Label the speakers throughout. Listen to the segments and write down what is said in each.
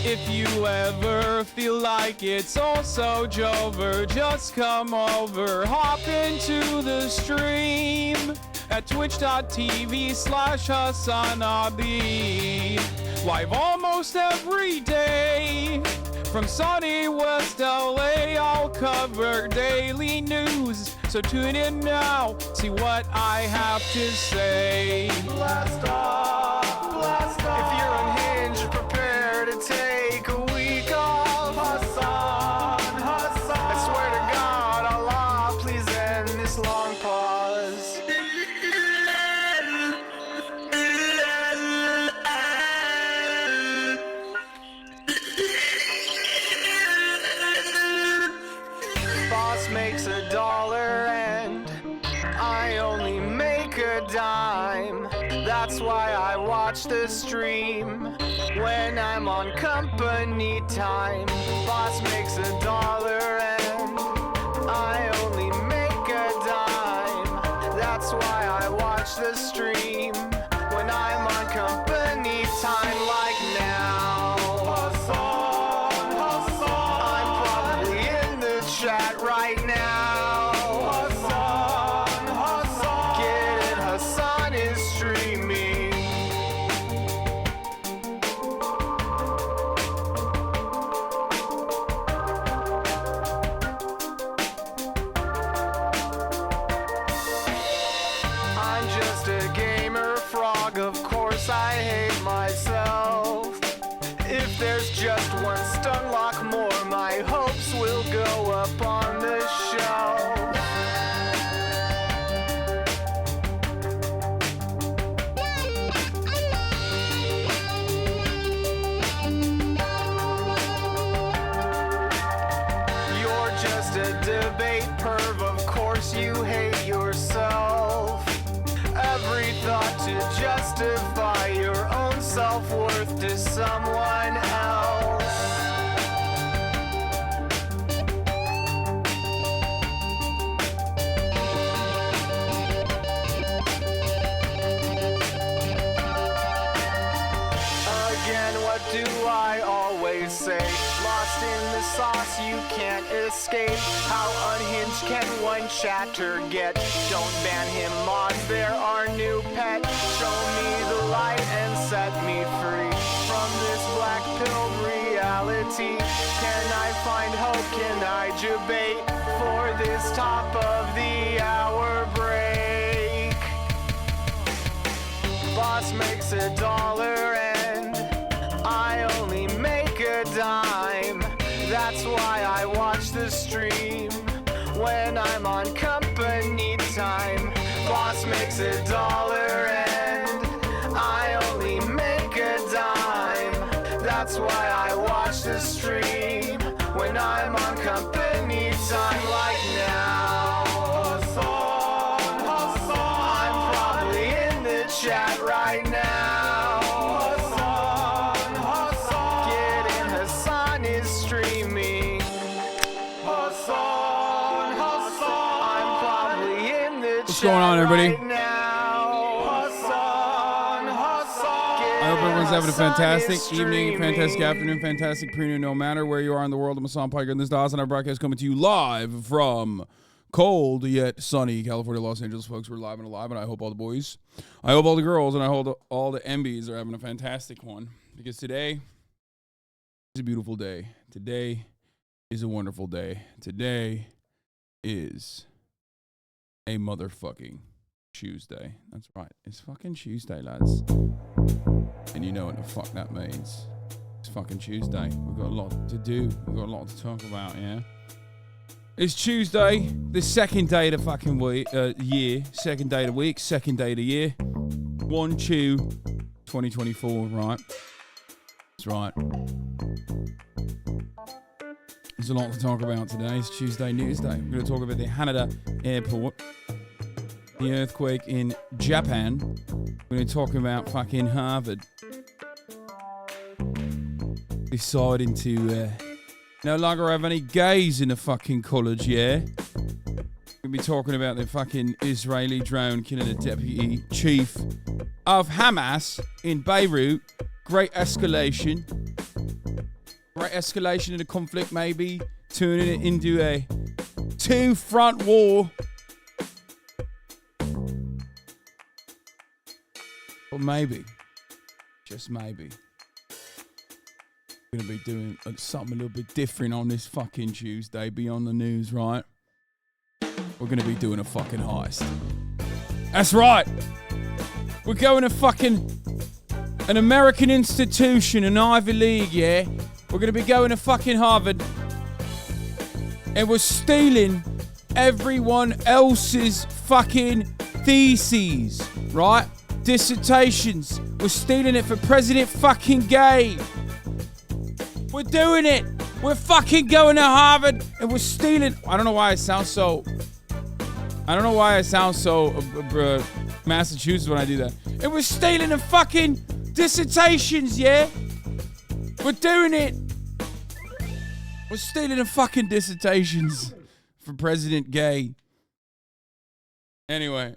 Speaker 1: If you ever feel like it's also over, just come over, hop into the stream at twitch.tv/HasanAbi. Live almost every day from sunny West LA. I'll cover daily news, so tune in now, see what I have to say. Blast off, blast off. If you're unhinged, prepare to take a week off. Hasan, Hasan. I swear to God, Allah, please end this long pause. Boss makes $1 and I only make a dime. That's why I watch the stream when I'm on company time. Boss makes $1 and I only make a dime. That's why I watch the stream when I'm on company time, like now. Hasan, Hasan. I'm probably in the chat right now. Hasan, Hasan. Get it, Hasan is streaming. I'm just a gamer frog, of course I hate myself. If there's just one stun lock more, my hopes will go up on the shelf. You're just a debate perv, of course you hate yourself. Every thought to justify your own self-worth to someone else. Again, what do I always say? Lost in the sauce, you can't escape. How unhinged can one chatter get? Don't ban him, mods, they're our new pet. Show me the light and set me free from this black pill reality. Can I find hope? Can I debate for this top of the hour break? Boss makes $1 and I only make a dime. That's why I watch the stream when I'm on company time. Boss makes $1 and I only make a dime. That's why I watch the stream when I'm on company time, like now. Hasan, Hasan. I'm probably in the chat right now. Hasan, Hasan. Get in, Hasan is streaming. Hasan, Hasan. I'm probably in the
Speaker 2: What's
Speaker 1: chat
Speaker 2: going on, everybody?
Speaker 1: right now. Hasan, Hasan.
Speaker 2: I hope everyone's having a
Speaker 1: Hasan
Speaker 2: fantastic
Speaker 1: is
Speaker 2: evening, fantastic
Speaker 1: streaming.
Speaker 2: afternoon, fantastic pre-noon, no matter where you are in the world. I'm Hassan Piker, and this is the HasanAbi broadcast coming to you live from cold yet sunny California, Los Angeles, folks. We're live and alive, and I hope all the boys, I hope all the girls, and I hope all the MBs are having a fantastic one, because today is a beautiful day. Today is a wonderful day. Today is a motherfucking CHEWSDAY. That's right. It's fucking CHEWSDAY, lads. And you know what the fuck that means. It's fucking CHEWSDAY. We've got a lot to do. We've got a lot to talk about, yeah? It's Tuesday, the second day of the fucking week, year. Second day of the week, second day of the year. 1/2/2024, right? That's right. There's a lot to talk about today. It's Tuesday, NEWSDAY. We're going to talk about the Haneda airport, the earthquake in Japan. We're going to talk about fucking Harvard deciding to no longer have any gays in the fucking college, yeah? We'll be talking about the fucking Israeli drone killing the deputy chief of Hamas in Beirut. Great escalation. right? Escalation in the conflict, maybe turning it into a two-front war. Or maybe, just maybe, we're going to be doing something a little bit different on this fucking Tuesday beyond the news, right? We're going to be doing a fucking heist. That's right. We're going to fucking an American institution, an Ivy League, yeah? We're going to be going to fucking Harvard. And we're stealing everyone else's fucking theses, right? Dissertations. We're stealing it for President fucking Gay. We're doing it. We're fucking going to Harvard and we're stealing. I don't know why I sound so Massachusetts when I do that. And we're stealing the fucking dissertations, yeah? We're doing it. We're stealing the fucking dissertations for President Gay. Anyway,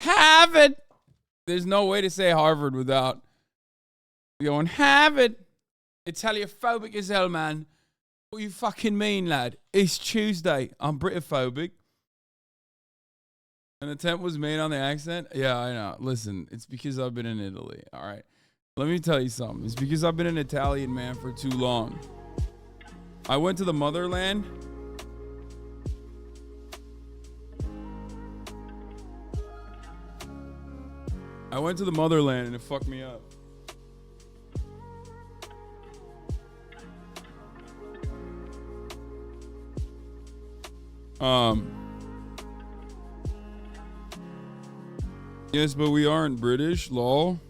Speaker 2: Harvard. There's no way to say Harvard without going Harvard. Italiophobic as hell, man. What you fucking mean, lad? It's Tuesday. I'm Britophobic. An attempt was made on the accent? Yeah, I know. Listen, it's because I've been in Italy, all right? Let me tell you something. It's because I've been an Italian man for too long. I went to the motherland. And it fucked me up. Yes, but we aren't British, lol.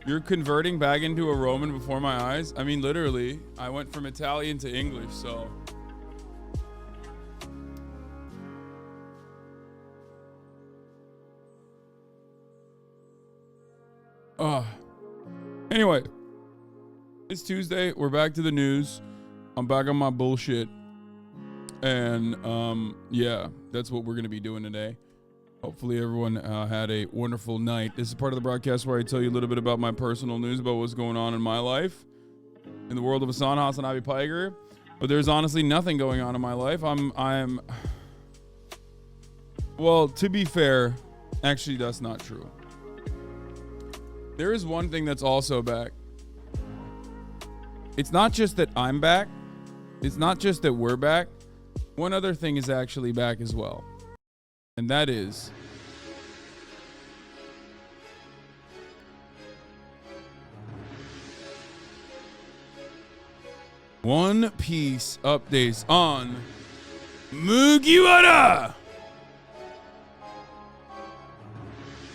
Speaker 2: You're converting back into a Roman before my eyes? I mean, literally, I went from Italian to English, so. Anyway, it's Tuesday. We're back to the news. I'm back on my bullshit. And, yeah, that's what we're going to be doing today. Hopefully everyone had a wonderful night. This is part of the broadcast where I tell you a little bit about my personal news, about what's going on in my life. In the world of HasanAbi Piger. But there's honestly nothing going on in my life. Well, to be fair, actually that's not true. There is one thing that's also back. It's not just that I'm back. It's not just that we're back. One other thing is actually back as well. And that is One Piece updates on Mugiwara.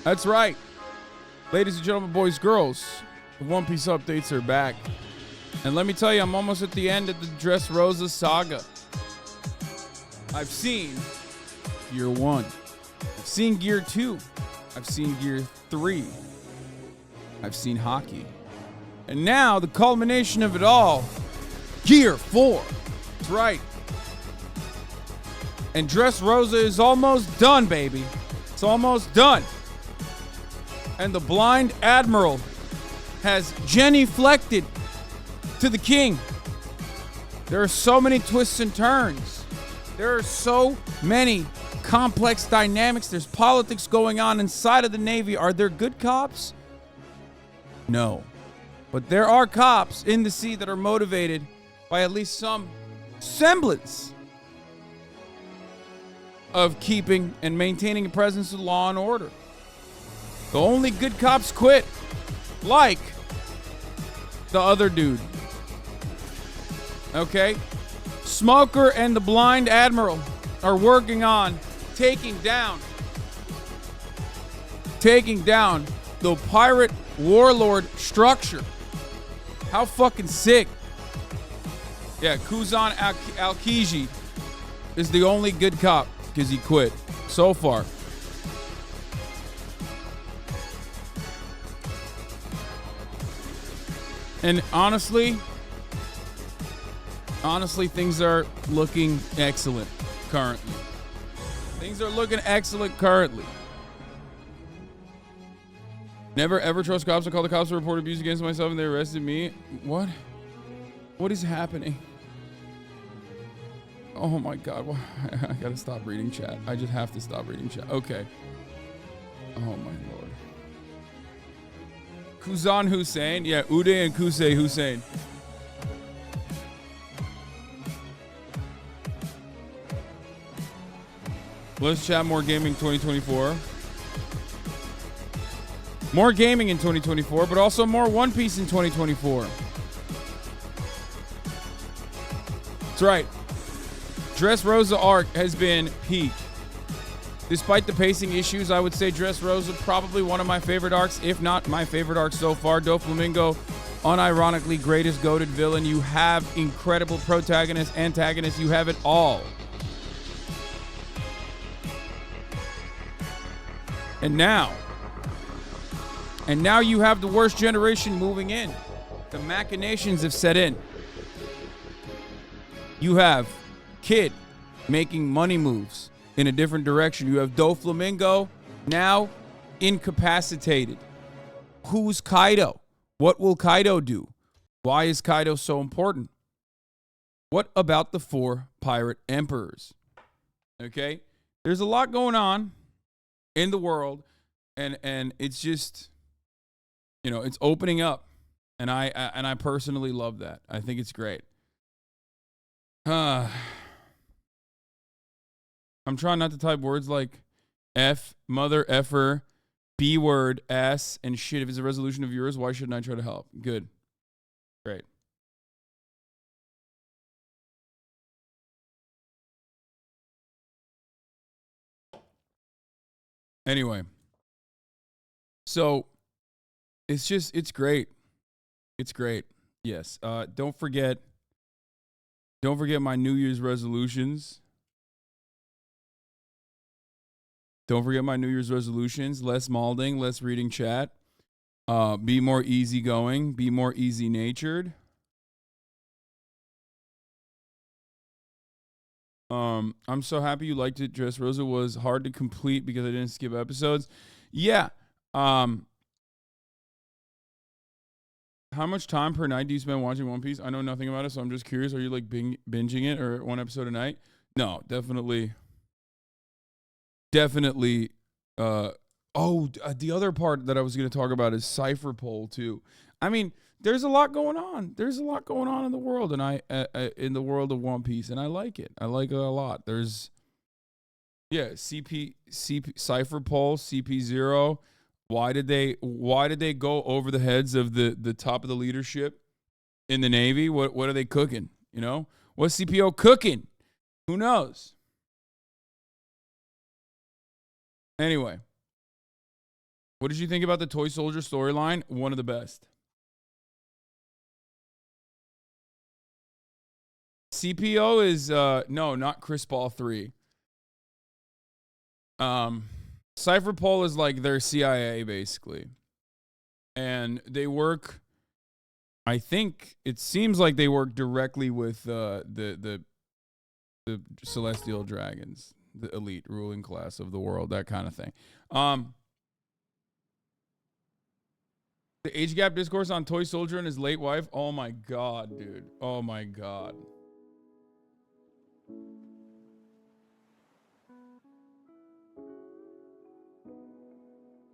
Speaker 2: That's right. Ladies and gentlemen, boys, girls, the One Piece updates are back. And let me tell you, I'm almost at the end of the Dressrosa saga. I've seen Gear 1. I've seen Gear 2. I've seen Gear 3. I've seen Hockey. And now, the culmination of it all, Gear 4. That's right. And Dressrosa is almost done, baby. It's almost done. And the Blind Admiral has genuflected to the king. There are so many twists and turns. There are so many complex dynamics. There's politics going on inside of the Navy. Are there good cops? No. But there are cops in the sea that are motivated by at least some semblance of keeping and maintaining a presence of law and order. The only good cops quit, like the other dude. Okay? Smoker and the Blind Admiral are working on taking down the pirate warlord structure. How fucking sick. Yeah, Kuzan Al-Kiji is the only good cop because he quit so far. And honestly, things are looking excellent currently. Things are looking excellent currently. Never ever trust cops. I called the cops to report abuse against myself and they arrested me. What? What is happening? Oh my God. I gotta stop reading chat. I just have to stop reading chat. Okay. Oh my Lord. Kuzan Hussein. Yeah, Uday and Kusei Hussein. Let's chat more gaming 2024. More gaming in 2024, but also more One Piece in 2024. That's right. Dressrosa arc has been peak. Despite the pacing issues, I would say Dressrosa probably one of my favorite arcs, if not my favorite arc so far. Doflamingo, unironically greatest goated villain. You have incredible protagonists, antagonists. You have it all. And now you have the worst generation moving in. The machinations have set in. You have Kid making money moves in a different direction. You have Doflamingo now incapacitated. Who's Kaido? What will Kaido do? Why is Kaido so important? What about the 4 pirate emperors? Okay? There's a lot going on in the world, and it's just, it's opening up, and I personally love that. I think it's great. I'm trying not to type words like F, mother, effer, B word, ass, and shit. If it's a resolution of yours, why shouldn't I try to help? Good. Great. Anyway, so it's great. It's great. Yes. Don't forget my New Year's resolutions. Don't forget my New Year's resolutions. Less malding, less reading chat. Be more easygoing. Be more easy-natured. I'm so happy you liked it. Dressrosa was hard to complete because I didn't skip episodes. Yeah. How much time per night do you spend watching One Piece? I know nothing about it, so I'm just curious. Are you like binging it or one episode a night? No, definitely. The other part that I was going to talk about is Cypher Poll too. I mean, there's a lot going on. There's a lot going on in the world, and in the world of One Piece, and I like it. I like it a lot. There's, CP Cypher Poll, CP0. Why did they go over the heads of the top of the leadership in the Navy? What are they cooking? What's CPO cooking? Who knows? Anyway, what did you think about the Toy Soldier storyline? One of the best. CPO is no, not Chris Paul 3. Cypher Poll is like their CIA basically, and they work. I think it seems like they work directly with the Celestial Dragons, the elite ruling class of the world, that kind of thing. The age gap discourse on Toy Soldier and his late wife. Oh my God, dude. Oh my God.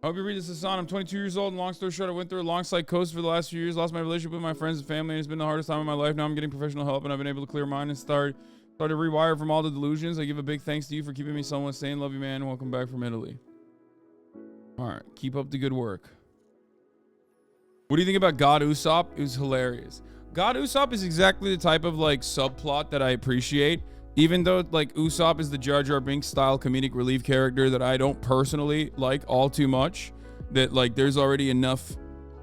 Speaker 2: I hope you read this, Hasan. I'm 22 years old, and long story short, I went through a long psychosis for the last few years, lost my relationship with my friends and family, and it's been the hardest time of my life. Now I'm getting professional help, and I've been able to clear my mind and start to rewire from all the delusions. I give a big thanks to you for keeping me somewhat sane. Love you, man. Welcome back from Italy. All right. Keep up the good work. What do you think about God Usopp? It was hilarious. God Usopp is exactly the type of like subplot that I appreciate. Even though like Usopp is the Jar Jar Binks style comedic relief character that I don't personally like all too much, that like there's already enough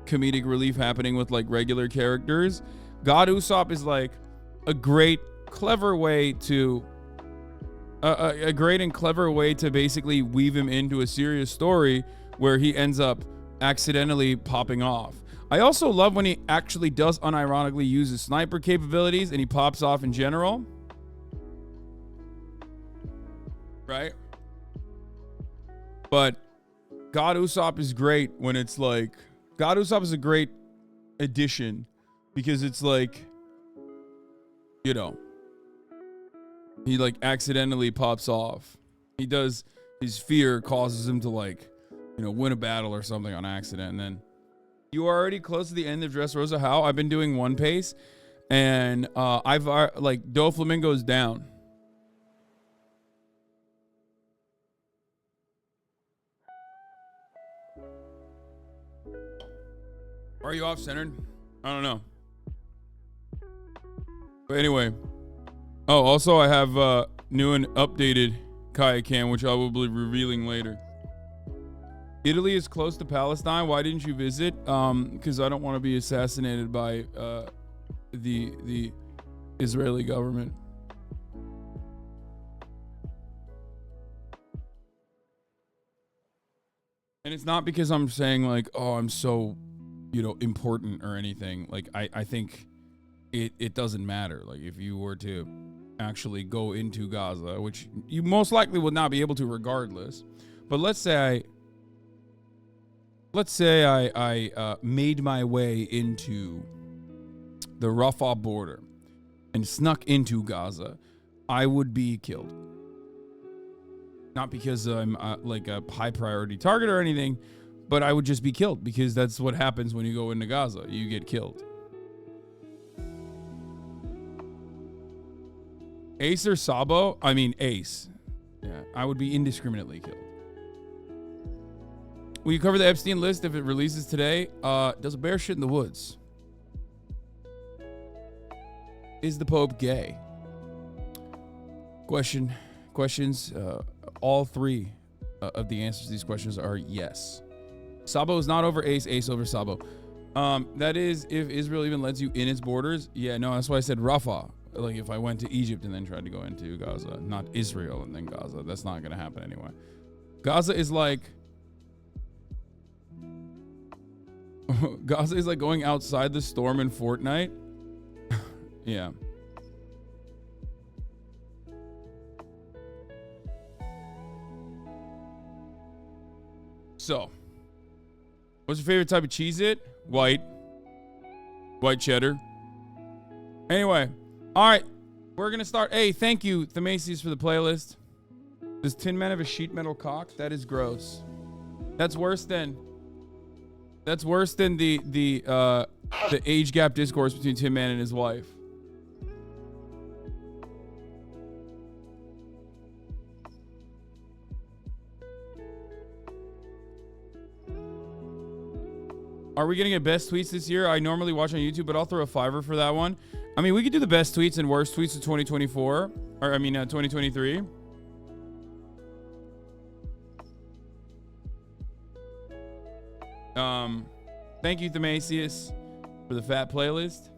Speaker 2: comedic relief happening with like regular characters. God Usopp is like a great, clever way to a great and clever way to basically weave him into a serious story where he ends up accidentally popping off. I also love when he actually does unironically use his sniper capabilities and he pops off in general. Right? But God Usopp is great when it's like, God Usopp is a great addition because it's like, you know, he like accidentally pops off. He does, his fear causes him to like, you know, win a battle or something on accident. And then you are already close to the end of Dressrosa. How? I've been doing one pace and I've like Doflamingo's down. Are you off centered? I don't know. But anyway. Oh, also I have new and updated kayak cam, which I will be revealing later. Italy is close to Palestine. Why didn't you visit? Because I don't want to be assassinated by the Israeli government. And it's not because I'm saying like, oh, I'm so, you know, important or anything. Like I think it doesn't matter. Like if you were to actually go into Gaza, which you most likely would not be able to regardless. But let's say I made my way into the Rafah border and snuck into Gaza, I would be killed. Not because I'm like a high priority target or anything, but I would just be killed because that's what happens when you go into Gaza. You get killed. Ace or Sabo? I mean Ace. Yeah, I would be indiscriminately killed. Will you cover the Epstein list if it releases today? Does a bear shit in the woods? Is the Pope gay? Questions. All three of the answers to these questions are yes. Sabo is not over Ace. Ace over Sabo. That is if Israel even lets you in its borders. Yeah, no, that's why I said Rafah. Like if I went to Egypt and then tried to go into Gaza, not Israel and then Gaza. That's not going to happen anyway. Gaza is like going outside the storm in Fortnite. Yeah. So, what's your favorite type of Cheez-It? White cheddar. Anyway, all right, we're gonna start. Hey, thank you, Themasius, for the playlist. Does Tin Man have a sheet metal cock? That is gross. That's worse than the age gap discourse between Tin Man and his wife. Are we getting a best tweets this year? I normally watch on YouTube, but I'll throw a $5 for that one. I mean, we could do the best tweets and worst tweets of 2024. Or, 2023. Thank you, Themasius, for the fat playlist.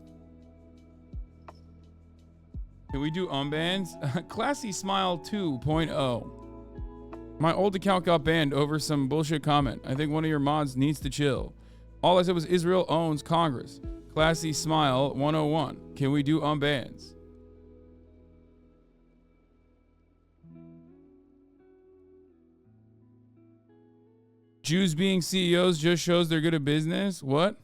Speaker 2: Can we do unbans? Classy Smile 2.0. My old account got banned over some bullshit comment. I think one of your mods needs to chill. All I said was Israel owns Congress. Classy Smile 101. Can we do unbans? Jews being CEOs just shows they're good at business? What?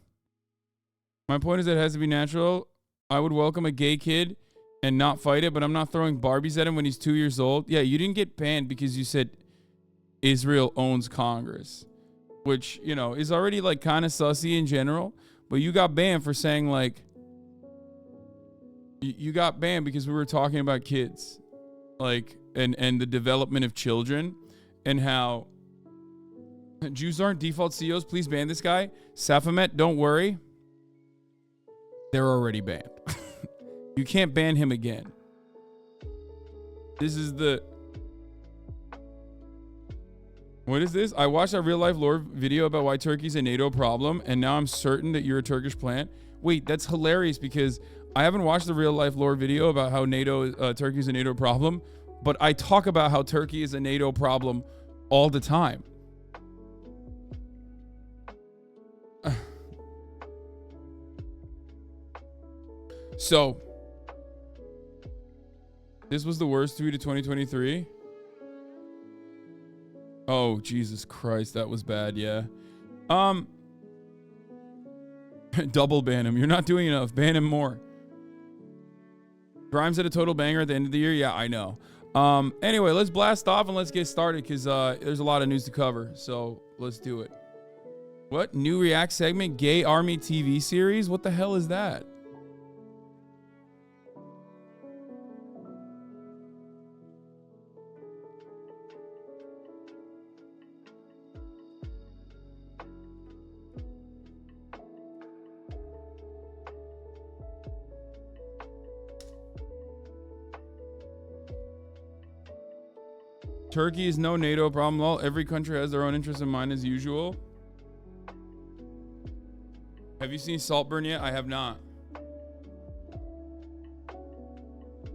Speaker 2: My point is that it has to be natural. I would welcome a gay kid and not fight it, but I'm not throwing Barbies at him when he's 2 years old. Yeah, you didn't get banned because you said Israel owns Congress, which, you know, is already like kind of sussy in general, but you got banned for saying like, you got banned because we were talking about kids, like, and the development of children and how Jews aren't default CEOs. Please ban this guy. Safamet, don't worry. They're already banned. You can't ban him again. This is the... What is this? I watched a real life lore video about why Turkey's a NATO problem, and now I'm certain that you're a Turkish plant. Wait, that's hilarious because I haven't watched the real life lore video about how Turkey's a NATO problem, but I talk about how Turkey is a NATO problem all the time. So, this was the worst tweet of 2023. Oh, Jesus Christ. That was bad. Yeah. Double ban him. You're not doing enough. Ban him more. Grimes had a total banger at the end of the year. Yeah, I know. Anyway, let's blast off and let's get started because there's a lot of news to cover. So let's do it. What? New React segment? Gay Army TV series? What the hell is that? Turkey is no NATO problem. Well, every country has their own interests in mind as usual. Have you seen Saltburn yet? I have not.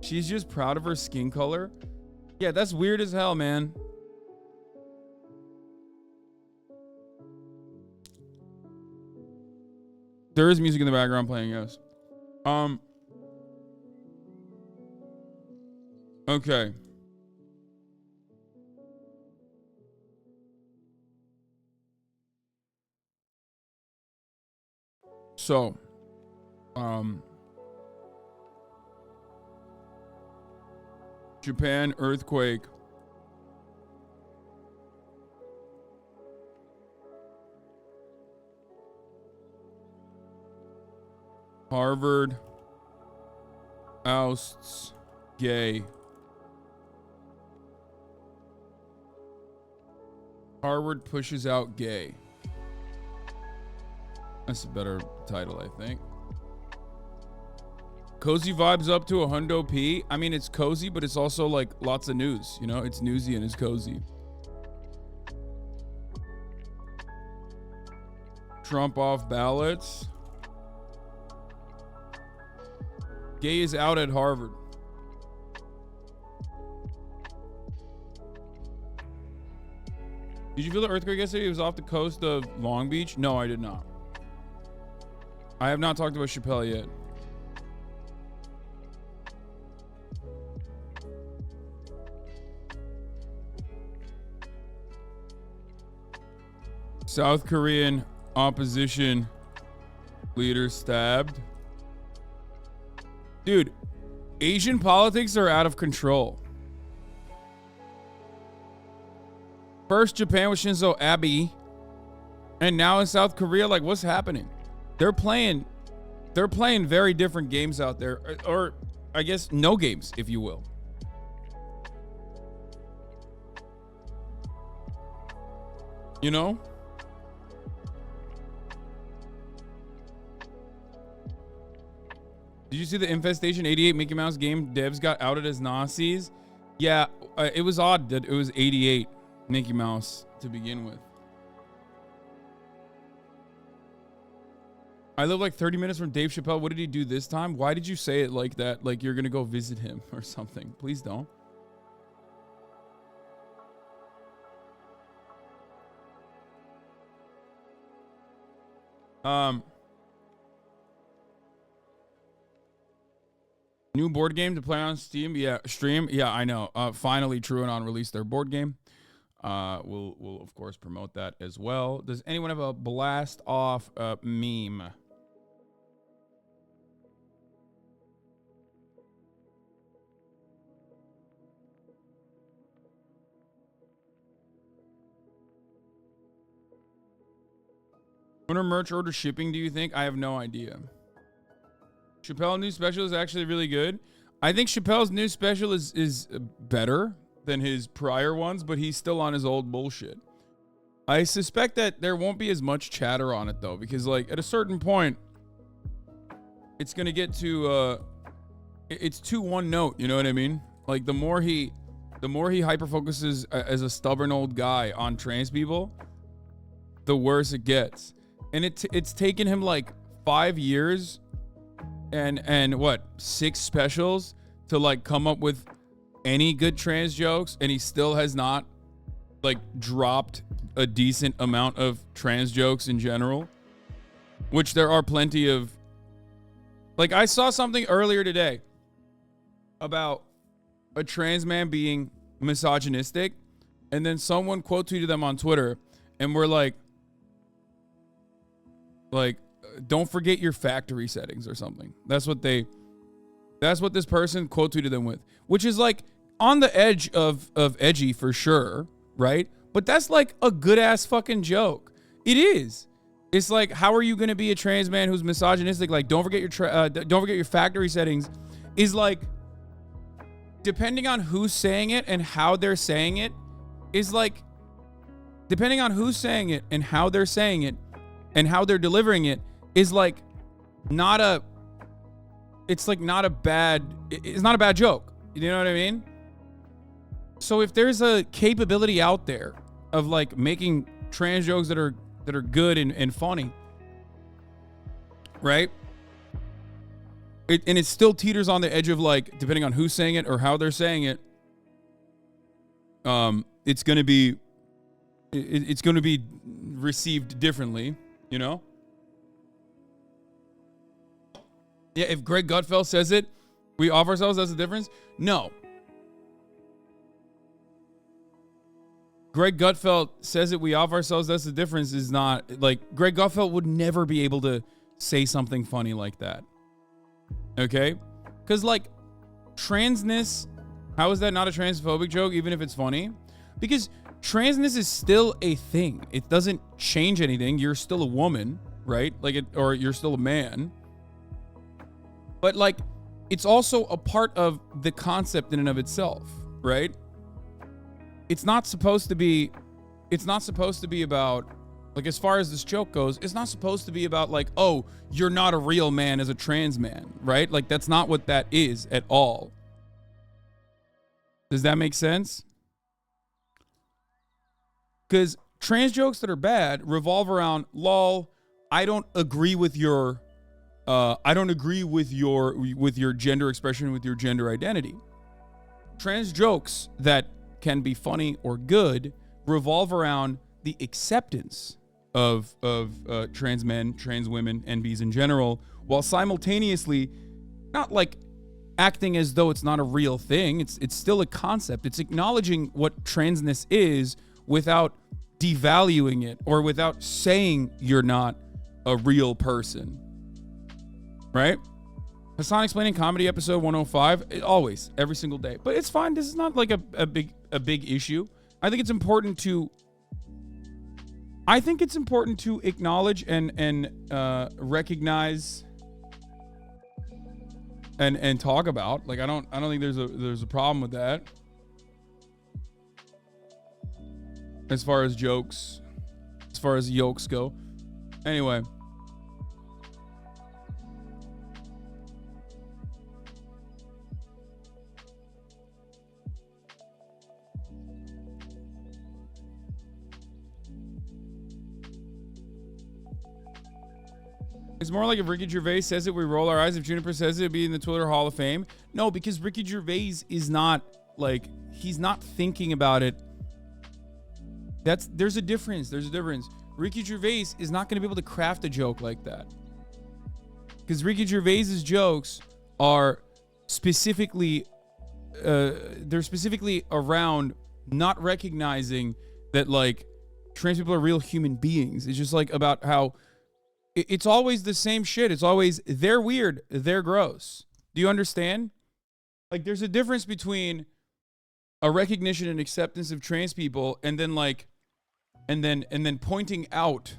Speaker 2: She's just proud of her skin color. Yeah, that's weird as hell, man. There is music in the background playing, yes. Okay. So, Japan earthquake. Harvard ousts gay. Harvard pushes out gay. That's a better title, I think. Cozy vibes up to a hundo P. I mean, it's cozy, but it's also like lots of news. You know, it's newsy and it's cozy. Trump off ballots. Gay is out at Harvard. Did you feel the earthquake yesterday? It was off the coast of Long Beach. No, I did not. I have not talked about Chappelle yet. South Korean opposition leader stabbed. Dude, Asian politics are out of control. First Japan with Shinzo Abe, and now in South Korea, like what's happening? They're playing very different games out there, or I guess no games, if you will. You know? Did you see the Infestation 88 Mickey Mouse game devs got outed as Nazis? Yeah, it was odd that it was 88 Mickey Mouse to begin with. I live like 30 minutes from Dave Chappelle. What did he do this time? Why did you say it like that? Like you're going to go visit him or something. Please don't. New board game to play on Steam. Yeah, stream. Yeah, I know. Finally, TrueAnon released their board game. We'll of course promote that as well. Does anyone have a blast off meme? When are merch order shipping, do you think? I have no idea. Chappelle's new special is actually really good. I think Chappelle's new special is better than his prior ones, but he's still on his old bullshit. I suspect that there won't be as much chatter on it though, because like at a certain point, it's gonna get to it's too one note. You know what I mean? Like the more he hyper focuses as a stubborn old guy on trans people, the worse it gets. And it's taken him like 5 years and what 6 specials to like come up with any good trans jokes, and he still has not like dropped a decent amount of trans jokes in general, which there are plenty of. Like I saw something earlier today about a trans man being misogynistic, and then someone quote tweeted them on Twitter, and we're like, don't forget your factory settings or something. That's what this person quote tweeted them with, which is like on the edge of edgy for sure, right? But that's like a good ass fucking joke. It is. It's like, how are you going to be a trans man who's misogynistic? Like, don't forget your factory settings. Is like, depending on who's saying it and how they're saying it, is like, depending on who's saying it and how they're saying it and how they're delivering it, is like not a, it's like not a bad, it's not a bad joke. You know what I mean? So if there's a capability out there of like making trans jokes that are good and funny, right? And it still teeters on the edge of like, depending on who's saying it or how they're saying it, it's gonna be received differently, you know? Yeah, if Greg Gutfeld says it, we off ourselves, that's the difference? No. Greg Gutfeld says it, we off ourselves, that's the difference, is not, like, Greg Gutfeld would never be able to say something funny like that. Okay? Because, like, transness, how is that not a transphobic joke, even if it's funny? Because transness is still a thing. It doesn't change anything. You're still a woman, right? Like, or you're still a man. But, like, it's also a part of the concept in and of itself, right? It's not supposed to be about, like, as far as this joke goes, it's not supposed to be about, like, oh, you're not a real man as a trans man, right? Like, that's not what that is at all. Does that make sense? Because trans jokes that are bad revolve around, lol, I don't agree with your gender expression, with your gender identity. Trans jokes that can be funny or good revolve around the acceptance of trans men, trans women, NBs in general, while simultaneously not like acting as though it's not a real thing. It's still a concept. It's acknowledging what transness is without devaluing it or without saying you're not a real person. Right? Hasan Explaining Comedy episode 105, always, every single day. But it's fine. This is not like a big issue. I think it's important to acknowledge and recognize and talk about. Like, I don't think there's a problem with that. As far as jokes, as far as yokes go. Anyway. It's more like if Ricky Gervais says it, we roll our eyes. If Juniper says it, it'd be in the Twitter Hall of Fame. No, because Ricky Gervais is not, like, he's not thinking about it. There's a difference. Ricky Gervais is not going to be able to craft a joke like that. Because Ricky Gervais's jokes are specifically, they're specifically around not recognizing that, like, trans people are real human beings. It's just like about how it's always the same shit. It's always, they're weird, they're gross. Do you understand? Like, there's a difference between a recognition and acceptance of trans people and then, like, and then pointing out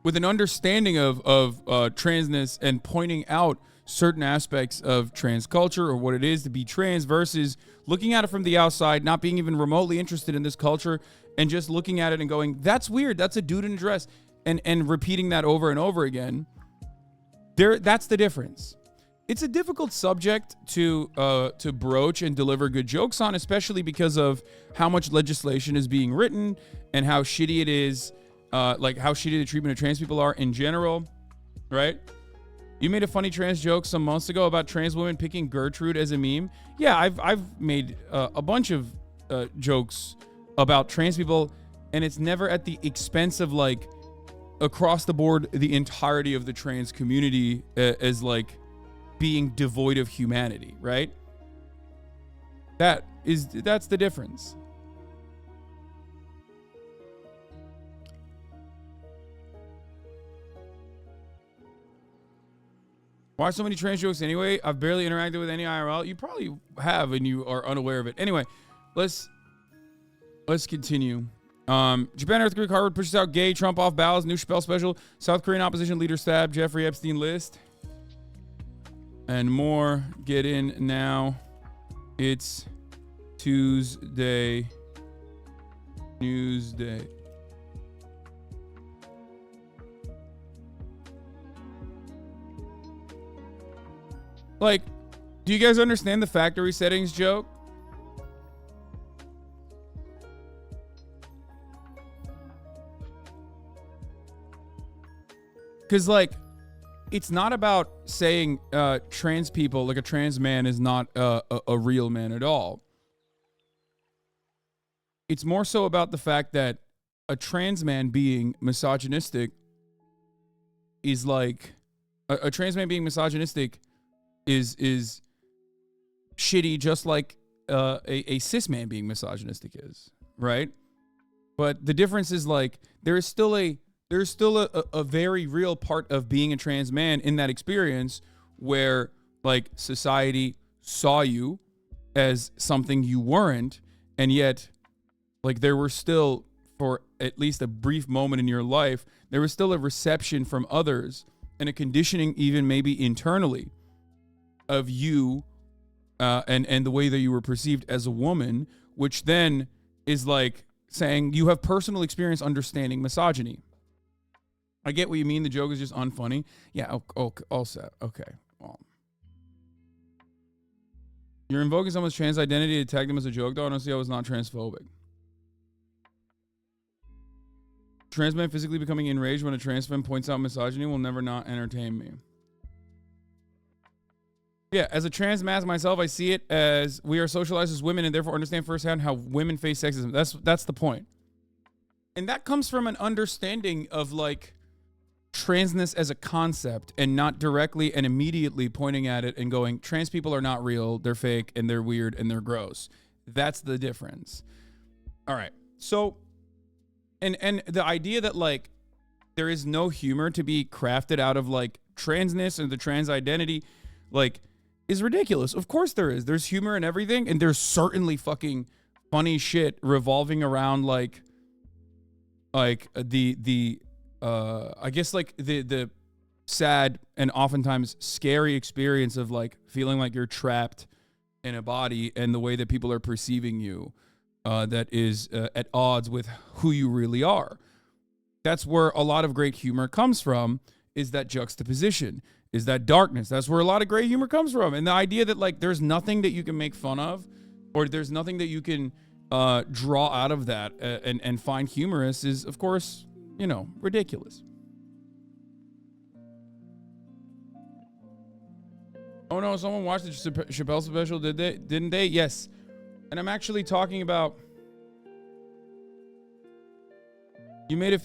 Speaker 2: with an understanding of transness and pointing out certain aspects of trans culture or what it is to be trans versus looking at it from the outside, not being even remotely interested in this culture and just looking at it and going, that's weird, that's a dude in a dress. And repeating that over and over again, that's the difference. It's a difficult subject to broach and deliver good jokes on, especially because of how much legislation is being written and how shitty it is, like how shitty the treatment of trans people are in general, right? You made a funny trans joke some months ago about trans women picking Gertrude as a meme. Yeah, I've made a bunch of jokes about trans people, and it's never at the expense of, like, across the board, the entirety of the trans community as, like, being devoid of humanity, right? That's the difference. Why so many trans jokes anyway? I've barely interacted with any IRL. You probably have and you are unaware of it. Anyway, let's continue. Japan earthquake, Harvard pushes out gay, Trump off ballots, new Chappelle special, South Korean opposition leader stabbed, Jeffrey Epstein list, and more. Get in now. It's Tuesday. NEWSDAY. Like, do you guys understand the factory settings joke? Because, like, it's not about saying trans people, like a trans man is not a real man at all. It's more so about the fact that a trans man being misogynistic is like, a trans man being misogynistic is shitty, just like a cis man being misogynistic is, right? But the difference is, like, there's still a very real part of being a trans man in that experience where, like, society saw you as something you weren't, and yet, like, there were still, for at least a brief moment in your life, there was still a reception from others and a conditioning, even maybe internally, of you and the way that you were perceived as a woman, which then is like saying you have personal experience understanding misogyny. I get what you mean. The joke is just unfunny. Yeah, all set. Okay. Well, you're invoking someone's trans identity to tag them as a joke, though. I don't see how it's not transphobic. Trans men physically becoming enraged when a trans man points out misogyny will never not entertain me. Yeah, as a trans man myself, I see it as we are socialized as women and therefore understand firsthand how women face sexism. That's the point. And that comes from an understanding of, like, transness as a concept and not directly and immediately pointing at it and going, trans people are not real, they're fake, and they're weird, and they're gross. That's the difference. All right. So, and the idea that, like, there is no humor to be crafted out of, like, transness and the trans identity, like, is ridiculous. Of course there is. There's humor in everything, and there's certainly fucking funny shit revolving around, like the I guess, like, the sad and oftentimes scary experience of, like, feeling like you're trapped in a body and the way that people are perceiving you that is at odds with who you really are. That's where a lot of great humor comes from, is that juxtaposition, is that darkness. That's where a lot of great humor comes from. And the idea that, like, there's nothing that you can make fun of, or there's nothing that you can draw out of that and find humorous is, of course, you know, ridiculous. Oh no, someone watched the Chappelle special, didn't they? Yes. And I'm actually talking about, you made a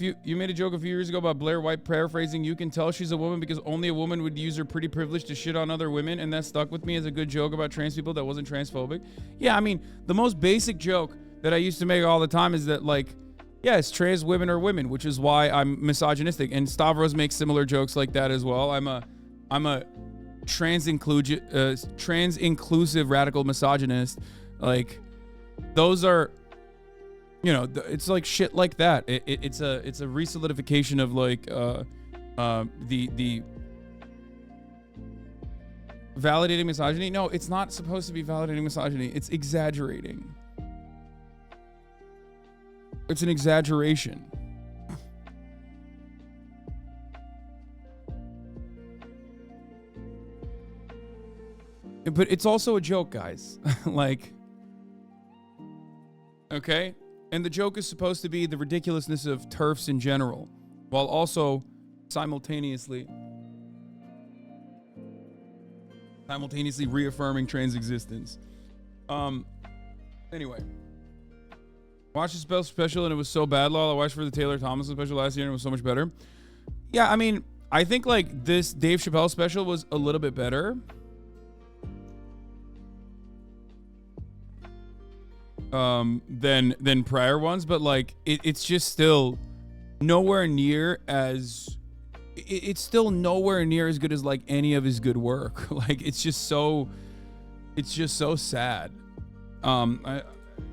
Speaker 2: joke a few years ago about Blair White paraphrasing, you can tell she's a woman because only a woman would use her pretty privilege to shit on other women, and that stuck with me as a good joke about trans people that wasn't transphobic. Yeah, I mean, the most basic joke that I used to make all the time is that, like, yes, trans women are women, which is why I'm misogynistic. And Stavros makes similar jokes like that as well. I'm a trans-inclusive radical misogynist. Like, those are, you know, it's like shit like that. It's a re-solidification of, like, the validating misogyny. No, it's not supposed to be validating misogyny. It's exaggerating. It's an exaggeration. But it's also a joke, guys. Like, okay? And the joke is supposed to be the ridiculousness of TERFs in general, while also simultaneously reaffirming trans existence. Anyway. Watched the special and it was so bad, lol. I watched for the Taylor Thomas special last year and it was so much better. Yeah, I mean, I think, like, this Dave Chappelle special was a little bit better. Than prior ones, but, like, it's just still nowhere near as it's still nowhere near as good as like any of his good work. Like it's just so sad.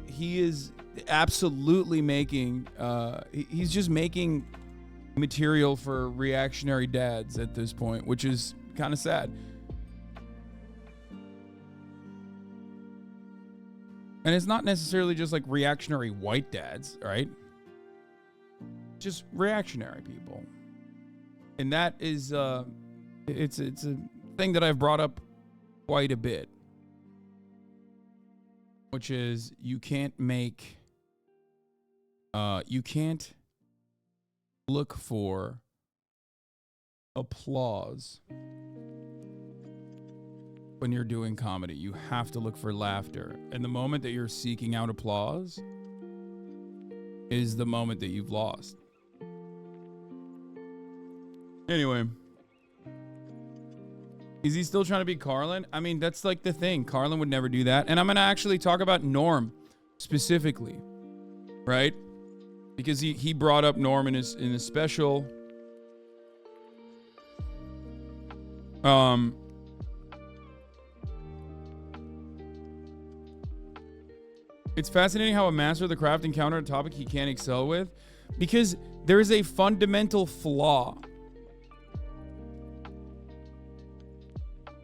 Speaker 2: He is absolutely making he's just making material for reactionary dads at this point, which is kind of sad. And it's not necessarily just like reactionary white dads, right? Just reactionary people. And that is it's a thing that I've brought up quite a bit, which is you can't look for applause when you're doing comedy. You have to look for laughter. And the moment that you're seeking out applause is the moment that you've lost. Anyway. Is he still trying to be Carlin? I mean, that's like the thing. Carlin would never do that. And I'm going to actually talk about Norm specifically, right? Because he brought up Norm in his special. It's fascinating how a master of the craft encountered a topic he can't excel with, because there is a fundamental flaw.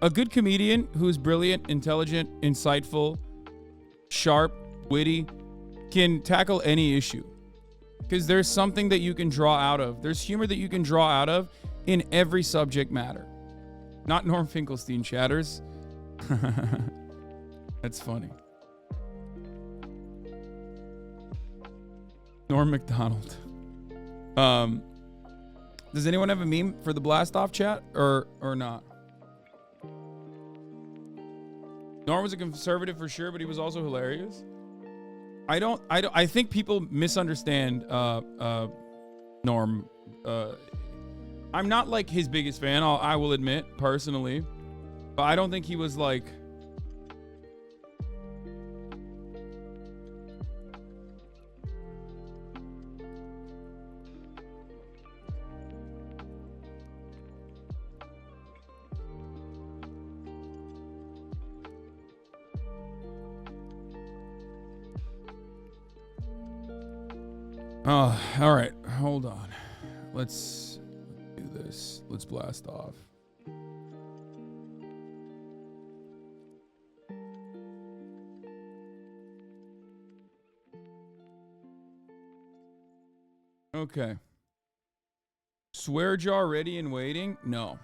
Speaker 2: A good comedian who is brilliant, intelligent, insightful, sharp, witty, can tackle any issue. Because there's something that you can draw out of. There's humor that you can draw out of in every subject matter. Not Norm Finkelstein chatters. That's funny. Norm MacDonald. Does anyone have a meme for the blast off chat or not? Norm was a conservative for sure, but he was also hilarious. I think people misunderstand Norm. I'm not like his biggest fan, I will admit personally, but I don't think he was like all right, hold on. Let's do this. Let's blast off. Okay. Swear jar ready and waiting? No.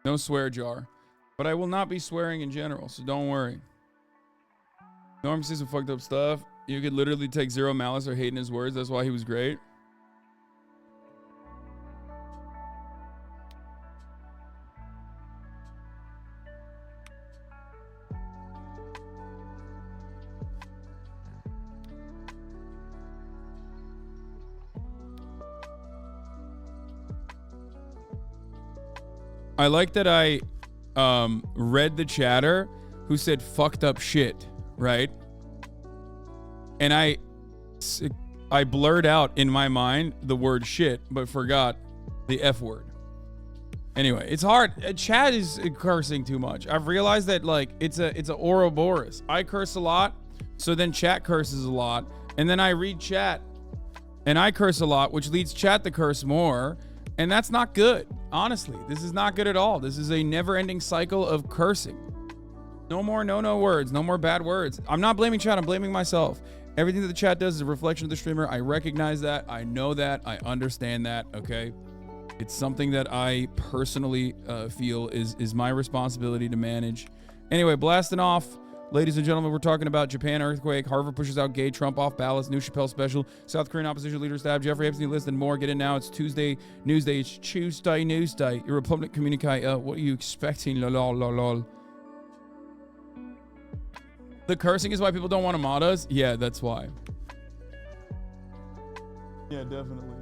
Speaker 2: No swear jar. But I will not be swearing in general, so don't worry. Norm says some fucked up stuff. You could literally take zero malice or hate in his words. That's why he was great. I like that I read the chatter who said fucked up shit, right? And I blurred out in my mind the word shit, but forgot the F word. Anyway, it's hard. Chat is cursing too much. I've realized that like it's a Ouroboros. I curse a lot, so then chat curses a lot, and then I read chat and I curse a lot, which leads chat to curse more, and that's not good. Honestly, this is not good at all. This is a never-ending cycle of cursing. No more no words, no more bad words. I'm not blaming chat, I'm blaming myself. Everything that the chat does is a reflection of the streamer. I recognize that. I know that. I understand that. Okay. It's something that I personally feel is my responsibility to manage. Anyway, blasting off. Ladies and gentlemen, we're talking about Japan earthquake, Harvard pushes out gay, Trump off ballots, new Chappelle special, South Korean opposition leader stabbed, Jeffrey Epstein list, and more. Get in now. It's Tuesday, Newsday. It's CHEWSDAY, Newsday. Your Republic communique. What are you expecting? Lol. The cursing is why people don't want to mod us? Yeah, that's why. Yeah, definitely.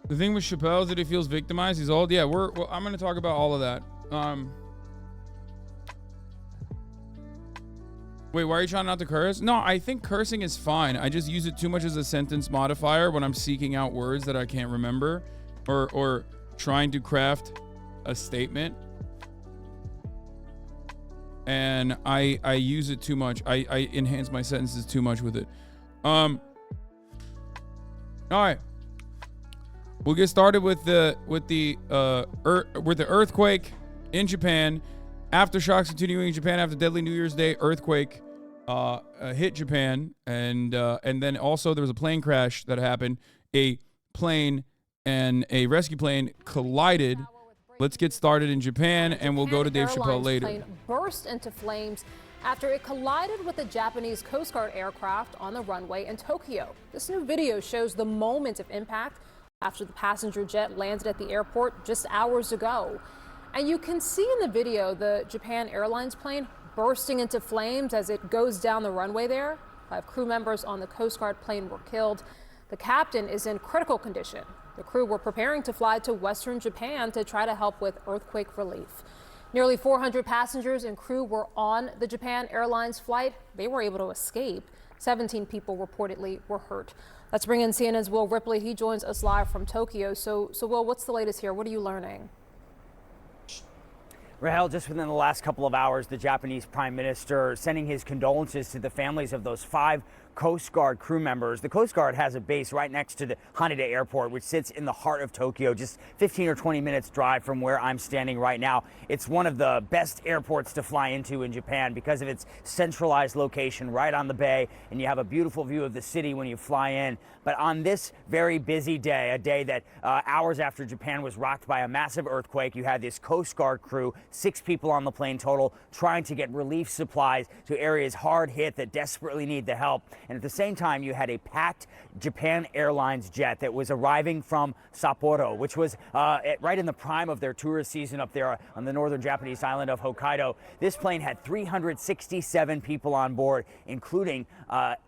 Speaker 2: The thing with Chappelle is that he feels victimized. He's old. Yeah, I'm going to talk about all of that. Wait, why are you trying not to curse? No, I think cursing is fine. I just use it too much as a sentence modifier when I'm seeking out words that I can't remember or trying to craft a statement. And I use it too much. I enhance my sentences too much with it. All right. We'll get started with the earthquake in Japan. Aftershocks continuing in Japan after deadly New Year's Day earthquake hit Japan, and then also there was a plane crash that happened. A plane and a rescue plane collided. Let's get started in Japan, and we'll go to Dave Chappelle later.
Speaker 3: Plane burst into flames after it collided with a Japanese Coast Guard aircraft on the runway in Tokyo. This new video shows the moment of impact after the passenger jet landed at the airport just hours ago. And you can see in the video the Japan Airlines plane bursting into flames as it goes down the runway there. 5 crew members on the Coast Guard plane were killed. The captain is in critical condition. The crew were preparing to fly to Western Japan to try to help with earthquake relief. Nearly 400 passengers and crew were on the Japan Airlines flight. They were able to escape. 17 people reportedly were hurt. Let's bring in CNN's Will Ripley. He joins us live from Tokyo. So Will, what's the latest here? What are you learning?
Speaker 4: Rahel, just within the last couple of hours, the Japanese Prime Minister sending his condolences to the families of those 5 Coast Guard crew members. The Coast Guard has a base right next to the Haneda Airport, which sits in the heart of Tokyo, just 15 or 20 minutes drive from where I'm standing right now. It's one of the best airports to fly into in Japan because of its centralized location right on the bay, and you have a beautiful view of the city when you fly in. But on this very busy day, a day that hours after Japan was rocked by a massive earthquake, you had this Coast Guard crew, 6 people on the plane total, trying to get relief supplies to areas hard hit that desperately need the help. And at the same time, you had a packed Japan Airlines jet that was arriving from Sapporo, which was right in the prime of their tourist season up there on the northern Japanese island of Hokkaido. This plane had 367 people on board, including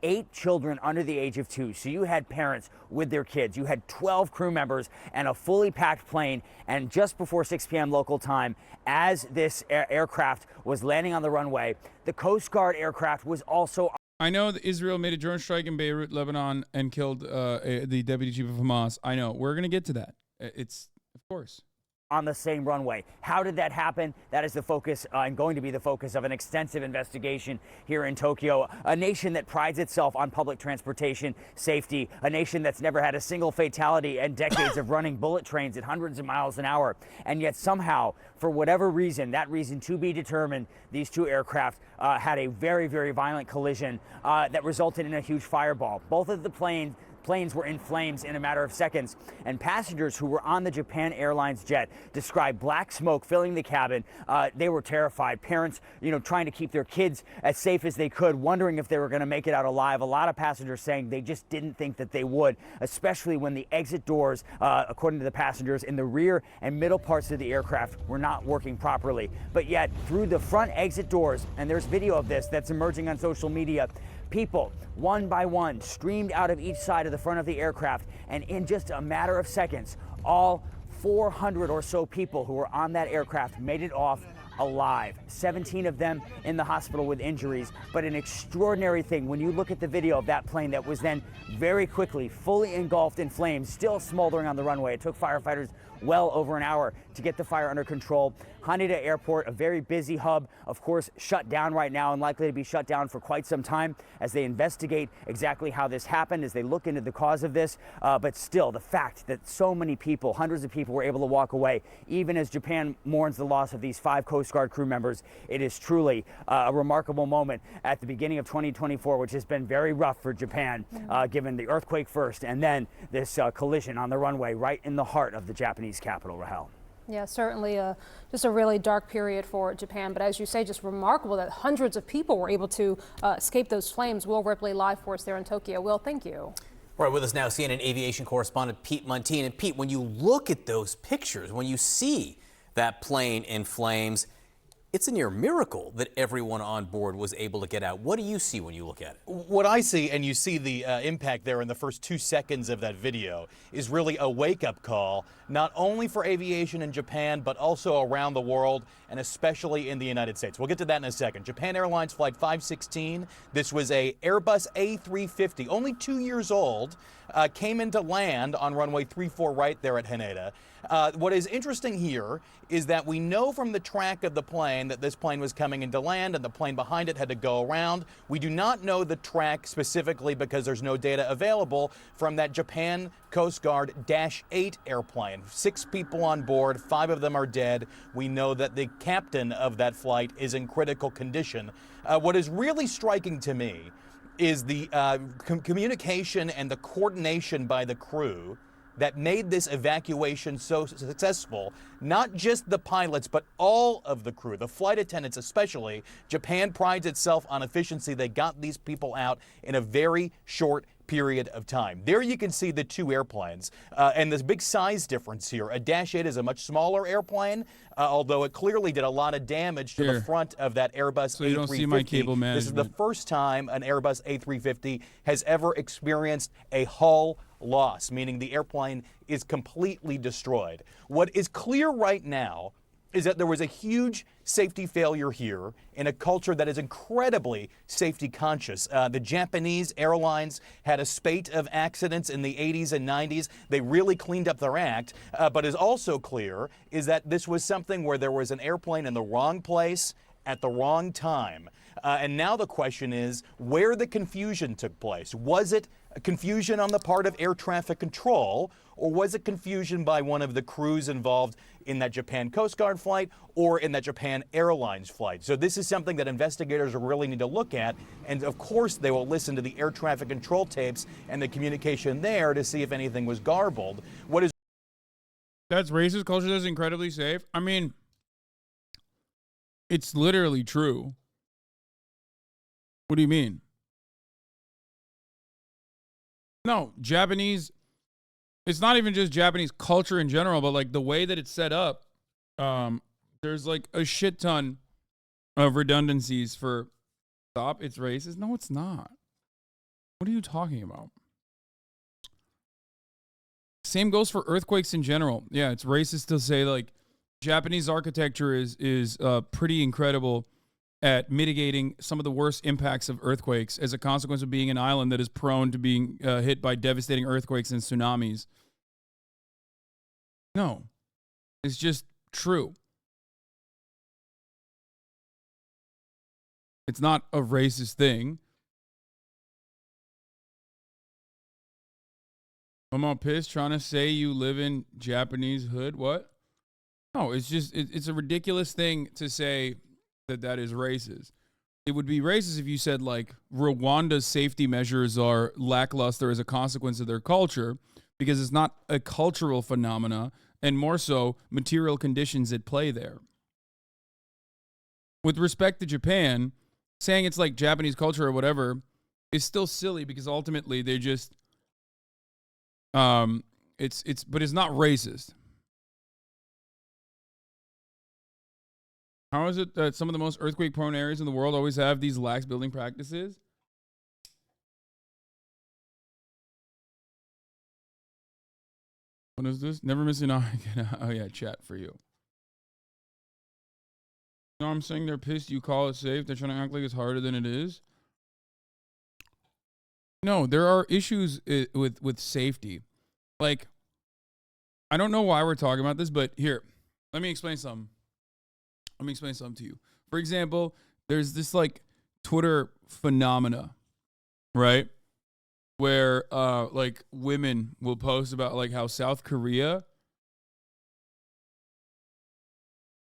Speaker 4: 8 children under the age of 2. So you had parents with their kids. You had 12 crew members and a fully packed plane. And just before 6 p.m. local time, as this aircraft was landing on the runway, the Coast Guard aircraft was also...
Speaker 2: I know that Israel made a drone strike in Beirut, Lebanon, and killed the deputy chief of Hamas. I know. We're going to get to that. It's, of course,
Speaker 4: on the same runway. How did that happen? That is the focus and going to be the focus of an extensive investigation here in Tokyo, a nation that prides itself on public transportation safety, a nation that's never had a single fatality and decades of running bullet trains at hundreds of miles an hour. And yet somehow, for whatever reason, that reason to be determined, these 2 aircraft had a very, very violent collision that resulted in a huge fireball. Both of the planes were in flames in a matter of seconds, and passengers who were on the Japan Airlines jet described black smoke filling the cabin. They were terrified. Parents, trying to keep their kids as safe as they could, wondering if they were going to make it out alive. A lot of passengers saying they just didn't think that they would, especially when the exit doors, according to the passengers, in the rear and middle parts of the aircraft were not working properly. But yet, through the front exit doors, and there's video of this that's emerging on social media, people, one by one, streamed out of each side of the front of the aircraft, and in just a matter of seconds, all 400 or so people who were on that aircraft made it off alive. 17 of them in the hospital with injuries, but an extraordinary thing when you look at the video of that plane that was then very quickly fully engulfed in flames, still smoldering on the runway. It took firefighters well over an hour to get the fire under control. Haneda Airport, a very busy hub, of course, shut down right now and likely to be shut down for quite some time as they investigate exactly how this happened, as they look into the cause of this. But still, the fact that so many people, hundreds of people, were able to walk away, even as Japan mourns the loss of these 5 Coast Guard crew members, it is truly a remarkable moment at the beginning of 2024, which has been very rough for Japan, given the earthquake first and then this collision on the runway right in the heart of the Japanese capital, Rahel.
Speaker 3: Yeah, certainly just a really dark period for Japan. But as you say, just remarkable that hundreds of people were able to escape those flames. Will Ripley live for us there in Tokyo. Will, thank you.
Speaker 5: Right, with us now, CNN aviation correspondent Pete Muntean. And Pete, when you look at those pictures, when you see that plane in flames, It's a near miracle that everyone on board was able to get out. What do you see when you look at it?
Speaker 6: What I see, and you see the impact there in the first 2 seconds of that video, is really a wake-up call, not only for aviation in Japan, but also around the world, and especially in the United States. We'll get to that in a second. Japan Airlines Flight 516, this was a Airbus A350, only 2 years old, came into land on runway 34 right there at Haneda. What is interesting here is that we know from the track of the plane that this plane was coming into land and the plane behind it had to go around. We do not know the track specifically because there's no data available from that Japan Coast Guard Dash 8 airplane. 6 people on board, 5 of them are dead. We know that the captain of that flight is in critical condition. What is really striking to me is the communication and the coordination by the crew that made this evacuation so successful. Not just the pilots, but all of the crew, the flight attendants especially. Japan prides itself on efficiency. They got these people out in a very short period of time. There you can see the 2 airplanes, and there's a big size difference here. A Dash 8 is a much smaller airplane, although it clearly did a lot of damage to the front of that Airbus A350.
Speaker 2: You don't see my cable management.
Speaker 6: This is the first time an Airbus A350 has ever experienced a hull loss, meaning the airplane is completely destroyed. What is clear right now is that there was a huge safety failure here in a culture that is incredibly safety conscious. The Japanese airlines had a spate of accidents in the 80s and 90s. They really cleaned up their act, but is also clear is that this was something where there was an airplane in the wrong place at the wrong time. And now the question is where the confusion took place. Was it a confusion on the part of air traffic control, or was it confusion by one of the crews involved in that Japan Coast Guard flight or in that Japan Airlines flight? So this is something that investigators really need to look at, and of course they will listen to the air traffic control tapes and the communication there to see if anything was garbled.
Speaker 2: That's racist culture that's incredibly safe. I mean, it's literally true. What do you mean? No, Japanese, it's not even just Japanese culture in general, but like the way that it's set up, there's like a shit ton of redundancies for stop, it's racist. No, it's not. What are you talking about? Same goes for earthquakes in general. Yeah, it's racist to say like Japanese architecture is pretty incredible at mitigating some of the worst impacts of earthquakes as a consequence of being an island that is prone to being hit by devastating earthquakes and tsunamis. No, it's just true. It's not a racist thing. I'm all pissed trying to say you live in Japanese hood. What? No, it's just, it's a ridiculous thing to say that is racist. It would be racist if you said like Rwanda's safety measures are lackluster as a consequence of their culture, because it's not a cultural phenomena and more so material conditions at play there. With respect to Japan, saying it's like Japanese culture or whatever is still silly because ultimately they just but it's not racist. How is it that some of the most earthquake-prone areas in the world always have these lax building practices? What is this? Never missing out. Oh, yeah, chat for you. No, I'm saying they're pissed you call it safe. They're trying to act like it's harder than it is. No, there are issues with safety. Like, I don't know why we're talking about this, but here, let me explain something. Let me explain something to you. For example, there's this like Twitter phenomena, right? Where like women will post about like how South Korea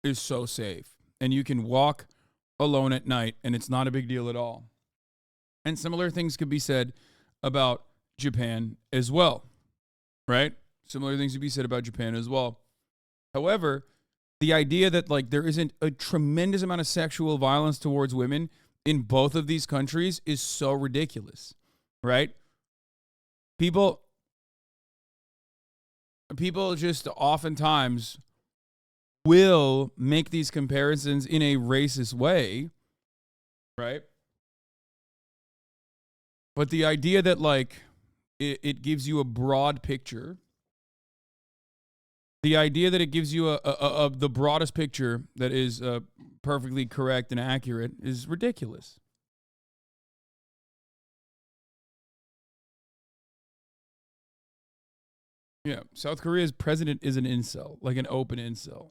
Speaker 2: is so safe and you can walk alone at night and it's not a big deal at all. And similar things could be said about Japan as well, right? Similar things could be said about Japan as well. However, the idea that like there isn't a tremendous amount of sexual violence towards women in both of these countries is so ridiculous, right? People just oftentimes will make these comparisons in a racist way, right? But the idea that, like, it gives you a broad picture, the idea that it gives you the broadest picture that is perfectly correct and accurate is ridiculous. Yeah, South Korea's president is an incel, like an open incel.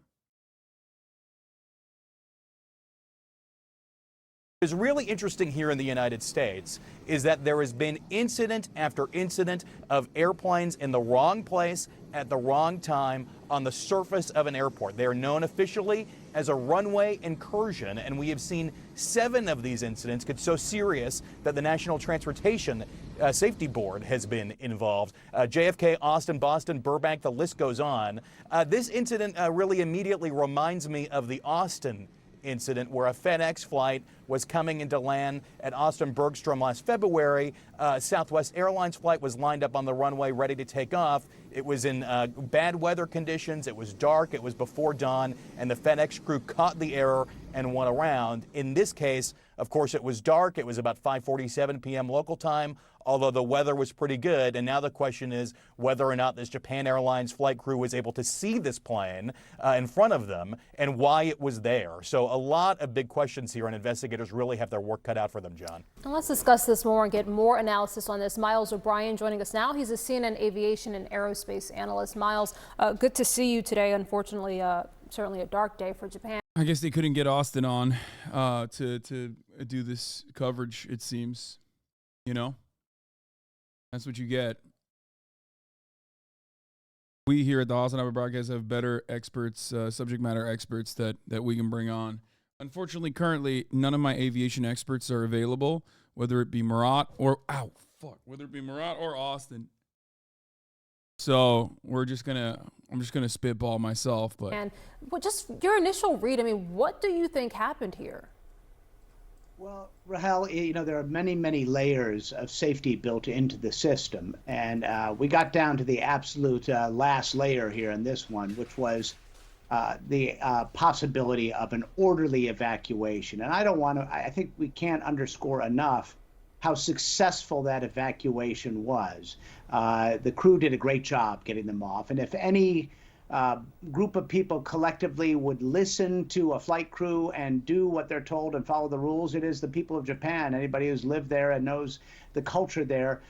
Speaker 6: What is really interesting here in the United States is that there has been incident after incident of airplanes in the wrong place at the wrong time on the surface of an airport. They are known officially as a runway incursion, and we have seen 7 of these incidents get so serious that the National Transportation Safety Board has been involved. JFK, Austin, Boston, Burbank, the list goes on. This incident really immediately reminds me of the Austin incident, where a FedEx flight was coming into land at Austin Bergstrom last February. Southwest Airlines flight was lined up on the runway ready to take off. It was in bad weather conditions. It was dark. It was before dawn, and the FedEx crew caught the error and went around. In this case, of course, it was dark. It was about 5:47 p.m. local time, although the weather was pretty good. And now the question is whether or not this Japan Airlines flight crew was able to see this plane in front of them and why it was there. So a lot of big questions here, and investigators really have their work cut out for them, John.
Speaker 3: And let's discuss this more and get more analysis on this. Miles O'Brien joining us now. He's a CNN aviation and aerospace analyst. Miles, good to see you today. Unfortunately, certainly a dark day for Japan.
Speaker 2: I guess they couldn't get Austin on to do this coverage, it seems. You know? That's what you get. We here at the HasanAbi broadcast have better experts, subject matter experts that we can bring on. Unfortunately, currently, none of my aviation experts are available, whether it be Murat or Austin. So I'm just gonna spitball myself. But
Speaker 3: and just your initial read. I mean, what do you think happened here?
Speaker 7: Well, Rahel, you know, there are many, many layers of safety built into the system. And we got down to the absolute last layer here in this one, which was the possibility of an orderly evacuation. And I think we can't underscore enough how successful that evacuation was. The crew did a great job getting them off. And if any group of people collectively would listen to a flight crew and do what they're told and follow the rules, it is the people of Japan. Anybody who's lived there and knows the culture there,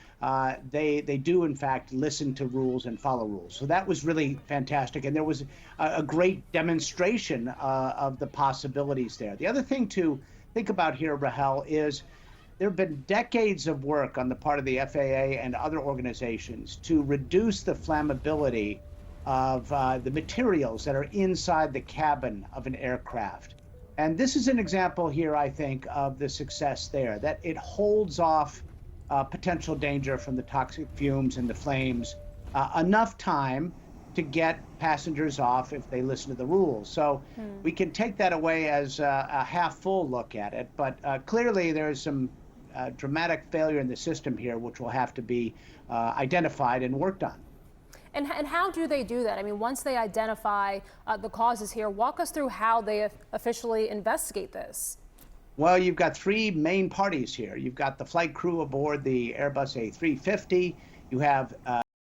Speaker 7: they do in fact listen to rules and follow rules. So that was really fantastic, and there was a great demonstration of the possibilities there. The other thing to think about here, Rahel, is there have been decades of work on the part of the FAA and other organizations to reduce the flammability of the materials that are inside the cabin of an aircraft. And this is an example here, I think, of the success there, that it holds off potential danger from the toxic fumes and the flames enough time to get passengers off if they listen to the rules. So we can take that away as a half-full look at it, but clearly there's some dramatic failure in the system here, which will have to be identified and worked on.
Speaker 3: And how do they do that? I mean, once they identify the causes here, walk us through how they officially investigate this.
Speaker 7: Well, you've got 3 main parties here. You've got the flight crew aboard the Airbus A350. You have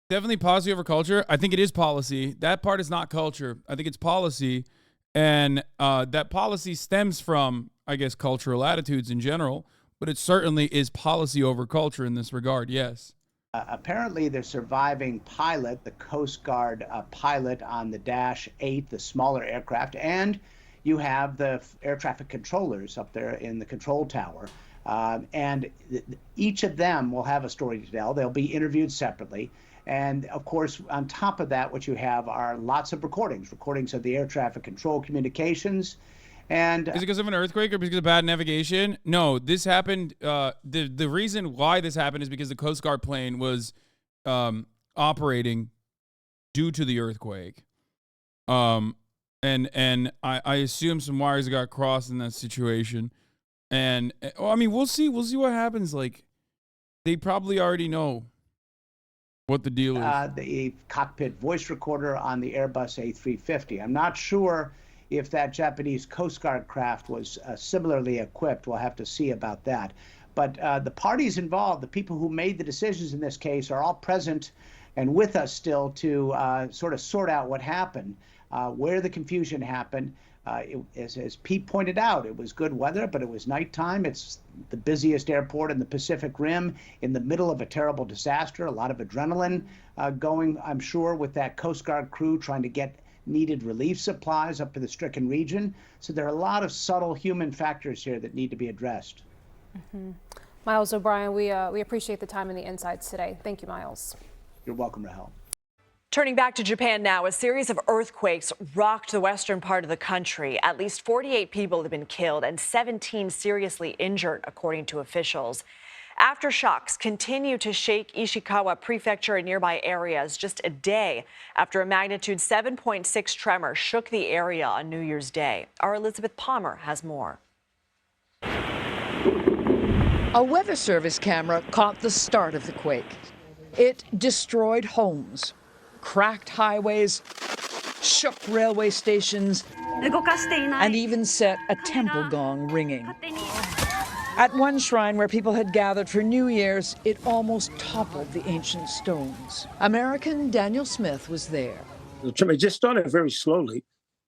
Speaker 2: definitely policy over culture. I think it is policy. That part is not culture. I think it's policy. And that policy stems from, I guess, cultural attitudes in general. But it certainly is policy over culture in this regard, yes.
Speaker 7: Apparently, the surviving pilot, the Coast Guard pilot on the Dash 8, the smaller aircraft, and you have the air traffic controllers up there in the control tower. And each of them will have a story to tell. They'll be interviewed separately. And of course, on top of that, what you have are lots of recordings of the air traffic control communications. And
Speaker 2: is it because of an earthquake or because of bad navigation? No, this happened. The reason why this happened is because the Coast Guard plane was operating due to the earthquake. And I assume some wires got crossed in that situation. And I mean, we'll see what happens. Like, they probably already know. What the deal is?
Speaker 7: The cockpit voice recorder on the Airbus A350. I'm not sure if that Japanese Coast Guard craft was similarly equipped. We'll have to see about that. But the parties involved, the people who made the decisions in this case, are all present and with us still to sort of sort out what happened, where the confusion happened. As Pete pointed out, it was good weather, but it was nighttime. It's the busiest airport in the Pacific Rim, in the middle of a terrible disaster. A lot of adrenaline going, I'm sure, with that Coast Guard crew trying to get needed relief supplies up to the stricken region. So there are a lot of subtle human factors here that need to be addressed.
Speaker 3: Miles O'Brien, we appreciate the time and the insights today. Thank you, Miles.
Speaker 7: You're welcome, Rahel.
Speaker 8: Turning back to Japan now, a series of earthquakes rocked the western part of the country. At least 48 people have been killed and 17 seriously injured, according to officials. Aftershocks continue to shake Ishikawa Prefecture and nearby areas just a day after a magnitude 7.6 tremor shook the area on New Year's Day. Our Elizabeth Palmer has more.
Speaker 9: A Weather Service camera caught the start of the quake. It destroyed homes, cracked highways, shook railway stations, and even set a temple gong ringing. At one shrine where people had gathered for New Year's, it almost toppled the ancient stones. American Daniel Smith was there.
Speaker 10: It just started very slowly,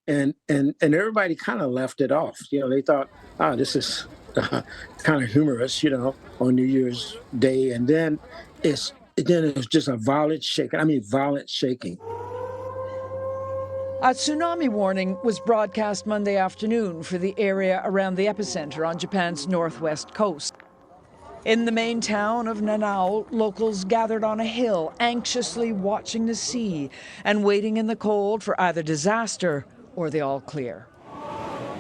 Speaker 10: and everybody kind of laughed it off. You know, they thought, this is kind of humorous, you know, on New Year's Day. And then it was just a violent shaking. Violent shaking.
Speaker 9: A tsunami warning was broadcast Monday afternoon for the area around the epicenter on Japan's northwest coast. In the main town of Nanao, locals gathered on a hill, anxiously watching the sea and waiting in the cold for either disaster or the all clear.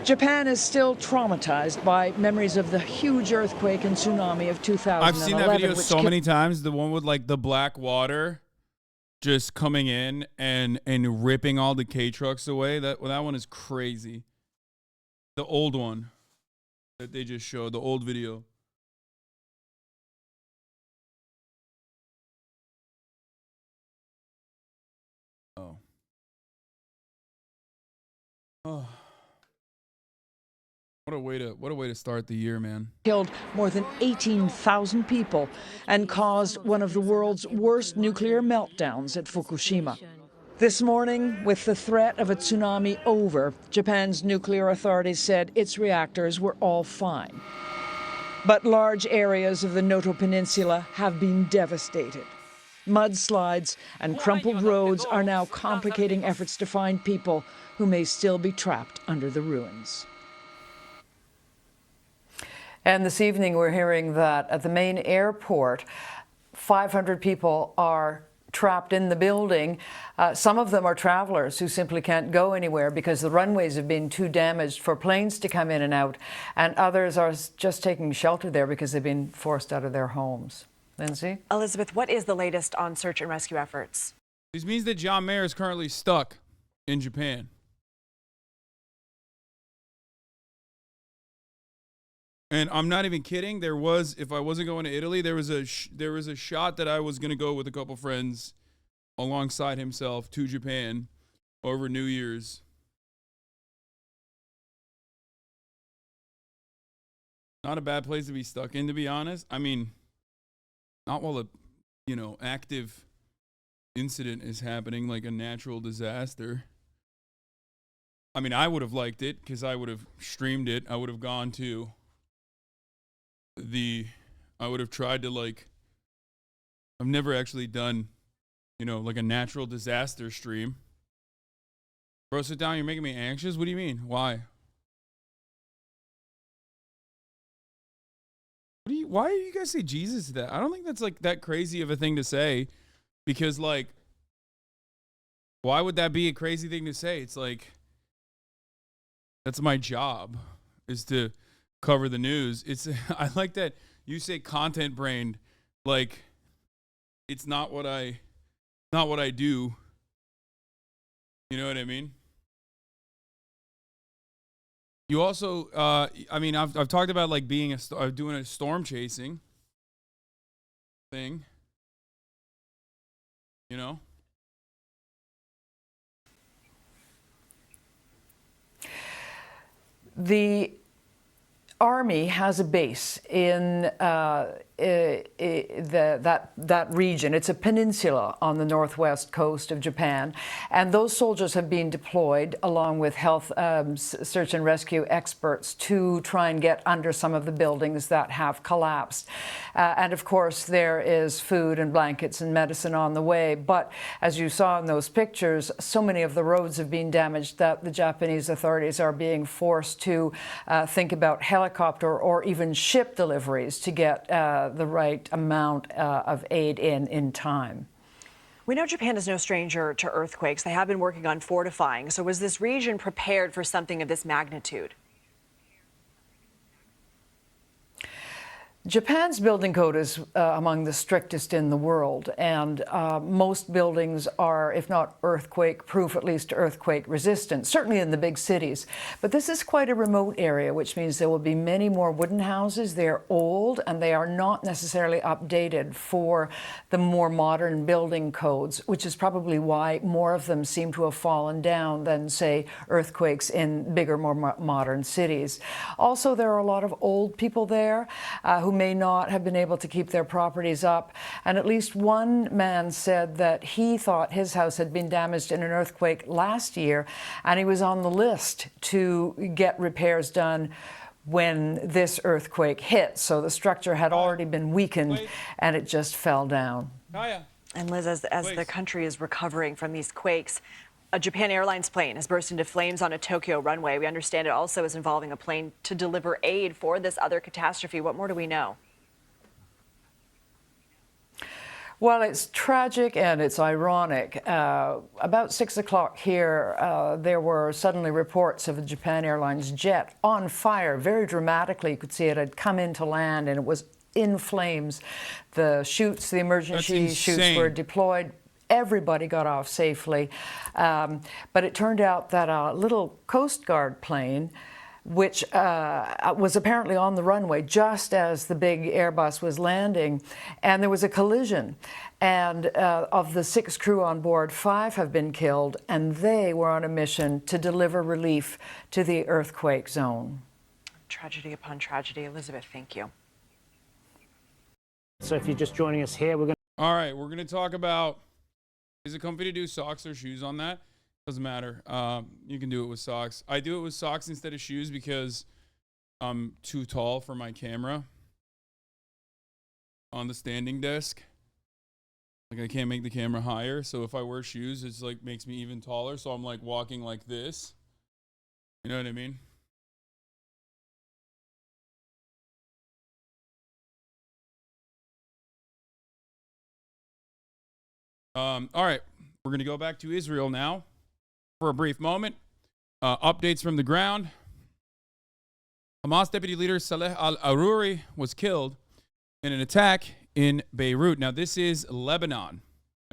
Speaker 9: Japan is still traumatized by memories of the huge earthquake and tsunami of 2011.
Speaker 2: I've seen that video so many times. The one with like the black water just coming in and ripping all the K trucks away. That one is crazy. The old one that they just showed, the old video. Oh. Oh. What a way to start the year, man.
Speaker 9: Killed more than 18,000 people and caused one of the world's worst nuclear meltdowns at Fukushima. This morning, with the threat of a tsunami over, Japan's nuclear authorities said its reactors were all fine. But large areas of the Noto Peninsula have been devastated. Mudslides and crumpled roads are now complicating efforts to find people who may still be trapped under the ruins.
Speaker 11: And this evening, we're hearing that at the main airport, 500 people are trapped in the building. Some of them are travelers who simply can't go anywhere because the runways have been too damaged for planes to come in and out. And others are just taking shelter there because they've been forced out of their homes. Lindsay?
Speaker 8: Elizabeth, what is the latest on search and rescue efforts?
Speaker 2: This means that John Mayer is currently stuck in Japan. And I'm not even kidding. There was, if I wasn't going to Italy, there was a shot that I was going to go with a couple friends alongside himself to Japan over New Year's. Not a bad place to be stuck in, to be honest. I mean, not while a, active incident is happening, like a natural disaster. I mean, I would have liked it because I would have streamed it. I would have gone to I would have tried to I've never actually done, like a natural disaster stream. Bro, sit down. You're making me anxious. What do you mean? Why? Why do you guys say Jesus to that? I don't think that's that crazy of a thing to say, because why would that be a crazy thing to say? It's that's my job, is to cover the news. I like that you say content brained, it's not what I do. You know what I mean? You also I've talked about doing a storm chasing thing. You know?
Speaker 9: The Army has a base in that region. It's a peninsula on the northwest coast of Japan, and those soldiers have been deployed along with health search and rescue experts to try and get under some of the buildings that have collapsed. And of course, there is food and blankets and medicine on the way. But as you saw in those pictures, so many of the roads have been damaged that the Japanese authorities are being forced to think about helicopter or even ship deliveries to get the right amount of aid in time.
Speaker 8: We know Japan is no stranger to earthquakes. They have been working on fortifying. So was this region prepared for something of this magnitude?
Speaker 9: Japan's building code is among the strictest in the world, and most buildings are, if not earthquake-proof, at least earthquake-resistant, certainly in the big cities. But this is quite a remote area, which means there will be many more wooden houses. They're old, and they are not necessarily updated for the more modern building codes, which is probably why more of them seem to have fallen down than, say, earthquakes in bigger, more modern cities. Also, there are a lot of old people there who may not have been able to keep their properties up. And at least one man said that he thought his house had been damaged in an earthquake last year, and he was on the list to get repairs done when this earthquake hit. So the structure had already been weakened, and it just fell down.
Speaker 8: And Liz, as the country is recovering from these quakes, a Japan Airlines plane has burst into flames on a Tokyo runway. We understand it also is involving a plane to deliver aid for this other catastrophe. What more do we know?
Speaker 9: Well, it's tragic and it's ironic. About 6 o'clock here, there were suddenly reports of a Japan Airlines jet on fire, very dramatically. You could see it had come into land and it was in flames. The emergency chutes were deployed. Everybody got off safely. But it turned out that a little Coast Guard plane, which was apparently on the runway just as the big Airbus was landing, and there was a collision. And of the 6 crew on board, 5 have been killed, and they were on a mission to deliver relief to the earthquake zone.
Speaker 8: Tragedy upon tragedy. Elizabeth, thank you.
Speaker 12: So if you're just joining us here, we're going to...
Speaker 2: All right, we're going to talk about, is it comfy to do socks or shoes on that? Doesn't matter. You can do it with socks. I do it with socks instead of shoes because I'm too tall for my camera on the standing desk. Like, I can't make the camera higher. So if I wear shoes, it's like makes me even taller. So I'm like walking like this. You know what I mean? All right. We're going to go back to Israel now for a brief moment. Updates from the ground. Hamas deputy leader Saleh al-Aruri was killed in an attack in Beirut. Now, this is Lebanon,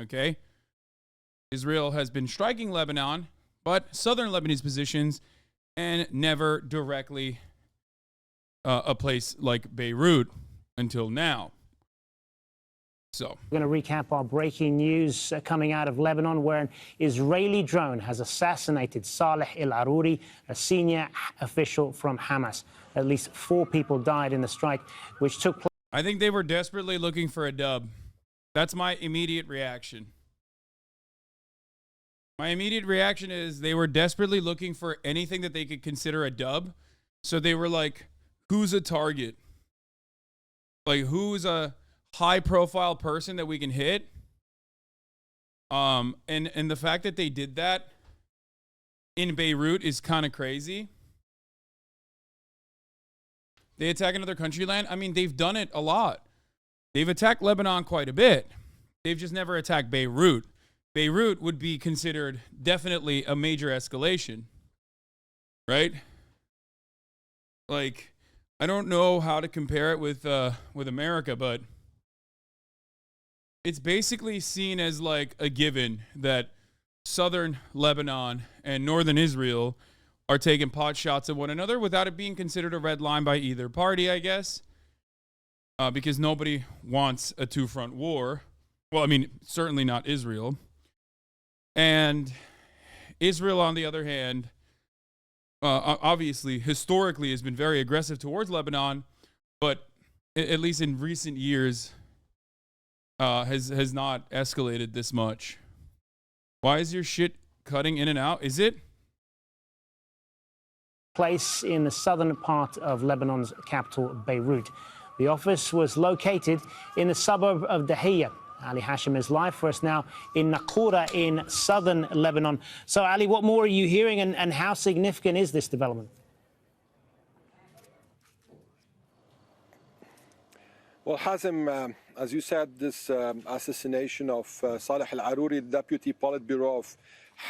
Speaker 2: okay? Israel has been striking Lebanon, but southern Lebanese positions, and never directly a place like Beirut until now. So
Speaker 12: we're going to recap our breaking news coming out of Lebanon, where an Israeli drone has assassinated Saleh al-Aruri, a senior official from Hamas. At least 4 people died in the strike, which took place.
Speaker 2: I think they were desperately looking for a dub. That's my immediate reaction. My immediate reaction is they were desperately looking for anything that they could consider a dub. So they were like, who's a target? Like, who's a high-profile person that we can hit? And the fact that they did that in Beirut is kind of crazy. They attack another country land. I mean, they've done it a lot. They've attacked Lebanon quite a bit. They've just never attacked Beirut. Beirut would be considered definitely a major escalation, right? Like, I don't know how to compare it with America, but it's basically seen as like a given that southern Lebanon and northern Israel are taking pot shots at one another without it being considered a red line by either party, I guess, because nobody wants a two-front war. Well, I mean, certainly not Israel. And Israel, on the other hand, obviously, historically, has been very aggressive towards Lebanon, but at least in recent years, has not escalated this much. Why is your shit cutting in and out? Is it?
Speaker 12: Place in the southern part of Lebanon's capital, Beirut. The office was located in the suburb of Dahiyya. Ali Hashim is live for us now in Naqoura in southern Lebanon. So, Ali, what more are you hearing, and how significant is this development?
Speaker 13: Well, Hazem, as you said, this assassination of Saleh al-Aruri, the deputy Politburo of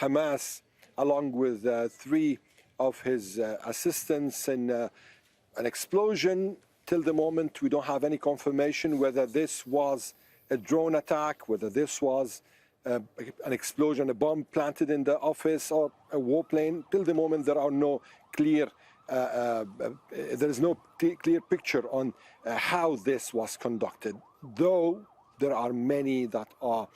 Speaker 13: Hamas, along with 3 of his assistants in an explosion. Till the moment, we don't have any confirmation whether this was a drone attack, whether this was an explosion, a bomb planted in the office, or a warplane. Till the moment, there are no clear, there is no clear picture on how this was conducted. Though there are many that are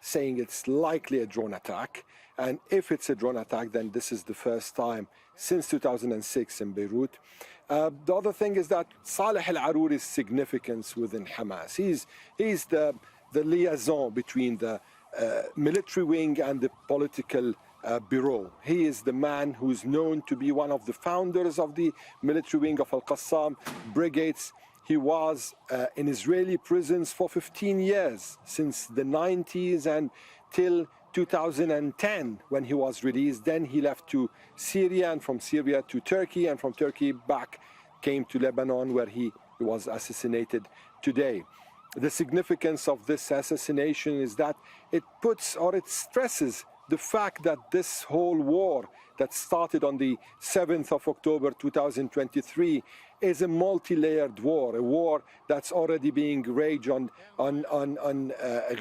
Speaker 13: saying it's likely a drone attack, and if it's a drone attack, then this is the first time since 2006 in Beirut. The other thing is that Saleh al-Aruri's significance within Hamas. He's the liaison between the military wing and the political bureau. He is the man who's known to be one of the founders of the military wing of Al-Qassam brigades. He was in Israeli prisons for 15 years, since the 90s and till 2010 when he was released. Then he left to Syria, and from Syria to Turkey, and from Turkey back came to Lebanon, where he was assassinated today. The significance of this assassination is that it puts, or it stresses, the fact that this whole war that started on the 7th of October 2023 is a multi-layered war, a war that's already being raged on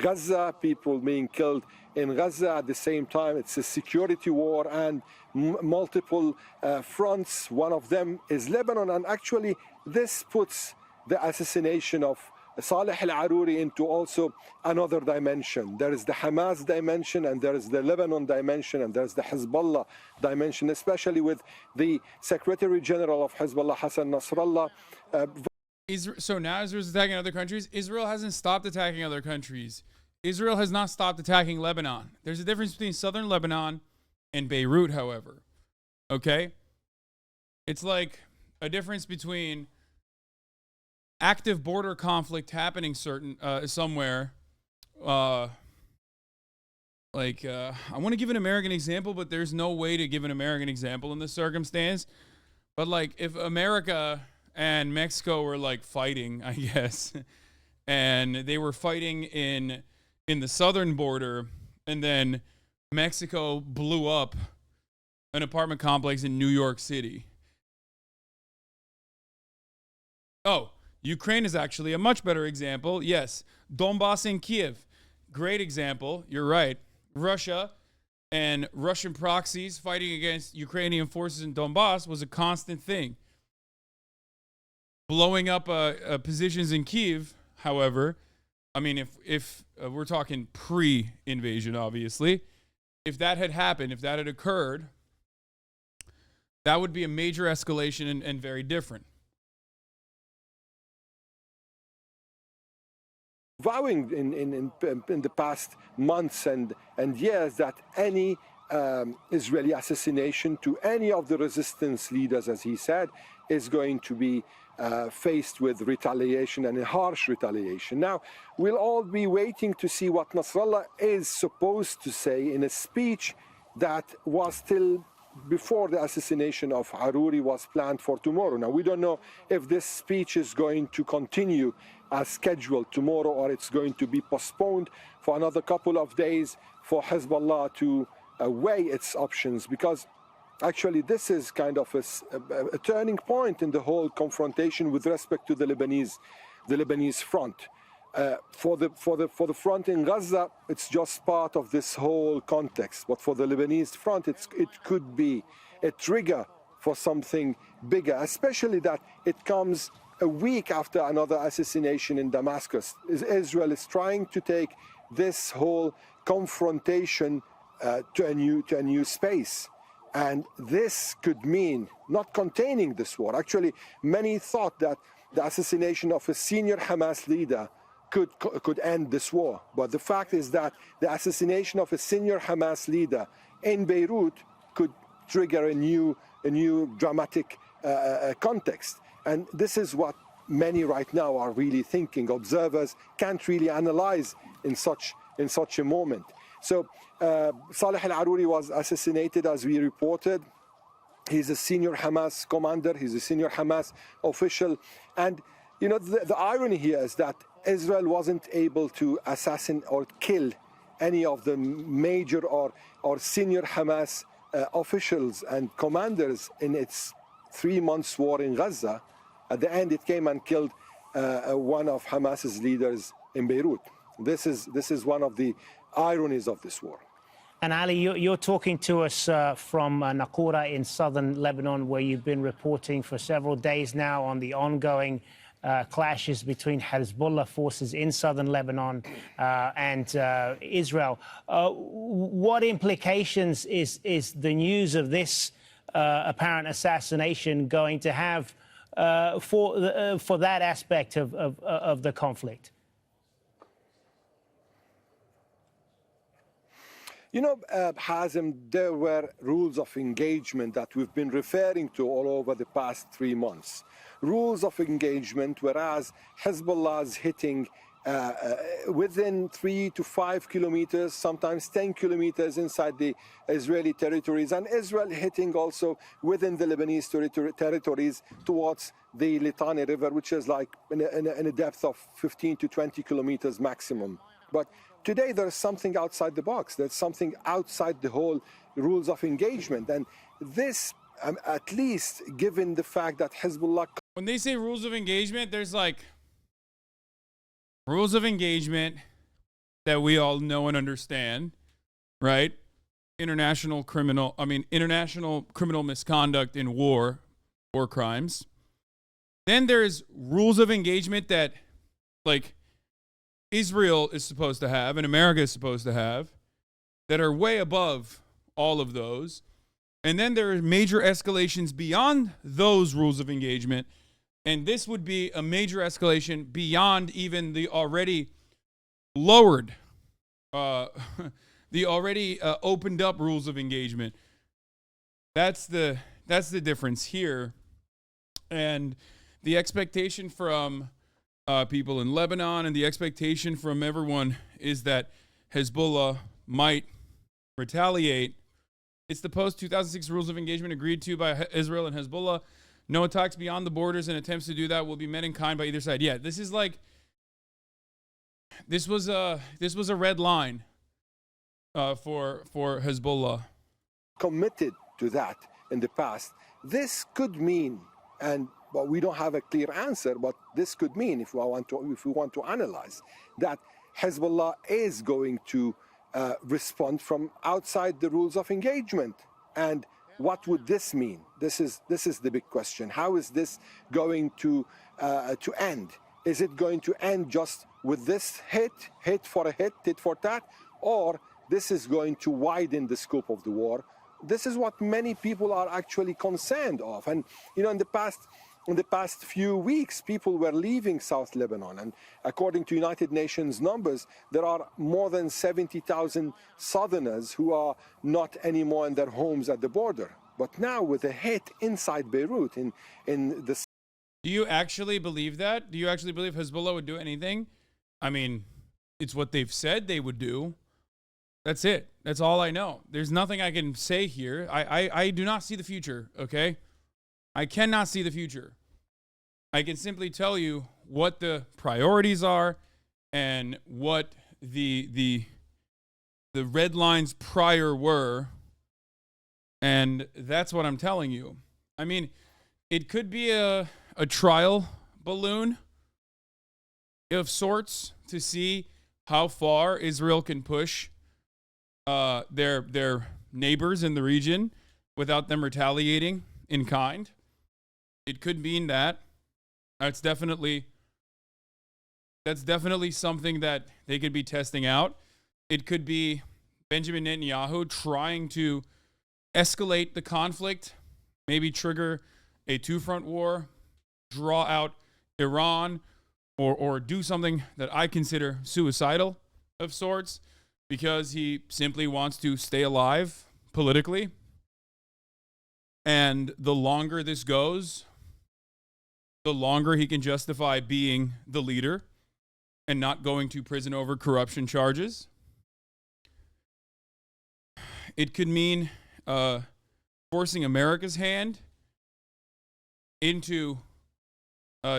Speaker 13: Gaza, people being killed in Gaza. At the same time, it's a security war and multiple fronts. One of them is Lebanon, and actually this puts the assassination of Saleh al-Aruri into also another dimension. There is the Hamas dimension, and there is the Lebanon dimension, and there's the Hezbollah dimension, especially with the Secretary General of Hezbollah, Hassan Nasrallah.
Speaker 2: So now Israel's attacking other countries. Israel hasn't stopped attacking other countries. Israel has not stopped attacking Lebanon. There's a difference between southern Lebanon and Beirut, however. Okay? It's like a difference between active border conflict happening somewhere. I want to give an American example, but there's no way to give an American example in this circumstance. But like if America and Mexico were like fighting, I guess, and they were fighting in the southern border, and then Mexico blew up an apartment complex in New York City. Oh, Ukraine is actually a much better example. Yes, Donbass and Kiev, great example. You're right. Russia and Russian proxies fighting against Ukrainian forces in Donbass was a constant thing. Blowing up positions in Kiev, however, I mean, if we're talking pre-invasion, obviously, if that had happened, if that had occurred, that would be a major escalation and very different.
Speaker 13: Vowing in the past months and years that any Israeli assassination to any of the resistance leaders, as he said, is going to be faced with retaliation, and a harsh retaliation. Now, we'll all be waiting to see what Nasrallah is supposed to say in a speech that was still before the assassination of Aruri was planned for tomorrow. Now, we don't know if this speech is going to continue as scheduled tomorrow, or it's going to be postponed for another couple of days for Hezbollah to weigh its options, because actually this is kind of a turning point in the whole confrontation with respect to the Lebanese front. For the front in Gaza, it's just part of this whole context, but for the Lebanese front, it could be a trigger for something bigger, especially that it comes a week after another assassination in Damascus. Israel is trying to take this whole confrontation to a new space. And this could mean not containing this war. Actually, many thought that the assassination of a senior Hamas leader could end this war. But the fact is that the assassination of a senior Hamas leader in Beirut could trigger a new dramatic context. And this is what many right now are really thinking. Observers can't really analyze in such a moment. So Saleh al-Aruri was assassinated, as we reported. He's a senior Hamas commander. He's a senior Hamas official. And you know, the irony here is that Israel wasn't able to assassinate or kill any of the major or senior Hamas officials and commanders in its 3 months war in Gaza. At the end, it came and killed one of Hamas's leaders in Beirut. This is one of the ironies of this war.
Speaker 12: And Ali, you're talking to us from Naqoura in southern Lebanon, where you've been reporting for several days now on the ongoing clashes between Hezbollah forces in southern Lebanon and Israel. What implications is the news of this apparent assassination going to have for that aspect of the conflict?
Speaker 13: You know, Hazem, there were rules of engagement that we've been referring to all over the past 3 months. Rules of engagement, whereas Hezbollah's hitting within 3 to 5 kilometers, sometimes 10 kilometers inside the Israeli territories, and Israel hitting also within the Lebanese territories towards the Litani River, which is like in a depth of 15 to 20 kilometers maximum. But today there's something outside the box. There's something outside the whole rules of engagement. And this, at least given the fact that Hezbollah...
Speaker 2: When they say rules of engagement, there's like rules of engagement that we all know and understand, right? International criminal misconduct in war crimes. Then there's rules of engagement that, like, Israel is supposed to have and America is supposed to have that are way above all of those. And then there are major escalations beyond those rules of engagement. And this would be a major escalation beyond even the already lowered, the already opened up rules of engagement. That's the difference here. And the expectation from people in Lebanon and the expectation from everyone is that Hezbollah might retaliate. It's the post-2006 rules of engagement agreed to by Israel and Hezbollah. No attacks beyond the borders and attempts to do that will be met in kind by either side. Yeah, this is like, this was a red line for Hezbollah.
Speaker 13: Committed to that in the past. This could mean, but we don't have a clear answer, but this could mean, if we want to analyze, that Hezbollah is going to respond from outside the rules of engagement. And what would this mean? This is the big question. How is this going to end? Is it going to end just with this hit for a hit, tit for tat, or this is going to widen the scope of the war? This is what many people are actually concerned of. And you know, in the past few weeks, people were leaving South Lebanon. And according to United Nations numbers, there are more than 70,000 Southerners who are not anymore in their homes at the border. But now with a hit inside Beirut, in the...
Speaker 2: Do you actually believe that? Do you actually believe Hezbollah would do anything? I mean, it's what they've said they would do. That's it. That's all I know. There's nothing I can say here. I do not see the future, okay? I cannot see the future. I can simply tell you what the priorities are and what the red lines prior were, and that's what I'm telling you. I mean, it could be a trial balloon of sorts to see how far Israel can push their neighbors in the region without them retaliating in kind. It could mean that. That's definitely something that they could be testing out. It could be Benjamin Netanyahu trying to escalate the conflict, maybe trigger a two-front war, draw out Iran, or do something that I consider suicidal of sorts, because he simply wants to stay alive politically. And the longer this goes, the longer he can justify being the leader and not going to prison over corruption charges. It could mean forcing America's hand into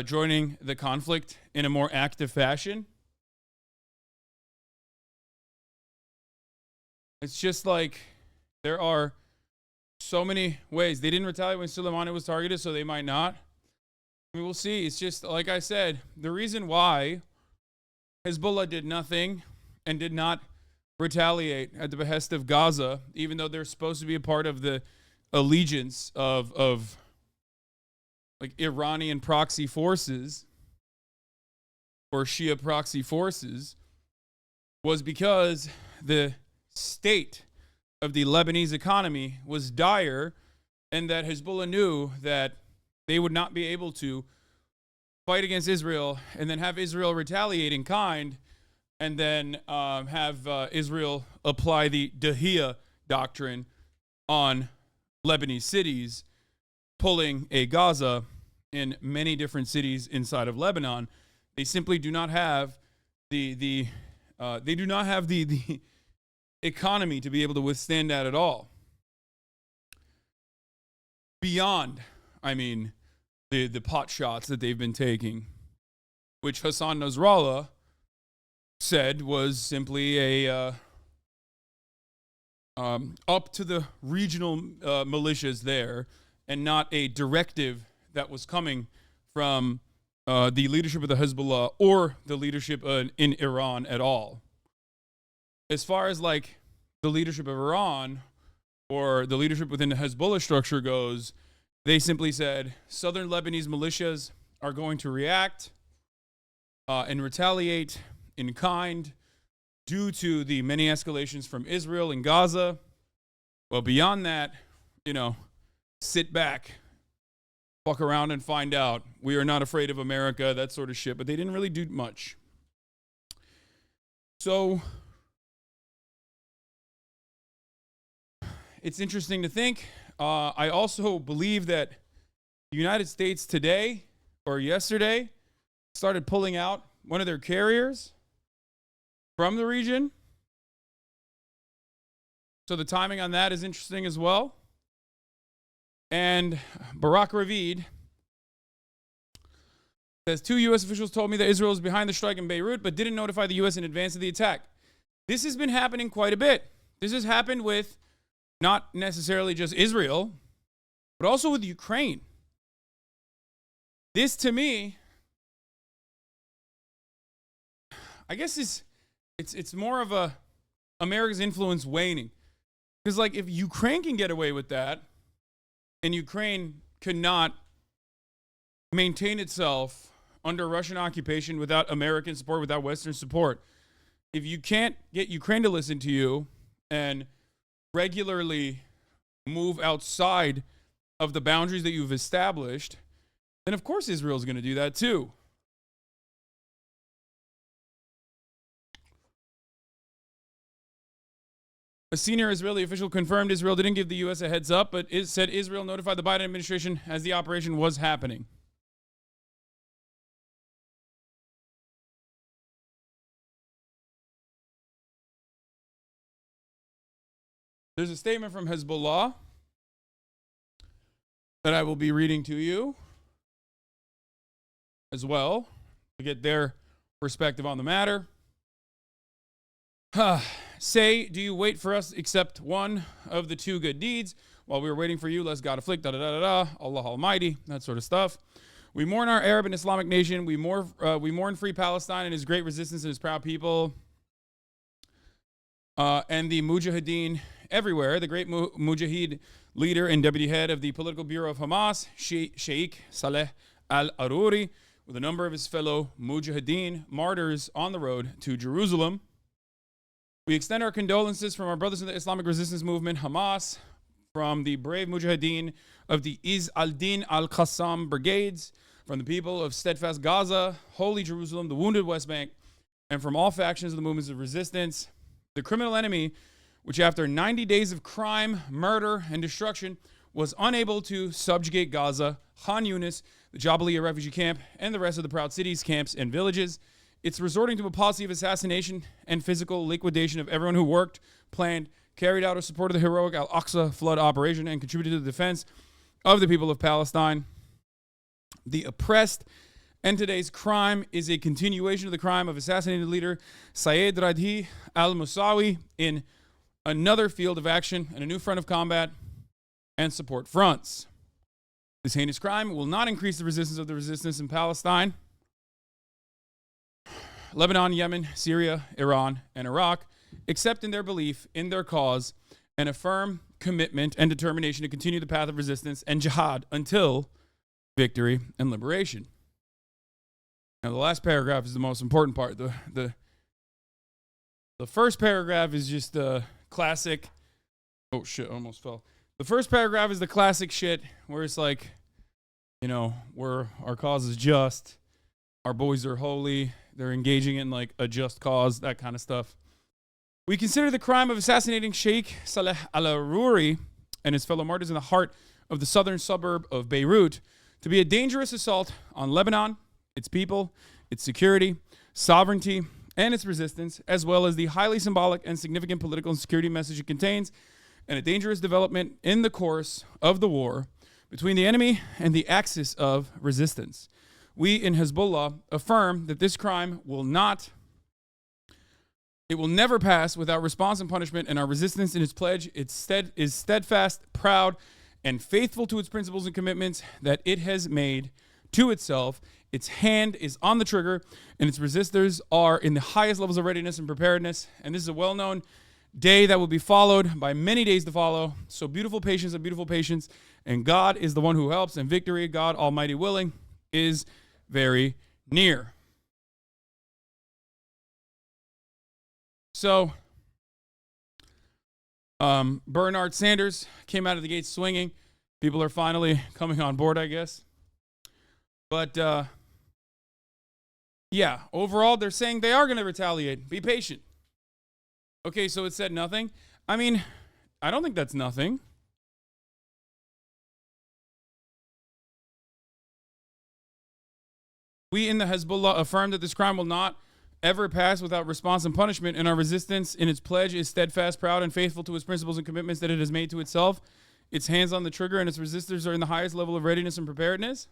Speaker 2: joining the conflict in a more active fashion. It's just like there are so many ways. They didn't retaliate when Soleimani was targeted, so they might not. I mean, we'll see. It's just, like I said, the reason why Hezbollah did nothing and did not retaliate at the behest of Gaza, even though they're supposed to be a part of the allegiance of like Iranian proxy forces or Shia proxy forces, was because the state of the Lebanese economy was dire, and that Hezbollah knew that they would not be able to fight against Israel and then have Israel retaliate in kind, and then have Israel apply the Dahiyya doctrine on Lebanese cities, pulling a Gaza in many different cities inside of Lebanon. They simply do not have the economy to be able to withstand that at all. Beyond, I mean, the pot shots that they've been taking, which Hassan Nasrallah said was simply a up to the regional militias there, and not a directive that was coming from the leadership of the Hezbollah or the leadership in Iran at all. As far as like the leadership of Iran or the leadership within the Hezbollah structure goes, they simply said southern Lebanese militias are going to react and retaliate in kind due to the many escalations from Israel and Gaza. Well, beyond that, sit back, fuck around and find out. We are not afraid of America, that sort of shit. But they didn't really do much. So it's interesting to think. I also believe that the United States today or yesterday started pulling out one of their carriers from the region. So the timing on that is interesting as well. And Barak Ravid says, 2 U.S. officials told me that Israel is behind the strike in Beirut, but didn't notify the U.S. in advance of the attack. This has been happening quite a bit. This has happened with not necessarily just Israel, but also with Ukraine. This, to me, I guess it's more of a America's influence waning. Because, like, if Ukraine can get away with that, and Ukraine cannot maintain itself under Russian occupation without American support, without Western support, if you can't get Ukraine to listen to you and regularly move outside of the boundaries that you've established, then of course Israel's going to do that too. A senior Israeli official confirmed Israel didn't give the U.S. a heads up, but it said Israel notified the Biden administration as the operation was happening. There's a statement from Hezbollah that I will be reading to you as well to get their perspective on the matter. Say, do you wait for us except one of the two good deeds? While we were waiting for you, lest God afflict, Allah Almighty, that sort of stuff. We mourn our Arab and Islamic nation. We mourn free Palestine and his great resistance and his proud people. And the Mujahideen everywhere. The great Mujahid leader and deputy head of the political bureau of Hamas, Sheikh Saleh al-Aruri, with a number of his fellow Mujahideen martyrs on the road to Jerusalem. We extend our condolences from our brothers in the Islamic resistance movement, Hamas, from the brave Mujahideen of the Izz al-Din al-Qassam brigades, from the people of steadfast Gaza, Holy Jerusalem, the wounded West Bank, and from all factions of the movements of resistance. The criminal enemy, which after 90 days of crime, murder, and destruction, was unable to subjugate Gaza, Khan Yunis, the Jabalia refugee camp, and the rest of the proud cities, camps, and villages. It's resorting to a policy of assassination and physical liquidation of everyone who worked, planned, carried out, or supported the heroic Al-Aqsa flood operation and contributed to the defense of the people of Palestine, the oppressed. And today's crime is a continuation of the crime of assassinated leader Sayed Radhi al-Musawi in another field of action and a new front of combat and support fronts. This heinous crime will not increase the resistance of the resistance in Palestine, Lebanon, Yemen, Syria, Iran, and Iraq, except in their belief in their cause and a firm commitment and determination to continue the path of resistance and jihad until victory and liberation. Now, the last paragraph is the most important part. The first paragraph is just the classic. Oh shit! Almost fell. The first paragraph is the classic shit where it's like, where our cause is just, our boys are holy, they're engaging in like a just cause, that kind of stuff. We consider the crime of assassinating Sheikh Saleh al-Aruri and his fellow martyrs in the heart of the southern suburb of Beirut to be a dangerous assault on Lebanon, its people, its security, sovereignty, and its resistance, as well as the highly symbolic and significant political and security message it contains, and a dangerous development in the course of the war between the enemy and the axis of resistance. We in Hezbollah affirm that this crime will never pass without response and punishment, and our resistance in its pledge is steadfast, proud, and faithful to its principles and commitments that it has made to itself. Its hand is on the trigger, and its resistors are in the highest levels of readiness and preparedness. And this is a well-known day that will be followed by many days to follow. So beautiful patience and beautiful patience. And God is the one who helps, and victory, God Almighty willing, is very near. So, Bernard Sanders came out of the gate swinging. People are finally coming on board, I guess. But, yeah, overall, they're saying they are going to retaliate. Be patient. Okay, so it said nothing. I mean, I don't think that's nothing. We in the Hezbollah affirm that this crime will not ever pass without response and punishment, and our resistance in its pledge is steadfast, proud, and faithful to its principles and commitments that it has made to itself. Its hands on the trigger, and its resistors are in the highest level of readiness and preparedness.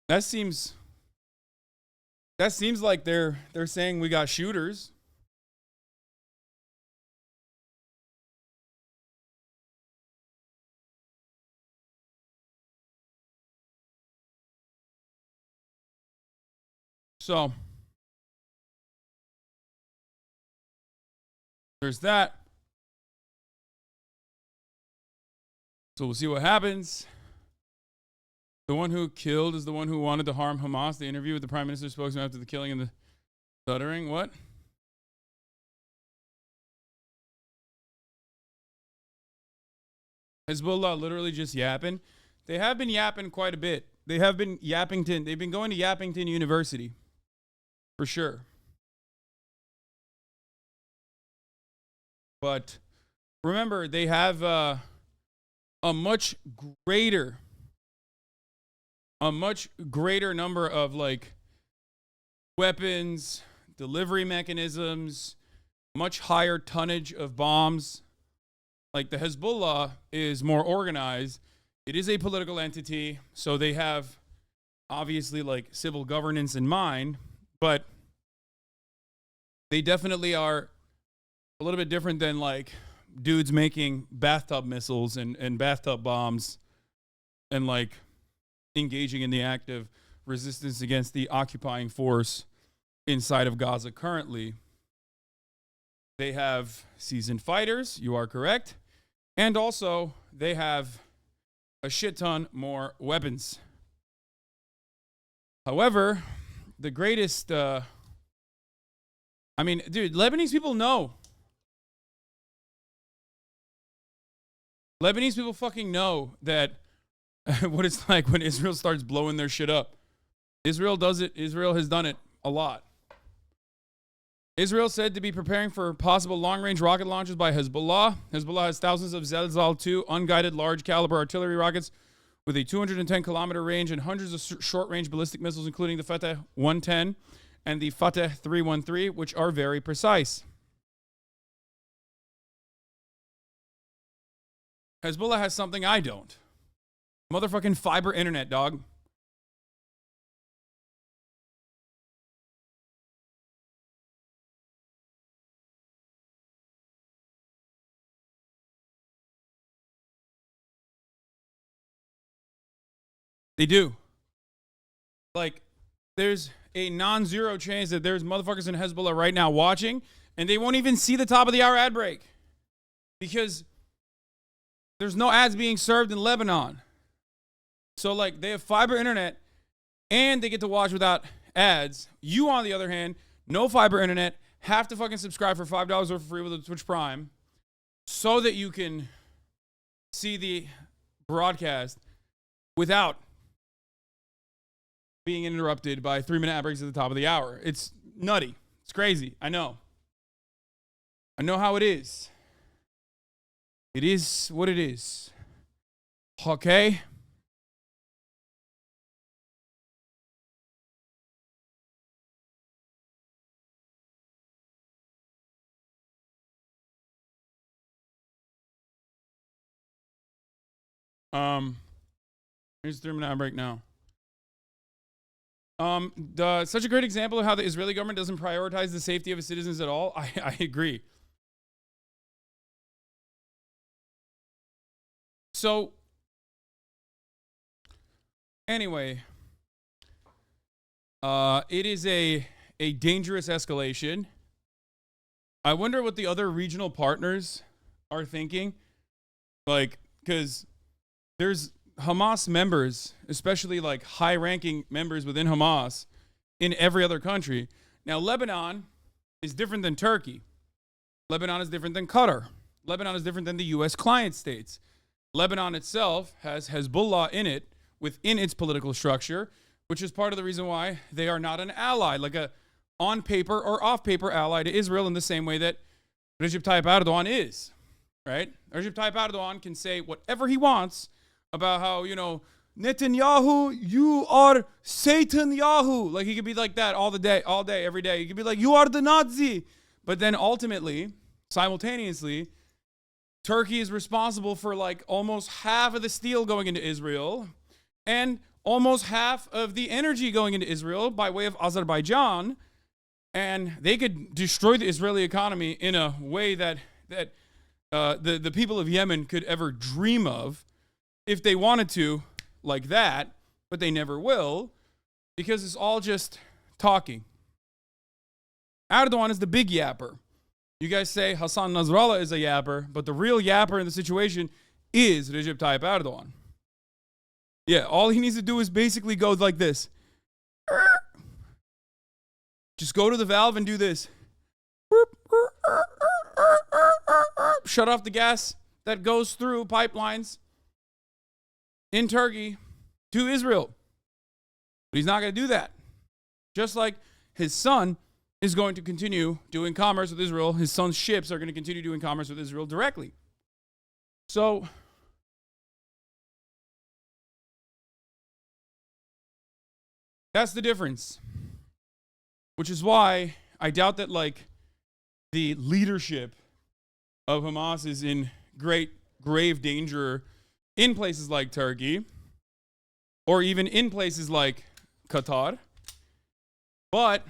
Speaker 2: That seems like they're saying we got shooters. So there's that. So we'll see what happens. The one who killed is the one who wanted to harm Hamas. The interview with the prime minister's spokesman after the killing and the stuttering. What? Hezbollah literally just yapping. They have been yapping quite a bit. They have been Yappington. They've been going to Yappington University. For sure. But remember, they have a much greater number of like weapons, delivery mechanisms, much higher tonnage of bombs. Like the Hezbollah is more organized. It is a political entity, so they have obviously like civil governance in mind, but they definitely are a little bit different than like dudes making bathtub missiles and bathtub bombs and like engaging in the active resistance against the occupying force inside of Gaza currently. They have seasoned fighters, you are correct, and also they have a shit ton more weapons. However, the greatest, I mean, dude, Lebanese people know. Lebanese people fucking know that what it's like when Israel starts blowing their shit up. Israel does it. Israel has done it a lot. Israel said to be preparing for possible long-range rocket launches by Hezbollah. Hezbollah has thousands of Zelzal-2 unguided large-caliber artillery rockets with a 210-kilometer range and hundreds of short-range ballistic missiles, including the Fateh 110 and the Fateh 313, which are very precise. Hezbollah has something I don't. Motherfucking fiber internet, dog. They do. Like, there's a non-zero chance that there's motherfuckers in Hezbollah right now watching, and they won't even see the top of the hour ad break. Because there's no ads being served in Lebanon. So, like, they have fiber internet, and they get to watch without ads. You, on the other hand, no fiber internet, have to fucking subscribe for $5 or for free with a Twitch Prime so that you can see the broadcast without being interrupted by 3-minute ad breaks at the top of the hour. It's nutty. It's crazy. I know. I know how it is. It is what it is. Okay? Here's the 3-minute ad break now. Such a great example of how the Israeli government doesn't prioritize the safety of its citizens at all. I agree. So, anyway, it is a dangerous escalation. I wonder what the other regional partners are thinking. Like, because there's Hamas members, especially like high-ranking members within Hamas in every other country. Now, Lebanon is different than Turkey. Lebanon is different than Qatar. Lebanon is different than the U.S. client states. Lebanon itself has Hezbollah in it within its political structure, which is part of the reason why they are not an ally, like a on-paper or off-paper ally to Israel in the same way that Recep Tayyip Erdogan is, right? Recep Tayyip Erdogan can say whatever he wants about how, you know, Netanyahu, you are Satan Yahoo. Like, he could be like that all day, every day. He could be like, you are the Nazi. But then ultimately, simultaneously, Turkey is responsible for like almost half of the steel going into Israel and almost half of the energy going into Israel by way of Azerbaijan. And they could destroy the Israeli economy in a way that the people of Yemen could ever dream of if they wanted to, like that, but they never will, because it's all just talking. Erdogan is the big yapper. You guys say Hassan Nasrallah is a yapper, but the real yapper in the situation is Recep Tayyip Erdogan. Yeah, all he needs to do is basically go like this. Just go to the valve and do this. Shut off the gas that goes through pipelines in Turkey to Israel. But he's not going to do that. Just like his son is going to continue doing commerce with Israel. His son's ships are going to continue doing commerce with Israel directly. So, that's the difference. Which is why I doubt that, like, the leadership of Hamas is in grave danger in places like Turkey or even in places like Qatar. But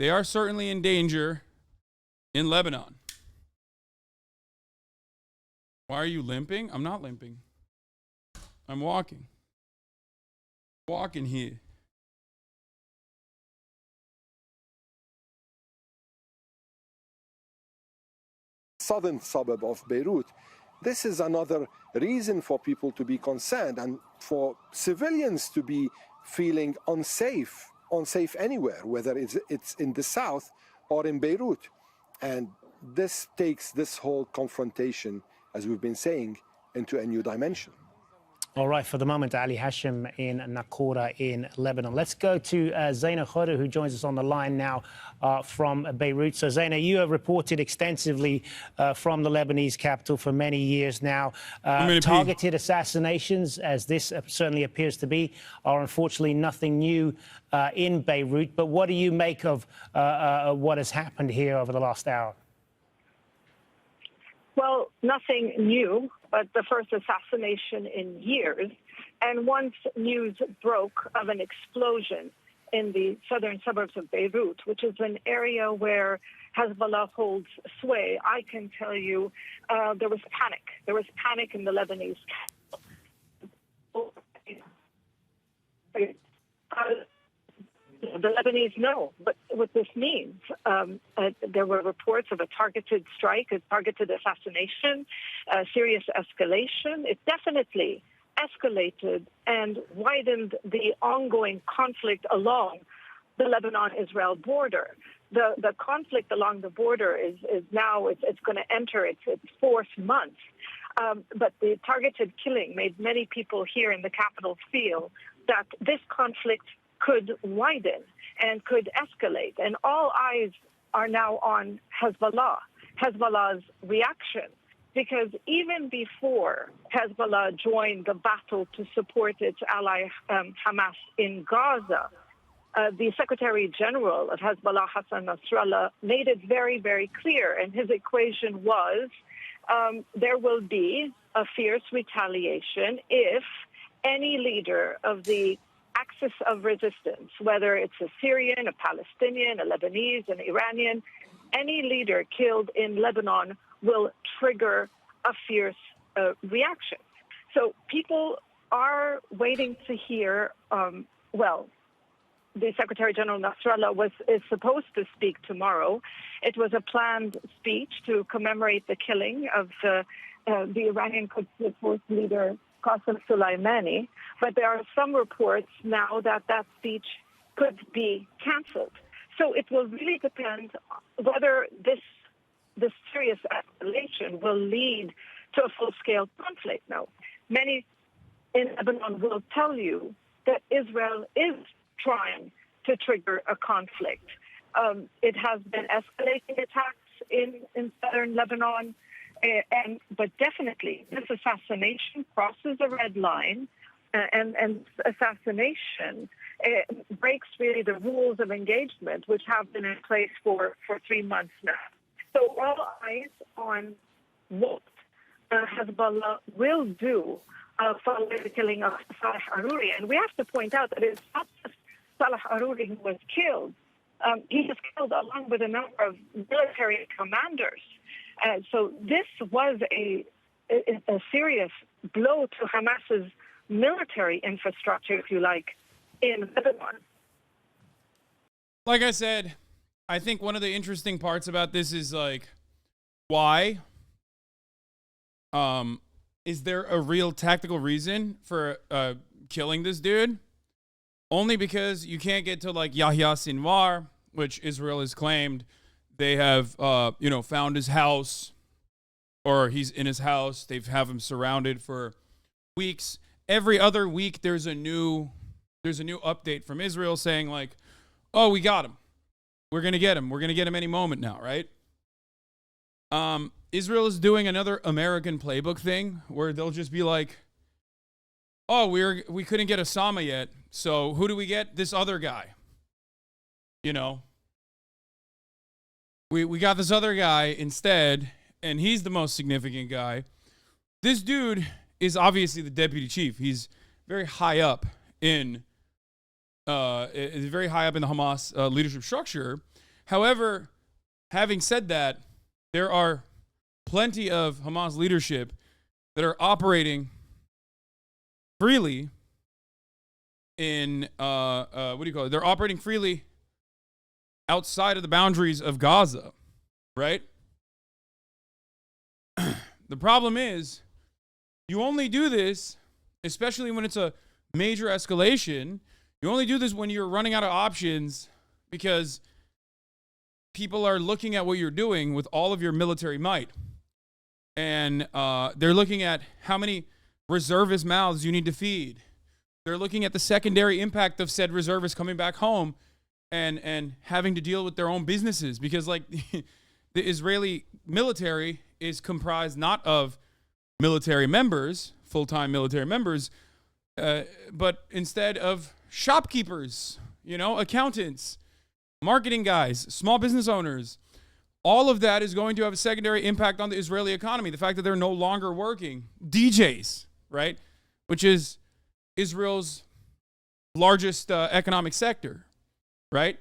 Speaker 2: they are certainly in danger in Lebanon. Why are you limping? I'm not limping. I'm walking. Walking here.
Speaker 13: Southern suburb of Beirut. This is another reason for people to be concerned and for civilians to be feeling unsafe anywhere, whether it's in the south or in Beirut. And this takes this whole confrontation, as we've been saying, into a new dimension.
Speaker 12: All right, for the moment, Ali Hashim in Naqoura in Lebanon. Let's go to Zaina Khoda, who joins us on the line now from Beirut. So, Zaina, you have reported extensively from the Lebanese capital for many years now. Targeted assassinations, as this certainly appears to be, are unfortunately nothing new in Beirut. But what do you make of what has happened here over the last hour?
Speaker 14: Well, nothing new, but the first assassination in years. And once news broke of an explosion in the southern suburbs of Beirut, which is an area where Hezbollah holds sway, I can tell you there was panic. There was panic in the Lebanese the Lebanese know what this means. There were reports of a targeted strike, a targeted assassination, a serious escalation. It definitely escalated and widened the ongoing conflict along the Lebanon-Israel border. The conflict along the border is now, it's going to enter its fourth month. But the targeted killing made many people here in the capital feel that this conflict could widen and could escalate. And all eyes are now on Hezbollah's reaction. Because even before Hezbollah joined the battle to support its ally Hamas in Gaza, the Secretary General of Hezbollah, Hassan Nasrallah, made it very, very clear. And his equation was there will be a fierce retaliation if any leader of the axis of resistance, whether it's a Syrian, a Palestinian, a Lebanese, an Iranian, any leader killed in Lebanon will trigger a fierce reaction. So people are waiting to hear, the Secretary General Nasrallah is supposed to speak tomorrow. It was a planned speech to commemorate the killing of the Iranian Quds Force leader Qasem Soleimani, but there are some reports now that that speech could be canceled. So it will really depend whether this serious escalation will lead to a full-scale conflict. Now, many in Lebanon will tell you that Israel is trying to trigger a conflict. It has been escalating attacks in southern Lebanon, but definitely this assassination crosses a red line, and assassination breaks really the rules of engagement, which have been in place for 3 months now. So all eyes on what Hezbollah will do following the killing of Saleh Aruri. And we have to point out that it's not just Saleh Aruri who was killed. He was killed along with a number of military commanders. So this was a serious blow to Hamas's military infrastructure, if you like, in Lebanon.
Speaker 2: Like I said, I think one of the interesting parts about this is like, why? Is there a real tactical reason for killing this dude? Only because you can't get to like Yahya Sinwar, which Israel has claimed they have, found his house, or he's in his house. They've have him surrounded for weeks. Every other week, there's a new update from Israel saying like, oh, we got him. We're going to get him. We're going to get him any moment now, right? Israel is doing another American playbook thing where they'll just be like, oh, we couldn't get Osama yet, so who do we get? This other guy. We got this other guy instead, and he's the most significant guy. This dude is obviously the deputy chief. He's very high up in the Hamas leadership structure. However, having said that, there are plenty of Hamas leadership that are operating freely in They're operating freely outside of the boundaries of Gaza, right? The problem is, you only do this, especially when it's a major escalation, You only do this when you're running out of options because people are looking at what you're doing with all of your military might. And they're looking at how many reservist mouths you need to feed. They're looking at the secondary impact of said reservists coming back home and having to deal with their own businesses. Because, like, the Israeli military is comprised not of military members, full-time military members, but instead of shopkeepers, accountants, marketing guys, small business owners. All of that is going to have a secondary impact on the Israeli economy. The fact that they're no longer working. DJs, right? Which is Israel's largest economic sector, right?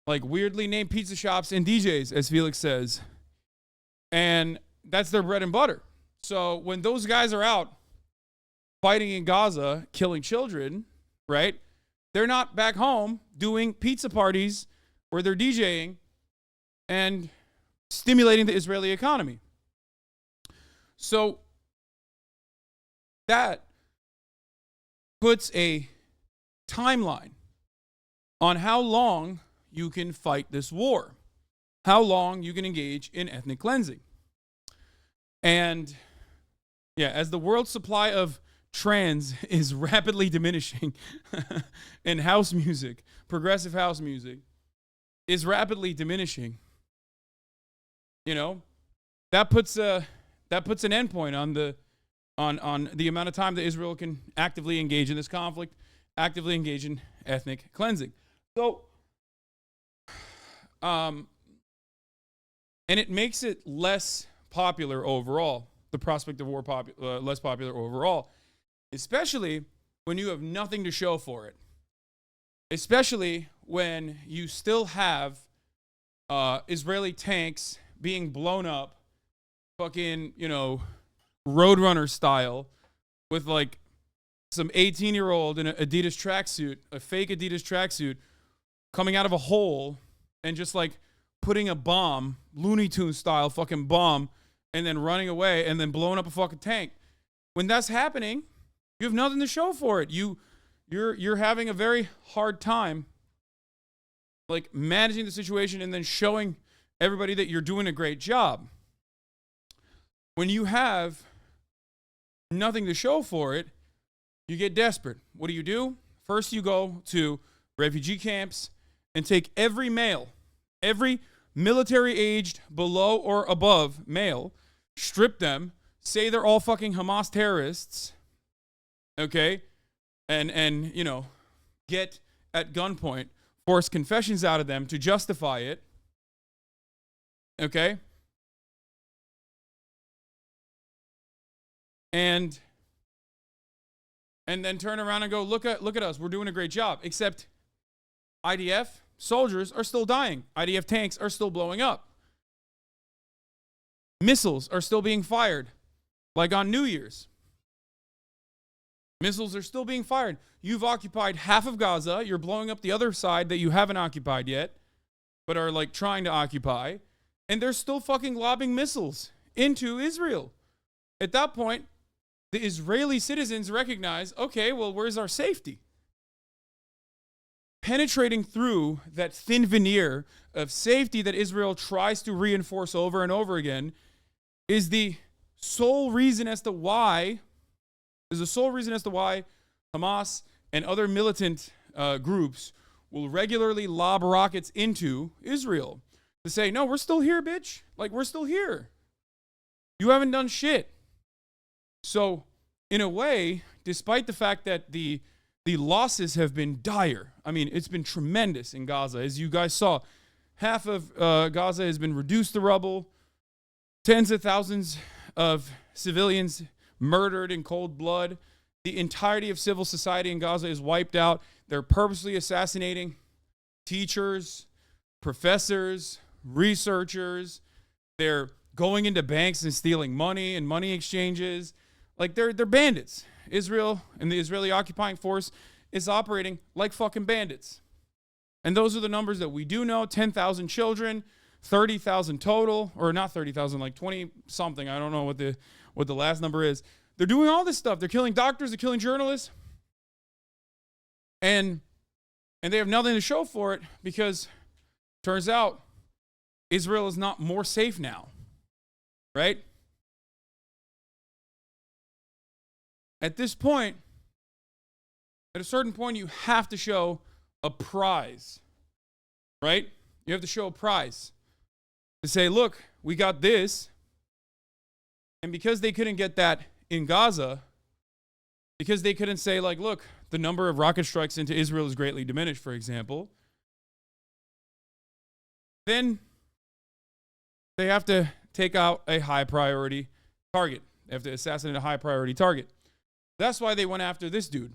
Speaker 2: Like weirdly named pizza shops and DJs, as Felix says. And that's their bread and butter. So when those guys are out fighting in Gaza, killing children, right? They're not back home doing pizza parties where they're DJing and stimulating the Israeli economy. So that puts a timeline on how long you can fight this war, how long you can engage in ethnic cleansing. And yeah, as the world's supply of trans is rapidly diminishing and house music, progressive house music is rapidly diminishing, that puts an endpoint on the amount of time that Israel can actively engage in this conflict, actively engage in ethnic cleansing. So, and it makes it less popular overall, the prospect of war less popular overall, especially when you have nothing to show for it, especially when you still have Israeli tanks being blown up, fucking, Roadrunner style, with like some 18-year-old in an Adidas tracksuit, a fake Adidas tracksuit, coming out of a hole and just like putting a bomb, Looney Tunes style fucking bomb, and then running away and then blowing up a fucking tank. When that's happening, you have nothing to show for it. You're having a very hard time like managing the situation and then showing everybody that you're doing a great job. When you have nothing to show for it, you get desperate. What do? First, you go to refugee camps and take every male, every military-aged below or above male, strip them, say they're all fucking Hamas terrorists, okay, and get at gunpoint, force confessions out of them to justify it, okay, and then turn around and go, look at us, we're doing a great job. Except IDF soldiers are still dying. IDF tanks are still blowing up. Missiles are still being fired, like on New Year's. Missiles are still being fired. You've occupied half of Gaza. You're blowing up the other side that you haven't occupied yet, but are like trying to occupy. And they're still fucking lobbing missiles into Israel. At that point, the Israeli citizens recognize, okay, well, where's our safety? Penetrating through that thin veneer of safety that Israel tries to reinforce over and over again is the sole reason as to why Hamas and other militant groups will regularly lob rockets into Israel to say, no, we're still here, bitch. Like, we're still here. You haven't done shit. So, in a way, despite the fact that the losses have been dire, I mean, it's been tremendous in Gaza. As you guys saw, half of Gaza has been reduced to rubble. Tens of thousands of civilians murdered in cold blood. The entirety of civil society in Gaza is wiped out. They're purposely assassinating teachers, professors, researchers. They're going into banks and stealing money and money exchanges. Like, they're bandits. Israel and the Israeli occupying force is operating like fucking bandits. And those are the numbers that we do know. 10,000 children, 30,000 total, or not 30,000, like 20 something. I don't know what the last number is. They're doing all this stuff. They're killing doctors, they're killing journalists. And And they have nothing to show for it because turns out Israel is not more safe now, right? At this point, at a certain point, you have to show a prize, right? You have to show a prize to say, look, we got this. And because they couldn't get that in Gaza, because they couldn't say, like, look, the number of rocket strikes into Israel is greatly diminished, for example, then they have to take out a high priority target. They have to assassinate a high priority target. That's why they went after this dude.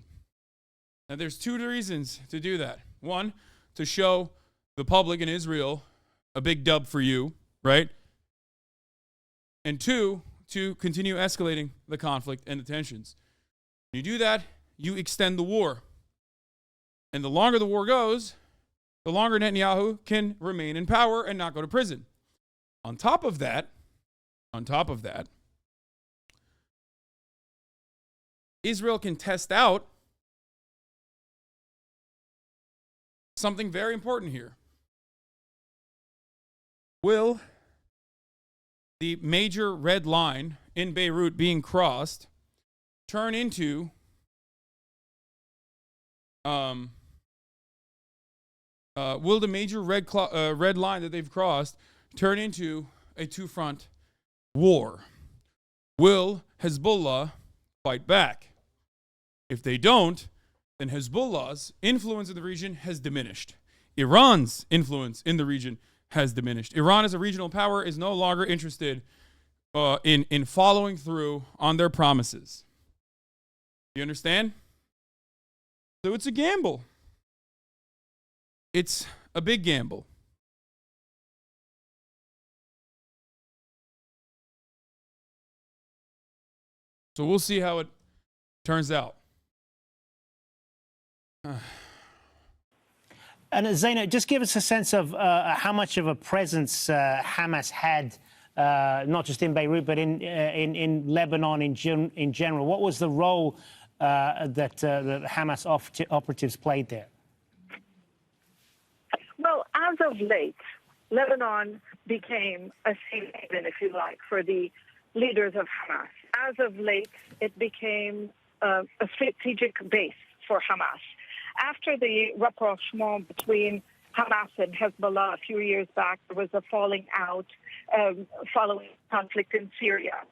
Speaker 2: And there's two reasons to do that. One, to show the public in Israel a big dub for you, right? And two, to continue escalating the conflict and the tensions. When you do that, you extend the war. And the longer the war goes, the longer Netanyahu can remain in power and not go to prison. On top of that, Israel can test out something very important here. Will the major red line in Beirut being crossed turn into will the major red line that they've crossed turn into a two-front war? Will Hezbollah fight back? If they don't, then Hezbollah's influence in the region has diminished. Iran's influence in the region has diminished. Iran as a regional power is no longer interested in following through on their promises. You understand? So it's a gamble. It's a big gamble. So we'll see how it turns out.
Speaker 12: And Zaina, just give us a sense of how much of a presence Hamas had, not just in Beirut, but in Lebanon in general. What was the role that the Hamas operatives played there?
Speaker 14: Well, as of late, Lebanon became a safe haven, if you like, for the leaders of Hamas. As of late, it became a strategic base for Hamas. After the rapprochement between Hamas and Hezbollah a few years back, there was a falling out following conflict in Syria.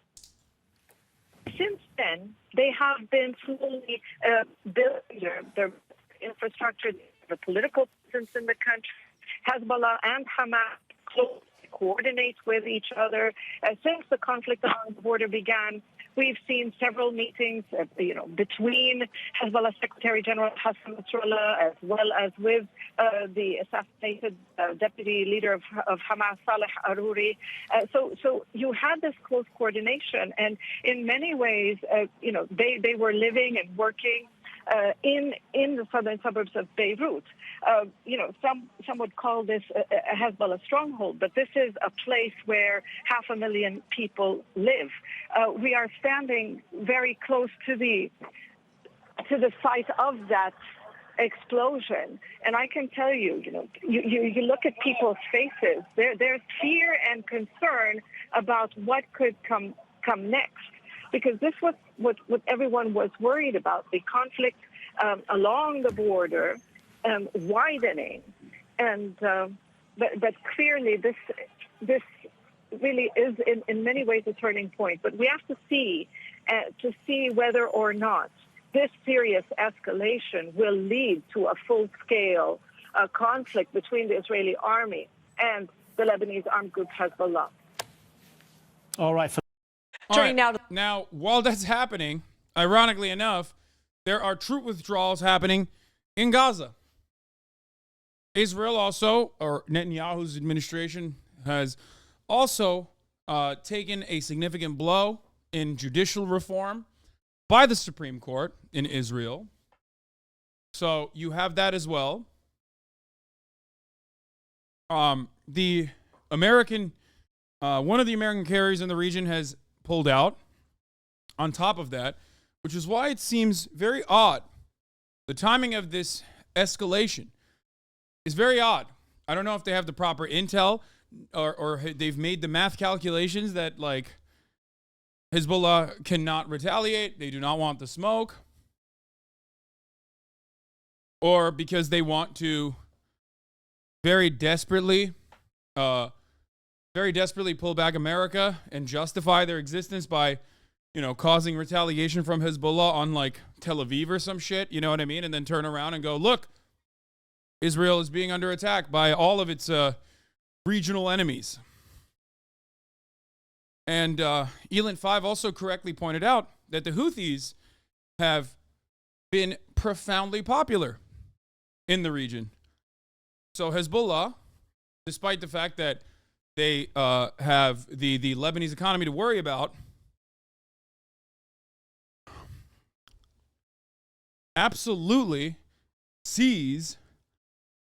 Speaker 14: Since then, they have been slowly building their infrastructure, the political presence in the country. Hezbollah and Hamas closely coordinate with each other. Since the conflict along the border began, we've seen several meetings, between Hezbollah Secretary General Hassan Nasrallah, as well as with the assassinated deputy leader of Hamas, Saleh Aruri. So you had this close coordination, and in many ways, they were living and working in the southern suburbs of Beirut. Some would call this a Hezbollah stronghold, but this is a place where 500,000 people live. We are standing very close to the site of that explosion, and I can tell you, you look at people's faces. There's fear and concern about what could come next. Because this was what everyone was worried about, the conflict along the border widening. And but clearly this really is in many ways a turning point. But we have to see whether or not this serious escalation will lead to a full-scale conflict between the Israeli army and the Lebanese armed group Hezbollah.
Speaker 12: All right.
Speaker 2: Now, while that's happening, ironically enough, there are troop withdrawals happening in Gaza. Israel also, or Netanyahu's administration, has also taken a significant blow in judicial reform by the Supreme Court in Israel. So you have that as well. The American, one of the American carriers in the region has pulled out on top of that, which is why it seems very odd, the timing of this escalation, is very odd. I don't know if they have the proper intel or they've made the math calculations that, like, Hezbollah cannot retaliate. They do not want the smoke. Or because they want to very desperately pull back America and justify their existence by, causing retaliation from Hezbollah on, like, Tel Aviv or some shit, you know what I mean? And then turn around and go, look, Israel is being under attack by all of its regional enemies. And Elent 5 also correctly pointed out that the Houthis have been profoundly popular in the region. So Hezbollah, despite the fact that they have the Lebanese economy to worry about, absolutely sees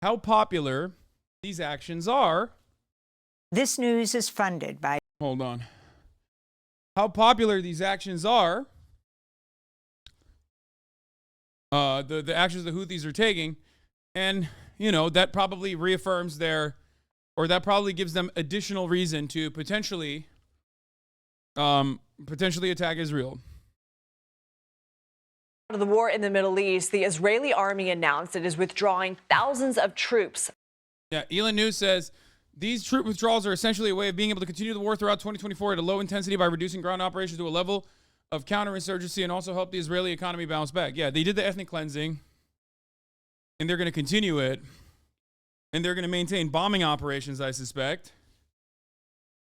Speaker 2: how popular these actions are.
Speaker 15: This news is funded by...
Speaker 2: Hold on. How popular these actions are, the actions the Houthis are taking, and, that probably reaffirms that probably gives them additional reason to potentially attack Israel.
Speaker 8: Of the war in the Middle East, the Israeli army announced it is withdrawing thousands of troops.
Speaker 2: Yeah, Elon News says these troop withdrawals are essentially a way of being able to continue the war throughout 2024 at a low intensity by reducing ground operations to a level of counterinsurgency and also help the Israeli economy bounce back. Yeah, they did the ethnic cleansing, and they're going to continue it, and they're going to maintain bombing operations, I suspect.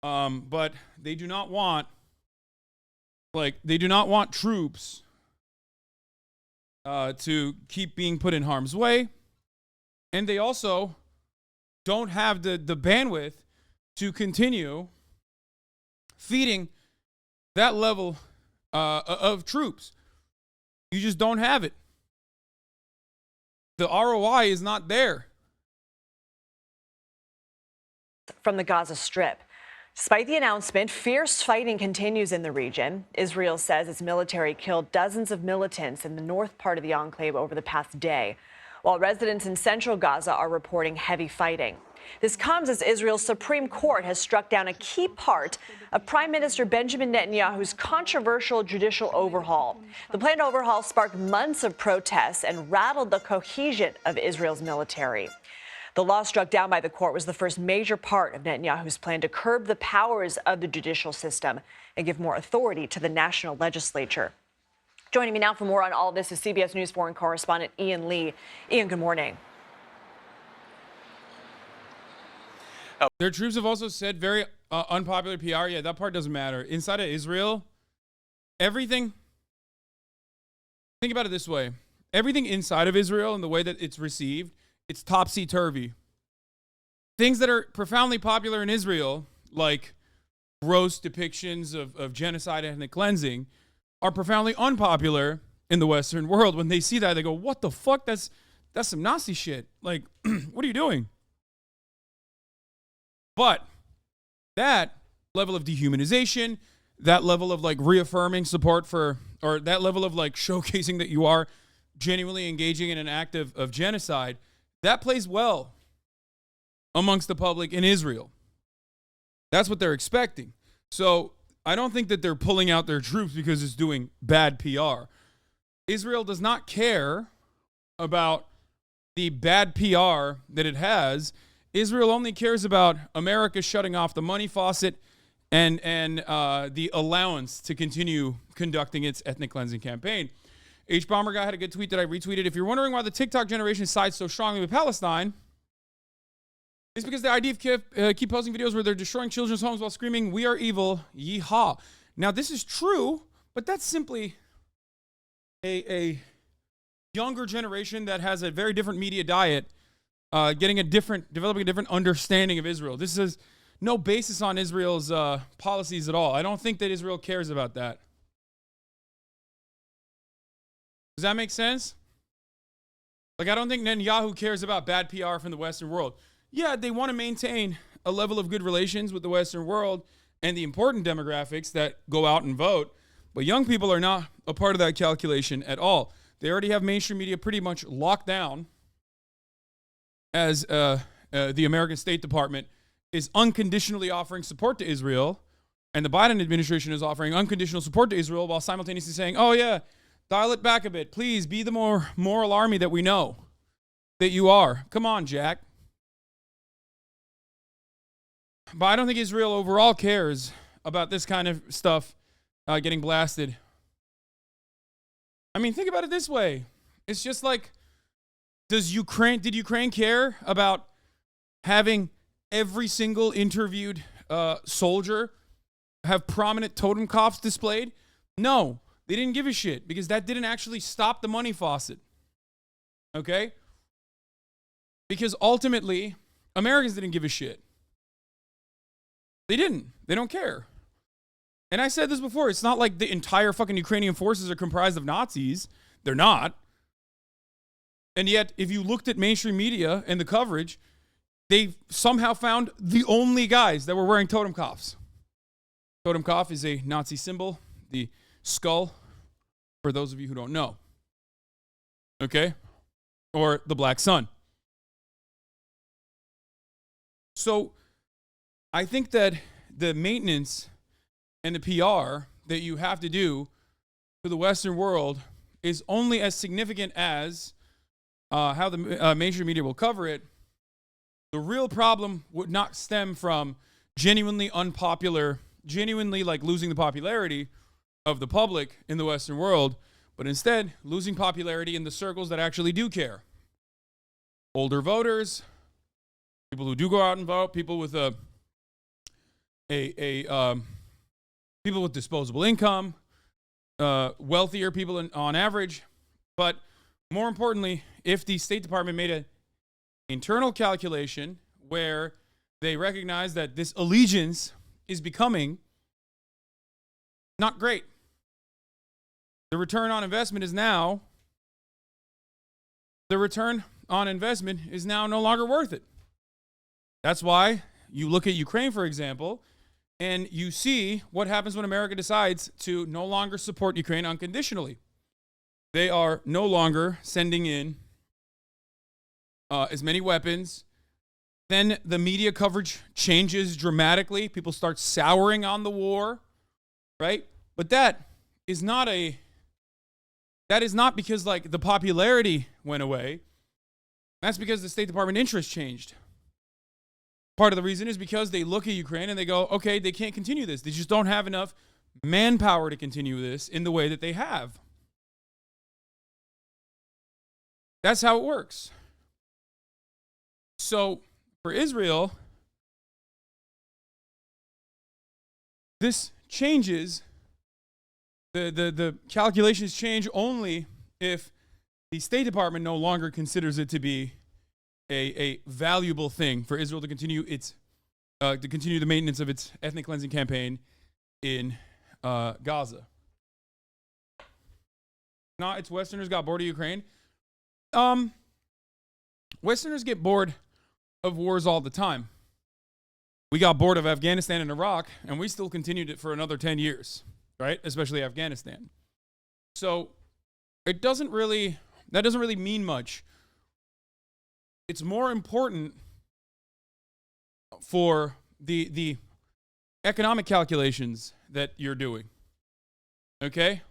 Speaker 2: But they do not want troops to keep being put in harm's way, and they also don't have the bandwidth to continue feeding that level of troops. You just don't have it. The ROI is not there.
Speaker 8: From the Gaza Strip. Despite the announcement, fierce fighting continues in the region. Israel says its military killed dozens of militants in the north part of the enclave over the past day, while residents in central Gaza are reporting heavy fighting. This comes as Israel's Supreme Court has struck down a key part of Prime Minister Benjamin Netanyahu's controversial judicial overhaul. The planned overhaul sparked months of protests and rattled the cohesion of Israel's military. The law struck down by the court was the first major part of Netanyahu's plan to curb the powers of the judicial system and give more authority to the national legislature. Joining me now for more on all of this is CBS News foreign correspondent Ian Lee. Ian, good morning.
Speaker 2: Their troops have also said very unpopular PR. Yeah, that part doesn't matter. Inside of Israel, everything, think about it this way. Everything inside of Israel and the way that it's received, it's topsy-turvy. Things that are profoundly popular in Israel, like gross depictions of genocide and ethnic cleansing, are profoundly unpopular in the Western world. When they see that, they go, what the fuck? That's some Nazi shit. Like, what are you doing? But that level of dehumanization, that level of, like, reaffirming support for, or that level of, like, showcasing that you are genuinely engaging in an act of genocide, that plays well amongst the public in Israel. That's what they're expecting. So I don't think that they're pulling out their troops because it's doing bad PR. Israel does not care about the bad PR that it has. Israel only cares about America shutting off the money faucet and the allowance to continue conducting its ethnic cleansing campaign. H. Bomber Guy had a good tweet that I retweeted. If you're wondering why the TikTok generation sides so strongly with Palestine, it's because the IDF keep posting videos where they're destroying children's homes while screaming, "We are evil, yeehaw." Now, this is true, but that's simply a younger generation that has a very different media diet, developing a different understanding of Israel. This is no basis on Israel's policies at all. I don't think that Israel cares about that. Does that make sense? Like, I don't think Netanyahu cares about bad PR from the Western world. Yeah, they want to maintain a level of good relations with the Western world and the important demographics that go out and vote, but young people are not a part of that calculation at all. They already have mainstream media pretty much locked down. as the American State Department is unconditionally offering support to Israel, and the Biden administration is offering unconditional support to Israel while simultaneously saying, oh yeah, dial it back a bit. Please be the more moral army that we know that you are. Come on, Jack. But I don't think Israel overall cares about this kind of stuff getting blasted. I mean, think about it this way. It's just like, did Ukraine care about having every single interviewed soldier have prominent totem cops displayed? No, they didn't give a shit because that didn't actually stop the money faucet. Okay? Because ultimately, Americans didn't give a shit. They didn't. They don't care. And I said this before, it's not like the entire fucking Ukrainian forces are comprised of Nazis. They're not. And yet, if you looked at mainstream media and the coverage, they somehow found the only guys that were wearing totem cops. Totem coff is a Nazi symbol, the skull, for those of you who don't know. Okay? Or the black sun. So, I think that the maintenance and the PR that you have to do to the Western world is only as significant as how the mainstream media will cover it. The real problem would not stem from genuinely unpopular, genuinely like losing the popularity of the public in the Western world, but instead losing popularity in the circles that actually do care. Older voters, people who do go out and vote, people with people with disposable income, wealthier people on average. But more importantly, if the State Department made an internal calculation where they recognize that this allegiance is becoming not great, the return on investment is now no longer worth it. That's why you look at Ukraine, for example, and you see what happens when America decides to no longer support Ukraine unconditionally. They are no longer sending in as many weapons. Then the media coverage changes dramatically. People start souring on the war, right? But that is not because like the popularity went away. That's because the State Department interest changed. Part of the reason is because they look at Ukraine and they go, okay, they can't continue this. They just don't have enough manpower to continue this in the way that they have. That's how it works. So for Israel, this changes, the calculations change only if the State Department no longer considers it to be a valuable thing for Israel to continue the maintenance of its ethnic cleansing campaign in Gaza. Not it's Westerners got bored of Ukraine. Westerners get bored of wars all the time. We got bored of Afghanistan and Iraq, and we still continued it for another 10 years, right? Especially Afghanistan. So that doesn't really mean much. It's more important for the economic calculations that you're doing. Okay?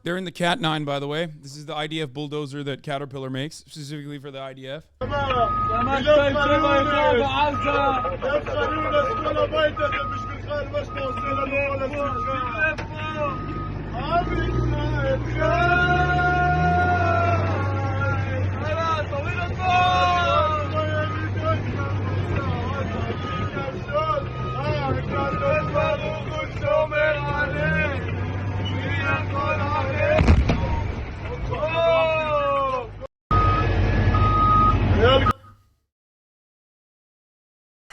Speaker 2: They're in the Cat 9, by the way. This is the IDF bulldozer that Caterpillar makes, specifically for the IDF.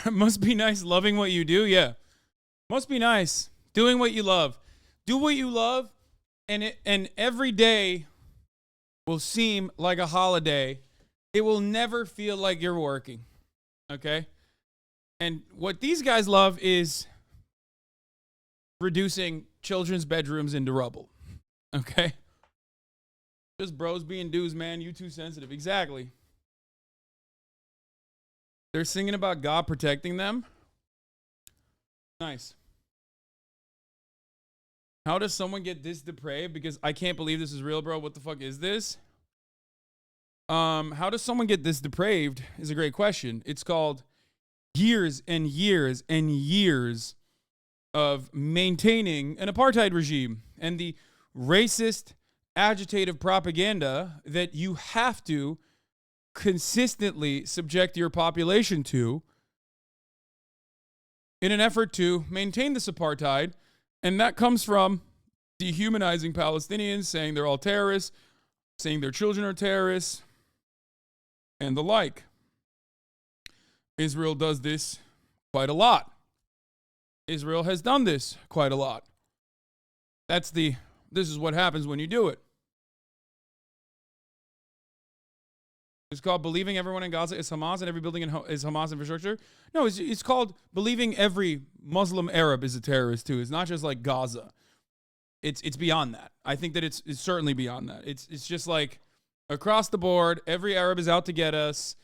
Speaker 2: Must be nice loving what you do. Yeah. Must be nice doing what you love. Do what you love, and every day will seem like a holiday. It will never feel like you're working. Okay? And what these guys love is reducing children's bedrooms into rubble. Okay? Just bros being dudes, man. You too sensitive. Exactly. They're singing about God protecting them. Nice. How does someone get this depraved? Because I can't believe this is real, bro. What the fuck is this? How does someone get this depraved is a great question. It's called years and years and years of maintaining an apartheid regime and the racist, agitative propaganda that you have to consistently subject your population to in an effort to maintain this apartheid. And that comes from dehumanizing Palestinians, saying they're all terrorists, saying their children are terrorists, and the like. Israel does this quite a lot. Israel has done this quite a lot. This is what happens when you do it. It's called believing everyone in Gaza is Hamas and every building is Hamas infrastructure. No, it's called believing every Muslim Arab is a terrorist too. It's not just like Gaza. It's beyond that. I think that it's certainly beyond that. It's just like across the board, every Arab is out to get us.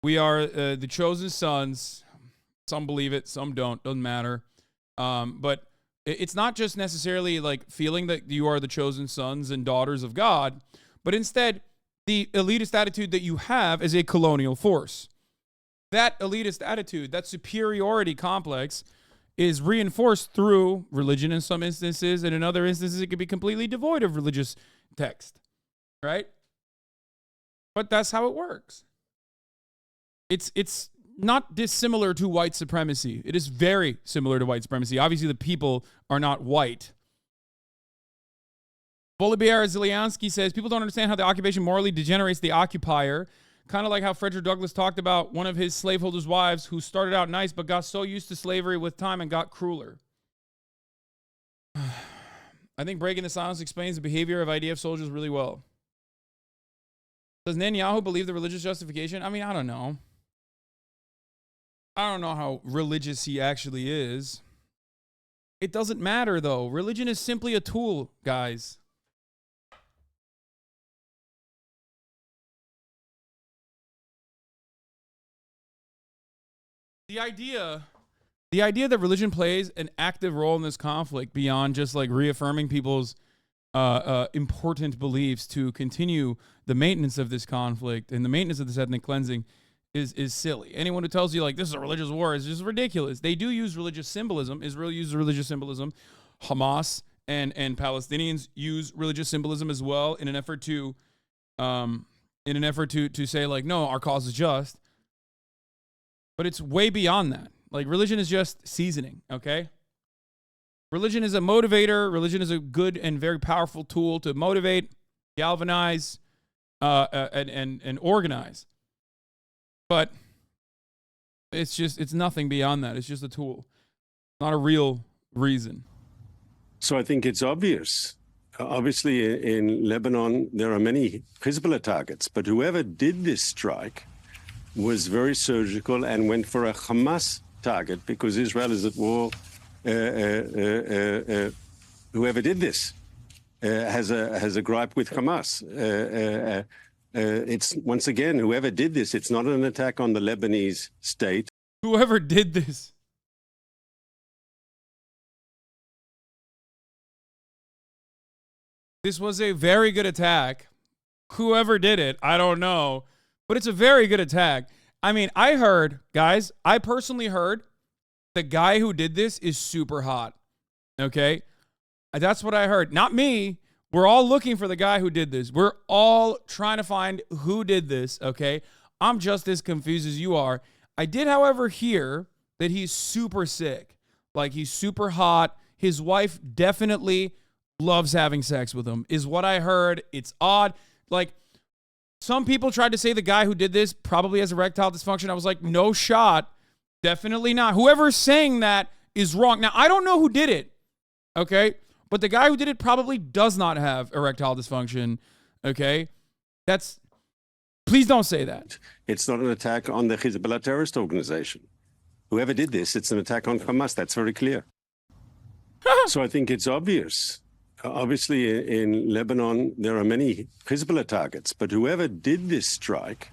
Speaker 2: We are the chosen sons. Some believe it, some don't. Doesn't matter. But it's not just necessarily like feeling that you are the chosen sons and daughters of God, but instead the elitist attitude that you have as a colonial force. That elitist attitude, that superiority complex, is reinforced through religion in some instances, and in other instances it could be completely devoid of religious text, right? But that's how it works. It's not dissimilar to white supremacy. It is very similar to white supremacy. Obviously, the people are not white. Volodymyr Zelensky says, people don't understand how the occupation morally degenerates the occupier. Kind of like how Frederick Douglass talked about one of his slaveholders' wives who started out nice but got so used to slavery with time and got crueler. I think breaking the silence explains the behavior of IDF soldiers really well. Does Netanyahu believe the religious justification? I mean, I don't know. I don't know how religious he actually is. It doesn't matter, though. Religion is simply a tool, guys. The idea that religion plays an active role in this conflict beyond just like reaffirming people's important beliefs to continue the maintenance of this conflict and the maintenance of this ethnic cleansing is silly. Anyone who tells you like this is a religious war is just ridiculous. They do use religious symbolism. Israel uses religious symbolism. Hamas and Palestinians use religious symbolism as well in an effort to say like, no, our cause is just. But it's way beyond that. Like religion is just seasoning, okay? Religion is a motivator. Religion is a good and very powerful tool to motivate, galvanize, and organize. But it's nothing beyond that. It's just a tool, not a real reason.
Speaker 16: So I think it's obvious. Obviously, in Lebanon, there are many Hezbollah targets, but whoever did this strike was very surgical and went for a Hamas target because Israel is at war. Whoever did this has a gripe with Hamas. It's once again, whoever did this, it's not an attack on the Lebanese state.
Speaker 2: Whoever did this. This was a very good attack. Whoever did it, I don't know. But it's a very good attack. I mean, I personally heard the guy who did this is super hot. Okay? That's what I heard. Not me. We're all looking for the guy who did this. We're all trying to find who did this, okay? I'm just as confused as you are. I did, however, hear that he's super sick. Like, he's super hot. His wife definitely loves having sex with him, is what I heard. It's odd. Like, some people tried to say the guy who did this probably has erectile dysfunction. I was like, no shot. Definitely not. Whoever's saying that is wrong. Now, I don't know who did it, okay? But the guy who did it probably does not have erectile dysfunction, okay? Please don't say that.
Speaker 16: It's not an attack on the Hezbollah terrorist organization. Whoever did this, it's an attack on Hamas. That's very clear. So I think it's obvious. Obviously, in Lebanon, there are many Hezbollah targets, but whoever did this strike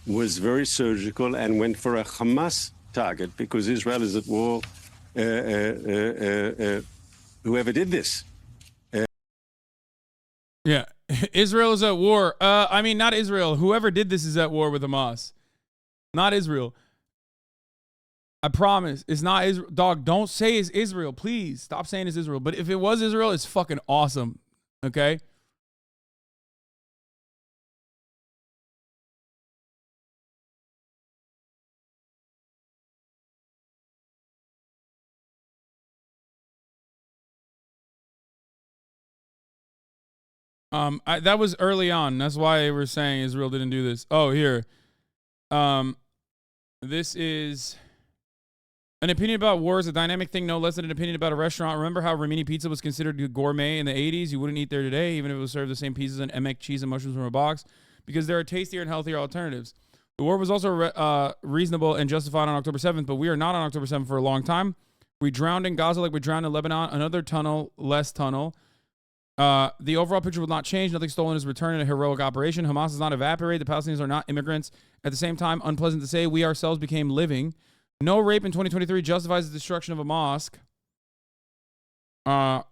Speaker 16: was very surgical and went for a Hamas target because Israel is at war. Whoever did this.
Speaker 2: Yeah, Israel is at war. I mean, not Israel. Whoever did this is at war with Hamas. Not Israel. I promise. It's not Israel. Dog, don't say it's Israel. Please stop saying it's Israel. But if it was Israel, it's fucking awesome. Okay? That was early on. That's why they were saying Israel didn't do this. Oh, here. This is an opinion about war is a dynamic thing, no less than an opinion about a restaurant. Remember how Rimini pizza was considered gourmet in the 80s? You wouldn't eat there today, even if it was served the same pieces and emek cheese and mushrooms from a box, because there are tastier and healthier alternatives. The war was also reasonable and justified on October 7th, but we are not on October 7th for a long time. We drowned in Gaza like we drowned in Lebanon. Another tunnel, less tunnel. The overall picture will not change. Nothing stolen is returned in a heroic operation. Hamas does not evaporate. The Palestinians are not immigrants. At the same time, unpleasant to say, we ourselves became living. No rape in 2023 justifies the destruction of a mosque in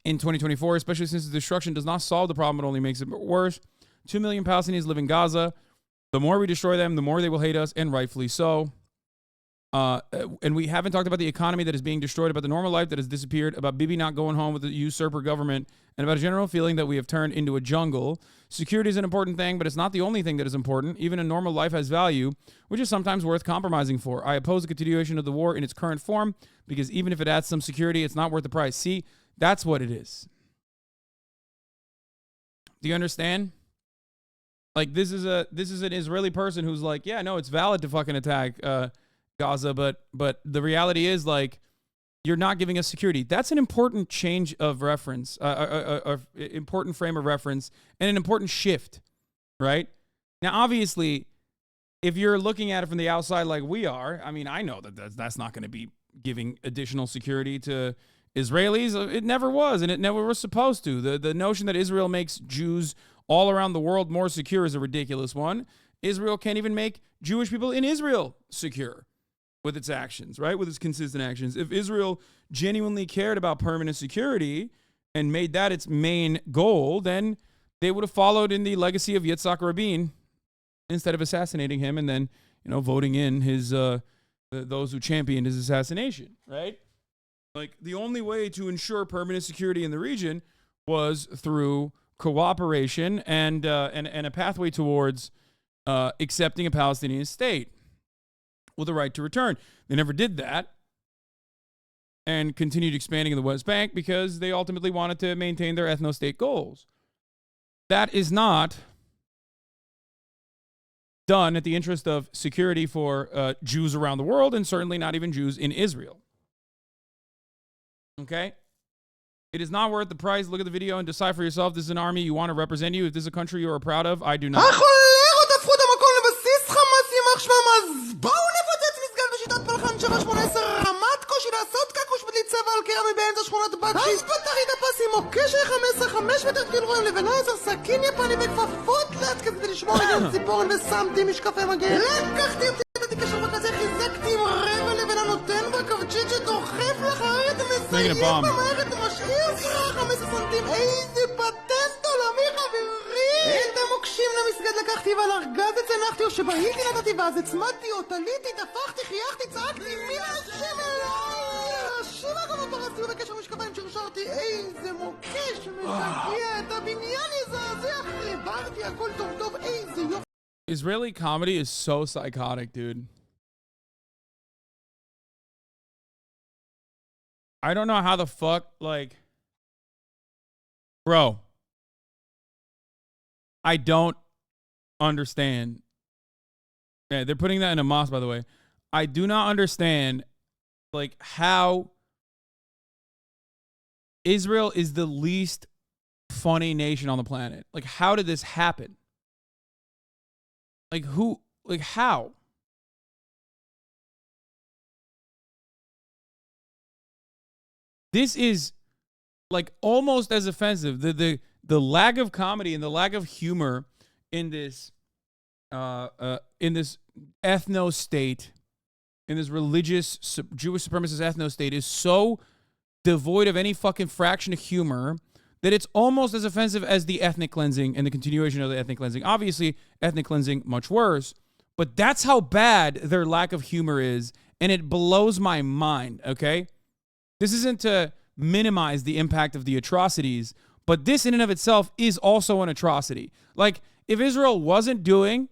Speaker 2: 2024, especially since the destruction does not solve the problem. It only makes it worse. 2 million Palestinians live in Gaza. The more we destroy them, the more they will hate us, and rightfully so. And we haven't talked about the economy that is being destroyed, about the normal life that has disappeared, about Bibi not going home with the usurper government, and about a general feeling that we have turned into a jungle. Security is an important thing, but it's not the only thing that is important. Even a normal life has value, which is sometimes worth compromising for. I oppose the continuation of the war in its current form, because even if it adds some security, it's not worth the price. See, that's what it is. Do you understand? Like, this is an Israeli person who's like, yeah, no, it's valid to fucking attack Gaza, but the reality is, like, you're not giving us security. That's an important change of reference, important frame of reference, and an important shift, right? Now, obviously, if you're looking at it from the outside like we are, I mean, I know that that's not going to be giving additional security to Israelis. It never was, and it never was supposed to. The notion that Israel makes Jews all around the world more secure is a ridiculous one. Israel can't even make Jewish people in Israel secure with its actions, right? With its consistent actions. If Israel genuinely cared about permanent security and made that its main goal, then they would have followed in the legacy of Yitzhak Rabin instead of assassinating him and then, voting in his those who championed his assassination, right? Like, the only way to ensure permanent security in the region was through cooperation and a pathway towards accepting a Palestinian state with a right to return. They never did that and continued expanding in the West Bank because they ultimately wanted to maintain their ethno-state goals. That is not done at the interest of security for Jews around the world, and certainly not even Jews in Israel. Okay? It is not worth the price. Look at the video and decide for yourself. This is an army you want to represent you. If this is a country you are proud of, I do not.
Speaker 17: רמת קושי לעשות קקוש בלי צבע על קרמי באמצע שכונת בקשי אז פתחי את הפסים או קשר 5 מטר גילרויים לבנייזר סכין יפני וכפפות לאט כדי לשמור לגן ציפורן ושמתי משקפי מגן לקחתי את התיק של בקזה חיזקתי עם רבע לבנה נותן בקבצ'יט שדוחף לחרית מסיים במערכת משאיר 15 סנטים איזה פטנט עולמי חברי את המוקשים למסגד לקחתי ועל ארגז הצנחתי או שבהיתי נתתי ואז הצמדתי או תליתי תפחתי חייכתי צעקתי מי השם אליי השם גם פרסתי בקשר משקפיים שרשרתי איזה מוקש משגע את הבניין יזעזע חיברתי הכל טוב טוב איזה יופי.
Speaker 2: Israeli comedy is so psychotic, dude. I don't know how the fuck, like, bro, I don't understand. Yeah, they're putting that in a mosque, by the way. I do not understand, like, how Israel is the least funny nation on the planet. Like, how did this happen? Like, who, like, how? This is like almost as offensive. The lack of comedy and the lack of humor in this ethno state, in this religious Jewish supremacist ethno state, is so devoid of any fucking fraction of humor that it's almost as offensive as the ethnic cleansing and the continuation of the ethnic cleansing. Obviously, ethnic cleansing much worse, but that's how bad their lack of humor is, and it blows my mind. Okay, this isn't to minimize the impact of the atrocities, but this in and of itself is also an atrocity. Like, if Israel wasn't doing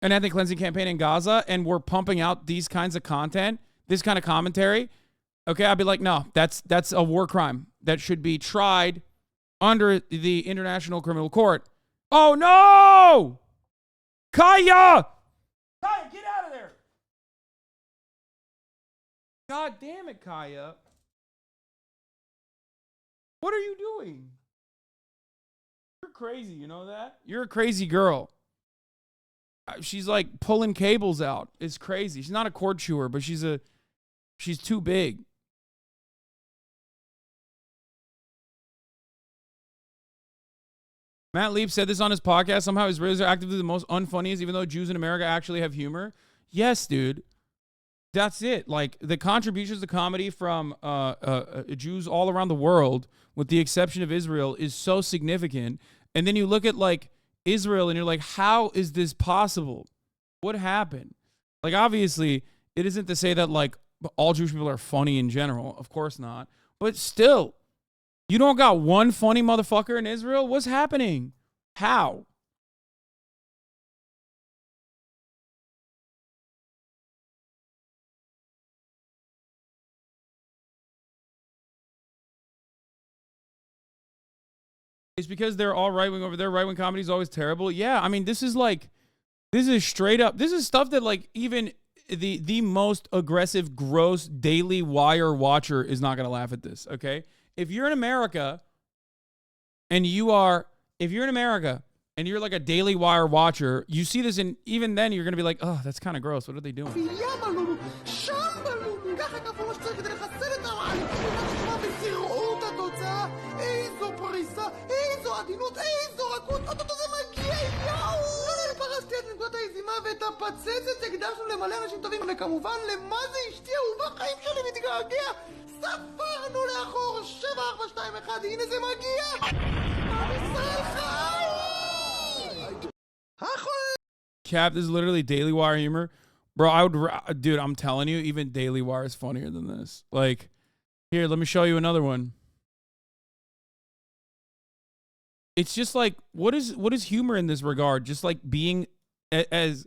Speaker 2: an ethnic cleansing campaign in Gaza and we're pumping out these kinds of content, this kind of commentary, okay, I'd be like, no, that's a war crime that should be tried under the International Criminal Court. Oh, no! Kaya! Kaya, get out of there! God damn it, Kaya. What are you doing? You're crazy, you know that? You're a crazy girl. She's like pulling cables out. It's crazy. She's not a cord chewer, but she's too big. Matt Leap said this on his podcast. Somehow Israelis are actively the most unfunniest, even though Jews in America actually have humor. Yes, dude. That's it. Like, the contributions to comedy from Jews all around the world, with the exception of Israel, is so significant. And then you look at, like, Israel and you're like, how is this possible? What happened? Like, obviously, it isn't to say that, like, all Jewish people are funny in general. Of course not. But still, you don't got one funny motherfucker in Israel? What's happening? How? It's because they're all right-wing over there. Right-wing comedy is always terrible. Yeah, I mean, this is straight up. This is stuff that, like, even the most aggressive, gross Daily Wire watcher is not going to laugh at this, okay? If you're in America and you're like a Daily Wire watcher, you see this, and even then you're going to be like, oh, that's kind of gross. What are they doing?
Speaker 17: עדינות, איזו רכות, אותו זה מגיע, יאו! אני פרסתי את נקודת היזימה ואת הפצצת שהקדשנו למלא אנשים טובים, וכמובן למה זה אשתי אהובה, חיים שלי מתגעגע. ספרנו לאחור, 7, 4, 2, 1, הנה זה מגיע! עם ישראל חי!
Speaker 2: Cap, this is literally Daily Wire humor. Bro, dude, I'm telling you, even Daily Wire is funnier than this. Like, here, let me show you another one. It's just like, what is humor in this regard? Just like being the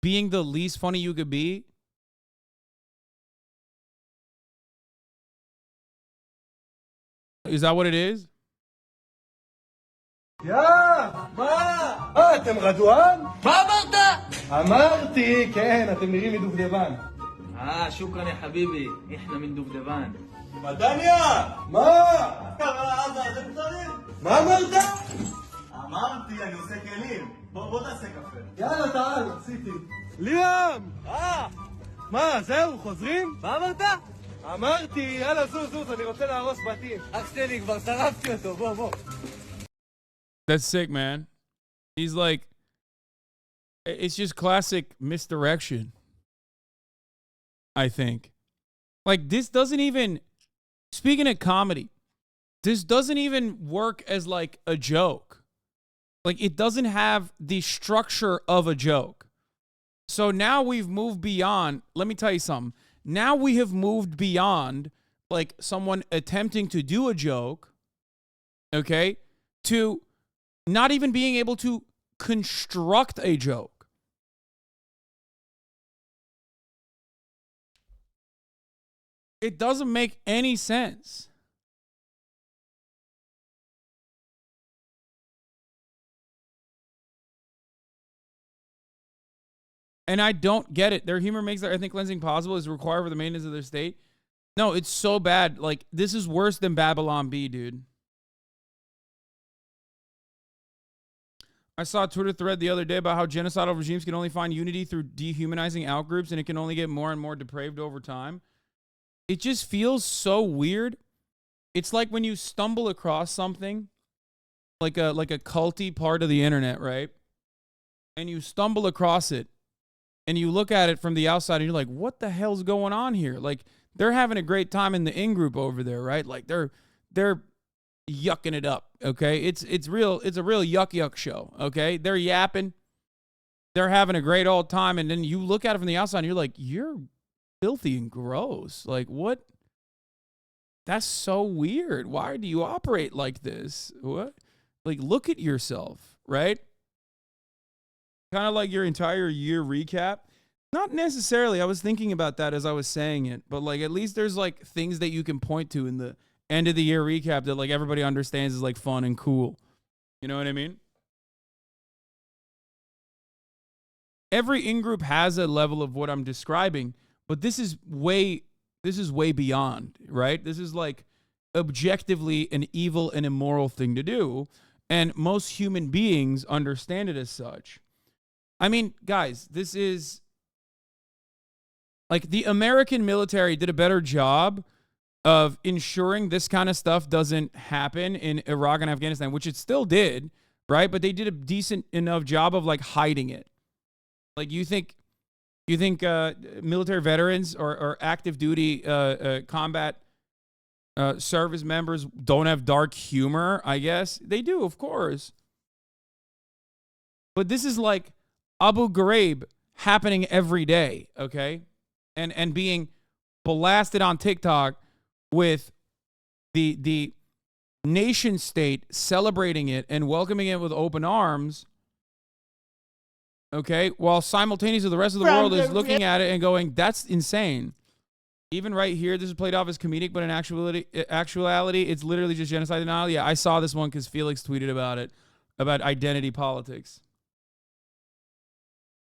Speaker 2: least funny you could be. Is that what it is?
Speaker 17: יא, מה? אתם רדואן? מה אמרת? אמרתי, כן, אתם נראים מדובדבן. שוקרן יא חביבי, איחנה מן דובדבן. מדניה! מה? קרה עזה, אתם צרים? מה אמרת? אמרתי, אני עושה כלים. בוא תעשה קפה. יאללה, תעל, עשיתי. ליאם! מה, זהו, חוזרים? מה אמרת? אמרתי, יאללה, זוז, אני רוצה להרוס בתים. אח שלי, כבר שרפתי אותו, בוא.
Speaker 2: That's sick, man. He's like, it's just classic misdirection, I think. Like, this doesn't even, speaking of comedy, this doesn't even work as like a joke. Like, it doesn't have the structure of a joke. So now we've moved beyond, let me tell you something. Now we have moved beyond like someone attempting to do a joke, okay, to not even being able to construct a joke. It doesn't make any sense. And I don't get it. Their humor makes their ethnic cleansing possible is required for the maintenance of their state. No, it's so bad. Like, this is worse than Babylon B, dude. I saw a Twitter thread the other day about how genocidal regimes can only find unity through dehumanizing outgroups, and it can only get more and more depraved over time. It just feels so weird It's like when you stumble across something, like a culty part of the internet, right? And you stumble across it, and you look at it from the outside, and you're like, what the hell's going on here? Like, they're having a great time in the in-group over there, right? Like, they're yucking it up, okay? It's a real yuck show, okay? They're yapping. They're having a great old time, and then you look at it from the outside, and you're like, you're filthy and gross. Like, what? That's so weird. Why do you operate like this? What? Like, look at yourself, right? Kind of like your entire year recap. Not necessarily. I was thinking about that as I was saying it, but like at least there's like things that you can point to in the end of the year recap that like everybody understands is like fun and cool. You know what I mean? Every in-group has a level of what I'm describing, but this is way beyond, right? This is like objectively an evil and immoral thing to do, and most human beings understand it as such. I mean, guys, this is like the American military did a better job of ensuring this kind of stuff doesn't happen in Iraq and Afghanistan, which it still did, right? But they did a decent enough job of like hiding it. Like you think military veterans or active duty combat service members don't have dark humor? I guess they do, of course. But this is like Abu Ghraib happening every day, okay? And being blasted on TikTok with the nation state celebrating it and welcoming it with open arms, okay? While simultaneously the rest of the world is looking at it and going, that's insane. Even right here, this is played off as comedic, but in actuality, it's literally just genocide denial. Yeah, I saw this one because Felix tweeted about it, about identity politics.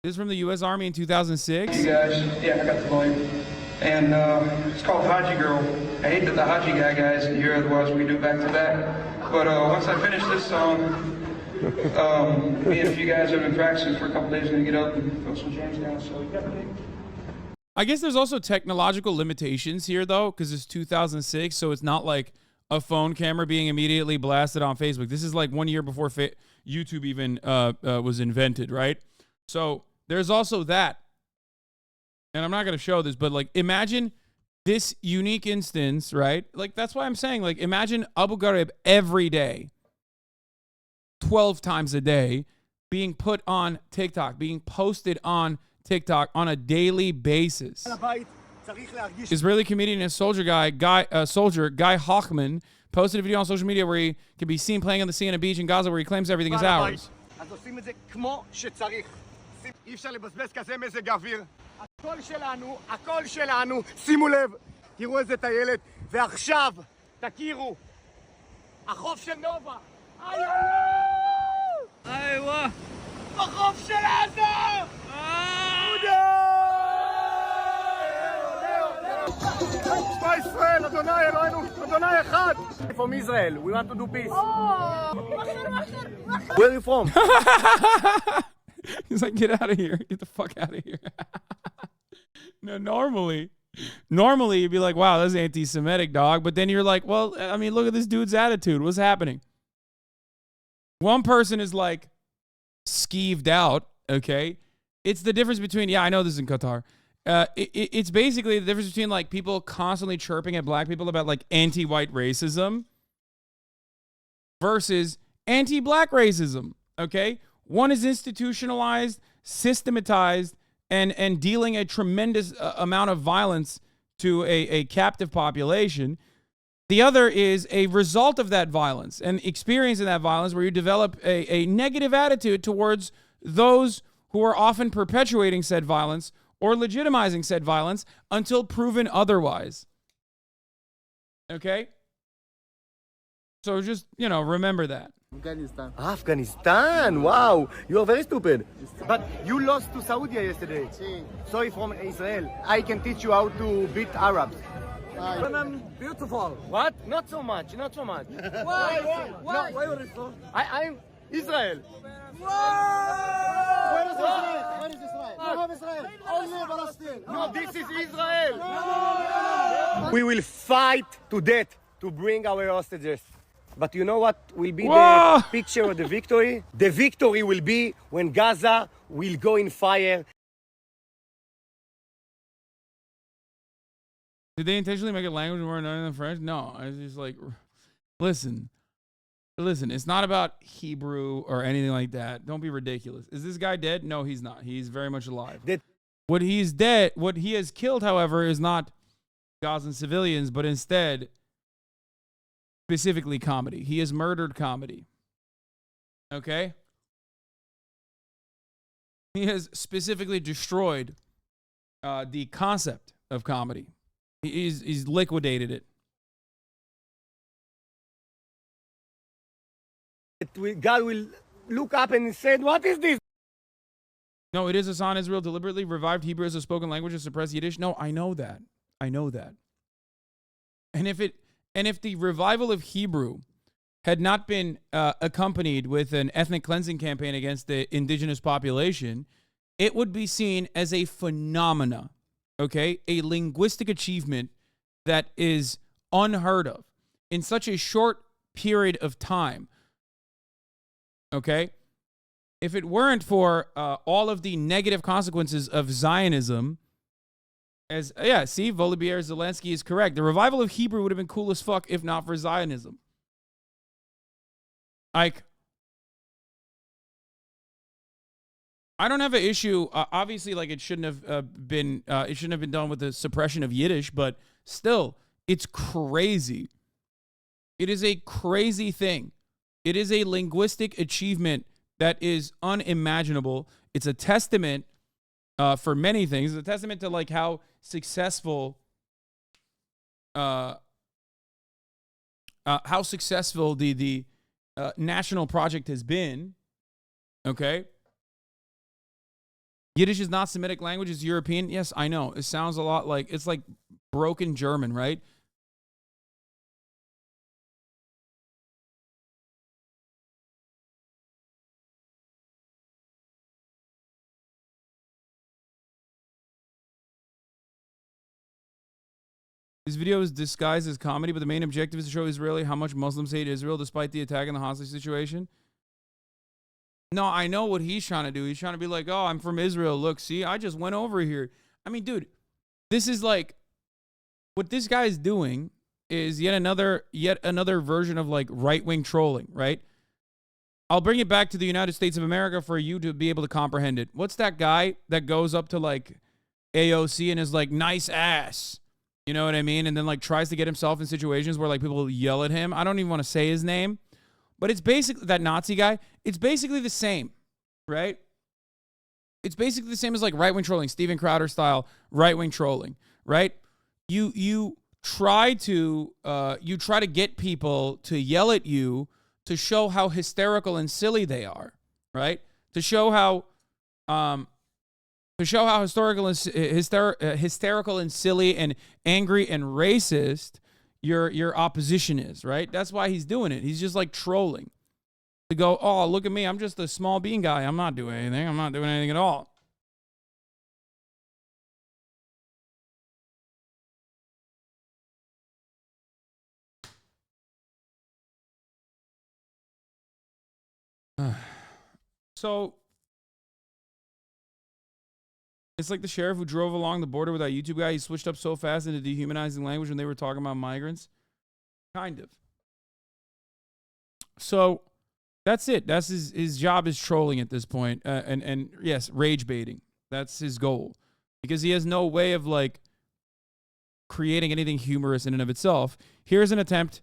Speaker 2: This is from the U.S. Army in 2006.
Speaker 18: Hey guys, yeah, I got the volume. And it's called Haji Girl. I hate that the Haji guy is here, otherwise we do back to back. But once I finish this song, me and a few guys have been practicing for a couple days, gonna get up and throw some jams down. So you got me.
Speaker 2: I guess there's also technological limitations here, though, because it's 2006, so it's not like a phone camera being immediately blasted on Facebook. This is like 1 year before YouTube even was invented, right? So there's also that. And I'm not going to show this, but like imagine this unique instance, right? Like that's why I'm saying, like imagine Abu Ghraib every day, 12 times a day, being put on TikTok, being posted on TikTok on a daily basis. Israeli comedian and soldier Guy Hochman posted a video on social media where he can be seen playing on the sea on a beach in Gaza where he claims everything is ours.
Speaker 17: שימו לב, תראו איזה טיילת, ועכשיו תכירו, החוף של נובה. איווה! החוף של עזה! שמע ישראל, אדוני אלוהינו, אדוני אחד. From Israel, we want to do peace. Where are you from?
Speaker 2: He's like, get out of here. Get the fuck out of here. No, normally you'd be like, wow, that's anti-Semitic, dog. But then you're like, well, I mean, look at this dude's attitude. What's happening? One person is like skeeved out, okay? It's the difference between, yeah, I know this is in Qatar. It's basically the difference between like people constantly chirping at black people about like anti-white racism versus anti-black racism, okay? One is institutionalized, systematized, and dealing a tremendous amount of violence to a captive population. The other is a result of that violence and experiencing that violence where you develop a negative attitude towards those who are often perpetuating said violence or legitimizing said violence until proven otherwise. Okay? So just, remember that.
Speaker 17: Afghanistan, wow, you are very stupid. But you lost to Saudi yesterday. Sorry, from Israel. I can teach you how to beat Arabs. Women beautiful. What? Not so much, not so much. Why? Why? No, why are you from? I'm Israel. Where is Israel? Where is Israel? You have Israel. Only Palestine. No, this is Israel. We will fight to death
Speaker 19: to bring our hostages. But you know what will be
Speaker 2: Whoa!
Speaker 19: the picture of the victory? The victory will be when Gaza will go in fire.
Speaker 2: Did they intentionally make a language more annoying than French? No, it's just like, listen, it's not about Hebrew or anything like that. Don't be ridiculous. Is this guy dead? No, he's not. He's very much alive. What he has killed, however, is not Gazan civilians, but instead, specifically comedy. He has murdered comedy. Okay? He has specifically destroyed the concept of comedy. He's liquidated it.
Speaker 19: God will look up and say, what is this?
Speaker 2: No, it is Hassan Israel deliberately revived Hebrew as a spoken language to suppress Yiddish. No, I know that. And if the revival of Hebrew had not been accompanied with an ethnic cleansing campaign against the indigenous population, it would be seen as a phenomena, okay? A linguistic achievement that is unheard of in such a short period of time, okay? If it weren't for all of the negative consequences of Zionism, Volibear Zelensky is correct. The revival of Hebrew would have been cool as fuck if not for Zionism. Like, I don't have an issue. Obviously, like it shouldn't have been done with the suppression of Yiddish, but still, it's crazy. It is a crazy thing. It is a linguistic achievement that is unimaginable. It's a testament for many things. It's a testament to like how successful the national project has been. Okay. Yiddish is not Semitic language, it's European. Yes, I know. It sounds a lot like, it's like broken German, right? This video is disguised as comedy, but the main objective is to show Israeli how much Muslims hate Israel despite the attack and the hostage situation. No, I know what he's trying to do. He's trying to be like, oh, I'm from Israel. Look, see, I just went over here. I mean, dude, this is like, what this guy is doing is yet another version of like right-wing trolling, right? I'll bring it back to the United States of America for you to be able to comprehend it. What's that guy that goes up to like AOC and is like, nice ass? You know what I mean? And then like tries to get himself in situations where like people yell at him. I don't even want to say his name, but it's basically that Nazi guy. It's basically the same, right? It's basically the same as like right-wing trolling, Steven Crowder style right-wing trolling, right? You try to get people to yell at you to show how hysterical and silly they are, right? To show how hysterical and silly and angry and racist your opposition is, right? That's why he's doing it. He's just like trolling. To go, oh, look at me. I'm just a small bean guy. I'm not doing anything. I'm not doing anything at all. So it's like the sheriff who drove along the border with that YouTube guy. He switched up so fast into dehumanizing language when they were talking about migrants. Kind of. So that's it. That's his job is trolling at this point. And yes, rage baiting. That's his goal. Because he has no way of like creating anything humorous in and of itself. Here's an attempt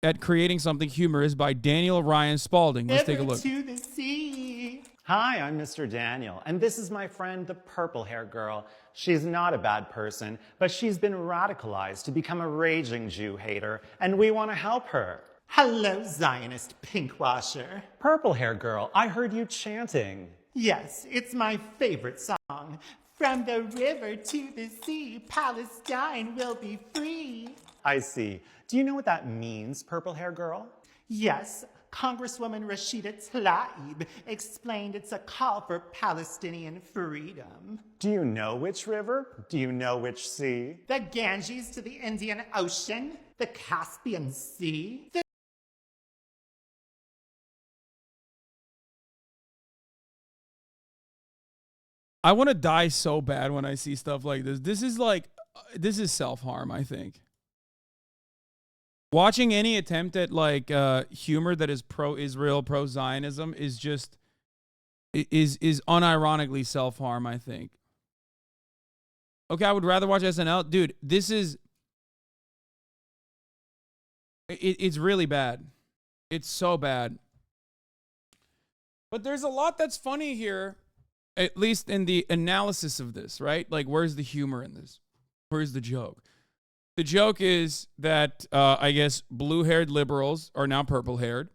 Speaker 2: at creating something humorous by Daniel Ryan Spalding. Let's take a look.
Speaker 20: To the sea. Hi, I'm Mr. Daniel, and this is my friend, the purple-haired girl. She's not a bad person, but she's been radicalized to become a raging Jew hater, and we want to help her.
Speaker 21: Hello, Zionist pinkwasher.
Speaker 20: Purple-haired girl, I heard you chanting.
Speaker 21: Yes, it's my favorite song. From the river to the sea, Palestine will be free.
Speaker 20: I see. Do you know what that means, purple-haired girl?
Speaker 21: Yes, Congresswoman Rashida Tlaib explained it's a call for Palestinian freedom.
Speaker 20: Do you know which river? Do you know which sea?
Speaker 21: The Ganges to the Indian Ocean, the Caspian Sea.
Speaker 2: I want to die so bad when I see stuff like this. This is self-harm, I think. Watching any attempt at like humor that is pro-Israel, pro-Zionism is just is unironically self-harm, I think. Okay, I would rather watch SNL. Dude, this is it's really bad. It's so bad. But there's a lot that's funny here, at least in the analysis of this, right? Like, where's the humor in this? Where's the joke? The joke is that, I guess, blue-haired liberals are now purple-haired.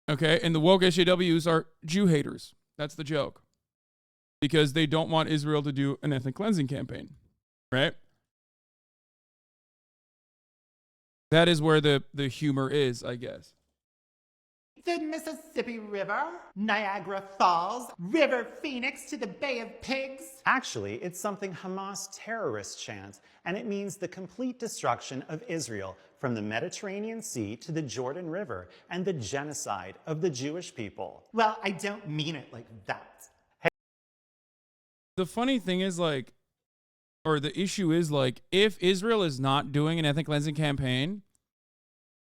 Speaker 2: Okay, and the woke SJWs are Jew haters. That's the joke. Because they don't want Israel to do an ethnic cleansing campaign, right? That is where the humor is, I guess.
Speaker 21: The Mississippi River, Niagara Falls, River Phoenix to the Bay of Pigs.
Speaker 20: Actually, it's something Hamas terrorists chant, and it means the complete destruction of Israel from the Mediterranean Sea to the Jordan River and the genocide of the Jewish people.
Speaker 21: Well, I don't mean it like that.
Speaker 2: The funny thing is, like, or the issue is, like, if Israel is not doing an ethnic cleansing campaign,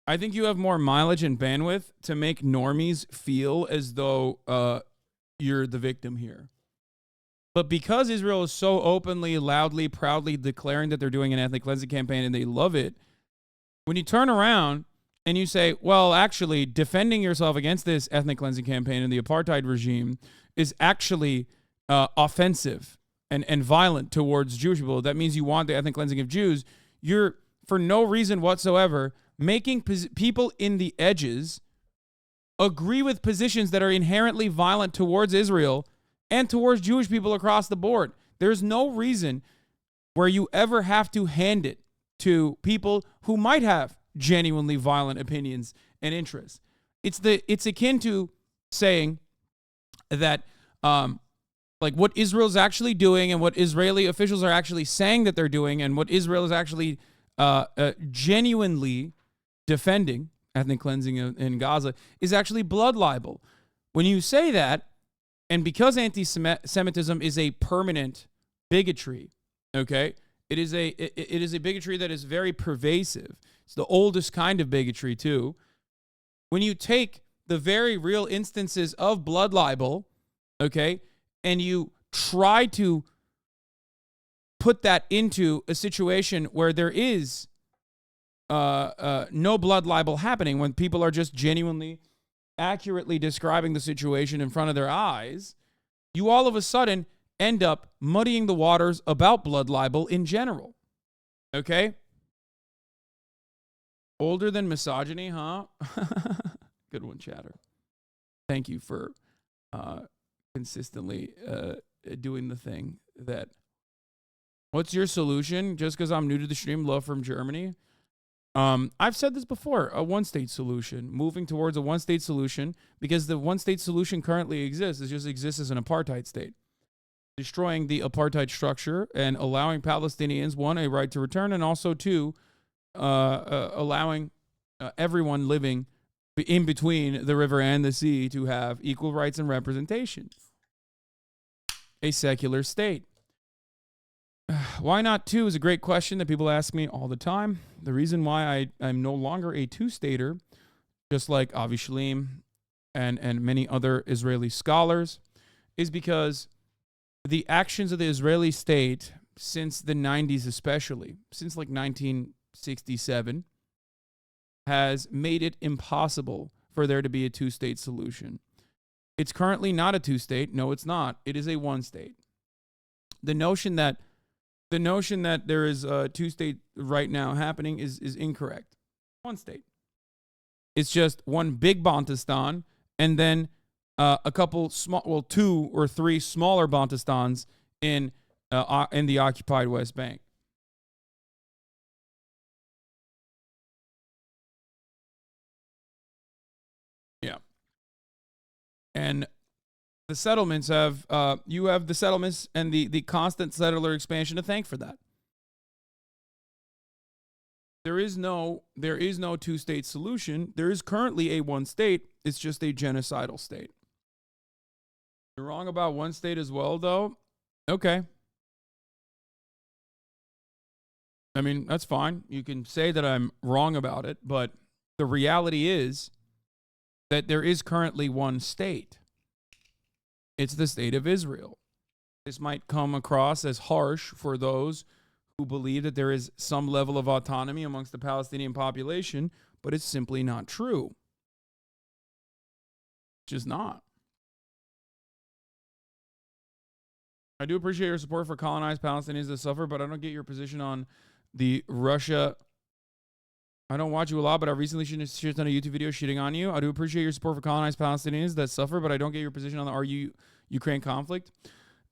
Speaker 2: I think you have more mileage and bandwidth to make normies feel as though you're the victim here. But because Israel is so openly, loudly, proudly declaring that they're doing an ethnic cleansing campaign and they love it, when you turn around and you say, well, actually, defending yourself against this ethnic cleansing campaign and the apartheid regime is actually offensive and violent towards Jewish people, that means you want the ethnic cleansing of Jews, you're, for no reason whatsoever, making people in the edges agree with positions that are inherently violent towards Israel and towards Jewish people across the board. There's no reason where you ever have to hand it to people who might have genuinely violent opinions and interests. It's akin to saying that like what Israel's actually doing and what Israeli officials are actually saying that they're doing and what Israel is actually genuinely defending, ethnic cleansing in Gaza, is actually blood libel. When you say that, and because anti-Semitism is a permanent bigotry, okay, it is a bigotry that is very pervasive. It's the oldest kind of bigotry too. When you take the very real instances of blood libel, okay, and you try to put that into a situation where there is no blood libel happening, when people are just genuinely, accurately describing the situation in front of their eyes, you all of a sudden end up muddying the waters about blood libel in general. Okay? Older than misogyny, huh? Good one, Chatter. Thank you for consistently doing the thing that... What's your solution? Just because I'm new to the stream, love from Germany. I've said this before, a one-state solution, moving towards a one-state solution, because the one-state solution currently exists. It just exists as an apartheid state. Destroying the apartheid structure and allowing Palestinians, one, a right to return, and also, two, allowing everyone living in between the river and the sea to have equal rights and representation. A secular state. Why not two is a great question that people ask me all the time. The reason why I'm no longer a two-stater, just like Avi Shlaim and many other Israeli scholars, is because the actions of the Israeli state since the 90s especially, since like 1967, has made it impossible for there to be a two-state solution. It's currently not a two-state. No, it's not. It is a one-state. The notion that there is a two-state right now happening is incorrect. One state. It's just one big Bantustan and then a couple small, well, 2 or 3 smaller Bantustans in the occupied West Bank. And the settlements have, you have the settlements and the constant settler expansion to thank for that. There is no two-state solution. There is currently a one state. It's just a genocidal state. You're wrong about one state as well, though. Okay. I mean, that's fine. You can say that I'm wrong about it, but the reality is that there is currently one state. It's the state of Israel. This might come across as harsh for those who believe that there is some level of autonomy amongst the Palestinian population, but it's simply not true. It's just not. I do appreciate your support for colonized Palestinians that suffer, but I don't get your position on the Russia. I don't watch you a lot, but I recently shared on a YouTube video shitting on you. I do appreciate your support for colonized Palestinians that suffer, but I don't get your position on the Ukraine conflict.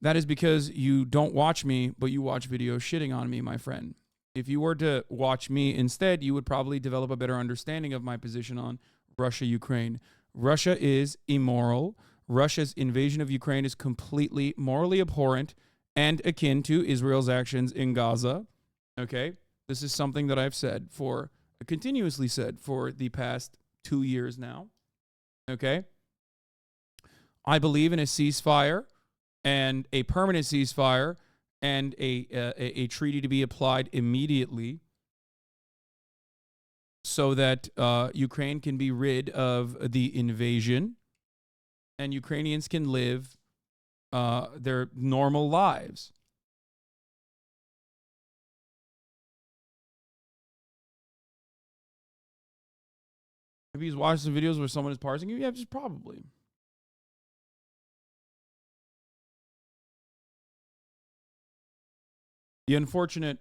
Speaker 2: That is because you don't watch me, but you watch videos shitting on me, my friend. If you were to watch me instead, you would probably develop a better understanding of my position on Russia-Ukraine. Russia is immoral. Russia's invasion of Ukraine is completely morally abhorrent and akin to Israel's actions in Gaza. Okay? This is something that I've said continuously said for the past 2 years now. Okay? I believe in a ceasefire and a permanent ceasefire and a treaty to be applied immediately so that Ukraine can be rid of the invasion and Ukrainians can live their normal lives. Have you watched some videos where someone is parsing you? Yeah, just probably. The unfortunate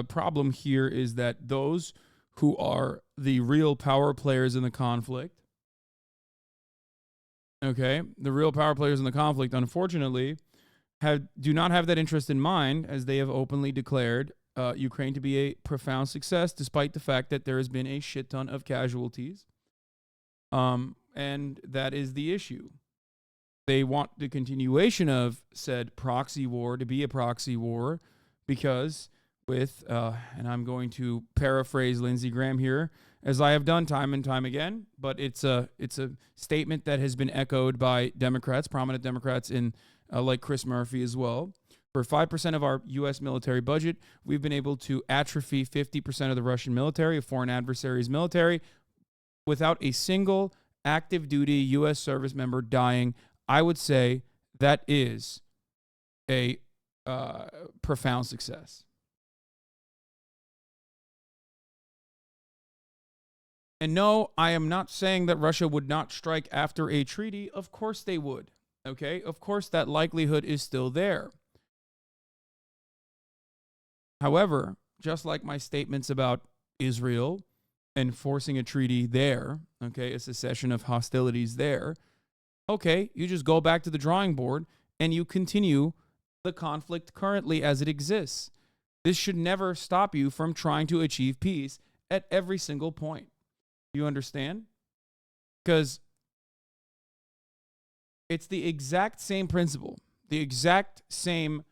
Speaker 2: problem here is that those who are the real power players in the conflict, okay, the real power players in the conflict, unfortunately, do not have that interest in mind, as they have openly declared Ukraine to be a profound success, despite the fact that there has been a shit ton of casualties. And that is the issue. They want the continuation of said proxy war to be a proxy war because with, and I'm going to paraphrase Lindsey Graham here, as I have done time and time again, but it's a statement that has been echoed by Democrats, prominent Democrats in like Chris Murphy as well. For 5% of our U.S. military budget, we've been able to atrophy 50% of the Russian military, a foreign adversary's military, without a single active duty U.S. service member dying. I would say that is a profound success. And no, I am not saying that Russia would not strike after a treaty. Of course they would. Okay? Of course that likelihood is still there. However, just like my statements about Israel and forcing a treaty there, okay, a cessation of hostilities there, okay, you just go back to the drawing board and you continue the conflict currently as it exists. This should never stop you from trying to achieve peace at every single point. You understand? Because it's the exact same principle, the exact same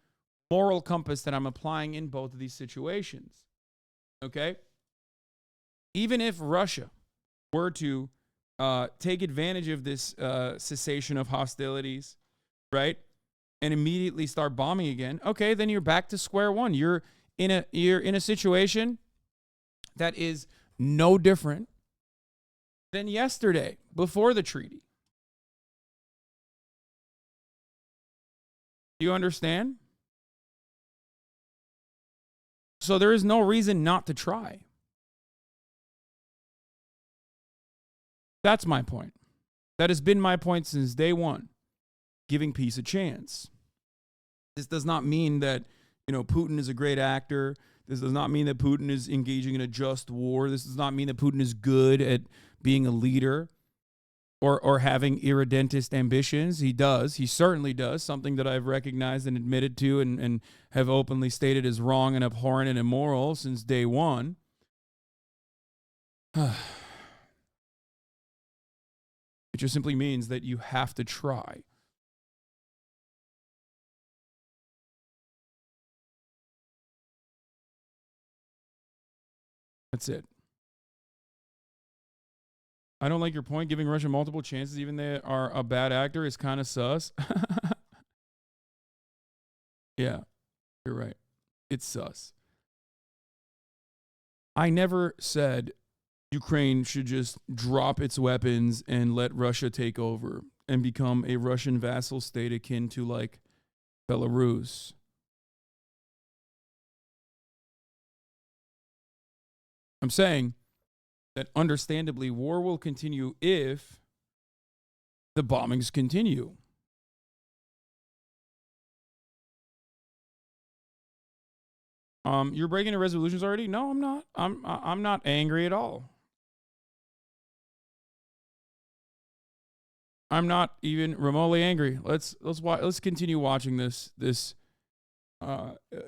Speaker 2: moral compass that I'm applying in both of these situations. Okay? Even if Russia were to take advantage of this cessation of hostilities, right, and immediately start bombing again, okay, then you're back to square one. You're in a situation that is no different than yesterday before the treaty. Do you understand? So there is no reason not to try. That's my point. That has been my point since day one, giving peace a chance. This does not mean that, Putin is a great actor. This does not mean that Putin is engaging in a just war. This does not mean that Putin is good at being a leader or having irredentist ambitions. He does. He certainly does. Something that I've recognized and admitted to and have openly stated is wrong and abhorrent and immoral since day one. It just simply means that you have to try. That's it. I don't like your point. Giving Russia multiple chances, even they are a bad actor, is kind of sus. Yeah, you're right. It's sus. I never said Ukraine should just drop its weapons and let Russia take over and become a Russian vassal state akin to, like, Belarus. I'm saying that understandably war will continue if the bombings continue. You're breaking the resolutions already? No, I'm not. I'm not angry at all. I'm not even remotely angry. Let's continue watching this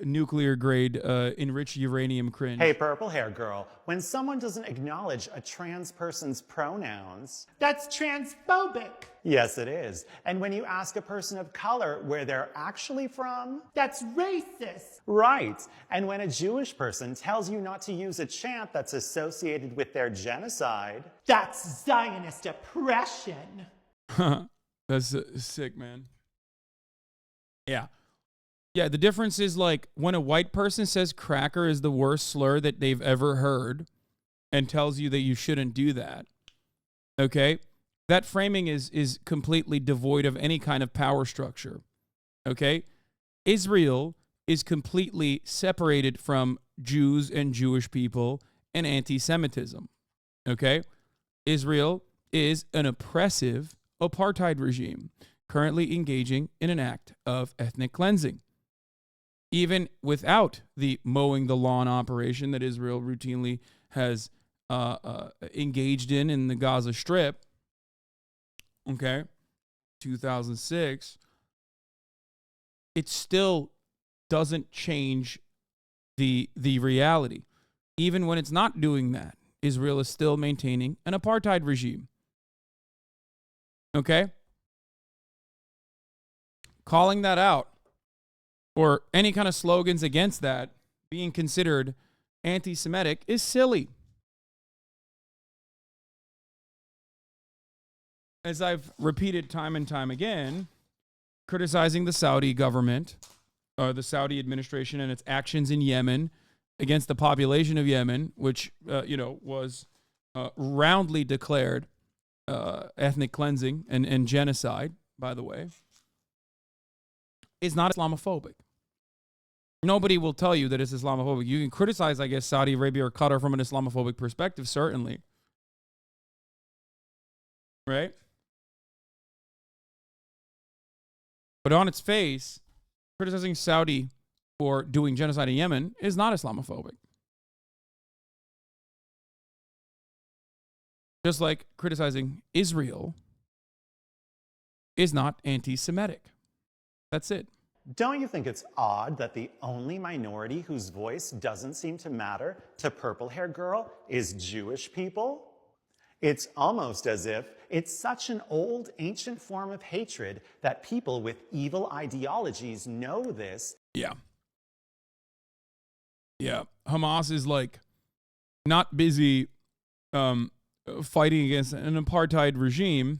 Speaker 2: nuclear grade enriched uranium cringe.
Speaker 20: Hey, purple hair girl, when someone doesn't acknowledge a trans person's pronouns,
Speaker 21: That's transphobic.
Speaker 20: yes, it is. And when you ask a person of color where they're actually from,
Speaker 21: That's racist.
Speaker 20: right. And when a Jewish person tells you not to use a chant that's associated with their genocide,
Speaker 21: That's Zionist oppression.
Speaker 2: That's sick, man. Yeah. Yeah, the difference is, like, when a white person says cracker is the worst slur that they've ever heard and tells you that you shouldn't do that, okay? That framing is completely devoid of any kind of power structure, okay? Israel is completely separated from Jews and Jewish people and anti-Semitism, okay? Israel is an oppressive apartheid regime currently engaging in an act of ethnic cleansing. Even without the mowing the lawn operation that Israel routinely has engaged in the Gaza Strip, okay, 2006, it still doesn't change the reality. Even when it's not doing that, Israel is still maintaining an apartheid regime. Okay? Calling that out, or any kind of slogans against that being considered anti-Semitic, is silly. As I've repeated time and time again, criticizing the Saudi government, or the Saudi administration and its actions in Yemen against the population of Yemen, which, was roundly declared ethnic cleansing and genocide, by the way, is not Islamophobic. Nobody will tell you that it's Islamophobic. You can criticize, I guess, Saudi Arabia or Qatar from an Islamophobic perspective, certainly. Right? But on its face, criticizing Saudi for doing genocide in Yemen is not Islamophobic. Just like criticizing Israel is not anti-Semitic. That's it.
Speaker 20: don't you think it's odd that the only minority whose voice doesn't seem to matter to Purple Hair Girl is Jewish people? It's almost as if it's such an old, ancient form of hatred that people with evil ideologies know this.
Speaker 2: Yeah. Yeah. Hamas is like not busy fighting against an apartheid regime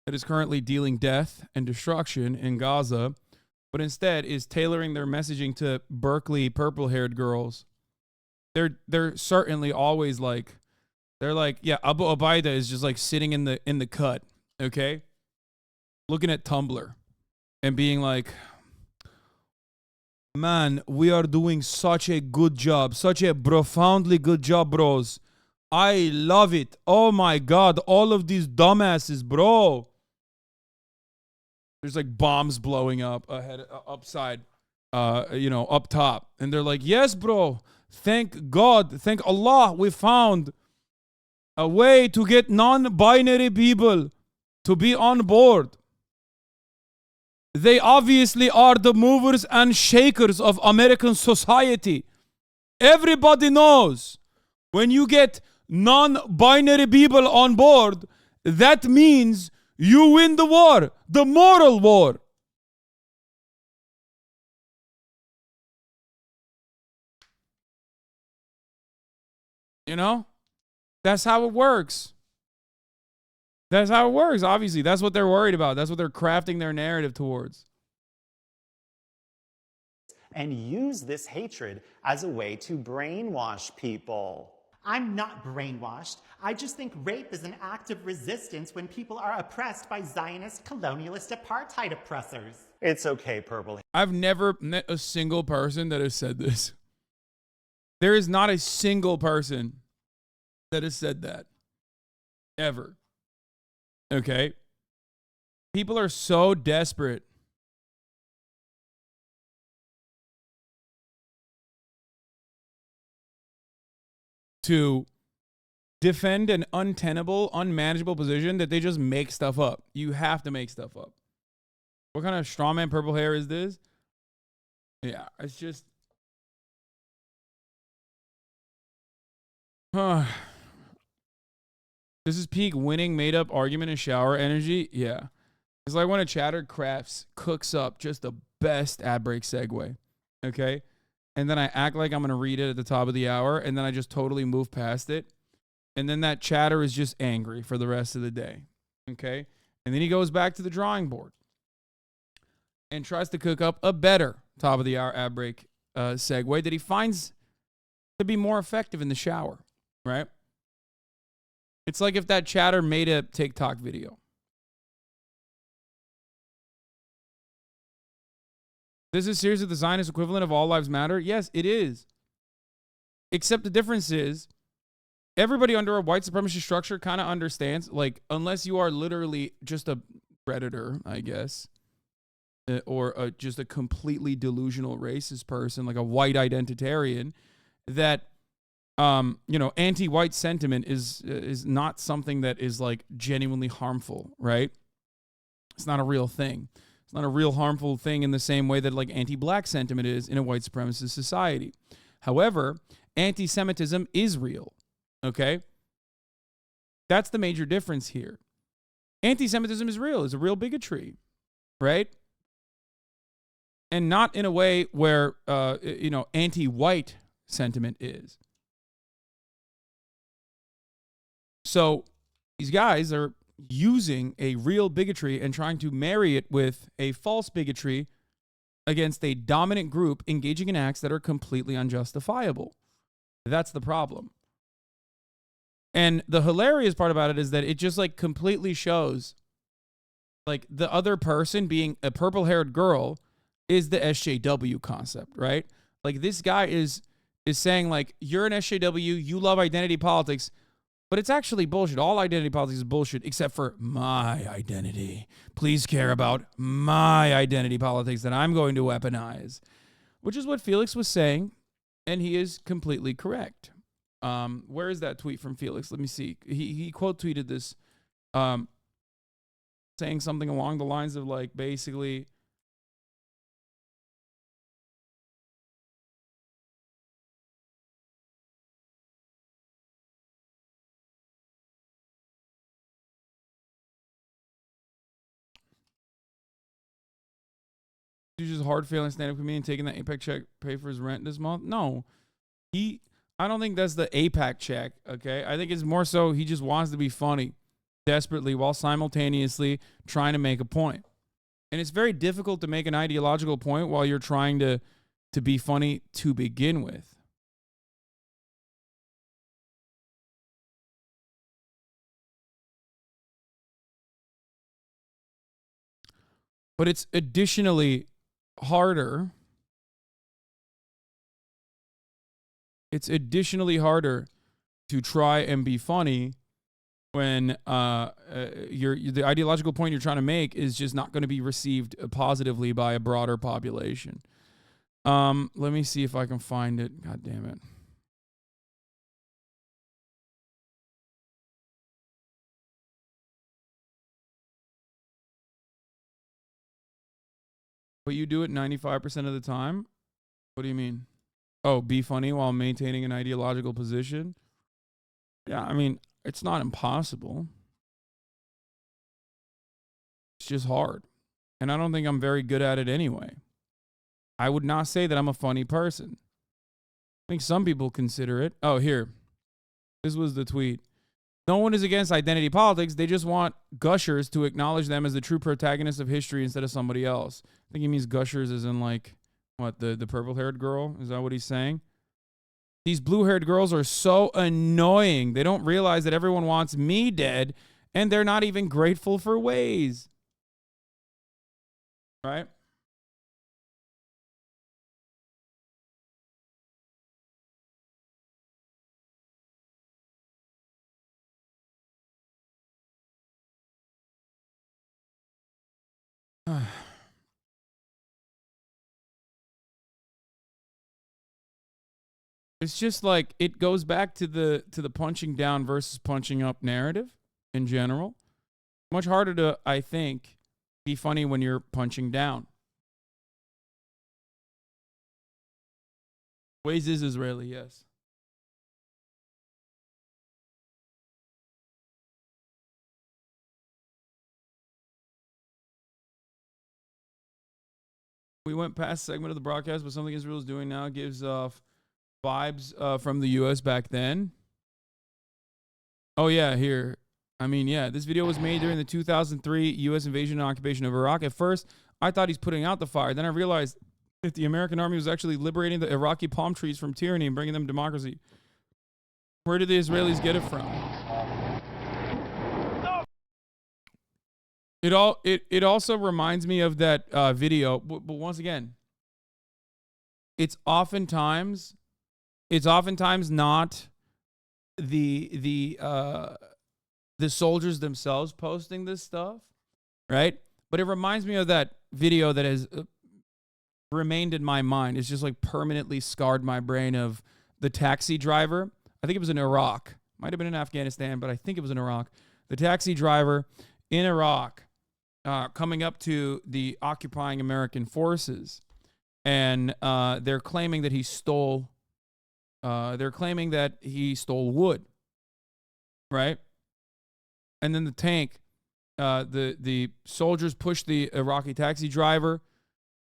Speaker 2: that is currently dealing death and destruction in Gaza, but instead is tailoring their messaging to Berkeley purple-haired girls. They're certainly always like, they're like, yeah, Abu Ubaida is just like sitting in the cut, okay? Looking at Tumblr and being like, man, we are doing such a good job, such a profoundly good job, bros. I love it. Oh my God, all of these dumbasses, bro. There's like bombs blowing up ahead, upside, up top. And they're like, yes, bro. Thank God. Thank Allah. We found a way to get non-binary people to be on board. They obviously are the movers and shakers of American society. Everybody knows when you get non-binary people on board that means you win the war, the moral war. You know? That's how it works. That's how it works, obviously. That's what they're worried about. That's what they're crafting their narrative towards.
Speaker 20: And use this hatred as a way to brainwash people.
Speaker 21: I'm not brainwashed. I just think rape is an act of resistance when people are oppressed by Zionist, colonialist, apartheid oppressors.
Speaker 20: It's okay, Purple.
Speaker 2: I've never met a single person that has said this. There is not a single person that has said that. Ever. Okay? People are so desperate to defend an untenable, unmanageable position that they just make stuff up. You have to make stuff up. What kind of strawman purple hair is this? Yeah, it's just... This is peak winning made-up argument and shower energy. Yeah. It's like when a chatter crafts cooks up just the best ad break segue. Okay? And then I act like I'm going to read it at the top of the hour, and then I just totally move past it. And then that chatter is just angry for the rest of the day. Okay? And then he goes back to the drawing board and tries to cook up a better top of the hour ad break segue that he finds to be more effective in the shower. Right? It's like if that chatter made a TikTok video. This is seriously the Zionist equivalent of All Lives Matter? Yes, it is. Except the difference is everybody under a white supremacist structure kind of understands, like, unless you are literally just a predator, I guess, or just a completely delusional racist person, like a white identitarian, that anti-white sentiment is not something that is like genuinely harmful, right? It's not a real thing. It's not a real harmful thing in the same way that like anti-black sentiment is in a white supremacist society. However, anti-Semitism is real, okay? That's the major difference here. Anti-Semitism is real. It's a real bigotry, right? And not in a way where, anti-white sentiment is. So these guys are using a real bigotry and trying to marry it with a false bigotry against a dominant group engaging in acts that are completely unjustifiable. That's the problem. And the hilarious part about it is that it just like completely shows like the other person being a purple-haired girl is the SJW concept, right? Like this guy is saying like, you're an SJW, you love identity politics, but it's actually bullshit. All identity politics is bullshit except for my identity. Please care about my identity politics that I'm going to weaponize, which is what Felix was saying, and he is completely correct. Where is that tweet from Felix? Let me see. He quote tweeted this, saying something along the lines of like basically, he's just hard failing stand-up comedian taking that APAC check, pay for his rent this month. No, I don't think that's the APAC check. Okay, I think it's more so he just wants to be funny desperately while simultaneously trying to make a point. And it's very difficult to make an ideological point while you're trying to be funny to begin with. But it's additionally harder. It's additionally harder to try and be funny when the ideological point you're trying to make is just not going to be received positively by a broader population. Let me see if I can find it. God damn it. But you do it 95% of the time? What do you mean? Oh, be funny while maintaining an ideological position? Yeah, I mean, it's not impossible. It's just hard. And I don't think I'm very good at it anyway. I would not say that I'm a funny person. I think some people consider it. Oh, here. This was the tweet. No one is against identity politics. They just want gushers to acknowledge them as the true protagonists of history instead of somebody else. I think he means gushers as in like, what, the purple-haired girl? Is that what he's saying? These blue-haired girls are so annoying. They don't realize that everyone wants me dead, and they're not even grateful for ways. Right? It's just like it goes back to the punching down versus punching up narrative in general. Much harder to, I think, be funny when you're punching down. Ways is Israeli, yes. We went past segment of the broadcast, but something Israel is doing now gives off vibes from the U.S. back then. Oh, yeah, here. I mean, yeah, this video was made during the 2003 U.S. invasion and occupation of Iraq. At first, I thought he's putting out the fire. Then I realized that the American army was actually liberating the Iraqi palm trees from tyranny and bringing them democracy. Where did the Israelis get it from? It also reminds me of that video, but once again, it's oftentimes not the soldiers themselves posting this stuff, right? But it reminds me of that video that has remained in my mind. It's just like permanently scarred my brain of the taxi driver. I think it was in Iraq. Might have been in Afghanistan, but I think it was in Iraq. The taxi driver in Iraq coming up to the occupying American forces, and they're claiming that he stole. They're claiming that he stole wood, right? And then the tank, the soldiers push the Iraqi taxi driver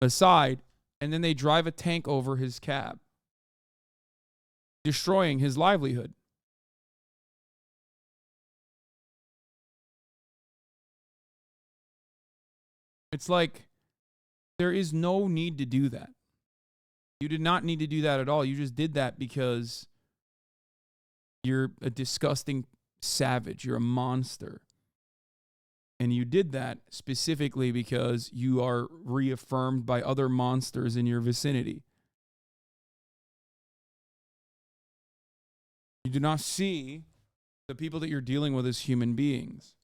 Speaker 2: aside, and then they drive a tank over his cab, destroying his livelihood. It's like there is no need to do that. You did not need to do that at all. You just did that because you're a disgusting savage. You're a monster. And you did that specifically because you are reaffirmed by other monsters in your vicinity. You do not see the people that you're dealing with as human beings.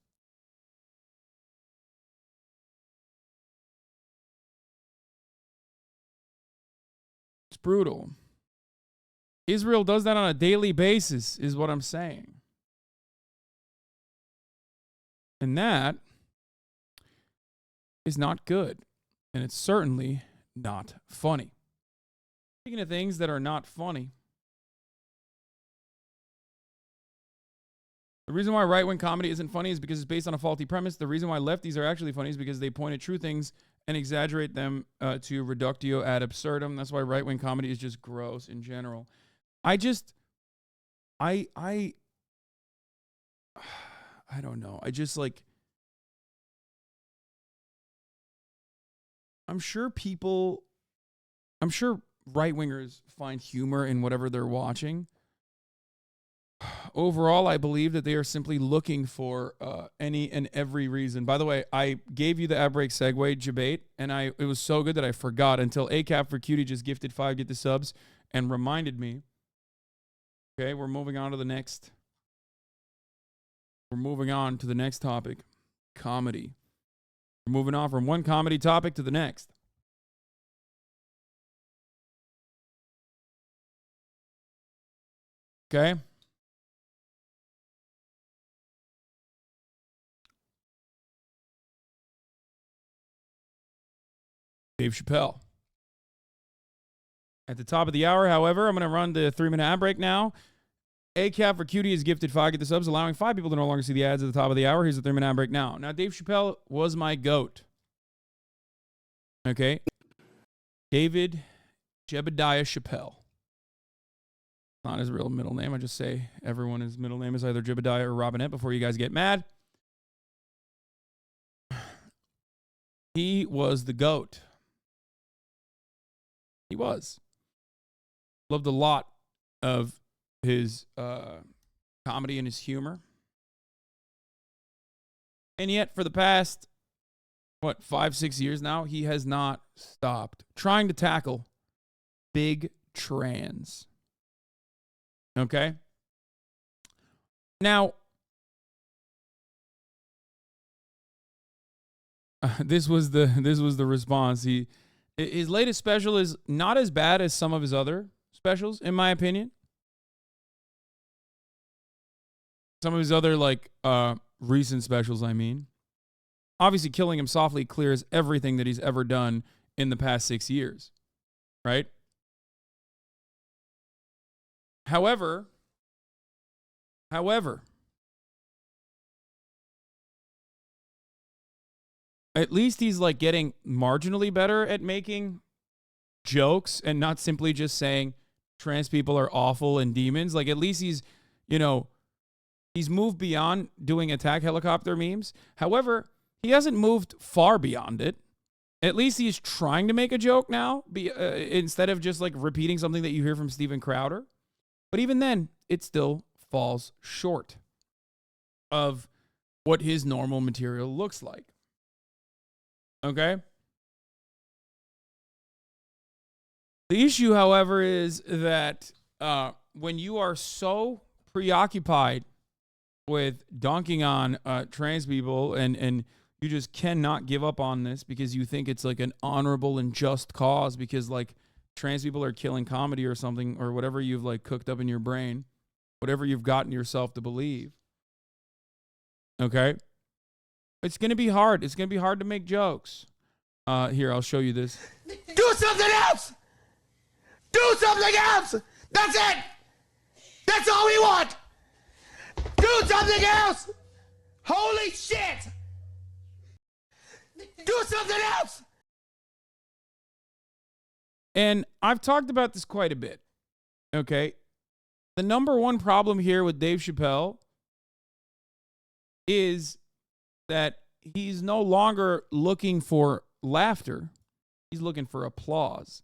Speaker 2: It's brutal. Israel does that on a daily basis, is what I'm saying. And that is not good. And it's certainly not funny. Speaking of things that are not funny, the reason why right-wing comedy isn't funny is because it's based on a faulty premise. The reason why lefties are actually funny is because they point at true things and exaggerate them to reductio ad absurdum. That's why right-wing comedy is just gross in general. I don't know. I just like, I'm sure right-wingers find humor in whatever they're watching. Overall, I believe that they are simply looking for any and every reason. By the way, I gave you the ad break segue debate, and it was so good that I forgot until ACAP for Cutie just gifted 5 get the subs and reminded me. Okay, we're moving on to the next. We're moving on to the next topic, comedy. We're moving on from one comedy topic to the next. Okay. Dave Chappelle. At the top of the hour, however, I'm going to run the 3-minute ad break now. ACAP for Cutie is gifted 5 get the subs, allowing 5 people to no longer see the ads at the top of the hour. Here's the 3-minute ad break now. Now, Dave Chappelle was my GOAT. Okay? David Jebediah Chappelle. Not his real middle name. I just say everyone's middle name is either Jebediah or Robinette before you guys get mad. He was the GOAT. He was. Loved a lot of his comedy and his humor. And yet, for the past, 5-6 years now, he has not stopped trying to tackle big trans. Okay? Now, this was the response. His latest special is not as bad as some of his other specials, in my opinion. Some of his other recent specials, I mean. Obviously, Killing Him Softly clears everything that he's ever done in the past 6 years, right? However, at least he's getting marginally better at making jokes and not simply just saying trans people are awful and demons. At least he's moved beyond doing attack helicopter memes. However, he hasn't moved far beyond it. At least he's trying to make a joke now instead of just repeating something that you hear from Steven Crowder. But even then, it still falls short of what his normal material looks like. Okay? The issue, however, is that when you are so preoccupied with dunking on trans people and you just cannot give up on this because you think it's an honorable and just cause because trans people are killing comedy or something or whatever you've cooked up in your brain, whatever you've gotten yourself to believe. Okay? It's going to be hard. It's going to be hard to make jokes. Here, I'll show you this.
Speaker 17: Do something else! Do something else! That's it! That's all we want! Do something else! Holy shit! Do something else!
Speaker 2: And I've talked about this quite a bit. Okay? The number one problem here with Dave Chappelle is that he's no longer looking for laughter. He's looking for applause.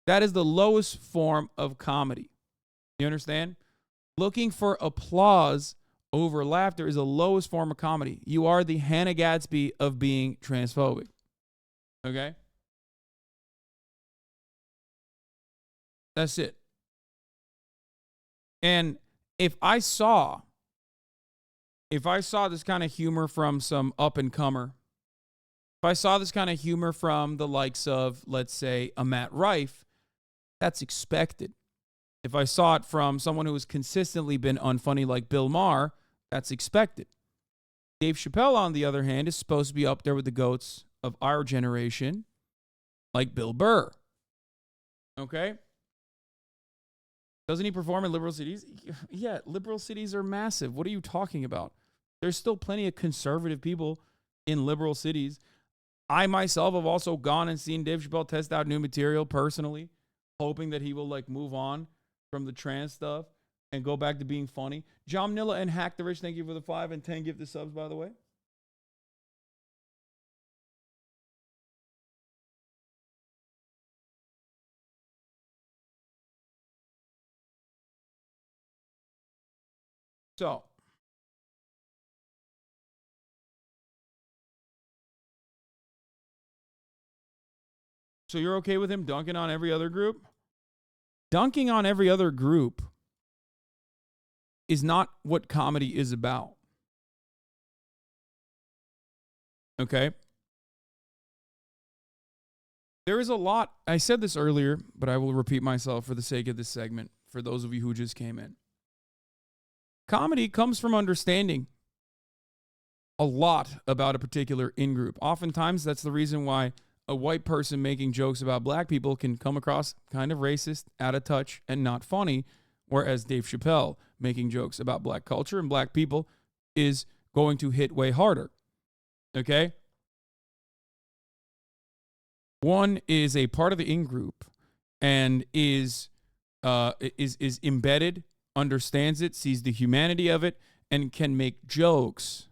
Speaker 2: That is the lowest form of comedy. You understand? Looking for applause over laughter is the lowest form of comedy. You are the Hannah Gadsby of being transphobic. Okay? That's it. And if I saw this kind of humor from some up-and-comer, if I saw this kind of humor from the likes of, let's say, a Matt Rife, that's expected. If I saw it from someone who has consistently been unfunny like Bill Maher, that's expected. Dave Chappelle, on the other hand, is supposed to be up there with the GOATs of our generation, like Bill Burr. Okay? Doesn't he perform in liberal cities? Yeah, liberal cities are massive. What are you talking about? There's still plenty of conservative people in liberal cities. I myself have also gone and seen Dave Chappelle test out new material personally, hoping that he will move on from the trans stuff and go back to being funny. John Nilla and Hack the Rich, thank you for the 5 and 10 gifted subs, by the way. So you're okay with him dunking on every other group? Dunking on every other group is not what comedy is about. Okay? There is a lot. I said this earlier, but I will repeat myself for the sake of this segment, for those of you who just came in. Comedy comes from understanding a lot about a particular in-group. Oftentimes, that's the reason why a white person making jokes about black people can come across kind of racist, out of touch, and not funny, Whereas Dave Chappelle making jokes about black culture and black people is going to hit way harder. Okay? One is a part of the in-group and is embedded, understands it, sees the humanity of it, and can make jokes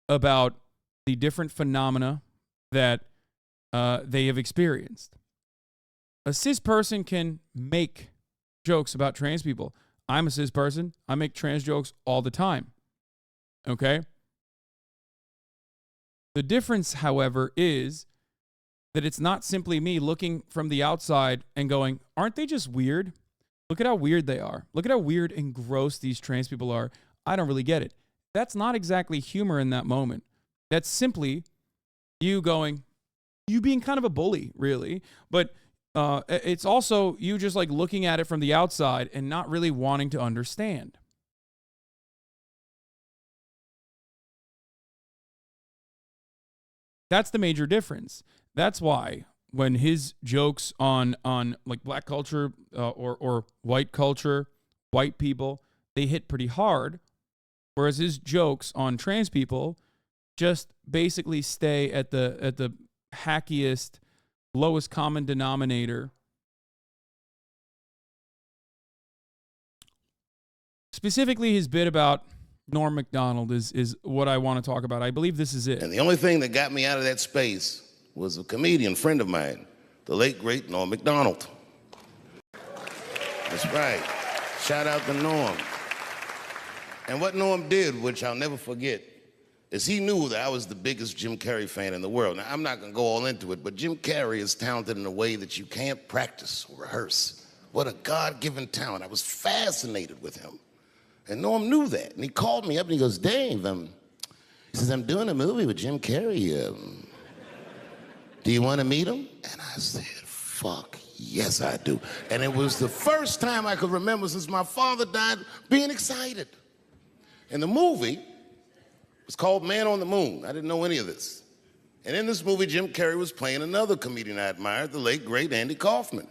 Speaker 2: about the different phenomena that they have experienced. A cis person can make jokes about trans people. I'm a cis person. I make trans jokes all the time. Okay? The difference, however, is that it's not simply me looking from the outside and going, aren't they just weird? Look at how weird they are. Look at how weird and gross these trans people are. I don't really get it. That's not exactly humor in that moment. That's simply you being kind of a bully, really. But it's also you just like looking at it from the outside and not really wanting to understand. That's the major difference. That's why when his jokes on like black culture or white culture, white people, they hit pretty hard, whereas his jokes on trans people just basically stay at the hackiest, lowest common denominator. Specifically, his bit about Norm MacDonald is what I want to talk about. I believe this is it.
Speaker 1: And the only thing that got me out of that space was a comedian friend of mine, the late, great Norm MacDonald. That's right. Shout out to Norm. And what Norm did, which I'll never forget, is he knew that I was the biggest Jim Carrey fan in the world. Now, I'm not going to go all into it, but Jim Carrey is talented in a way that you can't practice or rehearse. What a God-given talent. I was fascinated with him. And Norm knew that. And he called me up and he goes, Dave, he says, I'm doing a movie with Jim Carrey. Do you want to meet him? And I said, fuck, yes, I do. And it was the first time I could remember since my father died being excited. And the movie was called Man on the Moon. I didn't know any of this. And in this movie, Jim Carrey was playing another comedian I admired, the late, great Andy Kaufman.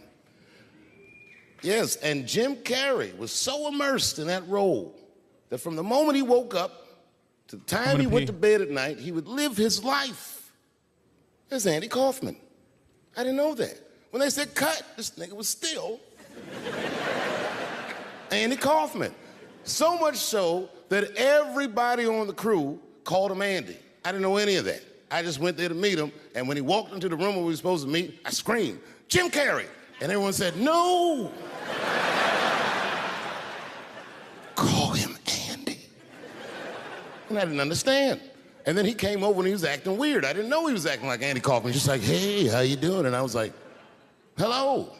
Speaker 1: Yes, and Jim Carrey was so immersed in that role that from the moment he woke up to the time he went to bed at night, he would live his life as Andy Kaufman. I didn't know that. When they said cut, this nigga was still Andy Kaufman. So much so that everybody on the crew called him Andy. I didn't know any of that. I just went there to meet him, and when he walked into the room where we were supposed to meet, I screamed, Jim Carrey! And everyone said, no! Call him Andy. And I didn't understand. And then he came over and he was acting weird. I didn't know he was acting like Andy Kaufman. Just like, hey, how you doing? And I was like, hello.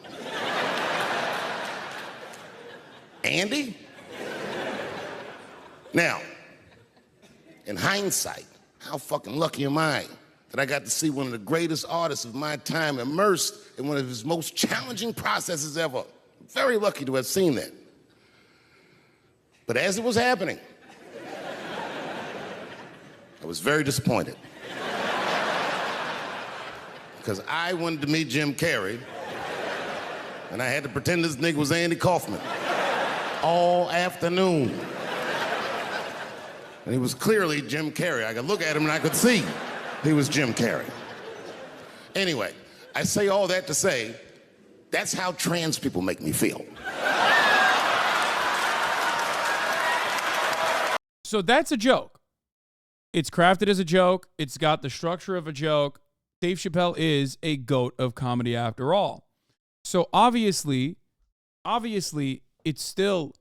Speaker 1: Andy? Now, in hindsight, how fucking lucky am I that I got to see one of the greatest artists of my time immersed in one of his most challenging processes ever. Very lucky to have seen that. But as it was happening, I was very disappointed. Because I wanted to meet Jim Carrey, and I had to pretend this nigga was Andy Kaufman all afternoon. And he was clearly Jim Carrey. I could look at him and I could see he was Jim Carrey. Anyway, I say all that to say, that's how trans people make me feel.
Speaker 2: So that's a joke. It's crafted as a joke. It's got the structure of a joke. Dave Chappelle is a goat of comedy after all. So obviously, it's still,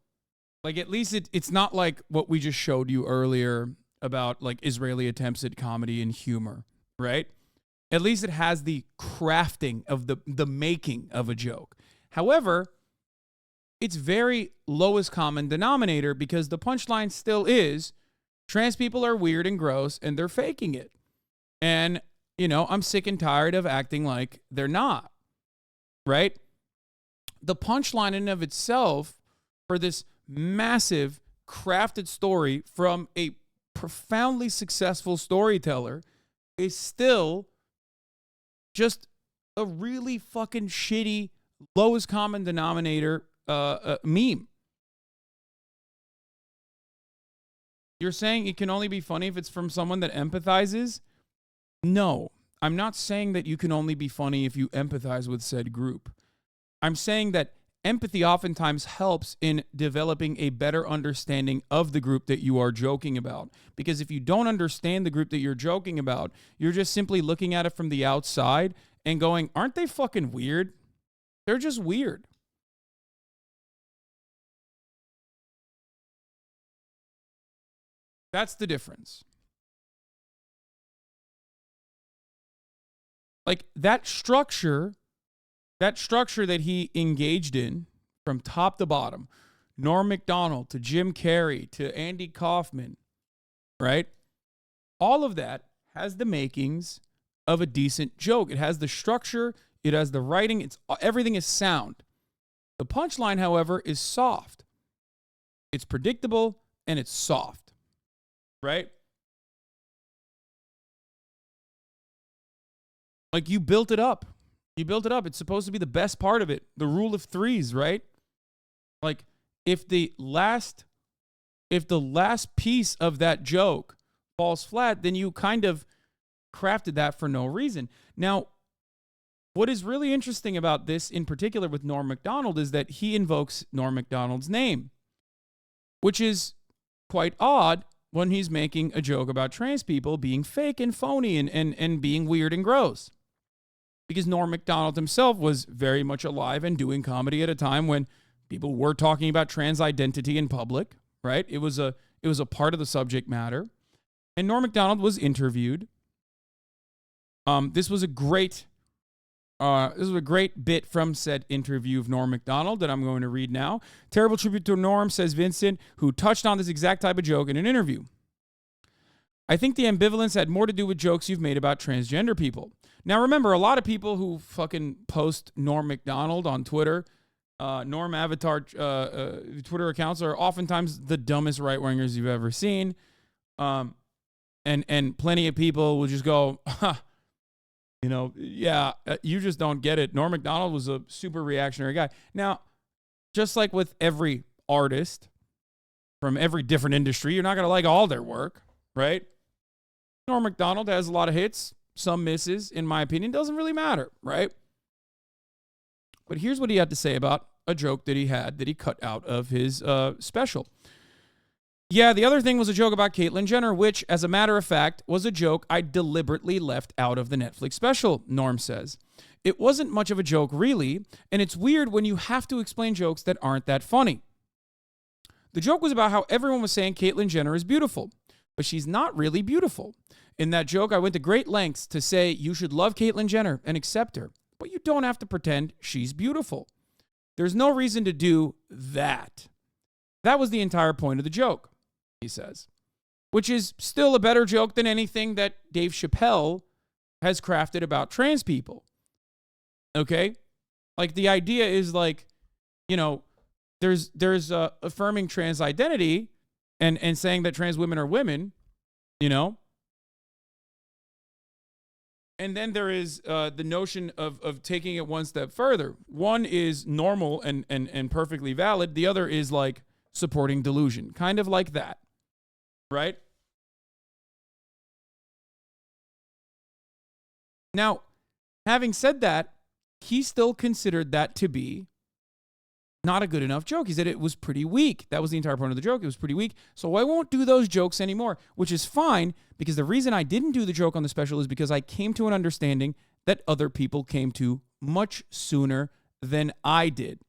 Speaker 2: like, at least it's not like what we just showed you earlier about, like, Israeli attempts at comedy and humor, right? At least it has the crafting of the making of a joke. However, it's very lowest common denominator because the punchline still is trans people are weird and gross and they're faking it. And, you know, I'm sick and tired of acting like they're not, right? The punchline in and of itself for this massive crafted story from a profoundly successful storyteller is still just a really fucking shitty lowest common denominator meme. You're saying it can only be funny if it's from someone that empathizes? No, I'm not saying that you can only be funny if you empathize with said group. I'm saying that empathy oftentimes helps in developing a better understanding of the group that you are joking about. Because if you don't understand the group that you're joking about, you're just simply looking at it from the outside and going, aren't they fucking weird? They're just weird. That's the difference. Like that structure that he engaged in from top to bottom, Norm Macdonald to Jim Carrey to Andy Kaufman, right? All of that has the makings of a decent joke. It has the structure, it has the writing, everything is sound. The punchline, however, is soft. It's predictable and it's soft, right? Like you built it up. You built it up. It's supposed to be the best part of it. The rule of threes, right? Like if the last piece of that joke falls flat, then you kind of crafted that for no reason. Now, what is really interesting about this in particular with Norm Macdonald is that he invokes Norm Macdonald's name, which is quite odd when he's making a joke about trans people being fake and phony and being weird and gross. Because Norm Macdonald himself was very much alive and doing comedy at a time when people were talking about trans identity in public, right? It was a part of the subject matter. And Norm Macdonald was interviewed. This was a great bit from said interview of Norm Macdonald that I'm going to read now. Terrible tribute to Norm, says Vincent, who touched on this exact type of joke in an interview. I think the ambivalence had more to do with jokes you've made about transgender people. Now, remember, a lot of people who fucking post Norm Macdonald on Twitter, Norm Avatar Twitter accounts are oftentimes the dumbest right-wingers you've ever seen. And plenty of people will just go, you just don't get it. Norm Macdonald was a super reactionary guy. Now, just like with every artist from every different industry, you're not going to like all their work, right? Norm Macdonald has a lot of hits, some misses, in my opinion. Doesn't really matter, right? But here's what he had to say about a joke that he cut out of his special. Yeah, the other thing was a joke about Caitlyn Jenner, which, as a matter of fact, was a joke I deliberately left out of the Netflix special, Norm says. It wasn't much of a joke, really, and it's weird when you have to explain jokes that aren't that funny. The joke was about how everyone was saying Caitlyn Jenner is beautiful, but she's not really beautiful. In that joke, I went to great lengths to say you should love Caitlyn Jenner and accept her, but you don't have to pretend she's beautiful. There's no reason to do that. That was the entire point of the joke, he says, which is still a better joke than anything that Dave Chappelle has crafted about trans people. Okay? Like the idea is like, there's affirming trans identity and saying that trans women are women, And then there is the notion of taking it one step further. One is normal and perfectly valid. The other is like supporting delusion, kind of like that, right? Now, having said that, he still considered that to be not a good enough joke. He said it was pretty weak. That was the entire point of the joke. It was pretty weak. So I won't do those jokes anymore, which is fine, because the reason I didn't do the joke on the special is because I came to an understanding that other people came to much sooner than I did,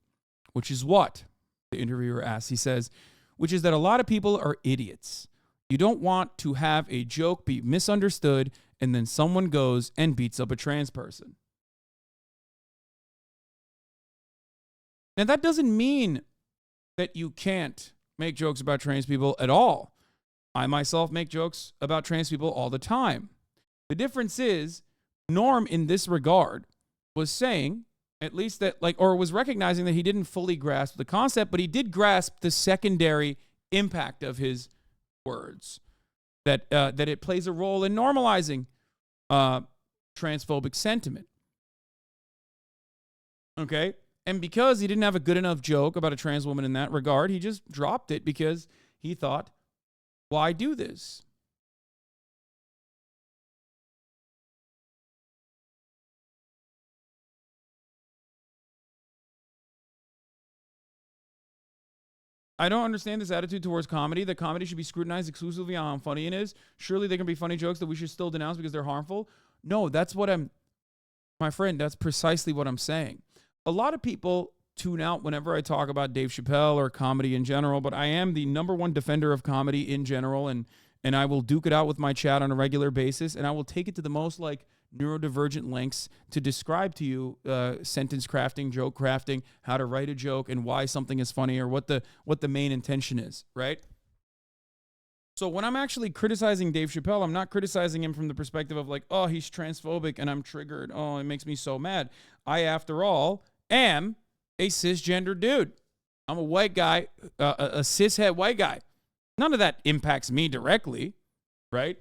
Speaker 2: which is what the interviewer asked. He says, which is that a lot of people are idiots. You don't want to have a joke be misunderstood and then someone goes and beats up a trans person. Now, that doesn't mean that you can't make jokes about trans people at all. I myself make jokes about trans people all the time. The difference is, Norm, in this regard, was saying, at least that, or was recognizing that he didn't fully grasp the concept, but he did grasp the secondary impact of his words, that it plays a role in normalizing transphobic sentiment. Okay? And because he didn't have a good enough joke about a trans woman in that regard, he just dropped it because he thought, why do this? I don't understand this attitude towards comedy, that comedy should be scrutinized exclusively on how funny it is. Surely there can be funny jokes that we should still denounce because they're harmful. No, that's what my friend, that's precisely what I'm saying. A lot of people tune out whenever I talk about Dave Chappelle or comedy in general, but I am the #1 defender of comedy in general, and I will duke it out with my chat on a regular basis, and I will take it to the most neurodivergent lengths to describe to you sentence crafting, joke crafting, how to write a joke, and why something is funny, or what the main intention is, right? So when I'm actually criticizing Dave Chappelle, I'm not criticizing him from the perspective of oh, he's transphobic and I'm triggered. Oh, it makes me so mad. I, after all, am a cisgender dude. I'm a white guy, a cishet white guy. None of that impacts me directly, right?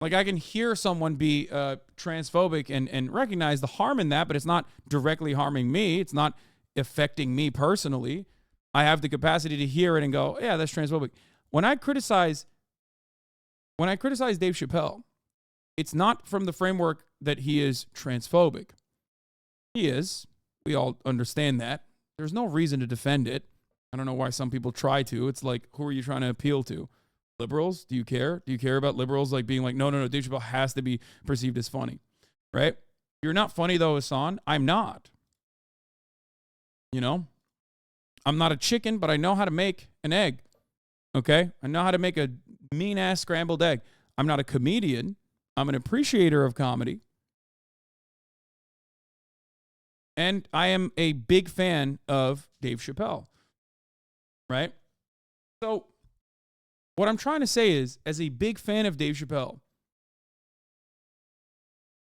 Speaker 2: I can hear someone be transphobic and recognize the harm in that, but it's not directly harming me. It's not affecting me personally. I have the capacity to hear it and go, yeah, that's transphobic. When I criticize Dave Chappelle, it's not from the framework that he is transphobic. He is. We all understand that. There's no reason to defend it. I don't know why some people try to. It's who are you trying to appeal to? Liberals? Do you care? Do you care about liberals being no, Dave Chappelle has to be perceived as funny, right? You're not funny though, Hasan. I'm not. I'm not a chicken, but I know how to make an egg. Okay? I know how to make a mean-ass scrambled egg. I'm not a comedian. I'm an appreciator of comedy. And I am a big fan of Dave Chappelle. Right? So, what I'm trying to say is, as a big fan of Dave Chappelle,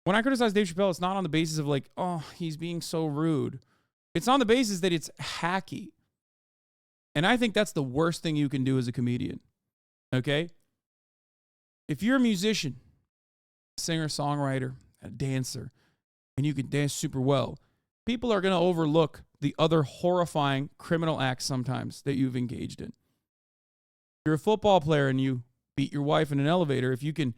Speaker 2: when I criticize Dave Chappelle, it's not on the basis of oh, he's being so rude. It's on the basis that it's hacky. And I think that's the worst thing you can do as a comedian. Okay? If you're a musician, singer, songwriter, a dancer, and you can dance super well, people are going to overlook the other horrifying criminal acts sometimes that you've engaged in. You're a football player and you beat your wife in an elevator. If you can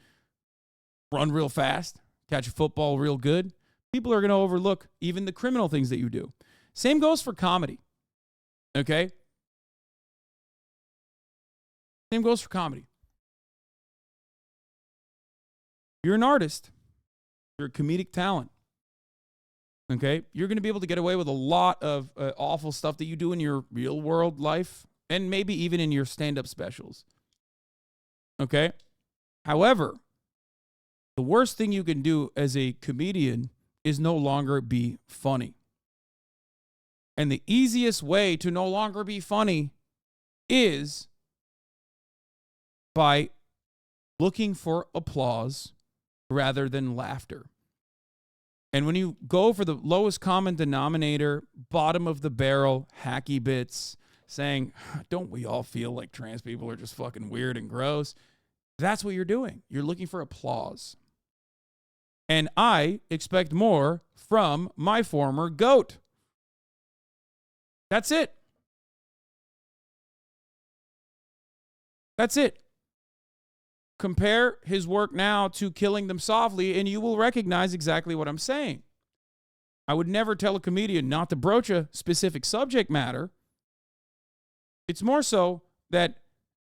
Speaker 2: run real fast, catch a football real good, people are going to overlook even the criminal things that you do. Same goes for comedy. Okay? Same goes for comedy. You're an artist. You're a comedic talent. Okay? You're going to be able to get away with a lot of awful stuff that you do in your real world life, and maybe even in your stand-up specials. Okay? However, the worst thing you can do as a comedian is no longer be funny. And the easiest way to no longer be funny is by looking for applause rather than laughter. And when you go for the lowest common denominator, bottom of the barrel, hacky bits, saying, don't we all feel like trans people are just fucking weird and gross? That's what you're doing. You're looking for applause. And I expect more from my former goat. That's it. That's it. Compare his work now to Killing Them Softly, and you will recognize exactly what I'm saying. I would never tell a comedian not to broach a specific subject matter. It's more so that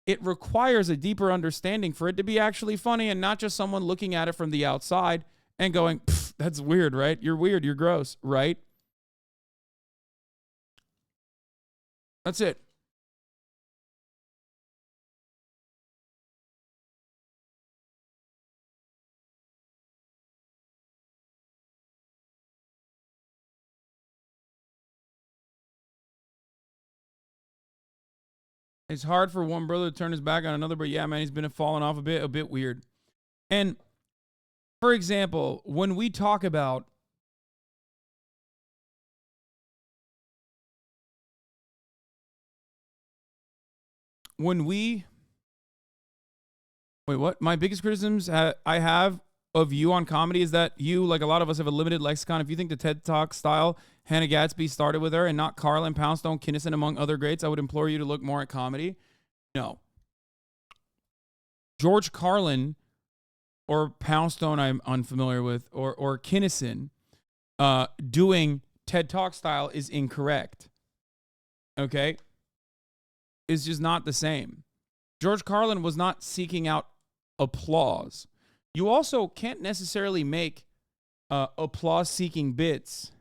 Speaker 2: it requires a deeper understanding for it to be actually funny, and not just someone looking at it from the outside and going, that's weird, right? You're weird, you're gross, right? That's it. It's hard for one brother to turn his back on another, but yeah, man, he's been falling off a bit weird. And for example, when we talk about my biggest criticisms I have of you on comedy is that you, like a lot of us, have a limited lexicon. If you think the TED Talk style, Hannah Gadsby started with her and not Carlin, Poundstone, Kinison, among other greats, I would implore you to look more at comedy. No. George Carlin or Poundstone, I'm unfamiliar with, or Kinison doing TED Talk style is incorrect. Okay? It's just not the same. George Carlin was not seeking out applause. You also can't necessarily make applause-seeking bits.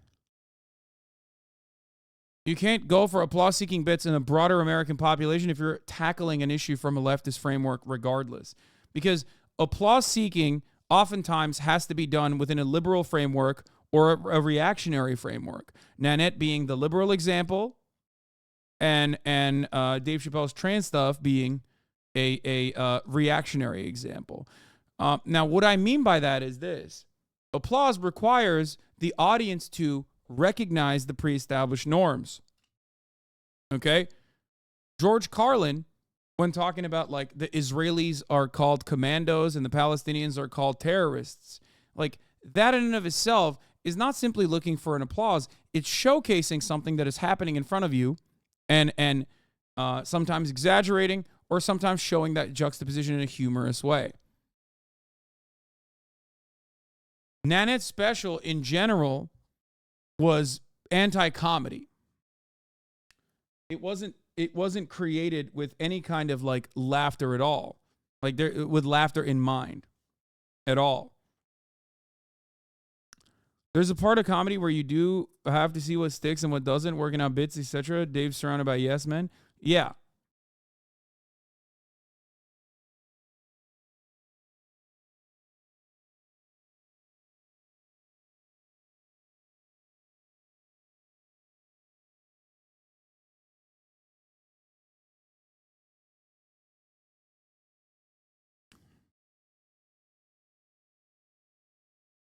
Speaker 2: You can't go for applause-seeking bits in a broader American population if you're tackling an issue from a leftist framework regardless. Because applause-seeking oftentimes has to be done within a liberal framework or a reactionary framework. Nanette being the liberal example, and Dave Chappelle's trans stuff being a reactionary example. Now, what I mean by that is this. Applause requires the audience to recognize the pre-established norms. Okay? George Carlin, when talking about like the Israelis are called commandos and the Palestinians are called terrorists, like that in and of itself is not simply looking for an applause. It's showcasing something that is happening in front of you and sometimes exaggerating or sometimes showing that juxtaposition in a humorous way. Nanette's special in general was anti-comedy. It wasn't created with any kind of like laughter at all. Like with laughter in mind at all. There's a part of comedy where you do have to see what sticks and what doesn't, working out bits, etc. Dave's surrounded by yes men. Yeah.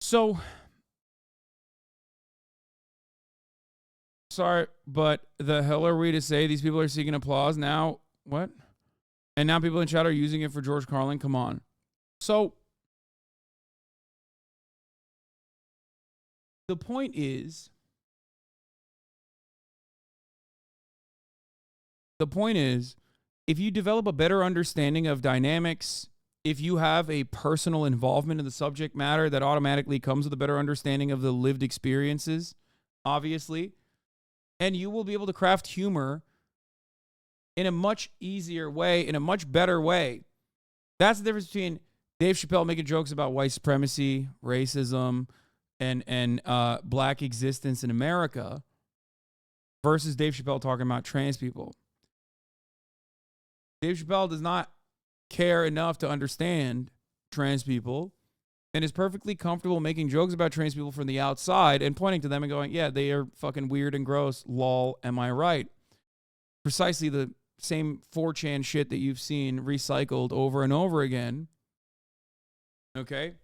Speaker 2: So, sorry, but the hell are we to say these people are seeking applause now? What? And now people in chat are using it for George Carlin? Come on. So, the point is, if you develop a better understanding of dynamics, if you have a personal involvement in the subject matter, that automatically comes with a better understanding of the lived experiences, obviously. And you will be able to craft humor in a much easier way, in a much better way. That's the difference between Dave Chappelle making jokes about white supremacy, racism, and black existence in America versus Dave Chappelle talking about trans people. Dave Chappelle does not care enough to understand trans people and is perfectly comfortable making jokes about trans people from the outside and pointing to them and going, yeah, they are fucking weird and gross. Lol, am I right? Precisely the same 4chan shit that you've seen recycled over and over again. Okay?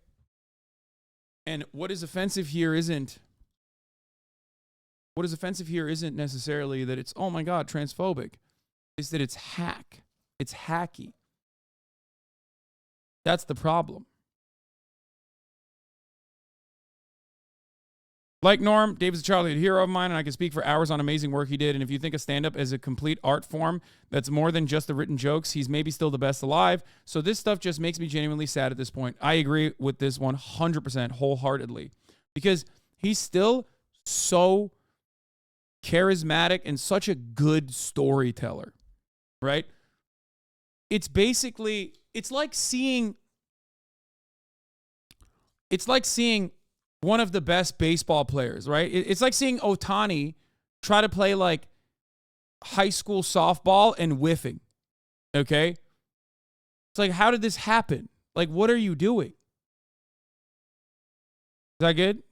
Speaker 2: And what is offensive here isn't necessarily that it's, oh my God, transphobic. It's that it's hack. It's hacky. That's the problem. Like Norm, David's a childhood hero of mine, and I can speak for hours on amazing work he did. And if you think of stand-up as a complete art form that's more than just the written jokes, he's maybe still the best alive. So this stuff just makes me genuinely sad at this point. I agree with this 100% wholeheartedly. Because he's still so charismatic and such a good storyteller, right? It's basically, it's like seeing one of the best baseball players, right? It's like seeing Ohtani try to play like high school softball and whiffing, okay? It's like, how did this happen? Like, what are you doing? Is that good?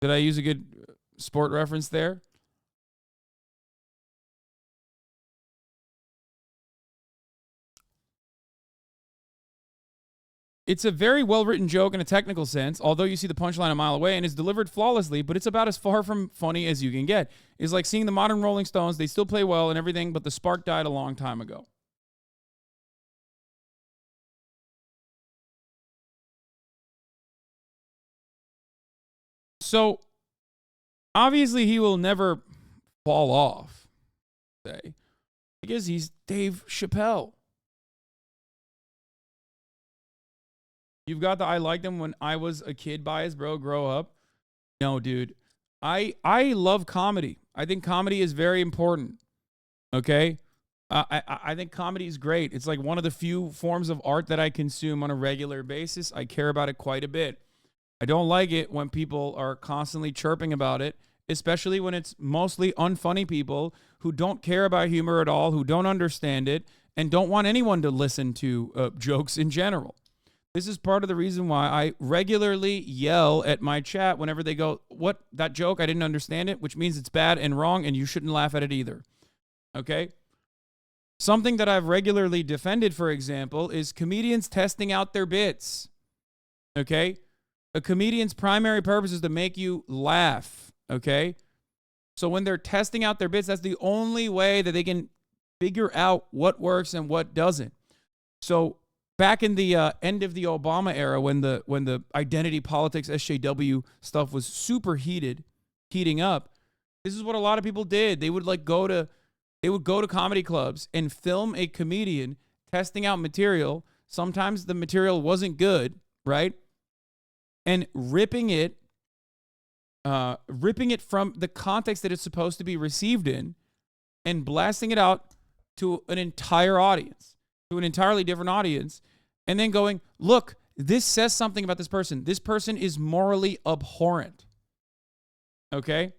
Speaker 2: Did I use a good sport reference there? It's a very well-written joke in a technical sense, although you see the punchline a mile away, and is delivered flawlessly, but it's about as far from funny as you can get. It's like seeing the modern Rolling Stones. They still play well and everything, but the spark died a long time ago. So obviously he will never fall off, say, because he's Dave Chappelle. You've got the I liked him when I was a kid bias, bro. Grow up. No, dude. I love comedy. I think comedy is very important. Okay? I think comedy is great. It's like one of the few forms of art that I consume on a regular basis. I care about it quite a bit. I don't like it when people are constantly chirping about it, especially when it's mostly unfunny people who don't care about humor at all, who don't understand it, and don't want anyone to listen to jokes in general. This is part of the reason why I regularly yell at my chat whenever they go, what, that joke, I didn't understand it, which means it's bad and wrong, and you shouldn't laugh at it either. Okay? Something that I've regularly defended, for example, is comedians testing out their bits. Okay? A comedian's primary purpose is to make you laugh. Okay? So when they're testing out their bits, that's the only way that they can figure out what works and what doesn't. So back in the end of the Obama era, when the identity politics SJW stuff was super heating up, this is what a lot of people did. They would go to comedy clubs and film a comedian testing out material. Sometimes the material wasn't good, right? And ripping it from the context that it's supposed to be received in, and blasting it out to an entire audience, to an entirely different audience, and then going, look, this says something about this person. This person is morally abhorrent. Okay?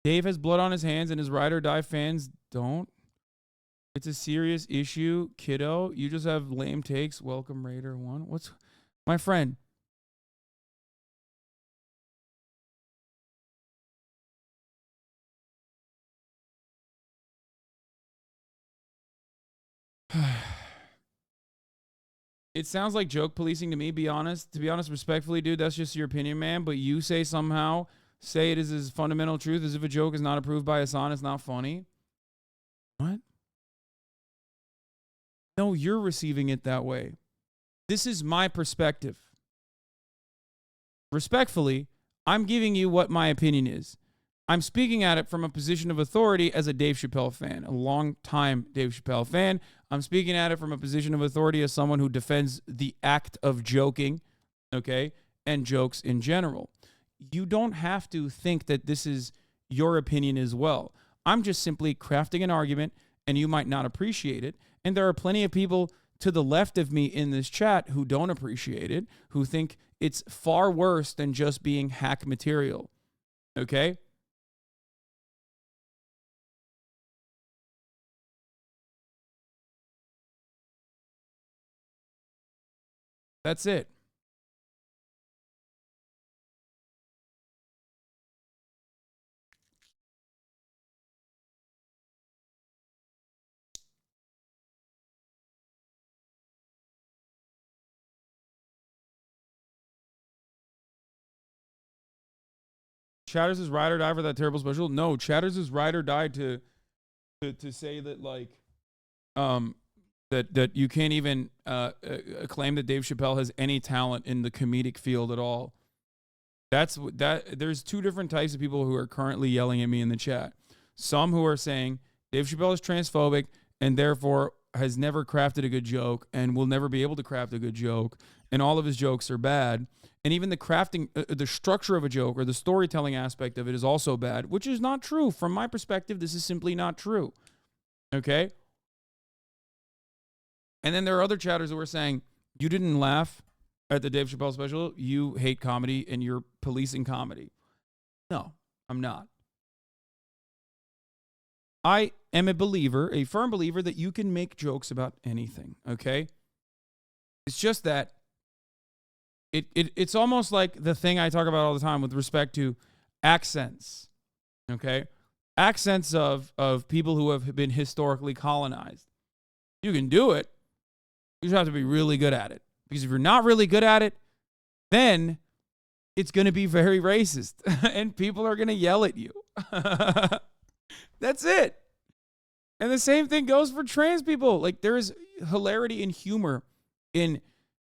Speaker 2: Dave has blood on his hands and his ride or die fans don't. It's a serious issue, kiddo. You just have lame takes. Welcome, Raider 1. What's my friend? It sounds like joke policing to me, to be honest, respectfully, dude, that's just your opinion, man. But you say it is as fundamental truth as if a joke is not approved by Hassan, it's not funny. What? No, you're receiving it that way. This is my perspective. Respectfully, I'm giving you what my opinion is. I'm speaking at it from a position of authority as a Dave Chappelle fan, a long-time Dave Chappelle fan. I'm speaking at it from a position of authority as someone who defends the act of joking, okay, and jokes in general. You don't have to think that this is your opinion as well. I'm just simply crafting an argument, and you might not appreciate it. And there are plenty of people to the left of me in this chat who don't appreciate it, who think it's far worse than just being hack material, okay? That's it. Chatters is ride or die for that terrible special. No, Chatters is ride or die to say that like that you can't even claim that Dave Chappelle has any talent in the comedic field at all. There's two different types of people who are currently yelling at me in the chat. Some who are saying Dave Chappelle is transphobic and therefore has never crafted a good joke and will never be able to craft a good joke, and all of his jokes are bad. And even the crafting, the structure of a joke or the storytelling aspect of it is also bad, which is not true. From my perspective, this is simply not true. Okay? And then there are other chatters who are saying, you didn't laugh at the Dave Chappelle special, you hate comedy and you're policing comedy. No, I'm not. I am a firm believer that you can make jokes about anything, okay? It's just that it's almost like the thing I talk about all the time with respect to accents, okay? Accents of people who have been historically colonized. You can do it. You just have to be really good at it. Because if you're not really good at it, then it's going to be very racist and people are going to yell at you. That's it. And the same thing goes for trans people. Like, there is hilarity and humor in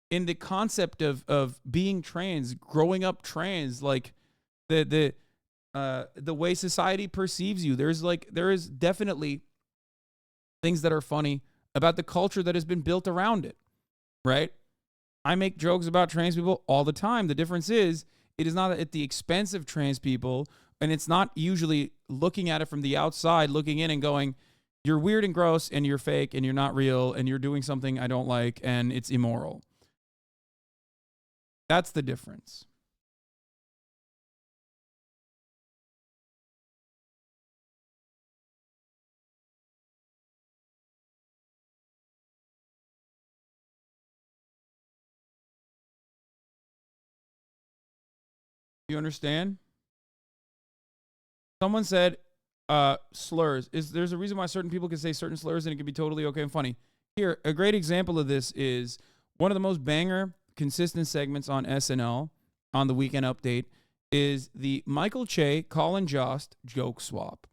Speaker 2: the concept of being trans, growing up trans, like the way society perceives you. There is definitely things that are funny about the culture that has been built around it, right? I make jokes about trans people all the time. The difference is, it is not at the expense of trans people, and it's not usually looking at it from the outside, looking in and going, you're weird and gross, and you're fake, and you're not real, and you're doing something I don't like, and it's immoral. That's the difference. You understand? Someone said slurs. There's a reason why certain people can say certain slurs and it can be totally okay and funny. Here, a great example of this is one of the most banger consistent segments on SNL on the Weekend Update is the Michael Che, Colin Jost joke swap.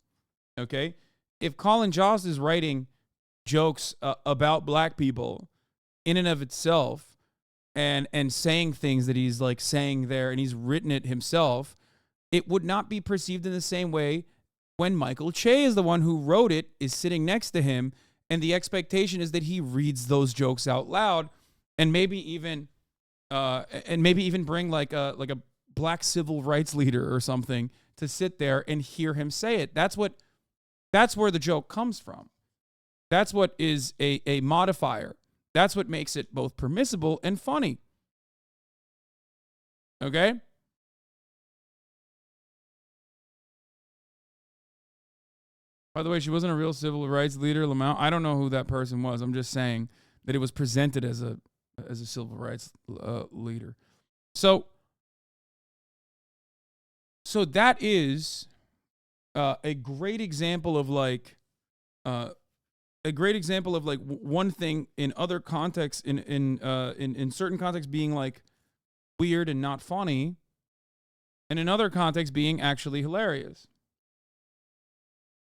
Speaker 2: Okay? If Colin Jost is writing jokes about black people in and of itself, and saying things that he's like saying there, and he's written it himself, it would not be perceived in the same way when Michael Che is the one who wrote it, is sitting next to him, and the expectation is that he reads those jokes out loud, and maybe even bring like a black civil rights leader or something to sit there and hear him say it. That's where the joke comes from. That's what is a modifier. That's what makes it both permissible and funny. Okay? By the way, she wasn't a real civil rights leader, Lamont. I don't know who that person was. I'm just saying that it was presented as a civil rights leader. So that is a great example of one thing in other contexts, in certain contexts being like weird and not funny, and in other contexts being actually hilarious.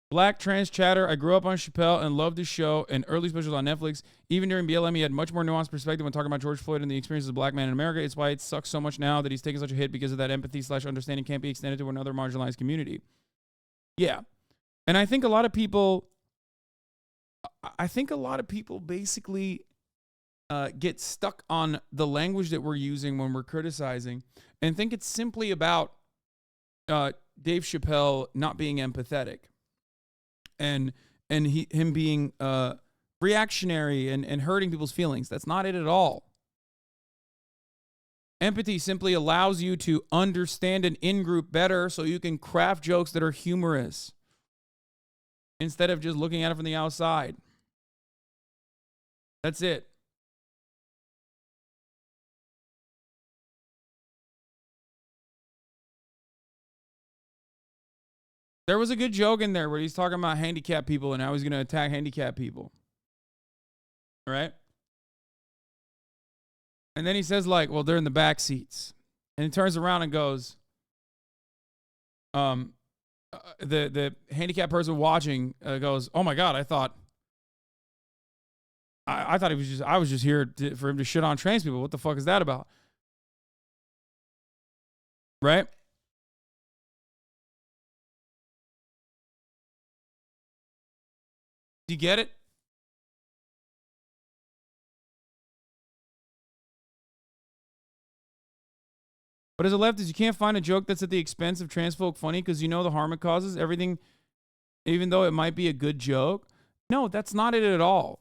Speaker 2: Black trans chatter. I grew up on Chappelle and loved his show and early specials on Netflix. Even during BLM, he had much more nuanced perspective when talking about George Floyd and the experiences of black man in America. It's why it sucks so much now that he's taking such a hit, because of that empathy/understanding can't be extended to another marginalized community. Yeah. And I think a lot of people basically get stuck on the language that we're using when we're criticizing and think it's simply about Dave Chappelle not being empathetic and him being reactionary and hurting people's feelings. That's not it at all. Empathy simply allows you to understand an in-group better so you can craft jokes that are humorous instead of just looking at it from the outside. That's it. There was a good joke in there where he's talking about handicapped people and how he's going to attack handicapped people. All right? And then he says, like, well, they're in the back seats. And he turns around and goes, the handicapped person watching goes, oh my God, I thought I was just here for him to shit on trans people. What the fuck is that about? Right? Do you get it? But as a leftist, you can't find a joke that's at the expense of trans folk funny because you know the harm it causes. Everything, even though it might be a good joke. No, that's not it at all.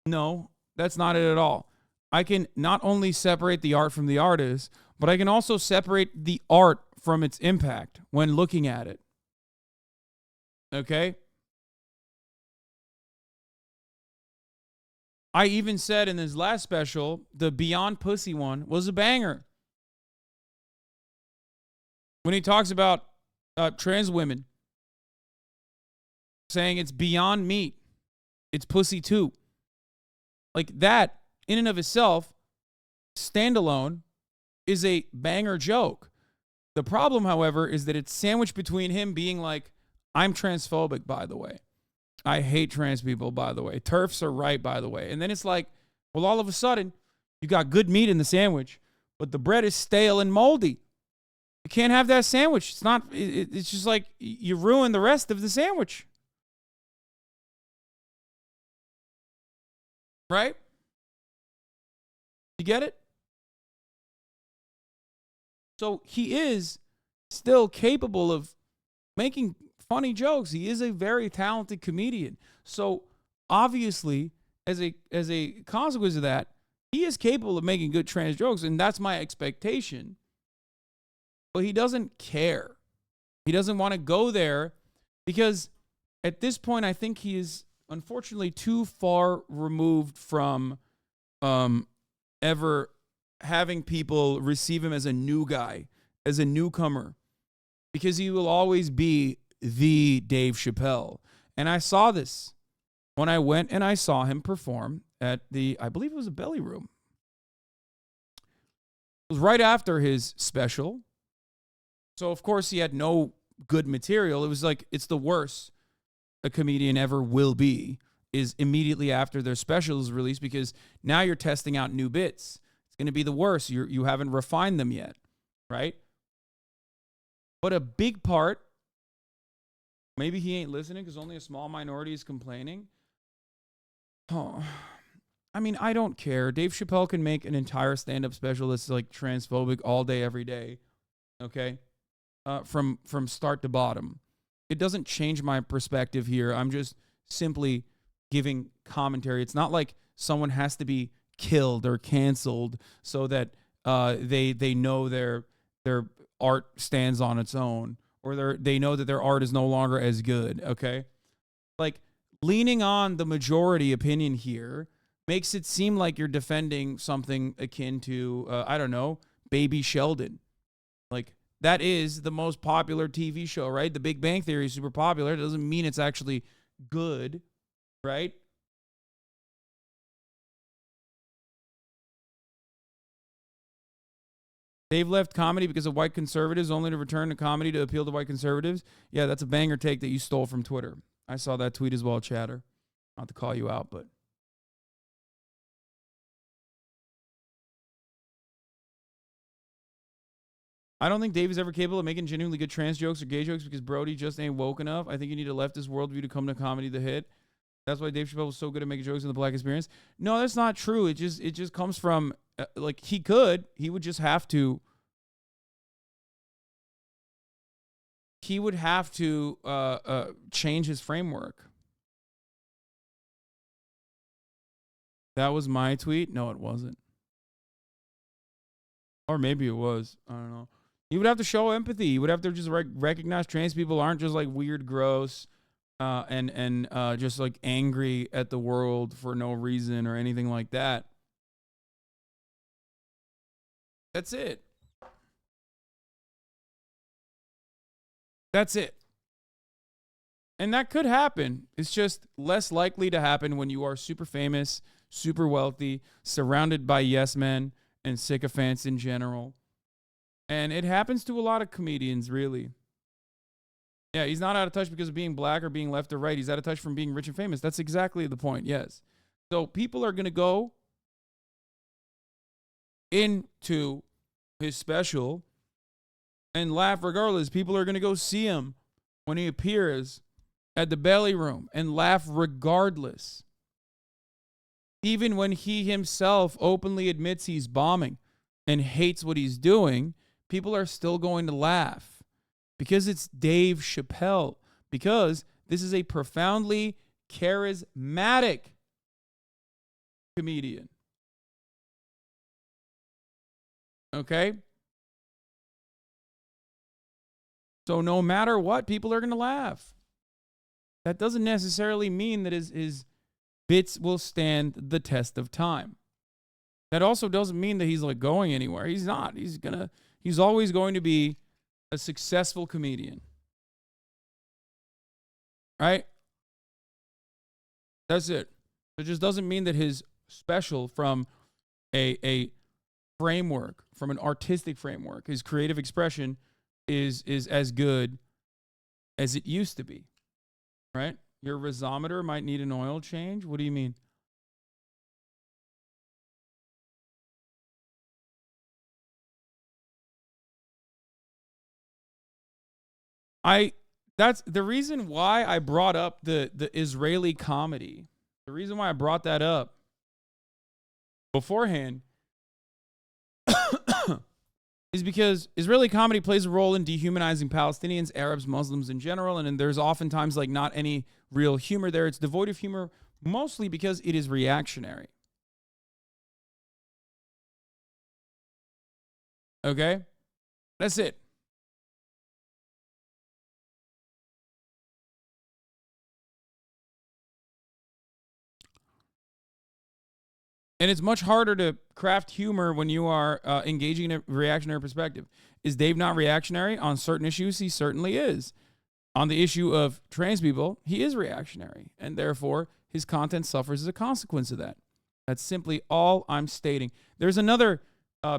Speaker 2: No, that's not it at all. I can not only separate the art from the artist, but I can also separate the art from its impact when looking at it. Okay? I even said in his last special, the Beyond Pussy one was a banger. When he talks about trans women saying it's beyond meat, it's pussy too. Like that, in and of itself, standalone, is a banger joke. The problem, however, is that it's sandwiched between him being like, I'm transphobic, by the way. I hate trans people, by the way. TERFs are right, by the way. And then it's like, well, all of a sudden, you got good meat in the sandwich, but the bread is stale and moldy. You can't have that sandwich. It's not, it's just like you ruin the rest of the sandwich. Right? You get it? So he is still capable of making funny jokes. He is a very talented comedian. So obviously, as a consequence of that, he is capable of making good trans jokes, and that's my expectation. But he doesn't care. He doesn't want to go there because at this point, I think he is unfortunately too far removed from ever having people receive him as a new guy, as a newcomer, because he will always be the Dave Chappelle. And I saw this when I went and I saw him perform at the, I believe it was a Belly Room. It was right after his special. So, of course, he had no good material. It was like, it's the worst a comedian ever will be, is immediately after their special is released, because now you're testing out new bits. It's going to be the worst. You haven't refined them yet, right? But a big part, maybe he ain't listening because only a small minority is complaining. Oh, I mean, I don't care. Dave Chappelle can make an entire stand-up special that's like transphobic all day, every day, okay? From start to bottom. It doesn't change my perspective here. I'm just simply giving commentary. It's not like someone has to be killed or canceled so that they know their art stands on its own, or they know that their art is no longer as good, okay? Like, leaning on the majority opinion here makes it seem like you're defending something akin to, I don't know, Baby Sheldon. Like, that is the most popular TV show, right? The Big Bang Theory is super popular. It doesn't mean it's actually good, right? Dave left comedy because of white conservatives, only to return to comedy to appeal to white conservatives. Yeah, that's a banger take that you stole from Twitter. I saw that tweet as well, Chatter. Not to call you out, but... I don't think Dave is ever capable of making genuinely good trans jokes or gay jokes because Brody just ain't woke enough. I think you need a leftist worldview to come to comedy to hit. That's why Dave Chappelle was so good at making jokes in the black experience. No, that's not true. It just comes from, like, he would just have to, change his framework. That was my tweet? No, it wasn't. Or maybe it was. I don't know. He would have to show empathy. He would have to just recognize trans people aren't just like weird, gross, and just like angry at the world for no reason or anything like that. That's it. That's it. And that could happen. It's just less likely to happen when you are super famous, super wealthy, surrounded by yes men and sycophants in general. And it happens to a lot of comedians, really. Yeah, he's not out of touch because of being black or being left or right. He's out of touch from being rich and famous. That's exactly the point, yes. So people are going to go into his special and laugh regardless. People are going to go see him when he appears at the Belly Room and laugh regardless. Even when he himself openly admits he's bombing and hates what he's doing, people are still going to laugh because it's Dave Chappelle, because this is a profoundly charismatic comedian. Okay? So no matter what, people are going to laugh. That doesn't necessarily mean that his bits will stand the test of time. That also doesn't mean that he's like going anywhere. He's not. He's always going to be a successful comedian. Right? That's it. It just doesn't mean that his special from a framework, from an artistic framework, his creative expression is as good as it used to be. Right? Your resometer might need an oil change? What do you mean? That's the reason why I brought up the Israeli comedy. The reason why I brought that up beforehand is because Israeli comedy plays a role in dehumanizing Palestinians, Arabs, Muslims in general, and there's oftentimes like not any real humor there. It's devoid of humor, mostly because it is reactionary. Okay? That's it. And it's much harder to craft humor when you are engaging in a reactionary perspective. Is Dave not reactionary? On certain issues, he certainly is. On the issue of trans people, he is reactionary. And therefore, his content suffers as a consequence of that. That's simply all I'm stating. There's another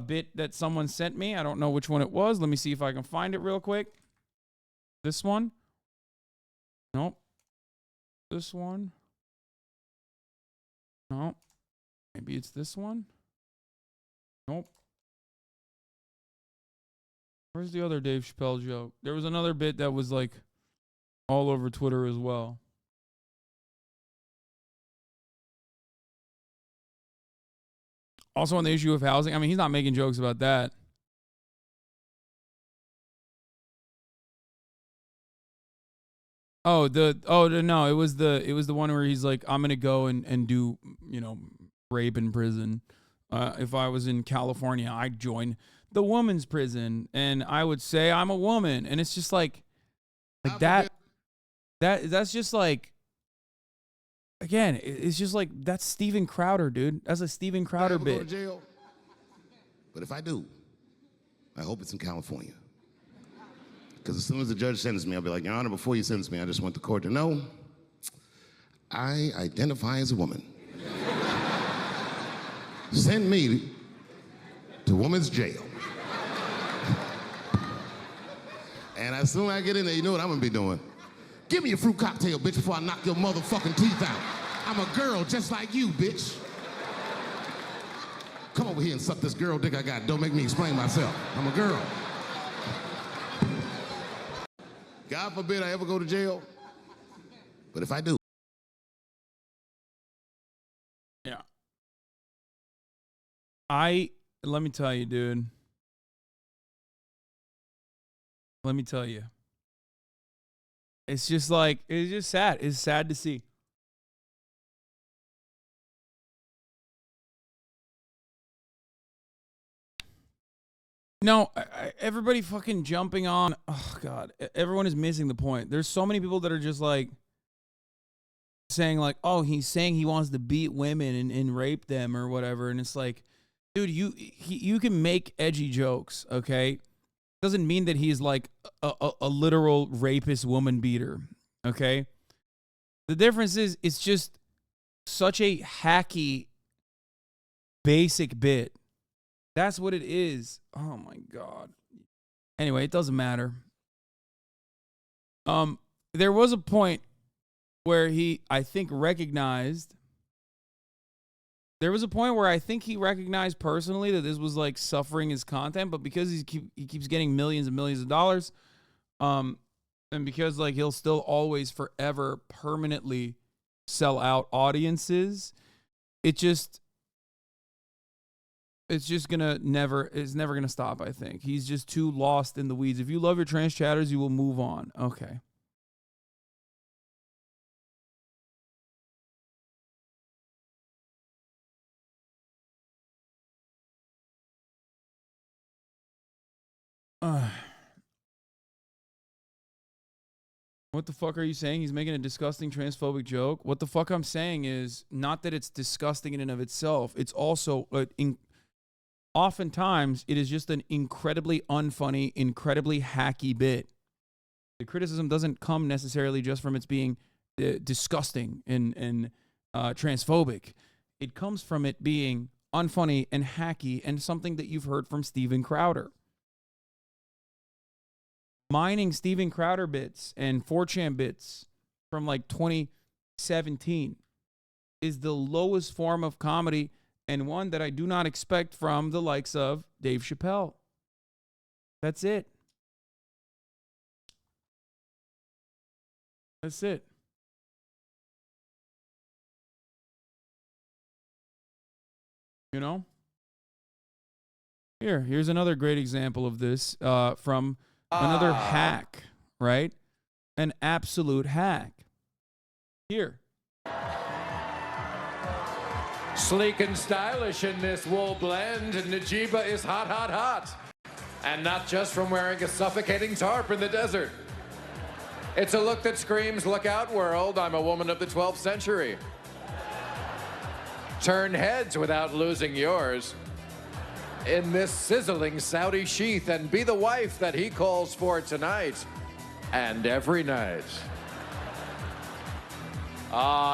Speaker 2: bit that someone sent me. I don't know which one it was. Let me see if I can find it real quick. This one? Nope. This one? Nope. Maybe it's this one? Nope. Where's the other Dave Chappelle joke? There was another bit that was like all over Twitter as well. Also on the issue of housing. I mean, he's not making jokes about that. No, it was the one where he's like, I'm gonna go and do, rape in prison. If I was in California, I'd join the woman's prison and I would say I'm a woman. And it's just like that's just like, again, it's just like, that's Steven Crowder, dude. That's a Steven Crowder bit.
Speaker 1: Go to jail, but if I do, I hope it's in California. Because as soon as the judge sentenced me, I'll be like, Your Honor, before you sentence me, I just want the court to know I identify as a woman. Send me to women's jail. And as soon as I get in there, you know what I'm gonna be doing? Give me a fruit cocktail, bitch, before I knock your motherfucking teeth out. I'm a girl just like you, bitch. Come over here and suck this girl dick I got. Don't make me explain myself. I'm a girl. God forbid I ever go to jail, but if I do.
Speaker 2: Yeah. Let me tell you, dude. Let me tell you. It's just like, it's just sad. It's sad to see. No, everybody fucking jumping on. Oh, God. Everyone is missing the point. There's so many people that are just like saying like, oh, he's saying he wants to beat women and rape them or whatever. And it's like, dude, you can make edgy jokes, okay? Doesn't mean that he's like a literal rapist woman beater, okay? The difference is it's just such a hacky, basic bit. That's what it is. Oh my God. Anyway, it doesn't matter. There was a point where I think he recognized personally that this was like suffering his content, but because he keeps getting millions and millions of dollars, and because like he'll still always forever permanently sell out audiences, it's never gonna stop. I think he's just too lost in the weeds. If you love your trans chatters, you will move on. Okay. What the fuck are you saying? He's making a disgusting transphobic joke. What the fuck I'm saying is not that it's disgusting in and of itself. It's also oftentimes it is just an incredibly unfunny, incredibly hacky bit. The criticism doesn't come necessarily just from its being disgusting and transphobic. It comes from it being unfunny and hacky and something that you've heard from Steven Crowder. Mining Steven Crowder bits and 4chan bits from like 2017 is the lowest form of comedy, and one that I do not expect from the likes of Dave Chappelle. That's it. That's it. You know? Here's another great example of this from another hack, right? An absolute hack. Here.
Speaker 4: Sleek and stylish in this wool blend, Najiba is hot, hot, hot. And not just from wearing a suffocating tarp in the desert. It's a look that screams, look out world, I'm a woman of the 12th century. Turn heads without losing yours. In this sizzling Saudi sheath, and be the wife that he calls for tonight and every night.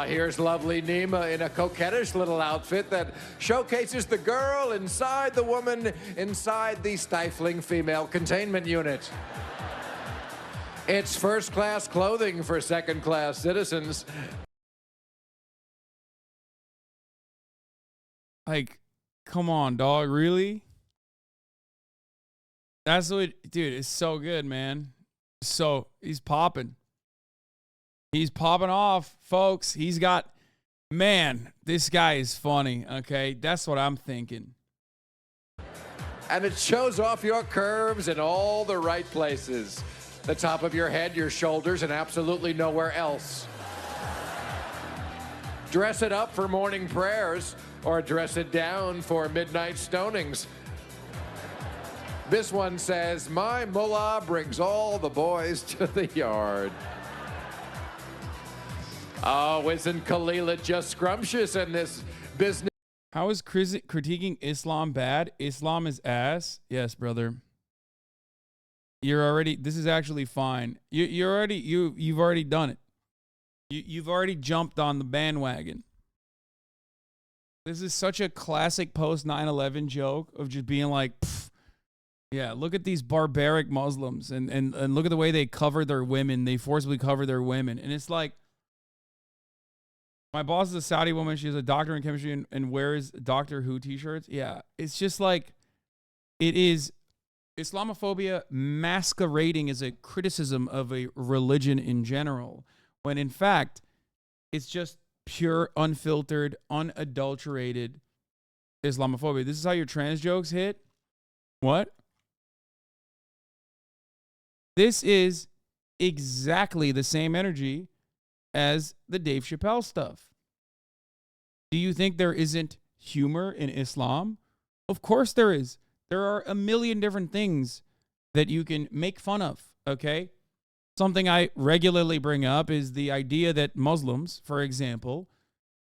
Speaker 4: Here's lovely Nima in a coquettish little outfit that showcases the girl inside the woman inside the stifling female containment unit. It's first-class clothing for second-class citizens.
Speaker 2: Like, come on, dog, really? That's what, dude, it's so good, man. So, he's popping. He's popping off, folks. He's got, man, this guy is funny, okay? That's what I'm thinking.
Speaker 4: And it shows off your curves in all the right places. The top of your head, your shoulders, and absolutely nowhere else. Dress it up for morning prayers, or dress it down for midnight stonings. This one says, my mullah brings all the boys to the yard. Oh, isn't Khalila just scrumptious in this business?
Speaker 2: How is critiquing Islam bad? Islam is ass. Yes, brother. You're already, this is actually fine. You've already done it. You've already jumped on the bandwagon. This is such a classic post 9/11 joke of just being like, pfft, yeah, look at these barbaric Muslims and look at the way they cover their women. They forcibly cover their women. And it's like, my boss is a Saudi woman. She's a doctor in chemistry and wears Doctor Who t-shirts. Yeah, it's just like, it is Islamophobia masquerading as a criticism of a religion in general, when in fact, it's just pure, unfiltered, unadulterated Islamophobia. This is how your trans jokes hit? What? This is exactly the same energy as the Dave Chappelle stuff. Do you think there isn't humor in Islam? Of course there is. There are a million different things that you can make fun of, okay? Something I regularly bring up is the idea that Muslims, for example,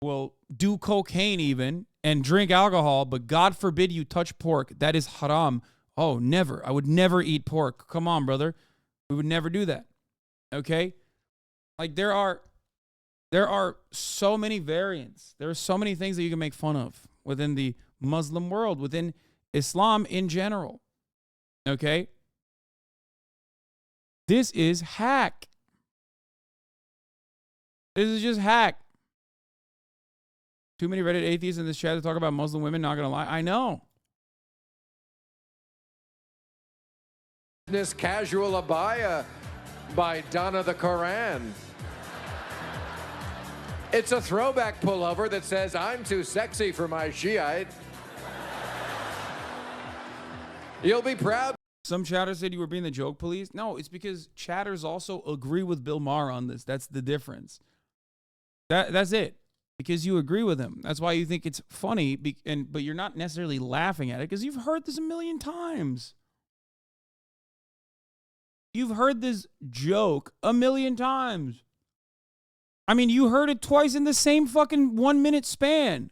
Speaker 2: will do cocaine even and drink alcohol, but God forbid you touch pork. That is haram. Oh, never. I would never eat pork. Come on, brother. We would never do that, okay? Like, there are so many variants. There are so many things that you can make fun of within the Muslim world, within Islam in general. Okay? This is hack. This is just hack. Too many Reddit atheists in this chat to talk about Muslim women, not gonna lie. I know.
Speaker 4: This casual abaya by Donna the Koran. It's a throwback pullover that says, I'm too sexy for my Shiite. You'll be proud.
Speaker 2: Some chatters said you were being the joke police. No, it's because chatters also agree with Bill Maher on this. That's the difference. That's it. Because you agree with him. That's why you think it's funny, but you're not necessarily laughing at it because you've heard this a million times. You've heard this joke a million times. I mean, you heard it twice in the same fucking 1 minute span.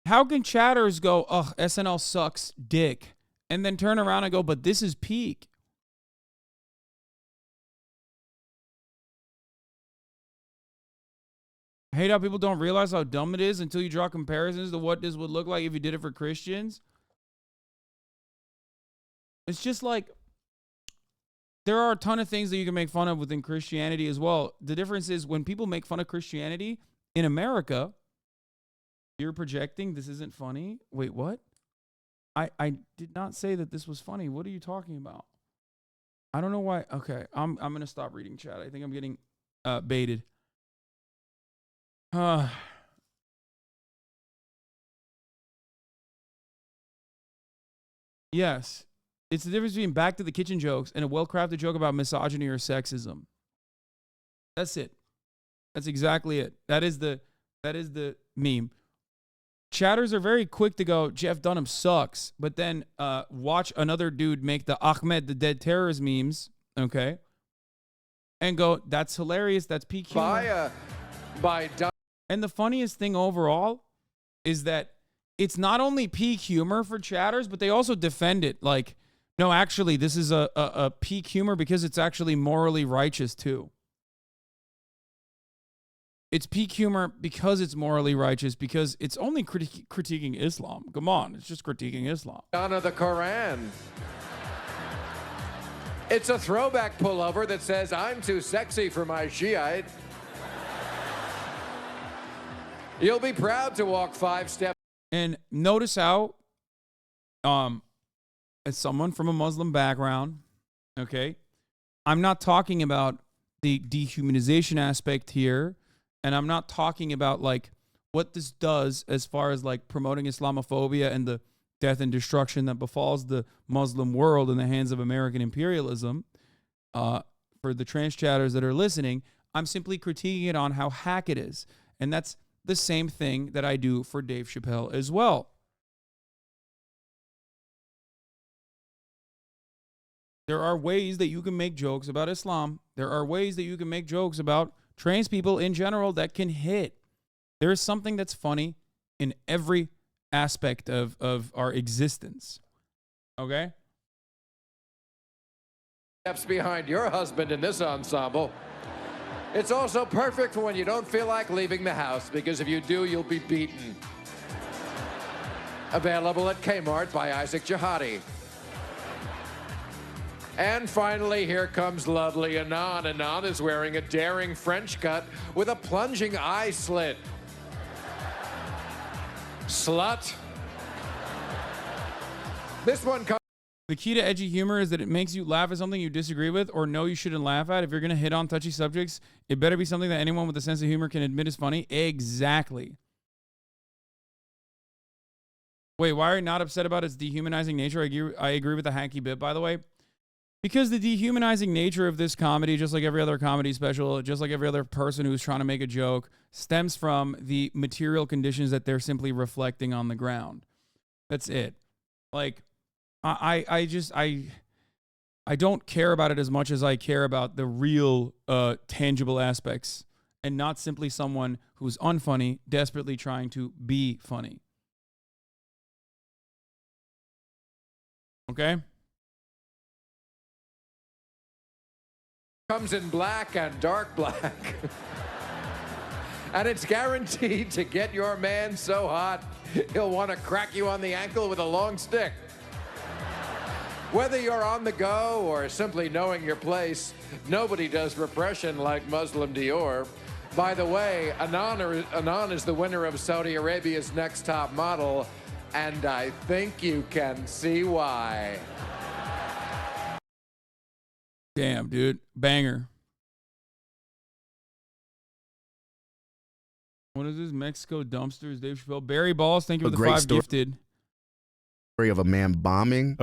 Speaker 2: How can chatters go, ugh, SNL sucks, dick, and then turn around and go, but this is peak? I hate how people don't realize how dumb it is until you draw comparisons to what this would look like if you did it for Christians. It's just like, there are a ton of things that you can make fun of within Christianity as well. The difference is when people make fun of Christianity in America, you're projecting this isn't funny. Wait, what? I did not say that this was funny. What are you talking about? I don't know why. Okay, I'm gonna stop reading chat. I think I'm getting baited. Yes, it's the difference between back to the kitchen jokes and a well-crafted joke about misogyny or sexism. That's it. That's exactly it. That is the meme. Chatters are very quick to go, Jeff Dunham sucks, but then watch another dude make the Ahmed the Dead Terrorist memes, okay, and go, that's hilarious, that's peak humor. And the funniest thing overall is that it's not only peak humor for chatters, but they also defend it. Like, no, actually, this is a peak humor because it's actually morally righteous too. It's peak humor because it's morally righteous, because it's only critiquing Islam. Come on, it's just critiquing Islam.
Speaker 4: Honor the Quran. It's a throwback pullover that says, I'm too sexy for my Shiite. You'll be proud to walk 5 steps.
Speaker 2: And notice how, as someone from a Muslim background, okay, I'm not talking about the dehumanization aspect here. And I'm not talking about like what this does as far as like promoting Islamophobia and the death and destruction that befalls the Muslim world in the hands of American imperialism. For the trans chatters that are listening, I'm simply critiquing it on how hack it is. And that's the same thing that I do for Dave Chappelle as well. There are ways that you can make jokes about Islam. There are ways that you can make jokes about trans people in general that can hit. There is something that's funny in every aspect of our existence. Okay?
Speaker 4: Steps behind your husband in this ensemble. It's also perfect for when you don't feel like leaving the house, because if you do, you'll be beaten. Available at Kmart by Isaac Jihadi. And finally, here comes lovely Anon. Anon is wearing a daring French cut with a plunging eye slit. Slut. This one comes.
Speaker 2: The key to edgy humor is that it makes you laugh at something you disagree with or know you shouldn't laugh at. If you're going to hit on touchy subjects, it better be something that anyone with a sense of humor can admit is funny. Exactly. Wait, why are you not upset about its dehumanizing nature? I agree with the hacky bit, by the way. Because the dehumanizing nature of this comedy, just like every other comedy special, just like every other person who's trying to make a joke, stems from the material conditions that they're simply reflecting on the ground. That's it. Like, I don't care about it as much as I care about the real tangible aspects, and not simply someone who's unfunny, desperately trying to be funny. Okay?
Speaker 4: Comes in black and dark black. And it's guaranteed to get your man so hot, he'll want to crack you on the ankle with a long stick. Whether you're on the go or simply knowing your place, nobody does repression like Muslim Dior. By the way, Anon is the winner of Saudi Arabia's Next Top Model, and I think you can see why.
Speaker 2: Damn, dude. Banger. What is this? Mexico dumpsters, Dave Chappelle. Barry Balls, thank you for the 5 gifted.
Speaker 5: Story of a man bombing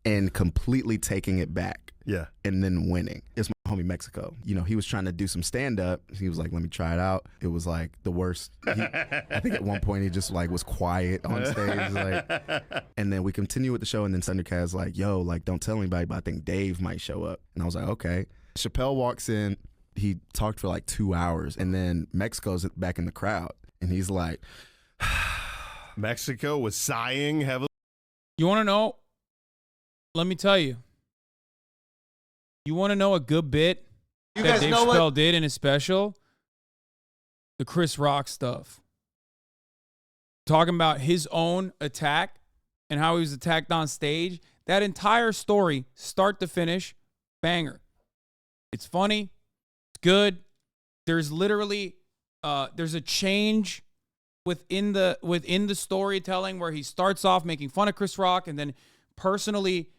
Speaker 5: and completely taking it back.
Speaker 22: Yeah.
Speaker 5: And then winning. It's my homie Mexico. You know, he was trying to do some stand-up. He was like, let me try it out. It was like the worst. I think at one point he just like was quiet on stage. Like, and then we continue with the show, and then Thundercat's like, yo, like, don't tell anybody, but I think Dave might show up. And I was like, okay. Chappelle walks in. He talked for like 2 hours, and then Mexico's back in the crowd. And he's like,
Speaker 22: Mexico was sighing heavily.
Speaker 2: You want to know? Let me tell you. You want to know a good bit that Dave Chappelle did in his special? The Chris Rock stuff. Talking about his own attack and how he was attacked on stage. That entire story, start to finish, Banger. It's funny. It's good. There's literally there's a change within the storytelling where he starts off making fun of Chris Rock and then personally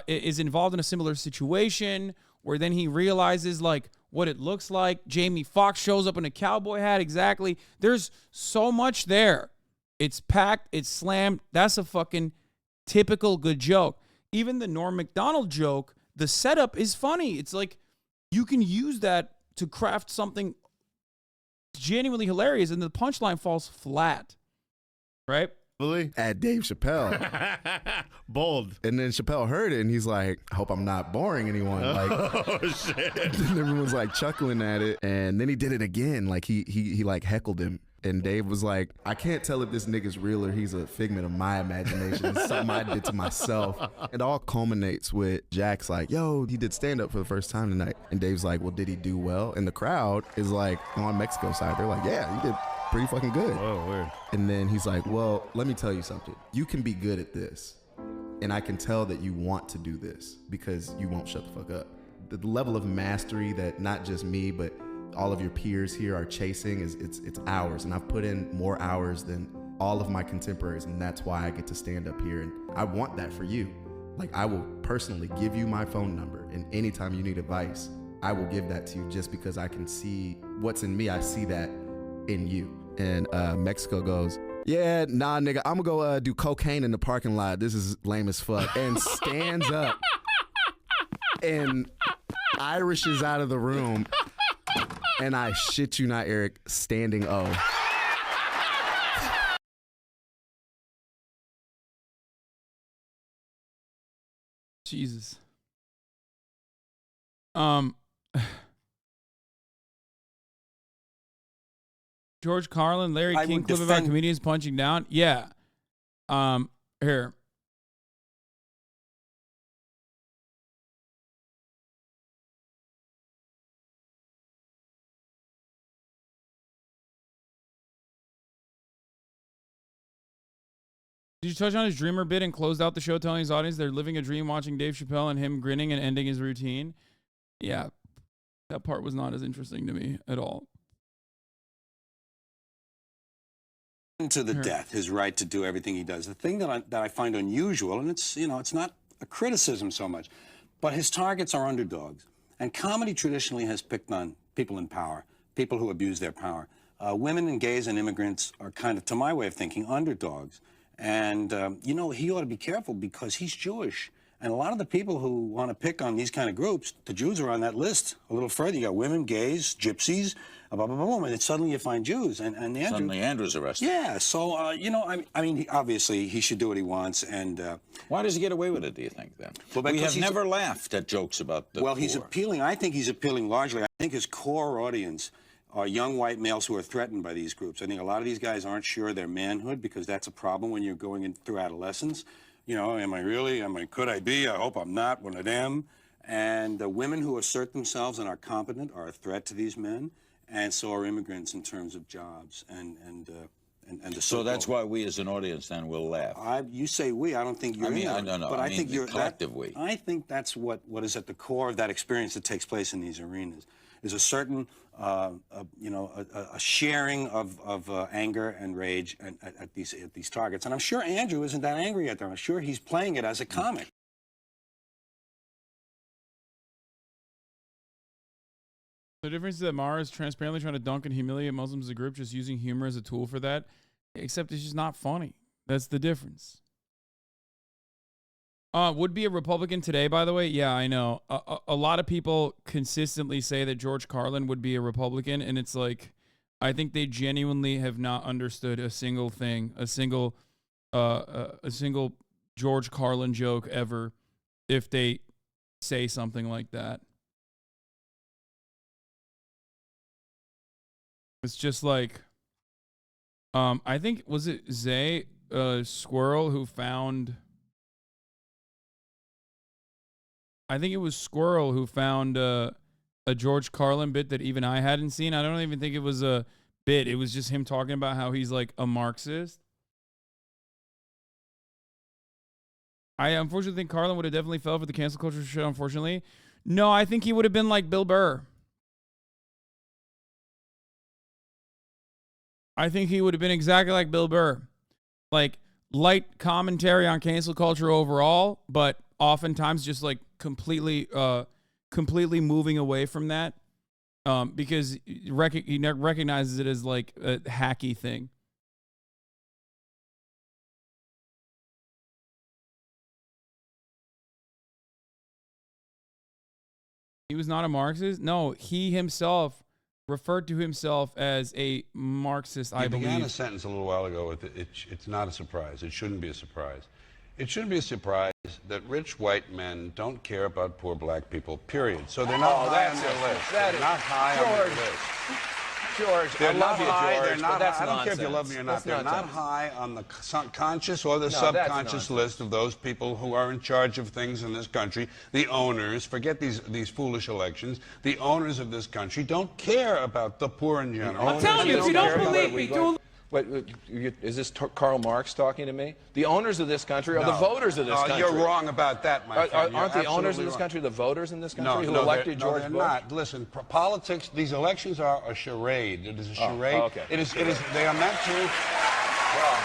Speaker 2: is involved in a similar situation where then he realizes like what it looks like. Jamie Foxx shows up in a cowboy hat. Exactly. There's so much there. It's packed. It's slammed. That's a fucking typical good joke. Even the Norm Macdonald joke, the setup is funny. It's like you can use that to craft something genuinely hilarious and the punchline falls flat. Right?
Speaker 5: At Dave Chappelle.
Speaker 6: Bold.
Speaker 5: And then Chappelle heard it and he's like, I hope I'm not boring anyone. Like,
Speaker 6: oh, shit.
Speaker 5: And everyone's like chuckling at it. And then he did it again. Like he like heckled him. And Dave was like, I can't tell if this nigga's real or he's a figment of my imagination. It's something I did to myself. It all culminates with Jack's like, yo, he did stand up for the first time tonight. And Dave's like, well, did he do well? And the crowd is like on Mexico's side. They're like, yeah, he did pretty fucking good.
Speaker 6: Whoa, weird.
Speaker 5: And then he's like, well, let me tell you something. You can be good at this. And I can tell that you want to do this because you won't shut the fuck up. The level of mastery that not just me, but all of your peers here are chasing it's hours. And I've put in more hours than all of my contemporaries. And that's why I get to stand up here. And I want that for you. Like, I will personally give you my phone number. And anytime you need advice, I will give that to you just because I can see what's in me. I see that in you. And Mexico goes, yeah, nah, nigga, I'm gonna go do cocaine in the parking lot. This is lame as fuck. And stands up and Irishes out of the room. And I shit you not, Eric, standing O.
Speaker 2: Jesus. George Carlin, Larry King clip about comedians punching down. Yeah. Here. Did you touch on his dreamer bit and closed out the show telling his audience they're living a dream watching Dave Chappelle and him grinning and ending his routine? Yeah, that part was not as interesting to me at all.
Speaker 22: To the death, his right to do everything he does. The thing that I find unusual, and it's not a criticism so much, but his targets are underdogs. And comedy traditionally has picked on people in power, people who abuse their power. Women and gays and immigrants are kind of, to my way of thinking, underdogs. And, he ought to be careful because he's Jewish. And a lot of the people who want to pick on these kind of groups, the Jews are on that list a little further. You got women, gays, gypsies, blah, blah, blah, blah, and then suddenly you find Jews. And Andrew,
Speaker 23: suddenly Andrew's arrested.
Speaker 22: Yeah, so, obviously he should do what he wants. And
Speaker 23: why does he get away with it, do you think, then?
Speaker 22: Well,
Speaker 23: we have never laughed at jokes about the poor.
Speaker 22: He's appealing. I think he's appealing largely. I think his core audience are young white males who are threatened by these groups. I think a lot of these guys aren't sure of their manhood because that's a problem when you're going through adolescence. Am I really? Could I be? I hope I'm not one of them. And the women who assert themselves and are competent are a threat to these men, and so are immigrants in terms of jobs and the
Speaker 23: so that's why we as an audience then will laugh.
Speaker 22: You say we. I don't think you're.
Speaker 23: No.
Speaker 22: But I think you're
Speaker 23: collective we.
Speaker 22: I think that's what is at the core of that experience that takes place in these arenas. Is a certain, a sharing of anger and rage at these targets. And I'm sure Andrew isn't that angry at them. I'm sure he's playing it as a comic.
Speaker 2: The difference is that Mara is transparently trying to dunk and humiliate Muslims as a group, just using humor as a tool for that, except it's just not funny. That's the difference. Would be a Republican today, by the way. Yeah, I know. A lot of people consistently say that George Carlin would be a Republican, and it's like, I think they genuinely have not understood a single thing, a single George Carlin joke ever, if they say something like that. It's just like, I think, was it Zay Squirrel who found... I think it was Squirrel who found a George Carlin bit that even I hadn't seen. I don't even think it was a bit. It was just him talking about how he's like a Marxist. I unfortunately think Carlin would have definitely fell for the cancel culture shit, unfortunately. No, I think he would have been like Bill Burr. I think he would have been exactly like Bill Burr. Like, light commentary on cancel culture overall, but oftentimes just like completely moving away from that because he recognizes it as like a hacky thing. He was not a Marxist? No, he himself referred to himself as a Marxist, I believe.
Speaker 3: You began a sentence a little while ago with it's not a surprise. It shouldn't be a surprise. It shouldn't be a surprise that rich white men don't care about poor black people, period. So they're not high on their list. They're not high on their list.
Speaker 4: George,
Speaker 3: They're
Speaker 4: I love
Speaker 3: not
Speaker 4: you,
Speaker 3: high.
Speaker 4: George,
Speaker 3: They're not
Speaker 4: but that's
Speaker 3: high. I don't care if you
Speaker 4: nonsense.
Speaker 3: love me or not.
Speaker 4: That's
Speaker 3: They're not
Speaker 4: nonsense.
Speaker 3: high on the conscious or the subconscious list of those people who are in charge of things in this country. The owners, forget these foolish elections, the owners of this country don't care about the poor in general.
Speaker 4: I'm telling you, if you don't believe me, Wait, is this Karl Marx talking to me? The owners of this country are the voters of this country.
Speaker 3: You're wrong about that, my friend.
Speaker 4: Aren't the owners of this
Speaker 3: wrong.
Speaker 4: country the voters in this country who
Speaker 3: no,
Speaker 4: elected George
Speaker 3: they're
Speaker 4: Bush?
Speaker 3: not. Listen, politics, these elections are a charade. It is a charade.
Speaker 4: Okay.
Speaker 3: It is, they are meant to, well,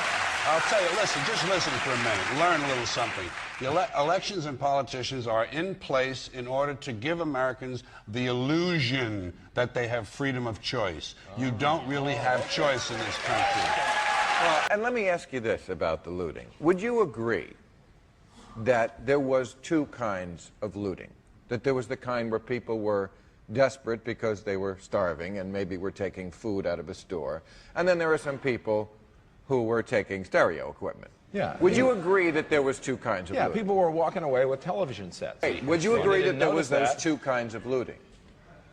Speaker 3: I'll tell you, listen, just listen for a minute. Learn a little something. The elections and politicians are in place in order to give Americans the illusion that they have freedom of choice. You don't really have choice in this country.
Speaker 4: Well, and let me ask you this about the looting. Would you agree that there was two kinds of looting? That there was the kind where people were desperate because they were starving and maybe were taking food out of a store, and then there were some people who were taking stereo equipment?
Speaker 7: Yeah.
Speaker 4: Would you agree that there was two kinds of looting?
Speaker 7: Yeah, people were walking away with television sets.
Speaker 4: Hey, would you agree that there was those two kinds of looting?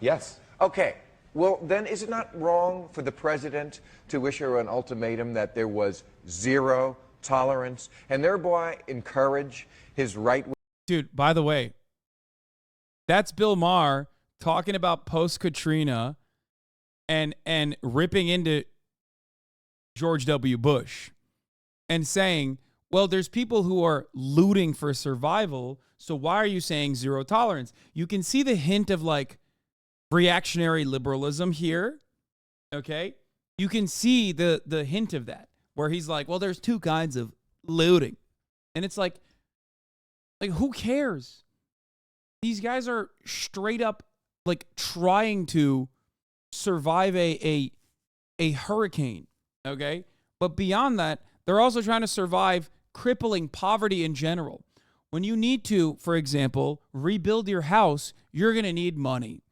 Speaker 7: Yes.
Speaker 4: Okay. Well, then is it not wrong for the president to issue an ultimatum that there was zero tolerance and thereby encourage his right?
Speaker 2: Dude, by the way, that's Bill Maher talking about post-Katrina and ripping into George W. Bush and saying, well, there's people who are looting for survival, so why are you saying zero tolerance? You can see the hint of like reactionary liberalism here, okay? You can see the hint of that, where he's like, well, there's two kinds of looting. And it's like who cares? These guys are straight up like trying to survive a hurricane, okay? But beyond that, they're also trying to survive crippling poverty in general. When you need to, for example, rebuild your house, you're going to need money.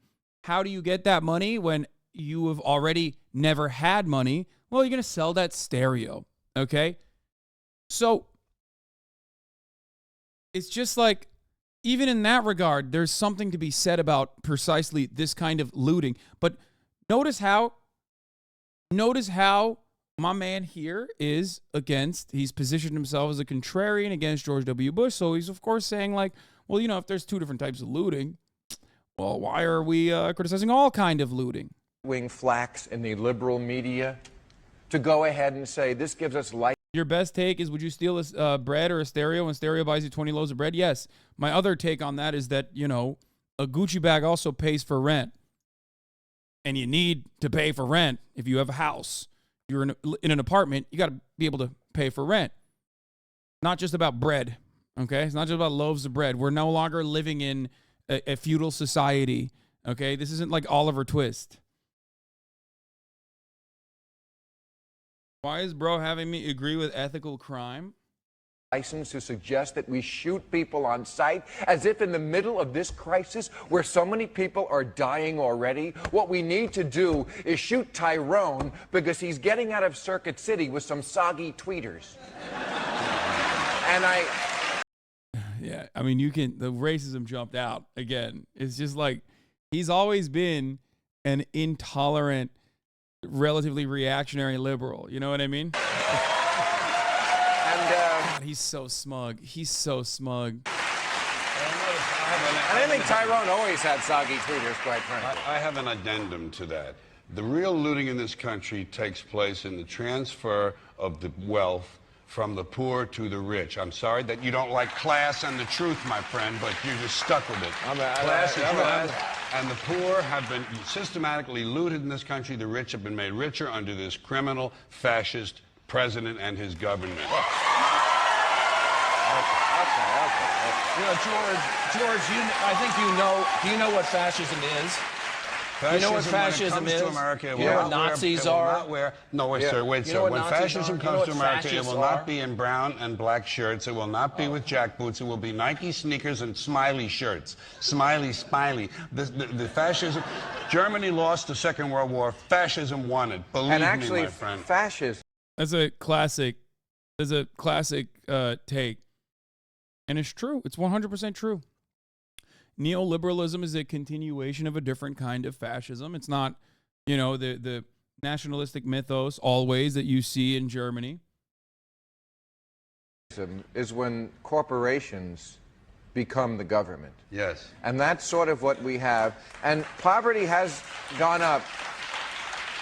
Speaker 2: How do you get that money when you have already never had money? Well, you're going to sell that stereo, okay? So it's just like, even in that regard, there's something to be said about precisely this kind of looting. But notice how my man here is against, he's positioned himself as a contrarian against George W. Bush. So he's, of course, saying like, well, you know, if there's two different types of looting, well, why are we criticizing all kind of looting?
Speaker 4: Wing flacks in the liberal media to go ahead and say this gives us light.
Speaker 2: Your best take is, would you steal a bread or a stereo when stereo buys you 20 loaves of bread? Yes. My other take on that is that, you know, a Gucci bag also pays for rent. And you need to pay for rent if you have a house. You're in an apartment, you got to be able to pay for rent. Not just about bread, okay? It's not just about loaves of bread. We're no longer living in a feudal society, okay? This isn't like Oliver Twist. Why is bro having me agree with ethical crime?
Speaker 4: License to suggest that we shoot people on sight as if in the middle of this crisis where so many people are dying already, what we need to do is shoot Tyrone because he's getting out of Circuit City with some soggy tweeters.
Speaker 2: Yeah, I mean, the racism jumped out again. It's just like, he's always been an intolerant, relatively reactionary liberal. You know what I mean? God, he's so smug. He's so smug.
Speaker 4: And I think Tyrone always had soggy tweeters, quite frankly.
Speaker 3: I have an addendum to that. The real looting in this country takes place in the transfer of the wealth from the poor to the rich. I'm sorry that you don't like class and the truth, my friend, but you're just stuck with it. Class and the poor have been systematically looted in this country. The rich have been made richer under this criminal, fascist president and his government.
Speaker 9: You know, George, I think you know. Do you know what fascism is? You know what fascism is?
Speaker 3: To America,
Speaker 9: you know what Nazis are?
Speaker 3: No, wait, sir, wait, sir. When fascism comes to America, it will not be in brown and black shirts. It will not be with jackboots. It will be Nike sneakers and smiley shirts. Smiley. The fascism. Germany lost the Second World War. Fascism won it. Believe me, my friend.
Speaker 10: Fascism.
Speaker 2: That's a classic. There's a classic take. And it's true. It's 100% true. Neoliberalism is a continuation of a different kind of fascism. It's not, you know, the nationalistic mythos always that you see in Germany.
Speaker 10: Is when corporations become the government.
Speaker 3: Yes.
Speaker 10: And that's sort of what we have. And poverty has gone up.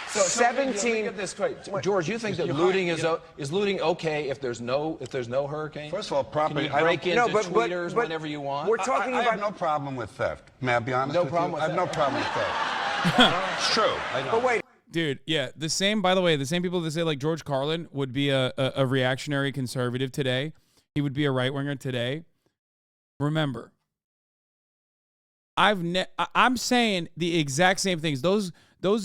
Speaker 10: So 17.
Speaker 9: Let me get this straight. George, you think that looting is looting okay if there's no hurricane?
Speaker 3: First of all, property.
Speaker 9: Can you break into tweeters whenever you want?
Speaker 10: We're talking
Speaker 3: I
Speaker 10: about
Speaker 3: have no problem with theft. May I be honest
Speaker 9: No
Speaker 3: with
Speaker 9: problem
Speaker 3: you?
Speaker 9: with
Speaker 3: I have no problem with theft. It's true. I know.
Speaker 10: But wait.
Speaker 2: Dude, yeah, by the way, the same people that say like George Carlin would be a reactionary conservative today, he would be a right-winger today. Remember, I'm saying the exact same things. Those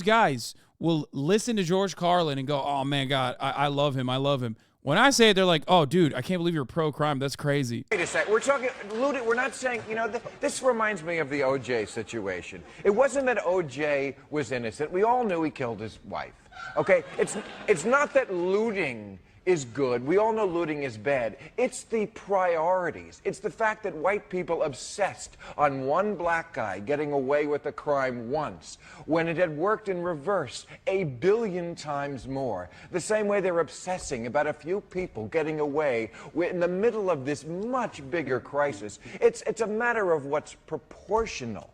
Speaker 2: guys will listen to George Carlin and go, oh man, God, I love him. I love him. When I say it, they're like, oh, dude, I can't believe you're pro-crime. That's crazy.
Speaker 10: Wait a sec. We're talking looting. We're not saying, you know, this reminds me of the O.J. situation. It wasn't that O.J. was innocent. We all knew he killed his wife. Okay? It's not that looting is good. We all know looting is bad. It's the priorities. It's the fact that white people obsessed on one black guy getting away with a crime once when it had worked in reverse 1 billion times more. The same way they're obsessing about a few people getting away in the middle of this much bigger crisis. It's a matter of what's proportional.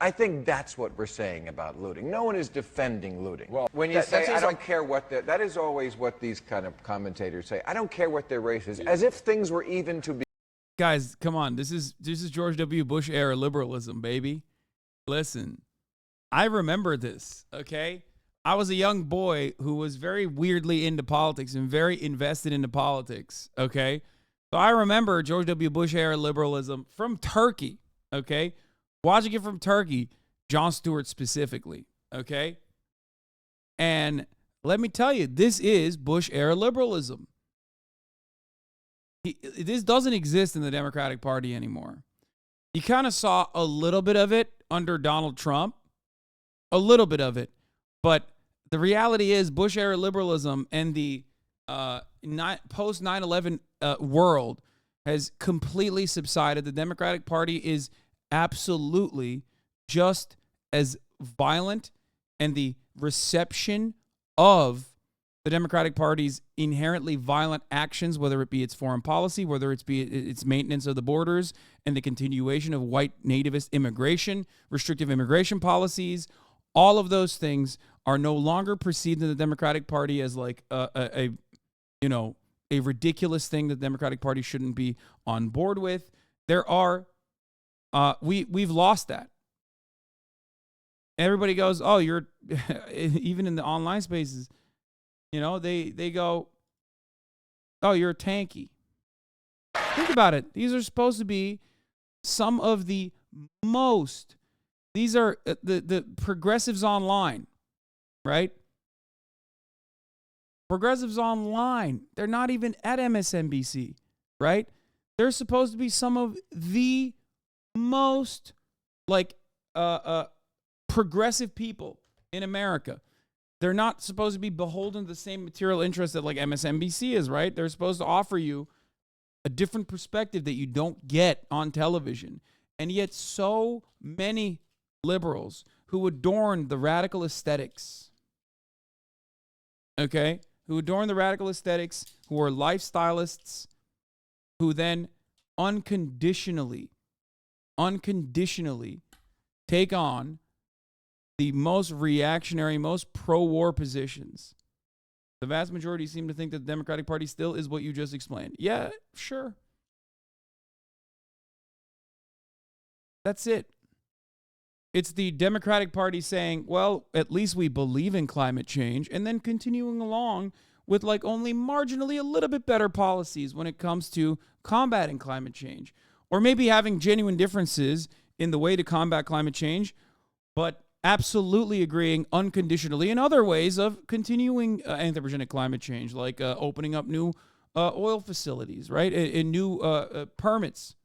Speaker 10: I think that's what we're saying about looting. No one is defending looting. Well, when you say, I don't care what that is always what these kind of commentators say. I don't care what their race is, as if things were even to be.
Speaker 2: Guys, come on. This is George W. Bush era liberalism, baby. Listen, I remember this, okay? I was a young boy who was very weirdly into politics and very invested into politics, okay? So I remember George W. Bush era liberalism from Turkey, okay? Watching it from Turkey, Jon Stewart specifically, okay? And let me tell you, this is Bush-era liberalism. This doesn't exist in the Democratic Party anymore. You kind of saw a little bit of it under Donald Trump, a little bit of it. But the reality is Bush-era liberalism and the post-9/11 world has completely subsided. The Democratic Party is absolutely just as violent, and the reception of the Democratic Party's inherently violent actions, whether it be its foreign policy, whether it's be its maintenance of the borders and the continuation of white nativist immigration, restrictive immigration policies, all of those things are no longer perceived in the Democratic Party as like a ridiculous thing that the Democratic Party shouldn't be on board with. There are we've lost that. Everybody goes, oh, you're even in the online spaces, you know, they go, oh, you're tanky. Think about it. These are supposed to be some of the most, these are the progressives online, right? Progressives online. They're not even at MSNBC, right? They're supposed to be some of the most like progressive people in America. They're not supposed to be beholden to the same material interests that like MSNBC is, right? They're supposed to offer you a different perspective that you don't get on television. And yet so many liberals who adorn the radical aesthetics, okay, who adorn the radical aesthetics, who are lifestylists, who then unconditionally take on the most reactionary, most pro-war positions The vast majority seem to think that the Democratic Party still is what you just explained. Yeah, sure. That's it. It's the Democratic Party saying, well, at least we believe in climate change, and then continuing along with like only marginally a little bit better policies when it comes to combating climate change. Or maybe having genuine differences in the way to combat climate change, but absolutely agreeing unconditionally in other ways of continuing anthropogenic climate change, like opening up new oil facilities, right? And new permits.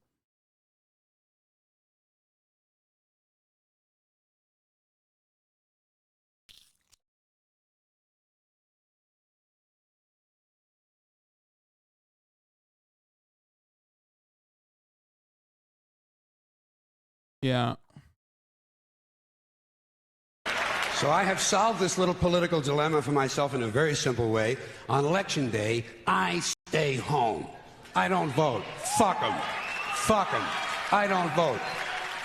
Speaker 2: Yeah.
Speaker 11: So I have solved this little political dilemma for myself in a very simple way. On election day, I stay home. I don't vote. Fuck them. Fuck them. I don't vote.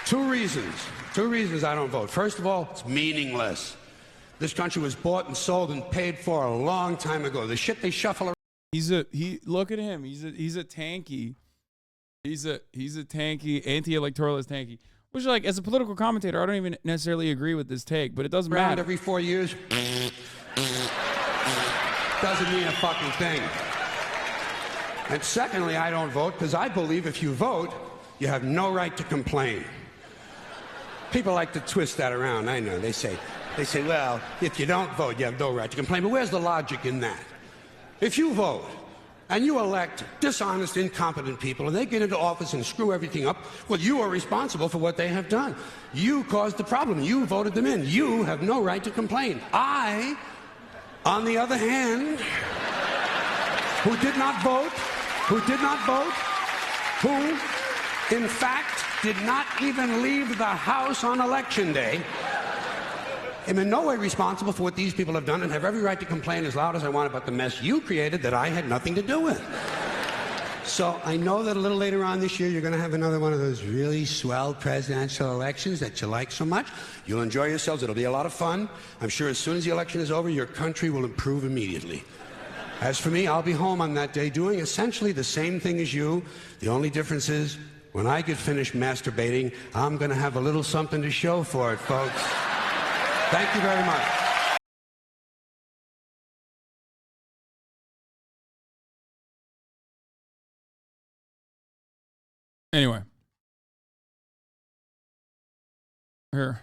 Speaker 11: Two reasons I don't vote. First of all, it's meaningless. This country was bought and sold and paid for a long time ago. The shit they shuffle around.
Speaker 2: Look at him. He's a tanky. He's a tanky, anti-electoralist tanky. Which, like, as a political commentator, I don't even necessarily agree with this take, but it doesn't matter.
Speaker 11: Every 4 years doesn't mean a fucking thing. And secondly, I don't vote because I believe if you vote, you have no right to complain. People like to twist that around. I know. They say, well, if you don't vote, you have no right to complain. But where's the logic in that? If you vote, and you elect dishonest, incompetent people, and they get into office and screw everything up, well, you are responsible for what they have done. You caused the problem. You voted them in. You have no right to complain. I, on the other hand, who did not vote, who, in fact, did not even leave the house on election day, am in no way responsible for what these people have done and have every right to complain as loud as I want about the mess you created that I had nothing to do with. So I know that a little later on this year you're going to have another one of those really swell presidential elections that you like so much. You'll enjoy yourselves. It'll be a lot of fun. I'm sure as soon as the election is over, your country will improve immediately. As for me, I'll be home on that day doing essentially the same thing as you. The only difference is when I get finished masturbating, I'm going to have a little something to show for it, folks. Thank you very much.
Speaker 2: Anyway. Here.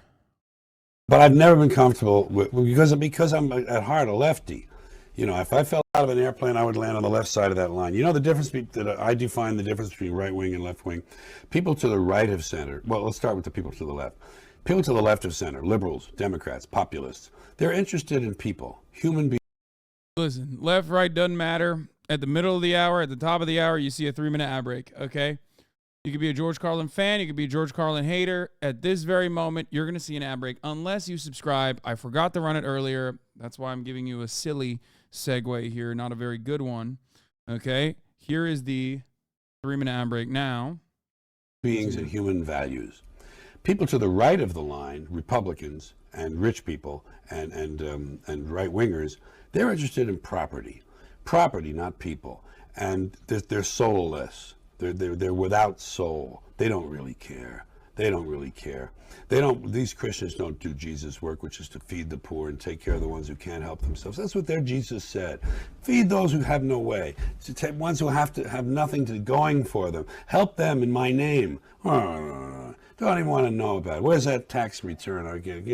Speaker 13: But I've never been comfortable with, because I'm at heart a lefty. You know, if I fell out of an airplane, I would land on the left side of that line. You know the difference that I define the difference between right wing and left wing. People to the right of center. Well, let's start with the people to the left. People to the left of center, liberals, Democrats, populists, they're interested in people, human beings.
Speaker 2: Listen, left, right doesn't matter. At the middle of the hour, at the top of the hour, you see a 3-minute ad break, okay? You could be a George Carlin fan. You could be a George Carlin hater. At this very moment, you're going to see an ad break unless you subscribe. I forgot to run it earlier. That's why I'm giving you a silly segue here, not a very good one, okay? Here is the 3-minute ad break now.
Speaker 13: Beings and human values. People to the right of the line, Republicans and rich people and right-wingers, they're interested in property. Property, not people. And they're soulless. They're without soul. They don't really care. They don't really care. These Christians don't do Jesus' work, which is to feed the poor and take care of the ones who can't help themselves. That's what their Jesus said. Feed those who have no way. To take ones who have nothing going for them. Help them in my name. Don't even want to know about it. Where's that tax return I get?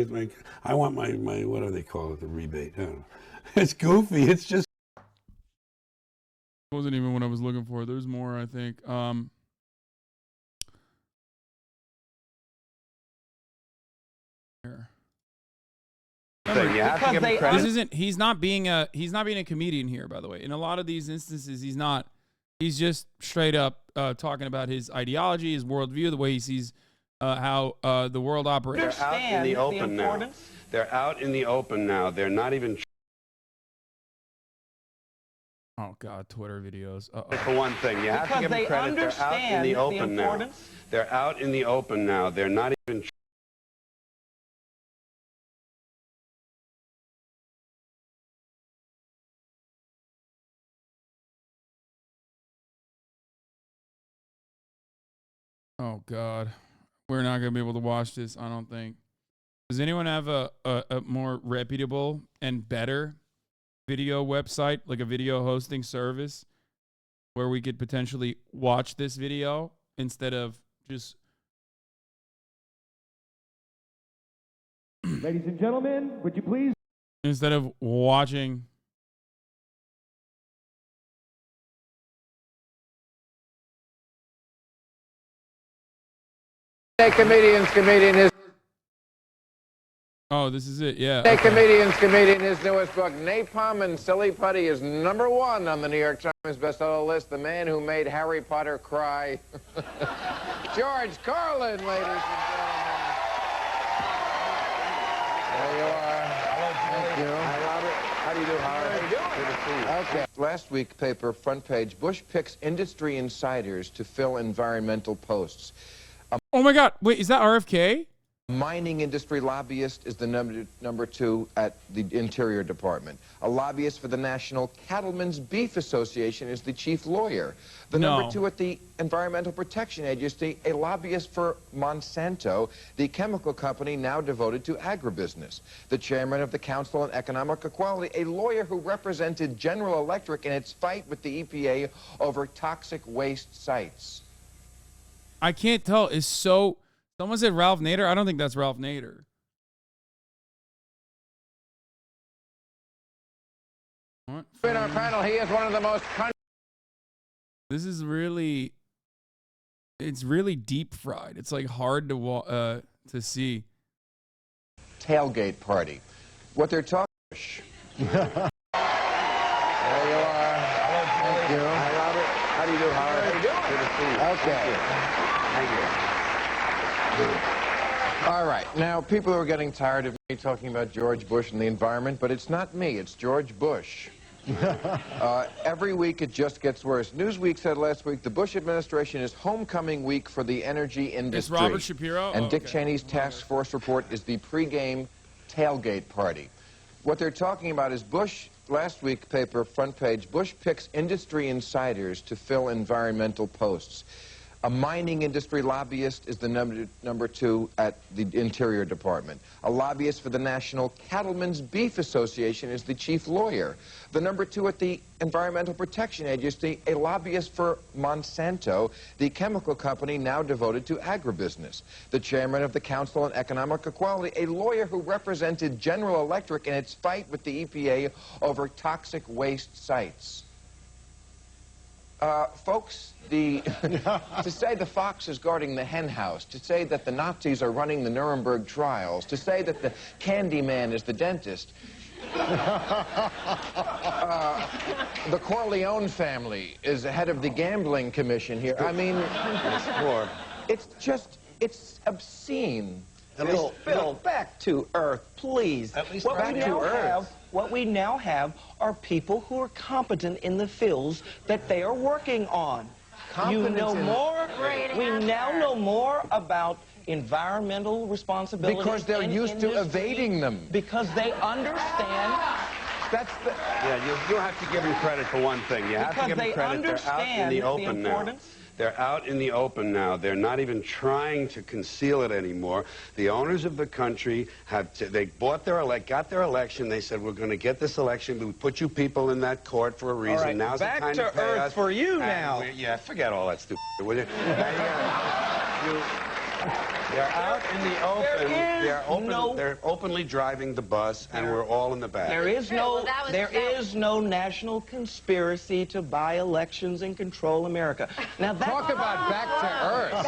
Speaker 13: I want my what do they call it? The rebate. It's goofy. It's just.
Speaker 2: Wasn't even what I was looking for. There's more, I think. Here. This isn't. He's not being a comedian here, by the way. In a lot of these instances, he's not. He's just straight up talking about his ideology, his worldview, the way he sees how the world operates.
Speaker 13: They're out in the open now. They're out in the open now. They're not even.
Speaker 2: Oh God, Twitter videos.
Speaker 13: For one thing, you have to give them credit. They're out in the open now. They're out in the open now. They're not even.
Speaker 2: Oh, God. We're not going to be able to watch this, I don't think. Does anyone have a more reputable and better video website, like a video hosting service, where we could potentially watch this video instead of just...
Speaker 12: Ladies and gentlemen, would you please...
Speaker 2: Instead of watching...
Speaker 10: Hey, comedian is...
Speaker 2: Oh, this is it, yeah.
Speaker 10: Hey,
Speaker 2: Okay.
Speaker 10: comedian, his newest book, Napalm and Silly Putty, is #1 on the New York Times bestseller list. The man who made Harry Potter cry. George Carlin, ladies and gentlemen. There you are. Hello, thank you. Hi, Robert. How do you do, Howard? How are you doing? Good to see you. Okay. Last week, paper front page, Bush picks industry insiders to fill environmental posts.
Speaker 2: Oh, my God. Wait, is that RFK?
Speaker 10: Mining industry lobbyist is the number 2 at the Interior Department. A lobbyist for the National Cattlemen's Beef Association is the chief lawyer. The number 2 at the Environmental Protection Agency, a lobbyist for Monsanto, the chemical company now devoted to agribusiness. The chairman of the Council on Economic Equality, a lawyer who represented General Electric in its fight with the EPA over toxic waste sites.
Speaker 2: I can't tell. It's so... Someone said Ralph Nader. I don't think that's Ralph Nader. What?
Speaker 10: In our panel, he is one of the most...
Speaker 2: This is really... It's really deep fried. It's like hard to see.
Speaker 10: Tailgate party. What they're talking... There you are. Thank you. Hi, Robert. How do you do, Howard? How are you doing? Good to see you. Okay. Thank you. All right. Now, people are getting tired of me talking about George Bush and the environment, but it's not me. It's George Bush. Every week, it just gets worse. Newsweek said last week the Bush administration is homecoming week for the energy industry.
Speaker 2: It's Robert Shapiro?
Speaker 10: And
Speaker 2: Oh,
Speaker 10: Dick
Speaker 2: okay.
Speaker 10: Cheney's task force report is the pregame tailgate party. What they're talking about is Bush, last week paper, front page, Bush picks industry insiders to fill environmental posts. A mining industry lobbyist is the number 2 at the Interior Department. A lobbyist for the National Cattlemen's Beef Association is the chief lawyer. The number 2 at the Environmental Protection Agency, a lobbyist for Monsanto, the chemical company now devoted to agribusiness. The chairman of the Council on Economic Equality, a lawyer who represented General Electric in its fight with the EPA over toxic waste sites. Folks, to say the fox is guarding the hen house, to say that the Nazis are running the Nuremberg trials, to say that the candy man is the dentist, the Corleone family is the head of the gambling commission here. I mean, it's just, it's obscene.
Speaker 14: Phil, back to Earth, please. What we now have are people who are competent in the fields that they are working on. You know more. We now know more about environmental responsibility.
Speaker 10: Because they're used to evading them.
Speaker 14: Because they understand.
Speaker 10: That's the...
Speaker 13: Yeah, you have to give them credit for one thing. You have to give them credit. They're out in the open now. They're out in the open now. They're not even trying to conceal it anymore. The owners of the country they got their election. They said, we're going to get this election. We put you people in that court for a reason.
Speaker 14: All right,
Speaker 13: Now's the time to pay
Speaker 14: Earth
Speaker 13: us.
Speaker 14: for you now.
Speaker 13: Yeah, forget all that stupid, will you? They're out in the open. They're openly driving the bus, and we're all in the back.
Speaker 14: There is no national conspiracy to buy elections and control America. Now
Speaker 10: talk about back to Earth.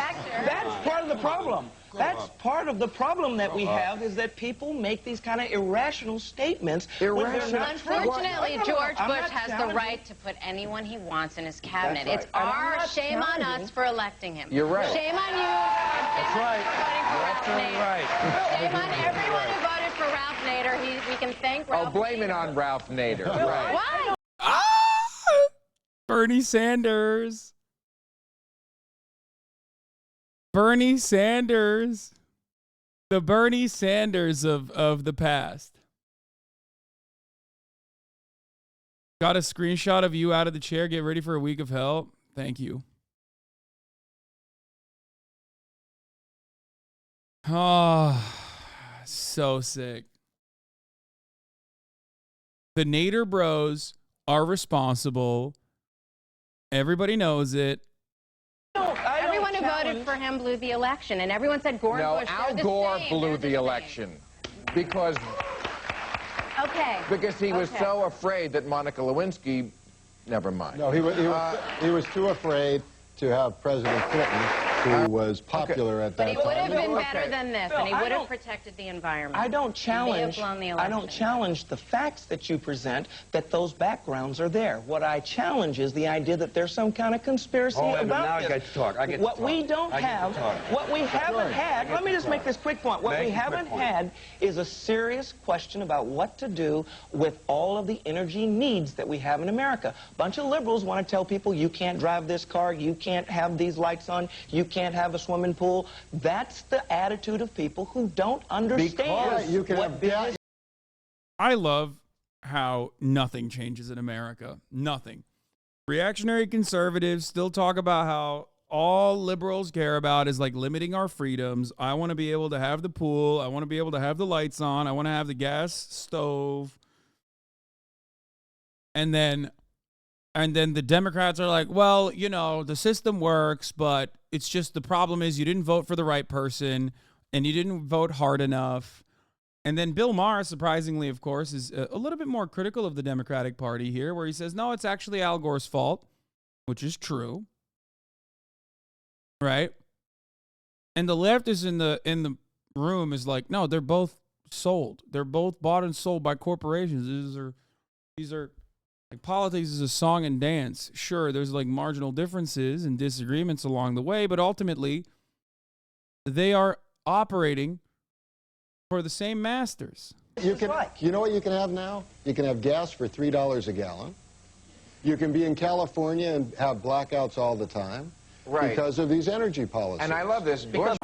Speaker 14: That's part of the problem. That's part of the problem that we have, is that people make these kind of irrational statements.
Speaker 15: Unfortunately, George Bush has the right to put anyone he wants in his cabinet. It's our shame on us for electing him.
Speaker 10: You're right.
Speaker 15: Shame on you.
Speaker 10: That's right.
Speaker 15: Shame on everyone who voted for Ralph Nader. We can thank Ralph.
Speaker 10: Oh, blame it on Ralph Nader. Right.
Speaker 15: Why?
Speaker 2: Bernie Sanders. Bernie Sanders. The Bernie Sanders of the past. Got a screenshot of you out of the chair. Get ready for a week of hell. Thank you. Oh, so sick. The Nader bros are responsible. Everybody knows it.
Speaker 15: Everyone who voted for him blew the election, and everyone said Gore and Bush.
Speaker 10: Al Gore blew the election because he was so afraid that Monica Lewinsky. Never mind.
Speaker 8: No, he was too afraid to have President Clinton, who was popular at that time.
Speaker 15: But he would have been better than this, and he would have protected the environment.
Speaker 14: I don't challenge.
Speaker 15: He may have blown the
Speaker 14: I don't
Speaker 15: election.
Speaker 14: challenge the facts that you present. That those backgrounds are there. What I challenge is the idea that there's some kind of conspiracy about
Speaker 13: now
Speaker 14: this.
Speaker 13: I get to talk. I get
Speaker 14: what
Speaker 13: to talk.
Speaker 14: we don't
Speaker 13: I get to
Speaker 14: have,
Speaker 13: talk.
Speaker 14: what we haven't had. Let me just make this quick point. What we haven't had is a serious question about what to do with all of the energy needs that we have in America. A bunch of liberals want to tell people you can't drive this car, you can't have these lights on, you can't have a swimming pool. That's the attitude of people who don't understand what business.
Speaker 2: I love how nothing changes in America. Nothing. Reactionary conservatives still talk about how all liberals care about is like limiting our freedoms. I want to be able to have the pool. I want to be able to have the lights on. I want to have the gas stove. And then the Democrats are like, well, you know, the system works, but it's just the problem is you didn't vote for the right person and you didn't vote hard enough. And then Bill Maher, surprisingly, of course, is a little bit more critical of the Democratic Party here, where he says, no, it's actually Al Gore's fault, which is true. Right? And the left is in the room is like, no, they're both sold. They're both bought and sold by corporations. These are like, politics is a song and dance. Sure, there's like marginal differences and disagreements along the way, but ultimately they are operating for the same masters.
Speaker 8: You know what you can have now? You can have gas for $3 a gallon. You can be in California and have blackouts all the time.
Speaker 10: Right.
Speaker 8: Because of these energy policies.
Speaker 10: And I love this.
Speaker 2: Dude.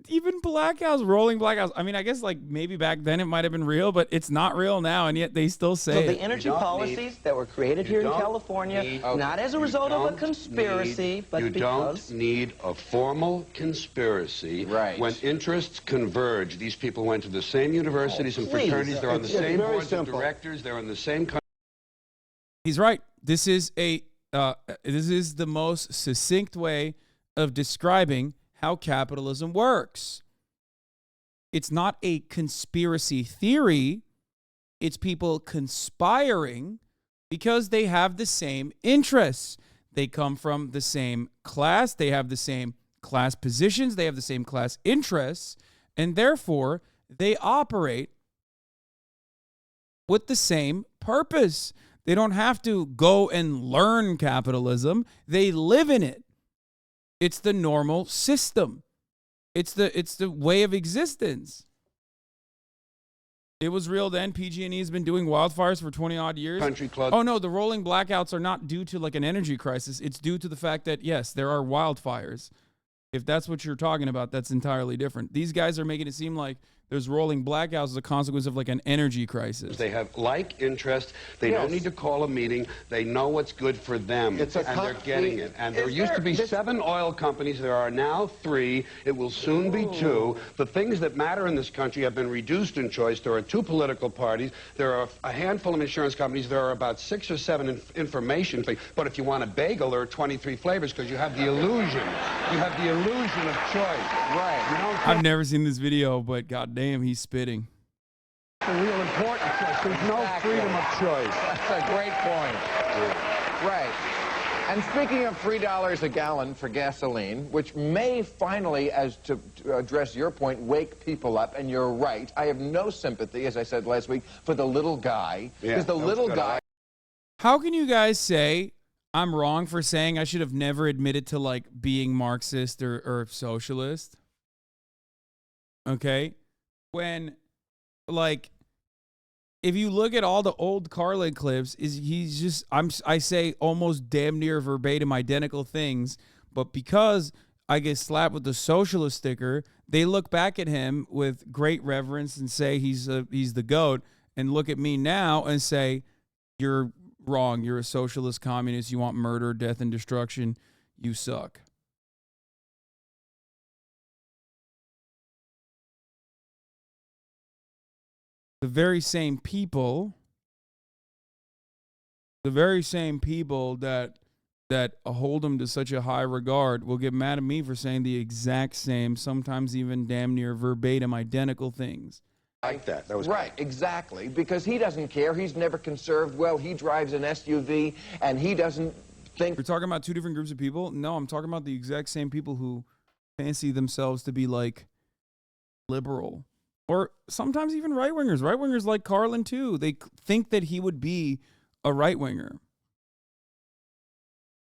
Speaker 2: Even blackouts, rolling blackouts. I mean, I guess like maybe back then it might have been real, but it's not real now, and yet they still say
Speaker 14: So
Speaker 2: it.
Speaker 14: the energy policies that were created here in California, not as a result of a conspiracy, but
Speaker 13: you
Speaker 14: because...
Speaker 13: don't need a formal conspiracy.
Speaker 10: Right.
Speaker 13: When interests converge, these people went to the same universities and fraternities. They're on the same boards of directors. They're in the same country.
Speaker 2: He's right. This is the most succinct way of describing how capitalism works. It's not a conspiracy theory. It's people conspiring because they have the same interests. They come from the same class. They have the same class positions. They have the same class interests. And therefore, they operate with the same purpose. They don't have to go and learn capitalism. They live in it. It's the normal system. It's the way of existence. It was real then. PG&E's been doing wildfires for 20-odd years.
Speaker 13: Country club.
Speaker 2: Oh, no, the rolling blackouts are not due to like an energy crisis. It's due to the fact that, yes, there are wildfires. If that's what you're talking about, that's entirely different. These guys are making it seem like there's rolling blackouts as a consequence of like an energy crisis.
Speaker 13: They have like interest. They don't need to call a meeting. They know what's good for them, and they're getting it. And there used to be 7 oil companies. There are now 3. It will soon be 2. The things that matter in this country have been reduced in choice. There are 2 political parties. There are a handful of insurance companies. There are about 6 or 7 information things. But if you want a bagel, there are 23 flavors because you have the illusion. You have the illusion of choice. Right.
Speaker 2: I've never seen this video, but goddamn, he's spitting.
Speaker 10: The real important choice. There's no freedom of choice. That's a great point. Right. And speaking of $3 a gallon for gasoline, which may finally, as to address your point, wake people up, and you're right. I have no sympathy, as I said last week, for the little guy. Because the little guy...
Speaker 2: How can you guys say I'm wrong for saying I should have never admitted to like being Marxist or socialist? Okay? When, like, if you look at all the old Carlin clips, he's just, I say almost damn near verbatim identical things, but because I get slapped with the socialist sticker, they look back at him with great reverence and say he's the GOAT, and look at me now and say, you're wrong, you're a socialist communist, you want murder, death, and destruction, you suck. the very same people that hold him to such a high regard will get mad at me for saying the exact same, sometimes even damn near verbatim identical things.
Speaker 10: Like that. That was right, exactly. Because he doesn't care. He's never conserved. Well, he drives an SUV, and he doesn't think...
Speaker 2: You're talking about two different groups of people? No, I'm talking about the exact same people who fancy themselves to be, like, liberal. Or sometimes even right-wingers. Right-wingers like Carlin, too. They think that he would be a right-winger.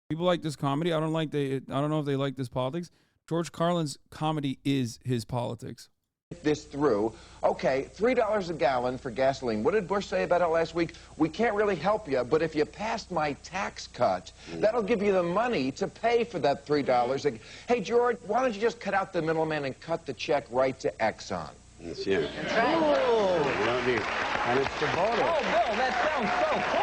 Speaker 2: People like this comedy. I don't know if they like this politics. George Carlin's comedy is his politics.
Speaker 10: This through. Okay, $3 a gallon for gasoline. What did Bush say about it last week? We can't really help you, but if you passed my tax cut, that'll give you the money to pay for that $3. Hey, George, why don't you just cut out the middleman and cut the check right to Exxon?
Speaker 13: That's you.
Speaker 10: That's right.
Speaker 13: You don't need, and it's the voter.
Speaker 14: Oh, Bill, that sounds so cool.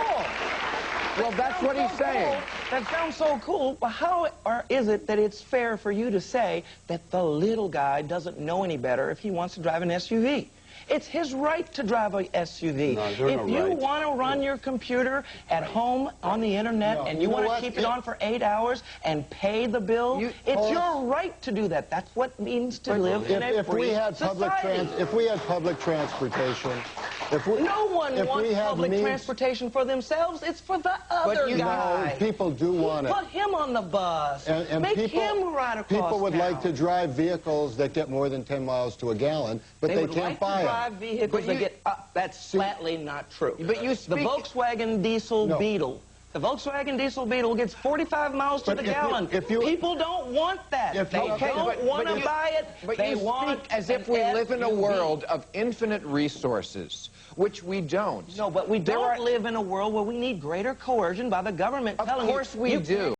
Speaker 10: Well, that's what he's saying.
Speaker 14: That sounds so cool, but how is it that it's fair for you to say that the little guy doesn't know any better if he wants to drive an SUV? It's his right to drive a SUV.
Speaker 13: No,
Speaker 14: if you want to run your computer at home on the internet and you want to keep it on for 8 hours and pay the bill, it's your right to do that. That's what it means to live in a free society.
Speaker 8: If we had public transportation,
Speaker 14: no one wants public transportation for themselves. It's for the other guy.
Speaker 8: No, people do want it.
Speaker 14: Put him on the bus.
Speaker 8: And
Speaker 14: Make
Speaker 8: people,
Speaker 14: him ride across
Speaker 8: people would
Speaker 14: town.
Speaker 8: like to drive vehicles that get more than 10 miles to a gallon, but they can't buy them.
Speaker 14: Drive vehicles that get that's flatly not true.
Speaker 10: But you
Speaker 14: the Volkswagen diesel Beetle. The Volkswagen diesel Beetle gets 45 miles to the gallon. People don't want that. They don't want to buy it.
Speaker 10: But
Speaker 14: they
Speaker 10: you
Speaker 14: want
Speaker 10: speak as if we live in a world of infinite resources, which we don't.
Speaker 14: No, but we don't live in a world where we need greater coercion by the government.
Speaker 10: Of course we do.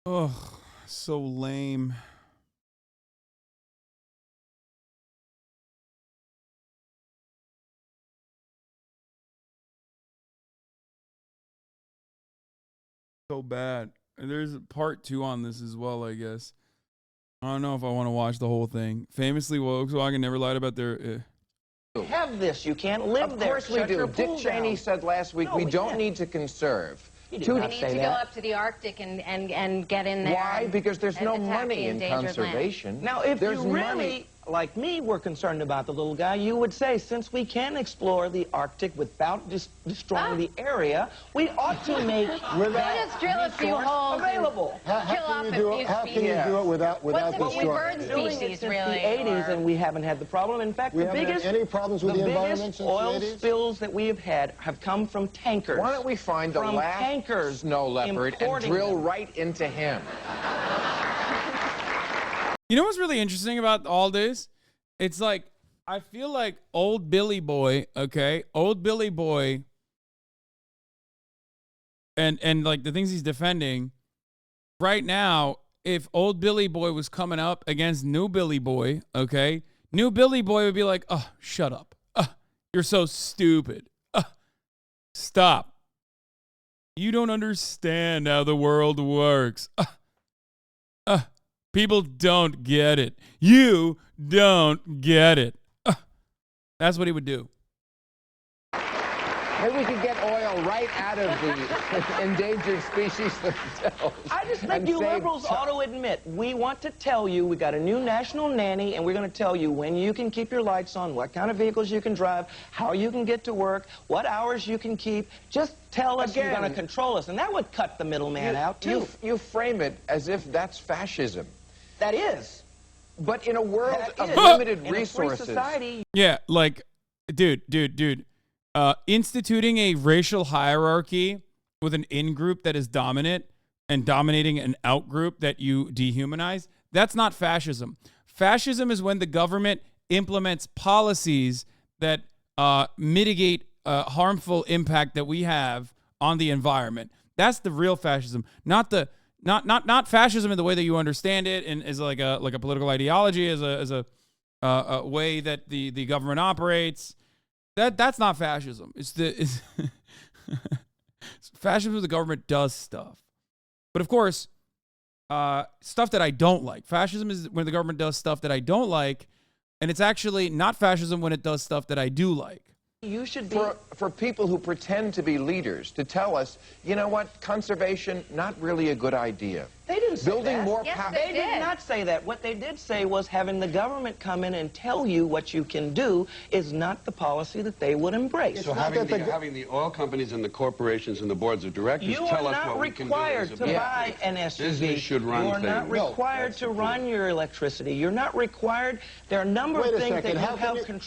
Speaker 2: Ugh, so lame. So bad. There's a part 2 on this as well, I guess. I don't know if I want to watch the whole thing. Famously, Volkswagen never lied about their...
Speaker 14: Have this. You can't live there.
Speaker 10: Of course we do. Dick Cheney said last week we don't need to conserve.
Speaker 15: We need to go up to the Arctic and get in there.
Speaker 10: Why? Because there's no money in conservation.
Speaker 14: Now, if you really, like me, were concerned about the little guy, you would say, since we can explore the Arctic without destroying the area, we ought to make that
Speaker 15: just drill a few holes
Speaker 14: available.
Speaker 8: How can you do it without destroying
Speaker 14: it? Doing it since the 80s, and we haven't had the problem. In fact, the biggest oil spills that we have had have come from tankers.
Speaker 10: Why don't we find the last snow leopard and drill right into him?
Speaker 2: You know what's really interesting about all this? It's like, I feel like old Billy Boy, okay? Old Billy Boy and like the things he's defending right now, if old Billy Boy was coming up against new Billy Boy, okay? New Billy Boy would be like, oh, shut up. You're so stupid. Stop. You don't understand how the world works. People don't get it. You don't get it. That's what he would do.
Speaker 10: Maybe we could get oil right out of the endangered species themselves.
Speaker 14: I just think you liberals ought to admit, we want to tell you we got a new national nanny, and we're going to tell you when you can keep your lights on, what kind of vehicles you can drive, how you can get to work, what hours you can keep. Just tell us you're going to control us, and that would cut the middleman out, too.
Speaker 10: You frame it as if that's fascism.
Speaker 14: That is.
Speaker 10: But in a world of limited resources.
Speaker 14: In a free society.
Speaker 2: Yeah, like, dude. Instituting a racial hierarchy with an in-group that is dominant and dominating an out-group that you dehumanize, that's not fascism. Fascism is when the government implements policies that mitigate harmful impact that we have on the environment. That's the real fascism, not fascism in the way that you understand it, and as like a political ideology, as a way that the government operates. That's not fascism. It's fascism when the government does stuff. But of course, stuff that I don't like. Fascism is when the government does stuff that I don't like, and it's actually not fascism when it does stuff that I do like.
Speaker 14: You should be...
Speaker 10: For people who pretend to be leaders to tell us, you know what, conservation, not really a good idea.
Speaker 14: They didn't say
Speaker 10: Building
Speaker 14: that.
Speaker 10: more
Speaker 15: Yes,
Speaker 10: power.
Speaker 14: They did not say that. What they did say was having the government come in and tell you what you can do is not the policy that they would embrace.
Speaker 13: So having the oil companies and the corporations and the boards of directors
Speaker 14: You
Speaker 13: tell
Speaker 14: are
Speaker 13: us
Speaker 14: not
Speaker 13: what we can do.
Speaker 14: required to buy an SUV.
Speaker 13: Business should run
Speaker 14: You are
Speaker 13: things.
Speaker 14: not required to run your electricity. You're not required. There are a number of things that you have control.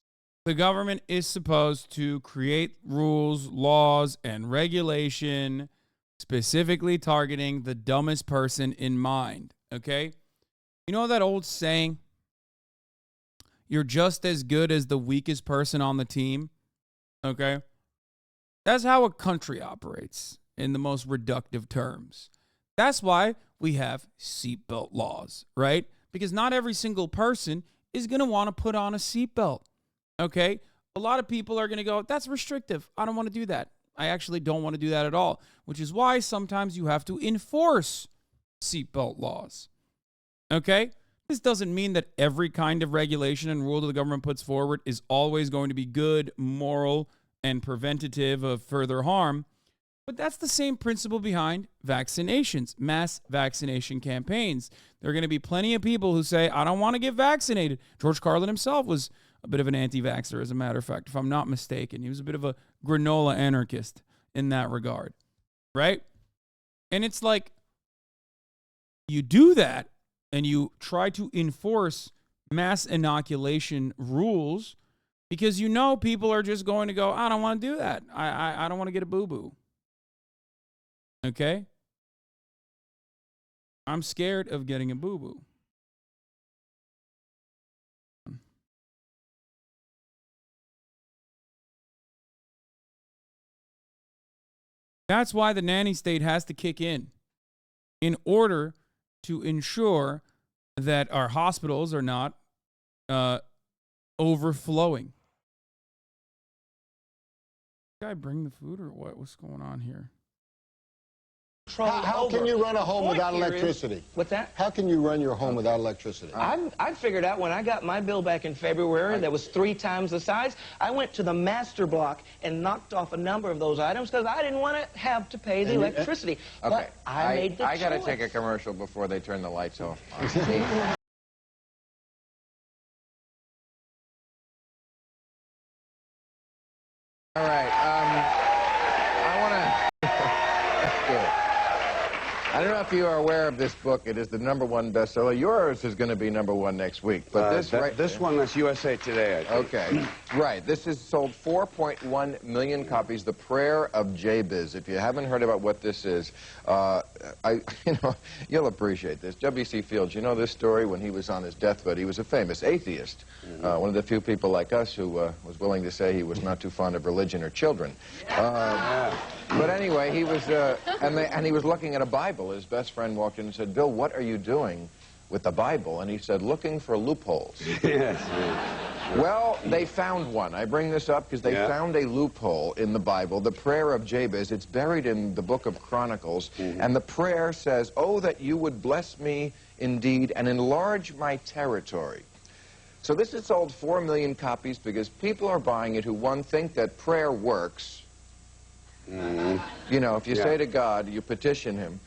Speaker 2: The government is supposed to create rules, laws, and regulation specifically targeting the dumbest person in mind, okay? You know that old saying, you're just as good as the weakest person on the team, okay? That's how a country operates in the most reductive terms. That's why we have seatbelt laws, right? Because not every single person is going to want to put on a seatbelt. Okay, a lot of people are going to go, that's restrictive. I don't want to do that. I actually don't want to do that at all, which is why sometimes you have to enforce seatbelt laws. Okay, this doesn't mean that every kind of regulation and rule that the government puts forward is always going to be good, moral, and preventative of further harm. But that's the same principle behind vaccinations, mass vaccination campaigns. There are going to be plenty of people who say, I don't want to get vaccinated. George Carlin himself was a bit of an anti-vaxxer, as a matter of fact, if I'm not mistaken. He was a bit of a granola anarchist in that regard, right? And it's like, you do that and you try to enforce mass inoculation rules because you know people are just going to go, I don't want to do that. I don't want to get a boo-boo. Okay? I'm scared of getting a boo-boo. That's why the nanny state has to kick in order to ensure that our hospitals are not overflowing. Did I bring the food or what? What's going on here?
Speaker 8: How can you run a home without electricity?
Speaker 14: What's that?
Speaker 8: How can you run your home without electricity?
Speaker 14: I figured out when I got my bill back in February that was 3 times the size. I went to the master block and knocked off a number of those items because I didn't want to have to pay the electricity.
Speaker 10: Okay,
Speaker 14: But I made the
Speaker 10: I got to
Speaker 14: choice.
Speaker 10: take a commercial before they turn the lights off. All right, I want to... I don't know if you are aware of this book. It is the #1 bestseller. Yours is going to be #1 next week. But
Speaker 13: this one, that's USA Today, I think.
Speaker 10: Okay, right. This has sold 4.1 million copies. The Prayer of Jabez. If you haven't heard about what this is, you'll appreciate this. W.C. Fields, you know this story? When he was on his deathbed, he was a famous atheist. One of the few people like us who was willing to say he was not too fond of religion or children. But anyway, he was, and he was looking at a Bible. His best friend walked in and said, Bill, what are you doing with the Bible? And he said, looking for loopholes.
Speaker 13: Yes.
Speaker 10: Well, they found one. I bring this up because they found a loophole in the Bible, the prayer of Jabez. It's buried in the book of Chronicles. And the prayer says, oh, that you would bless me indeed and enlarge my territory. So this has sold 4 million copies because people are buying it who, one, think that prayer works. You know, if you say to God, you petition him.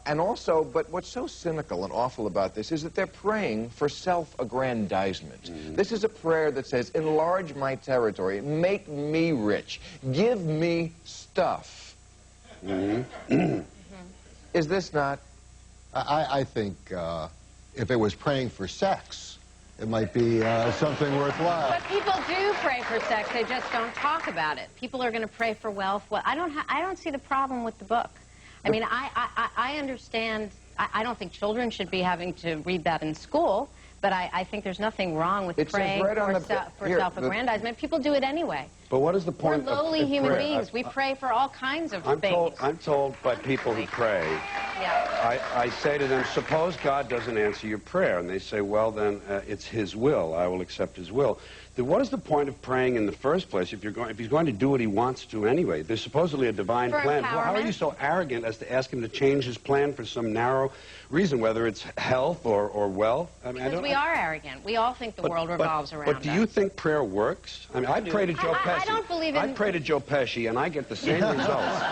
Speaker 10: And also, but what's so cynical and awful about this is that they're praying for self-aggrandizement. This is a prayer that says, enlarge my territory, make me rich, give me stuff. Is this not?
Speaker 8: I think if it was praying for sex, it might be something worthwhile.
Speaker 15: But people do pray for sex. They just don't talk about it. People are going to pray for wealth. Well, I don't see the problem with the book. I mean, I understand. I don't think children should be having to read that in school. But I think there's nothing wrong with praying for self-aggrandizement. People do it anyway.
Speaker 13: But what is the point
Speaker 15: We're lowly human beings. We pray for all kinds of things.
Speaker 13: I'm told by people who pray, I say to them, suppose God doesn't answer your prayer. And they say, well, then it's his will. I will accept his will. Then what is the point of praying in the first place if he's going to do what he wants to anyway? There's supposedly a divine plan. Well, how are you so arrogant as to ask him to change his plan for some narrow reason, whether it's health or wealth? I mean,
Speaker 15: because we are arrogant. We all think the world revolves around us.
Speaker 13: But do you think prayer works? I mean, I pray to Joe Pesci.
Speaker 15: I don't believe in...
Speaker 3: I pray to Joe Pesci, and I get the same results.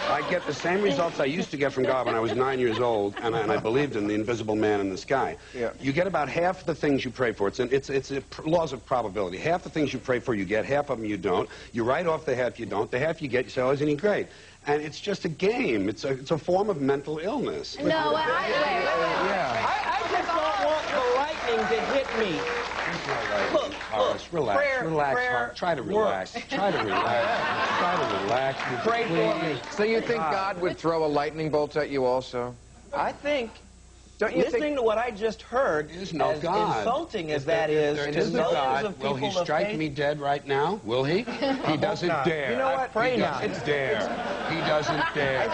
Speaker 3: I get the same results I used to get from God when I was 9 years old, and I believed in the invisible man in the sky.
Speaker 10: Yeah.
Speaker 3: You get about half the things you pray for. It's laws of probability. Half the things you pray for you get, half of them you don't. You write off the half you don't. The half you get, you say, oh, isn't he great? And it's just a game. It's a form of mental illness.
Speaker 15: No,
Speaker 14: I just don't want the lightning to hit me. Look,
Speaker 3: relax,
Speaker 14: prayer,
Speaker 3: relax,
Speaker 14: prayer
Speaker 3: Horace. Try to relax. Try to relax. Try to relax.
Speaker 10: Pray for me. So you think God would throw a lightning bolt at you also?
Speaker 14: I think,
Speaker 10: Don't you
Speaker 14: listening
Speaker 10: think...
Speaker 14: to what I just heard,
Speaker 3: There's no
Speaker 14: as
Speaker 3: God.
Speaker 14: insulting as
Speaker 3: If
Speaker 14: that is,
Speaker 3: there
Speaker 14: to
Speaker 3: is no
Speaker 14: millions
Speaker 3: God,
Speaker 14: of
Speaker 3: will
Speaker 14: people
Speaker 3: he
Speaker 14: of
Speaker 3: strike
Speaker 14: faith-
Speaker 3: me dead right now? Will he? He doesn't dare.
Speaker 10: You know what? Pray
Speaker 3: He
Speaker 10: now.
Speaker 3: doesn't dare. He doesn't dare.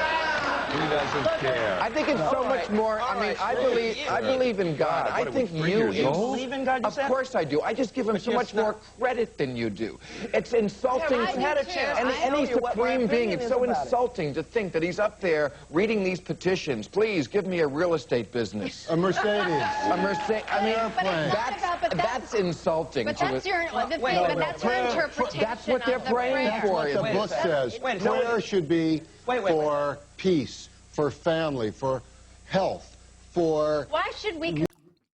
Speaker 3: He doesn't dare.
Speaker 10: I think it's so much more. I mean, I believe in God. I think you
Speaker 14: believe in God?
Speaker 10: Of course I do. I just give him so much more credit than you do. It's insulting.
Speaker 14: I've had a chance to
Speaker 10: And he's
Speaker 14: tell you what my
Speaker 10: supreme being.
Speaker 14: opinion
Speaker 10: It's
Speaker 14: is
Speaker 10: so
Speaker 14: about it.
Speaker 10: insulting to think that he's up there reading these petitions. Please give me a real estate business.
Speaker 8: A Mercedes.
Speaker 10: A Mercedes. I mean,
Speaker 15: But it's not about-
Speaker 10: that's insulting.
Speaker 15: But
Speaker 10: to
Speaker 15: that's
Speaker 10: it.
Speaker 15: your, but that's your interpretation.
Speaker 10: That's what they're
Speaker 15: of the
Speaker 10: praying
Speaker 15: prayer.
Speaker 10: for.
Speaker 8: The book says prayer should be for peace, for family, for health, for...
Speaker 15: Why should we...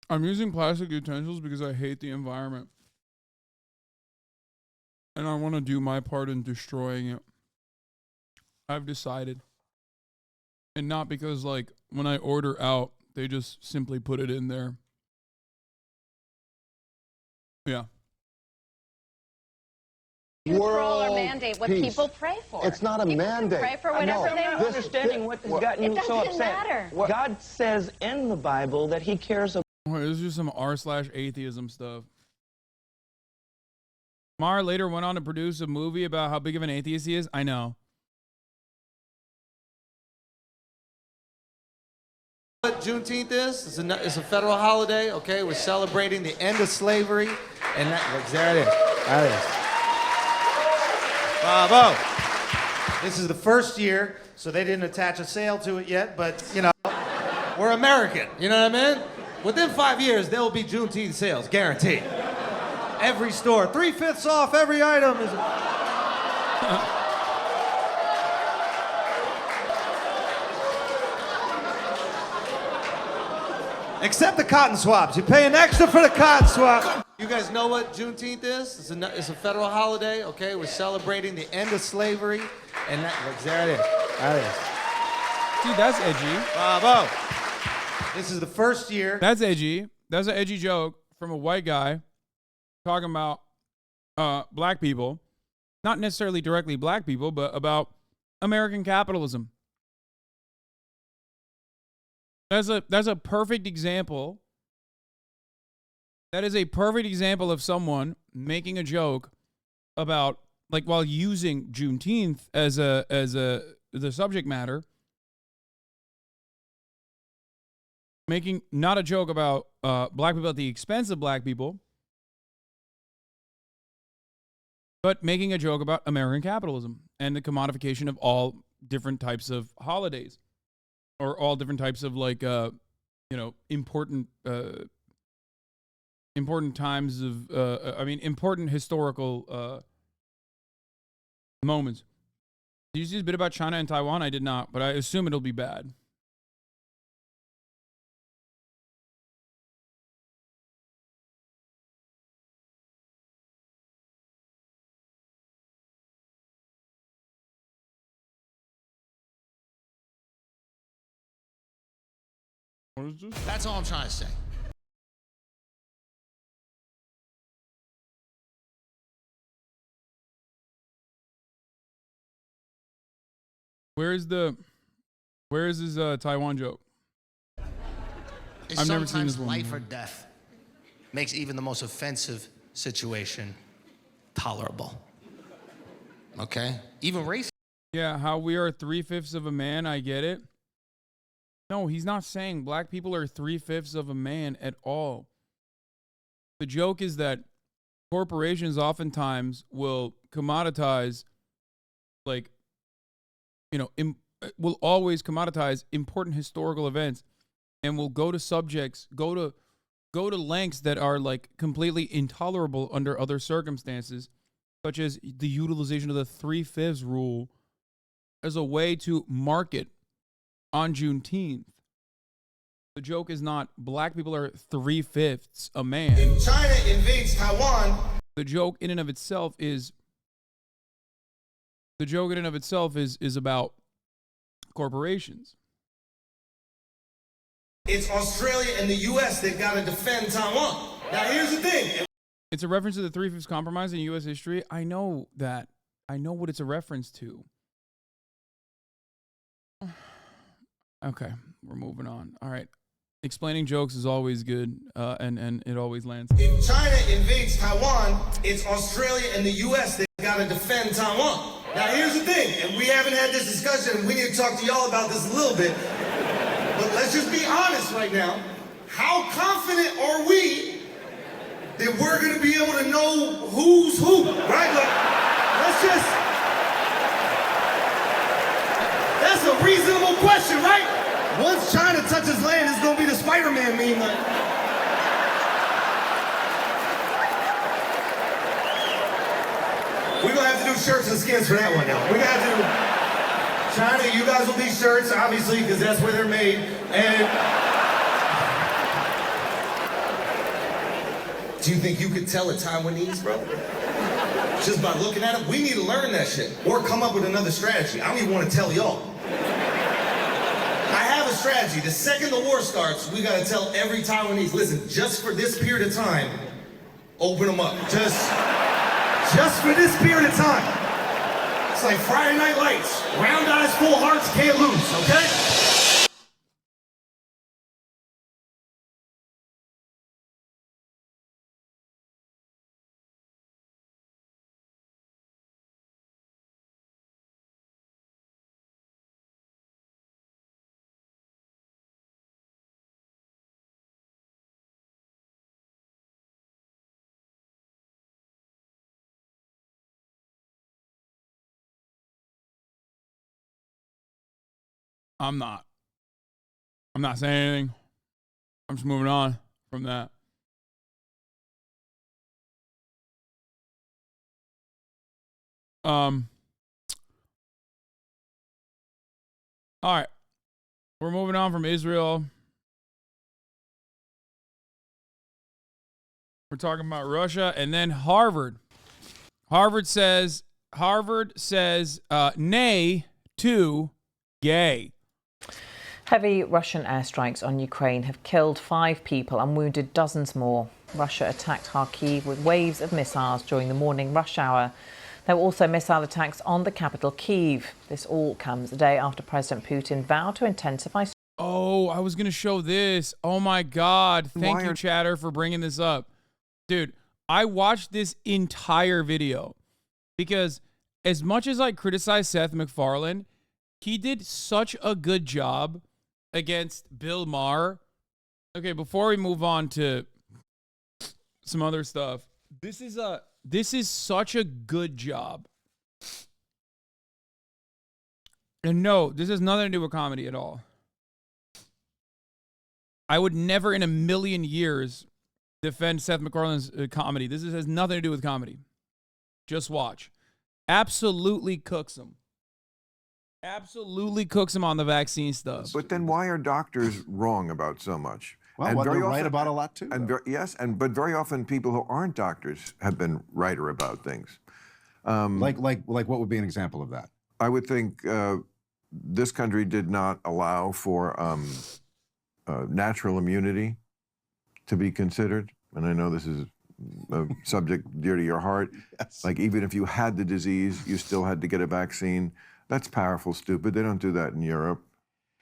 Speaker 2: I'm using plastic utensils because I hate the environment. And I want to do my part in destroying it. I've decided. And not because, like, when I order out, they just simply put it in there. Yeah.
Speaker 15: Control or mandate what
Speaker 8: peace.
Speaker 15: people pray for.
Speaker 8: It's not a mandate.
Speaker 15: Pray for whatever they
Speaker 14: I'm
Speaker 15: want.
Speaker 14: understanding what has gotten you so
Speaker 15: doesn't
Speaker 14: upset.
Speaker 15: matter.
Speaker 14: God says in the Bible that he cares about...
Speaker 2: Oh, this is just some r/atheism stuff. Mar later went on to produce a movie about how big of an atheist he is. I know.
Speaker 16: What Juneteenth is? It's a federal holiday, okay? We're celebrating the end of slavery, and there it is. That is. Bravo. This is the first year, so they didn't attach a sale to it yet, but, you know, we're American, you know what I mean? Within 5 years, there will be Juneteenth sales, guaranteed. Every store, 3/5 off every item. Except the cotton swabs. You pay an extra for the cotton swab. You guys know what Juneteenth is? It's a federal holiday, okay? We're celebrating the end of slavery, and there it is. That is.
Speaker 2: Dude, that's edgy.
Speaker 16: Bravo. This is the first year.
Speaker 2: That's edgy. That's an edgy joke from a white guy talking about black people. Not necessarily directly black people, but about American capitalism. That's a perfect example. That is a perfect example of someone making a joke about, like, while using Juneteenth as the subject matter, making not a joke about black people at the expense of black people, but making a joke about American capitalism and the commodification of all different types of holidays. Or all different types of, like, important times of, important historical moments. Did you see this bit about China and Taiwan? I did not, but I assume it'll be bad. What is this?
Speaker 18: That's all I'm trying to say.
Speaker 2: Where is his Taiwan joke? I've never seen this one.
Speaker 18: Life or death makes even the most offensive situation tolerable. Okay? Even race.
Speaker 2: Yeah, how we are 3/5 of a man, I get it. No, he's not saying black people are 3/5 of a man at all. The joke is that corporations oftentimes will commoditize, like, will always commoditize important historical events and will go to subjects, go to lengths that are, like, completely intolerable under other circumstances such as the utilization of the 3/5 rule as a way to market on Juneteenth. The joke is not black people are 3/5 a man.
Speaker 17: If China invades Taiwan,
Speaker 2: The joke in and of itself is about corporations.
Speaker 17: it's Australia and the U.S. that got to defend Taiwan. Now, here's the thing.
Speaker 2: It's a reference to the 3/5 compromise in U.S. history. I know that. I know what it's a reference to. Okay, we're moving on. All right. Explaining jokes is always good, and it always lands.
Speaker 17: If China invades Taiwan, it's Australia and the U.S. that got to defend Taiwan. Now, here's the thing, and we haven't had this discussion, and we need to talk to y'all about this a little bit, but let's just be honest right now. How confident are we that we're going to be able to know who's who, right? Let's just... That's a reasonable question, right? Once China touches land, it's going to be the Spider-Man meme. We're going to have to do shirts and skins for that one now. We're going to have to do... China, you guys will be shirts, obviously, because that's where they're made. And... Do you think you could tell a Taiwanese, bro? Just by looking at it? We need to learn that shit. Or come up with another strategy. I don't even want to tell y'all. I have a strategy. The second the war starts, we gotta tell every Taiwanese, listen, just for this period of time, open them up. Just for this period of time. It's like Friday Night Lights. Round eyes, full hearts, can't lose, okay?
Speaker 2: I'm not saying anything. I'm just moving on from that. All right. We're moving on from Israel. We're talking about Russia and then Harvard. Harvard says nay to gay.
Speaker 19: Heavy Russian airstrikes on Ukraine have killed 5 people and wounded dozens more. Russia attacked Kharkiv with waves of missiles during the morning rush hour. There were also missile attacks on the capital, Kyiv. This all comes a day after President Putin vowed to intensify...
Speaker 2: Oh, I was going to show this. Oh, my God. Thank you, Chatter, for bringing this up. Dude, I watched this entire video because as much as I criticize Seth MacFarlane, he did such a good job against Bill Maher. Okay, before we move on to some other stuff, this is such a good job. And no, this has nothing to do with comedy at all. I would never in a million years defend Seth MacFarlane's comedy. This has nothing to do with comedy. Just watch. Absolutely cooks him. Absolutely cooks him on the vaccine stuff.
Speaker 20: But then why are doctors wrong about so much?
Speaker 21: Well, they're right about a lot too.
Speaker 20: But very often people who aren't doctors have been righter about things.
Speaker 21: Like what would be an example of that?
Speaker 20: I would think this country did not allow for natural immunity to be considered, and I know this is a subject dear to your heart. Yes. Like even if you had the disease, you still had to get a vaccine. That's powerful, stupid. They don't do that in Europe.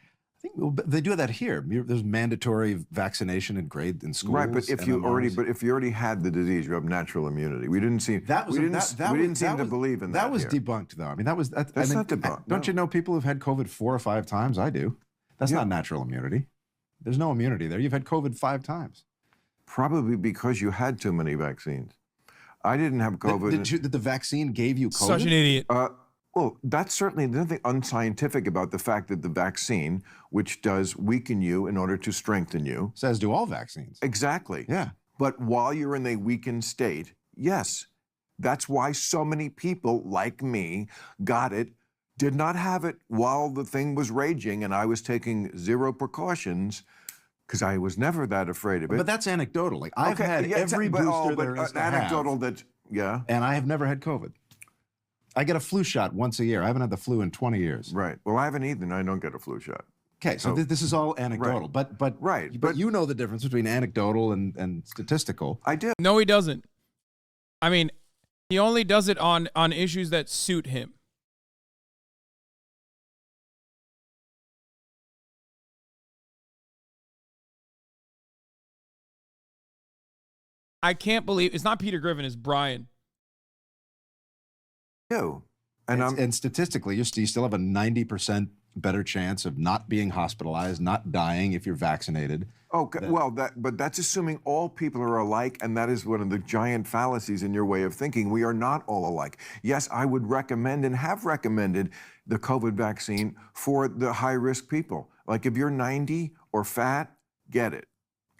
Speaker 21: I think they do that here. There's mandatory vaccination in schools.
Speaker 20: Right, but if you already had the disease, you have natural immunity. We didn't seem to believe in that.
Speaker 21: That was
Speaker 20: here.
Speaker 21: debunked, though. I mean, that's
Speaker 20: not debunked.
Speaker 21: Don't you know people who've had COVID 4 or 5 times? I do. That's not natural immunity. There's no immunity there. You've had COVID 5 times.
Speaker 20: Probably because you had too many vaccines. I didn't have COVID.
Speaker 21: Did the vaccine gave you COVID?
Speaker 2: Such an idiot.
Speaker 20: Well, that's certainly nothing unscientific about the fact that the vaccine, which does weaken you in order to strengthen you.
Speaker 21: Says do all vaccines.
Speaker 20: Exactly.
Speaker 21: Yeah.
Speaker 20: But while you're in a weakened state, yes, That's why so many people like me got it, did not have it while the thing was raging, and I was taking zero precautions because I was never that afraid of it.
Speaker 21: But that's anecdotal. Like I've had every booster there is to
Speaker 20: anecdotal
Speaker 21: have,
Speaker 20: that, yeah.
Speaker 21: and I have never had COVID. I get a flu shot once a year. I haven't had the flu in 20 years.
Speaker 20: Right. Well, I haven't either, and I don't get a flu shot.
Speaker 21: Okay, so this is all anecdotal,
Speaker 20: right.
Speaker 21: but you know the difference between anecdotal and statistical.
Speaker 20: I do.
Speaker 2: No, he doesn't. I mean, he only does it on issues that suit him. I can't believe it's not Peter Griffin, it's Brian.
Speaker 20: No.
Speaker 21: And statistically, you still have a 90% better chance of not being hospitalized, not dying if you're vaccinated.
Speaker 20: Okay, but that's assuming all people are alike, and that is one of the giant fallacies in your way of thinking. We are not all alike. Yes, I would recommend and have recommended the COVID vaccine for the high-risk people. Like if you're 90 or fat, get it.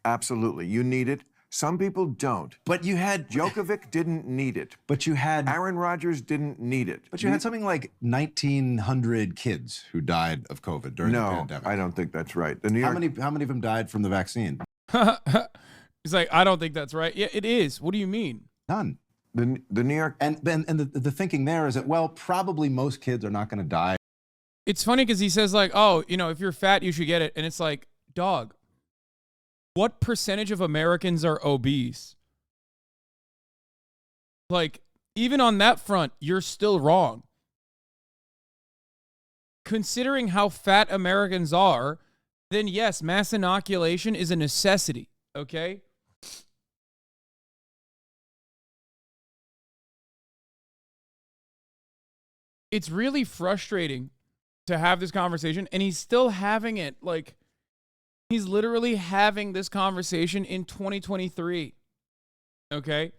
Speaker 20: Absolutely, you need it. Some people don't.
Speaker 21: But you had...
Speaker 20: Djokovic didn't need it.
Speaker 21: But you had...
Speaker 20: Aaron Rodgers didn't need it.
Speaker 21: But you had something like 1,900 kids who died of COVID during the pandemic.
Speaker 20: No, I don't think that's right. The New York...
Speaker 21: How many of them died from the vaccine?
Speaker 2: He's like, I don't think that's right. Yeah, it is. What do you mean?
Speaker 21: None.
Speaker 20: The New York...
Speaker 21: And the thinking there is that, well, probably most kids are not going to die.
Speaker 2: It's funny because he says like, oh, you know, if you're fat, you should get it. And it's like, dog. What percentage of Americans are obese? Like, even on that front, you're still wrong. Considering how fat Americans are, then yes, mass inoculation is a necessity, okay? It's really frustrating to have this conversation, and he's still having it, like... He's literally having this conversation in 2023. Okay?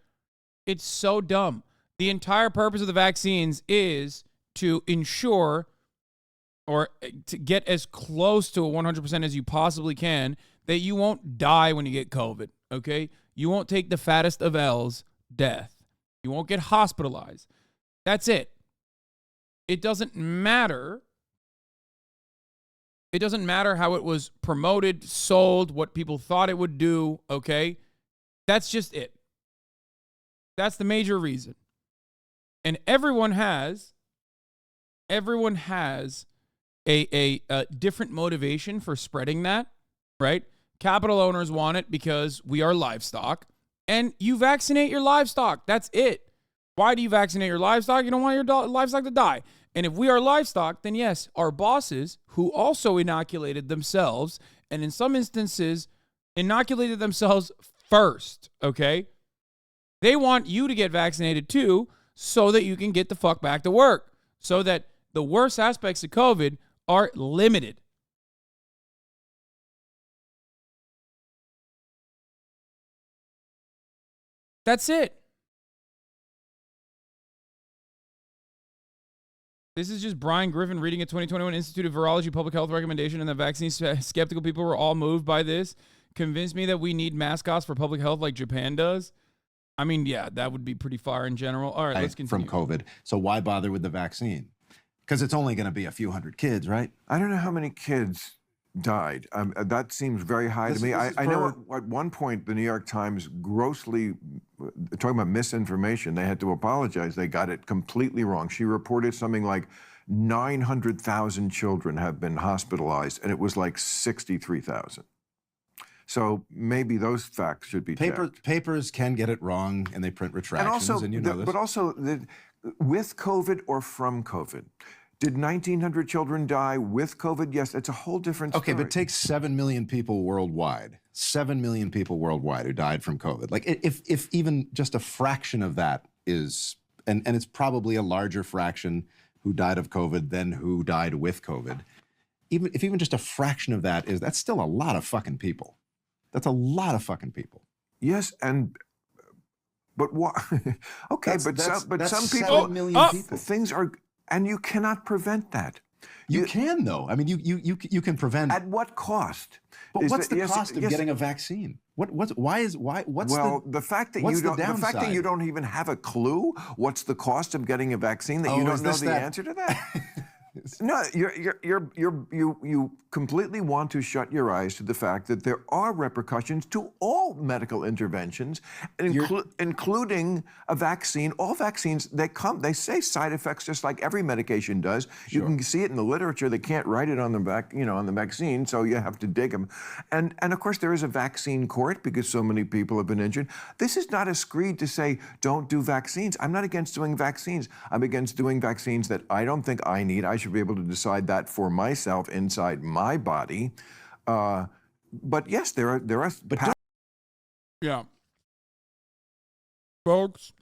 Speaker 2: It's so dumb. The entire purpose of the vaccines is to ensure or to get as close to a 100% as you possibly can that you won't die when you get COVID. Okay? You won't take the fattest of L's, death. You won't get hospitalized. That's it. It doesn't matter. It doesn't matter how it was promoted, sold, what people thought it would do, okay? That's just it. That's the major reason. And everyone has a different motivation for spreading that, right? Capital owners want it because we are livestock, and you vaccinate your livestock. That's it. Why do you vaccinate your livestock? You don't want your livestock to die. And if we are livestock, then yes, our bosses, who also inoculated themselves, and in some instances, inoculated themselves first, okay? They want you to get vaccinated too, so that you can get the fuck back to work, so that the worst aspects of COVID are limited. That's it. This is just Brian Griffin reading a 2021 Institute of Virology public health recommendation, and the vaccine skeptical people were all moved by this. Convinced me that we need mascots for public health like Japan does. I mean, yeah, that would be pretty far in general. All right, let's continue.
Speaker 21: From COVID. So why bother with the vaccine? Because it's only going to be a few hundred kids, right?
Speaker 20: I don't know how many kids died. That seems very high to me. I know at one point the New York Times grossly, talking about misinformation, they had to apologize. They got it completely wrong. She reported something like 900,000 children have been hospitalized, and it was like 63,000. So maybe those facts should be checked.
Speaker 21: Papers can get it wrong, and they print retractions, and you know this.
Speaker 20: But also, with COVID or from COVID, did 1,900 children die with COVID? Yes, it's a whole different story.
Speaker 21: Okay, but take 7 million people worldwide. 7 million people worldwide who died from COVID. Like, if even just a fraction of that is, and it's probably a larger fraction who died of COVID than who died with COVID. If even just a fraction of that is, that's still a lot of fucking people. That's a lot of fucking people.
Speaker 20: Yes, but what? Okay,
Speaker 21: That's
Speaker 20: some people,
Speaker 21: 7 million people.
Speaker 20: things are, and you cannot prevent that.
Speaker 21: You can, though. I mean, you can prevent.
Speaker 20: At what cost?
Speaker 21: But what's the cost of getting a vaccine? What's
Speaker 20: the fact that you don't even have a clue what's the cost of getting a vaccine, that you don't know the answer to that? No, you completely want to shut your eyes to the fact that there are repercussions to all medical interventions, including a vaccine. All vaccines, they say side effects just like every medication does. Sure. You can see it in the literature. They can't write it on the back, on the vaccine, so you have to dig them. And of course there is a vaccine court because so many people have been injured. This is not a screed to say don't do vaccines. I'm not against doing vaccines. I'm against doing vaccines that I don't think I need. I should be able to decide that for myself inside my body. But yes, there are.
Speaker 2: Yeah, folks,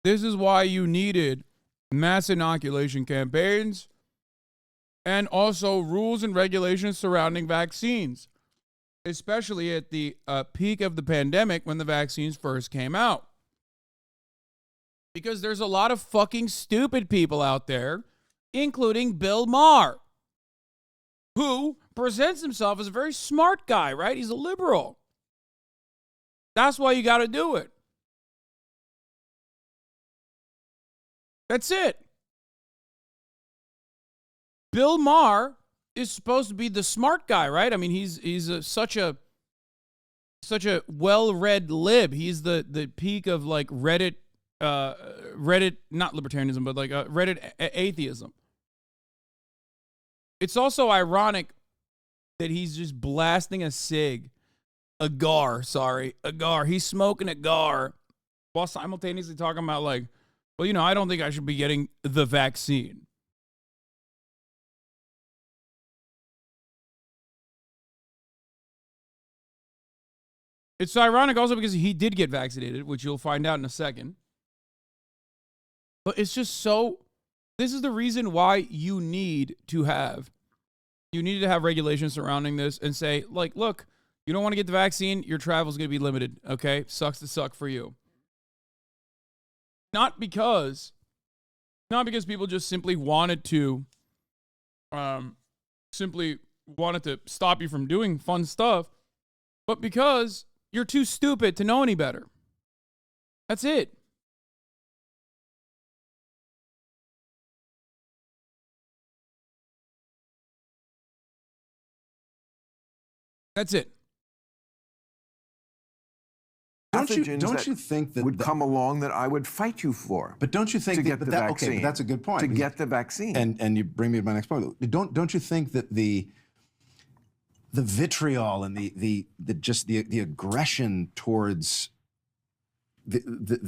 Speaker 2: this is why you needed mass inoculation campaigns and also rules and regulations surrounding vaccines, especially at the peak of the pandemic when the vaccines first came out. Because there's a lot of fucking stupid people out there, including Bill Maher, who presents himself as a very smart guy, right? He's a liberal. That's why you got to do it. That's it. Bill Maher is supposed to be the smart guy, right? I mean, he's such a well-read lib. He's the peak of like Reddit, not libertarianism, but like Reddit atheism. It's also ironic that he's just blasting a gar. He's smoking a gar while simultaneously talking about like, well, I don't think I should be getting the vaccine. It's ironic also because he did get vaccinated, which you'll find out in a second. But it's just this is the reason why you need to have regulations surrounding this and say, like, look, you don't want to get the vaccine, your travel is going to be limited, okay? Sucks to suck for you. Not because people just simply wanted to stop you from doing fun stuff, but because you're too stupid to know any better. That's it. That's it.
Speaker 21: Don't you think that
Speaker 20: would come along that I would fight you for?
Speaker 21: But don't you think
Speaker 20: to get the vaccine?
Speaker 21: Okay, but that's a good point.
Speaker 20: To get the vaccine,
Speaker 21: and you bring me to my next point. Don't you think that the vitriol and the aggression towards that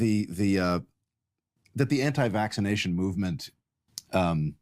Speaker 21: the anti-vaccination movement, the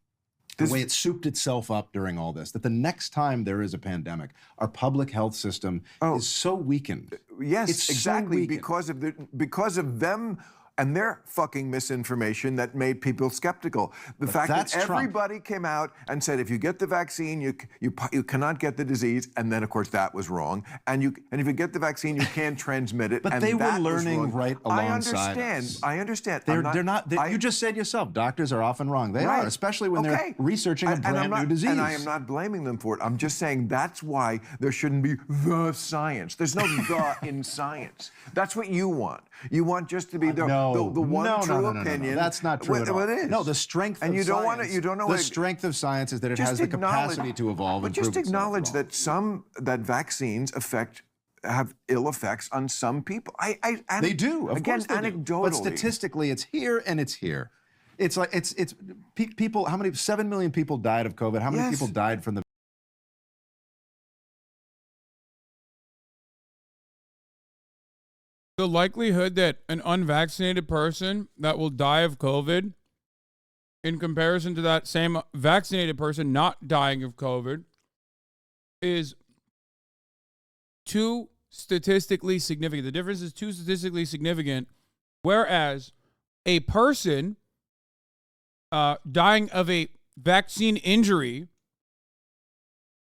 Speaker 21: way it souped itself up during all this, that the next time there is a pandemic, our public health system is so weakened.
Speaker 20: Yes,
Speaker 21: it's
Speaker 20: exactly,
Speaker 21: so
Speaker 20: because of them and their fucking misinformation that made people skeptical. The fact that everybody came out and said, if you get the vaccine, you cannot get the disease, and then of course that was wrong. And if you get the vaccine, you can't transmit it.
Speaker 21: But
Speaker 20: and
Speaker 21: they were
Speaker 20: that
Speaker 21: learning right alongside us.
Speaker 20: I understand.
Speaker 21: They're not. You just said yourself, doctors are often wrong. They are, especially when they're researching a brand new disease.
Speaker 20: And I am not blaming them for it. I'm just saying that's why there shouldn't be the science. There's no the in science. That's what you want. You want just to be the one true opinion.
Speaker 21: No, that's not true at all.
Speaker 20: Well, it is.
Speaker 21: No, the strength
Speaker 20: and
Speaker 21: of
Speaker 20: you don't
Speaker 21: science,
Speaker 20: want to. You don't know
Speaker 21: the strength of science is that it has the capacity to evolve.
Speaker 20: But just acknowledge that vaccines have ill effects on some people.
Speaker 21: They do. Of course they
Speaker 20: anecdotally.
Speaker 21: Do. But statistically, it's here and it's here. It's like it's people. How many? 7 million people died of COVID. How many people died from the?
Speaker 2: The likelihood that an unvaccinated person that will die of COVID in comparison to that same vaccinated person not dying of COVID is too statistically significant. The difference is too statistically significant, whereas a person dying of a vaccine injury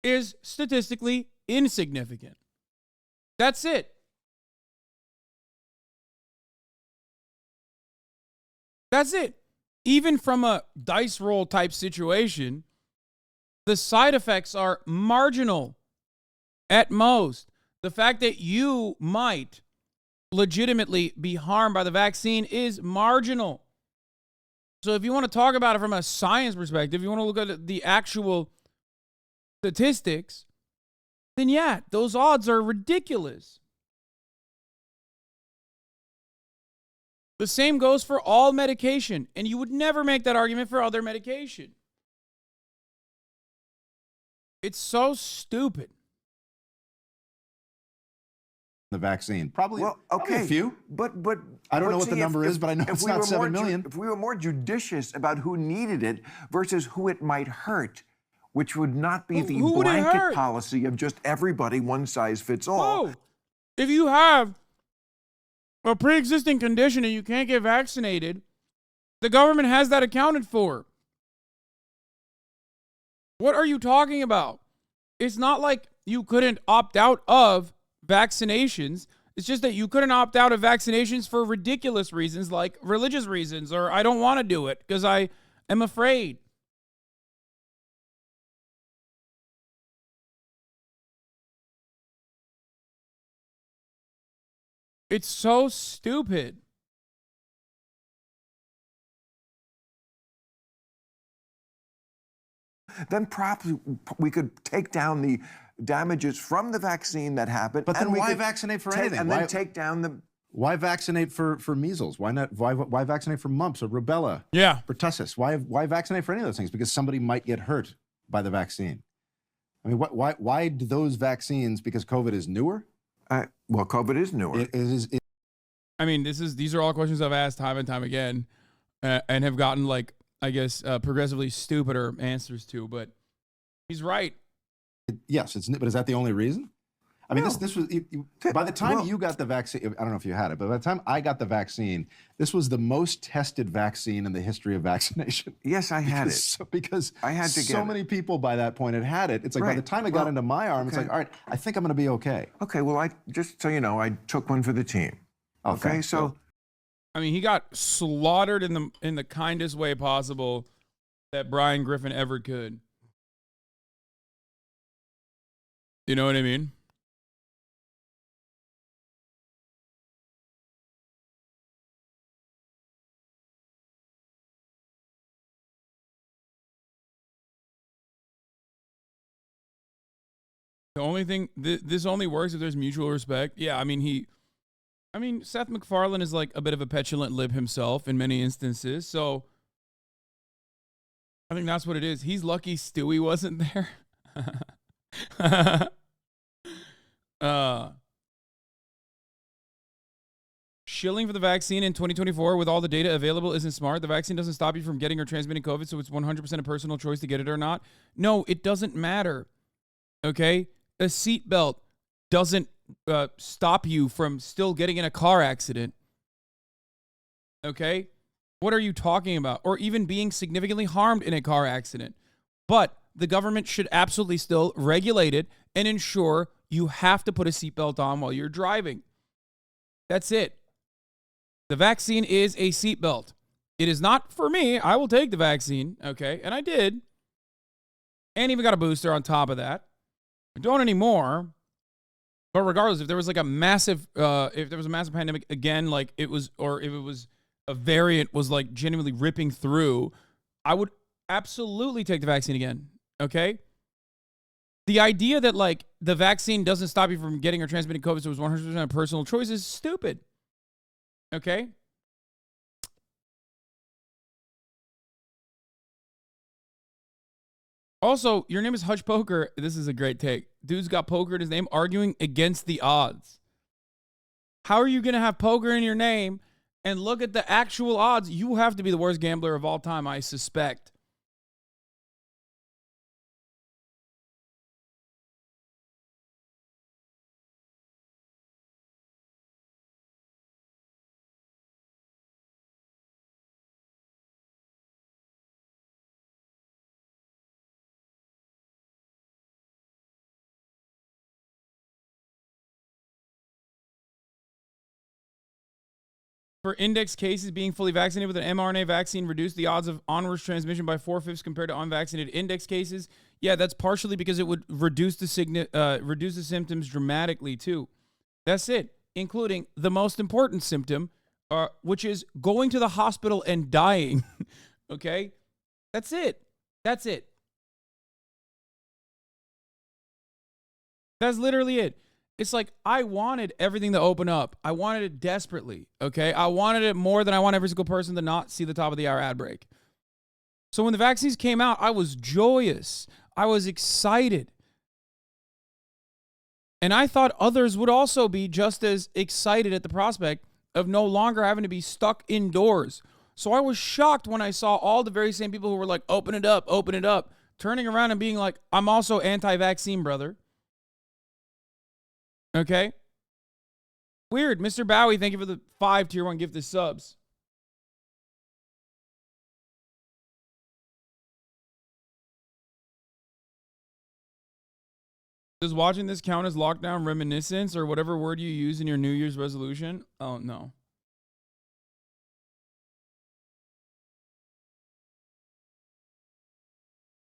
Speaker 2: is statistically insignificant. That's it. That's it. even from a dice roll type situation, the side effects are marginal at most. The fact that you might legitimately be harmed by the vaccine is marginal. So if you want to talk about it from a science perspective, you want to look at the actual statistics, then yeah, those odds are ridiculous. The same goes for all medication, and you would never make that argument for other medication. It's so stupid.
Speaker 21: The vaccine, probably.
Speaker 1: Well, okay,
Speaker 21: probably a few,
Speaker 1: but
Speaker 21: I don't know what
Speaker 1: see,
Speaker 21: the number is, but I know it's not 7 million.
Speaker 1: If we were more judicious about who needed it versus who it might hurt, which would not be the blanket policy of just everybody, one size fits all.
Speaker 2: Oh, if you have a pre-existing condition and you can't get vaccinated, the government has that accounted for. What are you talking about? It's not like you couldn't opt out of vaccinations. It's just that you couldn't opt out of vaccinations for ridiculous reasons like religious reasons, or I don't want to do it because I am afraid. It's so stupid.
Speaker 1: Then perhaps we could take down the damages from the vaccine that happened.
Speaker 21: But then why vaccinate for anything?
Speaker 1: And then take down the...
Speaker 21: Why vaccinate for measles? Why not? Why vaccinate for mumps or rubella?
Speaker 2: Yeah.
Speaker 21: Pertussis. Why vaccinate for any of those things? Because somebody might get hurt by the vaccine. I mean, why do those vaccines? Because COVID is newer.
Speaker 1: Well, COVID is newer.
Speaker 2: I mean, these are all questions I've asked time and time again, and have gotten, like, I guess, progressively stupider answers to. But he's right.
Speaker 21: Yes, but is that the only reason? I mean, this was by the time you got the vaccine. I don't know if you had it, but by the time I got the vaccine, this was the most tested vaccine in the history of vaccination.
Speaker 1: Yes, I had it
Speaker 21: because
Speaker 1: I had to get
Speaker 21: so many people by that point had it. It's like by the time it got into my arm, it's like, all right, I think I'm going to be okay.
Speaker 1: Okay, well, just so you know, I took one for the team. Okay, so.
Speaker 2: I mean, he got slaughtered in the kindest way possible that Brian Griffin ever could. You know what I mean? The only thing, this only works if there's mutual respect. Yeah, I mean, Seth MacFarlane is like a bit of a petulant lib himself in many instances, so I think that's what it is. He's lucky Stewie wasn't there. Shilling for the vaccine in 2024 with all the data available isn't smart. The vaccine doesn't stop you from getting or transmitting COVID, so it's 100% a personal choice to get it or not. No, it doesn't matter. Okay? A seatbelt doesn't stop you from still getting in a car accident. Okay? What are you talking about? Or even being significantly harmed in a car accident. But the government should absolutely still regulate it and ensure you have to put a seatbelt on while you're driving. That's it. The vaccine is a seatbelt. It is not for me. I will take the vaccine, okay? And I did. And even got a booster on top of that. I don't anymore. But regardless, if there was like a massive, pandemic again, like it was, or if it was a variant was like genuinely ripping through, I would absolutely take the vaccine again, okay? The idea that like the vaccine doesn't stop you from getting or transmitting COVID, so it was 100% a personal choice is stupid, okay? Also, your name is Hutch Poker. This is a great take. Dude's got poker in his name, arguing against the odds. How are you going to have poker in your name and look at the actual odds? You have to be the worst gambler of all time, I suspect. For index cases, being fully vaccinated with an mRNA vaccine reduced the odds of onwards transmission by 4/5 compared to unvaccinated index cases. Yeah, that's partially because it would reduce the symptoms dramatically too. That's it, including the most important symptom, which is going to the hospital and dying. Okay? That's it. That's it. That's literally it. It's like, I wanted everything to open up. I wanted it desperately, okay? I wanted it more than I want every single person to not see the top of the hour ad break. So when the vaccines came out, I was joyous. I was excited. And I thought others would also be just as excited at the prospect of no longer having to be stuck indoors. So I was shocked when I saw all the very same people who were like, open it up, turning around and being like, I'm also anti-vaccine, brother. Okay? Weird. Mr. Bowie, thank you for the 5 tier 1 gifted subs. Does watching this count as lockdown reminiscence or whatever word you use in your New Year's resolution? Oh, no.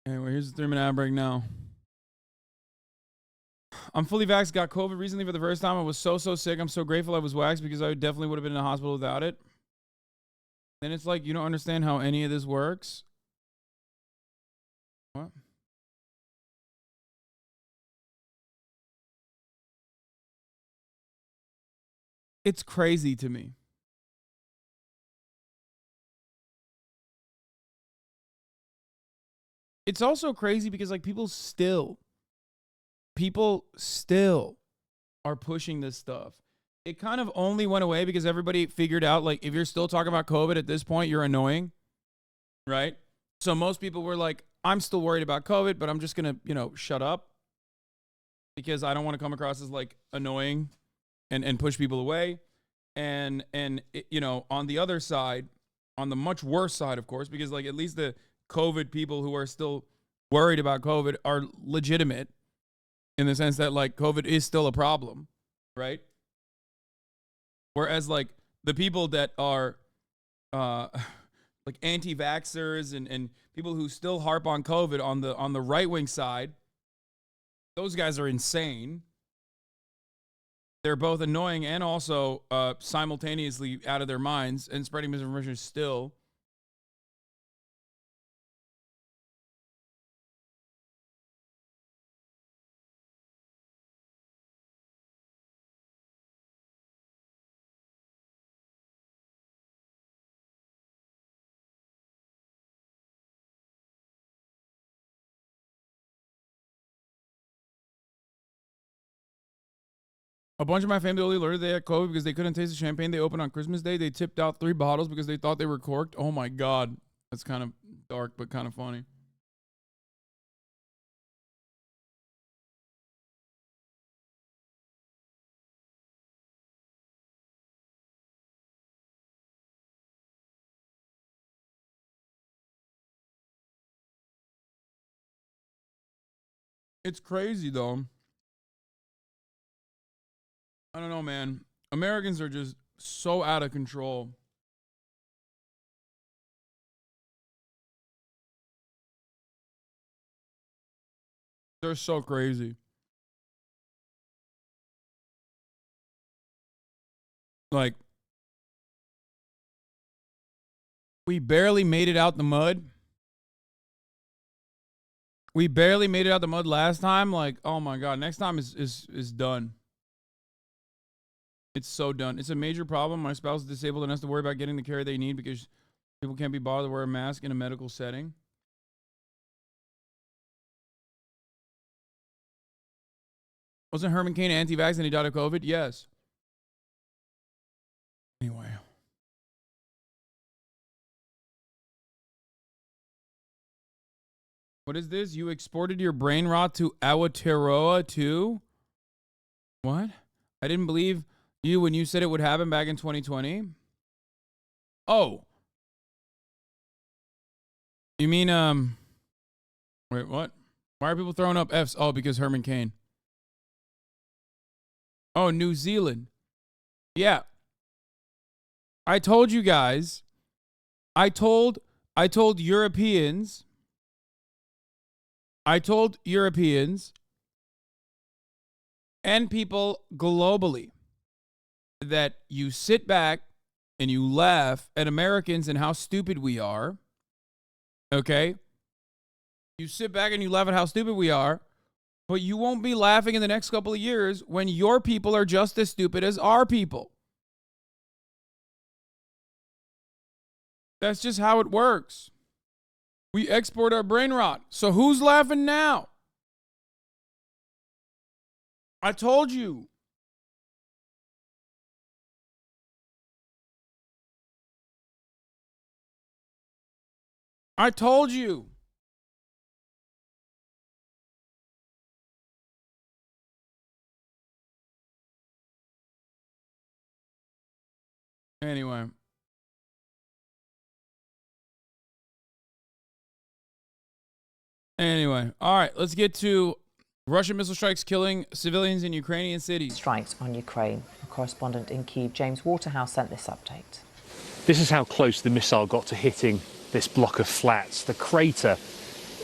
Speaker 2: Anyway, here's the 3-minute ad break now. I'm fully vaxxed, got COVID recently for the first time. I was so sick. I'm so grateful I was waxed because I definitely would have been in the hospital without it. Then it's like, you don't understand how any of this works. What? It's crazy to me. It's also crazy because like people still are pushing this stuff. It kind of only went away because everybody figured out, like, if you're still talking about COVID at this point, you're annoying, right? So most people were like, I'm still worried about COVID, but I'm just going to, shut up because I don't want to come across as like annoying and push people away. And on the other side, on the much worse side, of course, because like at least the COVID people who are still worried about COVID are legitimate in the sense that like COVID is still a problem, right? Whereas like the people that are like anti-vaxxers and people who still harp on COVID on the right-wing side, those guys are insane. They're both annoying and also simultaneously out of their minds and spreading misinformation still. A bunch of my family only learned they had COVID because they couldn't taste the champagne they opened on Christmas Day. They tipped out 3 bottles because they thought they were corked. Oh my God. That's kind of dark, but kind of funny. It's crazy though. I don't know, man. Americans are just so out of control. They're so crazy. Like, we barely made it out the mud. We barely made it out the mud last time. Like, oh my God, next time is done. It's so done. It's a major problem. My spouse is disabled and has to worry about getting the care they need because people can't be bothered to wear a mask in a medical setting. Wasn't Herman Cain anti-vax and he died of COVID? Yes. Anyway. What is this? You exported your brain rot to Aotearoa too? What? I didn't believe you when you said it would happen back in 2020. Oh. You mean, wait, what? Why are people throwing up Fs? Oh, because Herman Cain. Oh, New Zealand. Yeah. I told you guys. I told Europeans. I told Europeans and people globally that you sit back and you laugh at Americans and how stupid we are. Okay? You sit back and you laugh at how stupid we are, but you won't be laughing in the next couple of years when your people are just as stupid as our people. That's just how it works. We export our brain rot. So who's laughing now? I told you. I told you. Anyway. All right, let's get to Russian missile strikes killing civilians in Ukrainian cities.
Speaker 19: Strikes on Ukraine. A correspondent in Kyiv, James Waterhouse, sent this update.
Speaker 5: This is how close the missile got to hitting this block of flats. The crater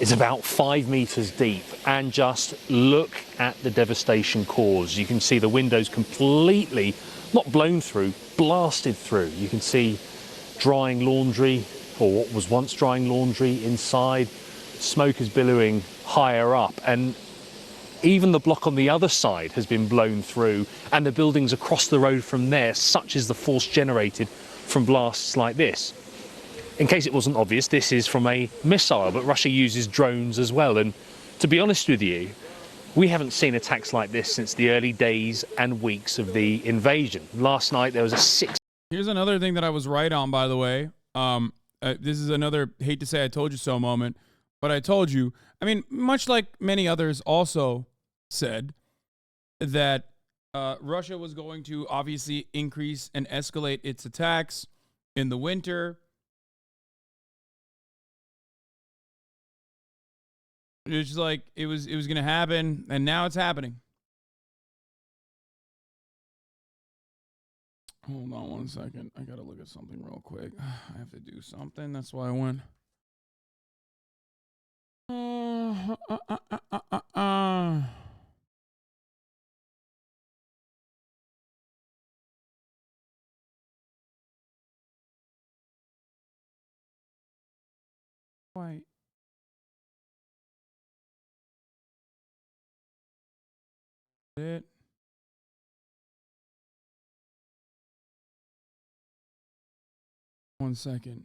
Speaker 5: is about 5 meters deep, and just look at the devastation caused. You can see the windows completely, not blown through, blasted through. You can see drying laundry, or what was once drying laundry, inside. Smoke is billowing higher up, and even the block on the other side has been blown through, and the buildings across the road from there, such is the force generated from blasts like this. In case it wasn't obvious, this is from a missile, but Russia uses drones as well. And to be honest with you, we haven't seen attacks like this since the early days and weeks of the invasion. Last night there was a 6.
Speaker 2: Here's another thing that I was right on, by the way. This is another hate to say I told you so moment, but I told you. I mean, much like many others also said that Russia was going to obviously increase and escalate its attacks in the winter. It's just like it was going to happen, and now it's happening. Hold on one second. I got to look at something real quick. I have to do something. That's why I went. Wait. It. One second.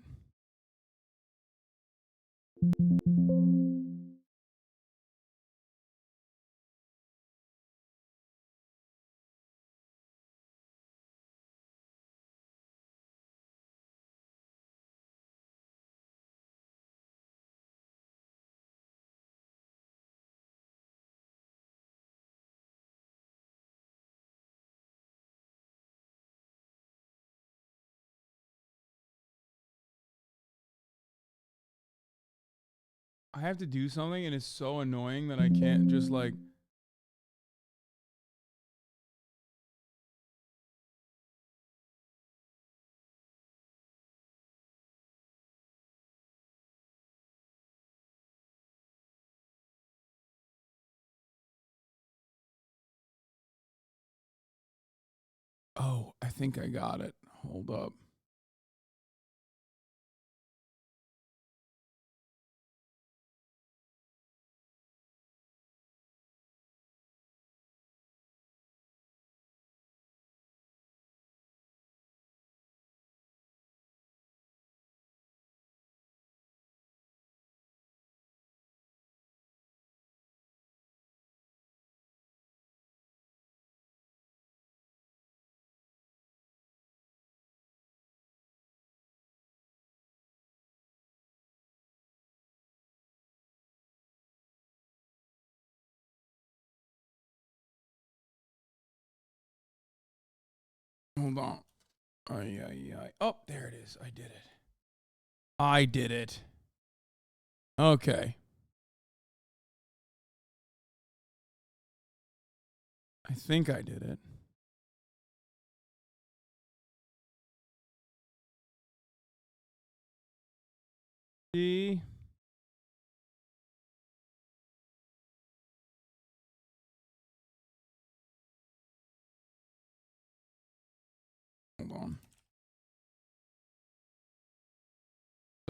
Speaker 2: I have to do something, and it's so annoying that I can't just like. Oh, I think I got it. Hold up. Hold on. Oh, there it is. I did it. I did it. Okay. I think I did it. See? Hold on.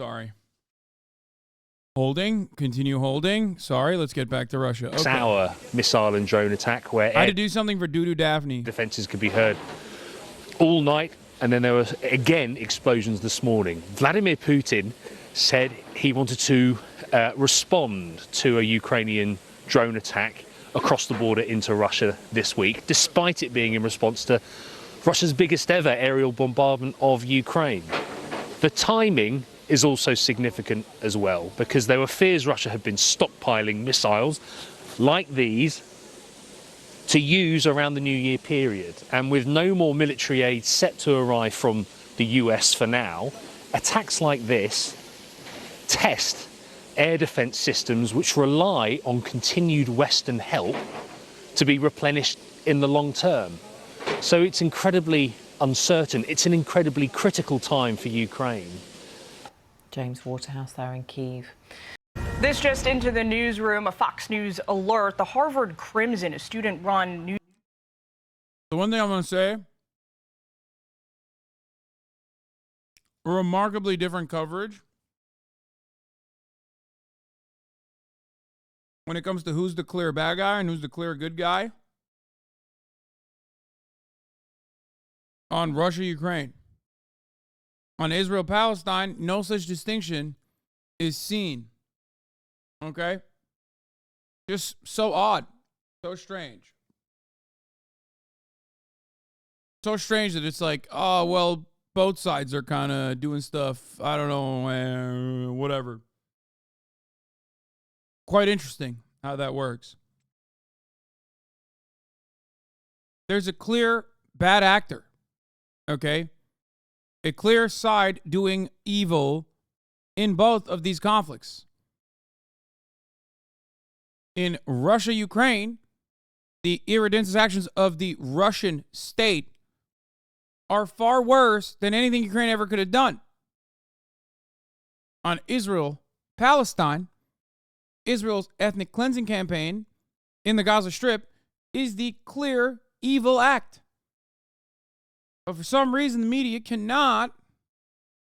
Speaker 2: Sorry. Holding. Continue holding. Sorry, let's get back to Russia. Okay.
Speaker 5: Our missile and drone attack where
Speaker 2: I had to do something for Doo-Doo Daphne.
Speaker 5: Defenses could be heard all night, and then there was again explosions this morning. Vladimir Putin said he wanted to respond to a Ukrainian drone attack across the border into Russia this week, despite it being in response to Russia's biggest ever aerial bombardment of Ukraine. The timing is also significant as well, because there were fears Russia had been stockpiling missiles like these to use around the New Year period. And with no more military aid set to arrive from the US for now, attacks like this test air defense systems which rely on continued Western help to be replenished in the long term. So it's incredibly uncertain. It's an incredibly critical time for Ukraine.
Speaker 19: James Waterhouse there in Kyiv.
Speaker 6: This just into the newsroom, a Fox News alert. The Harvard Crimson, a student-run news.
Speaker 2: The one thing I'm going to say, remarkably different coverage when it comes to who's the clear bad guy and who's the clear good guy on Russia-Ukraine. On Israel-Palestine, no such distinction is seen. Okay? Just so odd. So strange. So strange that it's like, oh, well, both sides are kind of doing stuff. I don't know, whatever. Quite interesting how that works. There's a clear bad actor. Okay? A clear side doing evil in both of these conflicts. In Russia-Ukraine, the irredentive actions of the Russian state are far worse than anything Ukraine ever could have done. On Israel-Palestine, Israel's ethnic cleansing campaign in the Gaza Strip is the clear evil act. But for some reason, the media cannot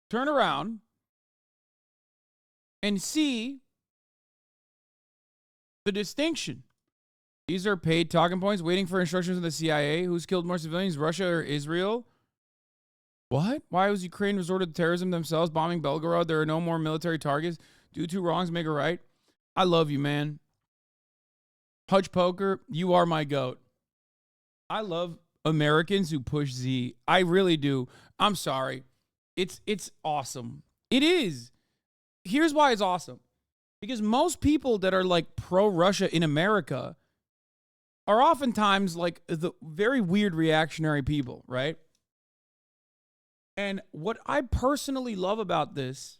Speaker 2: turn around and see the distinction. These are paid talking points, waiting for instructions from the CIA. Who's killed more civilians, Russia or Israel? What? Why was Ukraine resorted to terrorism themselves, bombing Belgorod? There are no more military targets. Do two wrongs, make a right. I love you, man. Hutch Poker, you are my goat. I love Americans who push Z. I really do. I'm sorry. It's awesome. It is. Here's why it's awesome. Because most people that are like pro-Russia in America are oftentimes like the very weird reactionary people, right? And what I personally love about this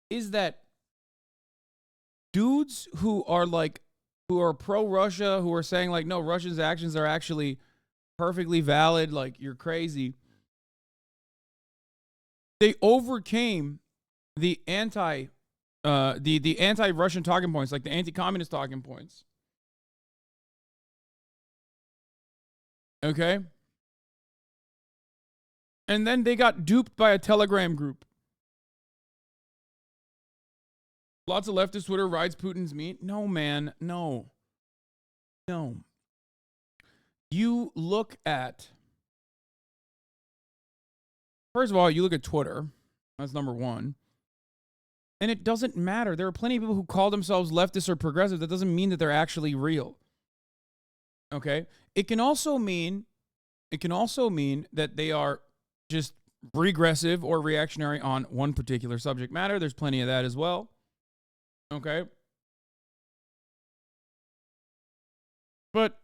Speaker 2: is that dudes who are pro-Russia, who are saying like, no, Russia's actions are actually perfectly valid, like you're crazy. They overcame the anti-Russian talking points, like the anti-communist talking points. Okay? And then they got duped by a Telegram group. Lots of leftist Twitter rides Putin's meat. No, man. No. No. You look at... First of all, you look at Twitter. That's number one. And it doesn't matter. There are plenty of people who call themselves leftists or progressive. That doesn't mean that they're actually real. Okay? It can also mean that they are just regressive or reactionary on one particular subject matter. There's plenty of that as well. Okay? But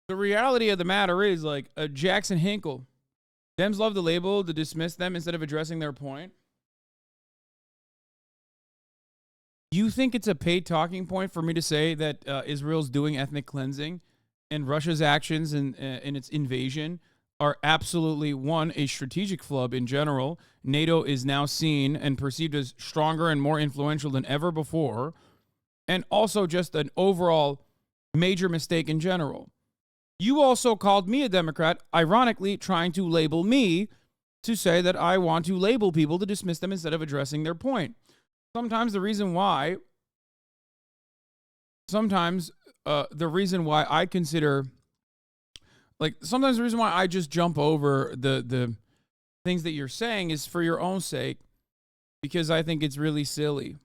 Speaker 2: the reality of the matter is, like, Jackson Hinkle, Dems love the label to dismiss them instead of addressing their point. You think it's a paid talking point for me to say that Israel's doing ethnic cleansing and Russia's actions in its invasion are absolutely, one, a strategic flub in general. NATO is now seen and perceived as stronger and more influential than ever before, and also just an overall major mistake in general. You also called me a Democrat, ironically trying to label me to say that I want to label people to dismiss them instead of addressing their point. Sometimes the reason why I consider, like, sometimes the reason why I just jump over the things that you're saying is for your own sake, because I think it's really silly.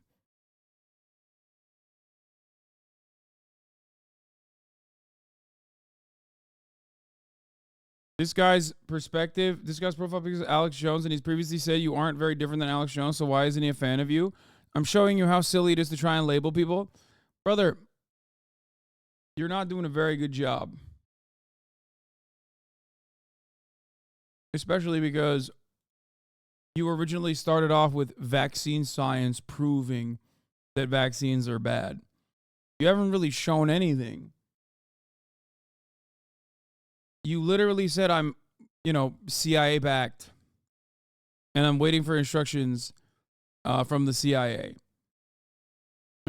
Speaker 2: This guy's perspective, this guy's profile picture is Alex Jones, and he's previously said you aren't very different than Alex Jones, so why isn't he a fan of you? I'm showing you how silly it is to try and label people. Brother, you're not doing a very good job. Especially because you originally started off with vaccine science proving that vaccines are bad. You haven't really shown anything. You literally said I'm, CIA backed, and I'm waiting for instructions from the CIA.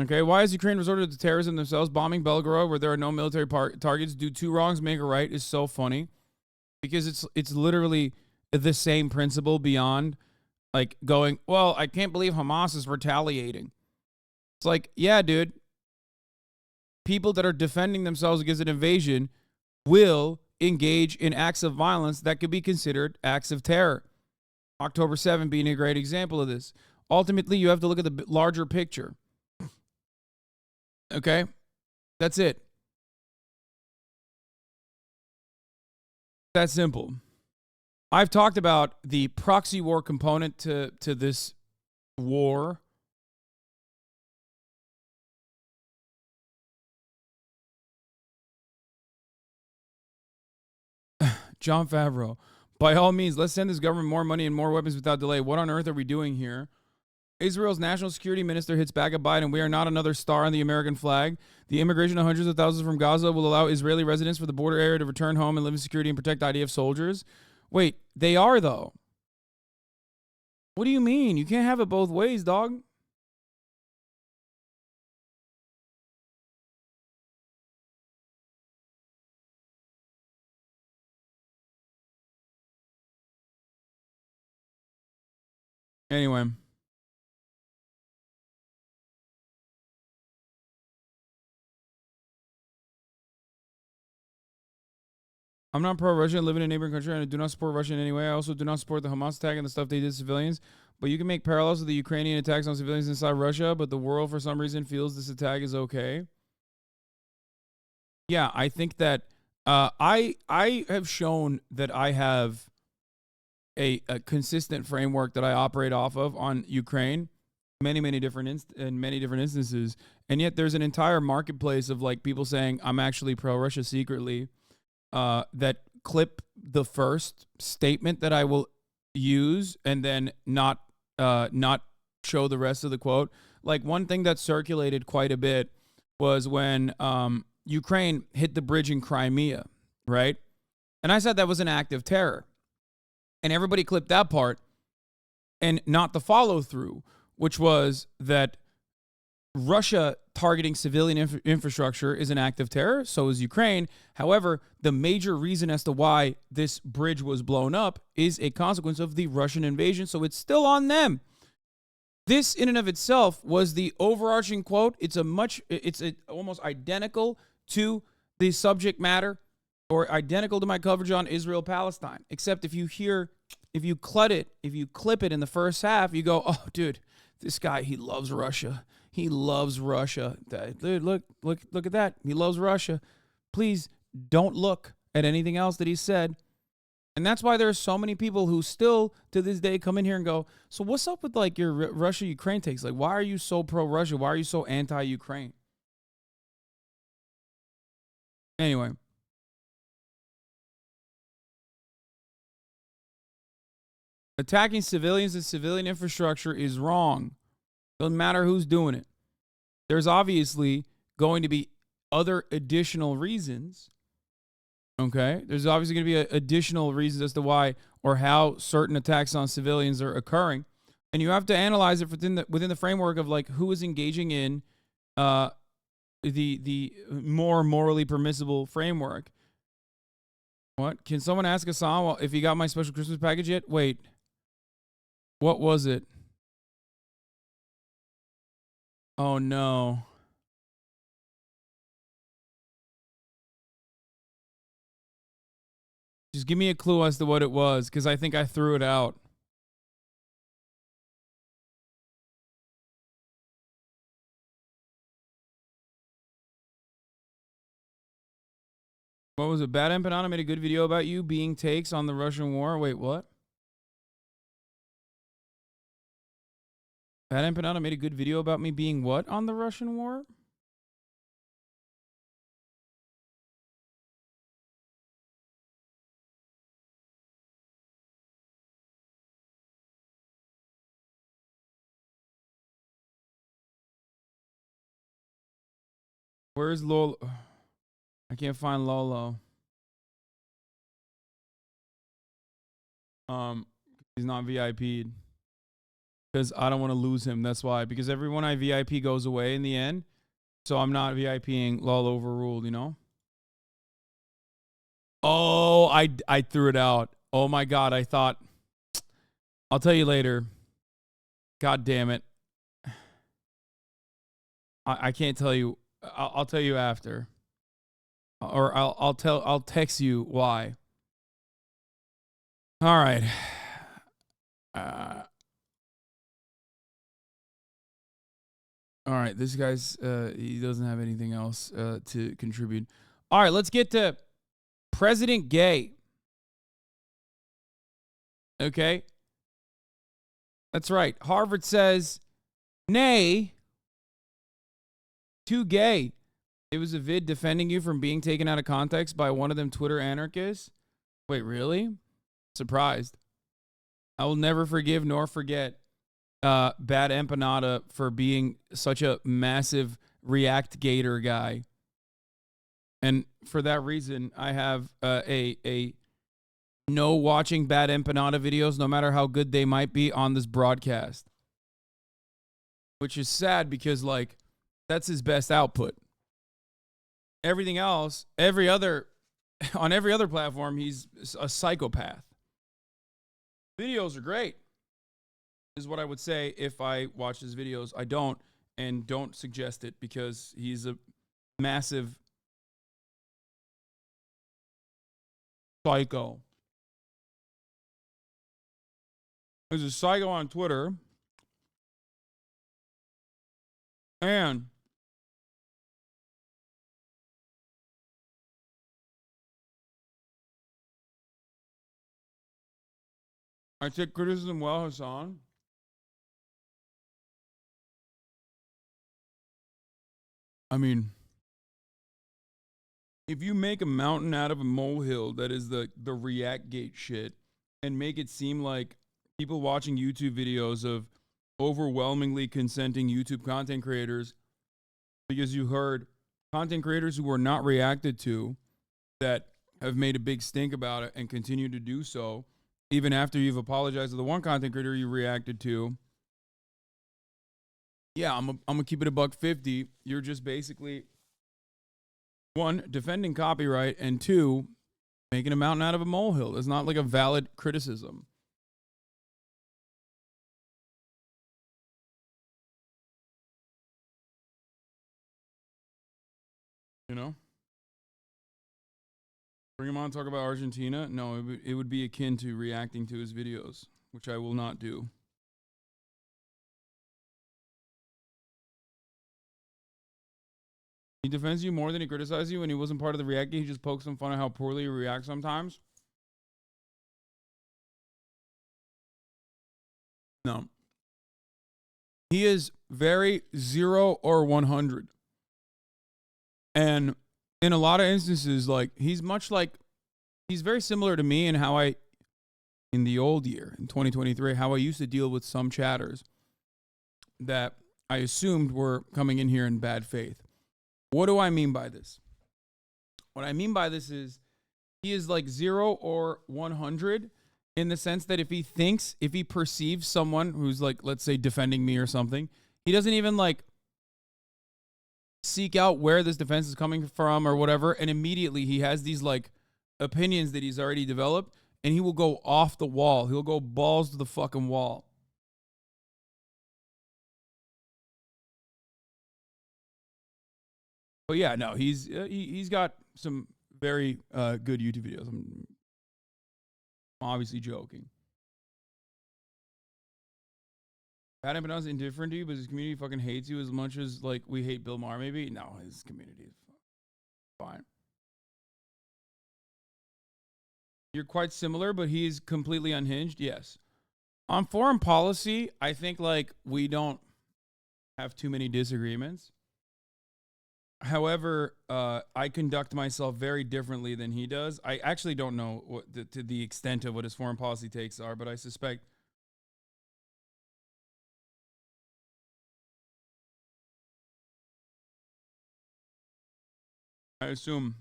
Speaker 2: Okay, why has Ukraine resorted to terrorism themselves? Bombing Belgorod, where there are no military targets, do two wrongs make a right, is so funny. Because it's literally the same principle beyond, like, going, well, I can't believe Hamas is retaliating. It's like, yeah, dude. People that are defending themselves against an invasion will engage in acts of violence that could be considered acts of terror. October 7th being a great example of this. Ultimately, you have to look at the larger picture. Okay? That's it. That simple. I've talked about the proxy war component to this war. John Favreau, by all means, let's send this government more money and more weapons without delay. What on earth are we doing here? Israel's national security minister hits back at Biden. We are not another star on the American flag. The immigration of hundreds of thousands from Gaza will allow Israeli residents for the border area to return home and live in security and protect IDF soldiers. Wait, they are, though. What do you mean? You can't have it both ways, dog. Anyway. I'm not pro-Russia, living in a neighboring country, and I do not support Russia in any way. I also do not support the Hamas attack and the stuff they did to civilians. But you can make parallels with the Ukrainian attacks on civilians inside Russia, but the world, for some reason, feels this attack is okay. Yeah, I think that I have shown that I have a consistent framework that I operate off of on Ukraine, many different instances, and yet there's an entire marketplace of, like, people saying I'm actually pro-Russia secretly. That clip the first statement that I will use and then not show the rest of the quote. Like, one thing that circulated quite a bit was when Ukraine hit the bridge in Crimea, right? And I said that was an act of terror. And everybody clipped that part and not the follow through, which was that Russia targeting civilian infrastructure is an act of terror. So is Ukraine. However, the major reason as to why this bridge was blown up is a consequence of the Russian invasion. So it's still on them. This in and of itself was the overarching quote. It's almost identical to the subject matter, or identical to my coverage on Israel-Palestine. Except if you clip it in the first half, you go, oh, dude, this guy, he loves Russia. He loves Russia. Dude, look at that. He loves Russia. Please don't look at anything else that he said. And that's why there are so many people who still to this day come in here and go, so what's up with, like, your Russia-Ukraine takes? Like, why are you so pro-Russia? Why are you so anti-Ukraine? Anyway. Attacking civilians and civilian infrastructure is wrong. Doesn't matter who's doing it. There's obviously going to be other additional reasons Okay, there's obviously going to be additional reasons as to why or how certain attacks on civilians are occurring, and you have to analyze it within the framework of like who is engaging in the more morally permissible framework. What? Can someone ask Hassan if he got my special Christmas package yet? Wait, what was it? Oh no. Just give me a clue as to what it was, because I think I threw it out. What was it? Bad Empanada made a good video about you being takes on the Russian war. Wait, what? Bad Empanada made a good video about me being what on the Russian war? Where's Lolo? I can't find Lolo. He's not VIP'd. Because I don't want to lose him. That's why. Because everyone I VIP goes away in the end. So I'm not VIPing Lolo overruled, you know? Oh, I threw it out. Oh my God, I thought. I'll tell you later. God damn it. I can't tell you. I'll tell you after, or I'll text you why. All right. All right. This guy's he doesn't have anything else to contribute. All right. Let's get to President Gay. Okay. That's right. Harvard says, nay. Too gay. It was a vid defending you from being taken out of context by one of them Twitter anarchists. Wait, really? Surprised. I will never forgive nor forget Bad Empanada for being such a massive React Gator guy. And for that reason, I have a no watching Bad Empanada videos, no matter how good they might be, on this broadcast. Which is sad because, like, that's his best output. Everything else, on every other platform, he's a psychopath. Videos are great, is what I would say if I watch his videos. I don't, and don't suggest it because he's a massive psycho. He's a psycho on Twitter. And I take criticism well, Hassan. I mean, if you make a mountain out of a molehill, that is the Reactgate shit, and make it seem like people watching YouTube videos of overwhelmingly consenting YouTube content creators, because you heard content creators who were not reacted to that have made a big stink about it and continue to do so, even after you've apologized to the one content creator you reacted to. Yeah, I'm gonna keep it $150. You're just basically, one, defending copyright, and two, making a mountain out of a molehill. It's not like a valid criticism. You know? Bring him on, talk about Argentina? No, it would be akin to reacting to his videos, which I will not do. He defends you more than he criticizes you, and he wasn't part of the reacting. He just pokes some fun at how poorly you react sometimes. No. He is very 0 or 100. And in a lot of instances, like, he's very similar to me in how in the old year, in 2023, how I used to deal with some chatters that I assumed were coming in here in bad faith. What do I mean by this? What I mean by this is He is like 0 or 100 in the sense that if he perceives someone who's like, let's say, defending me or something, he doesn't even like seek out where this defense is coming from or whatever, and immediately he has these like opinions that he's already developed, and he will go off the wall. He'll go balls to the fucking wall. But yeah, no, he's got some very good YouTube videos. I'm obviously joking. Pat Empana's indifferent to you, but his community fucking hates you as much as like we hate Bill Maher. Maybe no, his community is fine. You're quite similar, but he's completely unhinged. Yes. On foreign policy, I think like we don't have too many disagreements. However, I conduct myself very differently than he does. I actually don't know what to the extent of what his foreign policy takes are, but I suspect I assume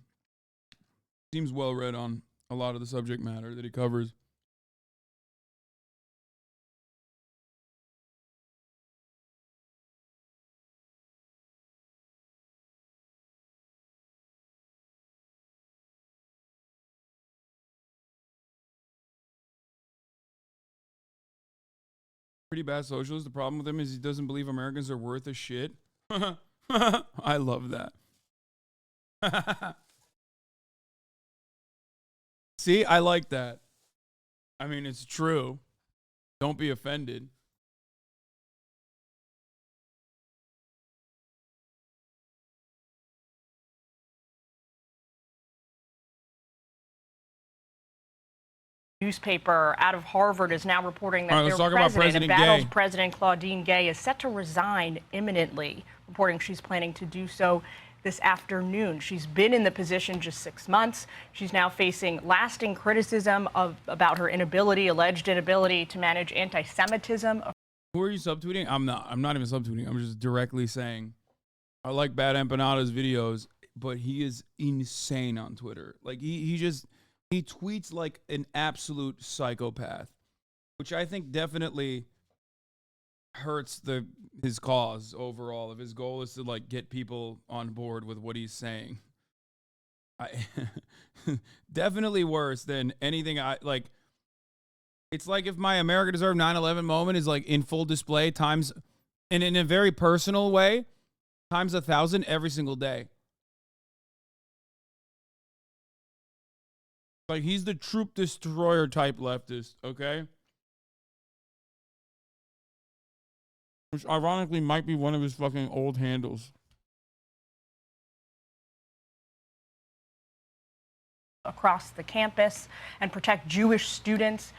Speaker 2: seems well read on a lot of the subject matter that he covers. Pretty bad socialist. The problem with him is he doesn't believe Americans are worth a shit. I love that. See, I like that. I mean, it's true. Don't be offended.
Speaker 6: Newspaper out of Harvard is now reporting that
Speaker 2: All right,
Speaker 6: their
Speaker 2: let's talk about
Speaker 6: president,
Speaker 2: President
Speaker 6: embattled
Speaker 2: Gay.
Speaker 6: President Claudine Gay, is set to resign imminently, reporting she's planning to do so this afternoon. She's been in the position just 6 months. She's now facing lasting criticism about her alleged inability to manage anti-Semitism.
Speaker 2: Who are you subtweeting? I'm not even subtweeting. I'm just directly saying I like Bad Empanada's videos, but he is insane on Twitter. Like he tweets like an absolute psychopath, which I think definitely hurts his cause overall. If his goal is to like get people on board with what he's saying, definitely worse than anything I like. It's like if my America Deserved 9/11 moment is like in full display times, and in a very personal way, times 1,000 every single day. Like, he's the troop destroyer type leftist, okay? Which ironically might be one of his fucking old handles.
Speaker 6: Across the campus and protect Jewish students.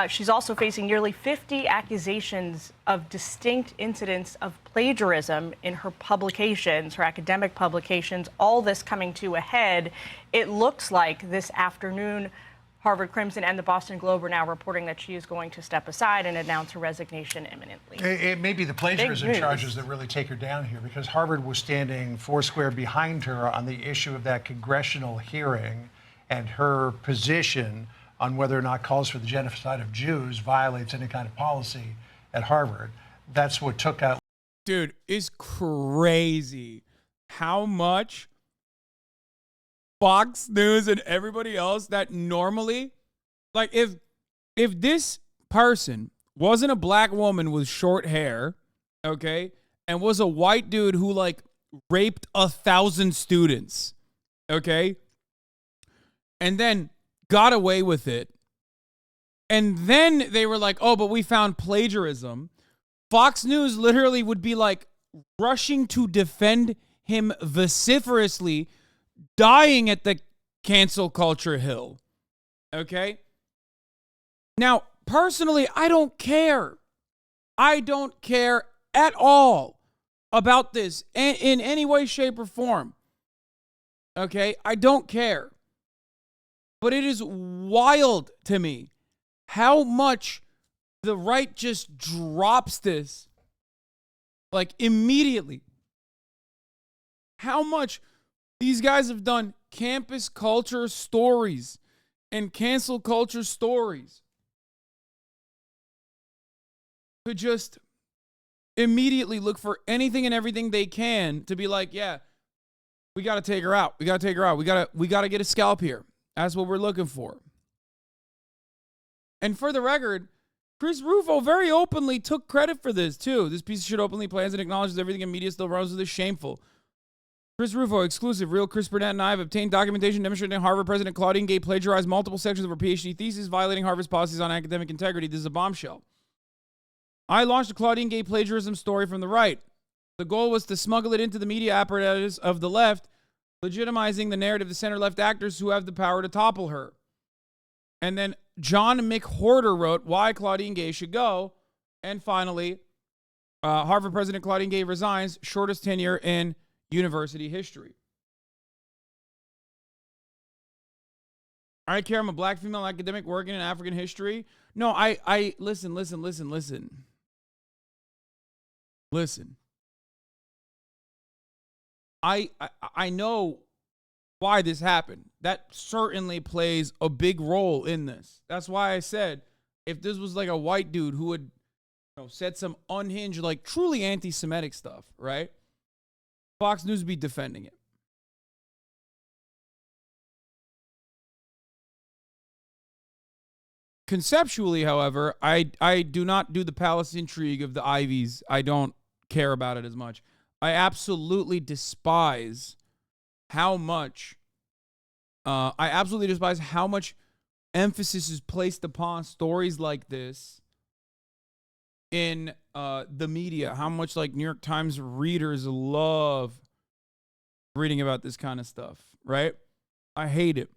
Speaker 6: She's also facing nearly 50 accusations of distinct incidents of plagiarism in her publications, her academic publications, all this coming to a head. It looks like this afternoon, Harvard Crimson and the Boston Globe are now reporting that she is going to step aside and announce her resignation imminently.
Speaker 7: It may be the plagiarism charges that really take her down here, because Harvard was standing foursquare behind her on the issue of that congressional hearing, and her position on whether or not calls for the genocide of Jews violates any kind of policy at Harvard. That's what took out.
Speaker 2: Dude, it's crazy how much Fox News and everybody else that normally, like, if this person wasn't a black woman with short hair, okay, and was a white dude who like raped 1,000 students, okay, and then got away with it, and then they were like, oh, but we found plagiarism, Fox News literally would be like rushing to defend him vociferously, dying at the cancel culture hill. Okay? Now, personally, I don't care. I don't care at all about this in any way, shape, or form. Okay? I don't care. But it is wild to me how much the right just drops this, like, immediately. How much these guys have done campus culture stories and cancel culture stories to just immediately look for anything and everything they can to be like, yeah, we got to take her out. We got to take her out. We got to get a scalp here. That's what we're looking for. And for the record, Chris Rufo very openly took credit for this, too. This piece of shit openly plans and acknowledges everything in media still runs with this shameful. Chris Rufo, exclusive. Real Chris Burnett and I have obtained documentation demonstrating Harvard President Claudine Gay plagiarized multiple sections of her PhD thesis, violating Harvard's policies on academic integrity. This is a bombshell. I launched a Claudine Gay plagiarism story from the right. The goal was to smuggle it into the media apparatus of the left, legitimizing the narrative of the center-left actors who have the power to topple her. And then John McWhorter wrote why Claudine Gay should go. And finally, Harvard President Claudine Gay resigns, shortest tenure in university history. I care. I'm a black female academic working in African history. No, I listen. I know why this happened. That certainly plays a big role in this. That's why I said if this was like a white dude who had said some unhinged, like truly anti-Semitic stuff, right? Fox News would be defending it. Conceptually, however, I do not do the palace intrigue of the Ivies. I don't care about it as much. I absolutely despise how much emphasis is placed upon stories like this in the media. How much like New York Times readers love reading about this kind of stuff, right? I hate it.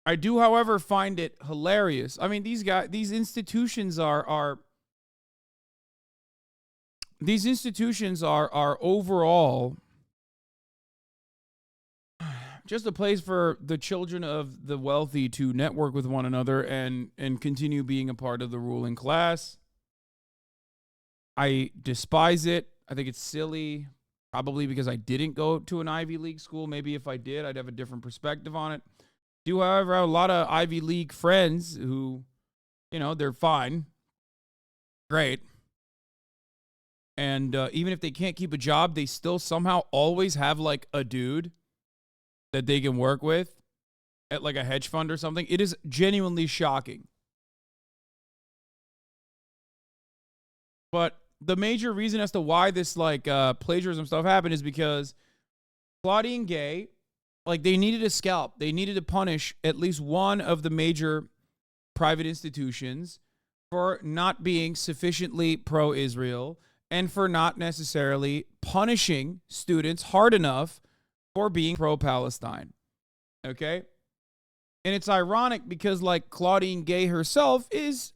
Speaker 2: I do, however, find it hilarious. I mean, these institutions are overall just a place for the children of the wealthy to network with one another and continue being a part of the ruling class. I despise it. I think it's silly, probably because I didn't go to an Ivy League school. Maybe if I did, I'd have a different perspective on it. Do, however, have a lot of Ivy League friends who, they're fine. Great. And even if they can't keep a job, they still somehow always have like a dude that they can work with at like a hedge fund or something. It is genuinely shocking. But the major reason as to why this like plagiarism stuff happened is because Claudine Gay, like they needed a scalp. They needed to punish at least one of the major private institutions for not being sufficiently pro-Israel and for not necessarily punishing students hard enough for being pro-Palestine. Okay? And it's ironic because like Claudine Gay herself is,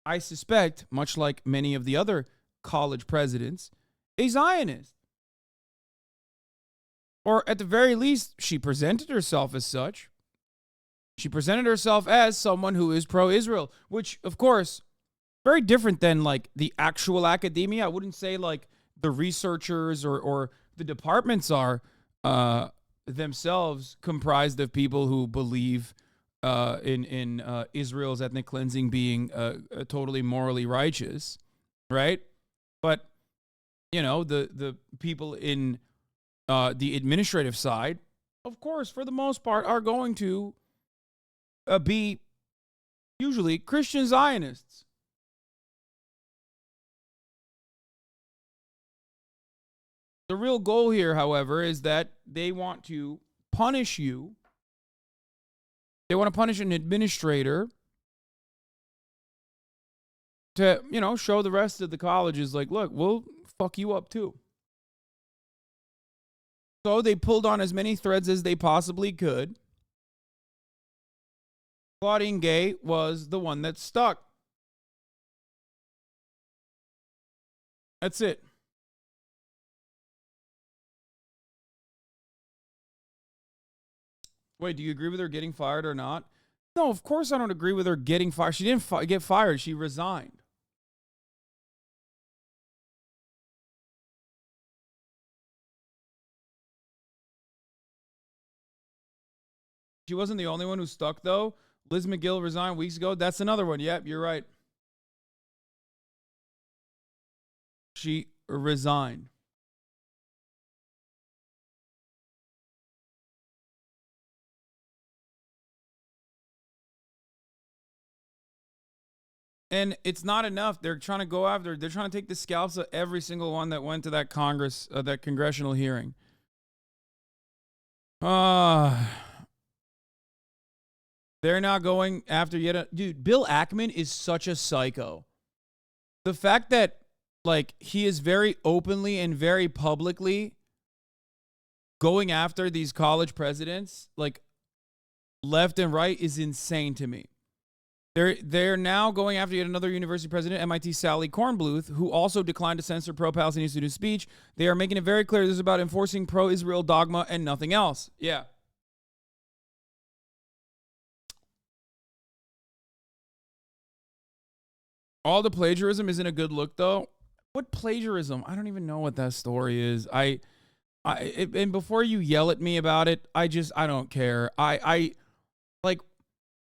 Speaker 2: I suspect, much like many of the other college presidents, a Zionist. Or at the very least, she presented herself as such. She presented herself as someone who is pro-Israel, which, of course, very different than like the actual academia. I wouldn't say like the researchers or the departments are themselves comprised of people who believe in Israel's ethnic cleansing being totally morally righteous, right? But, the people in the administrative side, of course, for the most part, are going to be usually Christian Zionists. The real goal here, however, is that they want to punish you. They want to punish an administrator to, show the rest of the colleges, like, look, we'll fuck you up too. So they pulled on as many threads as they possibly could. Claudine Gay was the one that stuck. That's it. Wait, do you agree with her getting fired or not? No, of course I don't agree with her getting fired. She didn't get fired. She resigned. She wasn't the only one who stuck, though. Liz McGill resigned weeks ago. That's another one. Yep, you're right. She resigned. And it's not enough. They're trying to go after, they're trying to take the scalps of every single one that went to that that congressional hearing. They're now going after dude, Bill Ackman is such a psycho. The fact that, like, he is very openly and very publicly going after these college presidents, like, left and right, is insane to me. They're now going after yet another university president, MIT Sally Kornbluth, who also declined to censor pro-Palestinian student speech. They are making it very clear this is about enforcing pro-Israel dogma and nothing else. Yeah. All the plagiarism isn't a good look, though. What plagiarism? I don't even know what that story is. And before you yell at me about it, I don't care. Like,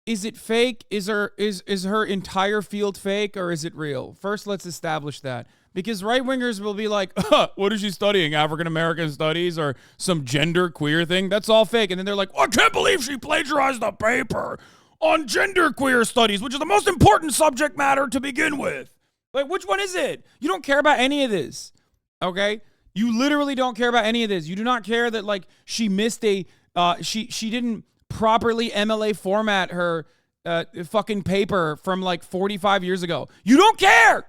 Speaker 2: is it fake? Is her entire field fake, or is it real? First, let's establish that. Because right-wingers will be like, what is she studying? African-American studies or some gender queer thing? That's all fake. And then they're like, I can't believe she plagiarized the paper on gender queer studies, which is the most important subject matter to begin with. Like, which one is it? You don't care about any of this, okay? You literally don't care about any of this. You do not care that, like, she missed she didn't properly MLA format her fucking paper from, like, 45 years ago. You don't care.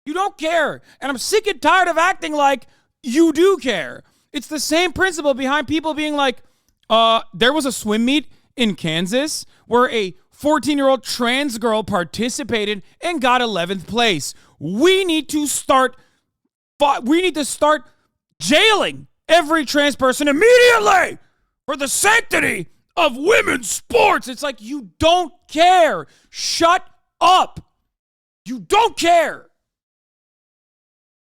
Speaker 2: You don't care. And I'm sick and tired of acting like you do care. It's the same principle behind people being like, there was a swim meet in Kansas where a 14-year-old trans girl participated and got 11th place. We need to start jailing every trans person immediately for the sanctity of women's sports. It's like, you don't care. Shut up. You don't care.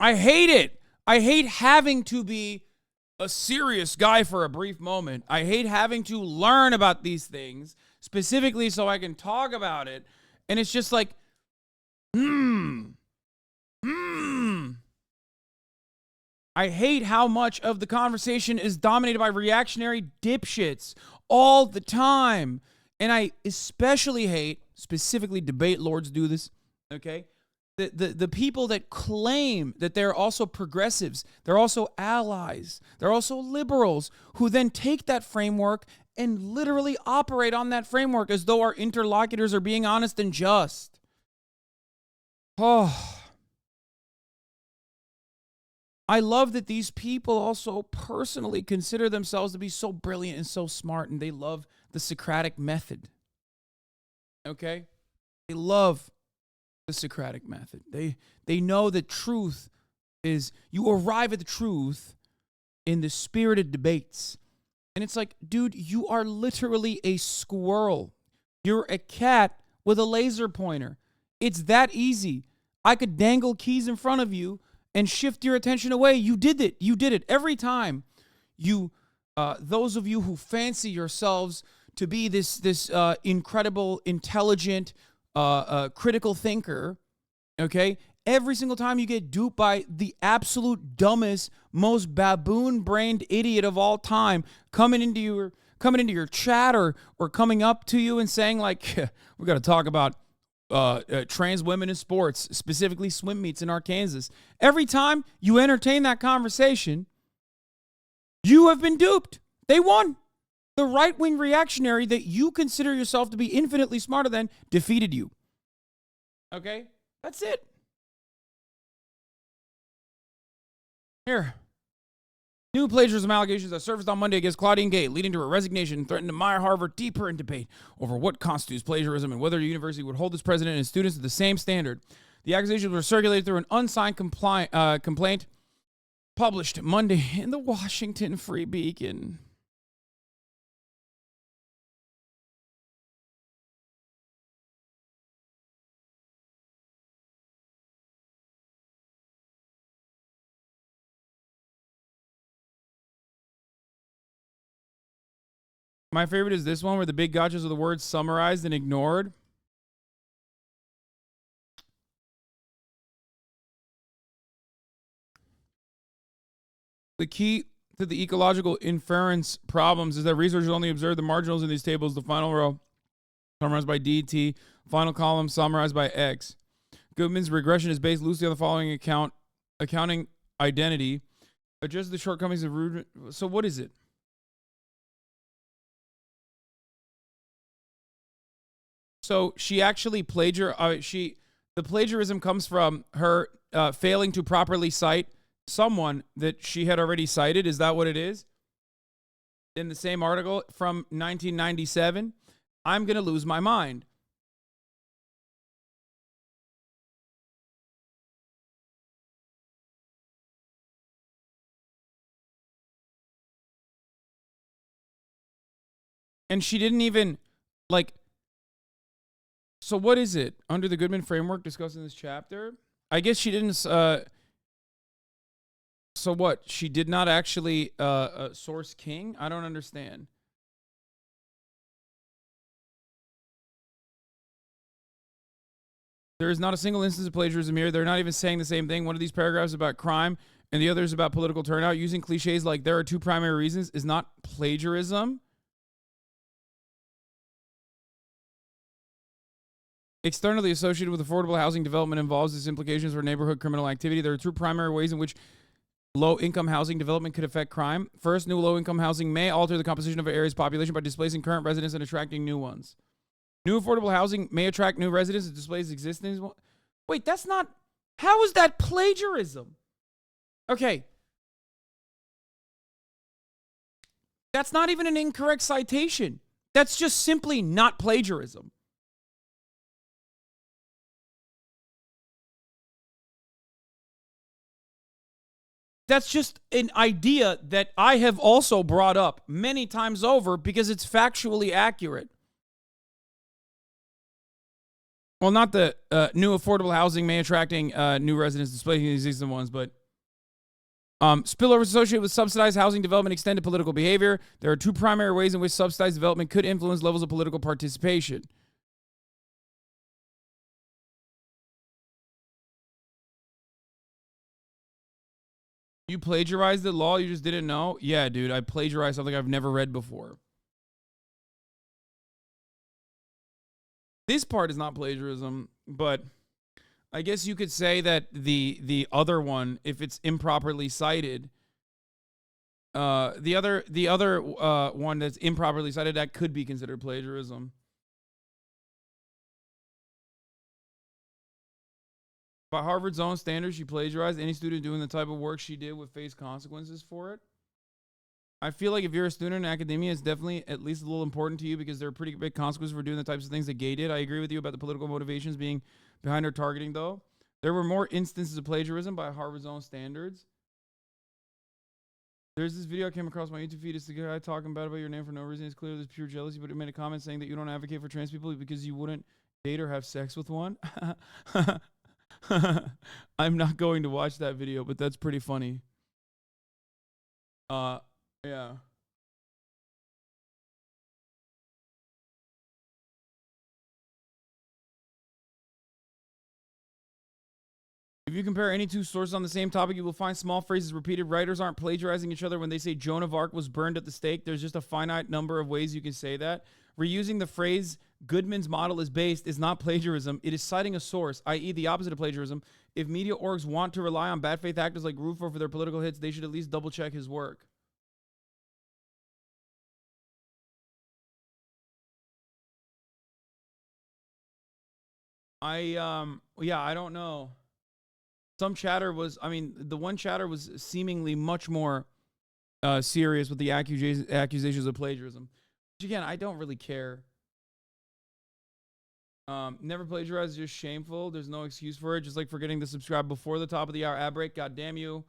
Speaker 2: I hate it. I hate having to be a serious guy for a brief moment. I hate having to learn about these things specifically so I can talk about it. And it's just like, I hate how much of the conversation is dominated by reactionary dipshits all the time. And I especially hate, specifically debate lords do this, okay? The people that claim that they're also progressives, they're also allies, they're also liberals, who then take that framework and literally operate on that framework as though our interlocutors are being honest and just. Oh. I love that these people also personally consider themselves to be so brilliant and so smart, and they love the Socratic method. Okay? They love the Socratic method. They know that truth is, you arrive at the truth in the spirited debates. And it's like, dude, you are literally a squirrel. You're a cat with a laser pointer. It's that easy. I could dangle keys in front of you and shift your attention away. You did it. You did it every time. You, those of you who fancy yourselves to be this incredible, intelligent, critical thinker, okay? Every single time you get duped by the absolute dumbest, most baboon-brained idiot of all time coming into your chat or coming up to you and saying, like, we got to talk about trans women in sports, specifically swim meets in Arkansas. Every time you entertain that conversation, you have been duped. They won. The right-wing reactionary that you consider yourself to be infinitely smarter than defeated you. Okay? That's it. Here. New plagiarism allegations that surfaced on Monday against Claudine Gay, leading to her resignation, and threatened to mire Harvard deeper in debate over what constitutes plagiarism and whether the university would hold its president and students to the same standard. The accusations were circulated through an unsigned complaint published Monday in the Washington Free Beacon. My favorite is this one where the big gotchas are the words summarized and ignored. The key to the ecological inference problems is that researchers only observe the marginals in these tables. The final row summarized by DT, final column summarized by X. Goodman's regression is based loosely on the following accounting identity. Adjust the shortcomings of rude. So what is it? So she actually the plagiarism comes from her failing to properly cite someone that she had already cited. Is that what it is? In the same article from 1997, I'm going to lose my mind. And she didn't even, like, so what is it? Under the Goodman framework discussed in this chapter? I guess she didn't, so what? She did not actually source King? I don't understand. There is not a single instance of plagiarism here. They're not even saying the same thing. One of these paragraphs is about crime, and the other is about political turnout. Using cliches like there are two primary reasons is not plagiarism. Externally associated with affordable housing development involves its implications for neighborhood criminal activity. There are two primary ways in which low-income housing development could affect crime. First, new low-income housing may alter the composition of an area's population by displacing current residents and attracting new ones. New affordable housing may attract new residents and displace existing. Wait, that's not... How is that plagiarism? Okay. That's not even an incorrect citation. That's just simply not plagiarism. That's just an idea that I have also brought up many times over because it's factually accurate. Well, not the new affordable housing may attracting new residents displacing existing ones, but spillovers associated with subsidized housing development extend to political behavior. There are two primary ways in which subsidized development could influence levels of political participation. You plagiarized the law? You just didn't know? Yeah, dude, I plagiarized something I've never read before. This part is not plagiarism, but I guess you could say that the other one, if it's improperly cited, the other one that's improperly cited, that could be considered plagiarism. By Harvard's own standards, she plagiarized. Any student doing the type of work she did would face consequences for it. I feel like if you're a student in academia, it's definitely at least a little important to you because there are pretty big consequences for doing the types of things that Gay did. I agree with you about the political motivations being behind her targeting, though. There were more instances of plagiarism by Harvard's own standards. There's this video I came across my YouTube feed. It's the guy talking about your name for no reason. It's clear there's pure jealousy, but it made a comment saying that you don't advocate for trans people because you wouldn't date or have sex with one. I'm not going to watch that video, but that's pretty funny. Yeah. If you compare any two sources on the same topic, you will find small phrases repeated. Writers aren't plagiarizing each other when they say Joan of Arc was burned at the stake. There's just a finite number of ways you can say that. Reusing the phrase Goodman's model is based is not plagiarism. It is citing a source, i.e. the opposite of plagiarism. If media orgs want to rely on bad faith actors like Rufo for their political hits, they should at least double check his work. Yeah, I don't know. Some chatter was, I mean, the one chatter was seemingly much more serious with the accusations of plagiarism. Which again, I don't really care. Never plagiarize is just shameful. There's no excuse for it. Just like forgetting to subscribe before the top of the hour ad break. God damn you.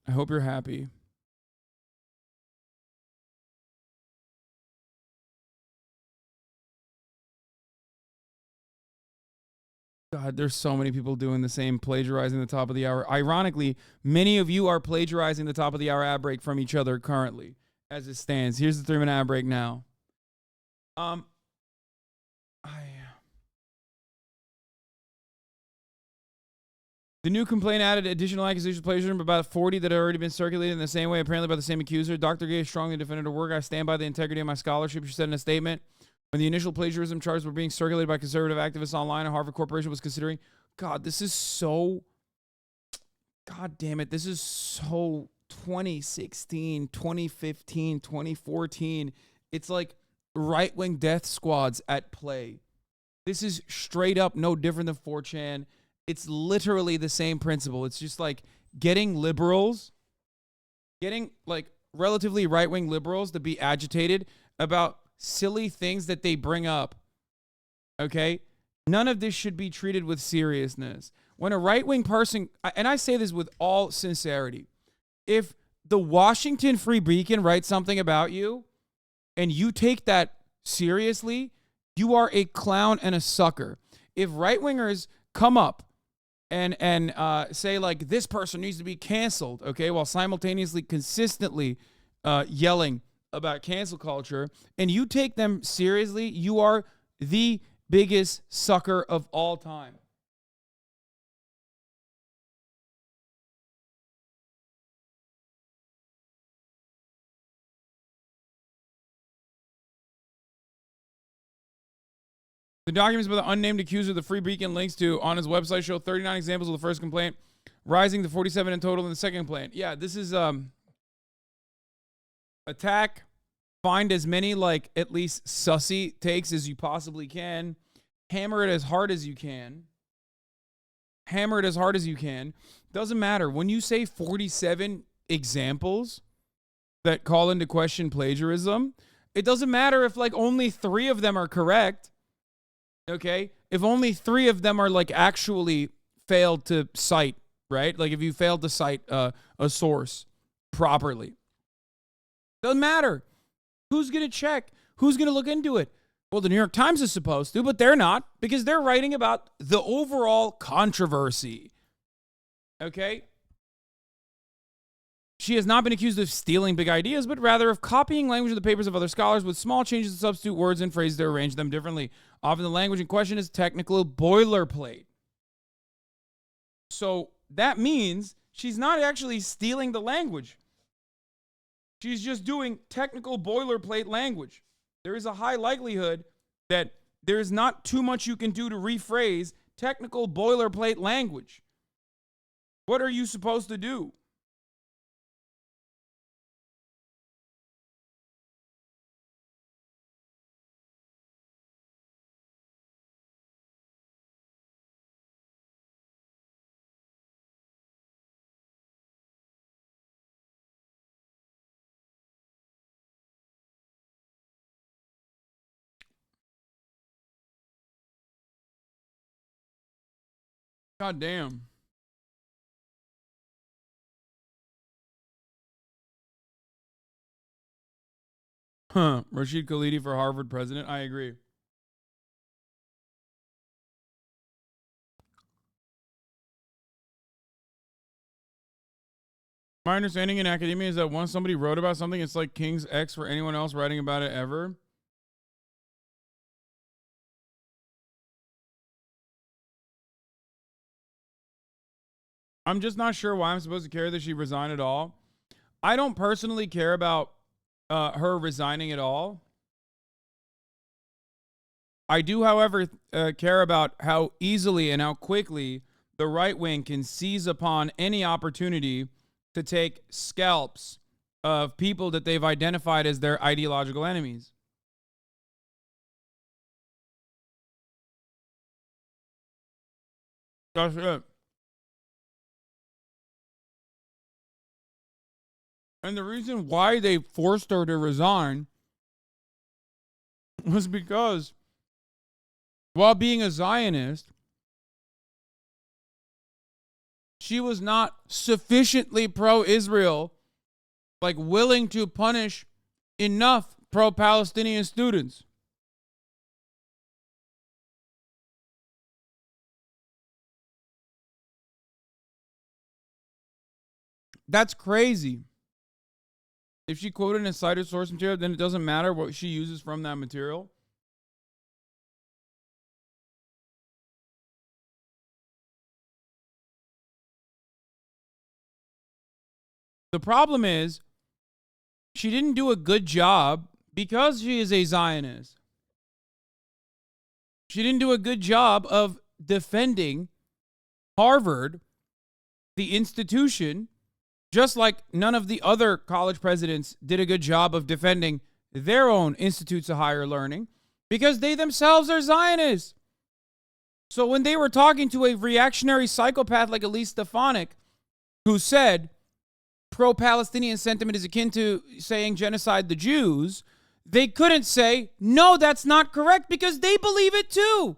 Speaker 2: I hope you're happy. God, there's so many people doing the same, plagiarizing the top of the hour. Ironically, many of you are plagiarizing the top of the hour ad break from each other currently. as it stands. Here's the 3-minute ad break now. The new complaint added additional accusations of plagiarism, about 40 that had already been circulated in the same way, apparently by the same accuser. Dr. Gay strongly defended her work. I stand by the integrity of my scholarship, she said in a statement. When the initial plagiarism charges were being circulated by conservative activists online, and Harvard Corporation was considering, God, this is so, God damn it, this is so 2016, 2015, 2014. It's like right-wing death squads at play. This is straight up no different than 4chan. It's literally the same principle. It's just like getting liberals, getting like relatively right-wing liberals to be agitated about silly things that they bring up. Okay? None of this should be treated with seriousness. When a right-wing person, and I say this with all sincerity, if the Washington Free Beacon writes something about you and you take that seriously, you are a clown and a sucker. If right-wingers come up and say like this person needs to be canceled, okay, while simultaneously consistently yelling about cancel culture, and you take them seriously, you are the biggest sucker of all time. The documents by the unnamed accuser the Free Beacon links to on his website show 39 examples of the first complaint, rising to 47 in total in the second complaint. Yeah, this is attack, find as many like at least sussy takes as you possibly can, hammer it as hard as you can. Hammer it as hard as you can. Doesn't matter. When you say 47 examples that call into question plagiarism, it doesn't matter if like only 3 of them are correct. Okay, if only 3 of them are like actually failed to cite, right? Like if you failed to cite a source properly, doesn't matter. Who's gonna check? Who's gonna look into it? Well, the New York Times is supposed to, but they're not because they're writing about the overall controversy. Okay. She has not been accused of stealing big ideas, but rather of copying language of the papers of other scholars with small changes to substitute words and phrases to arrange them differently. Often the language in question is technical boilerplate. So that means she's not actually stealing the language. She's just doing technical boilerplate language. There is a high likelihood that there is not too much you can do to rephrase technical boilerplate language. What are you supposed to do? God damn. Rashid Khalidi for Harvard president. I agree. My understanding in academia is that once somebody wrote about something, it's like King's X for anyone else writing about it ever. I'm just not sure why I'm supposed to care that she resigned at all. I don't personally care about her resigning at all. I do, however, care about how easily and how quickly the right wing can seize upon any opportunity to take scalps of people that they've identified as their ideological enemies. That's it. And the reason why they forced her to resign was because while being a Zionist, she was not sufficiently pro-Israel, like willing to punish enough pro-Palestinian students. That's crazy. If she quoted and cited source material, then it doesn't matter what she uses from that material. The problem is she didn't do a good job because she is a Zionist. She didn't do a good job of defending Harvard, the institution, just like none of the other college presidents did a good job of defending their own institutes of higher learning, because they themselves are Zionists. So when they were talking to a reactionary psychopath like Elise Stefanik, who said pro-Palestinian sentiment is akin to saying genocide the Jews, they couldn't say, no, that's not correct, because they believe it too.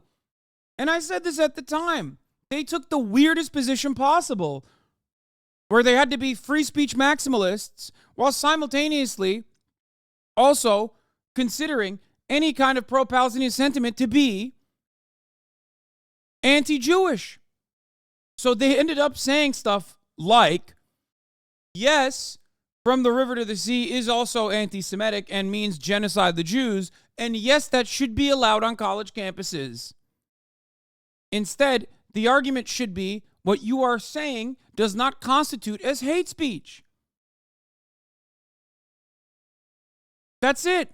Speaker 2: And I said this at the time. They took the weirdest position possible, where they had to be free speech maximalists while simultaneously also considering any kind of pro-Palestinian sentiment to be anti-Jewish. So they ended up saying stuff like, yes, from the river to the sea is also anti-Semitic and means genocide the Jews, and yes, that should be allowed on college campuses. Instead, the argument should be what you are saying does not constitute as hate speech. That's it.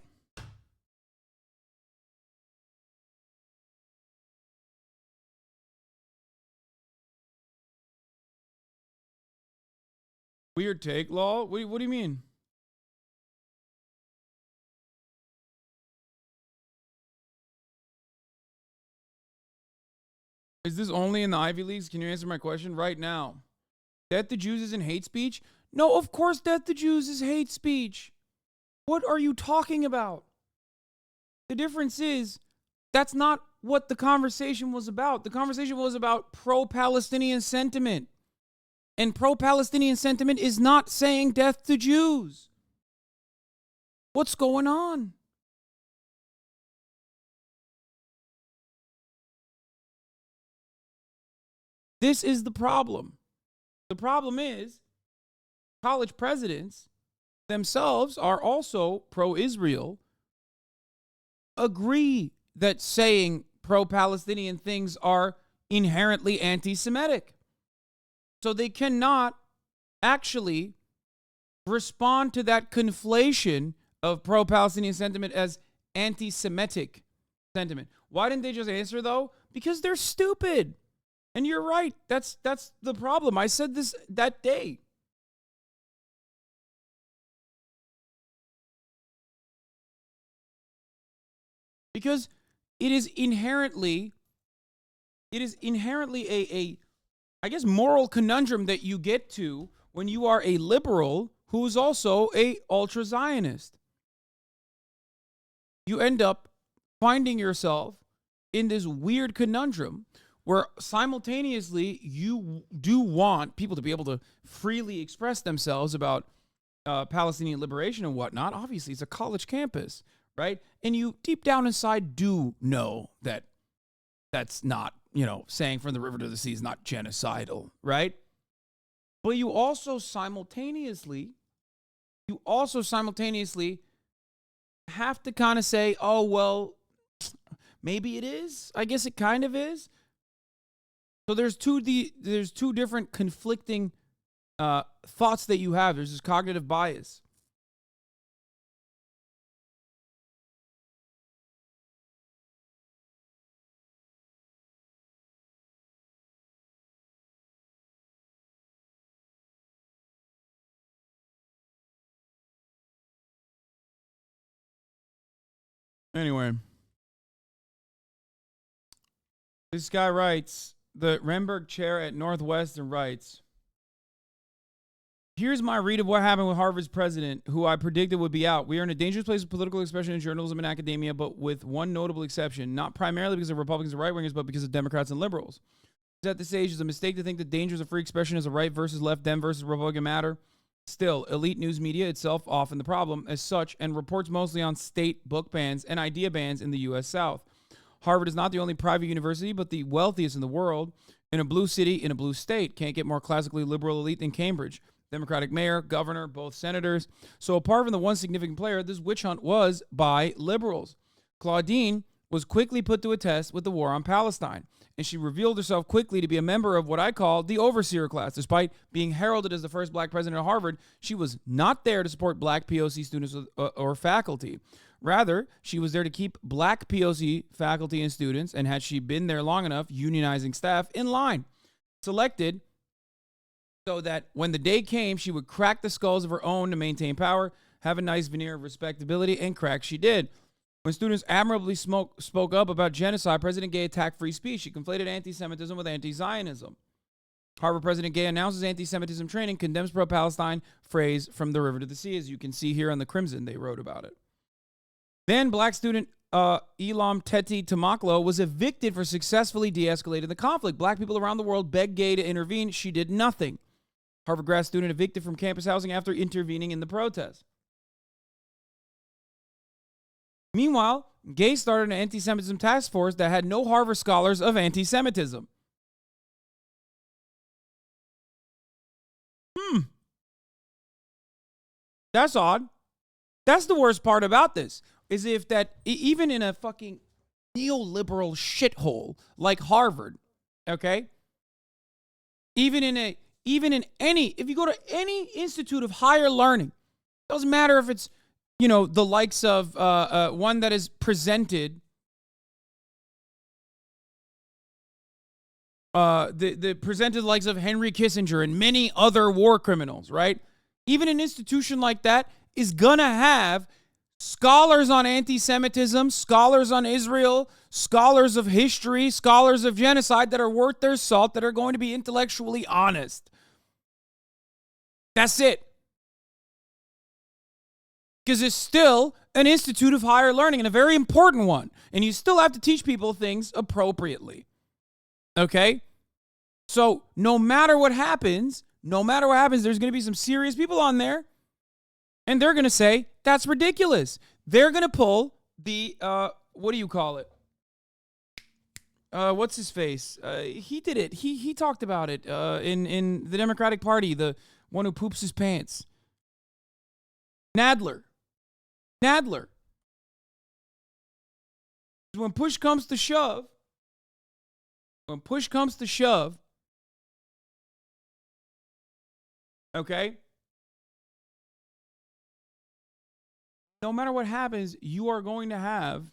Speaker 2: Weird take, Law. What do you mean? Is this only in the Ivy Leagues? Can you answer my question right now? Death to Jews isn't hate speech? No, of course death to Jews is hate speech. What are you talking about? The difference is that's not what the conversation was about. The conversation was about pro-Palestinian sentiment. And pro-Palestinian sentiment is not saying death to Jews. What's going on? This is the problem. The problem is college presidents themselves are also pro-Israel, agree that saying pro-Palestinian things are inherently anti-Semitic. So they cannot actually respond to that conflation of pro-Palestinian sentiment as anti-Semitic sentiment. Why didn't they just answer, though? Because they're stupid. And you're right. That's the problem. I said this that day. Because it is inherently a I guess moral conundrum that you get to when you are a liberal who is also a ultra-Zionist. You end up finding yourself in this weird conundrum where simultaneously you do want people to be able to freely express themselves about Palestinian liberation and whatnot. Obviously, it's a college campus, right? And you deep down inside do know that that's not, saying from the river to the sea is not genocidal, right? But you also simultaneously have to kind of say, oh, well, maybe it is. I guess it kind of is. So there's two different conflicting thoughts that you have. There's this cognitive bias. Anyway, this guy writes, the Renberg chair at Northwestern writes, here's my read of what happened with Harvard's president, who I predicted would be out. We are in a dangerous place with political expression in journalism and academia, but with one notable exception, not primarily because of Republicans and right-wingers, but because of Democrats and liberals. At this age, it's a mistake to think the dangers of free expression is a right versus left, Dem versus Republican matter. Still, elite news media itself often the problem as such and reports mostly on state book bans and idea bans in the U.S. South. Harvard is not the only private university, but the wealthiest in the world. In a blue city, in a blue state. Can't get more classically liberal elite than Cambridge. Democratic mayor, governor, both senators. So apart from the one significant player, this witch hunt was by liberals. Claudine was quickly put to a test with the war on Palestine, and she revealed herself quickly to be a member of what I call the overseer class. Despite being heralded as the first black president of Harvard, she was not there to support black POC students or faculty. Rather, she was there to keep black POC faculty and students, and had she been there long enough, unionizing staff in line. Selected so that when the day came, she would crack the skulls of her own to maintain power, have a nice veneer of respectability, and crack she did. When students admirably spoke up about genocide, President Gay attacked free speech. She conflated anti-Semitism with anti-Zionism. Harvard President Gay announces anti-Semitism training, condemns pro-Palestine phrase from the river to the sea, as you can see here on the Crimson. They wrote about it. Then black student Elam Teti Tamaklo was evicted for successfully de-escalating the conflict. Black people around the world begged Gay to intervene. She did nothing. Harvard grad student evicted from campus housing after intervening in the protest. Meanwhile, Gay started an anti-Semitism task force that had no Harvard scholars of anti-Semitism. That's odd. That's the worst part about this, is if that even in a fucking neoliberal shithole like Harvard, okay? Even in any, if you go to any institute of higher learning, doesn't matter if it's, you know, the likes of one that is presented, the presented likes of Henry Kissinger and many other war criminals, right? Even an institution like that is gonna have scholars on anti-Semitism, scholars on Israel, scholars of history, scholars of genocide that are worth their salt, that are going to be intellectually honest. That's it. Because it's still an institute of higher learning, and a very important one. And you still have to teach people things appropriately. Okay? So no matter what happens, there's going to be some serious people on there, and they're going to say, that's ridiculous. They're going to pull the, what do you call it? What's his face? He did it. He talked about it in the Democratic Party, the one who poops his pants. Nadler. When push comes to shove, okay? No matter what happens, you're going to have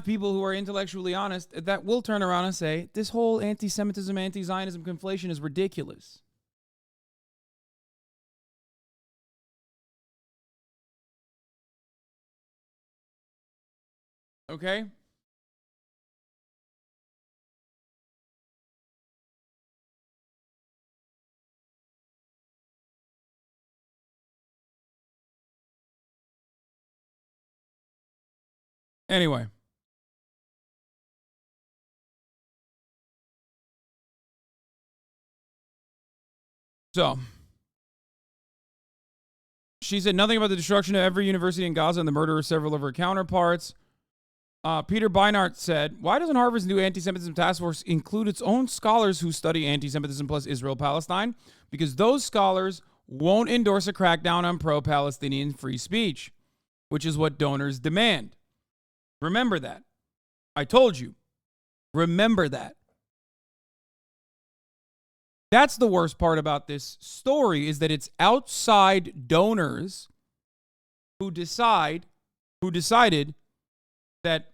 Speaker 2: people who are intellectually honest that will turn around and say, this whole anti-Semitism, anti-Zionism conflation is ridiculous. Okay? Anyway. So, she said nothing about the destruction of every university in Gaza and the murder of several of her counterparts. Peter Beinart said, why doesn't Harvard's new anti-Semitism task force include its own scholars who study anti-Semitism plus Israel-Palestine? Because those scholars won't endorse a crackdown on pro-Palestinian free speech, which is what donors demand. Remember that. I told you. Remember that. That's the worst part about this story, is that it's outside donors who decided that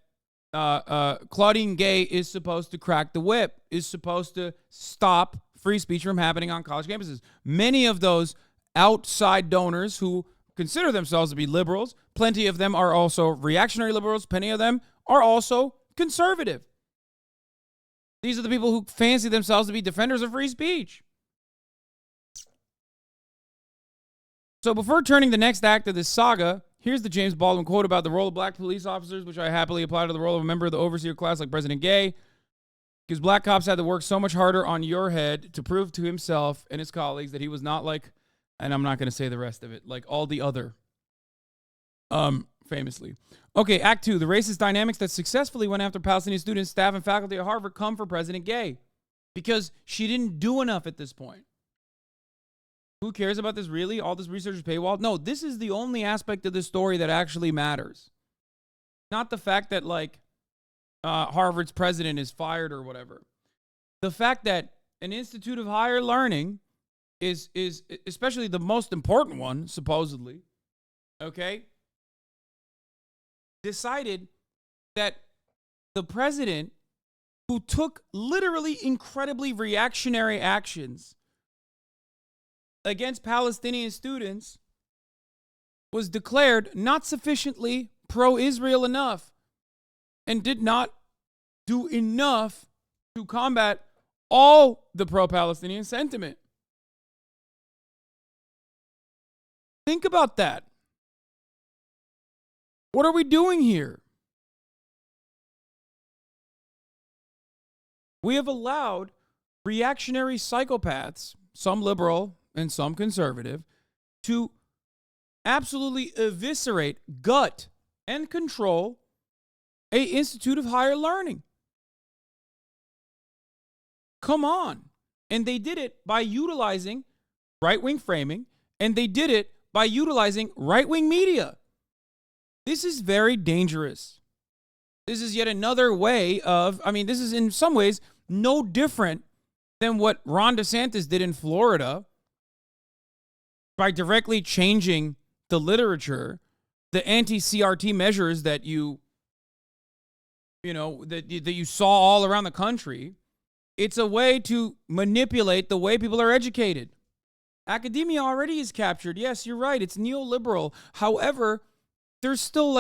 Speaker 2: Claudine Gay is supposed to crack the whip, is supposed to stop free speech from happening on college campuses. Many of those outside donors who consider themselves to be liberals, plenty of them are also reactionary liberals, plenty of them are also conservative. These are the people who fancy themselves to be defenders of free speech. So before turning the next act of this saga, here's the James Baldwin quote about the role of black police officers, which I happily apply to the role of a member of the overseer class like President Gay, because black cops had to work so much harder on your head to prove to himself and his colleagues that he was not like, and I'm not going to say the rest of it, like all the other, famously. Okay, Act 2, the racist dynamics that successfully went after Palestinian students, staff, and faculty at Harvard come for President Gay. because she didn't do enough at this point. Who cares about this really? All this research is paywall? No, this is the only aspect of the story that actually matters. Not the fact that, like, Harvard's president is fired or whatever. The fact that an Institute of Higher Learning is especially the most important one, supposedly, okay, decided that the president, who took literally incredibly reactionary actions against Palestinian students, was declared not sufficiently pro-Israel enough and did not do enough to combat all the pro-Palestinian sentiment. Think about that. What are we doing here? We have allowed reactionary psychopaths, some liberal and some conservative, to absolutely eviscerate, gut, and control an Institute of Higher Learning. Come on. And they did it by utilizing right-wing framing, and they did it by utilizing right-wing media. This is very dangerous. This is yet another way of, this is in some ways no different than what Ron DeSantis did in Florida by directly changing the literature, the anti-CRT measures that you saw all around the country. It's a way to manipulate the way people are educated. Academia already is captured. Yes, you're right. It's neoliberal. However, there's still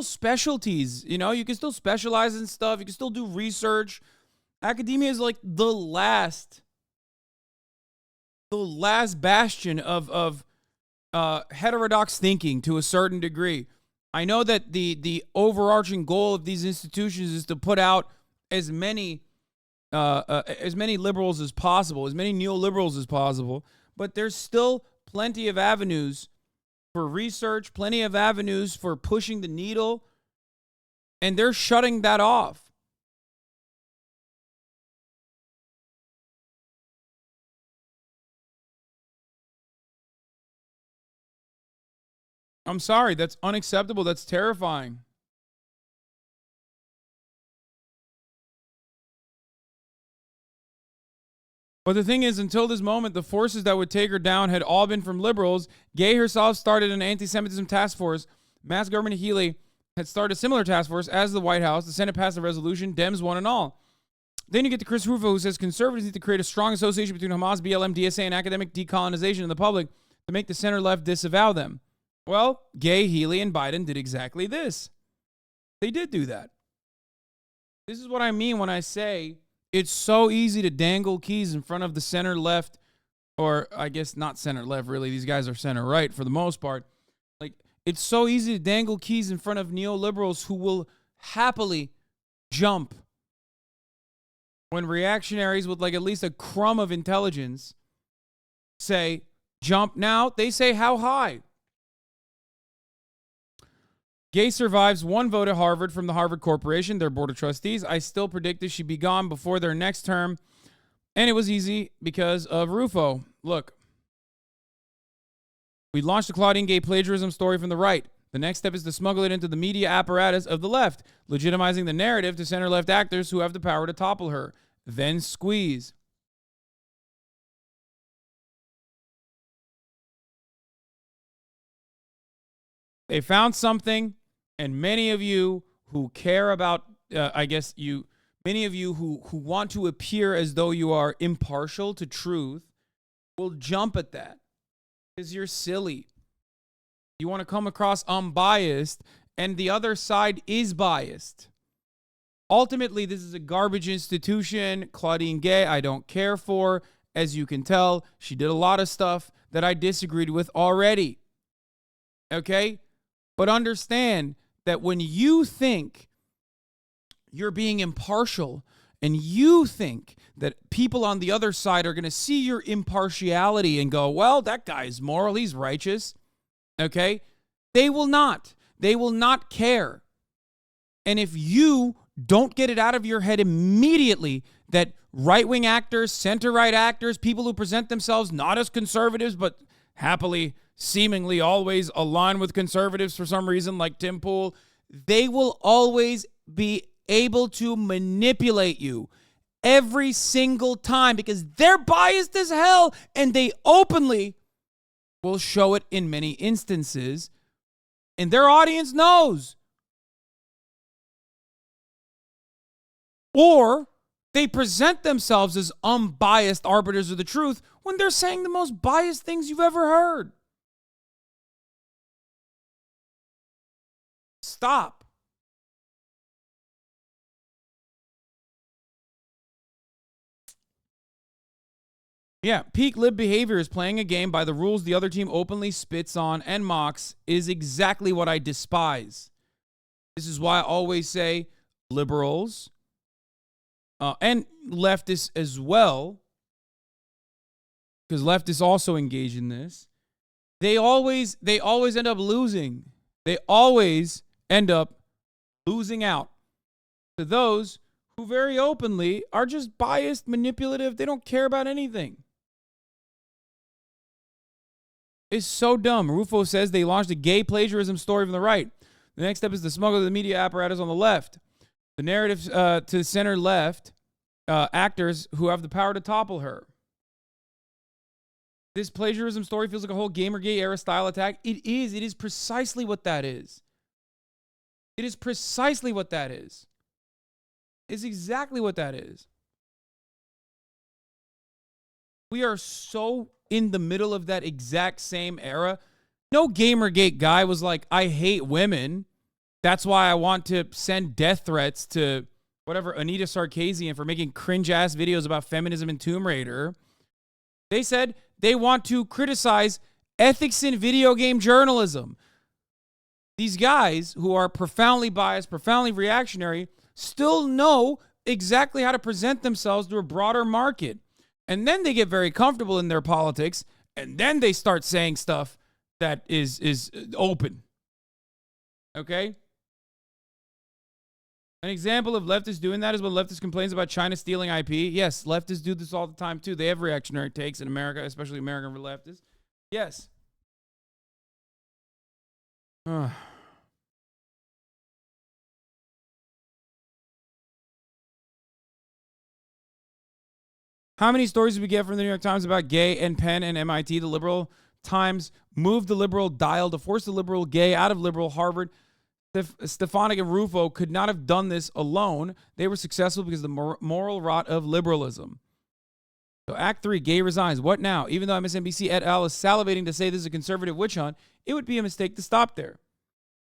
Speaker 2: specialties. You can still specialize in stuff. You can still do research. Academia is like the last bastion of heterodox thinking to a certain degree. I know that the overarching goal of these institutions is to put out as many liberals as possible, as many neoliberals as possible, but there's still plenty of avenues for research, plenty of avenues for pushing the needle, and they're shutting that off. I'm sorry, that's unacceptable. That's terrifying. But the thing is, until this moment, the forces that would take her down had all been from liberals. Gay herself started an anti-Semitism task force. Mass Government Healy had started a similar task force as the White House. The Senate passed a resolution. Dems won and all. Then you get to Chris Rufo, who says conservatives need to create a strong association between Hamas, BLM, DSA, and academic decolonization in the public to make the center-left disavow them. Well, Gay, Healy, and Biden did exactly this. They did do that. This is what I mean when I say it's so easy to dangle keys in front of the center-left, or I guess not center-left, really. These guys are center-right for the most part. Like, it's so easy to dangle keys in front of neoliberals who will happily jump when reactionaries with like at least a crumb of intelligence say, jump now. They say, how high? Gay survives one vote at Harvard from the Harvard Corporation, their board of trustees. I still predicted she'd be gone before their next term, and it was easy because of Rufo. Look, we launched a Claudine Gay plagiarism story from the right. The next step is to smuggle it into the media apparatus of the left, legitimizing the narrative to center-left actors who have the power to topple her. Then squeeze. They found something. And many of you who care about, many of you who want to appear as though you are impartial to truth will jump at that because you're silly. You want to come across unbiased, and the other side is biased. Ultimately, this is a garbage institution. Claudine Gay, I don't care for. As you can tell, she did a lot of stuff that I disagreed with already. Okay? But understand that when you think you're being impartial and you think that people on the other side are going to see your impartiality and go, well, that guy's moral, he's righteous, okay? They will not. They will not care. And if you don't get it out of your head immediately that right-wing actors, center-right actors, people who present themselves not as conservatives, but happily, seemingly always align with conservatives for some reason, like Tim Pool, they will always be able to manipulate you every single time because they're biased as hell, and they openly will show it in many instances, and their audience knows. Or they present themselves as unbiased arbiters of the truth when they're saying the most biased things you've ever heard. Stop. Yeah, peak lib behavior is playing a game by the rules the other team openly spits on and mocks is exactly what I despise. This is why I always say liberals and leftists as well, because leftists also engage in this. They always end up losing. They always end up losing out to those who very openly are just biased, manipulative. They don't care about anything. It's so dumb. Rufo says they launched a gay plagiarism story from the right. The next step is the smuggle of the media apparatus on the left. The narrative to the center left, actors who have the power to topple her. This plagiarism story feels like a whole Gamergate era style attack. It is. It is precisely what that is. It is precisely what that is. It's exactly what that is. We are so in the middle of that exact same era. No Gamergate guy was like, I hate women. That's why I want to send death threats to whatever Anita Sarkeesian for making cringe-ass videos about feminism and Tomb Raider. They said they want to criticize ethics in video game journalism. These guys who are profoundly biased, profoundly reactionary, still know exactly how to present themselves to a broader market. And then they get very comfortable in their politics, and then they start saying stuff that is open. Okay? An example of leftists doing that is when leftists complains about China stealing IP. Yes, leftists do this all the time too. They have reactionary takes in America, especially American leftists. Yes. How many stories did we get from the New York Times about Gay and Penn and MIT? The liberal Times moved the liberal dial to force the liberal Gay out of liberal Harvard. Stefanik and Rufo could not have done this alone. They were successful because of the moral rot of liberalism. So Act 3, Gay resigns. What now? Even though MSNBC et al. Is salivating to say this is a conservative witch hunt, it would be a mistake to stop there.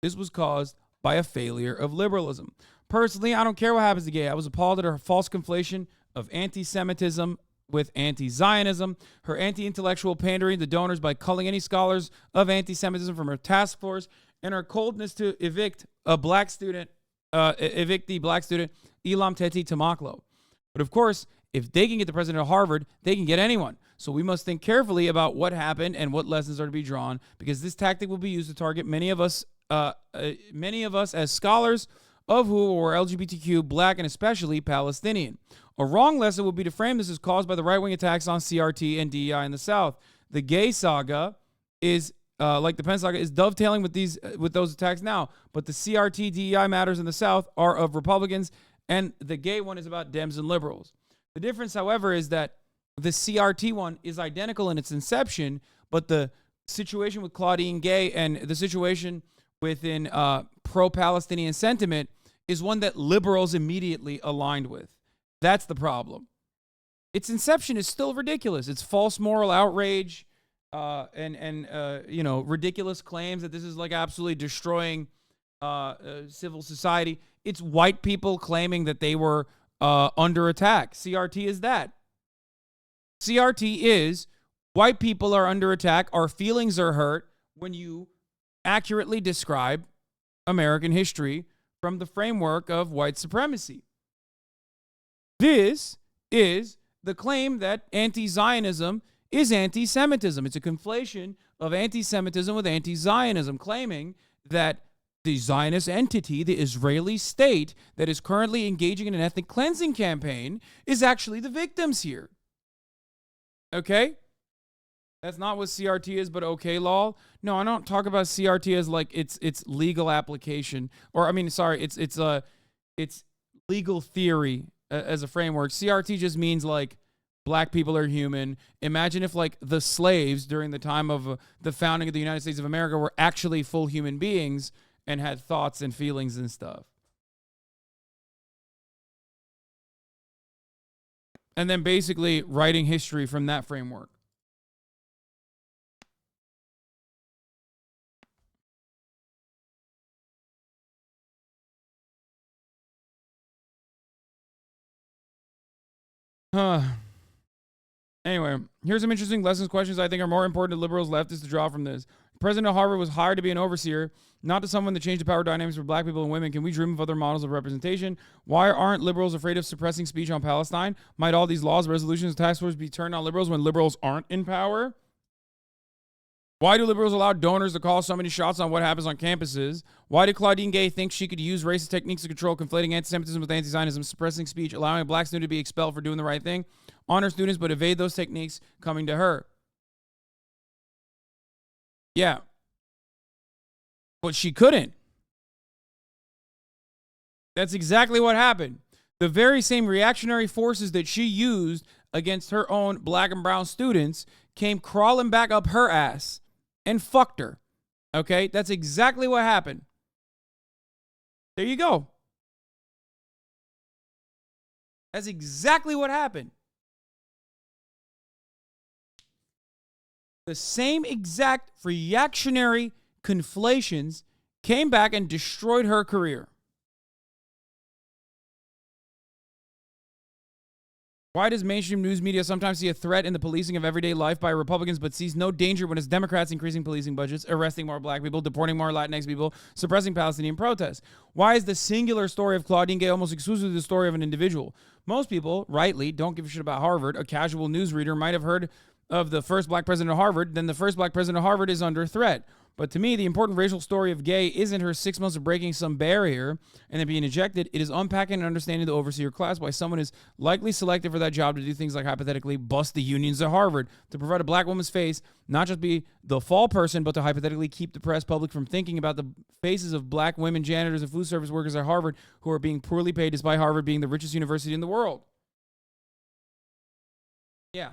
Speaker 2: This was caused by a failure of liberalism. Personally, I don't care what happens to Gay. I was appalled at her false conflation of anti-Semitism with anti-Zionism, her anti-intellectual pandering to donors by culling any scholars of anti-Semitism from her task force, and her coldness to evict the black student, Elam Teti Tamaklo. But of course, if they can get the president of Harvard, they can get anyone. So we must think carefully about what happened and what lessons are to be drawn, because this tactic will be used to target many of us as scholars of who were LGBTQ, black, and especially Palestinian. A wrong lesson would be to frame this as caused by the right-wing attacks on CRT and DEI in the South. The Gay saga is, like the Penn saga, is dovetailing with those attacks now. But the CRT DEI matters in the South are of Republicans, and the Gay one is about Dems and liberals. The difference, however, is that the CRT one is identical in its inception, but the situation with Claudine Gay and the situation within pro-Palestinian sentiment is one that liberals immediately aligned with. That's the problem. Its inception is still ridiculous. It's false moral outrage and ridiculous claims that this is like absolutely destroying civil society. It's white people claiming that they were under attack. CRT is that. CRT is white people are under attack. Our feelings are hurt when you accurately describe American history from the framework of white supremacy. This is the claim that anti-Zionism is anti-Semitism. It's a conflation of anti-Semitism with anti-Zionism, claiming that the Zionist entity, the Israeli state that is currently engaging in an ethnic cleansing campaign, is actually the victims here. Okay? That's not what CRT is, but okay, lol. No, I don't talk about CRT as like its legal application, or I mean, sorry, it's legal theory as a framework. CRT just means like black people are human. Imagine if like the slaves during the time of the founding of the United States of America were actually full human beings and had thoughts and feelings and stuff. And then basically writing history from that framework. Anyway, here's some interesting lessons questions I think are more important to liberals leftists to draw from this. President of Harvard was hired to be an overseer, not to someone to change the power dynamics for black people and women. Can we dream of other models of representation? Why aren't liberals afraid of suppressing speech on Palestine? Might all these laws, resolutions, task forces be turned on liberals when liberals aren't in power? Why do liberals allow donors to call so many shots on what happens on campuses? Why did Claudine Gay think she could use racist techniques to control, conflating anti-Semitism with anti-Zionism, suppressing speech, allowing a black student to be expelled for doing the right thing, honor students but evade those techniques coming to her? Yeah. But she couldn't. That's exactly what happened. The very same reactionary forces that she used against her own black and brown students came crawling back up her ass and fucked her. Okay? That's exactly what happened. There you go. That's exactly what happened. The same exact reactionary conflations came back and destroyed her career. Why does mainstream news media sometimes see a threat in the policing of everyday life by Republicans but sees no danger when it's Democrats increasing policing budgets, arresting more black people, deporting more Latinx people, suppressing Palestinian protests? Why is the singular story of Claudine Gay almost exclusively the story of an individual? Most people, rightly, don't give a shit about Harvard. A casual news reader might have heard of the first black president of Harvard, then the first black president of Harvard is under threat. But to me, the important racial story of Gay isn't her 6 months of breaking some barrier and then being ejected. It is unpacking and understanding the overseer class, why someone is likely selected for that job to do things like hypothetically bust the unions at Harvard, to provide a black woman's face, not just be the fall person, but to hypothetically keep the press public from thinking about the faces of black women janitors and food service workers at Harvard who are being poorly paid despite Harvard being the richest university in the world. Yeah.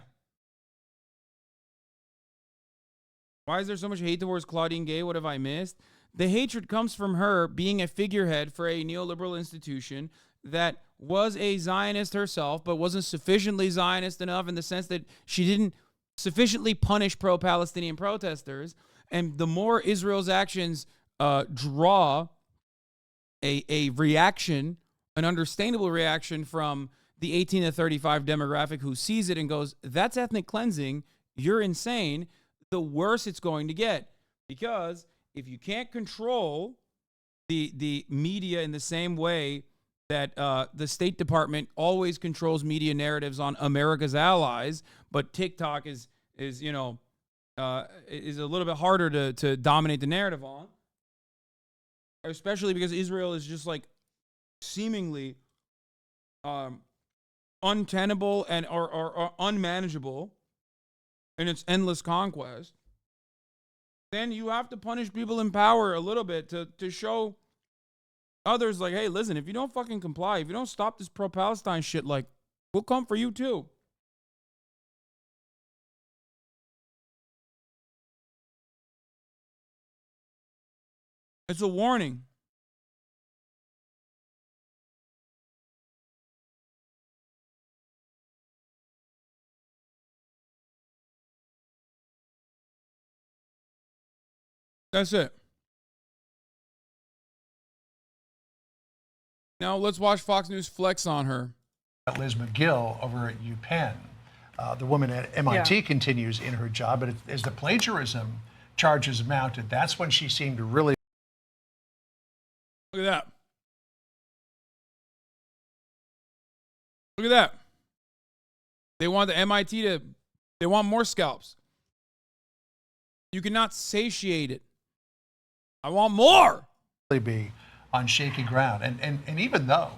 Speaker 2: Why is there so much hate towards Claudine Gay? What have I missed? The hatred comes from her being a figurehead for a neoliberal institution that was a Zionist herself, but wasn't sufficiently Zionist enough in the sense that she didn't sufficiently punish pro-Palestinian protesters. And the more Israel's actions draw a reaction, an understandable reaction from the 18 to 35 demographic who sees it and goes, that's ethnic cleansing, you're insane, the worse it's going to get. Because if you can't control the media in the same way that the State Department always controls media narratives on America's allies, but TikTok is a little bit harder to dominate the narrative on, especially because Israel is just like seemingly untenable and or unmanageable in its endless conquest, then you have to punish people in power a little bit to show others like, hey, listen, if you don't fucking comply, if you don't stop this pro-Palestine shit, like, we'll come for you too. It's a warning. That's it. Now let's watch Fox News flex on her.
Speaker 7: Liz McGill over at UPenn. The woman at MIT continues in her job, but as the plagiarism charges mounted, that's when she seemed to really...
Speaker 2: Look at that. Look at that. They want the MIT they want more scalps. You cannot satiate it. I want more.
Speaker 7: be on shaky ground. And even though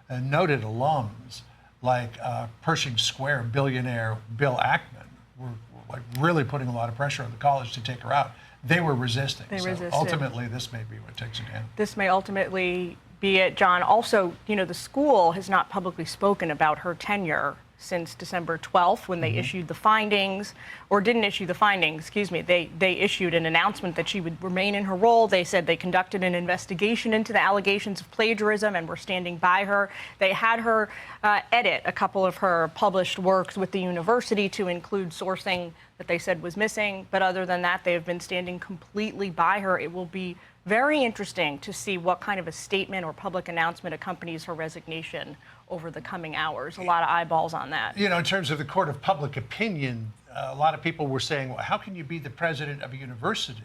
Speaker 7: noted alums like Pershing Square billionaire Bill Ackman were like really putting a lot of pressure on the college to take her out, they were resisting.
Speaker 6: They resisted.
Speaker 7: Ultimately, this may be what takes her down.
Speaker 6: This may ultimately be it, John. Also, you know, the school has not publicly spoken about her tenure since December 12th when they issued the findings, or didn't issue the findings, excuse me. They issued an announcement that she would remain in her role. They said they conducted an investigation into the allegations of plagiarism and were standing by her. They had her edit a couple of her published works with the university to include sourcing that they said was missing. But other than that, they have been standing completely by her. It will be very interesting to see what kind of a statement or public announcement accompanies her resignation over the coming hours. A lot of eyeballs on that.
Speaker 7: You know, in terms of the court of public opinion, a lot of people were saying, well, how can you be the president of a university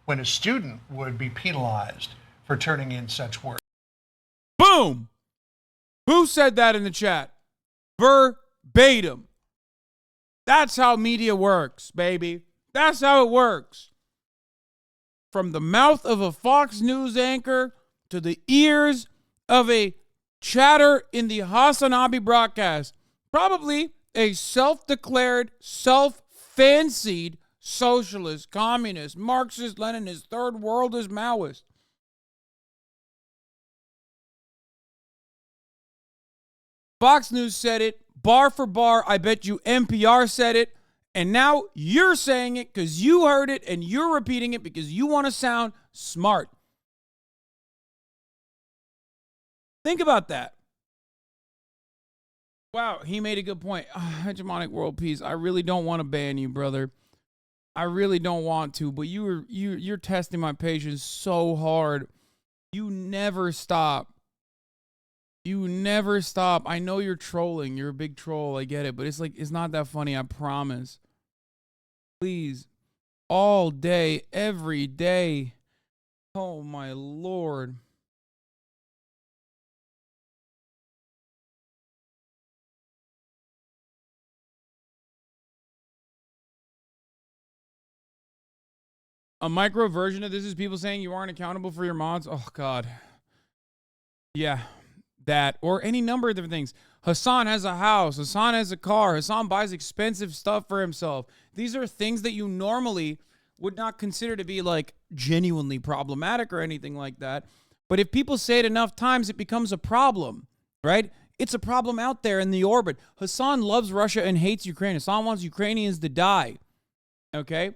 Speaker 7: when a student would be penalized for turning in such work?
Speaker 2: Boom! Who said that in the chat? Verbatim. That's how media works, baby. That's how it works. From the mouth of a Fox News anchor to the ears of a chatter in the HasanAbi broadcast. Probably a self-declared, self-fancied socialist, communist, Marxist, Leninist, third worldist, Maoist. Fox News said it, bar for bar. I bet you NPR said it. And now you're saying it because you heard it and you're repeating it because you want to sound smart. Think about that. Wow, he made a good point. Hegemonic world peace. I really don't want to ban you, brother. I really don't want to, but you're testing my patience so hard. You never stop. You never stop. I know you're trolling. You're a big troll. I get it, but it's like it's not that funny, I promise. Please. All day, every day. Oh my Lord. A micro version of this is people saying you aren't accountable for your mods. Oh, God. Yeah, that. Or any number of different things. Hasan has a house. Hasan has a car. Hasan buys expensive stuff for himself. These are things that you normally would not consider to be, like, genuinely problematic or anything like that. But if people say it enough times, it becomes a problem, right? It's a problem out there in the orbit. Hasan loves Russia and hates Ukraine. Hasan wants Ukrainians to die, okay?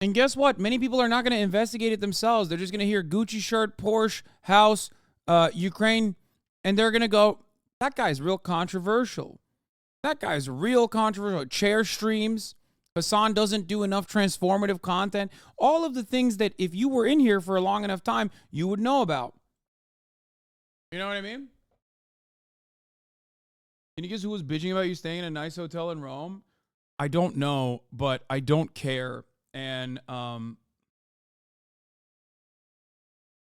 Speaker 2: And guess what? Many people are not going to investigate it themselves. They're just going to hear Gucci shirt, Porsche, house, Ukraine, and they're going to go, that guy's real controversial. That guy's real controversial. Chair streams. Hasan doesn't do enough transformative content. All of the things that if you were in here for a long enough time, you would know about. You know what I mean? Can you guess who was bitching about you staying in a nice hotel in Rome? I don't know, but I don't care. And,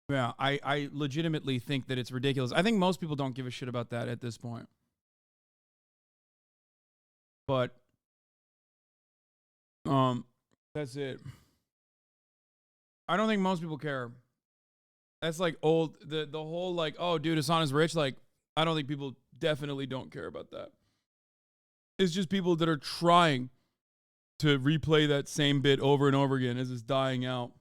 Speaker 2: yeah, I legitimately think that it's ridiculous. I think most people don't give a shit about that at this point. But, that's it. I don't think most people care. That's like old, the whole like, oh, dude, Hasan is rich. Like, I don't think people definitely don't care about that. It's just people that are trying to replay that same bit over and over again as it's dying out.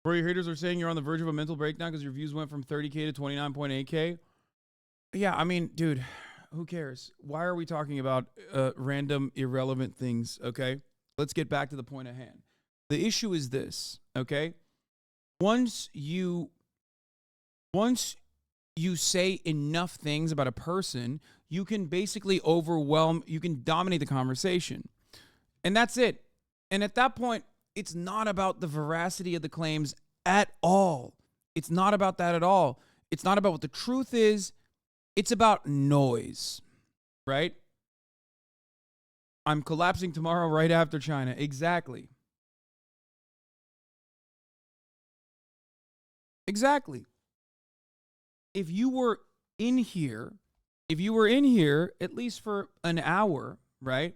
Speaker 2: Bro, your haters are saying you're on the verge of a mental breakdown because your views went from 30K to 29.8K. Yeah, I mean, dude, who cares? Why are we talking about random, irrelevant things, okay? Let's get back to the point at hand. The issue is this, okay? Once you say enough things about a person, you can basically you can dominate the conversation. And that's it. And at that point, it's not about the veracity of the claims at all. It's not about that at all. It's not about what the truth is. It's about noise, right? I'm collapsing tomorrow right after China. Exactly. Exactly. If you were in here, at least for an hour, right?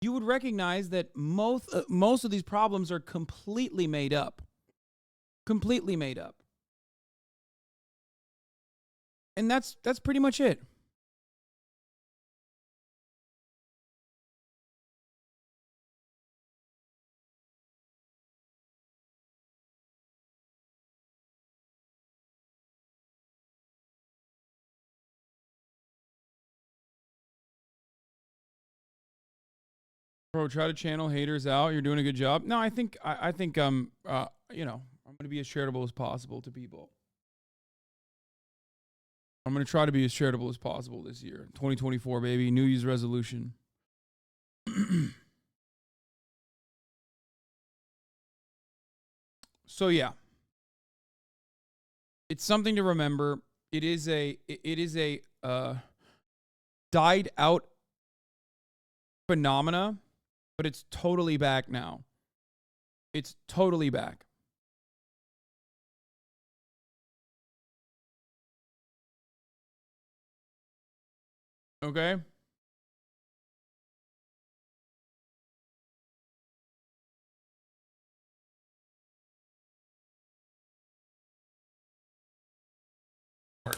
Speaker 2: you would recognize that most of these problems are completely made up. Completely made up. And that's pretty much it. Bro, try to channel haters out. You're doing a good job. No, I think I'm going to be as charitable as possible to people. I'm going to try to be as charitable as possible this year. 2024, baby. New Year's resolution. So yeah. It's something to remember. It is a died out phenomena. But it's totally back now. It's totally back. Okay?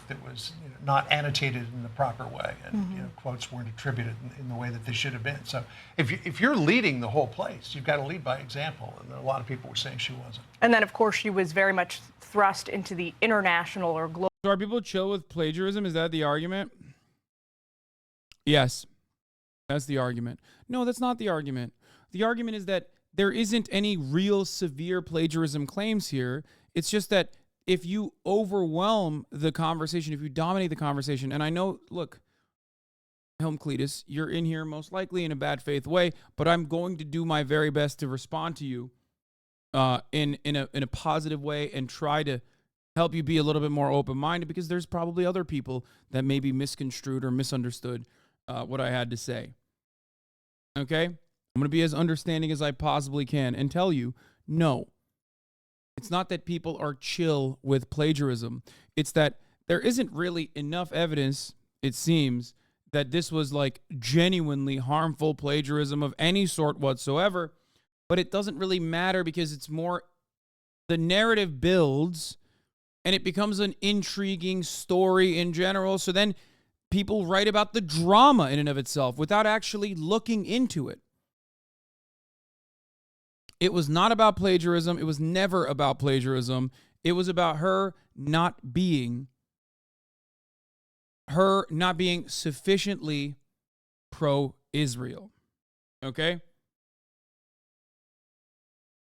Speaker 7: That was not annotated in the proper way, and quotes weren't attributed in the way that they should have been. So if you're leading the whole place, you've got to lead by example, and a lot of people were saying she wasn't.
Speaker 6: And then, of course, she was very much thrust into the international or global.
Speaker 2: So are people chill with plagiarism? Is that the argument? Yes. That's the argument. No, that's not the argument. The argument is that there isn't any real severe plagiarism claims here. It's just that if you overwhelm the conversation, if you dominate the conversation, and I know, look, Helm Cletus, you're in here most likely in a bad faith way, but I'm going to do my very best to respond to you in a positive way and try to help you be a little bit more open-minded, because there's probably other people that maybe misconstrued or misunderstood what I had to say. Okay? I'm going to be as understanding as I possibly can and tell you, no. It's not that people are chill with plagiarism. It's that there isn't really enough evidence, it seems, that this was like genuinely harmful plagiarism of any sort whatsoever. But it doesn't really matter, because it's more, the narrative builds and it becomes an intriguing story in general. So then people write about the drama in and of itself without actually looking into it. It was not about plagiarism. It was never about plagiarism. It was about her not being sufficiently pro-Israel. Okay?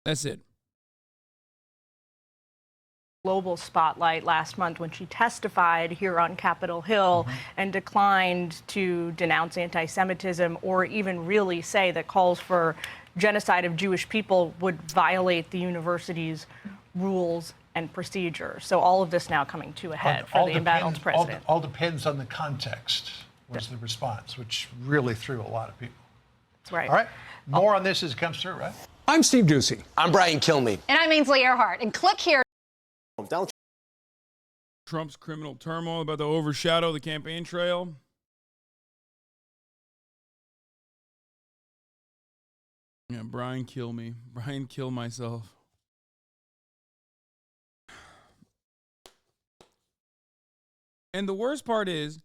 Speaker 2: That's it.
Speaker 6: Global spotlight last month when she testified here on Capitol Hill and declined to denounce anti-Semitism or even really say that calls for genocide of Jewish people would violate the university's rules and procedures. So all of this now coming to a head for the embattled president.
Speaker 7: All depends on the context, was the response, which really threw a lot of people.
Speaker 6: That's right.
Speaker 7: All right. More on this as it comes through, right?
Speaker 4: I'm Steve Doocy.
Speaker 22: I'm Brian Kilmeade.
Speaker 23: And I'm Ainsley Earhart. And click here.
Speaker 2: Trump's criminal turmoil about to overshadow the campaign trail. Yeah, Brian, kill me. Brian, kill myself. And the worst part is,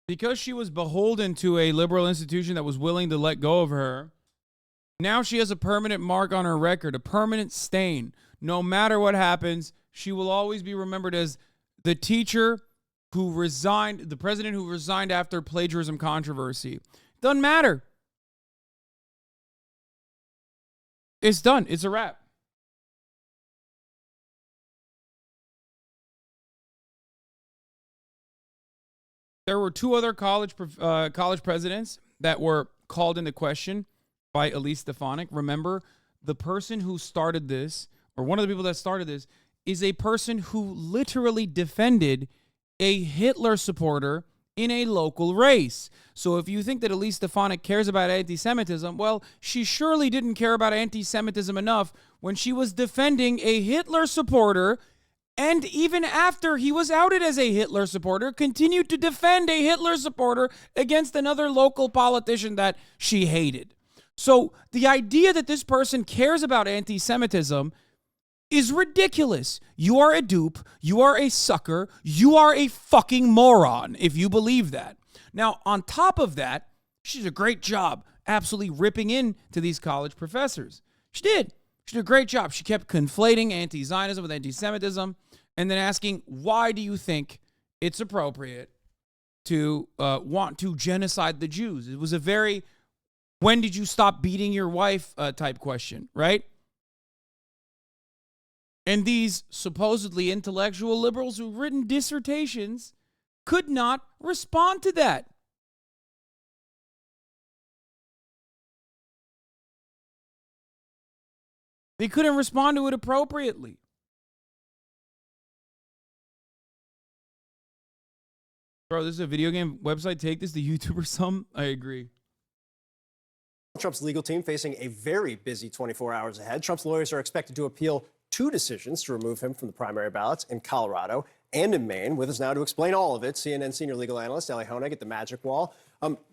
Speaker 2: because she was beholden to a liberal institution that was willing to let go of her, now she has a permanent mark on her record, a permanent stain. No matter what happens, she will always be remembered as the teacher who resigned, the president who resigned after plagiarism controversy. Doesn't matter. It's done. It's a wrap. There were two other college presidents that were called into question by Elise Stefanik. Remember, the person who started this, or one of the people that started this, is a person who literally defended a Hitler supporter in a local race. So if you think that Elise Stefanik cares about anti-Semitism, well, she surely didn't care about anti-Semitism enough when she was defending a Hitler supporter and even after he was outed as a Hitler supporter, continued to defend a Hitler supporter against another local politician that she hated. So the idea that this person cares about anti-Semitism is ridiculous. You are a dupe. You are a sucker. You are a fucking moron if you believe that. Now, on top of that, she did a great job absolutely ripping into these college professors. She did. She did a great job. She kept conflating anti-Zionism with anti-Semitism and then asking, why do you think it's appropriate to want to genocide the Jews? It was a very, when did you stop beating your wife type question, right? And these supposedly intellectual liberals who've written dissertations could not respond to that. They couldn't respond to it appropriately. Bro, this is a video game website. Take this to YouTube or something. I agree.
Speaker 4: Trump's legal team facing a very busy 24 hours ahead. Trump's lawyers are expected to appeal 2 decisions to remove him from the primary ballots in Colorado and in Maine. With us now to explain all of it, CNN senior legal analyst Ali Honig at the Magic Wall.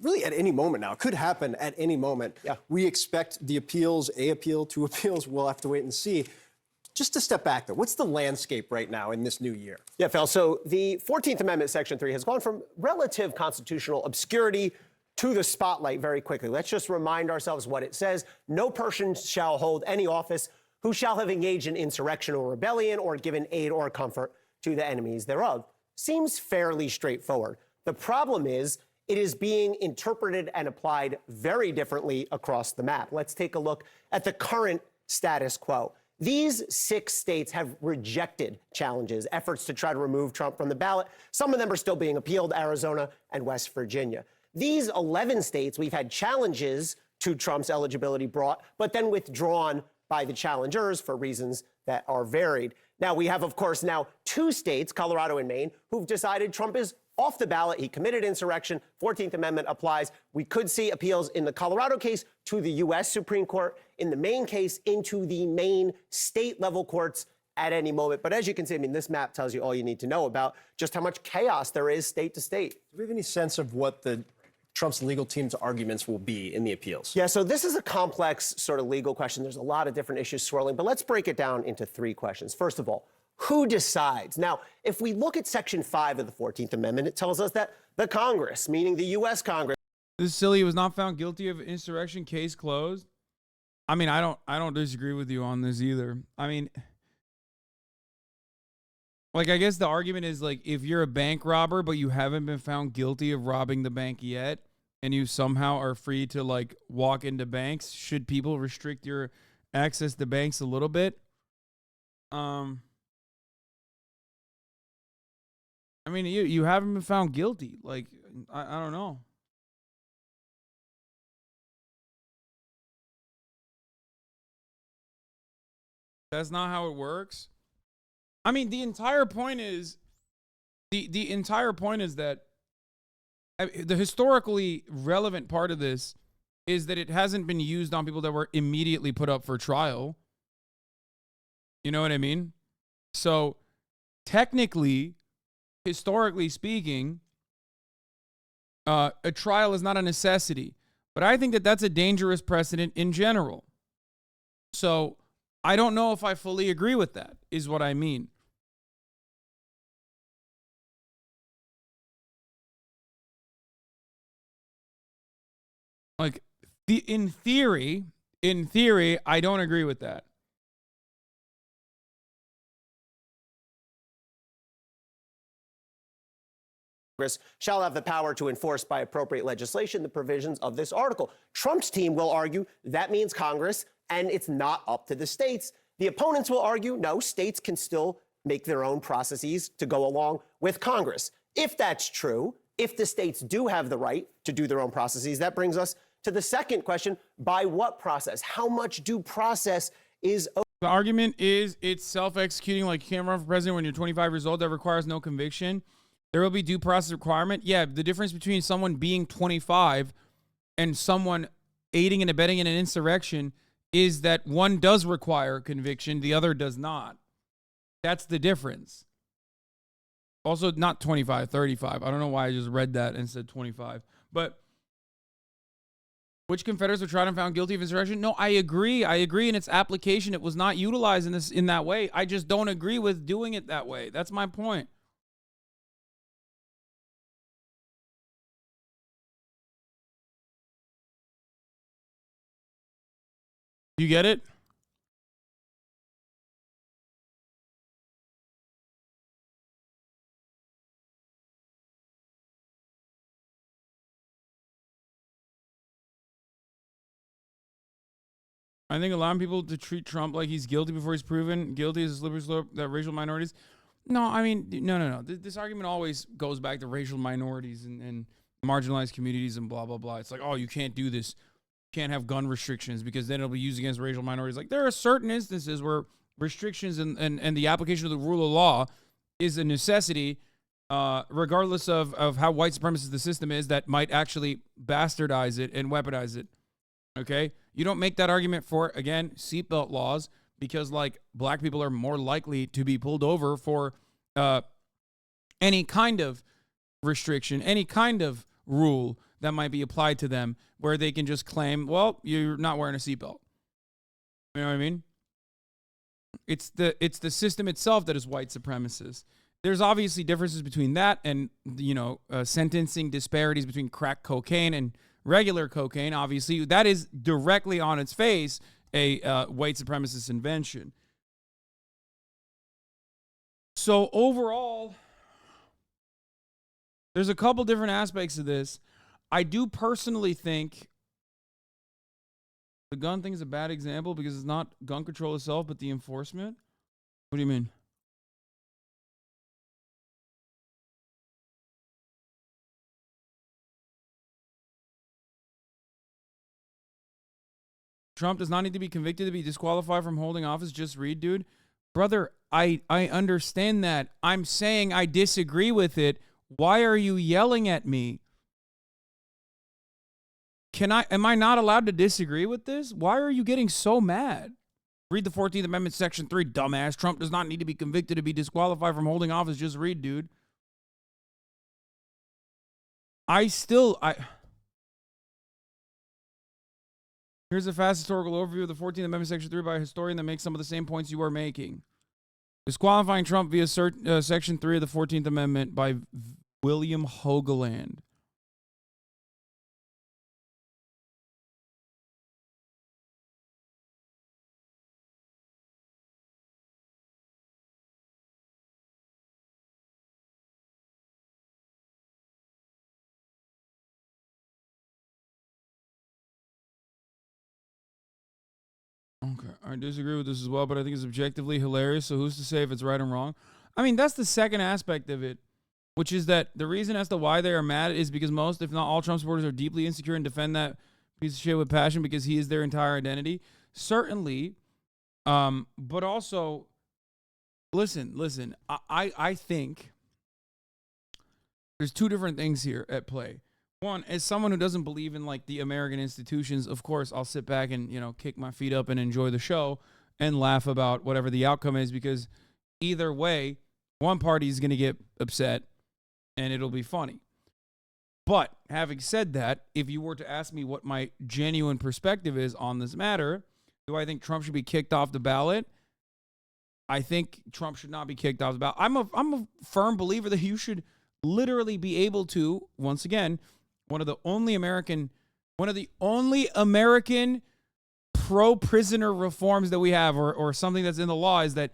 Speaker 4: Really, at any moment now, it could happen at any moment. Yeah. We expect the appeals, a appeal, 2 appeals. We'll have to wait and see. Just to step back, though, what's the landscape right now in this new year?
Speaker 9: Yeah, Phil, so the 14th Amendment, Section 3, has gone from relative constitutional obscurity to the spotlight very quickly. Let's just remind ourselves what it says. No person shall hold any office who shall have engaged in insurrection or rebellion or given aid or comfort to the enemies thereof. Seems fairly straightforward. The problem is it is being interpreted and applied very differently across the map. Let's take a look at the current status quo. These 6 states have rejected challenges, efforts to try to remove Trump from the ballot. Some of them are still being appealed, Arizona and West Virginia. These 11 states, we've had challenges to Trump's eligibility brought, but then withdrawn by the challengers for reasons that are varied. Now, we have, of course, now 2 states, Colorado and Maine, who've decided Trump is off the ballot. He committed insurrection. 14th Amendment applies. We could see appeals in the Colorado case to the U.S. Supreme Court, in the Maine case into the Maine state-level courts at any moment. But as you can see, I mean, this map tells you all you need to know about just how much chaos there is state to state.
Speaker 4: Do we have any sense of what Trump's legal team's arguments will be in the appeals?
Speaker 9: Yeah, so this is a complex sort of legal question. There's a lot of different issues swirling, but let's break it down into 3 questions. First of all, who decides? Now, if we look at Section 5 of the 14th Amendment, it tells us that the Congress, meaning the U.S. Congress.
Speaker 2: This is silly. He was not found guilty of insurrection. Case closed. I mean, I don't disagree with you on this either. I mean, like, I guess the argument is, like, if you're a bank robber, but you haven't been found guilty of robbing the bank yet, and you somehow are free to, like, walk into banks, should people restrict your access to banks a little bit? I mean, you haven't been found guilty. Like, I don't know. That's not how it works. I mean, the entire point is the entire point is that the historically relevant part of this is that it hasn't been used on people that were immediately put up for trial. You know what I mean? So technically, historically speaking, a trial is not a necessity. But I think that that's a dangerous precedent in general. So I don't know if I fully agree with that, is what I mean. Like, in theory, I don't agree with that.
Speaker 9: Congress shall have the power to enforce by appropriate legislation the provisions of this article. Trump's team will argue that means Congress, and it's not up to the states. The opponents will argue, no, states can still make their own processes to go along with Congress. If that's true, if the states do have the right to do their own processes, that brings us to the second question, by what process? How much due process is owed?
Speaker 2: The argument is it's self-executing, like you can't run for president when you're 25 years old. That requires no conviction. There will be due process requirement. Yeah, the difference between someone being 25 and someone aiding and abetting in an insurrection is that one does require conviction, the other does not. That's the difference. Also, not 25, 35. I don't know why I just read that and said 25. But which Confederates were tried and found guilty of insurrection? No, I agree. I agree in its application. It was not utilized in that way. I just don't agree with doing it that way. That's my point. You get it? I think allowing people to treat Trump like he's guilty before he's proven guilty is a slippery slope that racial minorities. No, I mean, no. This argument always goes back to racial minorities and marginalized communities and blah, blah, blah. It's like, oh, you can't do this. You can't have gun restrictions because then it'll be used against racial minorities. Like, there are certain instances where restrictions and the application of the rule of law is a necessity, regardless of how white supremacist the system is, that might actually bastardize it and weaponize it. Okay? You don't make that argument for, again, seatbelt laws because, like, black people are more likely to be pulled over for any kind of restriction, any kind of rule that might be applied to them where they can just claim, well, you're not wearing a seatbelt. You know what I mean? It's the system itself that is white supremacist. There's obviously differences between that and, sentencing disparities between crack cocaine and regular cocaine. Obviously, that is directly on its face a white supremacist invention. So overall, there's a couple different aspects of this. I do personally think the gun thing is a bad example because it's not gun control itself, but the enforcement. What do you mean? Trump does not need to be convicted to be disqualified from holding office. Just read, dude. Brother, I understand that. I'm saying I disagree with it. Why are you yelling at me? Am I not allowed to disagree with this? Why are you getting so mad? Read the 14th Amendment, Section 3, dumbass. Trump does not need to be convicted to be disqualified from holding office. Just read, dude. Here's a fast historical overview of the 14th Amendment, Section 3 by a historian that makes some of the same points you are making. Disqualifying Trump via Section 3 of the 14th Amendment by William Hoagland. Okay, I disagree with this as well, but I think it's objectively hilarious, so who's to say if it's right or wrong? I mean, that's the second aspect of it, which is that the reason as to why they are mad is because most, if not all, Trump supporters are deeply insecure and defend that piece of shit with passion because he is their entire identity. Certainly, but also, listen, I think there's two different things here at play. One, as someone who doesn't believe in like the American institutions, of course, I'll sit back and, kick my feet up and enjoy the show and laugh about whatever the outcome is, because either way, one party is going to get upset and it'll be funny. But having said that, if you were to ask me what my genuine perspective is on this matter, do I think Trump should be kicked off the ballot? I think Trump should not be kicked off the ballot. I'm a firm believer that you should literally be able to, once again, one of the only American pro-prisoner reforms that we have, or something that's in the law, is that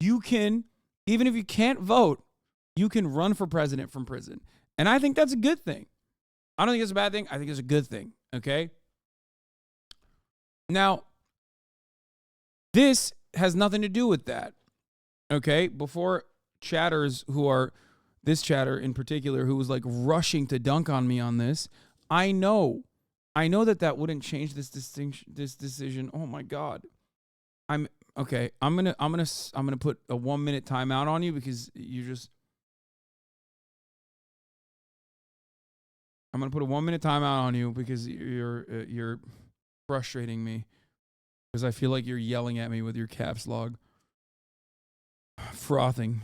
Speaker 2: you can, even if you can't vote, you can run for president from prison. And I think that's a good thing. I don't think it's a bad thing. I think it's a good thing, okay? Now, this has nothing to do with that, okay? Before chatters this chatter in particular, who was like rushing to dunk on me on this, I know that wouldn't change this decision. Oh my God. I'm gonna put a 1 minute timeout on you because I'm gonna put a 1 minute timeout on you because you're frustrating me, because I feel like you're yelling at me with your caps log. frothing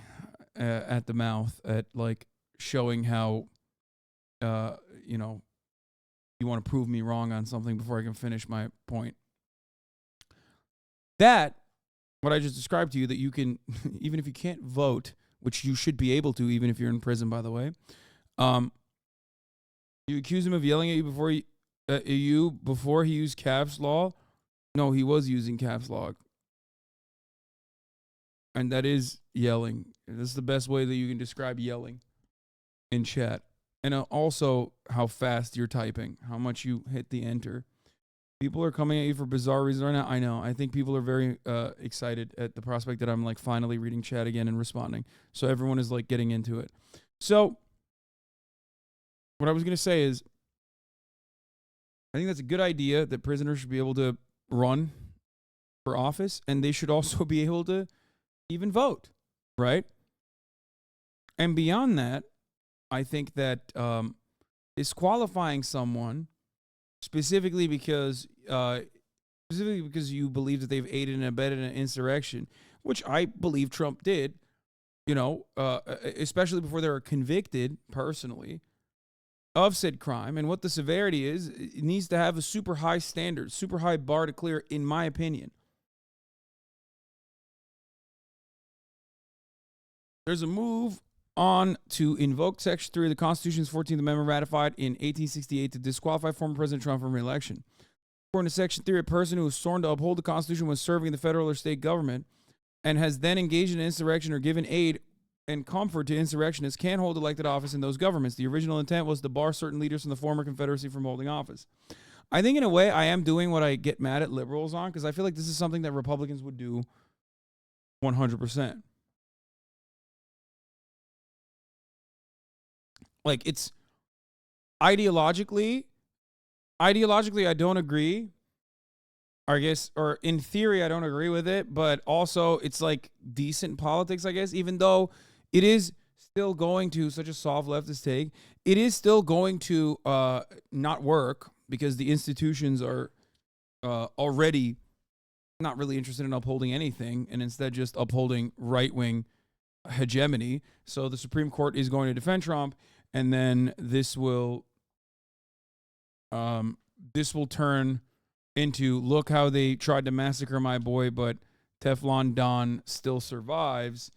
Speaker 2: at the mouth at like showing how, you know, you want to prove me wrong on something before I can finish my point. That, what I just described to you, that you can, even if you can't vote, which you should be able to, even if you're in prison, by the way, you accuse him of yelling at you before he used caps lock. No, he was using caps lock. And that is yelling. This is the best way that you can describe yelling in chat. And also how fast you're typing, how much you hit the enter. People are coming at you for bizarre reasons right now. I know. I think people are very excited at the prospect that I'm like finally reading chat again and responding. So everyone is like getting into it. So what I was going to say is, I think that's a good idea that prisoners should be able to run for office, and they should also be able to even vote, right? And beyond that, I think that disqualifying someone specifically because you believe that they've aided and abetted an insurrection, which I believe Trump did, you know, especially before they were convicted personally of said crime, and what the severity is, it needs to have a super high standard, super high bar to clear, in my opinion. There's a move on to invoke Section 3 of the Constitution's 14th Amendment ratified in 1868 to disqualify former President Trump from re-election. According to Section 3, a person who is sworn to uphold the Constitution when serving in the federal or state government and has then engaged in insurrection or given aid and comfort to insurrectionists can hold elected office in those governments. The original intent was to bar certain leaders from the former Confederacy from holding office. I think in a way I am doing what I get mad at liberals on, because I feel like this is something that Republicans would do 100%. Like, it's ideologically I don't agree. I guess, or in theory, I don't agree with it, but also it's like decent politics, I guess, even though it is still going to, such a soft leftist take, it is still going to not work because the institutions are already not really interested in upholding anything and instead just upholding right-wing hegemony. So the Supreme Court is going to defend Trump, and then this will turn into, look how they tried to massacre my boy, but Teflon Don still survives,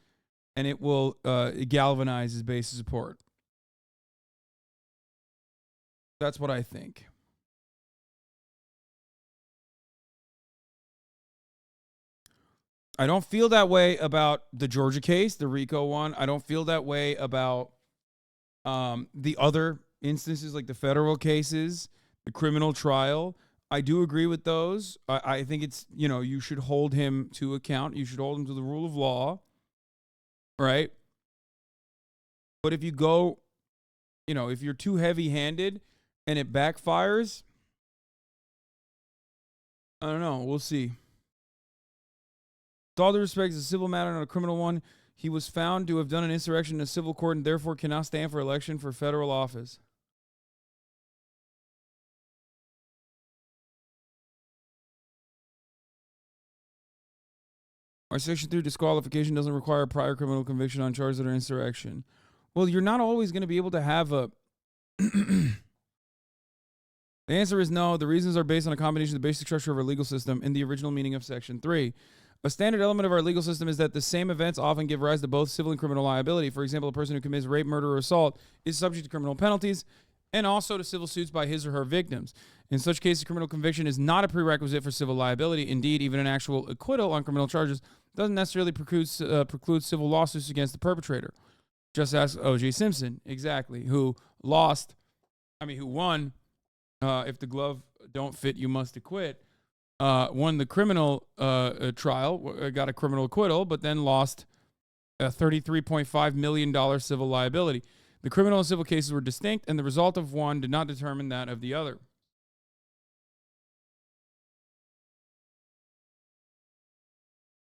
Speaker 2: and it will galvanize his base of support. That's what I think. I don't feel that way about the Georgia case, the RICO one. I don't feel that way about the other instances, like the federal cases, the criminal trial. I do agree with those. I think it's, you know, you should hold him to account. You should hold him to the rule of law, right? But if you go, you know, if you're too heavy-handed and it backfires, I don't know. We'll see. With all due respect, it's a civil matter, not a criminal one. He was found to have done an insurrection in a civil court and therefore cannot stand for election for federal office. Our Section 3 disqualification doesn't require a prior criminal conviction on charges that are insurrection. Well, you're not always going to be able to have a... The answer is no. The reasons are based on a combination of the basic structure of our legal system and the original meaning of Section 3. A standard element of our legal system is that the same events often give rise to both civil and criminal liability. For example, a person who commits rape, murder, or assault is subject to criminal penalties and also to civil suits by his or her victims. In such cases, criminal conviction is not a prerequisite for civil liability. Indeed, even an actual acquittal on criminal charges doesn't necessarily preclude civil lawsuits against the perpetrator. Just ask O.J. Simpson, exactly, who won, if the glove don't fit, you must acquit, won the criminal trial, got a criminal acquittal, but then lost a $33.5 million civil liability. The criminal and civil cases were distinct, and the result of one did not determine that of the other.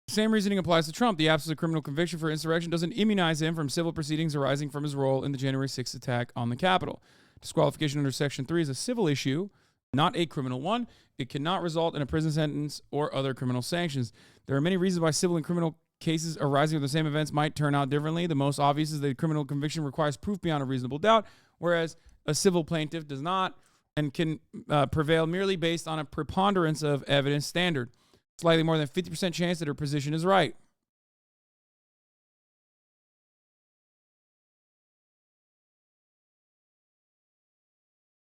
Speaker 2: Same reasoning applies to Trump. The absence of criminal conviction for insurrection doesn't immunize him from civil proceedings arising from his role in the January 6th attack on the Capitol. Disqualification under Section 3 is a civil issue, not a criminal one. It cannot result in a prison sentence or other criminal sanctions. There are many reasons why civil and criminal cases arising from the same events might turn out differently. The most obvious is that criminal conviction requires proof beyond a reasonable doubt, whereas a civil plaintiff does not and can prevail merely based on a preponderance of evidence standard. Slightly more than 50% chance that her position is right.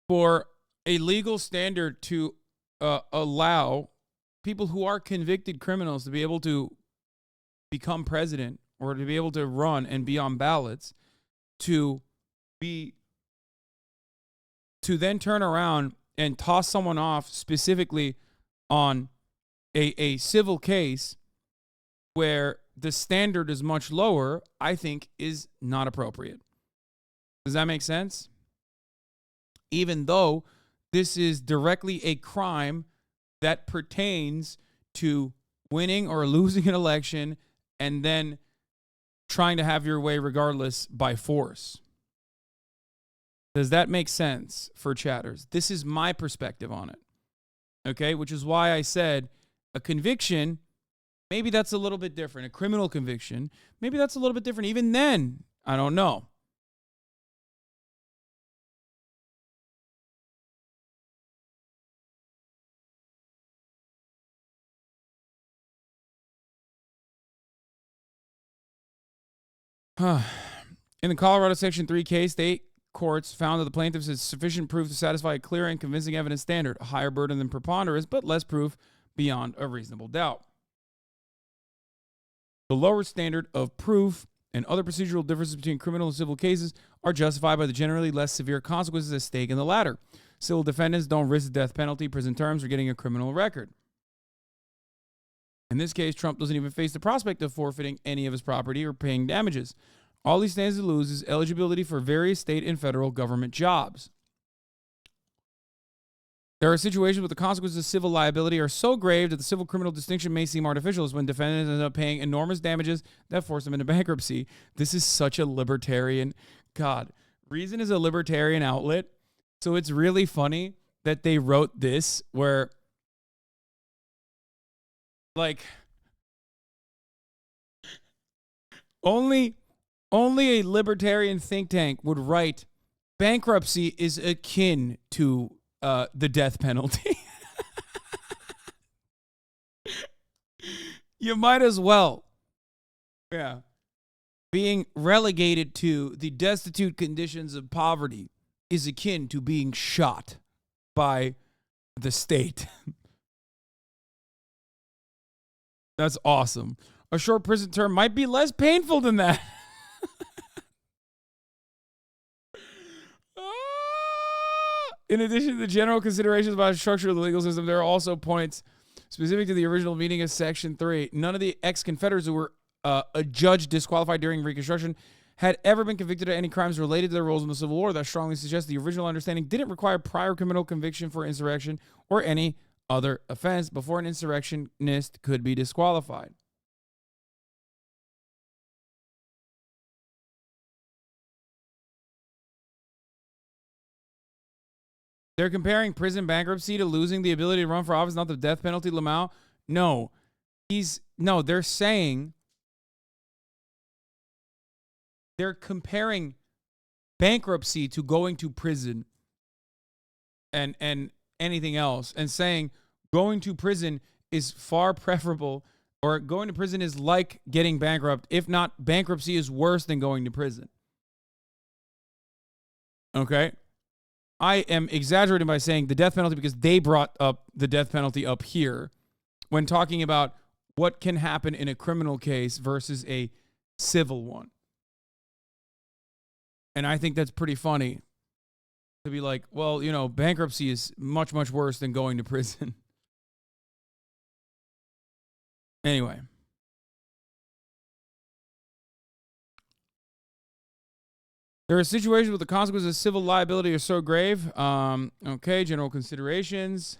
Speaker 2: For a legal standard to allow people who are convicted criminals to be able to become president or to be able to run and be on ballots, to then turn around and toss someone off specifically on a civil case where the standard is much lower, I think is not appropriate. Does that make sense? Even though this is directly a crime that pertains to winning or losing an election and then trying to have your way regardless by force. Does that make sense for chatters? This is my perspective on it. Okay, which is why I said a conviction, maybe that's a little bit different. A criminal conviction, maybe that's a little bit different. Even then, I don't know. In the Colorado Section 3 case, state courts found that the plaintiffs had sufficient proof to satisfy a clear and convincing evidence standard, a higher burden than preponderance, but less proof beyond a reasonable doubt. The lower standard of proof and other procedural differences between criminal and civil cases are justified by the generally less severe consequences at stake in the latter. Civil defendants don't risk the death penalty, prison terms, or getting a criminal record. In this case, Trump doesn't even face the prospect of forfeiting any of his property or paying damages. All he stands to lose is eligibility for various state and federal government jobs. There are situations where the consequences of civil liability are so grave that the civil-criminal distinction may seem artificial, as when defendants end up paying enormous damages that force them into bankruptcy. This is such a libertarian... God, Reason is a libertarian outlet, so it's really funny that they wrote this where... Like, only a libertarian think tank would write bankruptcy is akin to the death penalty. You might as well. Yeah. Being relegated to the destitute conditions of poverty is akin to being shot by the state. That's awesome. A short prison term might be less painful than that. In addition to the general considerations about the structure of the legal system, there are also points specific to the original meaning of Section 3. None of the ex-Confederates who were a judge disqualified during Reconstruction had ever been convicted of any crimes related to their roles in the Civil War. That strongly suggests the original understanding didn't require prior criminal conviction for insurrection or any other offense before an insurrectionist could be disqualified. They're comparing prison bankruptcy to losing the ability to run for office, not the death penalty, Lamau. No, they're saying they're comparing bankruptcy to going to prison and anything else, and saying going to prison is far preferable, or going to prison is like getting bankrupt. If not, bankruptcy is worse than going to prison. Okay? I am exaggerating by saying the death penalty because they brought up the death penalty up here when talking about what can happen in a criminal case versus a civil one. And I think that's pretty funny to be like, well, you know, bankruptcy is much, much worse than going to prison. Anyway. There are situations where the consequences of civil liability are so grave. Okay, general considerations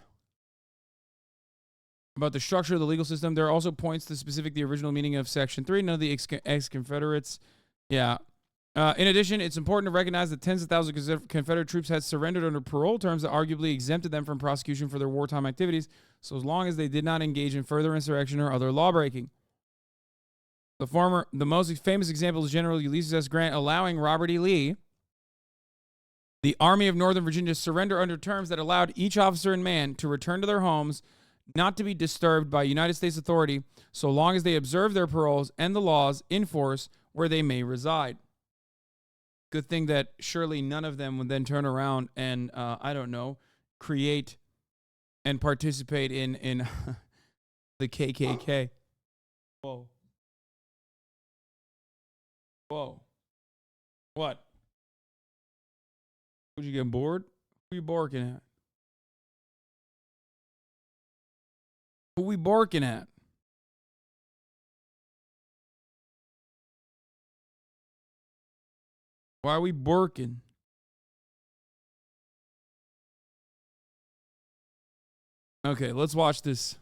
Speaker 2: about the structure of the legal system. There are also points to specific the original meaning of Section 3. None of the ex-Confederates. Yeah. In addition, it's important to recognize that tens of thousands of Confederate troops had surrendered under parole terms that arguably exempted them from prosecution for their wartime activities, so as long as they did not engage in further insurrection or other lawbreaking. The most famous example is General Ulysses S. Grant allowing Robert E. Lee, the Army of Northern Virginia, to surrender under terms that allowed each officer and man to return to their homes, not to be disturbed by United States authority, so long as they observe their paroles and the laws in force where they may reside. Good thing that surely none of them would then turn around and, I don't know, create and participate in the KKK. Whoa. Whoa. What? Would you get bored? Who you barking at? Who we barking at? Why are we barking? Okay, let's watch this.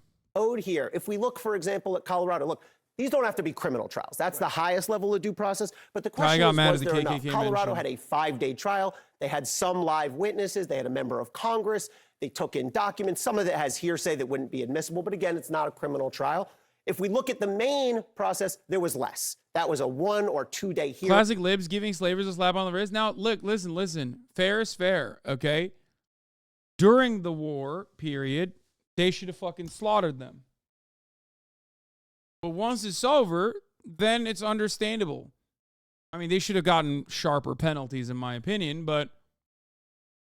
Speaker 9: Here, if we look, for example, at Colorado, look, these don't have to be criminal trials. That's the highest level of due process. But the question is, was there enough? Colorado had a 5-day trial. They had some live witnesses. They had a member of Congress. They took in documents. Some of it has hearsay that wouldn't be admissible. But again, it's not a criminal trial. If we look at the main process, there was less. That was a 1 or 2 day hearing.
Speaker 2: Classic libs giving slavers a slap on the wrist. Now, look, listen. Fair is fair, okay? During the war period, they should have fucking slaughtered them. But once it's over, then it's understandable. I mean, they should have gotten sharper penalties, in my opinion, but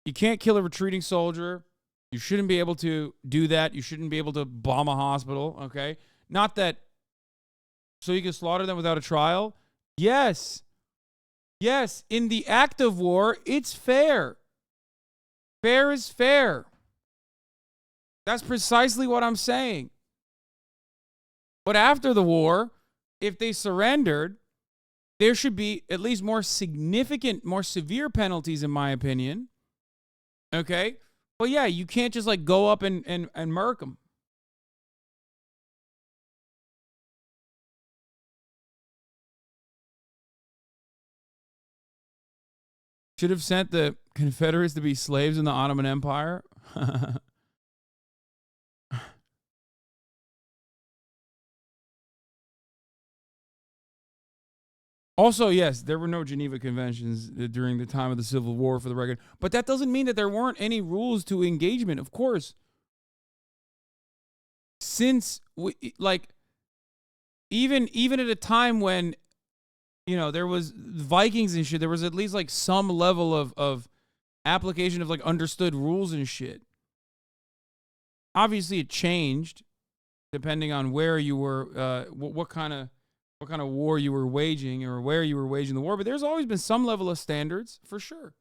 Speaker 2: you can't kill a retreating soldier. You shouldn't be able to do that. You shouldn't be able to bomb a hospital, okay? Not that so you can slaughter them without a trial. Yes. Yes, in the act of war, it's fair. Fair is fair. That's precisely what I'm saying. But after the war, if they surrendered, there should be at least more significant, more severe penalties, in my opinion. Okay? But yeah, you can't just like go up and murk them. Should have sent the Confederates to be slaves in the Ottoman Empire. Also, yes, there were no Geneva Conventions during the time of the Civil War, for the record. But that doesn't mean that there weren't any rules to engagement, of course. Since, even at a time when, you know, there was Vikings and shit, there was at least, like, some level of application of, like, understood rules and shit. Obviously, it changed depending on where you were, what kind of war you were waging or where you were waging the war, but there's always been some level of standards, for sure.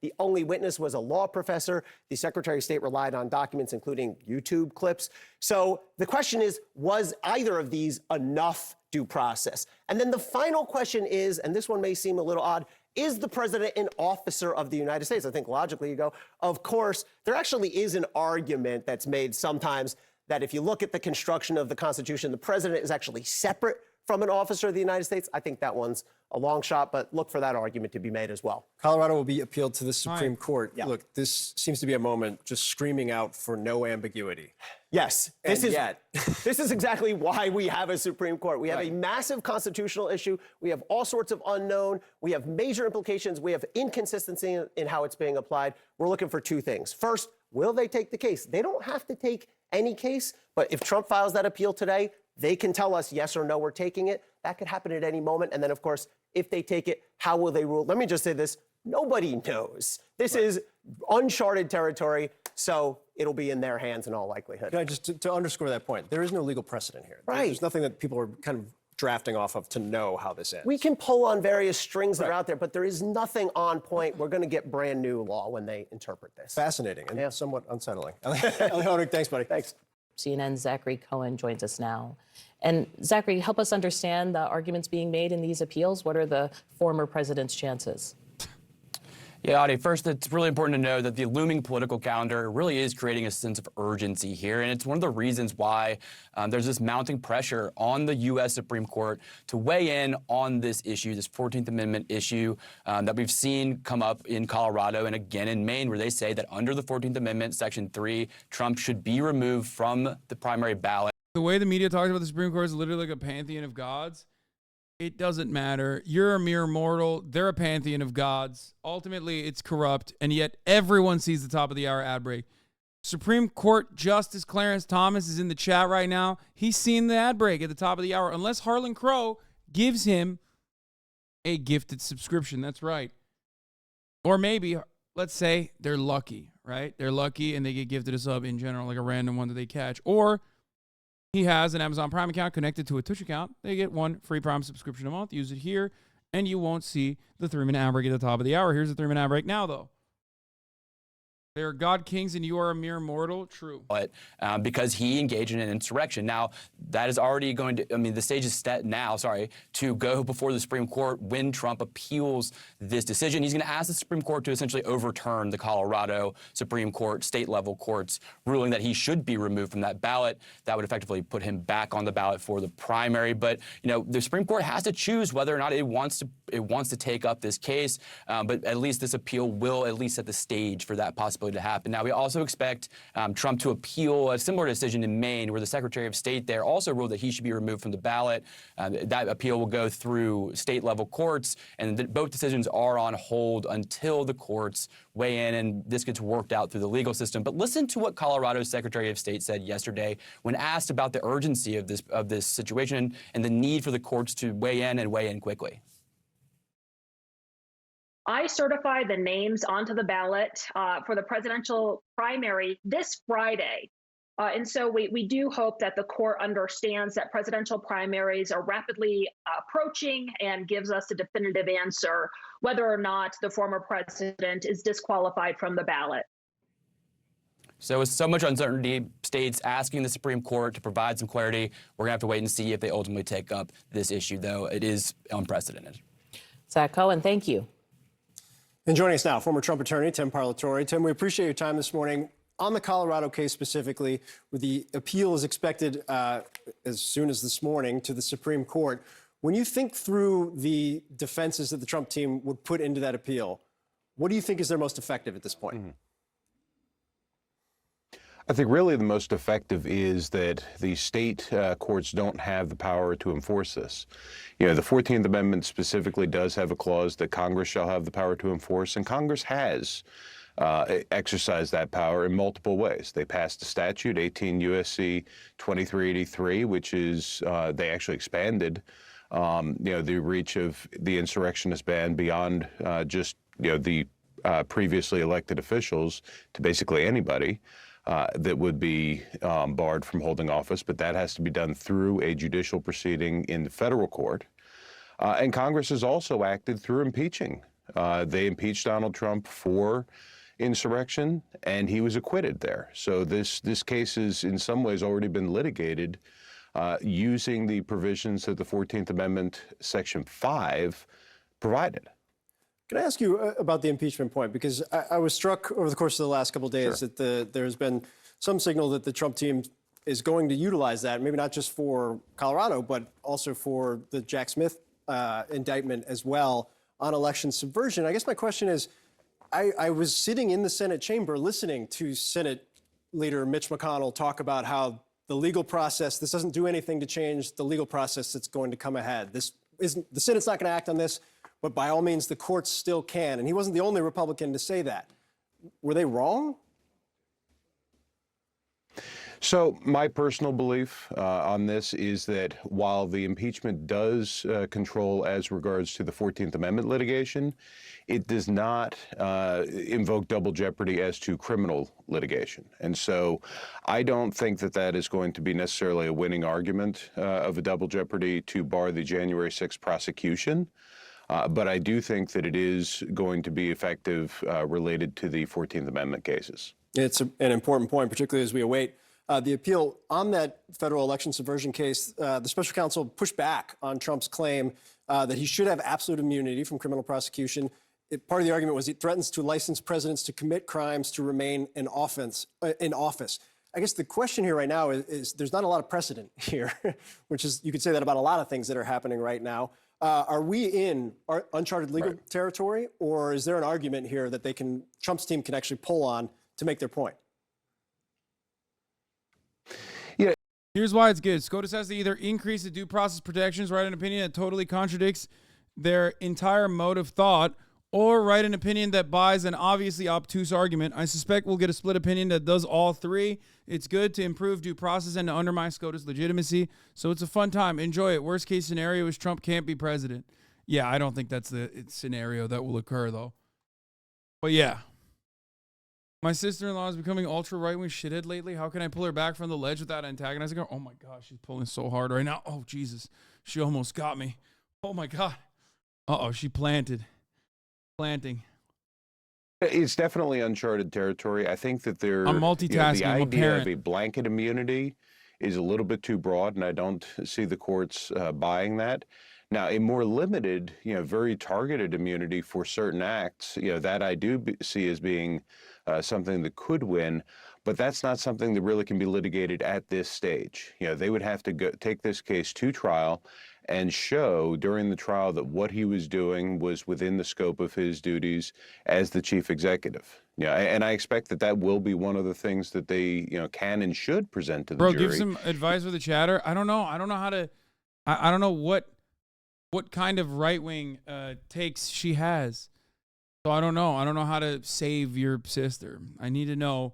Speaker 9: The only witness was a law professor. The Secretary of State relied on documents, including YouTube clips. So the question is, was either of these enough due process? And then the final question is, and this one may seem a little odd, is the president an officer of the United States? I think logically you go, of course. There actually is an argument that's made sometimes that if you look at the construction of the Constitution, the president is actually separate from an officer of the United States. I think that one's a long shot, but look for that argument to be made as well.
Speaker 4: Colorado will be appealed to the Supreme Court. Yeah. Look, this seems to be a moment just screaming out for no ambiguity.
Speaker 9: Yes, this is exactly why we have a Supreme Court. We have a massive constitutional issue. We have all sorts of unknown. We have major implications. We have inconsistency in how it's being applied. We're looking for two things. First, will they take the case? They don't have to take any case, but if Trump files that appeal today, they can tell us yes or no, we're taking it. That could happen at any moment. And then, of course, if they take it, how will they rule? Let me just say this. Nobody knows. This is uncharted territory, so it'll be in their hands in all likelihood.
Speaker 4: Can I just, to underscore that point, there is no legal precedent here.
Speaker 9: Right.
Speaker 4: There's nothing that people are kind of drafting off of to know how this ends.
Speaker 9: We can pull on various strings that are out there, but there is nothing on point. We're going to get brand new law when they interpret this.
Speaker 4: Fascinating and somewhat unsettling. Honig, thanks, buddy.
Speaker 9: Thanks.
Speaker 11: CNN's Zachary Cohen joins us now. And Zachary, help us understand the arguments being made in these appeals. What are the former president's chances?
Speaker 12: Yeah, Adi, first, it's really important to know that the looming political calendar really is creating a sense of urgency here. And it's one of the reasons why there's this mounting pressure on the U.S. Supreme Court to weigh in on this issue, this 14th Amendment issue that we've seen come up in Colorado and again in Maine, where they say that under the 14th Amendment, Section 3, Trump should be removed from the primary ballot.
Speaker 2: The way the media talks about the Supreme Court is literally like a pantheon of gods. It doesn't matter. You're a mere mortal. They're a pantheon of gods. Ultimately, it's corrupt, and yet everyone sees the top of the hour ad break. Supreme Court Justice Clarence Thomas is in the chat right now. He's seen the ad break at the top of the hour, unless Harlan Crow gives him a gifted subscription. That's right. Or maybe, let's say, they're lucky, right? They're lucky, and they get gifted a sub in general, like a random one that they catch. Or he has an Amazon Prime account connected to a Twitch account. They get one free Prime subscription a month. Use it here, and you won't see the 3-minute ad break at the top of the hour. Here's the 3-minute ad break now, though. They are God kings, and you are a mere mortal. True.
Speaker 12: But because he engaged in an insurrection. Now, that is already going to, the stage is set now, to go before the Supreme Court when Trump appeals this decision. He's going to ask the Supreme Court to essentially overturn the Colorado Supreme Court, state-level courts, ruling that he should be removed from that ballot. That would effectively put him back on the ballot for the primary. But, the Supreme Court has to choose whether or not it wants to take up this case. But at least this appeal will at least set the stage for that possibility to happen. Now, we also expect Trump to appeal a similar decision in Maine, where the Secretary of State there also ruled that he should be removed from the ballot. That appeal will go through state-level courts, and both decisions are on hold until the courts weigh in and this gets worked out through the legal system. But listen to what Colorado's Secretary of State said yesterday when asked about the urgency of this situation and the need for the courts to weigh in quickly.
Speaker 13: I certify the names onto the ballot for the presidential primary this Friday. And so we do hope that the court understands that presidential primaries are rapidly approaching and gives us a definitive answer whether or not the former president is disqualified from the ballot.
Speaker 12: So with so much uncertainty, states asking the Supreme Court to provide some clarity, we're going to have to wait and see if they ultimately take up this issue, though it is unprecedented.
Speaker 11: Zach Cohen, thank you.
Speaker 4: And joining us now, former Trump attorney Tim Parlatore. Tim, we appreciate your time this morning. On the Colorado case specifically, where the appeal is expected as soon as this morning to the Supreme Court, when you think through the defenses that the Trump team would put into that appeal, what do you think is their most effective at this point?
Speaker 22: Mm-hmm. I think really the most effective is that the state courts don't have the power to enforce this. The 14th Amendment specifically does have a clause that Congress shall have the power to enforce, and Congress has exercised that power in multiple ways. They passed a statute, 18 U.S.C. 2383, which is, they actually expanded, the reach of the insurrectionist ban beyond just, the previously elected officials to basically anybody. That would be barred from holding office, but that has to be done through a judicial proceeding in the federal court. And Congress has also acted through impeaching. They impeached Donald Trump for insurrection, and he was acquitted there. So this case has in some ways already been litigated using the provisions that the 14th Amendment, Section 5 provided.
Speaker 4: Can I ask you about the impeachment point? Because I was struck over the course of the last couple of days that there's been some signal that the Trump team is going to utilize that, maybe not just for Colorado, but also for the Jack Smith indictment as well on election subversion. I guess my question is, I was sitting in the Senate chamber listening to Senate Leader Mitch McConnell talk about how the legal process, this doesn't do anything to change the legal process that's going to come ahead. The Senate's not going to act on this, but by all means, the courts still can. And he wasn't the only Republican to say that. Were they wrong?
Speaker 22: So my personal belief on this is that while the impeachment does control as regards to the 14th Amendment litigation, it does not invoke double jeopardy as to criminal litigation. And so I don't think that that is going to be necessarily a winning argument of a double jeopardy to bar the January 6th prosecution. But I do think that it is going to be effective related to the 14th Amendment cases.
Speaker 4: It's an important point, particularly as we await the appeal on that federal election subversion case. The special counsel pushed back on Trump's claim that he should have absolute immunity from criminal prosecution. part of the argument was it threatens to license presidents to commit crimes to remain in office. I guess the question here right now is there's not a lot of precedent here, which is, you could say that about a lot of things that are happening right now. Are we in uncharted legal territory, or is there an argument here that Trump's team can actually pull on to make their point?
Speaker 2: Yeah. Here's why it's good. SCOTUS has to either increase the due process protections, write an opinion that totally contradicts their entire mode of thought, or write an opinion that buys an obviously obtuse argument. I suspect we'll get a split opinion that does all three. It's good to improve due process and to undermine SCOTUS legitimacy. So it's a fun time. Enjoy it. Worst case scenario is Trump can't be president. Yeah, I don't think that's the scenario that will occur, though. But yeah. My sister-in-law is becoming ultra right-wing shithead lately. How can I pull her back from the ledge without antagonizing her? Oh my gosh, she's pulling so hard right now. Oh, Jesus. She almost got me. Oh my God. Uh-oh, she planting.
Speaker 22: It's definitely uncharted territory. I think that
Speaker 2: I'm multitasking.
Speaker 22: The
Speaker 2: I'm a
Speaker 22: idea
Speaker 2: parent.
Speaker 22: of a blanket immunity is a little bit too broad, and I don't see the courts buying that. Now, a more limited, very targeted immunity for certain acts, that I do see as being something that could win, but that's not something that really can be litigated at this stage. They would have to take this case to trial and show during the trial that what he was doing was within the scope of his duties as the chief executive. And I expect that will be one of the things that they, can and should present to the jury.
Speaker 2: Bro, give some advice for the chatter. I don't know how to. I don't know what kind of right-wing takes she has. So I don't know. I don't know how to save your sister. I need to know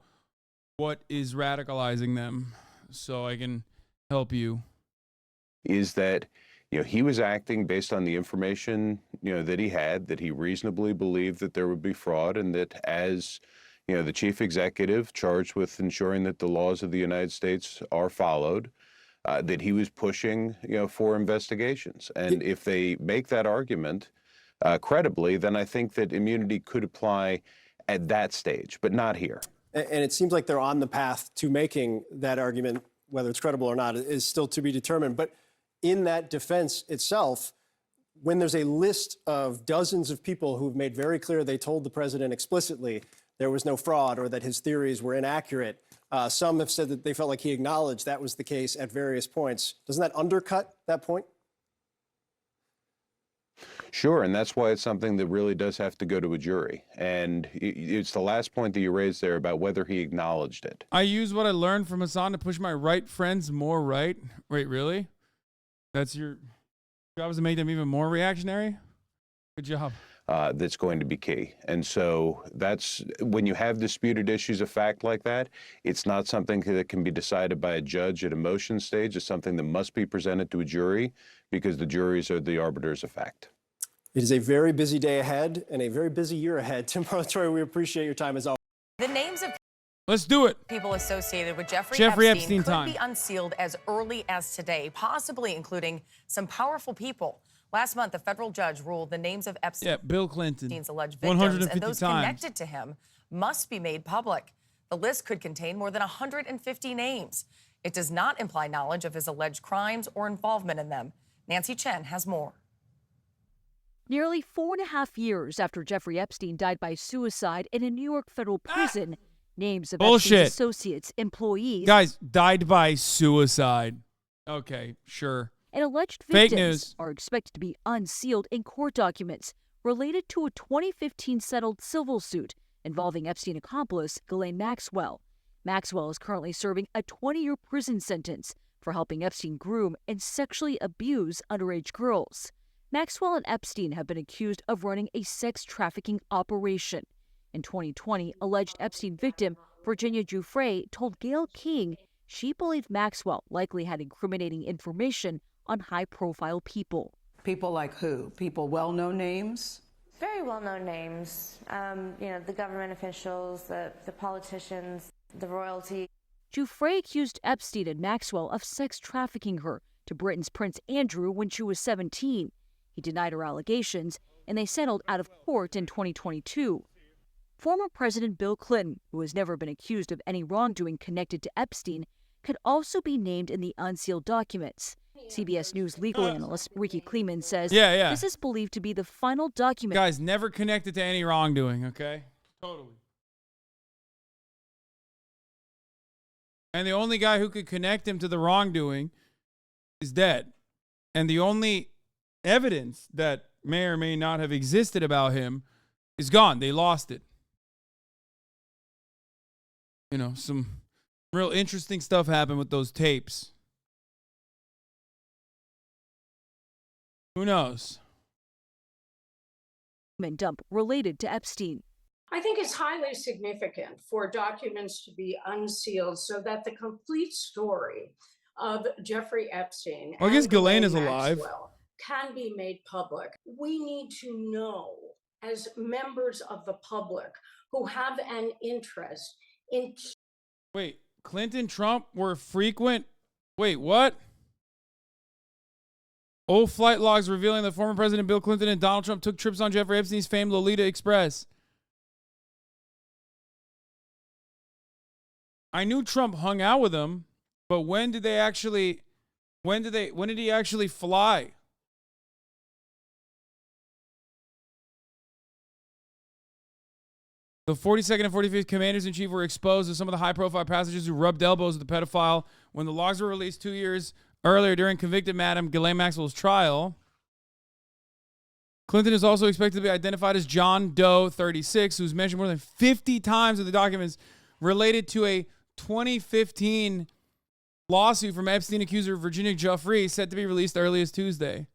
Speaker 2: what is radicalizing them so I can help you.
Speaker 22: Is that he was acting based on the information, that he had, that he reasonably believed that there would be fraud, and that as, the chief executive charged with ensuring that the laws of the United States are followed, that he was pushing, for investigations. And if they make that argument credibly, then I think that immunity could apply at that stage, but not here.
Speaker 4: And it seems like they're on the path to making that argument, whether it's credible or not, is still to be determined. But in that defense itself, when there's a list of dozens of people who've made very clear they told the president explicitly there was no fraud or that his theories were inaccurate, some have said that they felt like he acknowledged that was the case at various points. Doesn't that undercut that point?
Speaker 22: Sure, and that's why it's something that really does have to go to a jury. And it's the last point that you raised there about whether he acknowledged it.
Speaker 2: I use what I learned from Hasan to push my right friends more right. Wait, really? That's your job, is to make them even more reactionary? Good job.
Speaker 22: That's going to be key. And so that's when you have disputed issues of fact like that, it's not something that can be decided by a judge at a motion stage. It's something that must be presented to a jury because the juries are the arbiters of fact.
Speaker 4: It is a very busy day ahead and a very busy year ahead. Tim Parlatore, we appreciate your time as always.
Speaker 3: The names of
Speaker 2: Let's do it.
Speaker 3: people associated with Jeffrey
Speaker 2: Epstein
Speaker 3: could
Speaker 2: time.
Speaker 3: be unsealed as early as today, possibly including some powerful people. Last month, a federal judge ruled the names of
Speaker 2: Bill Clinton.
Speaker 3: Epstein's alleged victims
Speaker 2: 150
Speaker 3: and those
Speaker 2: times.
Speaker 3: connected to him must be made public. The list could contain more than 150 names. It does not imply knowledge of his alleged crimes or involvement in them. Nancy Chen has more.
Speaker 8: Nearly 4.5 years after Jeffrey Epstein died by suicide in a New York federal prison, names of
Speaker 2: Bullshit.
Speaker 8: Epstein's associates, employees,
Speaker 2: Guys, died by suicide. Okay, sure.
Speaker 8: and alleged
Speaker 2: Fake
Speaker 8: victims
Speaker 2: news.
Speaker 8: are expected to be unsealed in court documents related to a 2015 settled civil suit involving Epstein accomplice Ghislaine Maxwell. Maxwell is currently serving a 20-year prison sentence for helping Epstein groom and sexually abuse underage girls. Maxwell and Epstein have been accused of running a sex trafficking operation. In 2020, alleged Epstein victim Virginia Giuffre told Gayle King she believed Maxwell likely had incriminating information on high-profile people.
Speaker 10: People like who? People well-known names?
Speaker 24: Very well-known names. The government officials, the politicians, the royalty.
Speaker 8: Giuffre accused Epstein and Maxwell of sex trafficking her to Britain's Prince Andrew when she was 17. He denied her allegations, and they settled out of court in 2022. Former President Bill Clinton, who has never been accused of any wrongdoing connected to Epstein, could also be named in the unsealed documents. CBS News legal analyst Ricky Kleeman says
Speaker 2: Yeah.
Speaker 8: this is believed to be the final document.
Speaker 2: Guys, never connected to any wrongdoing, okay? Totally. And the only guy who could connect him to the wrongdoing is dead. And the only evidence that may or may not have existed about him is gone. They lost it. You know, some real interesting stuff happened with those tapes. Who knows?
Speaker 8: Dump related to Epstein.
Speaker 14: I think it's highly significant for documents to be unsealed so that the complete story of Jeffrey Epstein
Speaker 2: Well, I guess
Speaker 14: and
Speaker 2: Ghislaine is
Speaker 14: Ghislaine
Speaker 2: alive.
Speaker 14: Maxwell can be made public. We need to know, as members of the public who have an interest in...
Speaker 2: Wait, Clinton, Trump were frequent... Wait, what? Old flight logs revealing that former President Bill Clinton and Donald Trump took trips on Jeffrey Epstein's famed Lolita Express. I knew Trump hung out with him, but when did he actually fly? The 42nd and 45th commanders-in-chief were exposed as some of the high-profile passengers who rubbed elbows with the pedophile when the logs were released 2 years earlier during convicted Madam Ghislaine Maxwell's trial. Clinton is also expected to be identified as John Doe 36, who's mentioned more than 50 times in the documents related to a 2015 lawsuit from Epstein accuser Virginia Giuffre, set to be released early as Tuesday.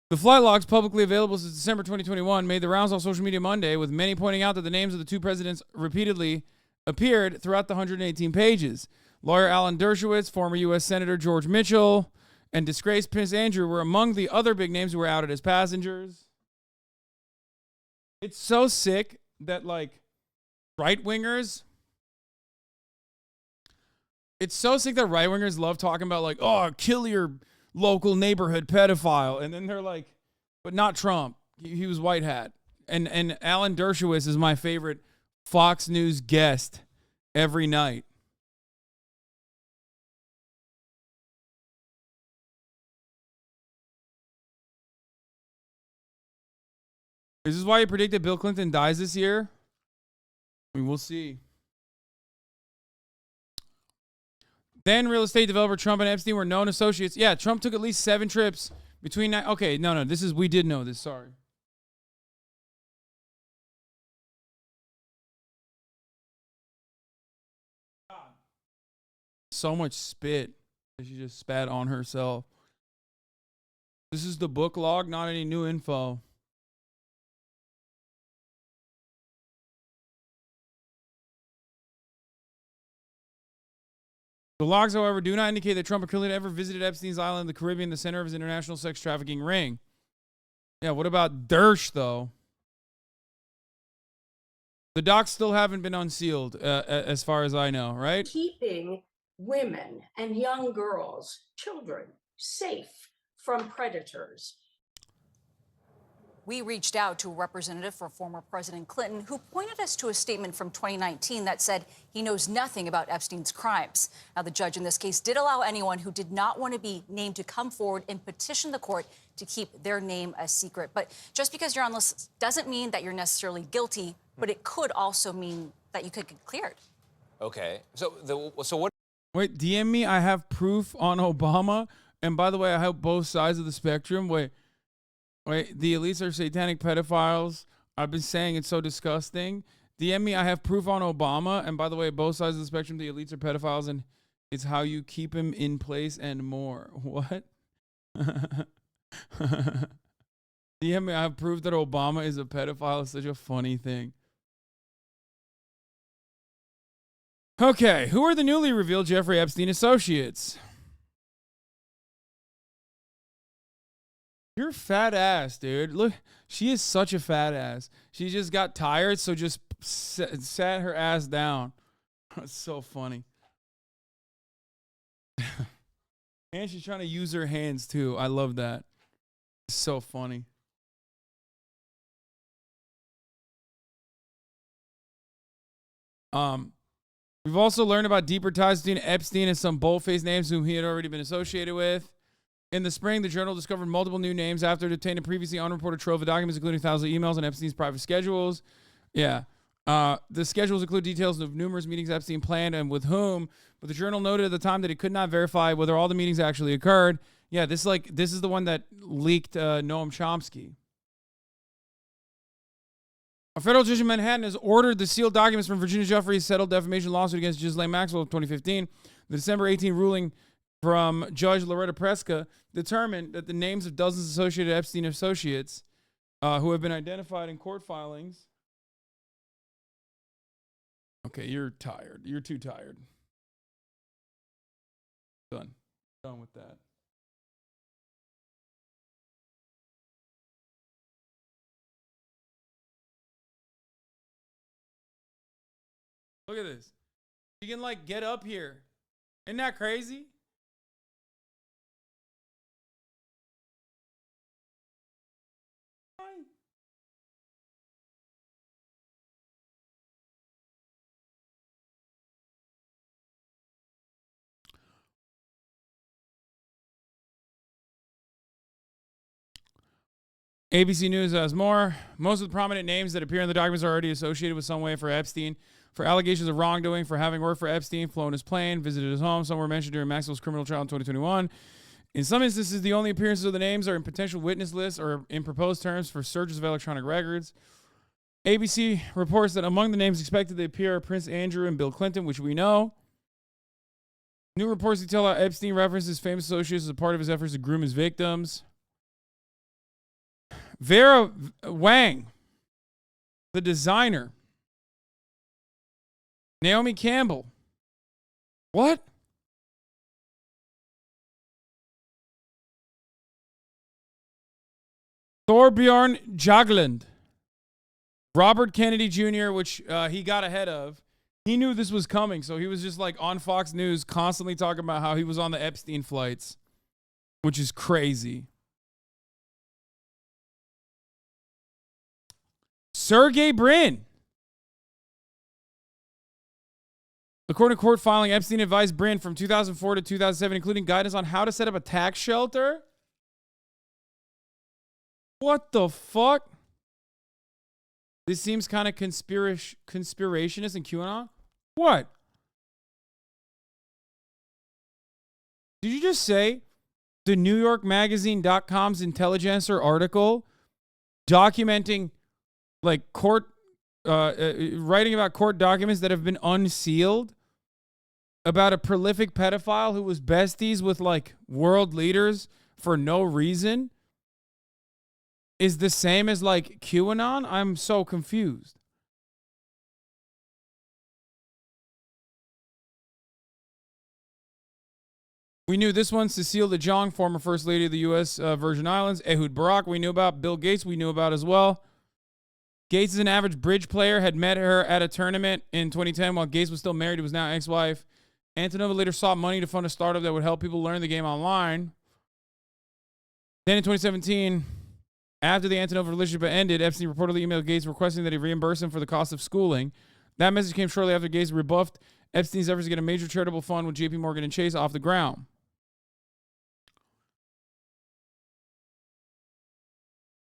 Speaker 2: The flight logs, publicly available since December 2021, made the rounds on social media Monday, with many pointing out that the names of the two presidents repeatedly appeared throughout the 118 pages. Lawyer Alan Dershowitz, former U.S. Senator George Mitchell, and disgraced Prince Andrew were among the other big names who were outed as passengers. It's so sick that, like, right-wingers... It's so sick that right-wingers love talking about, like, oh, kill your local neighborhood pedophile. And then they're like, but not Trump. He was white hat. And Alan Dershowitz is my favorite Fox News guest every night. Is this why you predicted Bill Clinton dies this year? I mean, we'll see. Then real estate developer Trump and Epstein were known associates. Yeah, Trump took at least 7 trips between... Okay, no, this is... We did know this, sorry. So much spit that she just spat on herself. This is the book log, not any new info. The logs, however, do not indicate that Trump or Clinton ever visited Epstein's island in the Caribbean, the center of his international sex trafficking ring. Yeah, what about Dersh, though? The docs still haven't been unsealed, as far as I know, right?
Speaker 14: Keeping women and young girls, children, safe from predators.
Speaker 15: We reached out to a representative for former President Clinton who pointed us to a statement from 2019 that said he knows nothing about Epstein's crimes. Now, the judge in this case did allow anyone who did not want to be named to come forward and petition the court to keep their name a secret. But just because you're on the list doesn't mean that you're necessarily guilty, but it could also mean that you could get cleared.
Speaker 16: Okay. So what?
Speaker 2: Wait, DM me. I have proof on Obama. And by the way, I have both sides of the spectrum. Wait, the elites are satanic pedophiles. I've been saying it's so disgusting. DM me. I have proof on Obama. And by the way, both sides of the spectrum, the elites are pedophiles, and it's how you keep him in place and more. What? DM me. I have proof that Obama is a pedophile. It's such a funny thing. Okay, who are the newly revealed Jeffrey Epstein associates? You're fat ass, dude. Look, she is such a fat ass. She just got tired, so just sat her ass down. That's so funny. And she's trying to use her hands, too. I love that. It's so funny. We've also learned about deeper ties between Epstein and some bold-faced names whom he had already been associated with. In the spring, the journal discovered multiple new names after it obtained a previously unreported trove of documents, including thousands of emails and Epstein's private schedules. Yeah. The schedules include details of numerous meetings Epstein planned and with whom, but the journal noted at the time that it could not verify whether all the meetings actually occurred. Yeah, this is the one that leaked Noam Chomsky. A federal judge in Manhattan has ordered the sealed documents from Virginia Giuffre's settled defamation lawsuit against Ghislaine Maxwell of 2015. The December 18 ruling from Judge Loretta Preska determined that the names of dozens of associated Epstein associates who have been identified in court filings. Okay, you're tired. You're too tired. Done. Done with that. Look at this. You can like get up here. Isn't that crazy? ABC News has more. Most of the prominent names that appear in the documents are already associated with some way for Epstein. For allegations of wrongdoing, for having worked for Epstein, flown his plane, visited his home. Some were mentioned during Maxwell's criminal trial in 2021. In some instances, the only appearances of the names are in potential witness lists or in proposed terms for searches of electronic records. ABC reports that among the names expected to appear are Prince Andrew and Bill Clinton, which we know. New reports detail how Epstein references famous associates as a part of his efforts to groom his victims. Vera Wang, the designer. Naomi Campbell. What? Thorbjorn Jagland. Robert Kennedy Jr., which he got ahead of. He knew this was coming, so he was just like on Fox News constantly talking about how he was on the Epstein flights, which is crazy. Sergey Brin. According to court filing, Epstein advised Brin from 2004 to 2007, including guidance on how to set up a tax shelter. What the fuck? This seems kind of conspirationist and QAnon. What? Did you just say the New York Magazine.com's Intelligencer article documenting like court, writing about court documents that have been unsealed about a prolific pedophile who was besties with like world leaders for no reason is the same as like QAnon? I'm so confused. We knew this one, Cecile de Jong, former First Lady of the U.S. Virgin Islands. Ehud Barak, we knew about. Bill Gates, we knew about as well. Gates is an average bridge player, had met her at a tournament in 2010 while Gates was still married to his now ex-wife. Antonova later sought money to fund a startup that would help people learn the game online. Then in 2017, after the Antonova relationship ended, Epstein reportedly emailed Gates requesting that he reimburse him for the cost of schooling. That message came shortly after Gates rebuffed Epstein's efforts to get a major charitable fund with JP Morgan and Chase off the ground.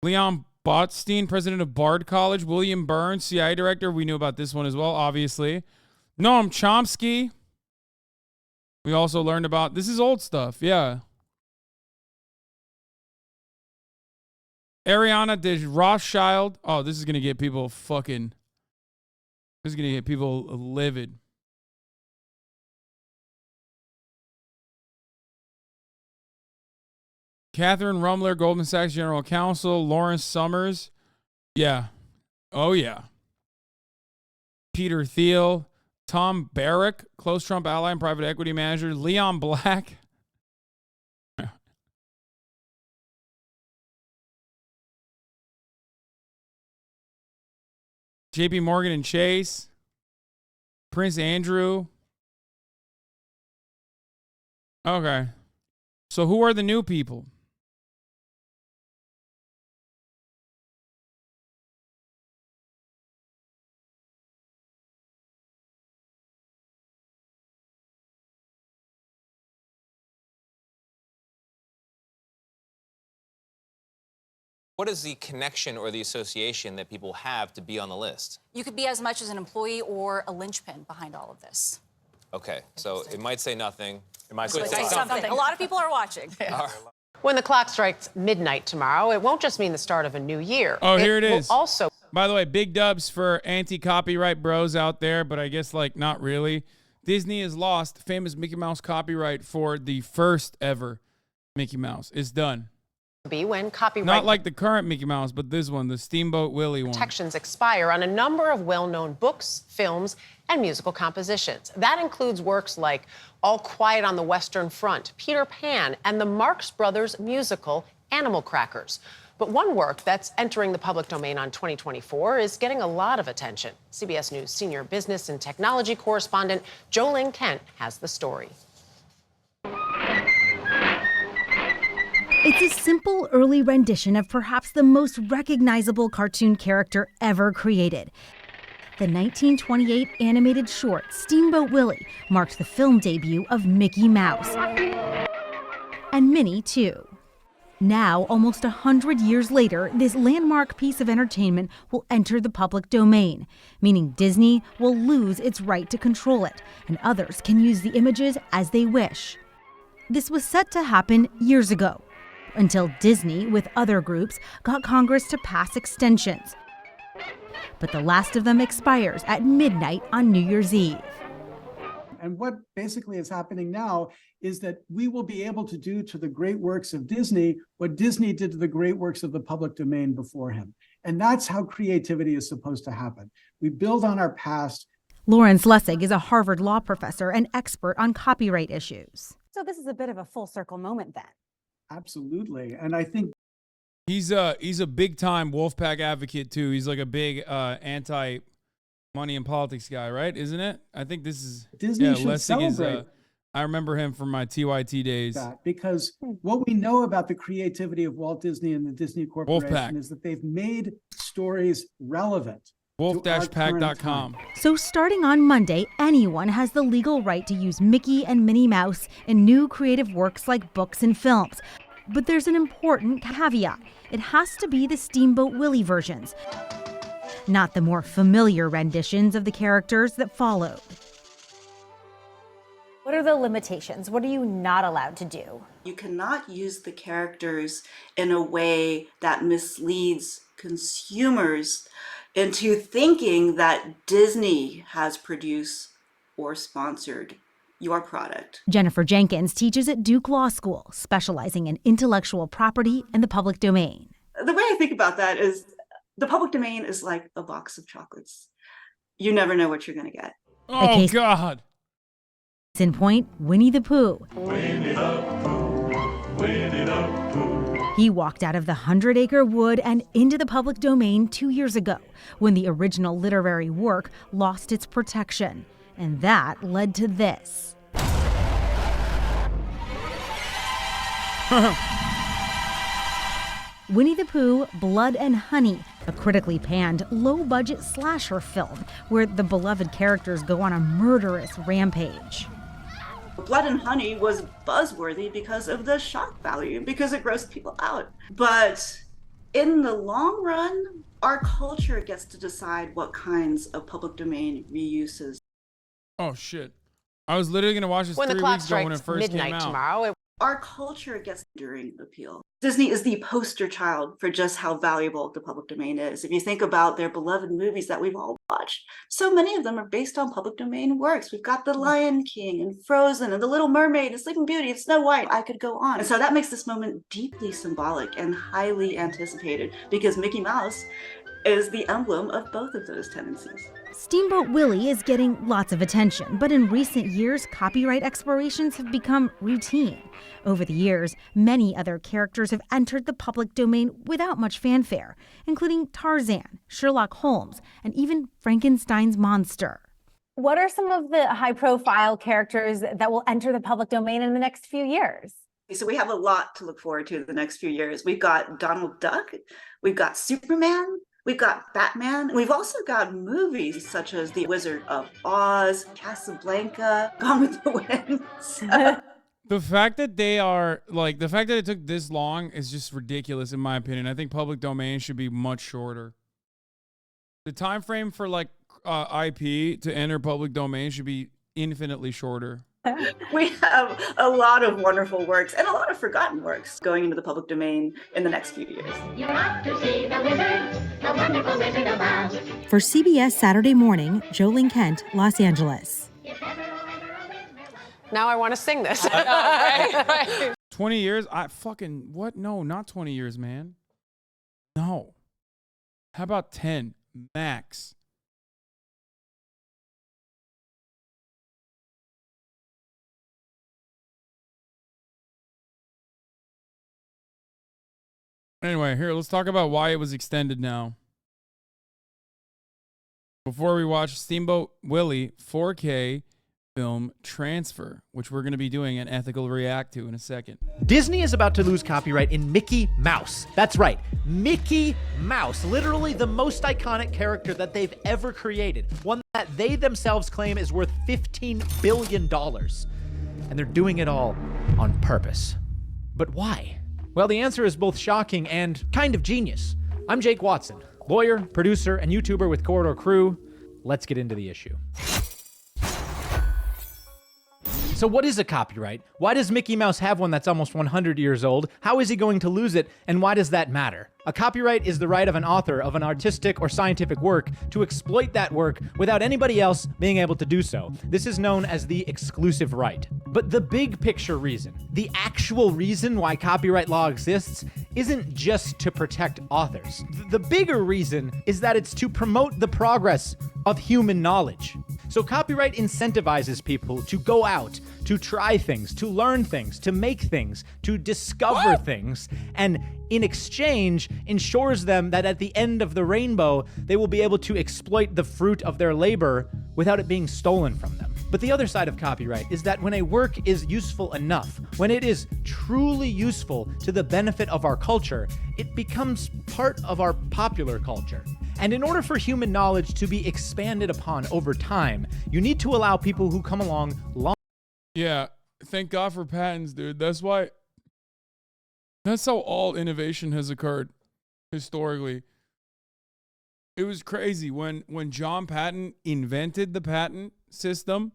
Speaker 2: Leon Botstein, president of Bard College. William Burns, CIA director. We knew about this one as well, obviously. Noam Chomsky. We also learned about, this is old stuff, yeah. Ariana de Rothschild. Oh, this is going to get people fucking, this is going to get people livid. Catherine Rumler, Goldman Sachs General Counsel. Lawrence Summers. Yeah. Oh, yeah. Peter Thiel. Tom Barrack, close Trump ally and private equity manager. Leon Black. JP Morgan and Chase. Prince Andrew. Okay. So who are the new people?
Speaker 16: What is the connection or the association that people have to be on the list?
Speaker 15: You could be as much as an employee or a linchpin behind all of this.
Speaker 16: Okay, so it might say nothing. It might
Speaker 15: Say something. A lot of people are watching.
Speaker 17: When the clock strikes midnight tomorrow, it won't just mean the start of a new year.
Speaker 2: Oh, here it is.
Speaker 17: Also,
Speaker 2: by the way, big dubs for anti-copyright bros out there, but I guess like not really. Disney has lost famous Mickey Mouse copyright for the first ever Mickey Mouse. It's done.
Speaker 17: be when copyright
Speaker 2: Not like the current Mickey Mouse, but this one, the Steamboat Willie one.
Speaker 17: protections expire on a number of well-known books, films, and musical compositions. That includes works like All Quiet on the Western Front, Peter Pan, and the Marx Brothers musical Animal Crackers. But one work that's entering the public domain on 2024 is getting a lot of attention. CBS News senior business and technology correspondent Jolene Kent has the story.
Speaker 18: It's a simple early rendition of perhaps the most recognizable cartoon character ever created. The 1928 animated short Steamboat Willie marked the film debut of Mickey Mouse. And Minnie, too. Now, almost 100 years later, this landmark piece of entertainment will enter the public domain, meaning Disney will lose its right to control it, and others can use the images as they wish. This was set to happen years ago, until Disney, with other groups, got Congress to pass extensions. But the last of them expires at midnight on New Year's Eve.
Speaker 20: And what basically is happening now is that we will be able to do to the great works of Disney what Disney did to the great works of the public domain before him. And that's how creativity is supposed to happen. We build on our past.
Speaker 18: Lawrence Lessig is a Harvard law professor and expert on copyright issues.
Speaker 21: So this is a bit of a full circle moment then.
Speaker 20: Absolutely. And I think
Speaker 2: he's a big time Wolfpack advocate too. He's like a big anti money and politics guy, right? Isn't it? I think this is
Speaker 20: Disney should
Speaker 2: Lessig
Speaker 20: celebrate.
Speaker 2: I remember him from my TYT days.
Speaker 20: That because what we know about the creativity of Walt Disney and the Disney Corporation
Speaker 2: Wolfpack.
Speaker 20: is that they've made stories relevant.
Speaker 2: Wolf-pack.com.
Speaker 18: So starting on Monday, anyone has the legal right to use Mickey and Minnie Mouse in new creative works like books and films. But there's an important caveat. It has to be the Steamboat Willie versions, not the more familiar renditions of the characters that followed.
Speaker 21: What are the limitations? What are you not allowed to do?
Speaker 25: You cannot use the characters in a way that misleads consumers into thinking that Disney has produced or sponsored your product.
Speaker 18: Jennifer Jenkins teaches at Duke Law School, specializing in intellectual property and the public domain.
Speaker 25: The way I think about that is the public domain is like a box of chocolates. You never know what you're going to get.
Speaker 2: Oh, God.
Speaker 18: Case in point, Winnie the Pooh.
Speaker 26: Winnie the Pooh, Winnie the Pooh.
Speaker 18: He walked out of the 100-acre wood and into the public domain 2 years ago, when the original literary work lost its protection. And that led to this. Winnie the Pooh, Blood and Honey, a critically panned, low-budget slasher film where the beloved characters go on a murderous rampage.
Speaker 25: Blood and Honey was buzzworthy because of the shock value, because it grossed people out. But in the long run, our culture gets to decide what kinds of public domain reuses.
Speaker 2: Oh, shit. I was literally going to watch this
Speaker 25: When the
Speaker 2: 3
Speaker 25: clock
Speaker 2: weeks ago when it
Speaker 25: strikes
Speaker 2: first came
Speaker 25: midnight
Speaker 2: out.
Speaker 25: tomorrow, our culture gets enduring appeal. Disney is the poster child for just how valuable the public domain is. If you think about their beloved movies that we've all watched, so many of them are based on public domain works. We've got The Lion King and Frozen and The Little Mermaid and Sleeping Beauty and Snow White. I could go on. And so that makes this moment deeply symbolic and highly anticipated because Mickey Mouse is the emblem of both of those tendencies.
Speaker 18: Steamboat Willie is getting lots of attention, but in recent years, copyright expirations have become routine. Over the years, many other characters have entered the public domain without much fanfare, including Tarzan, Sherlock Holmes, and even Frankenstein's monster.
Speaker 21: What are some of the high-profile characters that will enter the public domain in the next few years?
Speaker 25: So we have a lot to look forward to in the next few years. We've got Donald Duck, we've got Superman, we've got Batman. We've also got movies such as The Wizard of Oz, Casablanca, Gone with the Wind.
Speaker 2: The fact that they are like the fact that it took this long is just ridiculous in my opinion. I think public domain should be much shorter. The time frame for like IP to enter public domain should be infinitely shorter.
Speaker 25: We have a lot of wonderful works and a lot of forgotten works going into the public domain in the next few years.
Speaker 1: You're off to see the wizard, the wonderful Wizard of Oz.
Speaker 18: For CBS Saturday Morning, Jolene Kent, Los Angeles.
Speaker 17: Now I want to sing this. Right?
Speaker 2: 20 years? What? No, not 20 years, man. No. How about 10 max? Anyway, here, let's talk about why it was extended now. Before we watch Steamboat Willie 4K film Transfer, which we're going to be doing an ethical react to in a second.
Speaker 5: Disney is about to lose copyright in Mickey Mouse. That's right, Mickey Mouse, literally the most iconic character that they've ever created, one that they themselves claim is worth $15 billion. And they're doing it all on purpose. But why? Well, the answer is both shocking and kind of genius. I'm Jake Watson, lawyer, producer, and YouTuber with Corridor Crew. Let's get into the issue. So what is a copyright? Why does Mickey Mouse have one that's almost 100 years old? How is he going to lose it? And why does that matter? A copyright is the right of an author of an artistic or scientific work to exploit that work without anybody else being able to do so. This is known as the exclusive right. But the big picture reason, the actual reason why copyright law exists, isn't just to protect authors. The bigger reason is that it's to promote the progress of human knowledge. So copyright incentivizes people to go out, to try things, to learn things, to make things, to discover things, and in exchange ensures them that at the end of the rainbow, they will be able to exploit the fruit of their labor without it being stolen from them. But the other side of copyright is that when a work is useful enough, when it is truly useful to the benefit of our culture, it becomes part of our popular culture. And in order for human knowledge to be expanded upon over time, you need to allow people who come along
Speaker 2: Yeah, thank God for patents, dude. That's how all innovation has occurred historically. It was crazy when John Patton invented the patent system.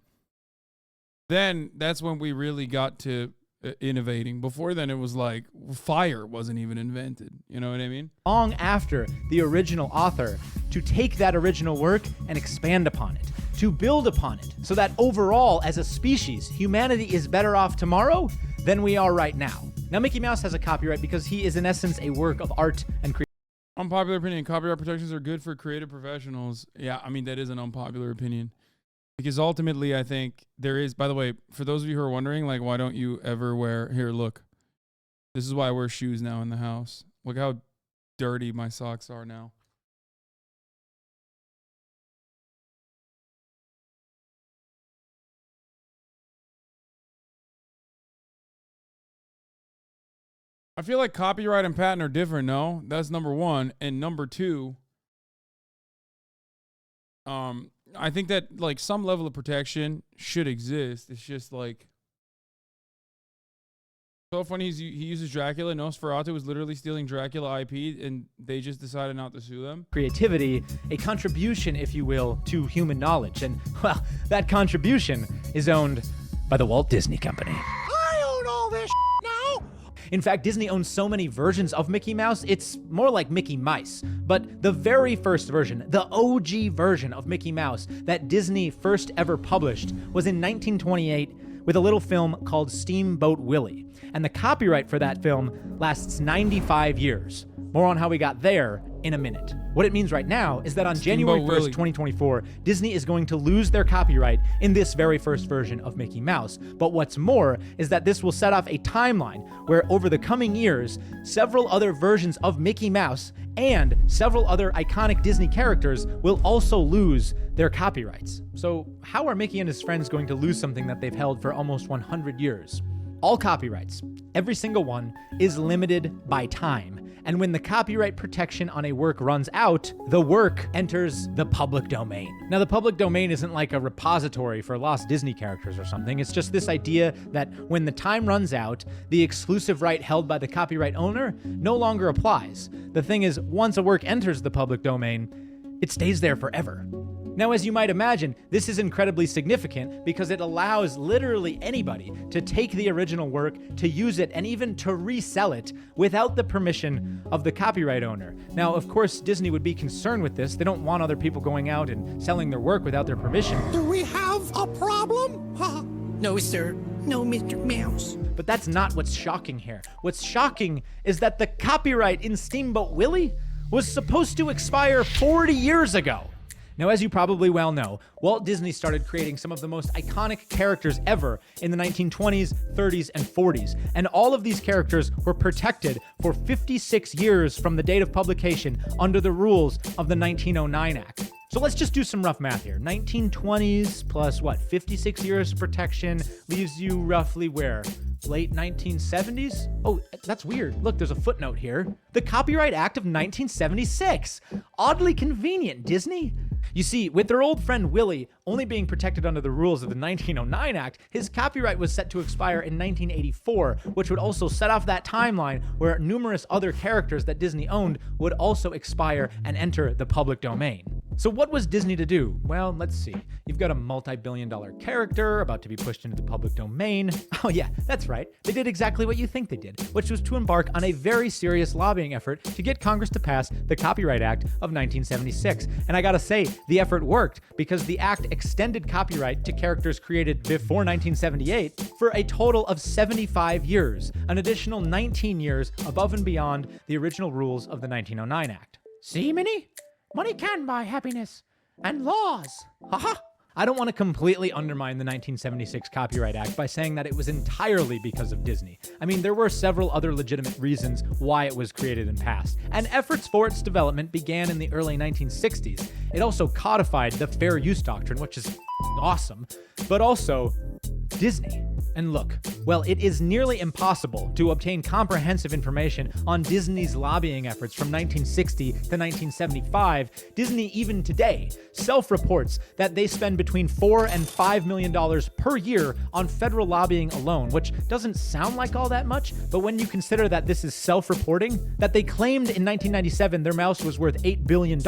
Speaker 2: Then that's when we really got to innovating. Before then, it was like fire wasn't even invented. You know what I mean?
Speaker 5: long after the original author to take that original work and expand upon it, to build upon it, so that overall, as a species, humanity is better off tomorrow than we are right now. Now, Mickey Mouse has a copyright because he is, in essence, a work of art and creativity.
Speaker 2: Unpopular opinion, copyright protections are good for creative professionals. Yeah, I mean, that is an unpopular opinion. Because ultimately, I think there is, by the way, for those of you who are wondering, like, why don't you ever wear, here, look. This is why I wear shoes now in the house. Look how dirty my socks are now. I feel like copyright and patent are different, no? That's number one. And number two, I think that like some level of protection should exist. It's just like so funny. He uses Dracula. Nosferatu was literally stealing Dracula IP, and they just decided not to sue them.
Speaker 5: Creativity, a contribution, if you will, to human knowledge. And, well, that contribution is owned by the Walt Disney Company.
Speaker 1: I own all this now.
Speaker 5: In fact, Disney owns so many versions of Mickey Mouse, it's more like Mickey Mice. But the very first version, the OG version of Mickey Mouse that Disney first ever published was in 1928 with a little film called Steamboat Willie. And the copyright for that film lasts 95 years. More on how we got there in a minute. What it means right now is that on January 1st, 2024, Disney is going to lose their copyright in this very first version of Mickey Mouse. But what's more is that this will set off a timeline where over the coming years, several other versions of Mickey Mouse and several other iconic Disney characters will also lose their copyrights. So how are Mickey and his friends going to lose something that they've held for almost 100 years? All copyrights, every single one, is limited by time. And when the copyright protection on a work runs out, the work enters the public domain. Now, the public domain isn't like a repository for lost Disney characters or something. It's just this idea that when the time runs out, the exclusive right held by the copyright owner no longer applies. The thing is, once a work enters the public domain, it stays there forever. Now, as you might imagine, this is incredibly significant because it allows literally anybody to take the original work, to use it, and even to resell it without the permission of the copyright owner. Now, of course, Disney would be concerned with this. They don't want other people going out and selling their work without their permission.
Speaker 6: Do we have a problem? No, sir. No, Mr. Mouse.
Speaker 5: But that's not what's shocking here. What's shocking is that the copyright in Steamboat Willie was supposed to expire 40 years ago. Now, as you probably well know, Walt Disney started creating some of the most iconic characters ever in the 1920s, 30s, and 40s. And all of these characters were protected for 56 years from the date of publication under the rules of the 1909 Act. So let's just do some rough math here. 1920s plus what, 56 years of protection leaves you roughly where? Late 1970s? Oh, that's weird. Look, there's a footnote here. The Copyright Act of 1976. Oddly convenient, Disney. You see, with their old friend Willie only being protected under the rules of the 1909 Act, his copyright was set to expire in 1984, which would also set off that timeline where numerous other characters that Disney owned would also expire and enter the public domain. So what was Disney to do? Well, let's see. You've got a multi-billion-dollar character about to be pushed into the public domain. Oh yeah, that's right. They did exactly what you think they did, which was to embark on a very serious lobbying effort to get Congress to pass the Copyright Act of 1976. And I gotta say, the effort worked because the act extended copyright to characters created before 1978 for a total of 75 years, an additional 19 years above and beyond the original rules of the 1909 Act.
Speaker 6: See, Minnie? Money can buy happiness. And laws. Haha.
Speaker 5: I don't want to completely undermine the 1976 Copyright Act by saying that it was entirely because of Disney. I mean, there were several other legitimate reasons why it was created and passed, and efforts for its development began in the early 1960s. It also codified the fair use doctrine, which is awesome, but also Disney. And look, well, it is nearly impossible to obtain comprehensive information on Disney's lobbying efforts from 1960 to 1975. Disney, even today, self-reports that they spend between $4 and $5 million per year on federal lobbying alone, which doesn't sound like all that much, but when you consider that this is self-reporting, that they claimed in 1997 their mouse was worth $8 billion,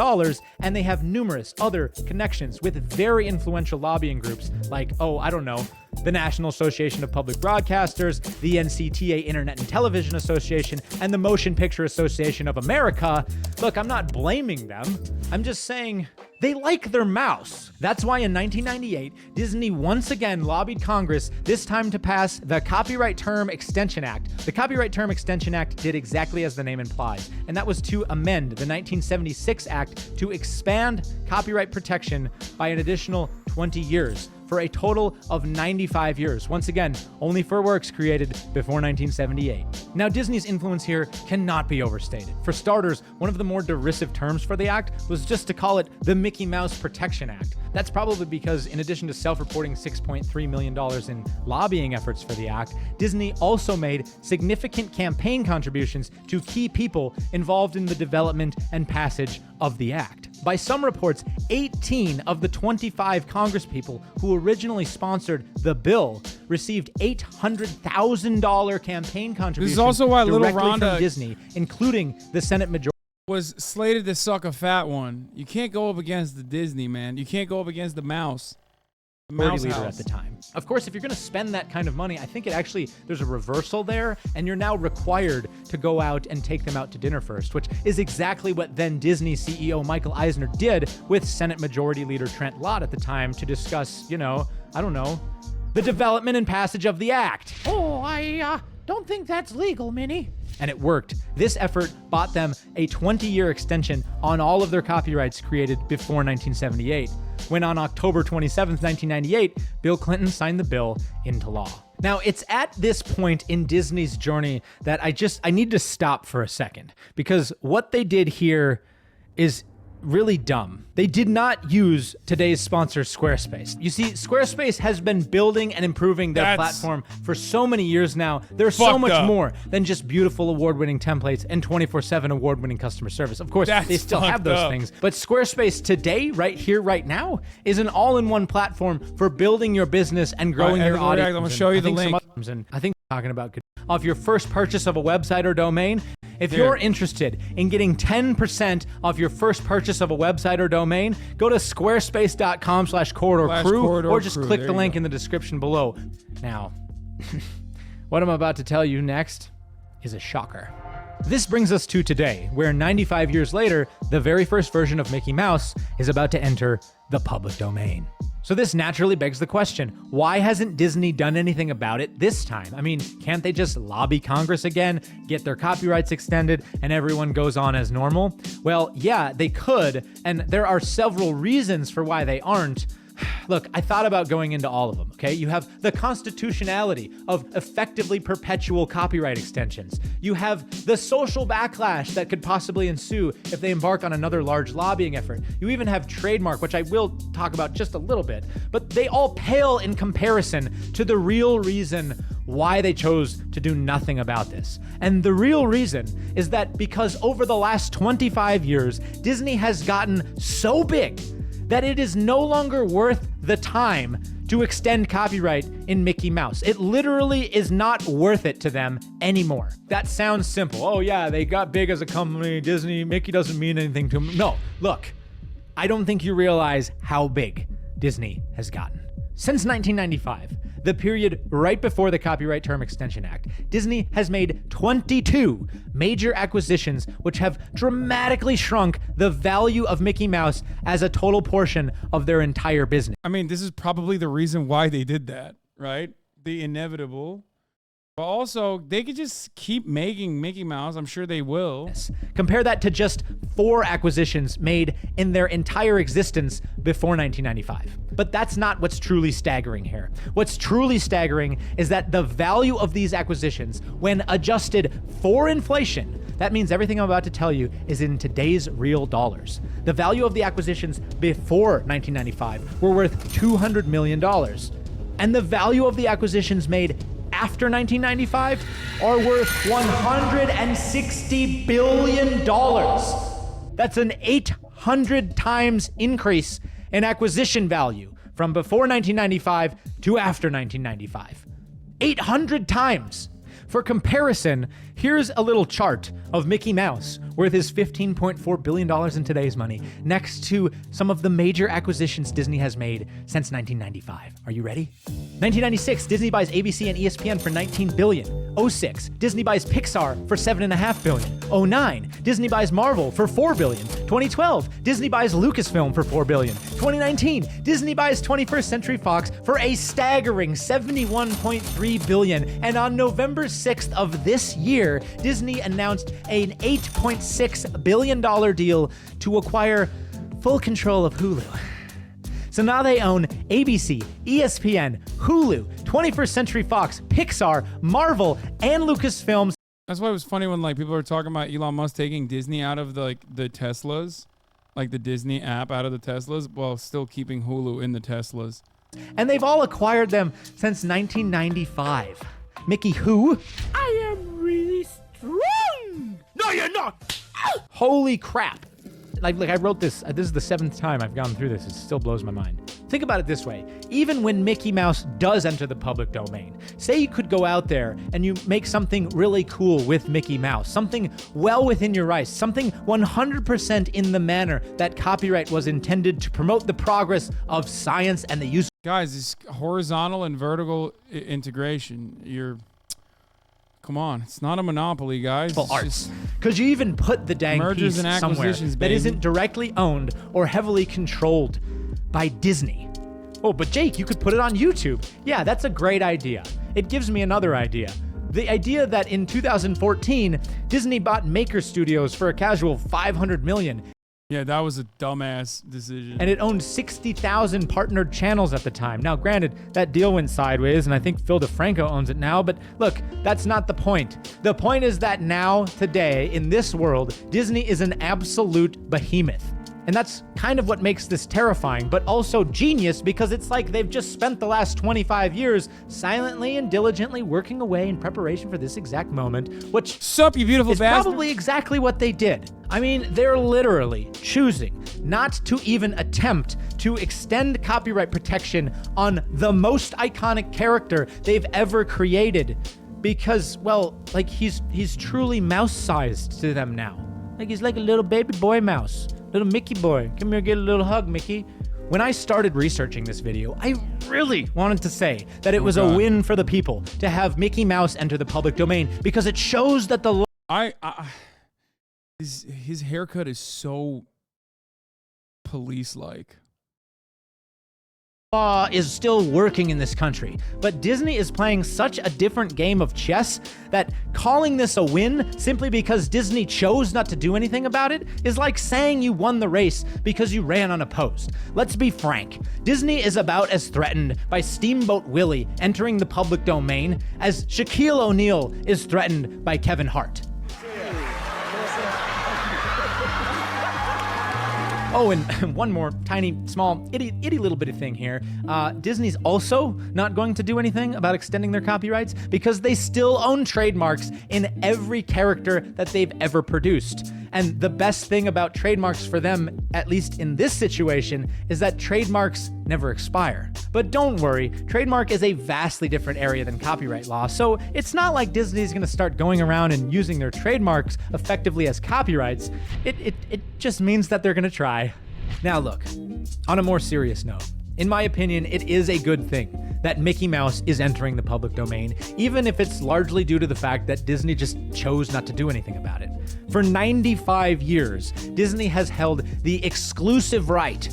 Speaker 5: and they have numerous other connections with very influential lobbying groups like, oh, I don't know, the National Association of Public Broadcasters, the NCTA Internet and Television Association, and the Motion Picture Association of America. Look, I'm not blaming them. I'm just saying they like their mouse. That's why in 1998, Disney once again lobbied Congress, this time to pass the Copyright Term Extension Act. The Copyright Term Extension Act did exactly as the name implies, and that was to amend the 1976 Act to expand copyright protection by an additional 20 years. For a total of 95 years. Once again, only for works created before 1978. Now, Disney's influence here cannot be overstated. For starters, one of the more derisive terms for the act was just to call it the Mickey Mouse Protection Act. That's probably because, in addition to self-reporting $6.3 million in lobbying efforts for the act, Disney also made significant campaign contributions to key people involved in the development and passage of the act. By some reports, 18 of the 25 congresspeople who originally sponsored the bill received $800,000 campaign contributions
Speaker 2: This is also why Little
Speaker 5: directly
Speaker 2: Rhonda
Speaker 5: from Disney, including the Senate majority.
Speaker 2: Was slated to suck a fat one. You can't go up against the Disney, man. You can't go up against the mouse. The mouse
Speaker 5: leader
Speaker 2: house.
Speaker 5: at the time. Of course, if you're going to spend that kind of money, I think there's a reversal there, and you're now required to go out and take them out to dinner first, which is exactly what then Disney CEO Michael Eisner did with Senate Majority Leader Trent Lott at the time to discuss, the development and passage of the act.
Speaker 6: Oh, I don't think that's legal, Minnie.
Speaker 5: And it worked. This effort bought them a 20-year extension on all of their copyrights created before 1978, when on October 27th, 1998, Bill Clinton signed the bill into law. Now, it's at this point in Disney's journey that I need to stop for a second, because what they did here is really dumb. They did not use today's sponsor, Squarespace. You see, Squarespace has been building and improving their platform for so many years now. There's so much more than just beautiful award-winning templates and 24/7 award-winning customer service. Of course, they still have those things. But Squarespace today, right here, right now, is an all-in-one platform for building your business and growing your audience.
Speaker 2: I'm going to show you the link.
Speaker 5: And I think talking about off your first purchase of a website or domain. If you're interested in getting 10% off your first purchase of a website or domain, go to squarespace.com/corridor crew or just click the link in the description below. Now, what I'm about to tell you next is a shocker. This brings us to today, where 95 years later, the very first version of Mickey Mouse is about to enter the public domain. So this naturally begs the question, why hasn't Disney done anything about it this time? I mean, can't they just lobby Congress again, get their copyrights extended, and everyone goes on as normal? Well, yeah, they could, and there are several reasons for why they aren't. Look, I thought about going into all of them, okay? You have the constitutionality of effectively perpetual copyright extensions. You have the social backlash that could possibly ensue if they embark on another large lobbying effort. You even have trademark, which I will talk about just a little bit, but they all pale in comparison to the real reason why they chose to do nothing about this. And the real reason is that because over the last 25 years, Disney has gotten so big that it is no longer worth the time to extend copyright in Mickey Mouse. It literally is not worth it to them anymore. That sounds simple. Oh yeah, they got big as a company, Disney, Mickey doesn't mean anything to them. No, look, I don't think you realize how big Disney has gotten. Since 1995, the period right before the Copyright Term Extension Act, Disney has made 22 major acquisitions which have dramatically shrunk the value of Mickey Mouse as a total portion of their entire business.
Speaker 2: I mean, this is probably the reason why they did that, right? The inevitable. But also, they could just keep making Mickey Mouse. I'm sure they will.
Speaker 5: Compare that to just 4 acquisitions made in their entire existence before 1995. But that's not what's truly staggering here. What's truly staggering is that the value of these acquisitions, when adjusted for inflation, that means everything I'm about to tell you is in today's real dollars. The value of the acquisitions before 1995 were worth $200 million. And the value of the acquisitions made after 1995 are worth $160 billion. That's an 800 times increase in acquisition value from before 1995 to after 1995. 800 times. For comparison, here's a little chart of Mickey Mouse worth his $15.4 billion in today's money next to some of the major acquisitions Disney has made since 1995. Are you ready? 1996, Disney buys ABC and ESPN for $19 billion. 06, Disney buys Pixar for $7.5 billion. 09, Disney buys Marvel for $4 billion. 2012, Disney buys Lucasfilm for $4 billion. 2019, Disney buys 21st Century Fox for a staggering $71.3 billion. And on November 6th of this year, Disney announced an $8.6 billion deal to acquire full control of Hulu. So now they own ABC, ESPN, Hulu, 21st Century Fox, Pixar, Marvel, and Lucasfilms.
Speaker 2: That's why it was funny when like people were talking about Elon Musk taking Disney out of the Teslas, like the Disney app out of the Teslas, while still keeping Hulu in the Teslas.
Speaker 5: And they've all acquired them since 1995. Mickey who?
Speaker 6: I am really strong. No, you're not.
Speaker 5: Holy crap. Like I wrote this, this is the 7th time I've gone through this. It still blows my mind. Think about it this way. Even when Mickey Mouse does enter the public domain, say you could go out there and you make something really cool with Mickey Mouse, something well within your rights, something 100% in the manner that copyright was intended to promote the progress of science and the use.
Speaker 2: Guys, it's horizontal and vertical integration. Come on, it's not a monopoly, guys.
Speaker 5: Arts. Could you even put the dang
Speaker 2: mergers
Speaker 5: piece
Speaker 2: and
Speaker 5: somewhere
Speaker 2: acquisitions,
Speaker 5: that isn't directly owned or heavily controlled by Disney? Oh, but Jake, you could put it on YouTube. Yeah, that's a great idea. It gives me another idea. The idea that in 2014, Disney bought Maker Studios for a casual $500 million.
Speaker 2: Yeah, that was a dumbass decision.
Speaker 5: And it owned 60,000 partnered channels at the time. Now, granted, that deal went sideways, and I think Phil DeFranco owns it now, but look, that's not the point. The point is that now, today, in this world, Disney is an absolute behemoth. And that's kind of what makes this terrifying, but also genius, because it's like they've just spent the last 25 years silently and diligently working away in preparation for this exact moment, which
Speaker 2: Sup, you beautiful
Speaker 5: is
Speaker 2: bastard.
Speaker 5: probably exactly what they did. I mean, they're literally choosing not to even attempt to extend copyright protection on the most iconic character they've ever created because, well, like he's truly mouse-sized to them now. Like he's like a little baby boy mouse. Little Mickey boy, come here, get a little hug, Mickey. When I started researching this video, I really wanted to say that it was a win for the people to have Mickey Mouse enter the public domain because it shows that the
Speaker 2: his haircut is so police-like.
Speaker 5: Law is still working in this country, but Disney is playing such a different game of chess that calling this a win simply because Disney chose not to do anything about it is like saying you won the race because you ran unopposed. Let's be frank, Disney is about as threatened by Steamboat Willie entering the public domain as Shaquille O'Neal is threatened by Kevin Hart. Oh, and one more tiny, small, itty little bit of thing here. Disney's also not going to do anything about extending their copyrights because they still own trademarks in every character that they've ever produced. And the best thing about trademarks for them, at least in this situation, is that trademarks never expire. But don't worry, trademark is a vastly different area than copyright law, so it's not like Disney's gonna start going around and using their trademarks effectively as copyrights. It just means that they're gonna try. Now look, on a more serious note, in my opinion, it is a good thing that Mickey Mouse is entering the public domain, even if it's largely due to the fact that Disney just chose not to do anything about it. For 95 years, Disney has held the exclusive right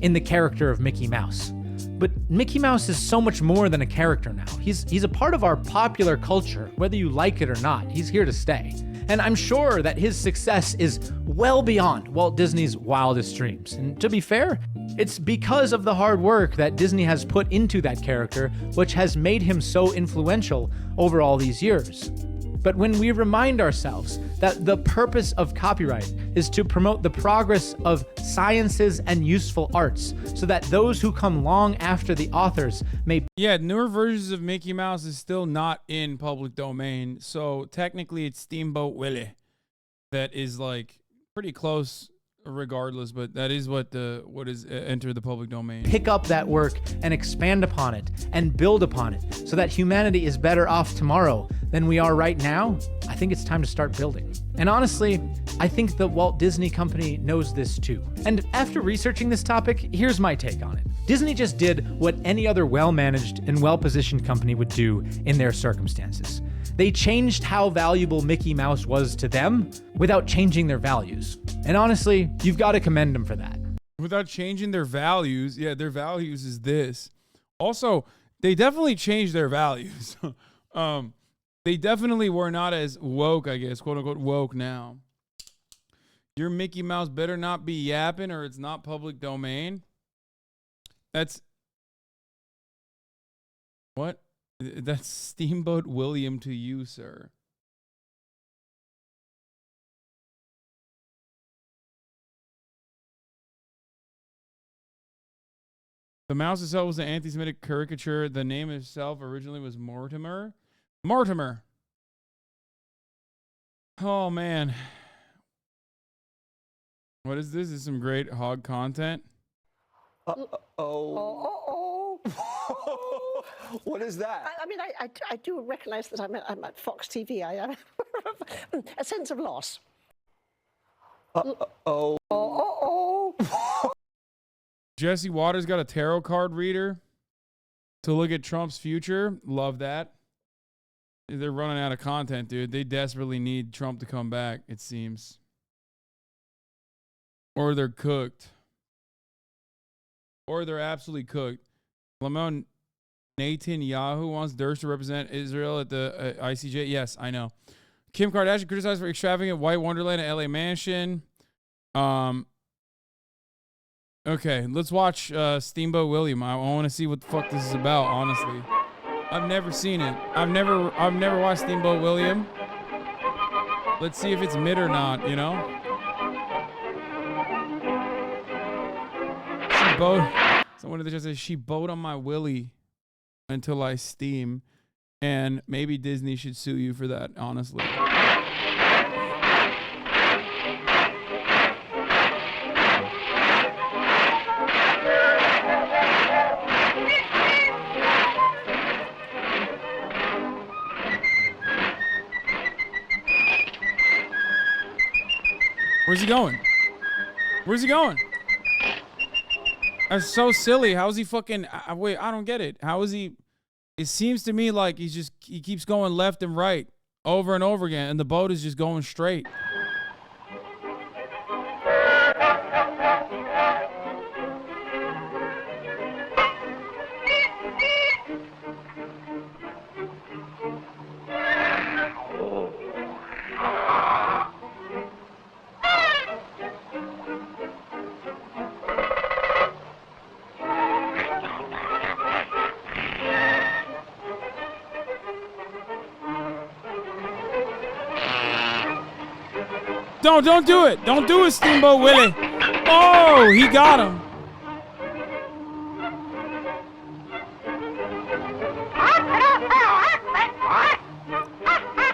Speaker 5: in the character of Mickey Mouse. But Mickey Mouse is so much more than a character now. He's a part of our popular culture, whether you like it or not. He's here to stay. And I'm sure that his success is well beyond Walt Disney's wildest dreams. And to be fair, it's because of the hard work that Disney has put into that character, which has made him so influential over all these years. But when we remind ourselves that the purpose of copyright is to promote the progress of sciences and useful arts, so that those who come long after the authors may...
Speaker 2: Yeah, newer versions of Mickey Mouse is still not in public domain, so technically it's Steamboat Willie that is like pretty close regardless, but that is what is enter the public domain.
Speaker 5: Pick up that work and expand upon it and build upon it so that humanity is better off tomorrow than we are right now. I think it's time to start building. And honestly, I think the Walt Disney Company knows this too. And after researching this topic, here's my take on it. Disney just did what any other well-managed and well-positioned company would do in their circumstances. They changed how valuable Mickey Mouse was to them without changing their values. And honestly, you've got to commend them for that.
Speaker 2: Without changing their values, yeah, their values is this. Also, they definitely changed their values. They definitely were not as woke, I guess, quote unquote woke now. Your Mickey Mouse better not be yapping or it's not public domain. That's... What? That's Steamboat William to you, sir. The mouse itself was an anti-Semitic caricature. The name itself originally was Mortimer. Mortimer. Oh, man. What is this? This is some great hog content.
Speaker 6: What is that?
Speaker 7: I mean, I do recognize that I'm at Fox TV. I have a sense of loss.
Speaker 2: Jesse Waters got a tarot card reader to look at Trump's future. Love that. They're running out of content, dude. They desperately need Trump to come back, it seems. Or they're cooked. Or they're absolutely cooked. Lamont Netanyahu wants Durst to represent Israel at the ICJ. Yes, I know. Kim Kardashian criticized for extravagant white wonderland at LA mansion. Okay, let's watch Steamboat William. I want to see what the fuck this is about, honestly. I've never seen it. I've never watched Steamboat William. Let's see if it's mid or not, you know? Someone just says she bowed on my willy until I steam, and maybe Disney should sue you for that, honestly. Where's he going? Where's he going? That's so silly. How is he fucking... wait, I don't get it. How is he... It seems to me like he keeps going left and right over and over again, and the boat is just going straight. Don't do it. Don't do it, Steamboat Willie. Oh, he got him.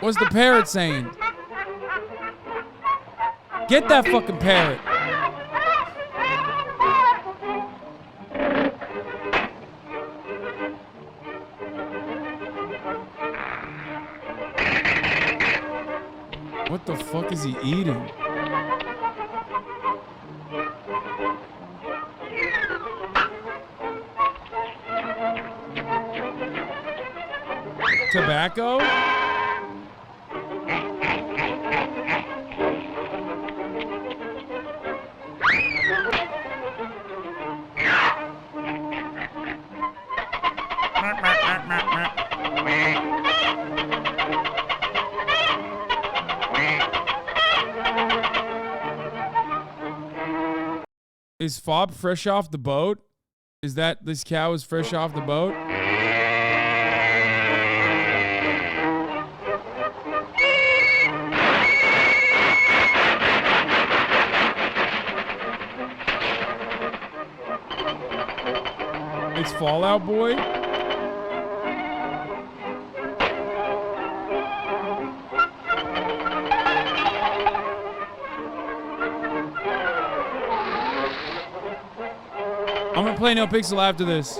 Speaker 2: What's the parrot saying? Get that fucking parrot. What the fuck is he eating? Tobacco? Is Fob fresh off the boat? Is that this cow is fresh off the boat? It's Fallout Boy? I'm gonna play NoPixel after this.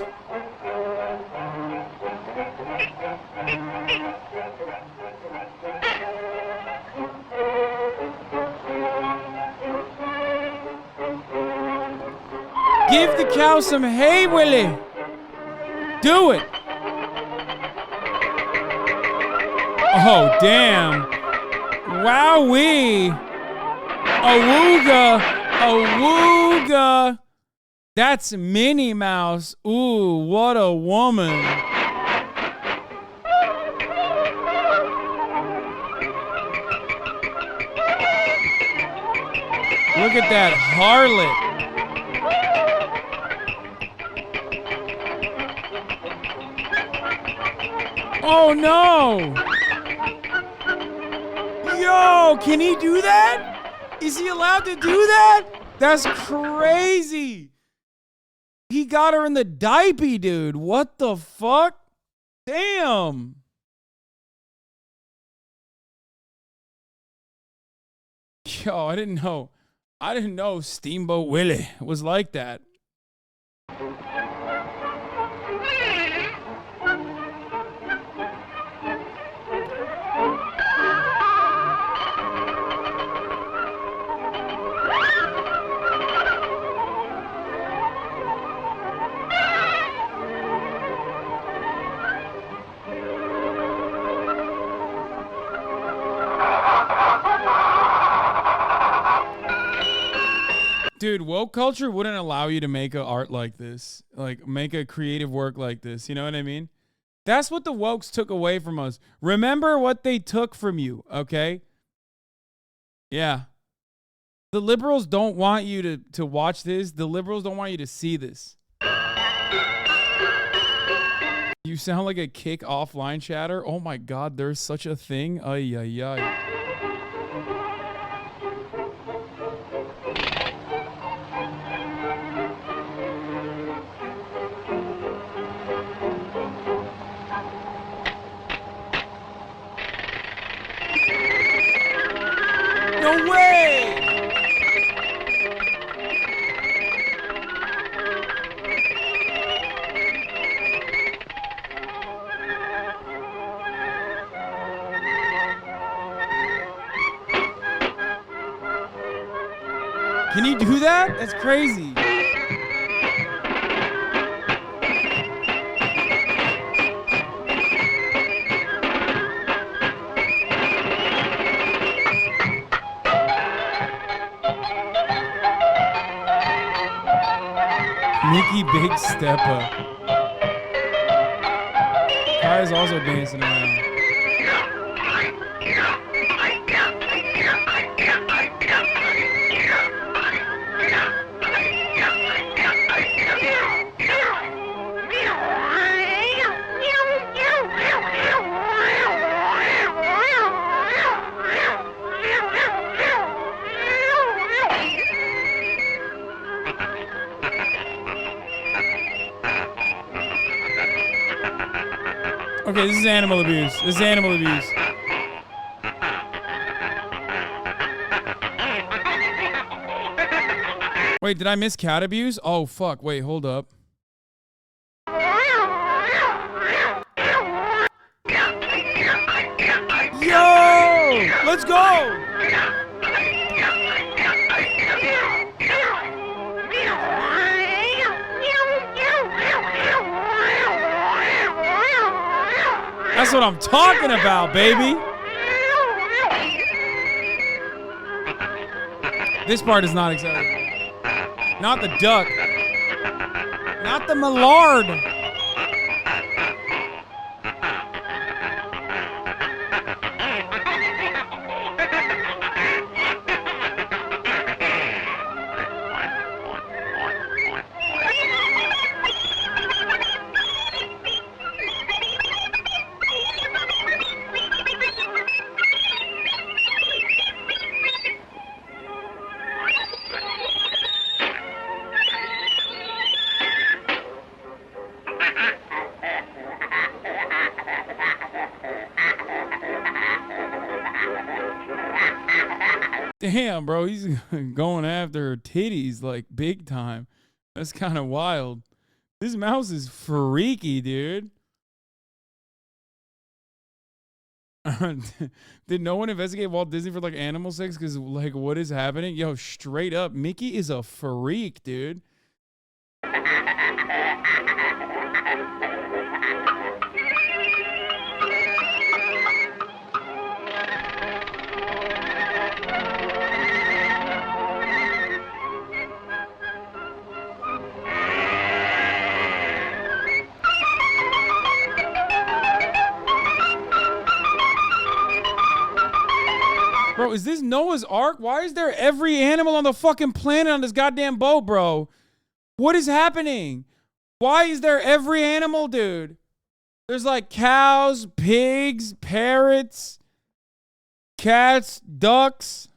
Speaker 2: Give the cow some hay, Willie. Do it. Oh, damn. Wowee. Awooga. Awooga. That's Minnie Mouse. Ooh, what a woman. Look at that harlot. Oh no! Yo, can he do that? Is he allowed to do that? That's crazy. He got her in the diaper, dude. What the fuck? Damn. Yo, I didn't know. I didn't know Steamboat Willie was like that. Dude, woke culture wouldn't allow you to make a art like this. Like, make a creative work like this. You know what I mean? That's what the wokes took away from us. Remember what they took from you, okay? Yeah. The liberals don't want you to watch this. The liberals don't want you to see this. You sound like a kick offline chatter. Oh my God, there's such a thing. Ay, ay, ay. No way! Can you do that? That's crazy. Mickey Big Stepper. Kai is also dancing around. Okay, this is animal abuse. This is animal abuse. Wait, did I miss cat abuse? Oh, fuck. Wait, hold up. Yo! Let's go! That's what I'm talking about, baby. This part is not acceptable. Not the duck. Not the mallard. Damn, bro, he's going after her titties like big time. That's kind of wild. This mouse is freaky, dude. Did no one investigate Walt Disney for like animal sex? Because like, what is happening? Yo, straight up, Mickey is a freak, dude. Bro, is this Noah's Ark? Why is there every animal on the fucking planet on this goddamn boat, bro? What is happening? Why is there every animal, dude? There's like cows, pigs, parrots, cats, ducks.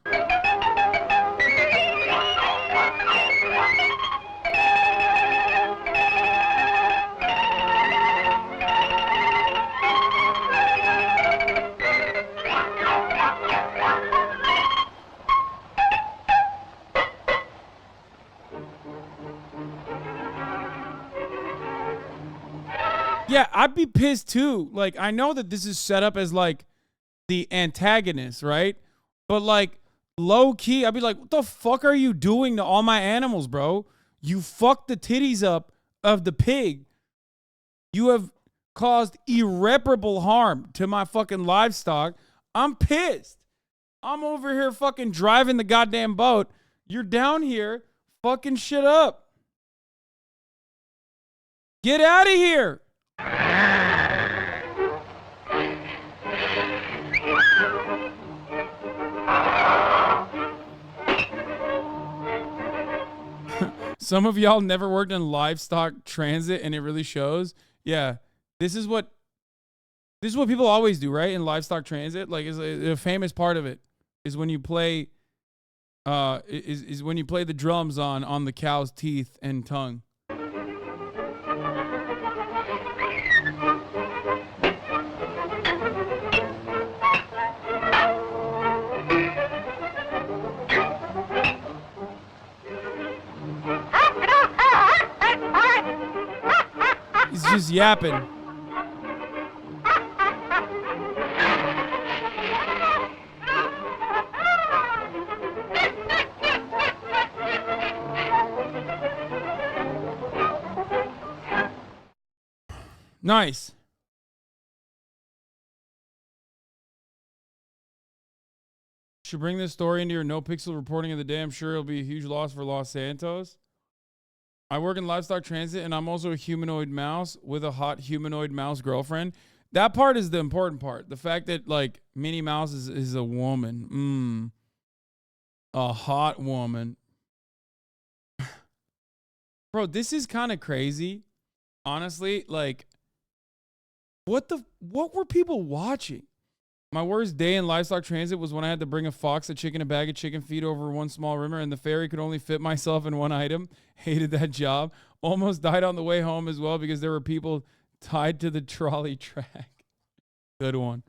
Speaker 2: Yeah, I'd be pissed too. Like, I know that this is set up as like the antagonist, right? But like low key, I'd be like, what the fuck are you doing to all my animals, bro? You fucked the titties up of the pig. You have caused irreparable harm to my fucking livestock. I'm pissed. I'm over here fucking driving the goddamn boat. You're down here fucking shit up. Get out of here. Some of y'all never worked in livestock transit and it really shows. Yeah, this is what people always do, right? In livestock transit, like is a famous part of it is when you play is when you play the drums on the cow's teeth and tongue. He's just yapping. Nice. Should bring this story into your NoPixel reporting of the day. I'm sure it'll be a huge loss for Los Santos. I work in livestock transit, and I'm also a humanoid mouse with a hot humanoid mouse girlfriend. That part is the important part. The fact that, like, Minnie Mouse is a woman. A hot woman. Bro, this is kind of crazy. Honestly, like, what were people watching? My worst day in livestock transit was when I had to bring a fox, a chicken, a bag of chicken feed over one small river, and the ferry could only fit myself in one item. Hated that job. Almost died on the way home as well because there were people tied to the trolley track. Good one.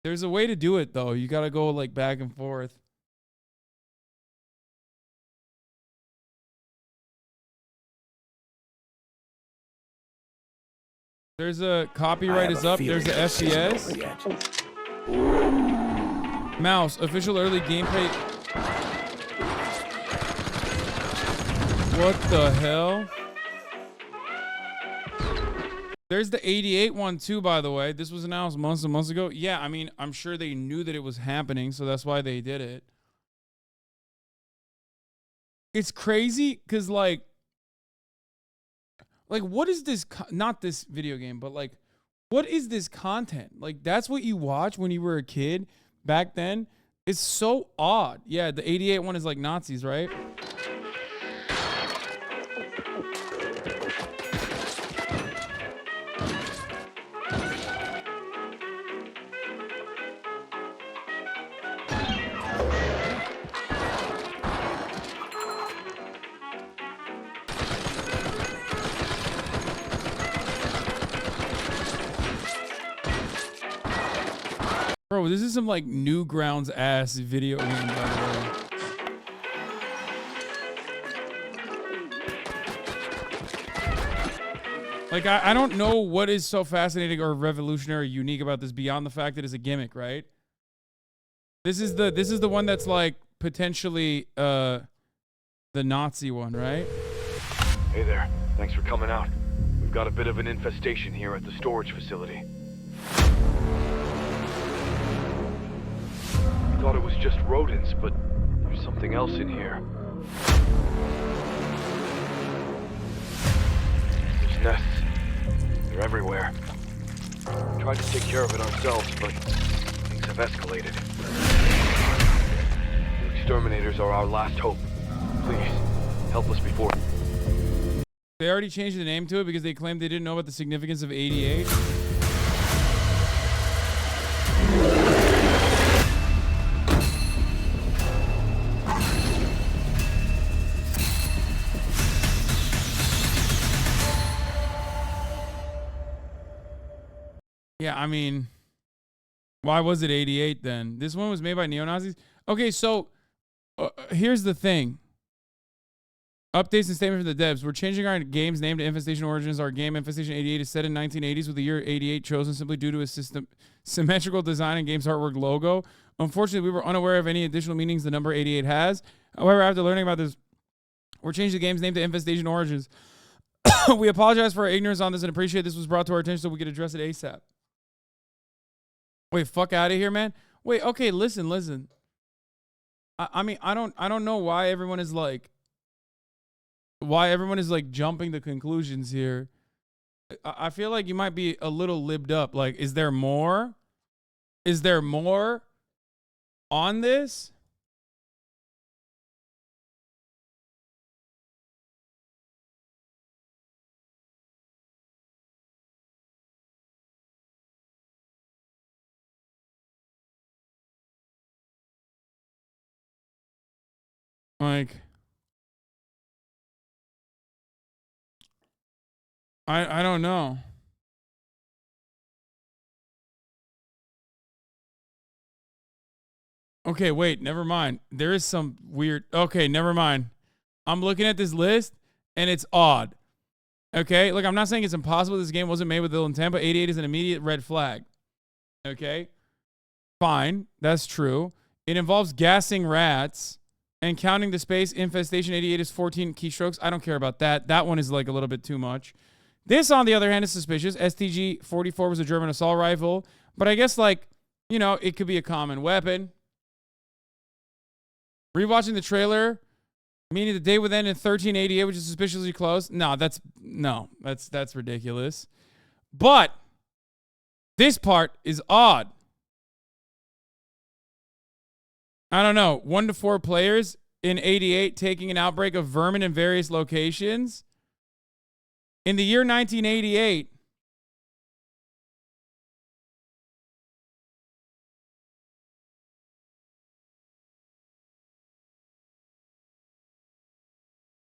Speaker 2: There's a way to do it, though. You got to go, like, back and forth. There's a copyright is up. There's the FPS. Mouse, official early gameplay. What the hell? There's the 88 one too, by the way. This was announced months and months ago. Yeah, I mean, I'm sure they knew that it was happening, so that's why they did it. It's crazy because, like, what is this? Not this video game, but, like, what is this content? Like, that's what you watch when you were a kid back then? It's so odd. Yeah, the 88 one is like Nazis, right? Bro, this is some, like, Newgrounds ass video game, by the way. Like, I don't know what is so fascinating or revolutionary or unique about this beyond the fact that it's a gimmick, right? This is the one that's, like, potentially the Nazi one, right?
Speaker 9: Hey there. Thanks for coming out. We've got a bit of an infestation here at the storage facility. Thought it was just rodents, but there's something else in here. There's nests. They're everywhere. We tried to take care of it ourselves, but things have escalated. The exterminators are our last hope. Please, help us before.
Speaker 2: They already changed the name to it because they claimed they didn't know about the significance of 88. Yeah, I mean, why was it 88 then? This one was made by neo-Nazis? Okay, so here's the thing. Updates and statement for the devs. We're changing our game's name to Infestation Origins. Our game, Infestation 88, is set in 1980s with the year 88 chosen simply due to its symmetrical design and game's artwork logo. Unfortunately, we were unaware of any additional meanings the number 88 has. However, after learning about this, we're changing the game's name to Infestation Origins. We apologize for our ignorance on this and appreciate this was brought to our attention so we could address it ASAP. Wait, fuck out of here, man. Wait, okay, listen. I mean, I don't know why everyone is like jumping to conclusions here. I feel like you might be a little libbed up. Like, is there more? Is there more on this? Like, I don't know. Okay, wait, never mind. There is some weird... Okay, never mind. I'm looking at this list, and it's odd. Okay, look, I'm not saying it's impossible this game wasn't made with ill intent, but 88 is an immediate red flag. Okay? Fine, that's true. It involves gassing rats and counting the space. Infestation 88 is 14 keystrokes. I don't care about that. That one is like a little bit too much. This, on the other hand, is suspicious. STG-44 was a German assault rifle, but I guess, like, you know, it could be a common weapon. Rewatching the trailer, meaning the date would end in 1388, which is suspiciously close. That's ridiculous. But this part is odd. I don't know. 1 to 4 players in 88 taking an outbreak of vermin in various locations. In the year 1988,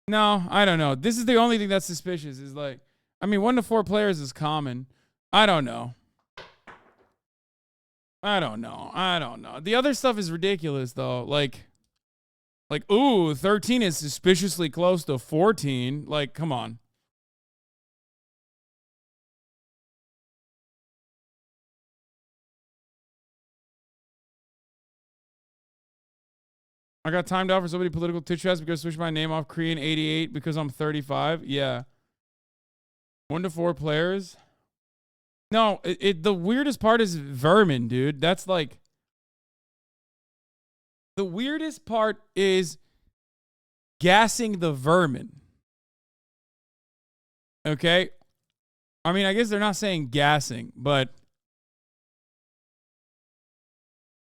Speaker 2: no, I don't know. This is the only thing that's suspicious is like, I mean, 1 to 4 players is common. I don't know. The other stuff is ridiculous though. Like, ooh, 13 is suspiciously close to 14. Like, come on. I got timed out for somebody political tit chats because I switched my name off Korean 88 because I'm 35. Yeah. 1 to 4 players. No, the weirdest part is vermin, dude. That's like, the weirdest part is gassing the vermin. Okay? I mean, I guess they're not saying gassing, but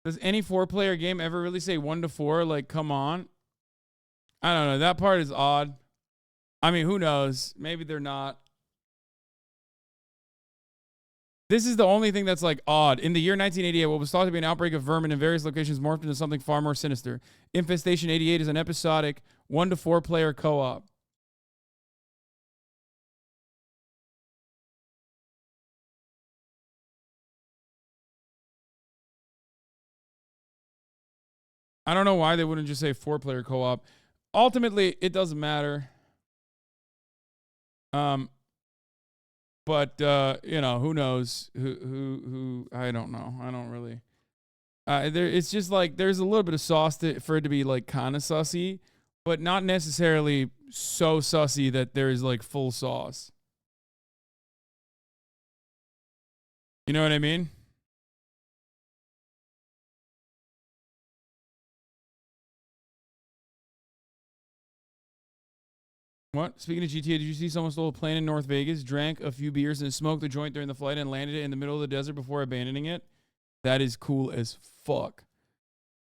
Speaker 2: does any 4-player game ever really say 1 to 4? Like, come on. I don't know. That part is odd. I mean, who knows? Maybe they're not. This is the only thing that's like odd. In the year 1988, what was thought to be an outbreak of vermin in various locations morphed into something far more sinister. Infestation 88 is an episodic 1 to 4 player co-op. I don't know why they wouldn't just say 4-player co-op. Ultimately, it doesn't matter. But you know, who knows? Who? I don't know. I don't really. It's just like there's a little bit of sauce for it to be like kind of sussy, but not necessarily so sussy that there is like full sauce. You know what I mean? What? Speaking of GTA, did you see someone stole a plane in North Vegas, drank a few beers, and smoked the joint during the flight and landed it in the middle of the desert before abandoning it? That is cool as fuck.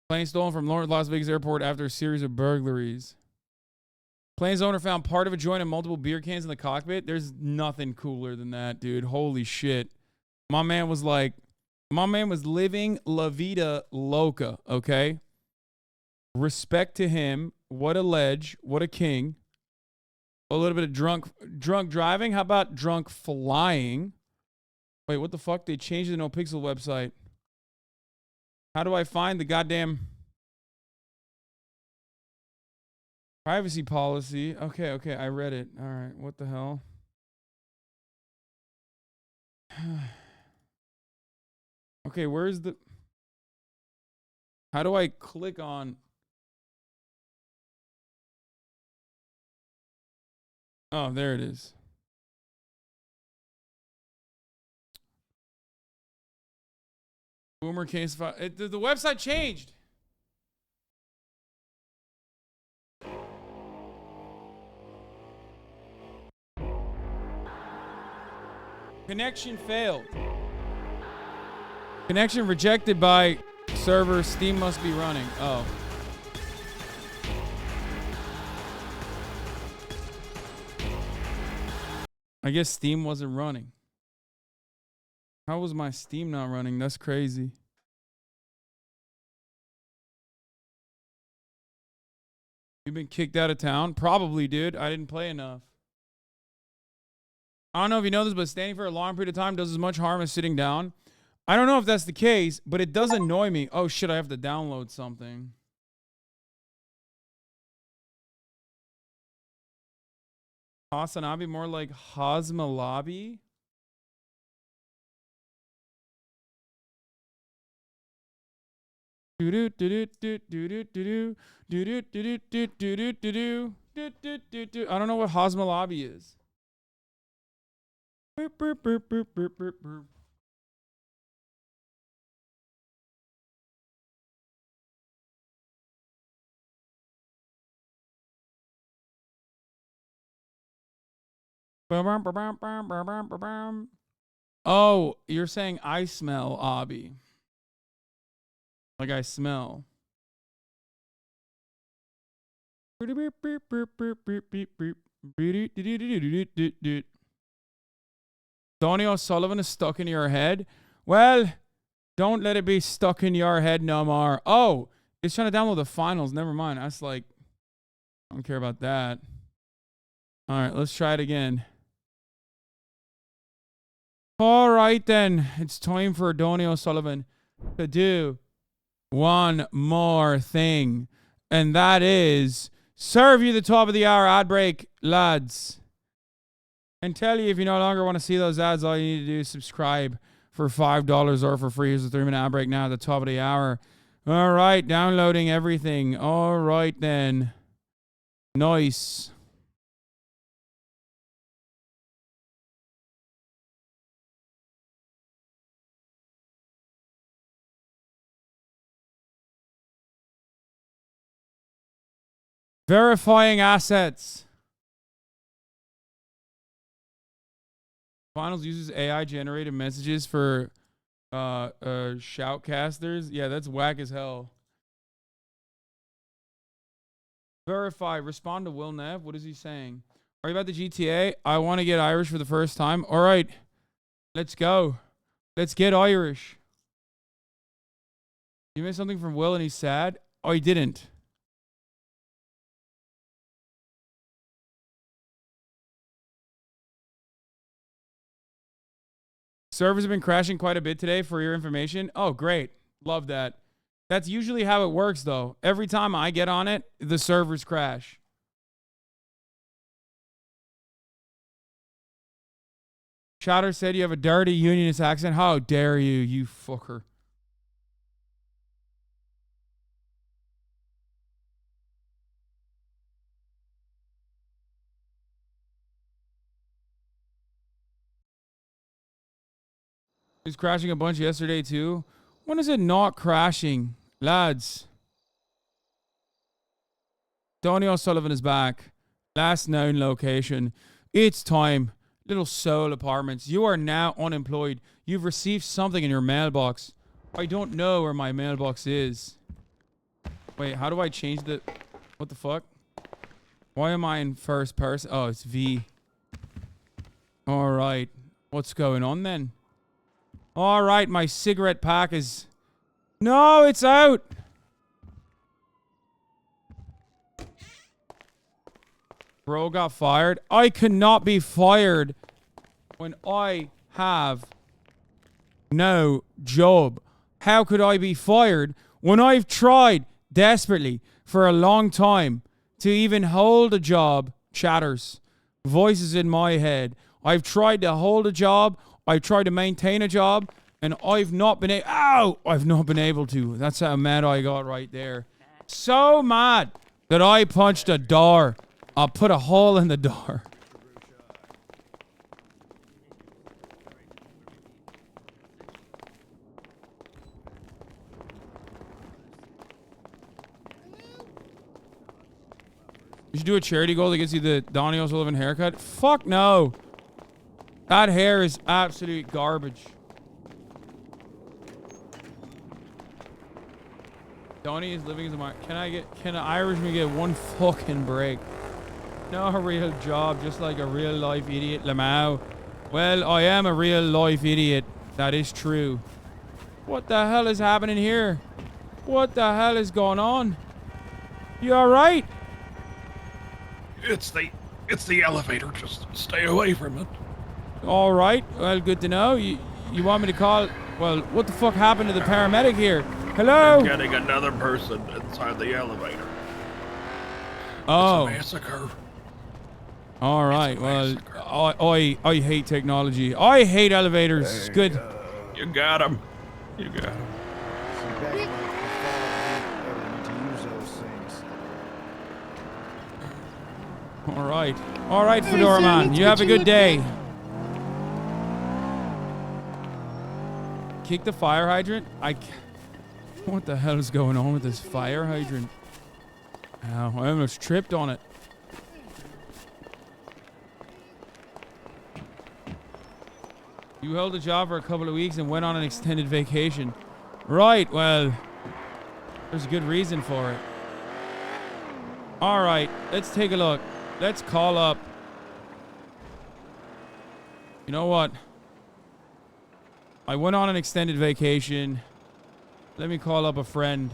Speaker 2: Plane stolen from Las Vegas airport after a series of burglaries. Plane's owner found part of a joint and multiple beer cans in the cockpit. There's nothing cooler than that, dude. Holy shit. My man was living La Vida Loca, okay? Respect to him. What a ledge. What a king. A little bit of drunk driving. How about drunk flying? Wait, what the fuck? They changed the NoPixel website. How do I find the goddamn privacy policy? Okay, I read it. All right, what the hell? Okay, where's the... How do I click on... Oh, there it is. Boomer case file. The website changed. Connection failed. Connection rejected by server. Steam must be running. Oh. I guess Steam wasn't running. How was my Steam not running? That's crazy. You've been kicked out of town? Probably, dude. I didn't play enough. I don't know if you know this, but standing for a long period of time does as much harm as sitting down. I don't know if that's the case, but it does annoy me. Oh, shit, I have to download something. HasanAbi, more like HasanAbi. I don't know what HasanAbi is. Oh, you're saying I smell Abi. Like I smell. Donny O'Sullivan is stuck in your head. Well, don't let it be stuck in your head no more. Oh, it's trying to download the finals. Never mind. That's like, I don't care about that. All right, let's try it again. All right, then. It's time for Donny O'Sullivan to do one more thing. And that is serve you the top of the hour ad break, lads. And tell you if you no longer want to see those ads, all you need to do is subscribe for $5 or for free. Here's a 3-minute ad break now at the top of the hour. All right, downloading everything. All right, then. Nice. Verifying assets. Finals uses AI generated messages for shoutcasters. Yeah, that's whack as hell. Verify. Respond to Will Nev. What is he saying? Are you about the GTA? I want to get Irish for the first time. All right. Let's go. Let's get Irish. You missed something from Will and he's sad? Oh, he didn't. Servers have been crashing quite a bit today for your information. Oh, great. Love that. That's usually how it works, though. Every time I get on it, the servers crash. Chatter said you have a dirty unionist accent. How dare you, you fucker. It was crashing a bunch yesterday, too. When is it not crashing? Lads. Donny O'Sullivan is back. Last known location. It's time. Little Soul Apartments. You are now unemployed. You've received something in your mailbox. I don't know where my mailbox is. Wait, how do I change the... What the fuck? Why am I in first person? Oh, it's V. All right. What's going on then? All right, my cigarette pack is... No, it's out. Bro got fired. I cannot be fired when I have no job. How could I be fired when I've tried desperately for a long time to even hold a job? Chatters. Voices in my head. I've tried to hold a job. I've tried to maintain a job. And I've not been able... Ow! I've not been able to. That's how mad I got right there. So mad that I punched a door. I'll put a hole in the door. You should do a charity goal that gets you the Donny O'Sullivan haircut. Fuck no. That hair is absolute garbage. Donny is living as a mark. Can an Irishman get one fucking break? No real job, just like a real life idiot, Lamau. Well, I am a real life idiot. That is true. What the hell is happening here? What the hell is going on? You alright?
Speaker 11: It's the elevator. Just stay away from it.
Speaker 2: Alright. Well, good to know. You want me to call... Well, what the fuck happened to the paramedic here? Hello?
Speaker 11: They're getting another person inside the elevator.
Speaker 2: Oh.
Speaker 11: It's a massacre.
Speaker 2: All right. Well, I hate technology. I hate elevators. Good.
Speaker 11: You got him. You got him.
Speaker 2: All right. All right, Fedora Man. You have a good day. Kick the fire hydrant? What the hell is going on with this fire hydrant? Ow, I almost tripped on it. You held a job for a couple of weeks and went on an extended vacation. Right, well, there's a good reason for it. All right, let's take a look. Let's call up. You know what? I went on an extended vacation. Let me call up a friend.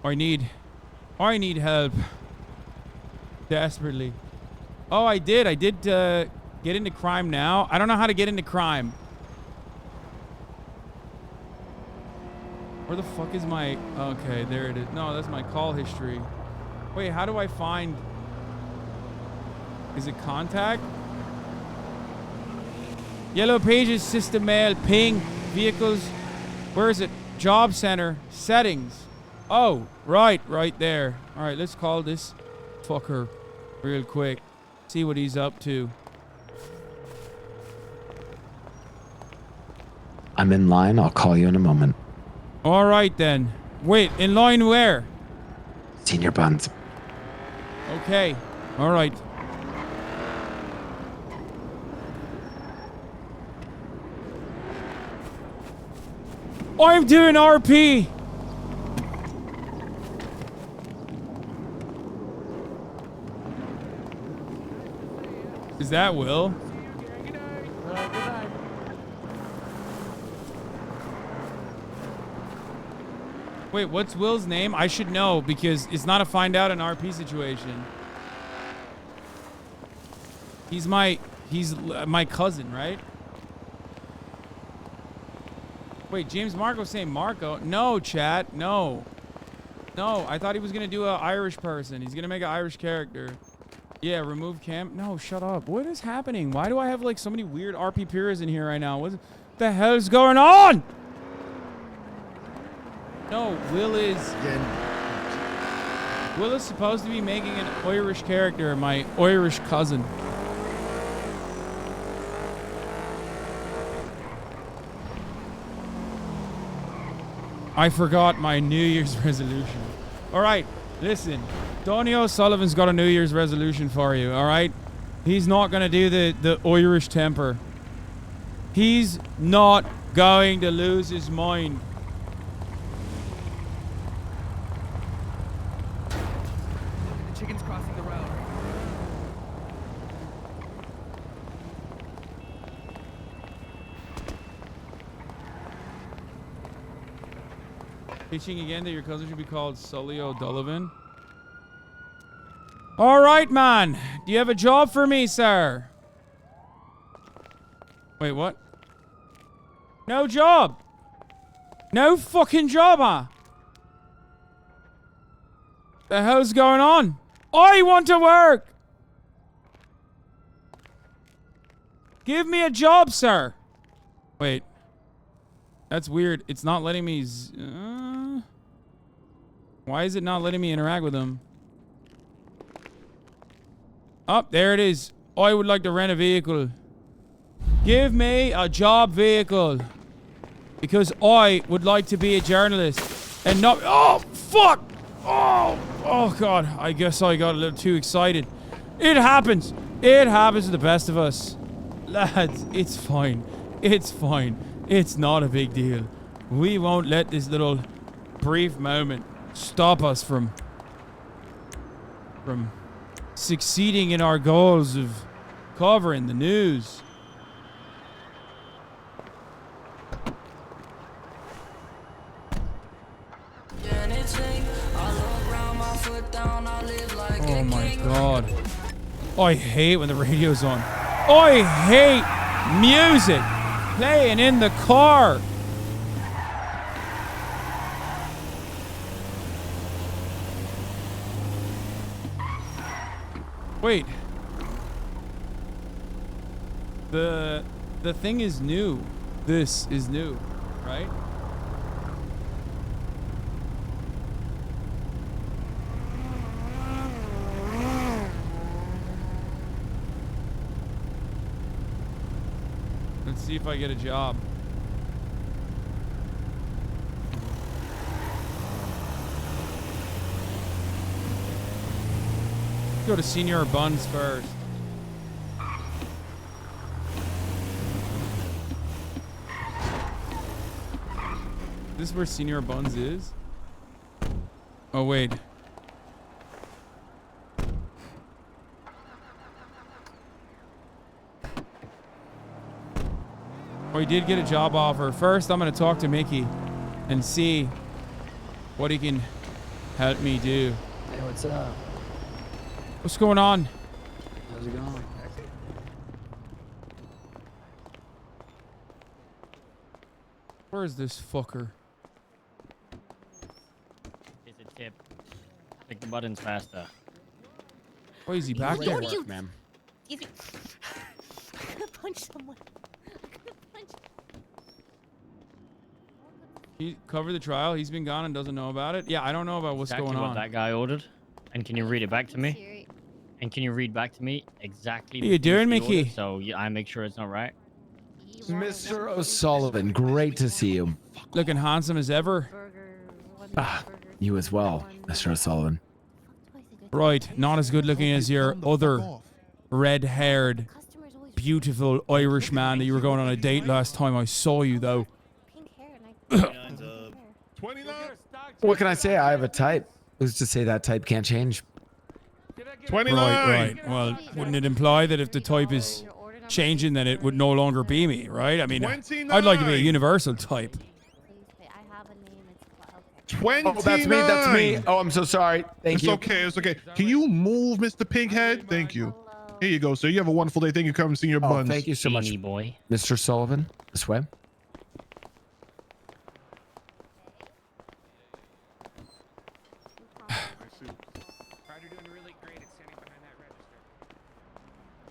Speaker 2: I need help. Desperately. Oh, I did get into crime now. I don't know how to get into crime. Where the fuck is my... Okay, there it is. No, that's my call history. Wait, how do I find... Is it contact? Yellow pages, system mail, ping, vehicles. Where is it? Job center, settings. Oh, right there. All right, let's call this fucker real quick. See what he's up to.
Speaker 4: I'm in line. I'll call you in a moment.
Speaker 2: All right, then. Wait, in line where?
Speaker 4: Senior Buns.
Speaker 2: Okay. All right. I'm doing RP. Is that Will? Wait, what's Will's name? I should know because it's not a find out an RP situation. He's my cousin, right? Wait, James Marco saying Marco? No, chat. No. No, I thought he was going to do an Irish person. He's going to make an Irish character. Yeah, remove cam. No, shut up. What is happening? Why do I have like so many weird RP peers in here right now? What the hell is going on? No, Will is supposed to be making an Irish character, my Irish cousin. I forgot my New Year's resolution. All right, listen. Donny O'Sullivan's got a New Year's resolution for you, all right? He's not going to do the Irish temper. He's not going to lose his mind.
Speaker 12: The chicken's crossing the road.
Speaker 2: Pitching again that your cousin should be called Sully O'Dullivan. All right, man. Do you have a job for me, sir? Wait, what? No job. No fucking job, huh? The hell's going on? I want to work. Give me a job, sir. Wait. That's weird. It's not letting me... Why is it not letting me interact with him? Oh, there it is. I would like to rent a vehicle. Give me a job vehicle. Because I would like to be a journalist. And not... Oh, fuck! Oh, God. I guess I got a little too excited. It happens. It happens to the best of us. Lads, it's fine. It's fine. It's not a big deal. We won't let this little brief moment stop us from succeeding in our goals of covering the news. Oh my God. I hate when the radio's on. I hate music playing in the car. Wait. The thing is new. This is new, right? Let's see if I get a job. Let's go to Senior Buns first. This is where Senior Buns is? Oh, wait. Oh, he did get a job offer. First, I'm going to talk to Mickey and see what he can help me do.
Speaker 3: Hey, what's up?
Speaker 2: What's going on?
Speaker 3: How's it going?
Speaker 2: Where is this fucker?
Speaker 10: It's a tip. Click the buttons faster.
Speaker 2: Why is he back
Speaker 10: What
Speaker 2: there?
Speaker 10: do you-
Speaker 2: Ma'am.
Speaker 21: I'm gonna punch someone.
Speaker 2: He covered the trial. He's been gone and doesn't know about it. Yeah, I don't know about what's
Speaker 10: Exactly
Speaker 2: going
Speaker 10: what
Speaker 2: on.
Speaker 10: that guy ordered. And can you read it back to me? And can you read back to me exactly
Speaker 2: What are you doing,
Speaker 10: things he
Speaker 2: Mickey?
Speaker 10: ordered so I make sure it's not right?
Speaker 4: Mr. O'Sullivan, great to see you.
Speaker 2: Looking handsome as ever.
Speaker 4: Ah, you as well, Mr. O'Sullivan.
Speaker 2: Right, not as good looking as your other red-haired, beautiful Irish man that you were going on a date last time I saw you, though.
Speaker 4: What can I say? I have a type. Who's to say that type can't change?
Speaker 11: 29.
Speaker 2: Right. Well, wouldn't it imply that if the type is changing, then it would no longer be me, right? I mean, I'd like to be a universal type.
Speaker 11: 29.
Speaker 4: Oh, that's me. That's me. Oh, I'm so sorry. Thank you.
Speaker 11: It's okay. It's okay. Can you move, Mr. Pighead? Thank you. Here you go, sir. You have a wonderful day. Thank you for coming to see your
Speaker 4: Oh,
Speaker 11: buns.
Speaker 4: thank you so much,
Speaker 10: Beanie boy.
Speaker 4: Mr. Sullivan. This way.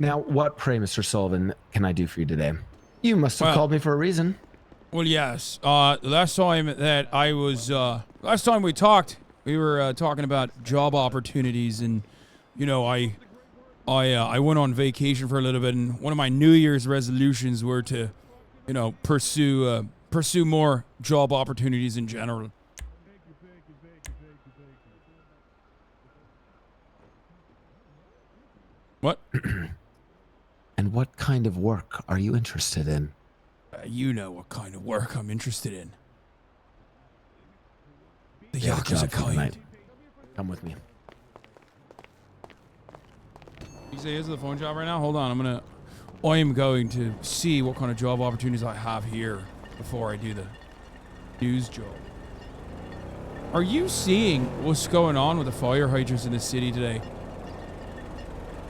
Speaker 4: Now, what, pray, Mr. Sullivan, can I do for you today? You must have called me for a reason.
Speaker 2: Well, yes. Last time that I was, last time we talked, we were talking about job opportunities, and you know, I went on vacation for a little bit, and one of my New Year's resolutions were to, you know, pursue more job opportunities in general. What?
Speaker 4: And what kind of work are you interested in?
Speaker 2: You know what kind of work I'm interested in. The
Speaker 4: Yeah,
Speaker 2: Yakuza
Speaker 4: job for
Speaker 2: kind.
Speaker 4: tonight. Come with me.
Speaker 2: You say is the phone job right now? Hold on, I am going to see what kind of job opportunities I have here before I do the news job. Are you seeing what's going on with the fire hydrants in the city today?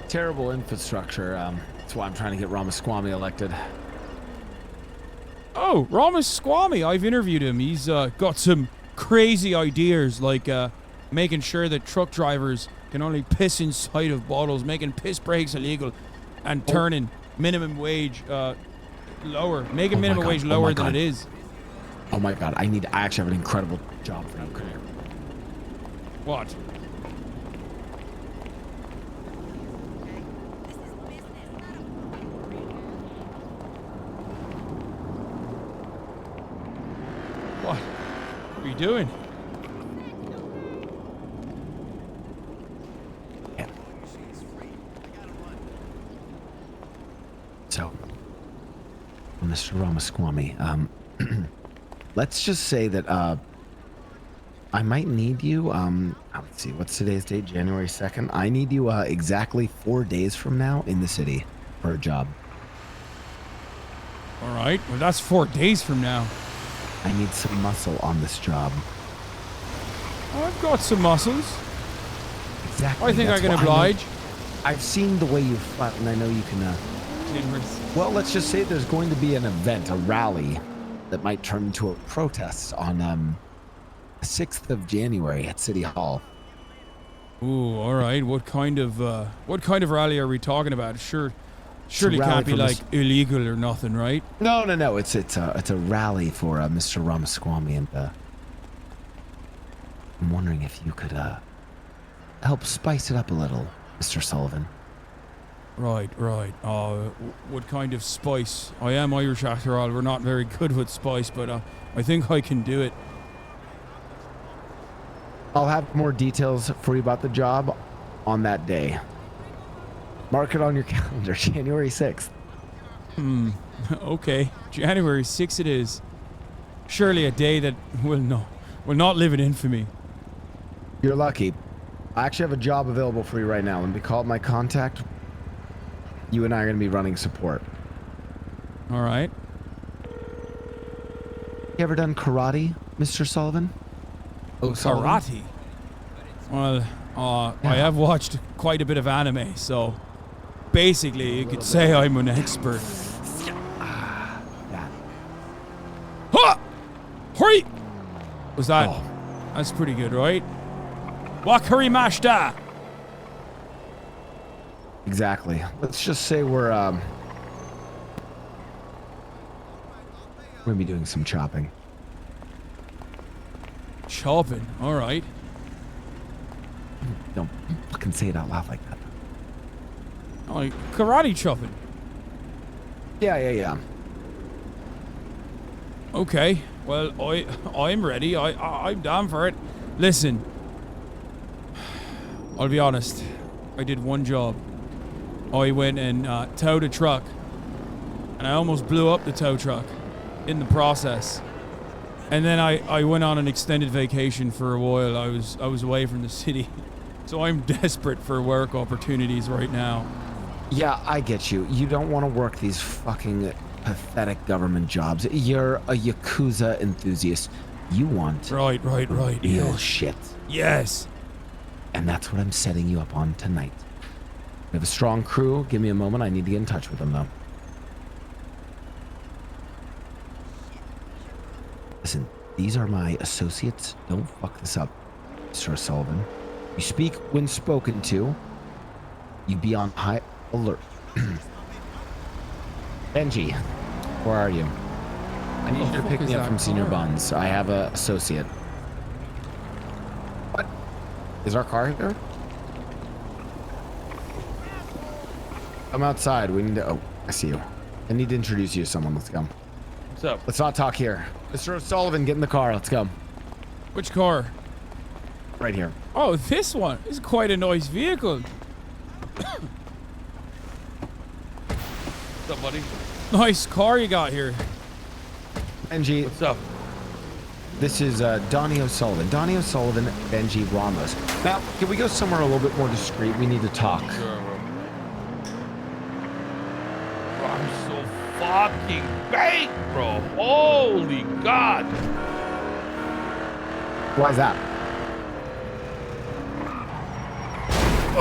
Speaker 4: Terrible infrastructure. That's why I'm trying to get Ramaswamy elected.
Speaker 2: Oh, Ramaswamy, I've interviewed him. He's got some crazy ideas, like making sure that truck drivers can only piss inside of bottles, making piss breaks illegal, and turning minimum wage lower, making minimum wage lower than it is.
Speaker 4: Oh my God, I actually have an incredible job for you.
Speaker 2: What? What are you doing?
Speaker 4: So, Mr. Ramaswamy, let's just say that I might need you. Let's see, what's today's date? January 2nd. I need you exactly 4 days from now in the city for a job.
Speaker 2: All right. Well, that's 4 days from now.
Speaker 4: I need some muscle on this job.
Speaker 2: I've got some muscles.
Speaker 4: Exactly.
Speaker 2: I think I
Speaker 4: that's
Speaker 2: can
Speaker 4: what
Speaker 2: oblige.
Speaker 4: I've seen the way you fight, and I know you can. Well, let's just say there's going to be an event, a rally, that might turn into a protest on the 6th of January at City Hall.
Speaker 2: Ooh, all right. What kind of rally are we talking about? Sure, Surely can't be like illegal or nothing, right?
Speaker 4: No. It's a rally for Mr. Ramaswamy, and I'm wondering if you could help spice it up a little, Mr. Sullivan.
Speaker 2: Right. What kind of spice? I am Irish after all. We're not very good with spice, but I think I can do it.
Speaker 4: I'll have more details for you about the job on that day. Mark it on your calendar, January 6th.
Speaker 2: Okay. January 6th it is. Surely a day that will not live in infamy.
Speaker 4: You're lucky. I actually have a job available for you right now. When we call up my contact, you and I are going to be running support.
Speaker 2: All right.
Speaker 4: You ever done karate, Mr. Sullivan?
Speaker 2: Oh, karate? Well, I have watched quite a bit of anime, so basically you could say I'm an expert. Ha! Hurry! Was that? Oh. That's pretty good, right? Wakarimashita!
Speaker 4: Exactly. Let's just say we're gonna be doing some chopping.
Speaker 2: Chopping? All right.
Speaker 4: Don't fucking say it out loud like that.
Speaker 2: Oh, like karate chopping.
Speaker 4: Yeah.
Speaker 2: Okay. Well, I'm ready. I'm down for it. Listen. I'll be honest. I did one job. I went and towed a truck, and I almost blew up the tow truck in the process. And then I went on an extended vacation for a while. I was away from the city, so I'm desperate for work opportunities right now.
Speaker 4: Yeah, I get you. You don't want to work these fucking pathetic government jobs. You're a Yakuza enthusiast. You want
Speaker 2: right.
Speaker 4: real shit.
Speaker 2: Yes.
Speaker 4: And that's what I'm setting you up on tonight. We have a strong crew. Give me a moment. I need to get in touch with them, though. Listen, these are my associates. Don't fuck this up, Mr. Sullivan. You speak when spoken to. You be on high alert. Benji, where are you? I need you to pick me up from Senior Buns. I have an associate. What? Is our car here? I'm outside. We need to... Oh, I see you. I need to introduce you to someone. Let's go.
Speaker 2: What's up?
Speaker 4: Let's not talk here. Mr. O'Sullivan, get in the car. Let's go.
Speaker 2: Which car?
Speaker 4: Right here.
Speaker 2: Oh, this one. This is quite a nice vehicle.
Speaker 8: What's up, buddy?
Speaker 2: Nice car you got here.
Speaker 4: Benji.
Speaker 8: What's up?
Speaker 4: This is Donnie O'Sullivan. Donnie O'Sullivan, Benji Ramos. Now, can we go somewhere a little bit more discreet? We need to talk.
Speaker 8: Sure, bro. I'm so fucking baked, bro. Holy God.
Speaker 4: Why is that?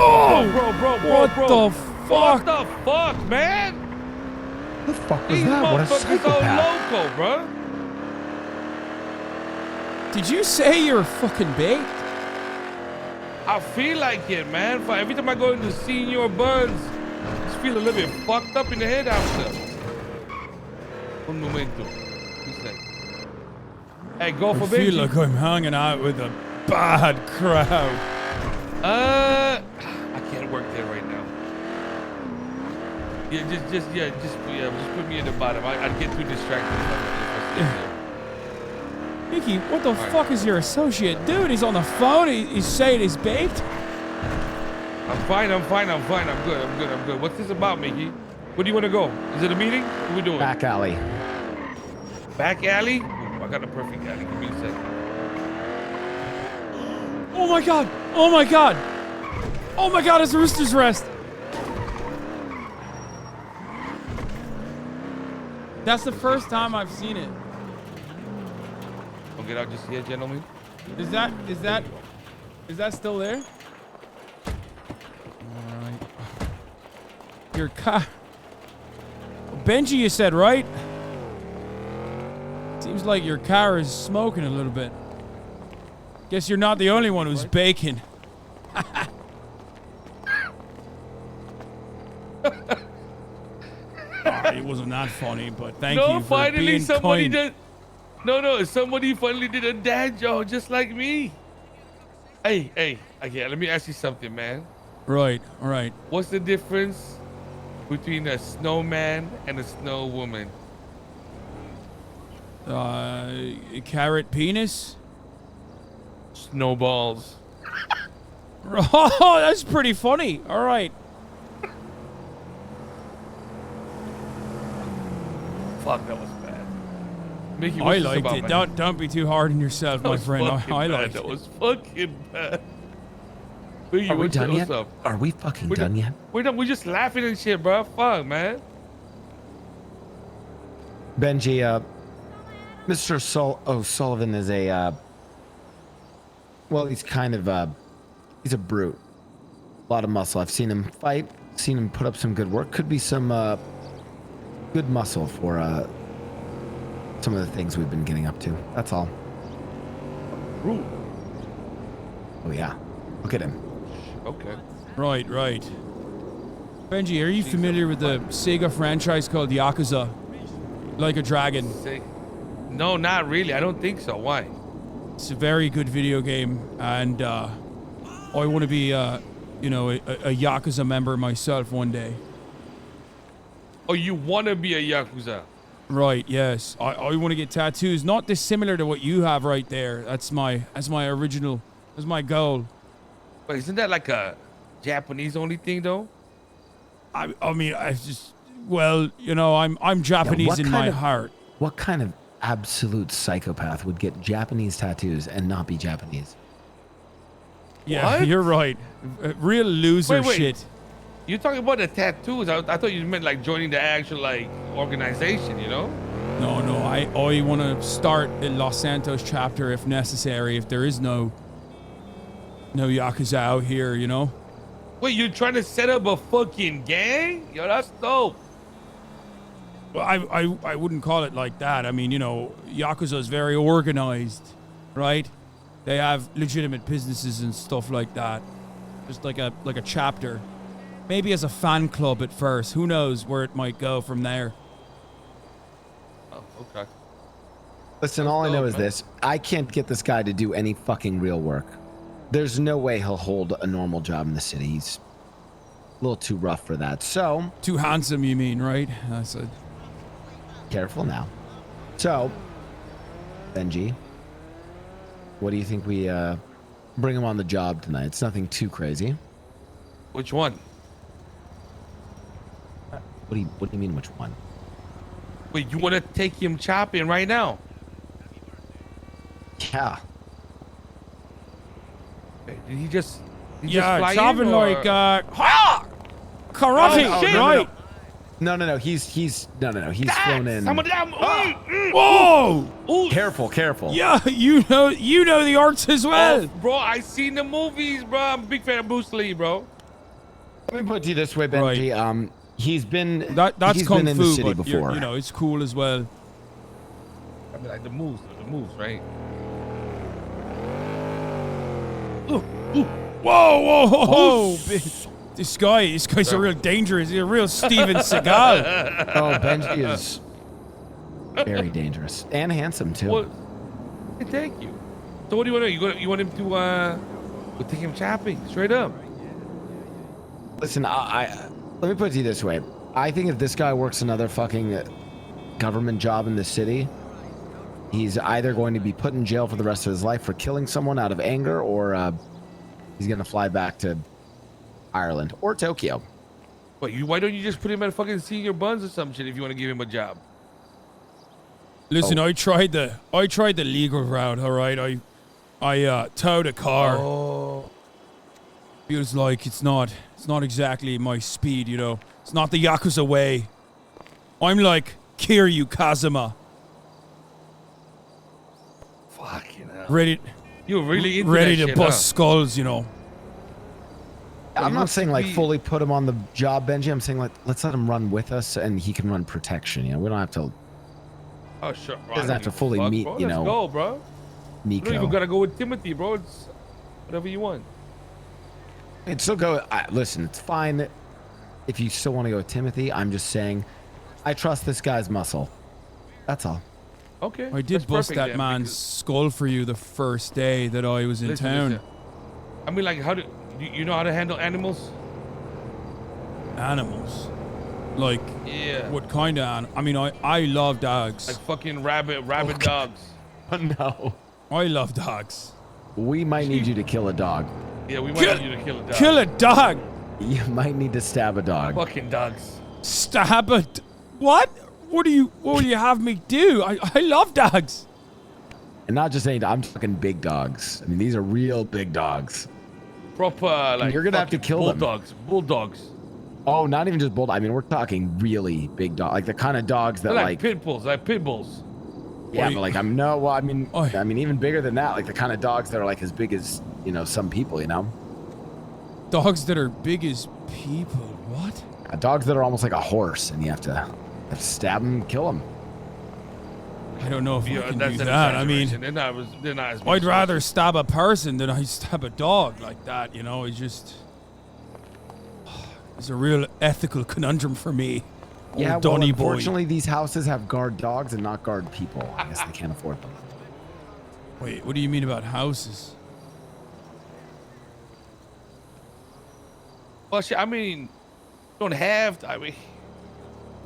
Speaker 8: Oh, bro.
Speaker 2: What the fuck?
Speaker 8: What the fuck, man?
Speaker 4: What the fuck was
Speaker 8: These
Speaker 4: that? What a
Speaker 8: motherfuckers
Speaker 4: psychopath.
Speaker 8: are loco, bro.
Speaker 2: Did you say you're fucking baked?
Speaker 8: I feel like it, man. For every time I go into Senior Buns, I just feel a little bit fucked up in the head after. Un momento. Hey, go for
Speaker 2: I
Speaker 8: Benji.
Speaker 2: feel like I'm hanging out with a bad crowd.
Speaker 8: I can't work there right now. Yeah, just put me in the bottom. I'd get too distracted if I stayed there.
Speaker 2: Mickey, what the fuck is your associate? Dude, he's on the phone. He's saying he's baked.
Speaker 8: I'm fine. I'm good. What's this about, Mickey? Where do you want to go? Is it a meeting? What are we doing?
Speaker 4: Back alley.
Speaker 8: Back alley? Ooh, I got a perfect alley. Give me a second.
Speaker 2: Oh my god! Oh my god! Oh my god, it's a Rooster's Rest! That's the first time I've seen it.
Speaker 8: I'll get out just yet, gentlemen.
Speaker 2: Is that still there? Alright. Your car. Benji, you said, right? Seems like your car is smoking a little bit. Guess you're not the only one who's baking. wasn't that funny, but thank
Speaker 8: no,
Speaker 2: you for
Speaker 8: finally
Speaker 2: being
Speaker 8: somebody
Speaker 2: kind.
Speaker 8: did. No, somebody finally did a dad joke just like me. Hey, okay, let me ask you something, man.
Speaker 2: Right, all right.
Speaker 8: What's the difference between a snowman and a snow woman?
Speaker 2: Carrot penis?
Speaker 8: Snowballs.
Speaker 2: Oh, that's pretty funny. All right.
Speaker 8: Fuck, that was bad. Mickey,
Speaker 2: I
Speaker 8: what's this
Speaker 2: liked
Speaker 8: about,
Speaker 2: it.
Speaker 8: man?
Speaker 2: Don't be too hard on yourself,
Speaker 8: That
Speaker 2: my
Speaker 8: was
Speaker 2: friend.
Speaker 8: fucking
Speaker 2: I
Speaker 8: bad.
Speaker 2: liked
Speaker 8: That
Speaker 2: it.
Speaker 8: was fucking bad. Mickey,
Speaker 4: Are we
Speaker 8: what's
Speaker 4: done yet?
Speaker 8: up?
Speaker 4: Are we fucking
Speaker 8: We're
Speaker 4: done yet?
Speaker 8: We're done. We're just laughing and shit, bro. Fuck, man.
Speaker 4: Benji, Mr. O'Sullivan is a, well, he's kind of, he's a brute. A lot of muscle. I've seen him fight, seen him put up some good work. Could be some, good muscle for, some of the things we've been getting up to. That's all.
Speaker 8: Brute.
Speaker 4: Oh, yeah. Look at him.
Speaker 8: Okay.
Speaker 2: Right. Benji, are you familiar with the Sega franchise called Yakuza? Like a Dragon?
Speaker 8: No, not really. I don't think so. Why?
Speaker 2: It's a very good video game, and I want to be, you know, a Yakuza member myself one day.
Speaker 8: Oh, you want to be a Yakuza?
Speaker 2: Right, yes. I want to get tattoos, not dissimilar to what you have right there. That's my original, that's my goal.
Speaker 8: But isn't that like a Japanese only thing though?
Speaker 2: I mean, I just, well, you know, I'm Japanese in my heart.
Speaker 4: What kind of absolute psychopath would get Japanese tattoos and not be Japanese?
Speaker 2: Yeah,
Speaker 8: What?
Speaker 2: you're right. Real loser
Speaker 8: Wait.
Speaker 2: shit.
Speaker 8: You're talking about the tattoos. I thought you meant like joining the actual like organization, you know?
Speaker 2: No, I want to start a Los Santos chapter if necessary, if there is no Yakuza out here, you know?
Speaker 8: Wait, you're trying to set up a fucking gang? Yo, that's dope.
Speaker 2: Well, I wouldn't call it like that. I mean, you know, Yakuza is very organized, right? They have legitimate businesses and stuff like that. Just like a chapter. Maybe as a fan club at first. Who knows where it might go from there.
Speaker 8: Oh, okay.
Speaker 4: Listen, all I know is this. I can't get this guy to do any fucking real work. There's no way he'll hold a normal job in the city. He's a little too rough for that. So...
Speaker 2: Too handsome, you mean, right? That's a...
Speaker 4: Careful now. So, Benji, what do you think we bring him on the job tonight? It's nothing too crazy.
Speaker 8: Which one?
Speaker 4: What do you mean, which one?
Speaker 8: Wait, you want to take him chopping right now?
Speaker 4: Yeah.
Speaker 8: Wait, did he just
Speaker 2: Yeah,
Speaker 8: fly
Speaker 2: chopping
Speaker 8: in, or-
Speaker 2: like, karate,
Speaker 8: shit.
Speaker 2: right?
Speaker 4: No. He's flown in.
Speaker 8: Some of them.
Speaker 2: Whoa!
Speaker 4: Careful.
Speaker 2: Yeah, you know the arts as well.
Speaker 8: Oh, bro, I seen the movies, bro. I'm a big fan of Bruce Lee, bro.
Speaker 4: Let me put it this way, Benji.
Speaker 2: Right.
Speaker 4: He's been
Speaker 2: That's
Speaker 4: he's
Speaker 2: kung
Speaker 4: been in
Speaker 2: fu,
Speaker 4: the city
Speaker 2: but
Speaker 4: before.
Speaker 2: you know it's cool as well.
Speaker 8: I mean, like the moves, right?
Speaker 2: Whoa! This guy's a real dangerous. He's a real Steven Seagal.
Speaker 4: Oh, Benji is very dangerous and handsome too.
Speaker 8: What? Hey, thank you. So what do you want to do? You want him to we'll take him chopping straight up?
Speaker 4: Listen, I let me put it to you this way. I think if this guy works another fucking government job in the city, he's either going to be put in jail for the rest of his life for killing someone out of anger, or he's gonna fly back to Ireland or Tokyo.
Speaker 8: But why don't you just put him at fucking senior buns or some shit if you want to give him a job?
Speaker 2: Listen, I tried the legal route. All right, I towed a car.
Speaker 8: Oh.
Speaker 2: Feels like it's not exactly my speed, you know. It's not the Yakuza way. I'm like Kiryu Kazuma.
Speaker 8: Fucking hell.
Speaker 2: Ready.
Speaker 8: You're really into
Speaker 2: ready
Speaker 8: that
Speaker 2: to
Speaker 8: shit,
Speaker 2: bust
Speaker 8: huh?
Speaker 2: skulls, you know.
Speaker 4: I'm not saying like fully put him on the job, Benji. I'm saying like let's let him run with us and he can run protection. You know, we don't have to.
Speaker 8: Oh sure. Bro,
Speaker 4: Doesn't have to fully meet,
Speaker 8: bro.
Speaker 4: you
Speaker 8: Let's
Speaker 4: know.
Speaker 8: go, bro.
Speaker 4: Nico.
Speaker 8: You don't even gotta go with Timothy, bro. It's whatever you want.
Speaker 4: It's still go. Listen, it's fine if you still want to go with Timothy. I'm just saying, I trust this guy's muscle. That's all.
Speaker 8: Okay.
Speaker 2: I did
Speaker 8: that's
Speaker 2: bust
Speaker 8: perfect
Speaker 2: that
Speaker 8: then,
Speaker 2: man's skull for you the first day that I was in town.
Speaker 8: Listen. I mean, like, how do you know how to handle animals?
Speaker 2: Animals? Like,
Speaker 8: Yeah.
Speaker 2: what kind of I mean, I love dogs.
Speaker 8: Like fucking rabid dogs.
Speaker 4: No.
Speaker 2: I love dogs.
Speaker 4: We might need you to kill a dog.
Speaker 8: Yeah, we might need you to kill a dog.
Speaker 2: Kill a dog!
Speaker 4: You might need to stab a dog.
Speaker 8: Fucking dogs.
Speaker 2: Stab a... What? What will you have me do? I love dogs.
Speaker 4: And not just any, I'm talking big dogs. I mean, these are real big dogs.
Speaker 8: Proper, like,
Speaker 4: you're gonna have to kill them.
Speaker 8: Bulldogs.
Speaker 4: Oh, not even just bulldog. I mean, we're talking really big dogs, like the kind of dogs that
Speaker 8: They're
Speaker 4: like
Speaker 8: pit bulls, like pit bulls.
Speaker 4: Yeah, but like I mean even bigger than that, like the kind of dogs that are like as big as, you know, some people, you know.
Speaker 2: Dogs that are big as people. What?
Speaker 4: Dogs that are almost like a horse, and you have to stab them, kill them.
Speaker 2: I don't know if I can
Speaker 8: that's
Speaker 2: do
Speaker 8: an
Speaker 2: that. I mean,
Speaker 8: they're not as
Speaker 2: I'd rather stab a person than I stab a dog like that. You know, it's a real ethical conundrum for me.
Speaker 4: Yeah,
Speaker 2: Old
Speaker 4: well,
Speaker 2: Donny boy.
Speaker 4: unfortunately, these houses have guard dogs and not guard people. I guess they can't afford them.
Speaker 2: Wait, what do you mean about houses?
Speaker 8: Well, I mean, you don't have to. I mean,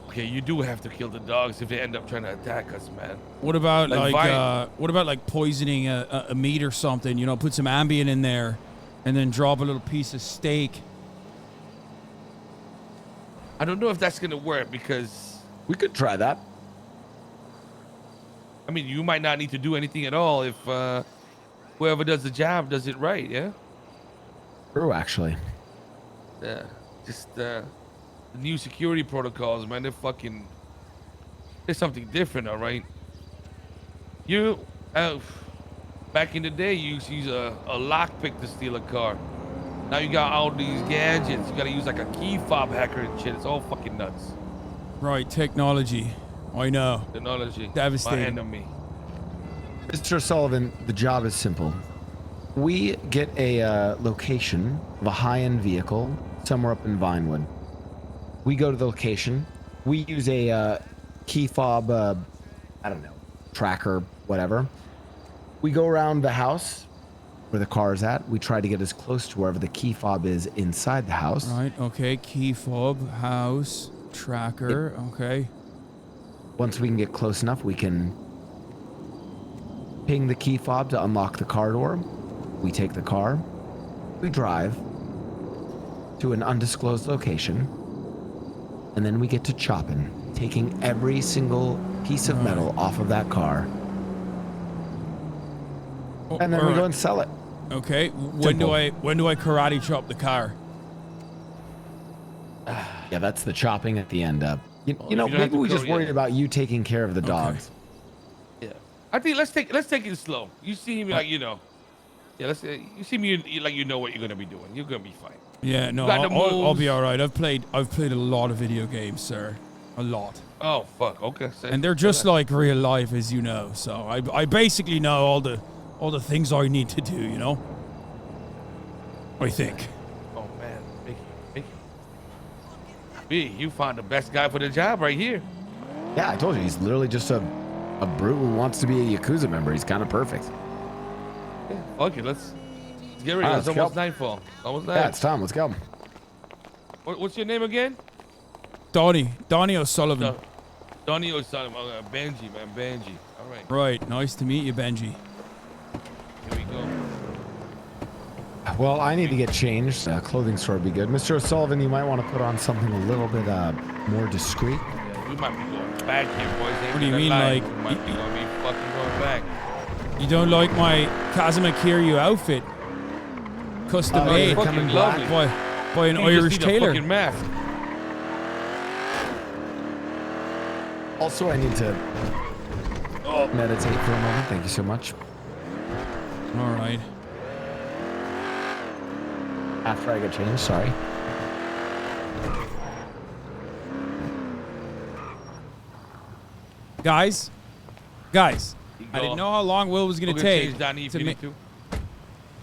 Speaker 8: okay, you do have to kill the dogs if they end up trying to attack us, man.
Speaker 2: What about like poisoning a meat or something? You know, put some Ambien in there, and then drop a little piece of steak.
Speaker 8: I don't know if that's gonna work because
Speaker 4: we could try that.
Speaker 8: I mean, you might not need to do anything at all if whoever does the job does it right. Yeah.
Speaker 4: True, actually.
Speaker 8: Yeah. Just the new security protocols, man. They're fucking. There's something different, all right. You, back in the day, you used to use a lockpick to steal a car. Now you got all these gadgets. You gotta use like a key fob hacker and shit. It's all fucking nuts.
Speaker 2: Right, technology. I know.
Speaker 8: Technology.
Speaker 2: Devastating.
Speaker 8: My enemy.
Speaker 4: Mr. Sullivan, the job is simple. We get a location of a high-end vehicle somewhere up in Vinewood. We go to the location. We use a key fob, I don't know, tracker, whatever. We go around the house where the car is at. We try to get as close to wherever the key fob is inside the house.
Speaker 2: Right, okay. Key fob, house, tracker, okay.
Speaker 4: Once we can get close enough, we can ping the key fob to unlock the car door. We take the car. We drive to an undisclosed location. And then we get to chopping, taking every single piece of metal off of that car. And then we go and sell it.
Speaker 2: Okay. When do I karate chop the car?
Speaker 4: Yeah, that's the chopping at the end. You know,
Speaker 8: you don't have
Speaker 4: maybe
Speaker 8: to
Speaker 4: we
Speaker 8: go
Speaker 4: just worried
Speaker 8: yet.
Speaker 4: about you taking care of the dogs.
Speaker 8: Yeah. I think let's take it slow. You see me like you know. Yeah, you see me like you know what you're gonna be doing. You're gonna be fine.
Speaker 2: Yeah, no, I'll be all right. I've played a lot of video games, sir. A lot.
Speaker 8: Oh fuck. Okay.
Speaker 2: And they're just like real life, as you know. So I basically know all the things I need to do. You know. I think.
Speaker 8: Oh man, Mickey. B, you found the best guy for the job right here.
Speaker 4: Yeah, I told you, he's literally just a brute who wants to be a Yakuza member. He's kind of perfect.
Speaker 8: Yeah, fuck it. Let's get ready. It's almost nightfall. Almost night.
Speaker 4: Yeah, it's time. Let's go.
Speaker 8: What's your name again?
Speaker 2: Donnie O'Sullivan.
Speaker 8: Donnie O'Sullivan. Benji, man. Benji. All right.
Speaker 2: Right. Nice to meet you, Benji.
Speaker 8: Here we go.
Speaker 4: Well, I need to get changed. Clothing store would be good. Mr. O'Sullivan, you might want to put on something a little bit more discreet.
Speaker 8: Yeah, we might be going back here, boys.
Speaker 2: What do you mean, like?
Speaker 8: We might be gonna be fucking going back.
Speaker 2: You don't like my Kazuma Kiryu outfit? Custom made by an Irish tailor.
Speaker 8: Fucking mask.
Speaker 4: Also, I need to meditate for a moment. Thank you so much.
Speaker 2: All right.
Speaker 4: After I get changed, sorry.
Speaker 2: Guys, I didn't know how long Will was gonna take.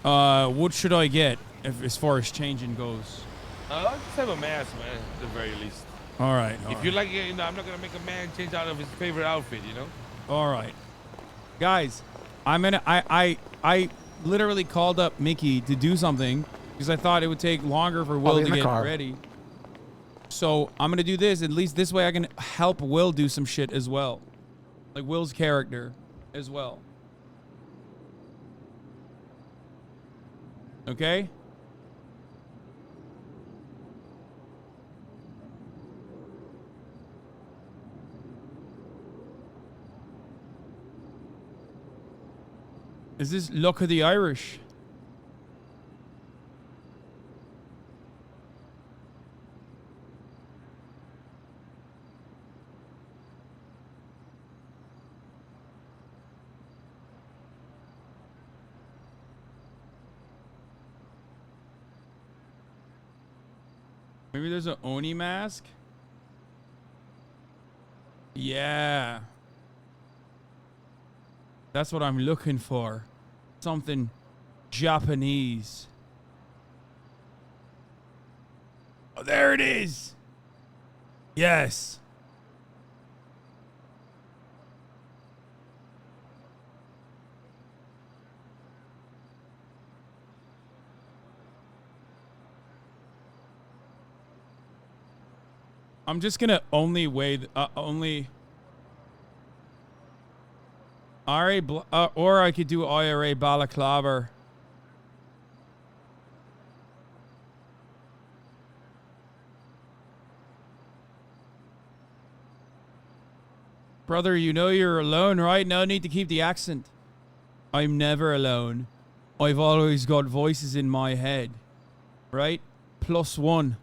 Speaker 2: What should I get as far as changing goes?
Speaker 8: Just have a mask, man. At the very least.
Speaker 2: All right.
Speaker 8: If you like, you know, I'm not gonna make a man change out of his favorite outfit, you know.
Speaker 2: All right, guys, I literally called up Mickey to do something because I thought it would take longer for Will to get ready. So I'm gonna do this. At least this way I can help Will do some shit as well, like Will's character as well. Okay. Is this Luck of the Irish? Maybe there's an Oni mask? Yeah. That's what I'm looking for. Something Japanese. Oh, there it is. Yes. I'm just gonna only weigh or I could do IRA balaclava. Brother, you know you're alone, right? No need to keep the accent. I'm never alone. I've always got voices in my head. Right? +1.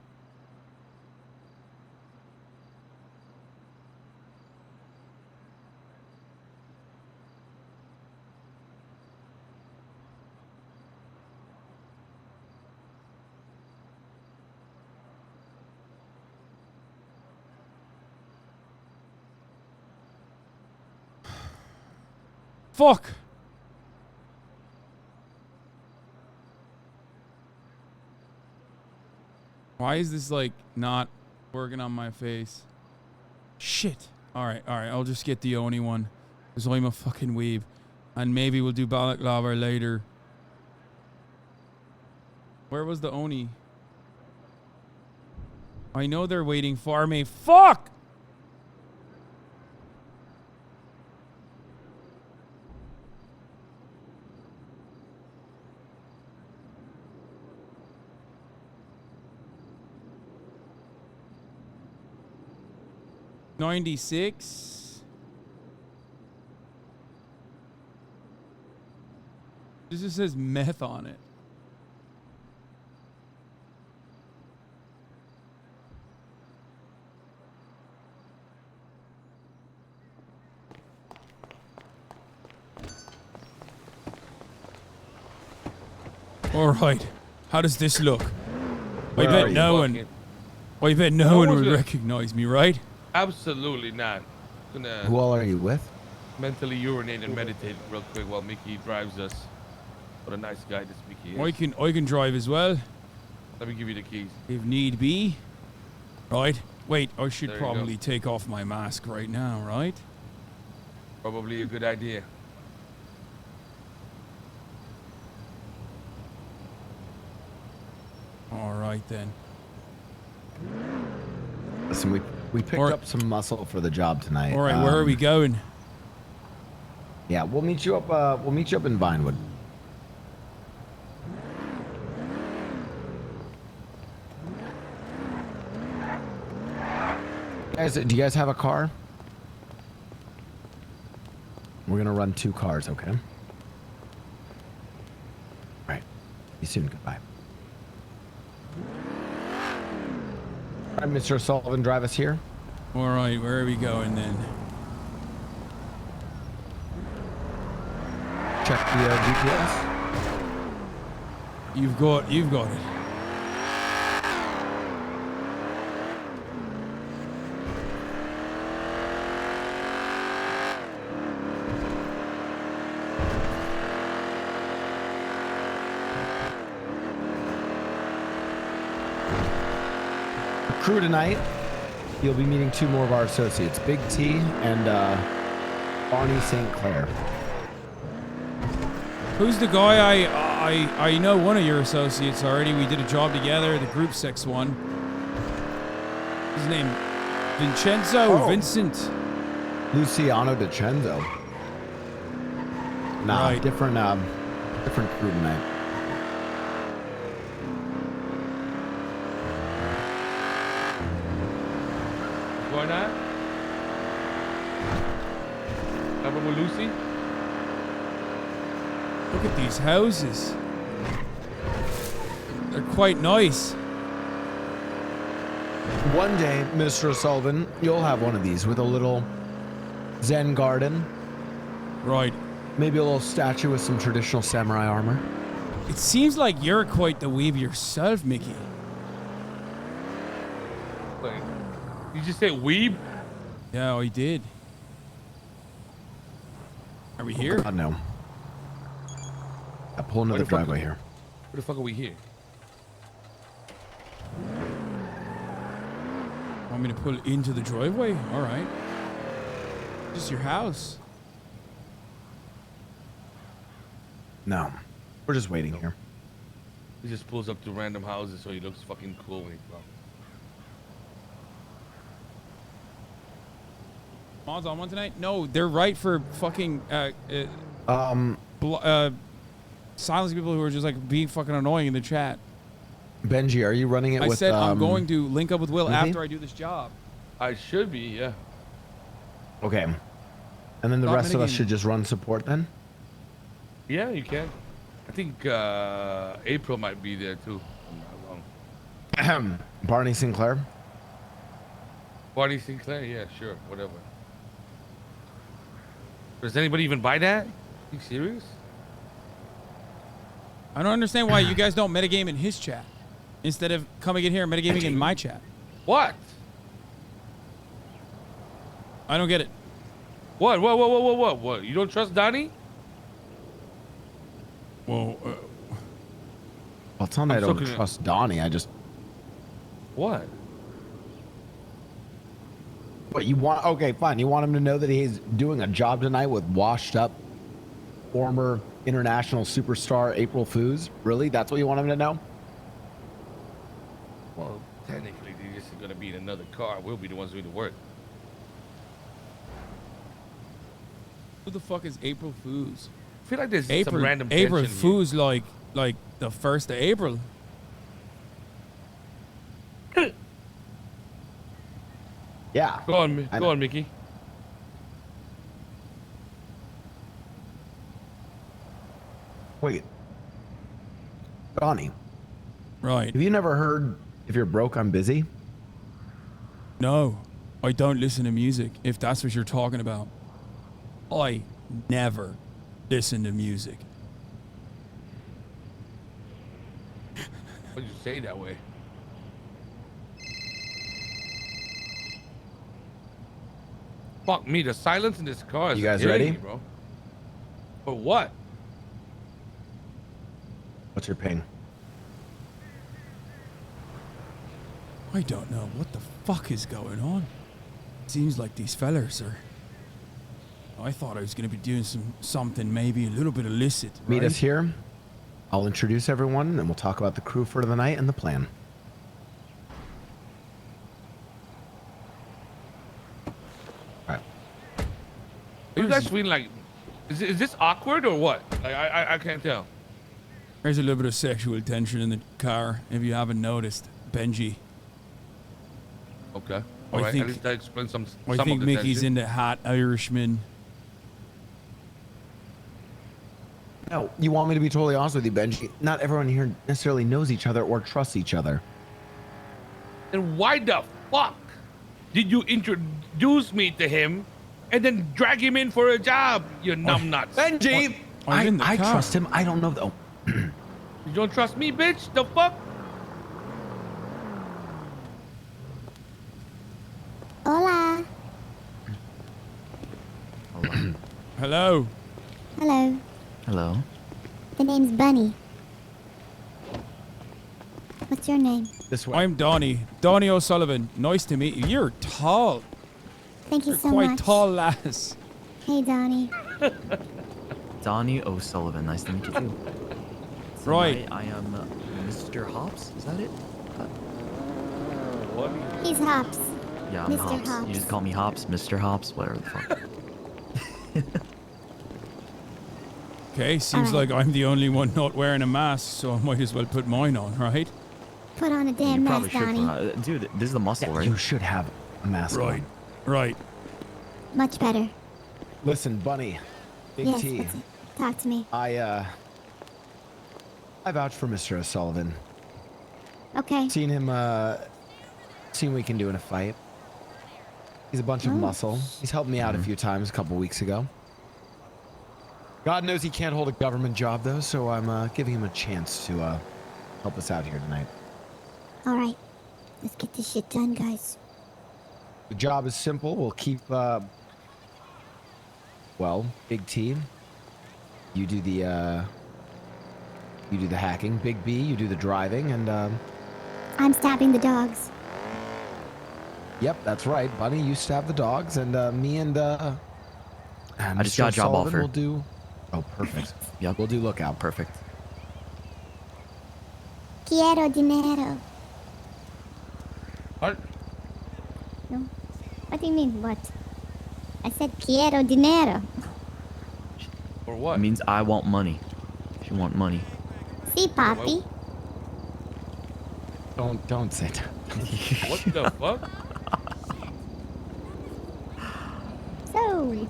Speaker 2: Fuck! Why is this, like, not working on my face? Shit. Alright, I'll just get the Oni one. Because I'm a fucking weeb. And maybe we'll do balaclava later. Where was the Oni? I know they're waiting for me. Fuck! $96. This just says meth on it. All right. How does this look? I bet no one would recognize me, right?
Speaker 8: Absolutely not. Gonna
Speaker 4: Who all are you with?
Speaker 8: mentally urinate and meditate real quick while Mickey drives us. What a nice guy this Mickey is.
Speaker 2: I can drive as well.
Speaker 8: Let me give you the keys.
Speaker 2: If need be. Right. Wait, I should
Speaker 8: There you
Speaker 2: probably
Speaker 8: go.
Speaker 2: take off my mask right now, right?
Speaker 8: Probably a good idea.
Speaker 2: All right then.
Speaker 4: Listen, we picked up some muscle for the job tonight.
Speaker 2: All right, where are we going?
Speaker 4: Yeah, we'll meet you up. We'll meet you up in Vinewood. Guys, do you guys have a car? We're gonna run 2 cars, okay? All right. See you soon. Goodbye. All right, Mr. Sullivan, drive us here.
Speaker 2: All right, where are we going then?
Speaker 4: Check the GPS.
Speaker 2: You've got it.
Speaker 4: Crew tonight. you'll be meeting two more of our associates, Big T and Barney St. Clair.
Speaker 2: Who's the guy? I know one of your associates already. We did a job together, the Group 6 one. His name, Vincenzo, Vincent.
Speaker 4: Luciano DiCenzo. Nah,
Speaker 2: Right.
Speaker 4: different crew tonight.
Speaker 8: Why not? Have a with Lucy?
Speaker 2: Look at these houses. They're quite nice.
Speaker 4: One day, Mr. O'Sullivan, you'll have one of these with a little Zen garden.
Speaker 2: Right.
Speaker 4: Maybe a little statue with some traditional samurai armor.
Speaker 2: It seems like you're quite the weeb yourself, Mickey.
Speaker 8: Wait, you just say weeb?
Speaker 2: Yeah, I did. Are we here?
Speaker 4: God, no. I pull into the driveway here.
Speaker 8: Where the fuck are we here?
Speaker 2: Want me to pull into the driveway? All right. Just your house.
Speaker 4: No. We're just waiting here.
Speaker 8: He just pulls up to random houses so he looks fucking cool when he's gone.
Speaker 2: Mods on one tonight? No, they're right for fucking silence people who are just like being fucking annoying in the chat.
Speaker 4: Benji, are you running it
Speaker 2: I
Speaker 4: with
Speaker 2: said I'm going to link up with Will
Speaker 4: Smithy?
Speaker 2: after I do this job.
Speaker 8: I should be, yeah.
Speaker 4: Okay. And then the
Speaker 2: Stop
Speaker 4: rest of us
Speaker 2: mitigating.
Speaker 4: should just run support then?
Speaker 8: Yeah, you can. I think April might be there too. I'm not wrong.
Speaker 4: Barney Sinclair?
Speaker 8: Barney Sinclair? Yeah, sure, whatever. Does anybody even buy that? You serious?
Speaker 2: I don't understand why you guys don't metagame in his chat instead of coming in here and metagaming in my chat.
Speaker 8: What?
Speaker 2: I don't get it.
Speaker 8: What? What? You don't trust Donnie?
Speaker 2: Well,
Speaker 4: Well, it's not that I don't trust Donnie. I just...
Speaker 8: What?
Speaker 4: What you want? Okay, fine. You want him to know that he's doing a job tonight with washed up former international superstar April Foos? Really? That's what you want him to know?
Speaker 8: Well, technically, they're just gonna be in another car. We'll be the ones doing the work.
Speaker 2: Who the fuck is April Foos?
Speaker 8: I feel like there's
Speaker 2: April,
Speaker 8: some random
Speaker 2: April
Speaker 8: tension here.
Speaker 2: Foos like the 1st of April.
Speaker 4: Yeah.
Speaker 8: Go on, Mickey.
Speaker 4: Wait. Donnie.
Speaker 2: Right.
Speaker 4: Have you never heard, if you're broke, I'm busy?
Speaker 2: No, I don't listen to music, if that's what you're talking about. I never listen to music.
Speaker 8: Why'd you say that way? Fuck me, the silence in this car is
Speaker 4: You guys
Speaker 8: killing
Speaker 4: ready?
Speaker 8: me, bro. For what?
Speaker 4: What's your ping?
Speaker 2: I don't know what the fuck is going on. Seems like these fellers are... I thought I was going to be doing something maybe a little bit illicit.
Speaker 4: Meet
Speaker 2: right?
Speaker 4: us here. I'll introduce everyone, and we'll talk about the crew for the night and the plan.
Speaker 8: Are you guys feeling like... Is this awkward or what? Like, I can't tell.
Speaker 2: There's a little bit of sexual tension in the car, if you haven't noticed. Benji.
Speaker 8: Okay.
Speaker 2: I
Speaker 8: All right.
Speaker 2: think-
Speaker 8: At least that explains some
Speaker 2: I
Speaker 8: of
Speaker 2: think
Speaker 8: the
Speaker 2: Mickey's
Speaker 8: tension.
Speaker 2: into hot Irishman.
Speaker 4: No, you want me to be totally honest with you, Benji? Not everyone here necessarily knows each other or trusts each other.
Speaker 8: Then why the fuck did you introduce me to him and then drag him in for a job, you numbnuts?
Speaker 4: Benji! I trust him. I don't know, though.
Speaker 8: You don't trust me, bitch? The fuck?
Speaker 13: Hola.
Speaker 2: Hello.
Speaker 13: Hello.
Speaker 10: Hello.
Speaker 13: The name's Bunny. What's your name?
Speaker 4: This way.
Speaker 2: I'm Donnie. Donnie O'Sullivan. Nice to meet you. You're tall.
Speaker 13: Thank you
Speaker 2: You're
Speaker 13: so
Speaker 2: quite
Speaker 13: much.
Speaker 2: tall, lass.
Speaker 13: Hey, Donnie.
Speaker 14: Donnie O'Sullivan. Nice to meet you too.
Speaker 2: Right.
Speaker 14: I am Mr. Hops. Is that it?
Speaker 8: What?
Speaker 13: He's Hops.
Speaker 14: Yeah, I'm
Speaker 13: Mr.
Speaker 14: Hops.
Speaker 13: Hops.
Speaker 14: You just call me Hops, Mr. Hops, whatever the fuck.
Speaker 2: Okay, seems like I'm the only one not wearing a mask, so I might as well put mine on, right?
Speaker 13: Put on a damn
Speaker 14: You probably
Speaker 13: mask,
Speaker 14: should.
Speaker 13: Donnie.
Speaker 14: Dude, this is the muscle, right?
Speaker 4: You should have a mask
Speaker 2: Right. Right.
Speaker 13: Much better.
Speaker 4: Listen, Bunny. Big
Speaker 13: Yes,
Speaker 4: T.
Speaker 13: what's it? Talk to me.
Speaker 4: I vouch for Mr. O'Sullivan.
Speaker 13: Okay.
Speaker 4: Seen him, seen what he can do in a fight. He's a bunch of muscle. He's helped me out a few times a couple weeks ago. God knows he can't hold a government job, though, so I'm giving him a chance to help us out here tonight.
Speaker 13: All right. Let's get this shit done, guys.
Speaker 4: The job is simple. We'll keep, well, Big T, you do the hacking. Big B, you do the driving, and,
Speaker 13: I'm stabbing the dogs.
Speaker 4: yep, that's right. Bunny, you stab the dogs, and, me and,
Speaker 14: I just
Speaker 4: Mr.
Speaker 14: got a job
Speaker 4: O'Sullivan
Speaker 14: offer.
Speaker 4: will do... Oh, perfect.
Speaker 14: Yep.
Speaker 4: We'll do lookout.
Speaker 14: Perfect.
Speaker 13: Quiero dinero.
Speaker 8: What?
Speaker 13: No. What do you mean, what? I said quiero dinero.
Speaker 8: Or what?
Speaker 14: It means I want money. If you want money.
Speaker 13: See, papi.
Speaker 4: Don't say that.
Speaker 8: What the fuck?
Speaker 13: So,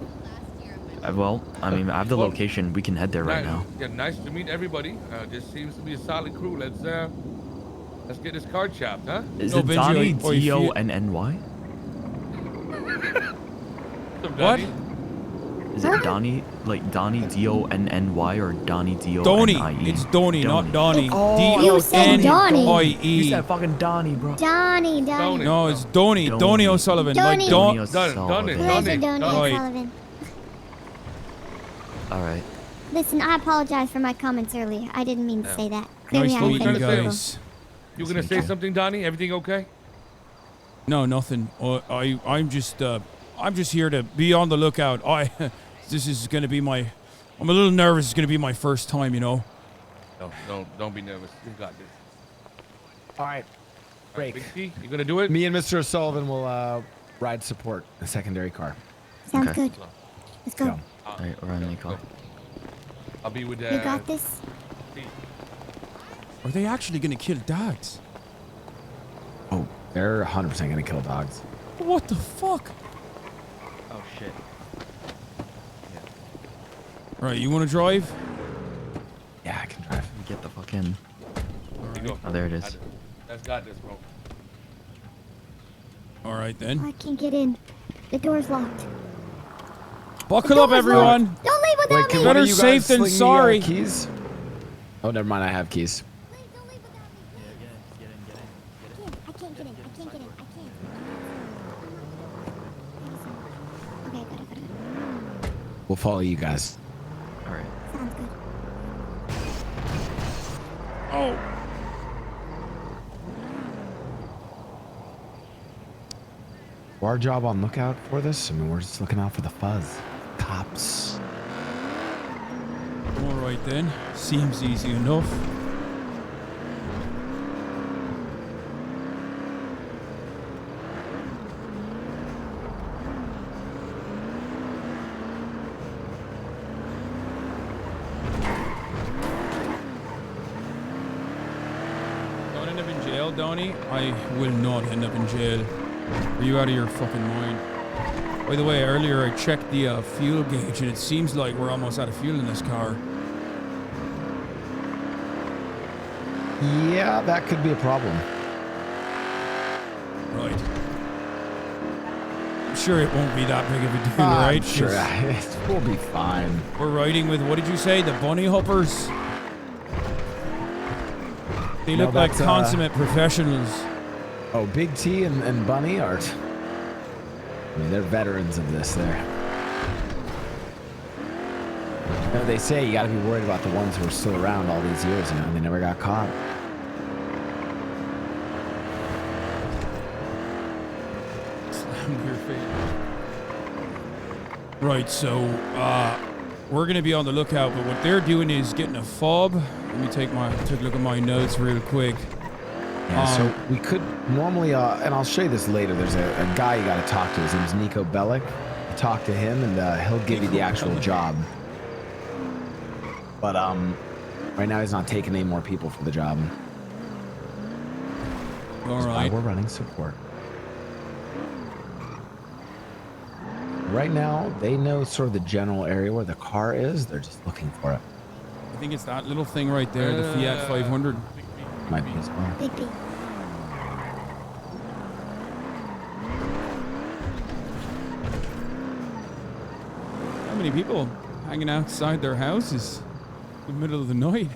Speaker 14: Well, I mean, I have the location. We can head there right now.
Speaker 8: Yeah, nice to meet everybody. This seems to be a solid crew. Let's get this card chopped, huh?
Speaker 14: Is
Speaker 2: No,
Speaker 14: it
Speaker 2: Benji,
Speaker 14: Donnie
Speaker 2: or if you-
Speaker 14: D-O-N-N-Y?
Speaker 2: What?
Speaker 14: Is it Donnie, like Donnie D-O-N-N-Y or Donnie D-O-N-I-E?
Speaker 2: Donnie. It's Donnie, not Donnie.
Speaker 14: Oh,
Speaker 13: You said Donnie.
Speaker 2: D-O-N-I-E.
Speaker 14: You said fucking Donnie, bro.
Speaker 13: Donnie.
Speaker 2: No, it's Donnie. Donnie O'Sullivan.
Speaker 13: Donnie.
Speaker 2: Like Don.
Speaker 13: Where's your Donnie O'Sullivan?
Speaker 14: All right.
Speaker 13: Listen, I apologize for my comments earlier. I didn't mean to say that. Clearly,
Speaker 2: Nice
Speaker 13: I
Speaker 2: to meet you
Speaker 13: offended people.
Speaker 2: guys.
Speaker 8: You gonna say something, Donnie? Everything okay?
Speaker 2: No, nothing. I'm just here to be on the lookout. This is gonna be my. I'm a little nervous. It's gonna be my first time, you know.
Speaker 8: No, don't be nervous. You got this.
Speaker 4: All right. Break.
Speaker 8: Big T, you gonna do it?
Speaker 4: Me and Mr. O'Sullivan will ride support the secondary car.
Speaker 13: Sounds
Speaker 14: Okay.
Speaker 13: good. Let's go.
Speaker 4: Go.
Speaker 14: All right, we're on the car.
Speaker 8: I'll be with
Speaker 13: You got this?
Speaker 2: Are they actually gonna kill dogs?
Speaker 4: Oh, they're 100% gonna kill dogs.
Speaker 2: What the fuck?
Speaker 14: Oh shit.
Speaker 2: All right, you want to drive?
Speaker 4: Yeah, I can drive.
Speaker 14: Get the fuck in.
Speaker 8: Here you go.
Speaker 14: Oh, there it is.
Speaker 8: That's got this, bro.
Speaker 2: All right then.
Speaker 13: I can't get in. The door's locked.
Speaker 2: Buckle up, everyone.
Speaker 13: Don't leave without me.
Speaker 2: Better safe than sorry.
Speaker 4: Keys? Oh, never mind. I have keys.
Speaker 13: I can't get in. I can't get in. I can't. Okay, got it.
Speaker 4: We'll follow you guys.
Speaker 14: All right.
Speaker 13: Sounds good.
Speaker 2: Oh.
Speaker 4: Our job on lookout for this. I mean, we're just looking out for the fuzz. Cops.
Speaker 2: All right then. Seems easy enough. Don't end up in jail, Donnie. I will not end up in jail. Are you out of your fucking mind? By the way, earlier I checked the fuel gauge and it seems like we're almost out of fuel in this car.
Speaker 4: Yeah, that could be a problem.
Speaker 2: Right. I'm sure it won't be that big of a deal,
Speaker 4: I'm
Speaker 2: right?
Speaker 4: sure
Speaker 2: Just-
Speaker 4: we'll be fine.
Speaker 2: We're riding with, what did you say? The bunny hoppers? They
Speaker 4: No,
Speaker 2: look like
Speaker 4: that's,
Speaker 2: consummate professionals.
Speaker 4: Oh, Big T and Bunny are... I mean, they're veterans of this there. You know, they say you gotta be worried about the ones who are still around all these years, you know, and they never got caught.
Speaker 2: Right, so we're gonna be on the lookout, but what they're doing is getting a fob. Let me take a look at my notes real quick.
Speaker 4: Yeah, so we could normally, and I'll show you this later. There's a guy you got to talk to. His name's Nico Bellic. Talk to him, and he'll give you the actual job. But right now he's not taking any more people for the job.
Speaker 2: All
Speaker 4: That's
Speaker 2: right,
Speaker 4: why we're running support. Right now, they know sort of the general area where the car is. They're just looking for it.
Speaker 2: I think it's that little thing right there, the Fiat 500.
Speaker 4: Might be as well.
Speaker 2: How many people hanging outside their houses in the middle of the night?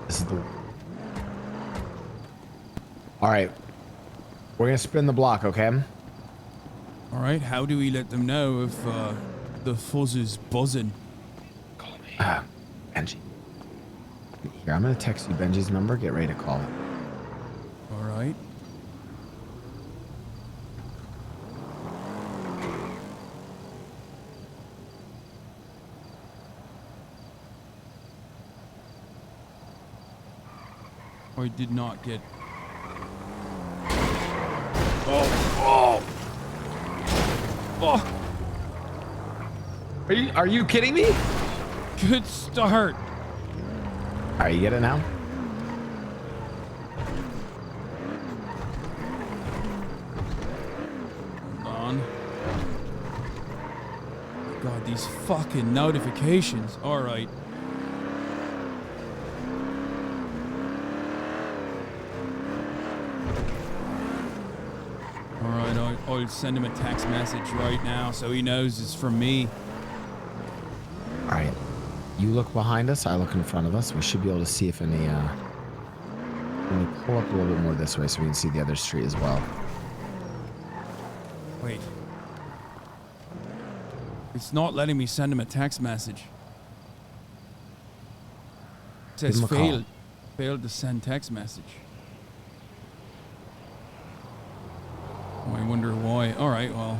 Speaker 4: This is the... All right. We're going to spin the block, okay?
Speaker 2: All right, how do we let them know if the fuzz is buzzing?
Speaker 4: Call me. Benji. Here, I'm going to text you Benji's number. Get ready to call it.
Speaker 2: All right. I did not get... Oh!
Speaker 4: Are you kidding me?
Speaker 2: Good start.
Speaker 4: All right, you get it now?
Speaker 2: Hold on. God, these fucking notifications. All right. I'll send him a text message right now so he knows it's from me.
Speaker 4: All right. You look behind us. I look in front of us. We should be able to see if any... Let me pull up a little bit more this way so we can see the other street as well.
Speaker 2: Wait. It's not letting me send him a text message. It says failed to send text message. Oh, I wonder why. All right, well.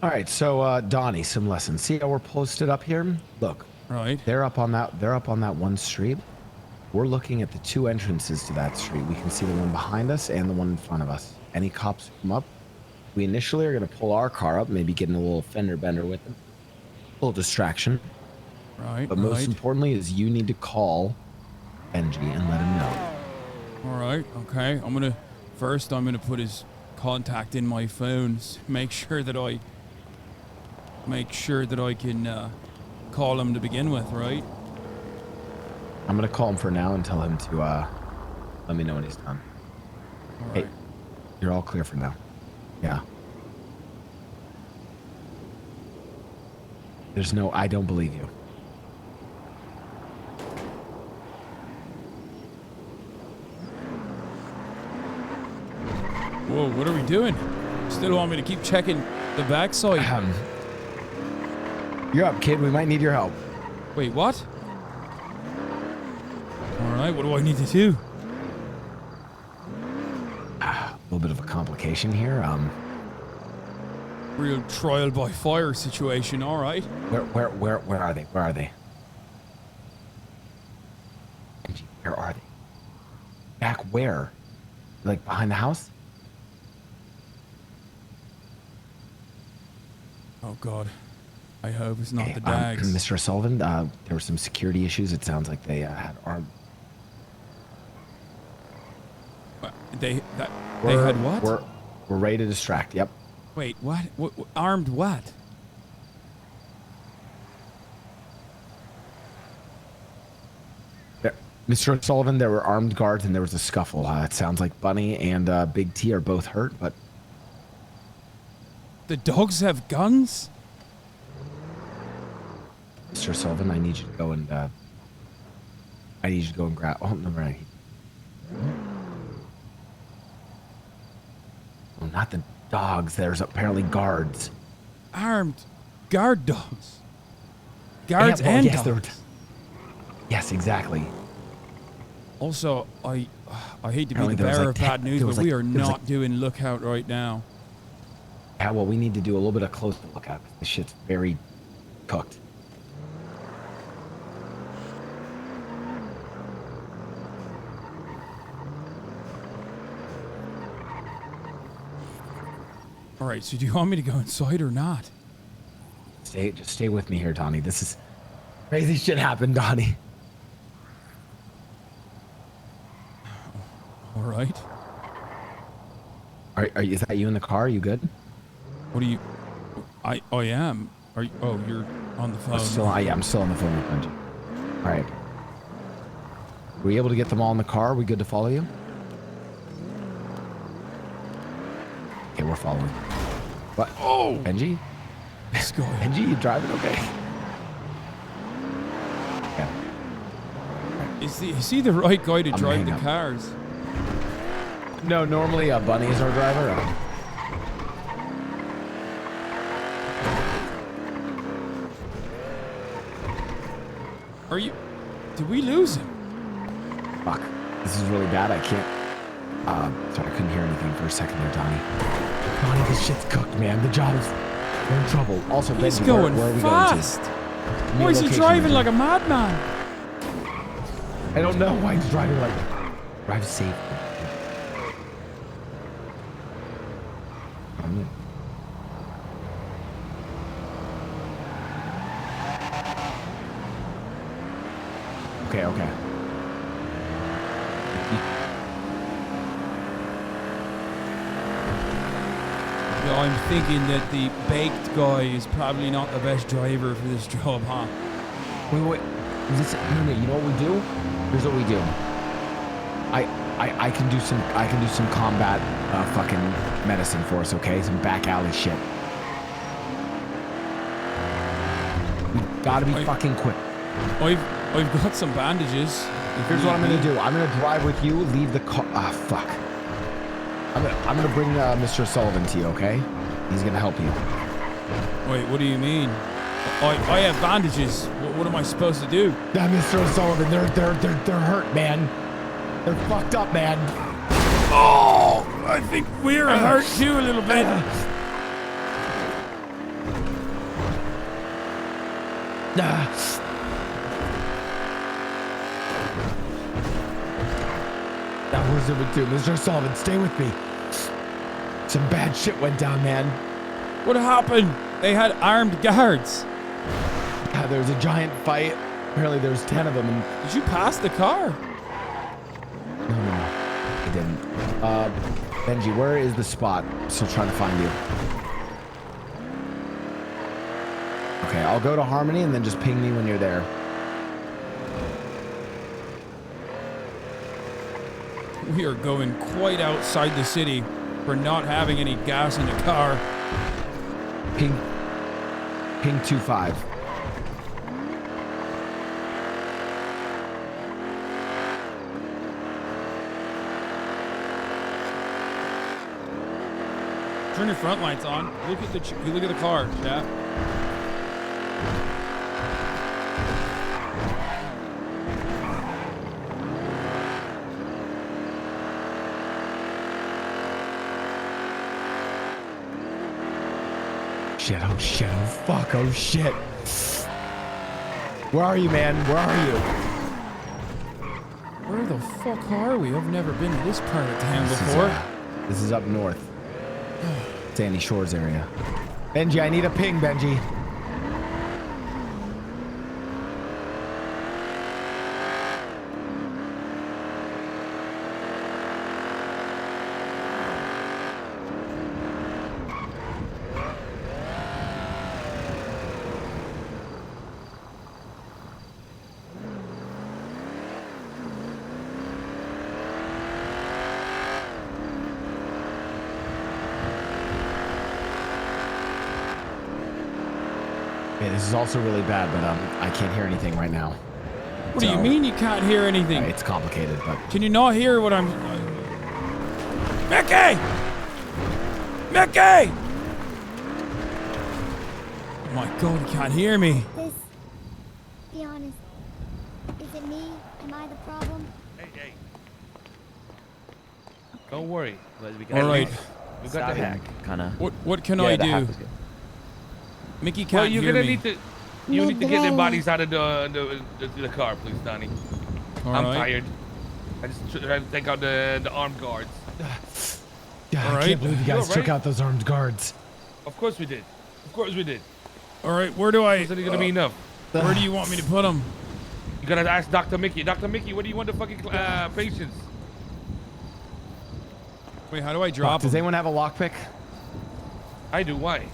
Speaker 4: All right, so Donnie, some lessons. See how we're posted up here? Look.
Speaker 2: Right.
Speaker 4: They're up on that one street. We're looking at the two entrances to that street. We can see the one behind us and the one in front of us. Any cops come up, we initially are going to pull our car up, maybe getting a little fender bender with them. A little distraction.
Speaker 2: Right.
Speaker 4: But most importantly is you need to call Benji and let him know.
Speaker 2: All right. Okay. I'm gonna put his contact in my phone. Make sure that I can call him to begin with. Right.
Speaker 4: I'm gonna call him for now and tell him to let me know when he's done.
Speaker 2: All
Speaker 4: hey,
Speaker 2: right.
Speaker 4: You're all clear for now. Yeah. There's no, I don't believe you.
Speaker 2: Whoa, what are we doing? Still want me to keep checking the backside?
Speaker 4: You're up, kid. We might need your help.
Speaker 2: Wait, what? All right, what do I need to do?
Speaker 4: A little bit of a complication here.
Speaker 2: Real trial by fire situation. All right.
Speaker 4: Where are they? Where are they? Where are they? Back where? Like behind the house?
Speaker 2: Oh God. I hope it's not the Dags.
Speaker 4: Mr. Sullivan, there were some security issues. It sounds like they had armed.
Speaker 2: They had what?
Speaker 4: We're ready to distract. Yep.
Speaker 2: Wait, what? Armed what?
Speaker 4: Mr. Sullivan, there were armed guards and there was a scuffle. It sounds like Bunny and Big T are both hurt, but...
Speaker 2: The dogs have guns?
Speaker 4: Mr. Sullivan, I need you to go and grab... Oh, no, right. Not the dogs. There's apparently guards.
Speaker 2: Armed guard dogs. Guards
Speaker 4: well,
Speaker 2: and
Speaker 4: yes,
Speaker 2: dogs.
Speaker 4: Yes, exactly.
Speaker 2: Also, I hate to be
Speaker 4: Apparently
Speaker 2: the
Speaker 4: there was
Speaker 2: bearer
Speaker 4: like
Speaker 2: of bad news,
Speaker 4: there
Speaker 2: but
Speaker 4: was
Speaker 2: we
Speaker 4: like-
Speaker 2: are
Speaker 4: there was
Speaker 2: not
Speaker 4: like-
Speaker 2: doing lookout right now.
Speaker 4: Yeah, well, we need to do a little bit of closer look at this shit's very cooked.
Speaker 2: All right, so do you want me to go inside or not?
Speaker 4: Just stay with me here, Donnie. This is crazy shit happened, Donnie.
Speaker 2: All right.
Speaker 4: Is that you in the car? Are you good?
Speaker 2: What are you? I am. Are you? Oh, you're on the phone.
Speaker 4: I'm still on the phone with Benji. All right. Were you able to get them all in the car? Are we good to follow you? Okay, we're following. What?
Speaker 2: Oh!
Speaker 4: Benji?
Speaker 2: Let's go.
Speaker 4: Benji, you driving okay? Yeah.
Speaker 2: Is he the right guy to drive the
Speaker 4: hang up.
Speaker 2: cars?
Speaker 4: No, normally Bunny is our driver.
Speaker 2: Are you? Did we lose him?
Speaker 4: Fuck. This is really bad. I can't. Sorry, I couldn't hear anything for a second there, Donnie. Donnie, this shit's cooked, man. The job is. We're in trouble. Also,
Speaker 2: He's
Speaker 4: Benji,
Speaker 2: going
Speaker 4: where are we
Speaker 2: fast.
Speaker 4: going to?
Speaker 2: Why is he
Speaker 4: Location,
Speaker 2: driving
Speaker 4: Benji.
Speaker 2: like a madman?
Speaker 4: I don't know why he's driving like that. Drive safe. Okay, okay.
Speaker 2: Yeah, I'm thinking that the baked guy is probably not the best driver for this job, huh?
Speaker 4: Wait. Listen, no, you know what we do? Here's what we do. I can do some combat fucking medicine for us, okay? Some back alley shit. We gotta be fucking quick.
Speaker 2: I've got some bandages.
Speaker 4: Here's what I'm gonna do. I'm gonna drive with you. Leave the car. Ah, fuck. I'm gonna bring Mr. Sullivan to you, okay? He's gonna help you.
Speaker 2: Wait, what do you mean? I have bandages. What am I supposed to do?
Speaker 4: Yeah, Mr. O'Sullivan, they're hurt, man. They're fucked up, man.
Speaker 2: Oh, I think we're hurt too a little bit.
Speaker 4: Now, where's it do? Mr. Sullivan, stay with me. Some bad shit went down, man.
Speaker 2: What happened? They had armed guards.
Speaker 4: Yeah, there was a giant fight. Apparently there was 10 of them. And
Speaker 2: did you pass the car?
Speaker 4: No, I didn't. Benji, where is the spot? I'm still trying to find you. Okay, I'll go to Harmony and then just ping me when you're there.
Speaker 2: We are going quite outside the city for not having any gas in the car.
Speaker 4: Ping 25.
Speaker 2: Turn your front lights on. Look at the car, chat.
Speaker 4: Shit, oh shit, oh fuck, oh shit. Where are you, man? Where are you?
Speaker 2: Where the fuck are we? I've never been to this part of town before.
Speaker 4: This is up north. Sandy Shores area. Benji, I need a ping, Benji. Okay, this is also really bad, but I can't hear anything right now.
Speaker 2: What do you mean you can't hear anything?
Speaker 4: It's complicated, but
Speaker 2: can you not hear what I'm? Mickey! Mickey! Oh my god, he can't hear me.
Speaker 13: Be honest. Is it me? Am I the problem?
Speaker 8: Hey. Don't worry.
Speaker 2: All right.
Speaker 8: We got the hack.
Speaker 14: Kinda.
Speaker 2: What can I do? Mickey can't hear me.
Speaker 8: You need to get their bodies out of the car, please, Donnie. I'm tired. I just tried to take out the armed guards.
Speaker 4: I can't believe you guys took out those armed guards.
Speaker 8: Of course we did. Of course we did.
Speaker 2: All right, where do I?
Speaker 8: Is it gonna be enough?
Speaker 2: Where do you want me to put them?
Speaker 8: You gotta ask Dr. Mickey. Dr. Mickey, what do you want the fucking patients?
Speaker 2: Wait, how do I drop?
Speaker 4: Does anyone have a lockpick?
Speaker 8: I do. Why?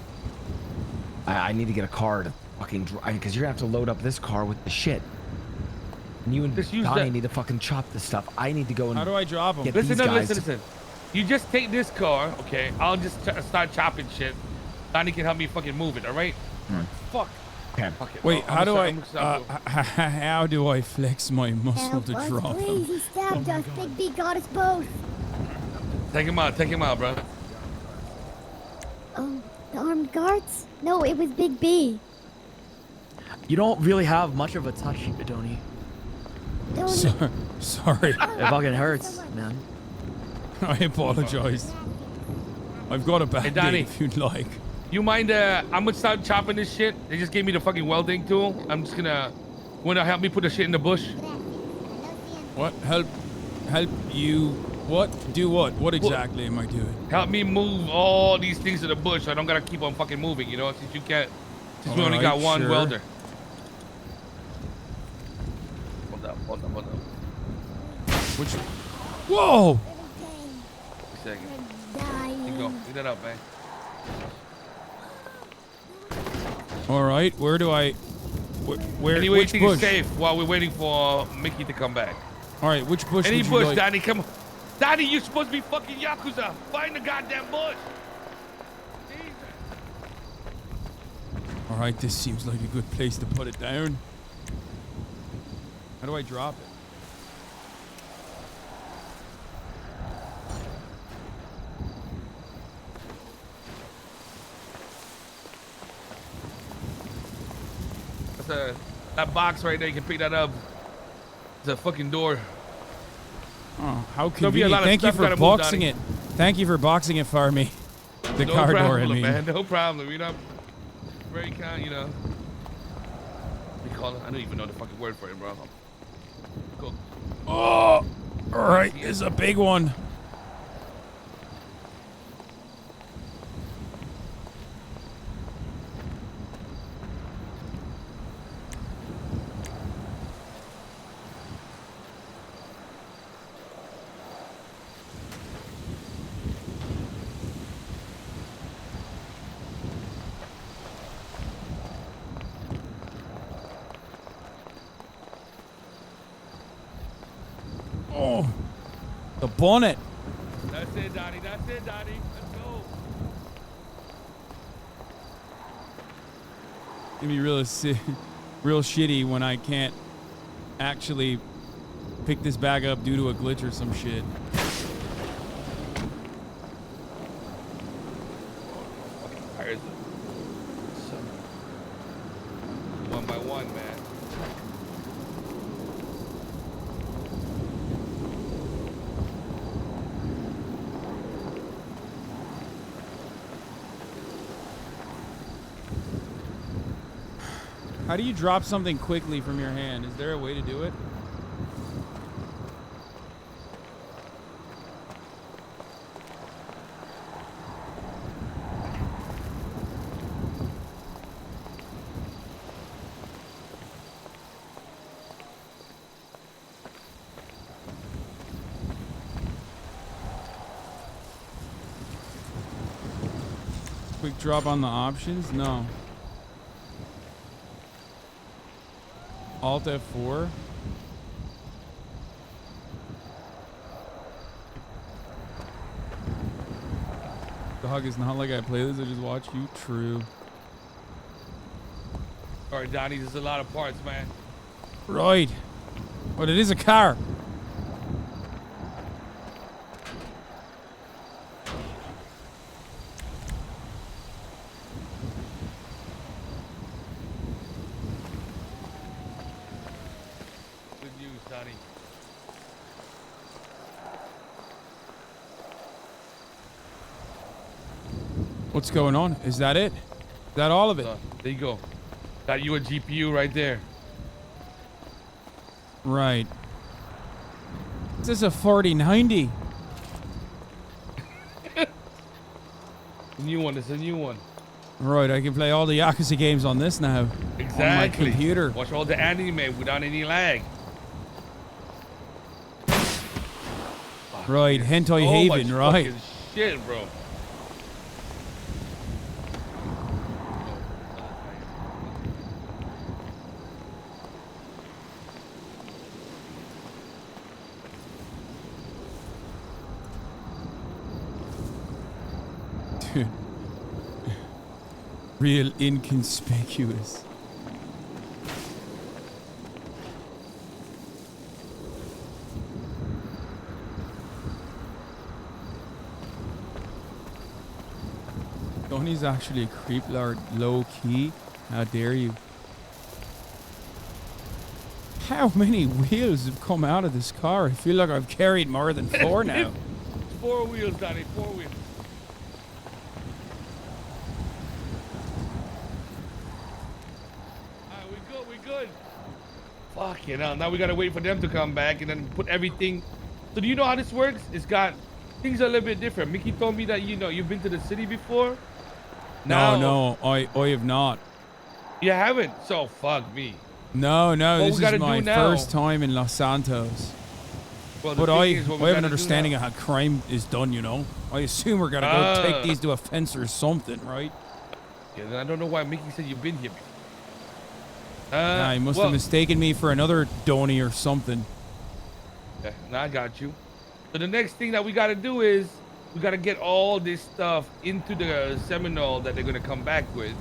Speaker 4: I need to get a car to fucking drive because you're gonna have to load up this car with the shit. And you and Donnie need to fucking chop this stuff. I need to go and.
Speaker 2: How do I drop them?
Speaker 8: Listen. You just take this car, okay? I'll just start chopping shit. Donnie can help me fucking move it, all right? Fuck.
Speaker 4: Okay.
Speaker 2: Wait, how do I flex my muscle to drop
Speaker 13: Please,
Speaker 2: them?
Speaker 13: he stabbed us. Big B got us both.
Speaker 8: Take him out, bro.
Speaker 13: Oh, the armed guards? No, it was Big B.
Speaker 14: You don't really have much of a touch, Donnie.
Speaker 2: Sorry.
Speaker 14: It fucking hurts, man.
Speaker 2: I apologize. I've got a bad day if you'd like.
Speaker 8: You mind, I'm gonna start chopping this shit. They just gave me the fucking welding tool. I'm just gonna, wanna help me put the shit in the bush?
Speaker 2: What? Help you? What? Do what? What exactly am I doing?
Speaker 8: Help me move all these things to the bush so I don't gotta keep on fucking moving, you know, since you can't, since we only got one welder. Hold up.
Speaker 2: Which? Whoa!
Speaker 8: A second. Here you go. Get that up, man.
Speaker 2: All right, where do I? Where?
Speaker 8: Anyway,
Speaker 2: Which bush?
Speaker 8: safe while we're waiting for Mickey to come back.
Speaker 2: All right, which bush?
Speaker 8: Any
Speaker 2: would you
Speaker 8: bush,
Speaker 2: like?
Speaker 8: Donnie. Come on, Donnie. You're supposed to be fucking Yakuza. Find the goddamn bush.
Speaker 2: All right, this seems like a good place to put it down. How do I drop it?
Speaker 8: That box right there, you can pick that up. It's a fucking door.
Speaker 2: Oh, how convenient. Thank you for boxing it. Thank you for boxing it for me. The car door, I mean.
Speaker 8: Man, no problem. You know, very kind, you know. We call it, I don't even know the fucking word for it, bro. Cool.
Speaker 2: Oh, all right. This is a big one. Oh, the bonnet.
Speaker 8: That's it, Donnie. That's it, Donnie. Let's go.
Speaker 2: It'd be real shitty when I can't actually pick this bag up due to a glitch or some shit.
Speaker 8: Tires. One by one, man.
Speaker 2: How do you drop something quickly from your hand? Is there a way to do it? Quick drop on the options? No. Alt F4. Dog, it's not like I play this, I just watch you. True.
Speaker 8: Alright, Donnie, there's a lot of parts, man.
Speaker 2: Right. But it is a car. What's going on? Is that it? Is that all of it?
Speaker 8: There you go. Got you a GPU right there.
Speaker 2: Right. This is a 4090.
Speaker 8: New one. It's a new one.
Speaker 2: Right, I can play all the Yakuza games on this now.
Speaker 8: Exactly.
Speaker 2: On my computer.
Speaker 8: Watch all the anime without any lag.
Speaker 2: Right, Hentai Haven, right.
Speaker 8: Shit, bro.
Speaker 2: Dude. Real inconspicuous. Tony's actually a creep lord, low key. How dare you? How many wheels have come out of this car? I feel like I've carried more than 4 now.
Speaker 8: 4 wheels, Donnie. 4 wheels. Alright, we good. Fuck, you know, now we gotta wait for them to come back and then put everything. So do you know how this works? It's got things are a little bit different. Mickey told me that you've been to the city before.
Speaker 2: No, I have not.
Speaker 8: You haven't? So fuck me.
Speaker 2: No, this is my
Speaker 8: now,
Speaker 2: first time in Los Santos.
Speaker 8: Well,
Speaker 2: but I have an understanding of how crime is done, you know. I assume we're gonna go take these to a fence or something, right?
Speaker 8: Yeah, then I don't know why Mickey said you've been here.
Speaker 2: Nah, he must have mistaken me for another Donnie or something.
Speaker 8: Yeah, now I got you. So the next thing that we gotta do is we gotta get all this stuff into the Seminole that they're gonna come back with.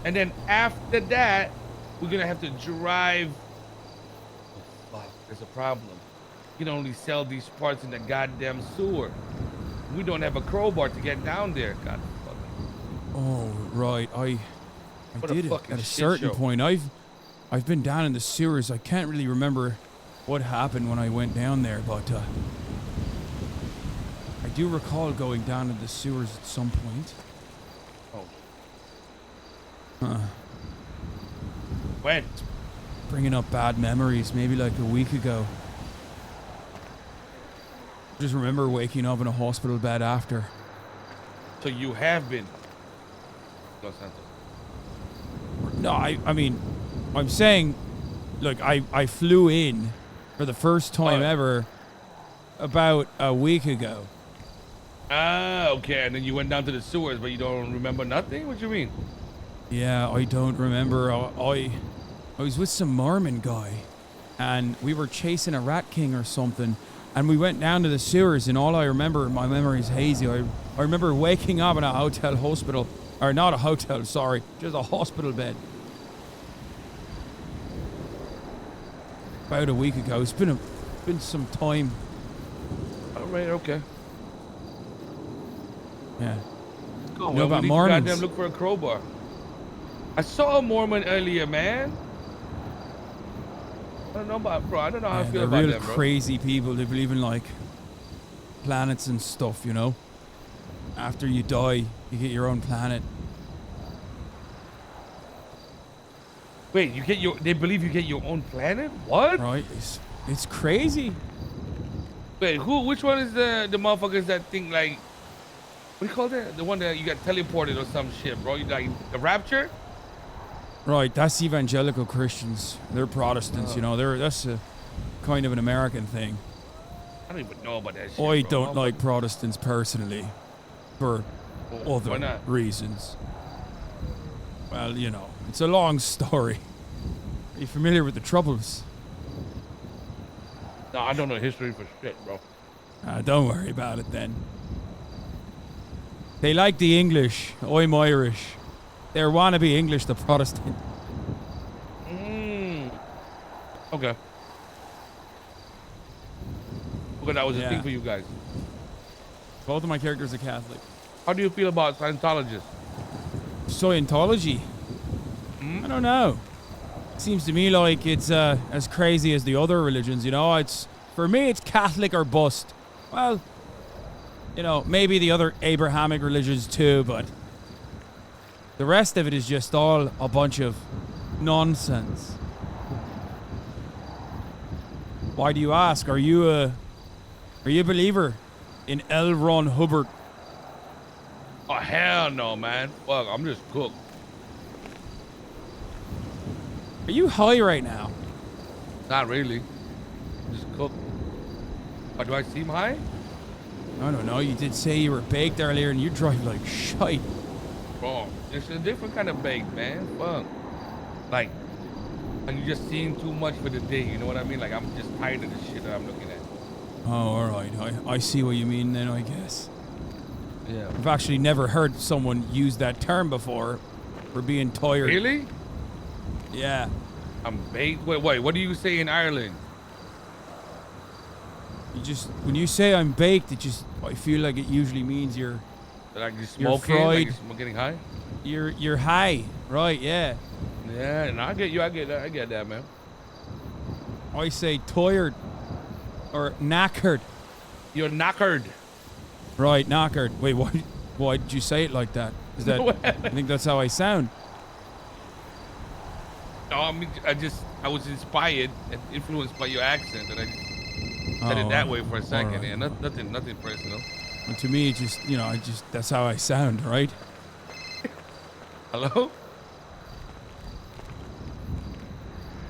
Speaker 8: And then after that, we're gonna have to drive. Oh, fuck, there's a problem. You can only sell these parts in the goddamn sewer. We don't have a crowbar to get down there. God fuck.
Speaker 2: Oh, right. I did it at a certain point. I've been down in the sewers. I can't really remember what happened when I went down there, but I do recall going down in the sewers at some point.
Speaker 8: Oh.
Speaker 2: Huh.
Speaker 8: When?
Speaker 2: Bringing up bad memories, maybe like a week ago. Just remember waking up in a hospital bed after.
Speaker 8: So you have been Los Santos?
Speaker 2: No, I mean, I'm saying, look, I flew in for the first time ever about a week ago.
Speaker 8: Ah, okay. And then you went down to the sewers, but you don't remember nothing? What do you mean?
Speaker 2: Yeah, I don't remember. I was with some Mormon guy, and we were chasing a rat king or something, and we went down to the sewers, and all I remember, my memory is hazy. I remember waking up in a hospital, or not a hotel, sorry, just a hospital bed. About a week ago. It's been some time.
Speaker 8: All right, okay.
Speaker 2: Yeah.
Speaker 8: Go,
Speaker 2: You know about
Speaker 8: we need to
Speaker 2: Mormons?
Speaker 8: goddamn look for a crowbar. I saw a Mormon earlier, man. I don't know about, bro. I don't know how I feel
Speaker 2: they're
Speaker 8: about
Speaker 2: real
Speaker 8: them, bro.
Speaker 2: crazy people. They believe in like planets and stuff, you know. After you die, you get your own planet.
Speaker 8: Wait, they believe you get your own planet? What?
Speaker 2: Right, it's crazy.
Speaker 8: Wait, which one is the motherfuckers that think like, what do you call that? The one that you got teleported or some shit, bro? You like the rapture?
Speaker 2: Right, that's evangelical Christians. They're Protestants, you know. That's a kind of an American thing.
Speaker 8: I don't even know about that shit,
Speaker 2: I
Speaker 8: bro.
Speaker 2: don't like Protestants personally, for
Speaker 8: Why
Speaker 2: other
Speaker 8: not?
Speaker 2: reasons. Well, you know, it's a long story. Are you familiar with the Troubles?
Speaker 8: No, I don't know history for shit, bro.
Speaker 2: Don't worry about it then. They like the English. I'm Irish. They're wannabe English, the Protestant.
Speaker 8: Okay. Okay, that was a
Speaker 2: Yeah.
Speaker 8: thing for you guys.
Speaker 2: Both of my characters are Catholic.
Speaker 8: How do you feel about Scientologists?
Speaker 2: Scientology? I don't know. Seems to me like it's as crazy as the other religions, you know. For me, it's Catholic or bust. Well, you know, maybe the other Abrahamic religions too, but The rest of it is just all a bunch of nonsense. Why do you ask? Are you a believer in L. Ron Hubbard?
Speaker 8: Oh, hell no, man. Fuck, I'm just cooked.
Speaker 2: Are you high right now?
Speaker 8: Not really. Just cooked. Oh, do I seem high?
Speaker 2: I don't know. You did say you were baked earlier and you drive like shite.
Speaker 8: Bro, it's a different kind of baked, man. Fuck. Like you just seen too much for the day. You know what I mean? Like, I'm just tired of the shit that I'm looking at.
Speaker 2: Oh, all right. I see what you mean then, I guess.
Speaker 8: Yeah.
Speaker 2: I've actually never heard someone use that term before for being tired.
Speaker 8: Really?
Speaker 2: Yeah.
Speaker 8: I'm baked? Wait, what do you say in Ireland?
Speaker 2: You just, when you say I'm baked, I feel like it usually means you're
Speaker 8: Like you're
Speaker 2: you're
Speaker 8: smoking?
Speaker 2: fried.
Speaker 8: Like you're getting high?
Speaker 2: You're high. Right, yeah.
Speaker 8: Yeah, and I get you. I get that, man.
Speaker 2: I say tired or knackered.
Speaker 8: You're knackered.
Speaker 2: Right, knackered. Wait, why did you say it like that? Is that I think that's how I sound.
Speaker 8: No, I mean, I was inspired and influenced by your accent, and I just said it that way for a second.
Speaker 2: Right.
Speaker 8: Yeah, nothing personal.
Speaker 2: And to me, it just, that's how I sound, right?
Speaker 8: Hello?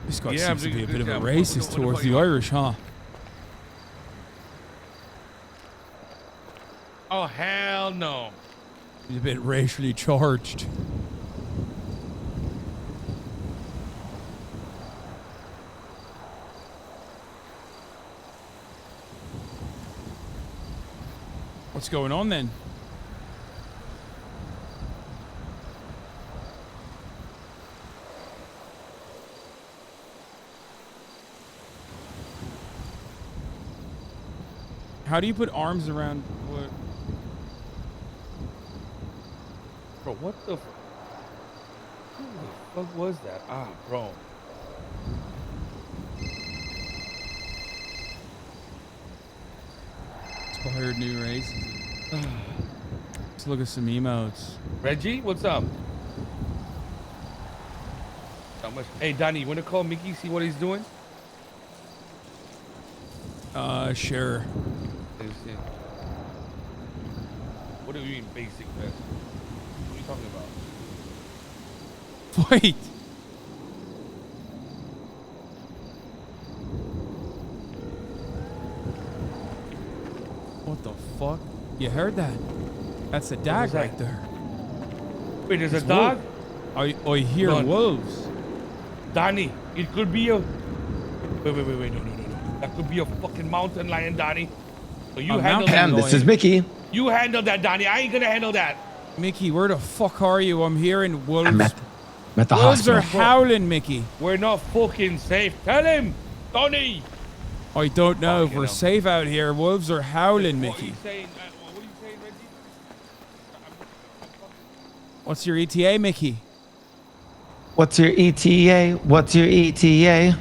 Speaker 2: This guy
Speaker 8: Yeah,
Speaker 2: seems to be a bit of a
Speaker 8: yeah,
Speaker 2: racist
Speaker 8: what
Speaker 2: towards
Speaker 8: about
Speaker 2: the
Speaker 8: you?
Speaker 2: Irish, huh?
Speaker 8: Oh, hell no.
Speaker 2: He's a bit racially charged. What's going on then? How do you put arms around what?
Speaker 8: Bro, what the fuck was that? Ah, bro.
Speaker 2: Inspired new races. Let's look at some emotes.
Speaker 8: Reggie, what's up? Not much. Hey, Donnie, you want to call Mickey, see what he's doing?
Speaker 2: Sure.
Speaker 8: Let me see. What do you mean basic vest? What are you talking about?
Speaker 2: Wait. What the fuck? You heard that? That's a dog right there.
Speaker 8: Wait, there's
Speaker 2: It's
Speaker 8: a dog?
Speaker 2: wolf. I hear
Speaker 8: Hold on.
Speaker 2: wolves.
Speaker 8: Donnie, it could be a... Wait, no. That could be a fucking mountain lion, Donnie. So you handle that.
Speaker 4: This is Mickey.
Speaker 8: You handle that, Donnie. I ain't gonna handle that.
Speaker 2: Mickey, where the fuck are you? I'm hearing wolves.
Speaker 4: I'm at the
Speaker 2: wolves
Speaker 4: hospital.
Speaker 2: are howling, Mickey.
Speaker 8: We're not fucking safe. Tell him, Donnie.
Speaker 2: I don't know if we're safe out here. Wolves are howling, Mickey.
Speaker 8: What are you saying, Reggie?
Speaker 2: What's your ETA, Mickey?
Speaker 4: What's your ETA? What's your ETA?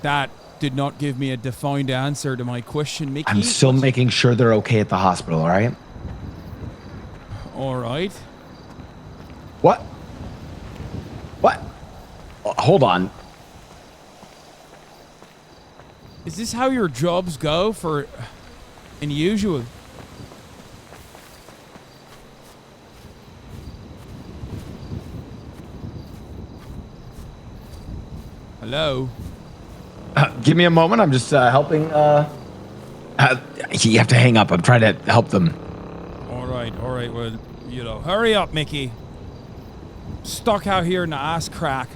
Speaker 2: That did not give me a defined answer to my question, Mickey.
Speaker 4: I'm still making sure they're okay at the hospital, all right?
Speaker 2: All right.
Speaker 4: What? What? Hold on.
Speaker 2: Is this how your jobs go for unusual? Hello?
Speaker 4: Give me a moment. I'm just helping. You have to hang up. I'm trying to help them.
Speaker 2: All right. Well, hurry up, Mickey. Stuck out here in the ass crack.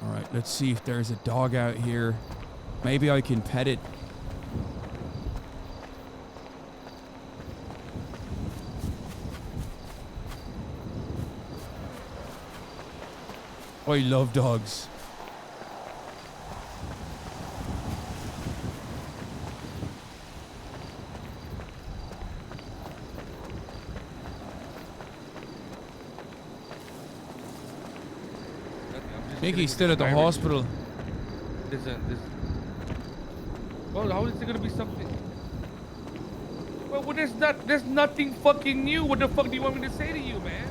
Speaker 2: All right, let's see if there's a dog out here. Maybe I can pet it. I love dogs. Mickey's still at the hospital.
Speaker 8: Well, how is it gonna be something? Well, well, there's nothing fucking new. What the fuck do you want me to say to you, man?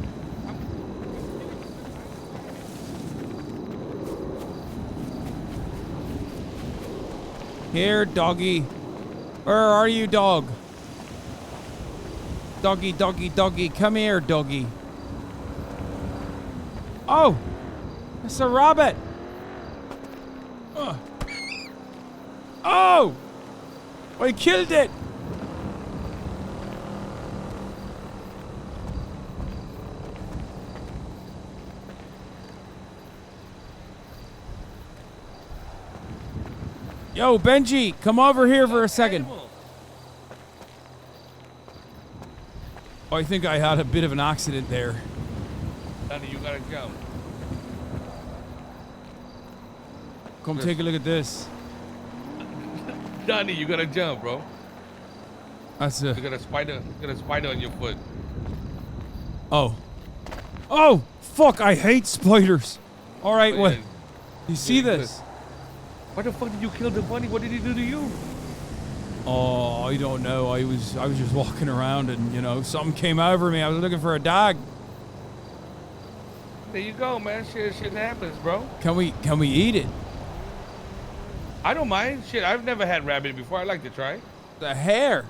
Speaker 2: Here, doggy. Where are you, dog? Doggy, doggy, doggy. Come here, doggy. Oh, it's a rabbit. Oh, I killed it. Yo, Benji, come over here for a second. Oh, I think I had a bit of an accident there.
Speaker 8: Danny, you gotta jump.
Speaker 2: Come take a look at this.
Speaker 8: Danny, you gotta jump, bro.
Speaker 2: That's it.
Speaker 8: You got a spider on your foot.
Speaker 2: Oh. Oh, fuck, I hate spiders. All right, what? You see this?
Speaker 8: Why the fuck did you kill the bunny? What did he do to you?
Speaker 2: Oh, I don't know. I was just walking around and, you know, something came over me. I was looking for a dog.
Speaker 8: There you go, man. Shit happens, bro.
Speaker 2: Can we eat it?
Speaker 8: I don't mind. Shit, I've never had rabbit before. I like to try.
Speaker 2: The hair.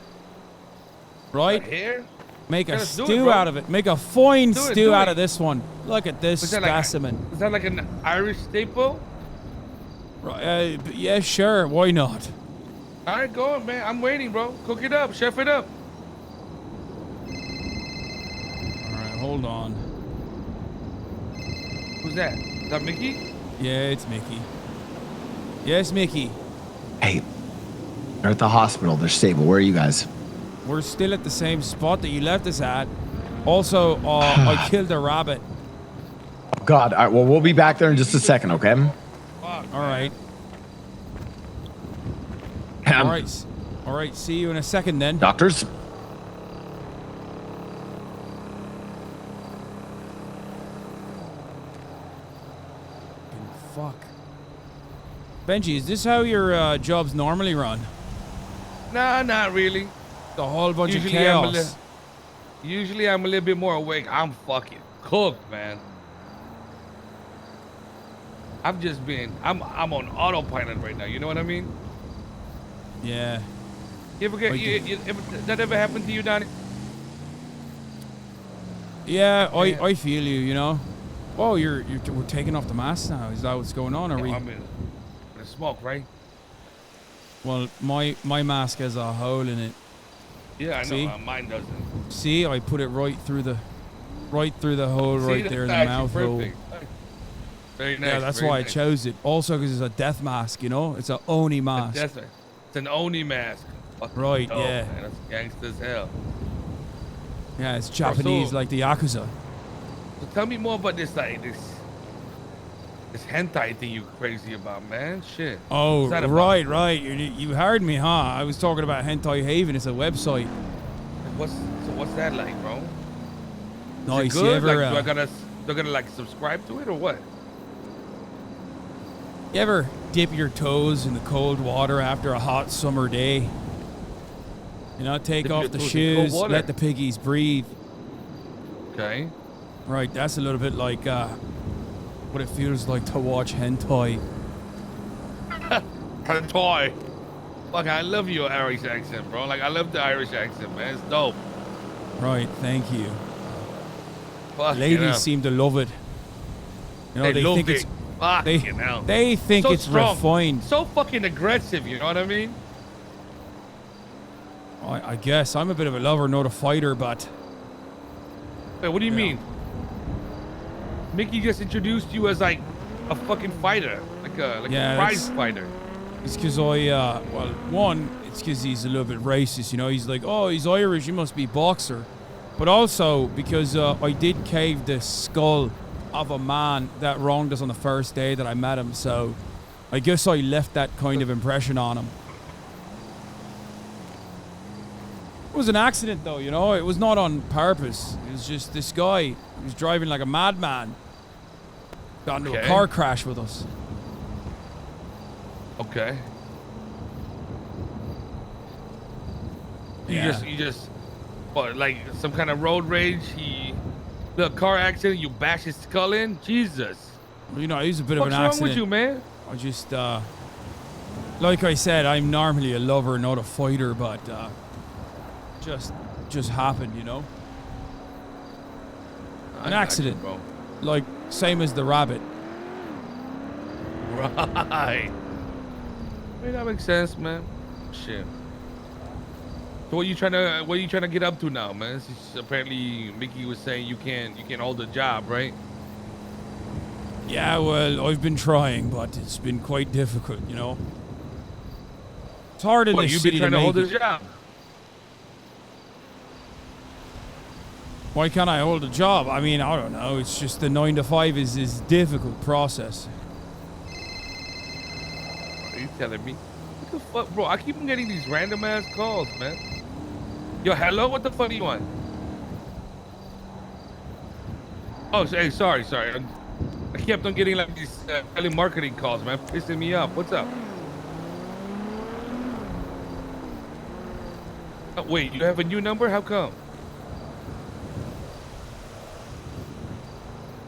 Speaker 2: Right?
Speaker 8: The hair?
Speaker 2: Make a
Speaker 8: Let's do it,
Speaker 2: stew
Speaker 8: bro.
Speaker 2: out of it. Make a fine
Speaker 8: Do it,
Speaker 2: stew
Speaker 8: do
Speaker 2: out
Speaker 8: it.
Speaker 2: of this one. Look at this specimen.
Speaker 8: Is that like an Irish staple?
Speaker 2: Right, yeah, sure. Why not?
Speaker 8: All right, go on, man. I'm waiting, bro. Cook it up. Chef it up.
Speaker 2: All right, hold on.
Speaker 8: Who's that? Is that Mickey?
Speaker 2: Yeah, it's Mickey. Yes, Mickey.
Speaker 4: Hey, they're at the hospital. They're stable. Where are you guys?
Speaker 2: We're still at the same spot that you left us at. Also, I killed a rabbit.
Speaker 4: God. All right, well, we'll be back there in just a second, okay?
Speaker 2: All right. All right. See you in a second then.
Speaker 4: Doctors?
Speaker 2: Fuck. Benji, is this how your jobs normally run?
Speaker 8: Nah, not really.
Speaker 2: The whole bunch of
Speaker 8: I'm
Speaker 2: chaos.
Speaker 8: Usually I'm a little bit more awake. I'm fucking cooked, man. I'm on autopilot right now. You know what I mean?
Speaker 2: Yeah.
Speaker 8: You ever that ever happened to you, Donnie?
Speaker 2: Yeah, I feel you. You know. Oh, we're taking off the mask now. Is that what's going on? Are we?
Speaker 8: I'm in the smoke, right?
Speaker 2: Well, my mask has a hole in it.
Speaker 8: Yeah, I know.
Speaker 2: See?
Speaker 8: Mine doesn't.
Speaker 2: See, I put it right through the hole right there in the mouth hole.
Speaker 8: Very nice.
Speaker 2: Yeah, that's
Speaker 8: very
Speaker 2: why
Speaker 8: nice.
Speaker 2: I chose it. Also, because it's a death mask. You know, it's an Oni mask.
Speaker 8: It's an Oni mask. Fucking
Speaker 2: Right,
Speaker 8: dope,
Speaker 2: yeah.
Speaker 8: Man. That's gangster as hell.
Speaker 2: Yeah, it's Japanese like the Yakuza.
Speaker 8: So tell me more about this hentai thing you crazy about, man. Shit.
Speaker 2: Oh,
Speaker 8: What's that about?
Speaker 2: right. You heard me, huh? I was talking about Hentai Haven. It's a website.
Speaker 8: What's that like, bro?
Speaker 2: Nice.
Speaker 8: Is it good?
Speaker 2: You ever,
Speaker 8: Like, do I gotta like subscribe to it or what?
Speaker 2: you ever dip your toes in the cold water after a hot summer day? You know, take
Speaker 8: Dip
Speaker 2: off
Speaker 8: your
Speaker 2: the
Speaker 8: toes in cold
Speaker 2: shoes,
Speaker 8: water?
Speaker 2: let the piggies breathe.
Speaker 8: Okay.
Speaker 2: Right, that's a little bit like what it feels like to watch hentai.
Speaker 8: Hentai. Fuck, I love your Irish accent, bro. Like, I love the Irish accent, man. It's dope.
Speaker 2: Right, thank you.
Speaker 8: Fuck,
Speaker 2: Ladies seem to love it. You know,
Speaker 8: they love
Speaker 2: think
Speaker 8: it.
Speaker 2: it's
Speaker 8: Fucking hell.
Speaker 2: they think
Speaker 8: So
Speaker 2: it's
Speaker 8: strong.
Speaker 2: refined.
Speaker 8: So fucking aggressive, you know what I mean?
Speaker 2: I guess I'm a bit of a lover, not a fighter, but
Speaker 8: Wait, what do you mean? Mickey just introduced you as like a fucking fighter, like a prize fighter.
Speaker 2: It's because it's because he's a little bit racist, you know. He's like, oh, he's Irish, he must be boxer. But also because I did cave the skull of a man that wronged us on the first day that I met him, so I guess I left that kind of impression on him. It was an accident, though, you know. It was not on purpose. It was just this guy who was driving like a madman. Got into a car crash with us.
Speaker 8: Okay.
Speaker 2: Yeah.
Speaker 8: You What, like some kind of road rage? He, the car accident, you bash his skull in? Jesus.
Speaker 2: Well, you know, it was a bit of an
Speaker 8: What's
Speaker 2: accident.
Speaker 8: wrong with you, man?
Speaker 2: I just, like I said, I'm normally a lover, not a fighter, but just happened, you know. An accident,
Speaker 8: bro.
Speaker 2: Like same as the rabbit.
Speaker 8: Right. Hey, that makes sense, man. Shit. So what are you trying to get up to now, man? Since apparently Mickey was saying you can't hold a job, right?
Speaker 2: Yeah, well, I've been trying, but it's been quite difficult, you know. It's hard in
Speaker 8: What,
Speaker 2: this
Speaker 8: you've
Speaker 2: city
Speaker 8: been trying to hold
Speaker 2: make
Speaker 8: a job?
Speaker 2: Why can't I hold a job? I mean, I don't know. It's just the 9 to 5 is a difficult process.
Speaker 8: Are you telling me? What the fuck, bro? I keep on getting these random ass calls, man. Yo, hello? What the fuck do you want? Oh, hey, sorry. I kept on getting like these telemarketing calls, man. Pissing me off. What's up? Oh, wait, you have a new number? How come?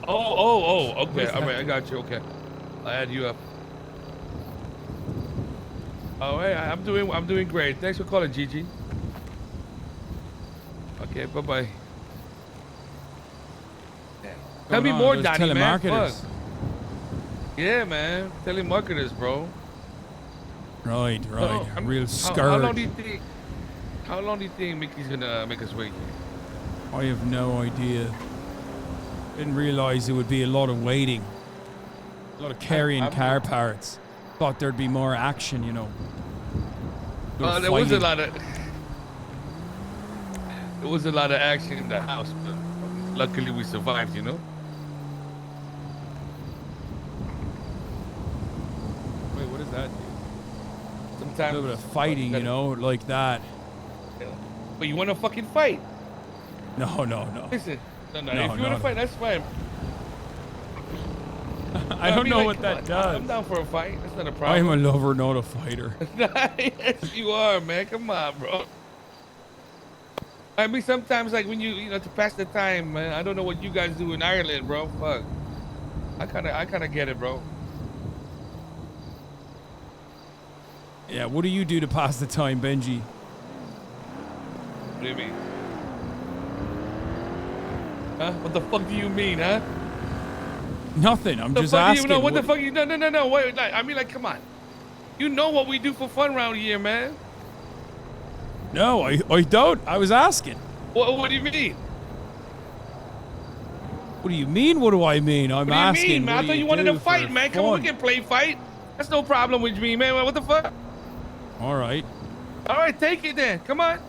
Speaker 8: Oh, okay. All right, I got you. Okay. I'll add you up. Oh, hey, I'm doing great. Thanks for calling, Gigi. Okay, bye-bye. Tell me more, Donnie, man. Fuck. Yeah, man. Telemarketers, bro.
Speaker 2: Right.
Speaker 8: So,
Speaker 2: Real scourge.
Speaker 8: How long do you think Mickey's gonna make us wait?
Speaker 2: I have no idea. Didn't realize it would be a lot of waiting. A lot of carrying car parts. Thought there'd be more action, you know.
Speaker 8: There was a lot of action in the house, but luckily we survived, you know.
Speaker 2: Wait, what does that do?
Speaker 8: Sometimes
Speaker 2: A little bit of fighting, you know, like that.
Speaker 8: But you want to fucking fight?
Speaker 2: No.
Speaker 8: Listen, no. If you want to fight, that's fine.
Speaker 2: I don't know what that does.
Speaker 8: I'm down for a fight. That's not a problem.
Speaker 2: I'm a lover, not a fighter.
Speaker 8: Yes, you are, man. Come on, bro. I mean, sometimes, like, when you know, to pass the time, man, I don't know what you guys do in Ireland, bro. Fuck. I kind of get it, bro.
Speaker 2: Yeah, what do you do to pass the time, Benji?
Speaker 8: What do you mean? Huh? What the fuck do you mean, huh?
Speaker 2: Nothing. I'm just asking.
Speaker 8: What the fuck? No. Wait, like, I mean, like, come on. You know what we do for fun around here, man.
Speaker 2: No, I don't. I was asking.
Speaker 8: What do you mean?
Speaker 2: What do you mean? What do I mean? I'm asking.
Speaker 8: What do you mean, man? I thought you wanted to fight, man. Come on, we can play fight. That's no problem with me, man. What the fuck?
Speaker 2: All right.
Speaker 8: All right, take it then. Come on.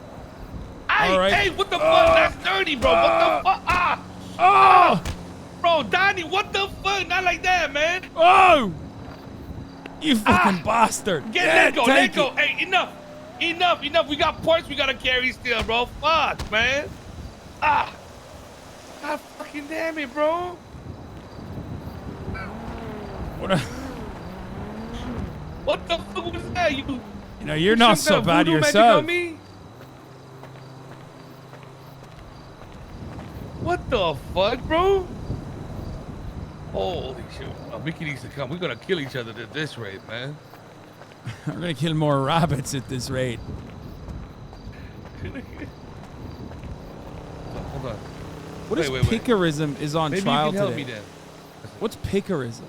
Speaker 2: All right.
Speaker 8: Hey, what the fuck? That's dirty, bro. What the fuck? Bro, Donnie, what the fuck? Not like that, man.
Speaker 2: Oh! You fucking bastard.
Speaker 8: Let go. Hey, enough. We got parts we gotta carry still, bro. Fuck, man. God fucking damn it, bro. What the fuck was that? You
Speaker 2: know, you're not so bad yourself.
Speaker 8: What the fuck, bro? Holy shit. Mickey needs to come. We're gonna kill each other at this rate, man.
Speaker 2: We're gonna kill more rabbits at this rate.
Speaker 8: Hold on.
Speaker 2: What is picarism is on
Speaker 8: Maybe
Speaker 2: trial
Speaker 8: you can help
Speaker 2: today?
Speaker 8: me then.
Speaker 2: What's picarism?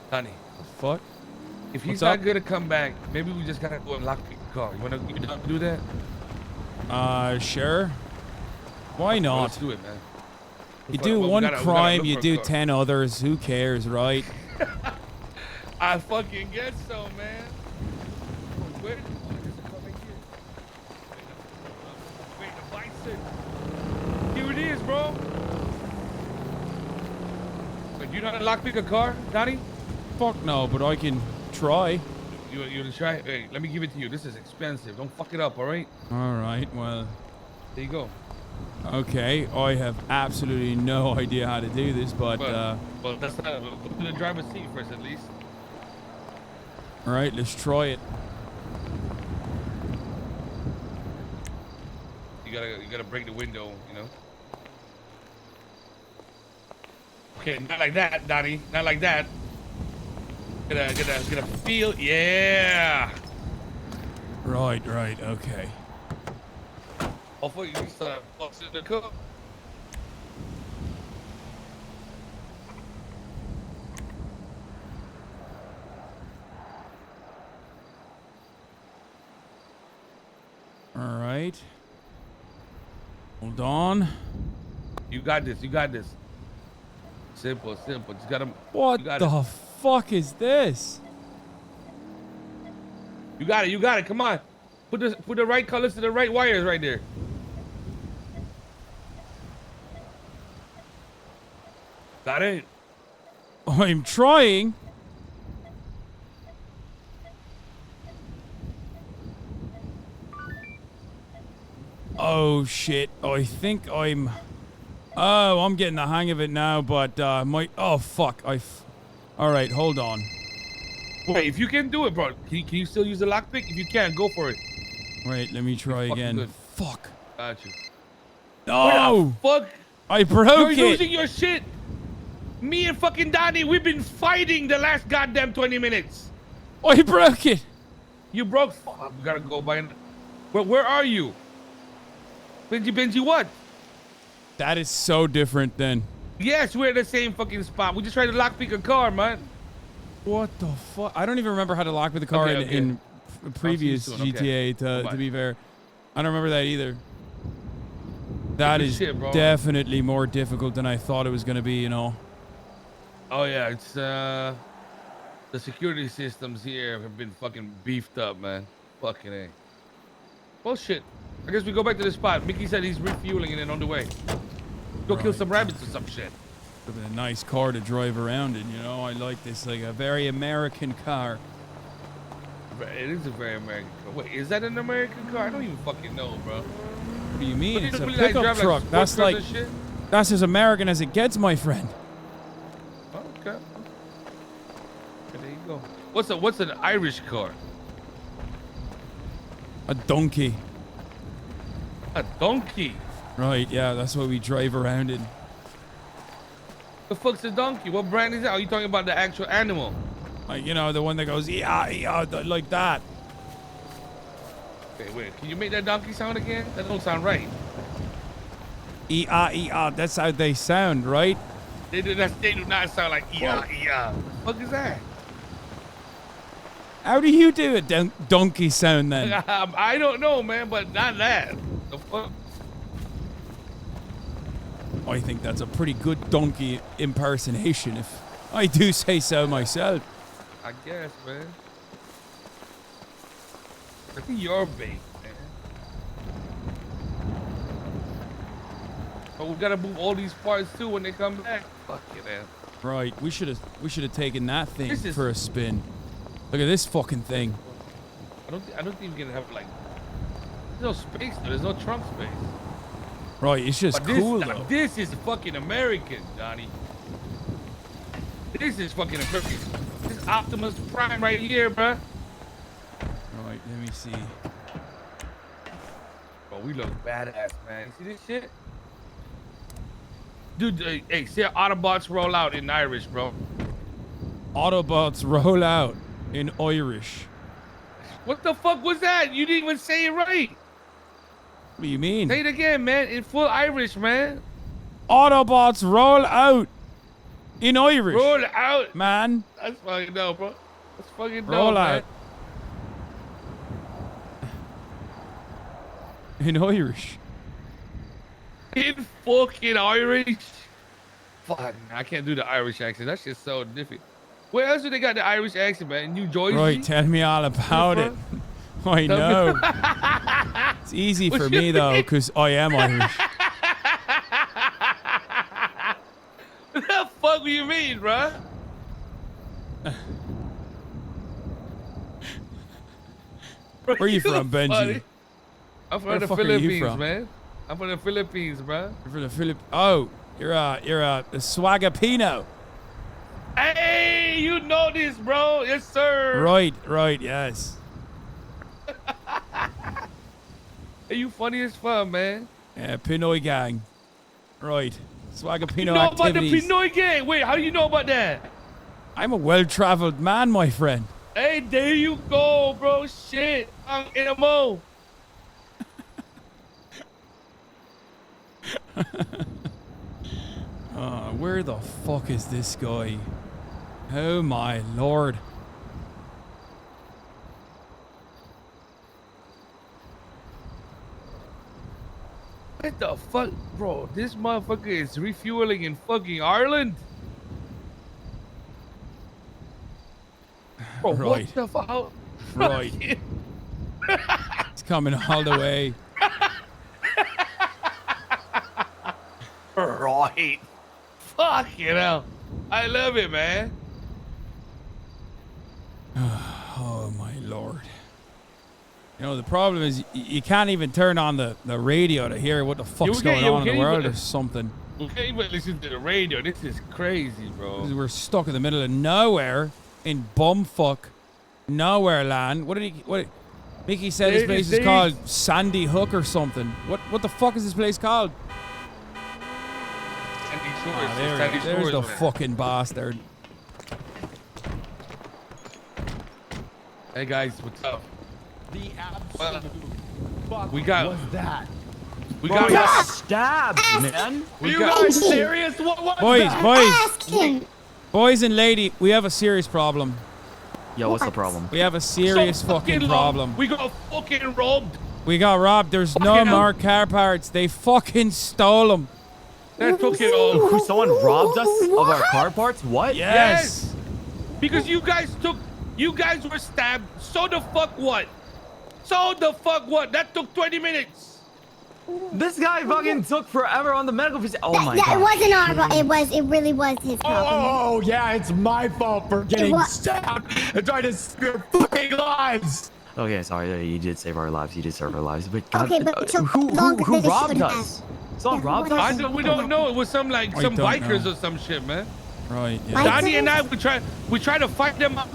Speaker 8: Honey.
Speaker 2: Fuck.
Speaker 8: If he's
Speaker 2: What's
Speaker 8: not
Speaker 2: up?
Speaker 8: gonna come back, maybe we just gotta go and lock the car. You down to do that?
Speaker 2: Sure. Why not?
Speaker 8: Let's do it, man.
Speaker 2: You do one crime, you do 10 others. Who cares, right?
Speaker 8: I fucking guess so, man. Wait, the bison. Here it is, bro. Wait, you know how to lockpick a car, Donnie?
Speaker 2: Fuck no, but I can try.
Speaker 8: You wanna try? Hey, let me give it to you. This is expensive. Don't fuck it up, all right?
Speaker 2: All right, well.
Speaker 8: There you go.
Speaker 2: Okay, I have absolutely no idea how to do this, but
Speaker 8: well, that's not. Go to the driver's seat first, at least.
Speaker 2: All right, let's try it.
Speaker 8: You you gotta break the window, you know. Okay, not like that, Donnie. Not like that. Gonna feel, yeah.
Speaker 2: Right, okay.
Speaker 8: I thought you used to box in the cup.
Speaker 2: All right. Hold on.
Speaker 8: You got this. You got this. Simple. Just gotta.
Speaker 2: What the fuck is this?
Speaker 8: You got it. Come on. Put the right colors to the right wires right there. Got it.
Speaker 2: I'm trying. Oh shit. I think I'm. Oh, I'm getting the hang of it now, but oh fuck. All right, hold on.
Speaker 8: Wait, if you can do it, bro, can you still use the lockpick? If you can, go for it.
Speaker 2: Wait, let me try again.
Speaker 8: Good.
Speaker 2: Fuck.
Speaker 8: Got you.
Speaker 2: No.
Speaker 8: Fuck.
Speaker 2: I broke it.
Speaker 8: You're losing your shit. Me and fucking Donnie, we've been fighting the last goddamn 20 minutes.
Speaker 2: I broke it.
Speaker 8: You broke. Fuck, we gotta go by. Where are you? Benji, what?
Speaker 2: That is so different then.
Speaker 8: Yes, we're at the same fucking spot. We just tried to lockpick a car, man.
Speaker 2: What the fuck? I don't even remember how to lock with the car in previous GTA, to be fair. I don't remember that either. That is definitely more difficult than I thought it was going to be, you know.
Speaker 8: Oh, yeah. It's, the security systems here have been fucking beefed up, man. Fucking A. Well, shit. I guess we go back to the spot. Mickey said he's refueling and then on the way. Go kill some rabbits or some shit.
Speaker 2: It's a nice car to drive around in, you know. I like this, like a very American car.
Speaker 8: It is a very American car. Wait, is that an American car? I don't even fucking know, bro.
Speaker 2: What do you mean? It's a
Speaker 8: really
Speaker 2: pickup truck. That's like, that's as American as it gets, my friend.
Speaker 8: Okay. Okay, there you go. What's an Irish car?
Speaker 2: A donkey.
Speaker 8: A donkey?
Speaker 2: Right, yeah, that's what we drive around in.
Speaker 8: The fuck's a donkey? What brand is that? Are you talking about the actual animal?
Speaker 2: Like, you know, the one that goes, yeah, like that.
Speaker 8: Okay, wait, can you make that donkey sound again? That don't sound right.
Speaker 2: That's how they sound, right?
Speaker 8: They do not sound like What the fuck is that?
Speaker 2: How do you do a donkey sound then?
Speaker 8: I don't know, man, but not that. The fuck?
Speaker 2: I think that's a pretty good donkey impersonation, if I do say so myself.
Speaker 8: I guess, man. I think you're bait, man. But we gotta move all these parts too when they come back. Fuck it, man.
Speaker 2: Right, we should have taken that thing for a spin. Look at this fucking thing.
Speaker 8: I don't think we're gonna have like. There's no space though. There's no trunk space.
Speaker 2: Right, it's just cool though.
Speaker 8: This is fucking American, Johnny. This is fucking American. This is Optimus Prime right here, bruh.
Speaker 2: Right, let me see.
Speaker 8: Bro, we look badass, man. See this shit? Dude, hey, see how Autobots roll out in Irish, bro.
Speaker 2: Autobots roll out in Irish.
Speaker 8: What the fuck was that? You didn't even say it right.
Speaker 2: What do you mean?
Speaker 8: Say it again, man. In full Irish, man.
Speaker 2: Autobots roll out in Irish.
Speaker 8: Roll out.
Speaker 2: Man.
Speaker 8: That's fucking dope, bro. That's fucking dope,
Speaker 2: roll
Speaker 8: man.
Speaker 2: out. In Irish.
Speaker 8: In fucking Irish? Fuck, I can't do the Irish accent. That shit's so different. Where else do they got the Irish accent, man? New Jersey?
Speaker 2: Right, tell me all about it. I know. It's easy for me, though, because I am Irish.
Speaker 8: What the fuck do you mean, bro?
Speaker 2: Where are you from, Benji?
Speaker 8: Funny. I'm from the
Speaker 2: fuck are you
Speaker 8: Philippines,
Speaker 2: from?
Speaker 8: man. I'm from the Philippines, bro.
Speaker 2: You're from the Philippines. Oh, you're a Swagapino.
Speaker 8: Hey, you know this, bro. Yes, sir.
Speaker 2: Right, yes.
Speaker 8: Hey, you funny as fuck, man.
Speaker 2: Yeah, Pinoy gang. Right. Swagger
Speaker 8: You
Speaker 2: Pinoy
Speaker 8: know about the
Speaker 2: activities.
Speaker 8: Pinoy gang? Wait, how do you know about that?
Speaker 2: I'm a well-traveled man, my friend.
Speaker 8: Hey, there you go, bro. Shit. I'm NMO.
Speaker 2: Where the fuck is this guy? Oh my lord.
Speaker 8: What the fuck, bro? This motherfucker is refueling in fucking Ireland. Bro,
Speaker 2: Right.
Speaker 8: what the fuck?
Speaker 2: Right. It's coming all the way.
Speaker 8: Right. Fuck you know. I love it, man.
Speaker 2: Oh my lord. You know, the problem is you can't even turn on the radio to hear what the fuck's going on in the world or something.
Speaker 8: You can't even listen to the radio. This is crazy, bro.
Speaker 2: We're stuck in the middle of nowhere in bumfuck nowhere land. What Mickey said this place is called Sandy Hook or something. What the fuck is this place called? There's the fucking bastard.
Speaker 8: Hey guys, what's up?
Speaker 15: The absolute fuck
Speaker 8: we got
Speaker 15: was that?
Speaker 8: We got
Speaker 14: stabbed, man.
Speaker 8: We
Speaker 15: you
Speaker 8: got
Speaker 15: guys serious? What was
Speaker 2: Boys, boys and lady, we have a serious problem.
Speaker 14: Yo, what's the problem?
Speaker 2: We have a serious fucking problem.
Speaker 8: We got fucking robbed.
Speaker 2: We got robbed. There's no more car parts. They fucking stole them.
Speaker 8: They took it all.
Speaker 14: Someone robbed us of our car parts? What?
Speaker 2: Yes.
Speaker 8: Because you guys were stabbed. So the fuck what? That took 20 minutes.
Speaker 14: This guy fucking took forever on the medical facility. Oh my god.
Speaker 13: It wasn't our. It really was his problem.
Speaker 15: Oh yeah, it's my fault for getting stabbed and trying to save your fucking lives.
Speaker 14: Okay, sorry. You did save our lives. You did save our lives. But God,
Speaker 13: Okay, but it took
Speaker 14: who
Speaker 13: longer than it
Speaker 14: robbed
Speaker 13: should
Speaker 14: us? Someone robbed us?
Speaker 8: We don't know. It was some
Speaker 2: I
Speaker 8: bikers
Speaker 2: don't know.
Speaker 8: or some shit, man.
Speaker 2: Right.
Speaker 13: Yeah.
Speaker 8: Donnie and I, we tried to fight them up.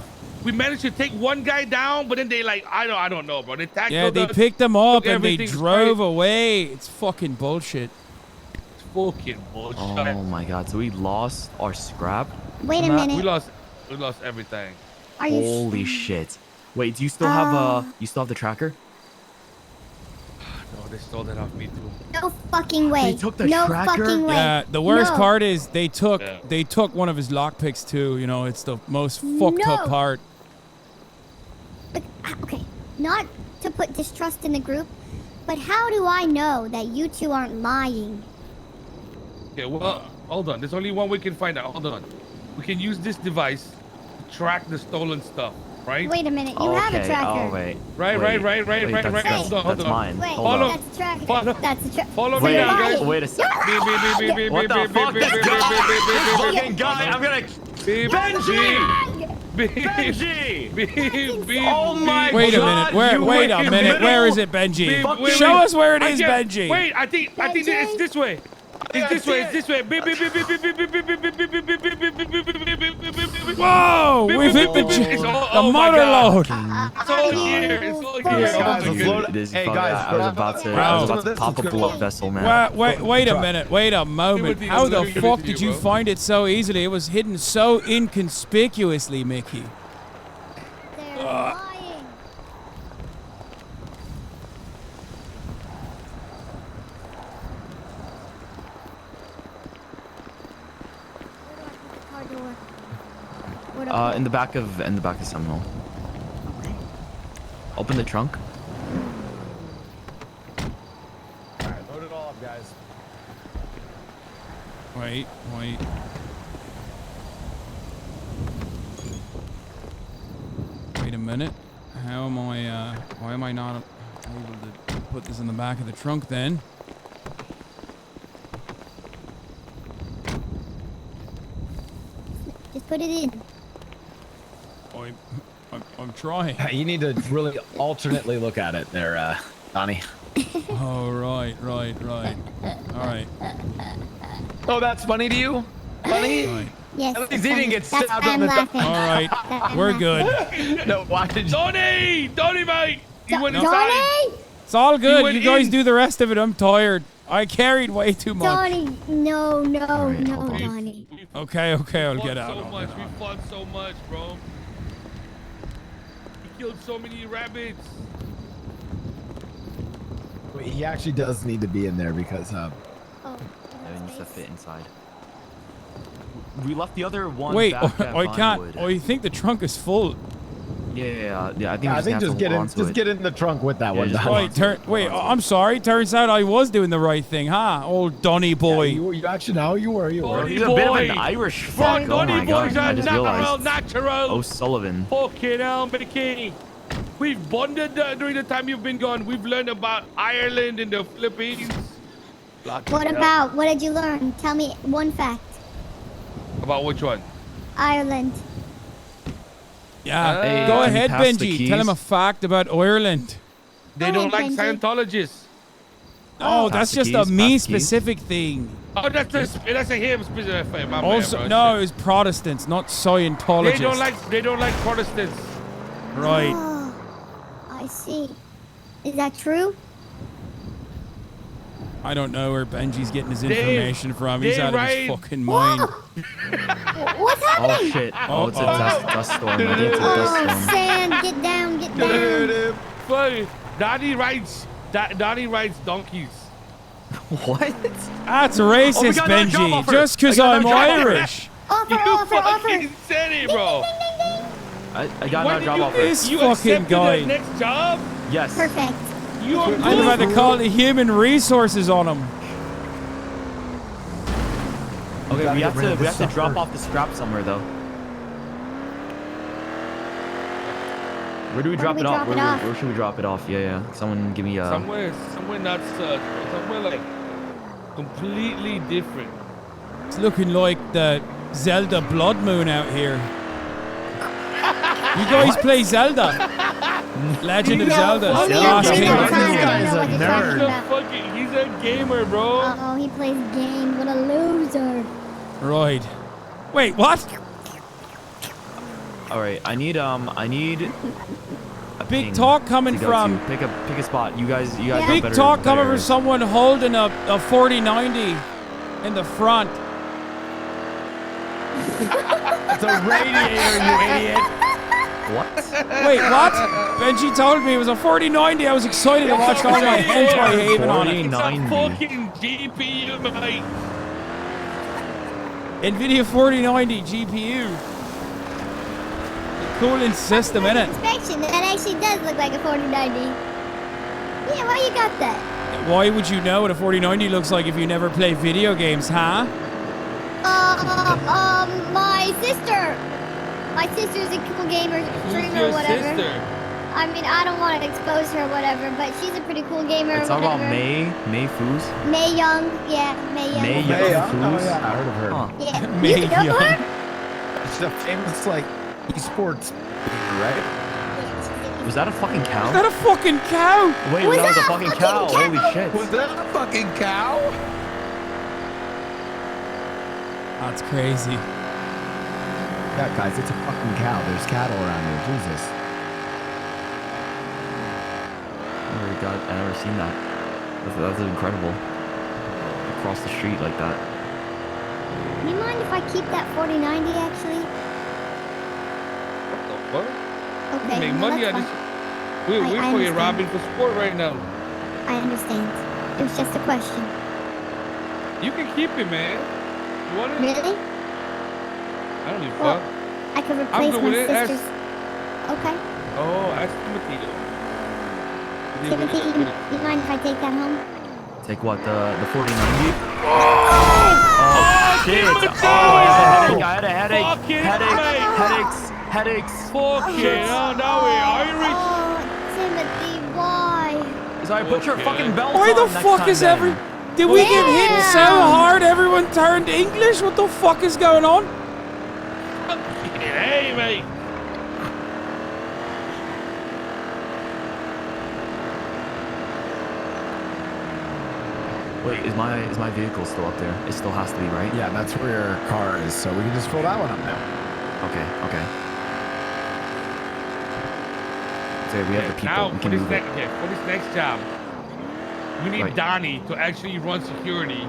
Speaker 8: We managed to take one guy down, but then they I don't know, bro. They tackled
Speaker 2: Yeah, they
Speaker 8: us,
Speaker 2: picked them up
Speaker 8: took
Speaker 2: and they
Speaker 8: everything
Speaker 2: drove
Speaker 8: straight.
Speaker 2: away. It's fucking bullshit.
Speaker 8: It's fucking bullshit.
Speaker 14: Oh my god. So we lost our scrap?
Speaker 13: Wait a minute.
Speaker 8: We lost everything.
Speaker 13: Are you
Speaker 14: Holy shit. Wait, do you still have the tracker?
Speaker 8: No, they stole that off me too.
Speaker 13: No fucking way.
Speaker 14: They took the
Speaker 13: no
Speaker 14: tracker?
Speaker 13: fucking way.
Speaker 2: Yeah, the worst
Speaker 13: No.
Speaker 2: part is they took one of his lockpicks too. You know, it's the most fucked up
Speaker 13: No.
Speaker 2: part.
Speaker 13: But, okay, not to put distrust in the group, but how do I know that you two aren't lying?
Speaker 8: Okay, well, hold on. There's only one way we can find out. Hold on. We can use this device to track the stolen stuff, right?
Speaker 13: Wait a minute, you have a tracker.
Speaker 14: Oh, wait.
Speaker 8: Right.
Speaker 14: That's,
Speaker 8: Hold on.
Speaker 14: that's mine.
Speaker 13: Wait,
Speaker 14: Hold on.
Speaker 13: that's a tracker. That's a tracker.
Speaker 8: Follow me
Speaker 14: Wait,
Speaker 8: now, guys.
Speaker 14: wait a second. What the fuck? This fucking guy, I'm gonna... Benji! Benji! Oh my
Speaker 2: Wait a
Speaker 14: god!
Speaker 2: minute. Wait a minute. Where is it, Benji? Show us where it is, Benji.
Speaker 8: Wait, I think it's this way. It's this way.
Speaker 2: Whoa! We've hit the motor load.
Speaker 8: It's all here.
Speaker 14: Hey guys, I was about to pop a blood vessel, man.
Speaker 2: Wait a minute. Wait a moment. How the fuck did you find it so easily? It was hidden so inconspicuously, Mickey.
Speaker 13: They're lying.
Speaker 14: In the back of Seminole.
Speaker 13: Okay.
Speaker 14: Open the trunk.
Speaker 15: Alright, load it all up, guys.
Speaker 2: Wait. Wait a minute. How am I, why am I not able to put this in the back of the trunk then?
Speaker 13: Just put it in.
Speaker 2: I'm trying.
Speaker 15: You need to really alternately look at it there, Donnie.
Speaker 2: Oh, right. All right.
Speaker 15: Oh, that's funny to you? Funny?
Speaker 2: Right.
Speaker 13: Yes.
Speaker 15: At least he didn't get
Speaker 13: That's
Speaker 15: stabbed
Speaker 13: why
Speaker 15: on
Speaker 13: I'm
Speaker 15: the
Speaker 13: laughing.
Speaker 2: All right. We're good.
Speaker 15: No, why did you?
Speaker 8: Donnie, mate. He went
Speaker 13: Donnie!
Speaker 8: inside.
Speaker 2: It's all good.
Speaker 8: went
Speaker 2: You guys
Speaker 8: in.
Speaker 2: do the rest of it. I'm tired. I carried way too much.
Speaker 13: Donnie, no, Donnie.
Speaker 2: Okay, I'll get
Speaker 8: We
Speaker 2: out.
Speaker 8: fought so much, bro. We killed so many rabbits.
Speaker 4: Wait, he actually does need to be in there because
Speaker 16: It needs to fit inside. We left the other one.
Speaker 2: Wait,
Speaker 16: back at
Speaker 2: I can't.
Speaker 16: Vinewood.
Speaker 2: Oh, you think the trunk is full?
Speaker 16: Yeah. I think,
Speaker 4: I think just get in the trunk with that one.
Speaker 2: Wait, I'm sorry. Turns out I was doing the right thing, huh? Old Donny boy.
Speaker 4: You actually know you were.
Speaker 16: He's a bit of an Irish fuck. Oh my god! I just realized.
Speaker 8: Natural.
Speaker 16: O'Sullivan.
Speaker 8: Fucking hell, Mickey. We've bonded during the time you've been gone. We've learned about Ireland and the Philippines.
Speaker 13: What did you learn? Tell me one fact.
Speaker 8: About which one?
Speaker 13: Ireland.
Speaker 2: Yeah,
Speaker 8: Hey,
Speaker 2: go
Speaker 8: can you
Speaker 2: ahead,
Speaker 8: pass the
Speaker 2: Benji.
Speaker 8: keys?
Speaker 2: Tell him a fact about Ireland.
Speaker 8: They don't like Scientologists.
Speaker 2: Oh, that's just a me-specific thing.
Speaker 8: Oh, that's a him specific. My
Speaker 2: Also,
Speaker 8: man, bro.
Speaker 2: no, it's Protestants, not Scientologists.
Speaker 8: They don't like Protestants.
Speaker 2: Right.
Speaker 13: Oh, I see. Is that true?
Speaker 2: I don't know where Benji's getting his
Speaker 8: Dave,
Speaker 2: information from. He's out of his fucking mind.
Speaker 13: What's happening?
Speaker 16: Oh shit! Oh, it's a dust storm. I think it's a dust
Speaker 13: Oh,
Speaker 16: storm.
Speaker 13: Sam, get down.
Speaker 8: Funny. Daddy rides donkeys.
Speaker 16: What?
Speaker 2: That's racist, Benji. Just because I'm Irish.
Speaker 13: Offer.
Speaker 8: fucking said it, bro.
Speaker 16: I got another job offer.
Speaker 2: This
Speaker 8: You
Speaker 2: fucking
Speaker 8: accepted
Speaker 2: guy.
Speaker 8: the next job?
Speaker 16: Yes.
Speaker 13: Perfect.
Speaker 8: You are
Speaker 2: I'd have had to call the human resources on him.
Speaker 16: Okay, we have to drop off the scrap somewhere though. Where do we drop it off? Where should we drop it off? Yeah. Someone give me a.
Speaker 8: Somewhere not somewhere like completely different.
Speaker 2: It's looking like the Zelda Blood Moon out here. You guys play Zelda? Legend of Zelda. Last Kingdom.
Speaker 8: He's a gamer, bro.
Speaker 13: Oh, he plays games. What a loser.
Speaker 2: Right. Wait, what?
Speaker 16: All right, I need a
Speaker 2: Big
Speaker 16: ping
Speaker 2: talk coming
Speaker 16: to go
Speaker 2: from.
Speaker 16: to. Pick a spot. You guys know
Speaker 2: Big
Speaker 16: better.
Speaker 2: talk coming from someone holding a 4090 in the front.
Speaker 15: It's a radiator, you idiot.
Speaker 16: What?
Speaker 2: Wait, what? Benji told me it was a 4090. I was excited to watch all my hentai haven on it.
Speaker 8: It's a fucking GPU, mate.
Speaker 2: NVIDIA 4090 GPU. Cooling system, innit?
Speaker 13: Inspection. That actually does look like a 4090. Yeah, why you got that?
Speaker 2: Why would you know what a 4090 looks like if you never play video games, huh?
Speaker 13: My sister. My sister's a cool gamer, streamer, or whatever.
Speaker 8: Sister?
Speaker 13: I mean, I don't want to expose her or whatever, but she's a pretty cool gamer.
Speaker 16: It's all about May Foos.
Speaker 13: May Young, yeah, May Young.
Speaker 16: May Young Foos.
Speaker 4: Oh yeah, I heard of her.
Speaker 16: Huh.
Speaker 13: Yeah,
Speaker 2: May
Speaker 13: you know
Speaker 2: Young.
Speaker 13: her?
Speaker 4: She's a famous esports, right?
Speaker 16: Was that a fucking cow?
Speaker 2: Is that a fucking cow?
Speaker 16: Wait, that was a fucking cow. Holy shit.
Speaker 4: Was that a fucking cow?
Speaker 2: That's crazy.
Speaker 4: Yeah, guys, it's a fucking cow. There's cattle around here. Jesus.
Speaker 16: I've never seen that. That's incredible. Across the street like that.
Speaker 13: You mind if I keep that 4090 actually?
Speaker 8: What?
Speaker 13: Okay.
Speaker 8: Make
Speaker 13: no,
Speaker 8: money
Speaker 13: that's
Speaker 8: on this.
Speaker 13: fine.
Speaker 8: We're
Speaker 13: I
Speaker 8: fucking
Speaker 13: understand.
Speaker 8: robbing for sport right now.
Speaker 13: I understand. It was just a question.
Speaker 8: You can keep it, man. You want it?
Speaker 13: Really?
Speaker 8: I don't give a
Speaker 13: Well,
Speaker 8: fuck.
Speaker 13: I could
Speaker 8: I'm
Speaker 13: replace
Speaker 8: good
Speaker 13: my
Speaker 8: with it.
Speaker 13: sister's. Okay.
Speaker 8: Oh, ask Timothy though.
Speaker 13: Timothy, you mind if I take that home?
Speaker 16: Take what, the 4090? Oh, shit. Oh, I had a headache. Headaches.
Speaker 8: Fucking hell, now we're Irish.
Speaker 13: Oh, Timothy, why?
Speaker 16: Sorry, put your fucking belt
Speaker 2: Why
Speaker 16: on
Speaker 2: the
Speaker 16: next
Speaker 2: fuck
Speaker 16: time
Speaker 2: is
Speaker 16: then.
Speaker 2: Did we get hit so hard everyone turned English? What the fuck is going on?
Speaker 8: Hey, mate.
Speaker 16: Wait, is my vehicle still up there? It still has to be, right?
Speaker 4: Yeah, that's where your car is, so we can just fill that one up now.
Speaker 16: Okay. So we have the people.
Speaker 8: Now,
Speaker 16: we
Speaker 8: for
Speaker 16: can
Speaker 8: this
Speaker 16: move it.
Speaker 8: next job, We need Donnie to actually run security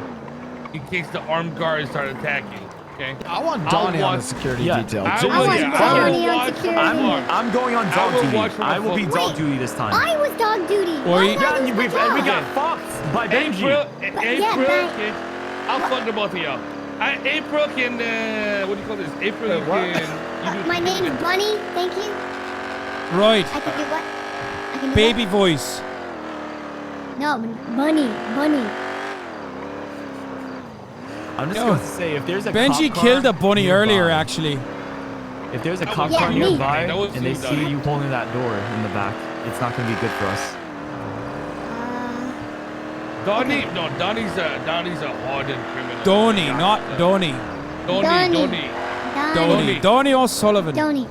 Speaker 8: in case the armed guards start attacking. Okay.
Speaker 4: I want Donnie on the security detail.
Speaker 8: I'm
Speaker 16: going on dog duty. I will be dog duty this time.
Speaker 13: I was dog duty.
Speaker 16: And we got fucked by Benji.
Speaker 8: April, okay. I'll fuck the both of y'all. April can, what do you call this? April can...
Speaker 13: My name's Bunny, thank you.
Speaker 2: Right.
Speaker 13: I can do what? I can do
Speaker 2: Baby
Speaker 13: what?
Speaker 2: voice.
Speaker 13: No, Bunny.
Speaker 16: I'm just going to say, if there's a
Speaker 2: Benji
Speaker 16: cop car
Speaker 2: killed a bunny
Speaker 16: nearby,
Speaker 2: earlier, actually.
Speaker 16: If there's a cop car nearby and they see you holding that door in the back, it's not going to be good for us.
Speaker 8: Donnie's a hardened criminal.
Speaker 2: Donnie, not Donnie. Donnie O'Sullivan.
Speaker 13: Donnie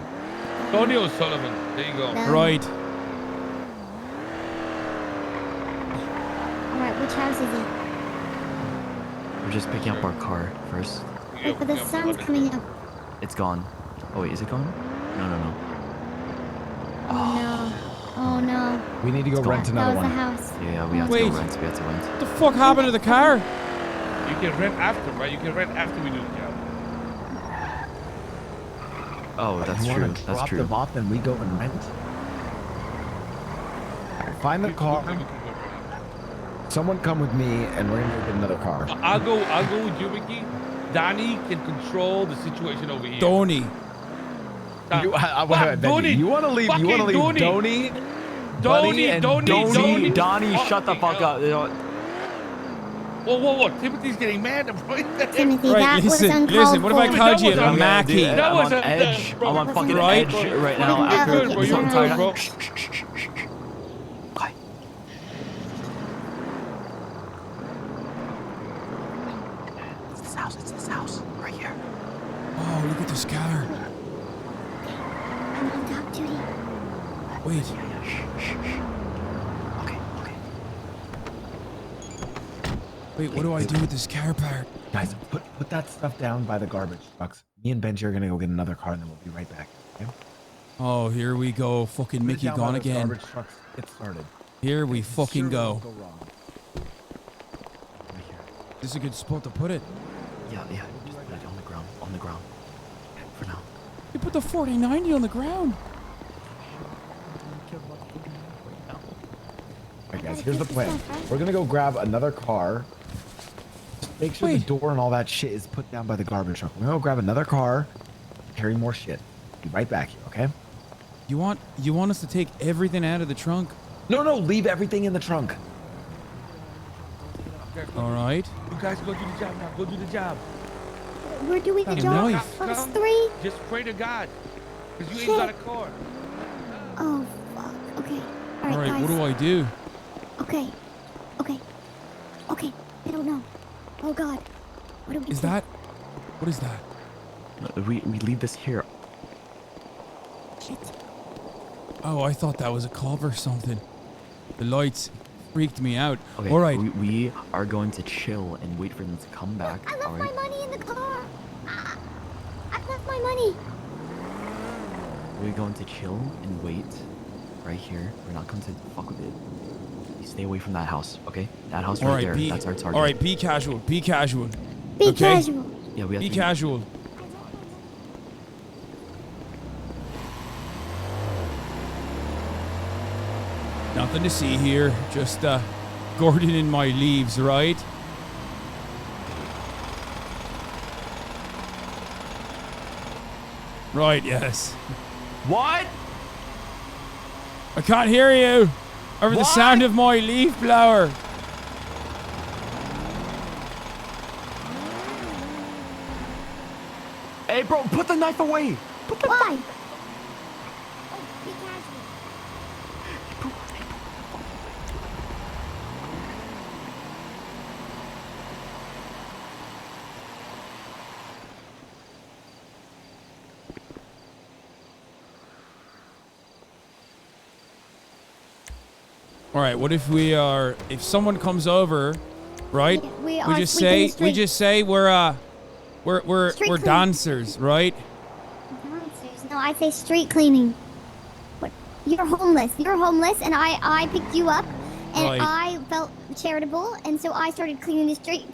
Speaker 8: O'Sullivan. There you go.
Speaker 2: Right.
Speaker 13: Alright, which house is he?
Speaker 16: We're just picking up our car first.
Speaker 13: Wait, but the sun's coming up.
Speaker 16: It's gone. Oh wait, is it gone? No.
Speaker 13: Oh no.
Speaker 4: We need to go rent another one.
Speaker 13: That was the house.
Speaker 16: Yeah, we have to go rent. We have to rent.
Speaker 2: What the fuck happened to the car?
Speaker 8: You can rent after, right? You can rent after we do the job.
Speaker 16: Oh, that's
Speaker 4: You
Speaker 16: true.
Speaker 4: wanna
Speaker 16: That's
Speaker 4: drop
Speaker 16: true.
Speaker 4: them off and we go and rent. Find the car. Someone come with me and we're gonna get another car.
Speaker 8: I'll go with you, Mickey. Donnie can control the situation over here.
Speaker 2: Donnie.
Speaker 4: You want to leave? You want to leave Donnie?
Speaker 16: Donnie, shut the fuck up.
Speaker 8: Whoa. Timothy's getting mad.
Speaker 13: Timothy,
Speaker 2: right, listen. What if I called you a Mackie?
Speaker 16: I'm on edge. I'm on fucking edge right now. I'm tired.
Speaker 8: Bro.
Speaker 16: It's this house. Right here.
Speaker 2: Oh, look at this car.
Speaker 13: I'm on dog duty.
Speaker 2: Wait.
Speaker 16: Okay.
Speaker 2: Wait, what do I do with this car part?
Speaker 4: Guys, put that stuff down by the garbage trucks. Me and Benji are gonna go get another car and then we'll be right back. Okay?
Speaker 2: Oh, here we go. Fucking Mickey
Speaker 4: Down
Speaker 2: gone
Speaker 4: by those
Speaker 2: again.
Speaker 4: Garbage trucks. Get started.
Speaker 2: Here we fucking go.
Speaker 4: Go wrong. Right here.
Speaker 2: This is a good spot to put it.
Speaker 16: Yeah. Just put it on the ground. On the ground. For now.
Speaker 2: You put the 4090 on the ground.
Speaker 4: Alright guys, here's the plan. We're gonna go grab another car. Just make sure the door and all that shit is put down by the garbage truck. We're gonna go grab another car, carry more shit. Be right back here, okay?
Speaker 2: You want us to take everything out of the trunk?
Speaker 4: No, leave everything in the trunk.
Speaker 2: All right.
Speaker 8: You guys go do the job now. Go do the job.
Speaker 13: We're doing the
Speaker 2: Got a
Speaker 13: job.
Speaker 2: knife.
Speaker 13: Us three.
Speaker 8: Just pray to God, because you ain't got a car.
Speaker 13: Oh fuck. Okay.
Speaker 2: All right.
Speaker 13: guys.
Speaker 2: What do I do?
Speaker 13: Okay. I don't know. Oh God. What do we do?
Speaker 2: What is that?
Speaker 16: We leave this here.
Speaker 13: Shit.
Speaker 2: Oh, I thought that was a cop or something. The lights freaked me out.
Speaker 16: Okay,
Speaker 2: all right.
Speaker 16: We are going to chill and wait for them to come back.
Speaker 13: I left my money in the car. I left my money.
Speaker 16: We're going to chill and wait right here. We're not going to fuck with it. You stay away from that house, okay? That house right there. That's our target.
Speaker 2: All right, be casual. Be casual.
Speaker 13: Be casual.
Speaker 16: Yeah, we have
Speaker 2: be
Speaker 16: to
Speaker 2: casual. Nothing to see here. Just Gordon in my leaves, right? Right, yes.
Speaker 16: What?
Speaker 2: I can't hear you over the sound of my leaf blower.
Speaker 16: Hey, bro, put the knife away.
Speaker 13: Why?
Speaker 2: All right, what if if someone comes over, right?
Speaker 13: We
Speaker 2: just say we're dancers, right?
Speaker 13: Dancers? No, I say street cleaning. What? You're homeless. You're homeless, and I picked you up, And
Speaker 2: Right.
Speaker 13: I felt charitable, and so I started cleaning the streets.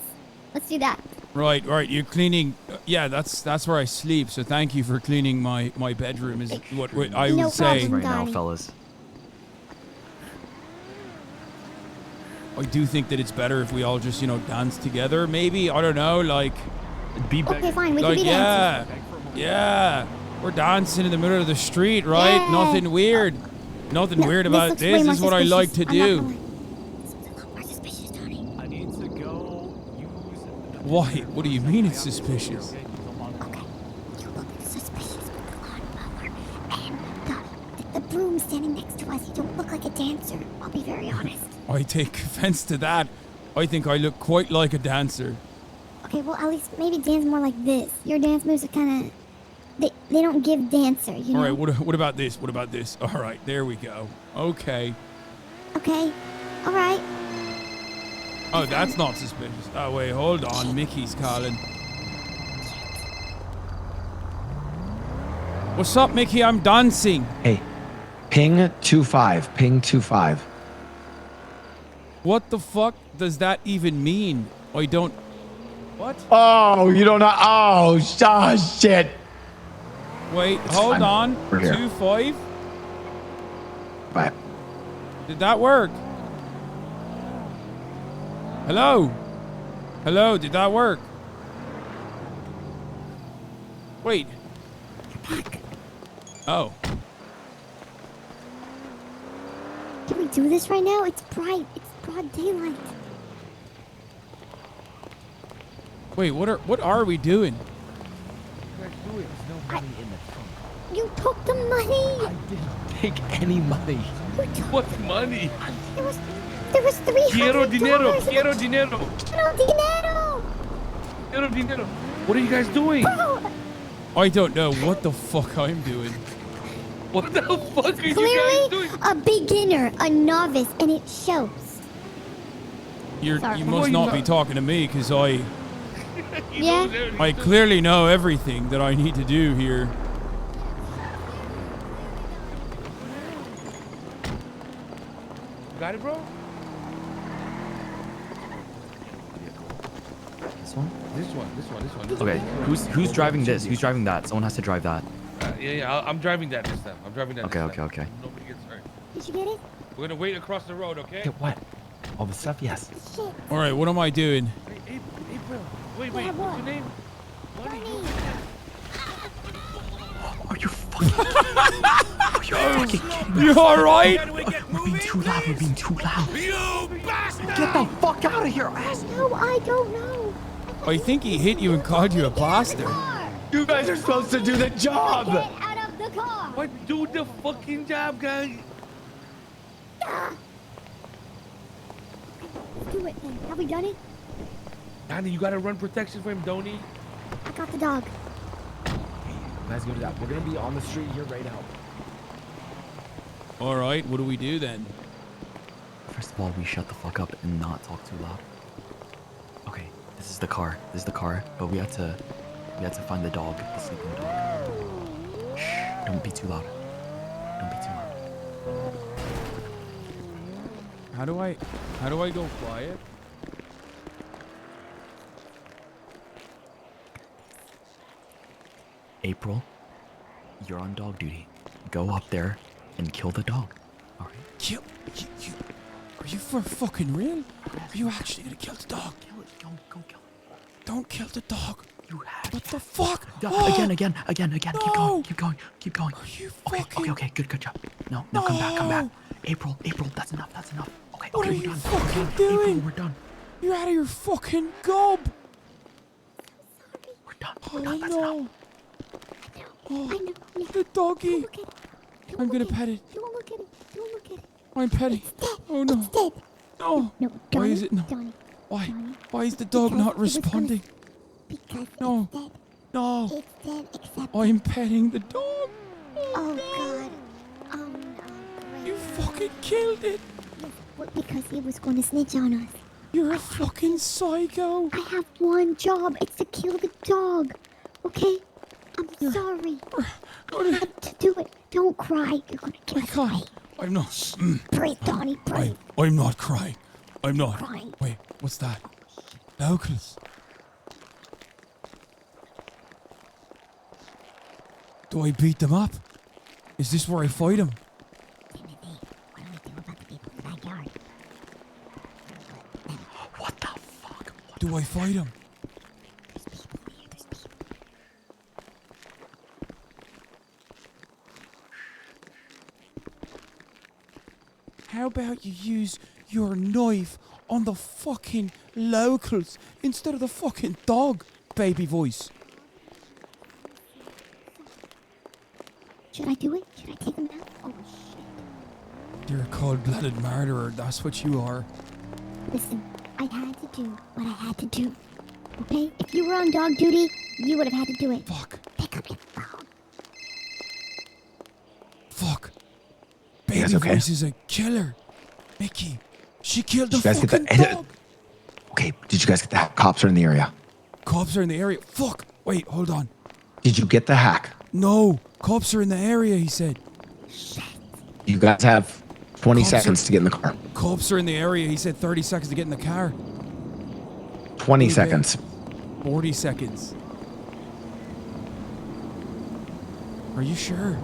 Speaker 13: Let's do that.
Speaker 2: Right. You're cleaning. Yeah, that's where I sleep. So thank you for cleaning my bedroom. Is what I
Speaker 13: No
Speaker 2: would say.
Speaker 13: problem,
Speaker 16: Right now,
Speaker 13: darling.
Speaker 16: fellas.
Speaker 2: I do think that it's better if we all just dance together. Maybe I don't know. Like,
Speaker 16: be
Speaker 13: Okay, fine. We can
Speaker 2: like
Speaker 13: be dancing.
Speaker 2: yeah. We're dancing in the middle of the street, right?
Speaker 13: Yeah.
Speaker 2: Nothing weird. Nothing
Speaker 13: No,
Speaker 2: weird
Speaker 13: this
Speaker 2: about
Speaker 13: looks way
Speaker 2: this.
Speaker 13: more
Speaker 2: This is what I like to
Speaker 13: suspicious. I'm
Speaker 2: do.
Speaker 13: not gonna
Speaker 16: I need to go use.
Speaker 2: Why? What do you mean it's suspicious?
Speaker 13: You look suspicious with the lawnmower and the broom standing next to us. You don't look like a dancer. I'll be very honest.
Speaker 2: I take offense to that. I think I look quite like a dancer.
Speaker 13: Okay, well, at least maybe dance more like this. Your dance moves are kind of... They don't give dancer, you know?
Speaker 2: All right, what about this? What about this? All right, there we go. Okay.
Speaker 13: Okay. All right.
Speaker 2: Oh, that's not suspicious. Oh, wait, hold on. Mickey's calling. What's up, Mickey? I'm dancing.
Speaker 4: Hey, ping 25. Ping 25.
Speaker 2: What the fuck does that even mean? I don't... What?
Speaker 15: Oh, you don't know. Oh, shit.
Speaker 2: Wait, hold on.
Speaker 4: We're here.
Speaker 2: 25?
Speaker 4: Bye.
Speaker 2: Did that work? Hello? Hello, did that work? Wait. Oh.
Speaker 13: Can we do this right now? It's bright. It's broad daylight.
Speaker 2: Wait, what are we doing?
Speaker 13: You took the money.
Speaker 16: I didn't take any money.
Speaker 8: What money?
Speaker 13: There was $300.
Speaker 8: Quiero dinero.
Speaker 13: in the-
Speaker 8: Quiero dinero.
Speaker 13: No dinero.
Speaker 8: Quiero dinero. What are you guys doing?
Speaker 2: I don't know what the fuck I'm doing.
Speaker 8: What the fuck are you guys
Speaker 13: Clearly
Speaker 8: doing?
Speaker 13: a beginner, a novice, and it shows.
Speaker 2: You
Speaker 13: Sorry.
Speaker 2: must not be talking to me, because
Speaker 13: Yeah?
Speaker 2: I clearly know everything that I need to do here.
Speaker 8: Got it, bro?
Speaker 16: This one?
Speaker 8: This one.
Speaker 16: Okay, who's driving this? Who's driving that? Someone has to drive that.
Speaker 8: Yeah, I'm driving that this time. I'm driving that
Speaker 16: Okay,
Speaker 8: this time.
Speaker 16: okay.
Speaker 8: Nobody gets hurt.
Speaker 13: Did you get it?
Speaker 8: We're gonna wait across the road, okay?
Speaker 4: Get what? All the stuff? Yes.
Speaker 2: All right, what am I doing?
Speaker 8: Hey, April. Wait,
Speaker 13: Yeah,
Speaker 8: what's
Speaker 13: what?
Speaker 8: your name?
Speaker 16: Are you fucking kidding me?
Speaker 2: You all right?
Speaker 16: We're being too loud. We're being too loud.
Speaker 8: You bastard!
Speaker 16: Get the fuck out of here, ass.
Speaker 13: No, I don't know.
Speaker 2: I think he hit you and called you a bastard.
Speaker 15: You guys are supposed to do the job.
Speaker 13: Get out of the car.
Speaker 8: What? Do the fucking job, guys.
Speaker 13: Do it then. Have we done it?
Speaker 8: Donnie, you gotta run protection for him, don't he?
Speaker 13: I got the dog.
Speaker 15: You guys go to that. We're gonna be on the street here right now.
Speaker 2: All right, what do we do then?
Speaker 16: First of all, we shut the fuck up and not talk too loud. Okay, this is the car. But we have to find the dog, the sleeping dog. Shh, don't be too loud. Don't be too loud.
Speaker 2: How do I go quiet?
Speaker 16: April, you're on dog duty. Go up there and kill the dog. All right?
Speaker 2: You, are you for fucking real? Are you actually gonna kill the dog?
Speaker 16: Kill it. Go kill it.
Speaker 2: Don't kill the dog.
Speaker 16: You have
Speaker 2: What the fuck?
Speaker 16: Again.
Speaker 2: No.
Speaker 16: Keep going.
Speaker 2: Are you fucking...
Speaker 16: Okay. Good job. No, come back. April, that's enough. Okay,
Speaker 2: What are
Speaker 16: we're
Speaker 2: you
Speaker 16: done.
Speaker 2: fucking
Speaker 16: April,
Speaker 2: doing?
Speaker 16: we're done.
Speaker 2: You're out of your fucking gob.
Speaker 16: We're done.
Speaker 2: Oh
Speaker 16: That's
Speaker 2: no.
Speaker 16: enough.
Speaker 13: I know.
Speaker 2: The doggy.
Speaker 13: Look at it.
Speaker 2: I'm gonna pet it.
Speaker 13: Don't look at it. Don't look at it.
Speaker 2: I'm petting. Oh no.
Speaker 13: It's dead.
Speaker 2: No.
Speaker 13: No,
Speaker 2: Why
Speaker 13: Johnny,
Speaker 2: is it no?
Speaker 13: Johnny,
Speaker 2: Why?
Speaker 13: Johnny,
Speaker 2: Why is the dog
Speaker 13: because
Speaker 2: not
Speaker 13: it was gonna-
Speaker 2: responding?
Speaker 13: Because
Speaker 2: No.
Speaker 13: it's dead.
Speaker 2: No.
Speaker 13: It's dead except...
Speaker 2: I'm petting the dog.
Speaker 13: Oh, God. Oh, no. Great.
Speaker 2: You fucking killed it.
Speaker 13: Yes, well, because he was going to snitch on us.
Speaker 2: You're a fucking psycho.
Speaker 13: I have one job. It's to kill the dog. Okay? I'm sorry. I have to do it. Don't cry. You're going to kill me.
Speaker 2: I'm not.
Speaker 13: Breathe, Donnie, breathe.
Speaker 2: I'm not crying. I'm not.
Speaker 13: Crying.
Speaker 2: Wait, what's that? Locals. Do I beat them up? Is this where I fight them?
Speaker 16: What the fuck?
Speaker 2: Do I fight them? How about you use your knife on the fucking locals instead of the fucking dog, baby voice?
Speaker 13: Should I do it? Should I take him out? Oh, shit.
Speaker 2: You're a cold-blooded murderer, that's what you are.
Speaker 13: Listen, I had to do what I had to do. Okay? If you were on dog duty, you would have had to do it.
Speaker 2: Fuck.
Speaker 13: Pick up your phone.
Speaker 2: Fuck. Baby voice is a killer. Mickey, she killed the fucking dog.
Speaker 4: Okay, did you guys get the hack? Cops are in the area.
Speaker 2: Cops are in the area. Fuck. Wait, hold on.
Speaker 4: Did you get the hack?
Speaker 2: No, cops are in the area, he said.
Speaker 4: You guys have 20 seconds to get in the car.
Speaker 2: Cops are in the area, he said 30 seconds to get in the car.
Speaker 4: 20 seconds.
Speaker 2: 40 seconds. Are you sure?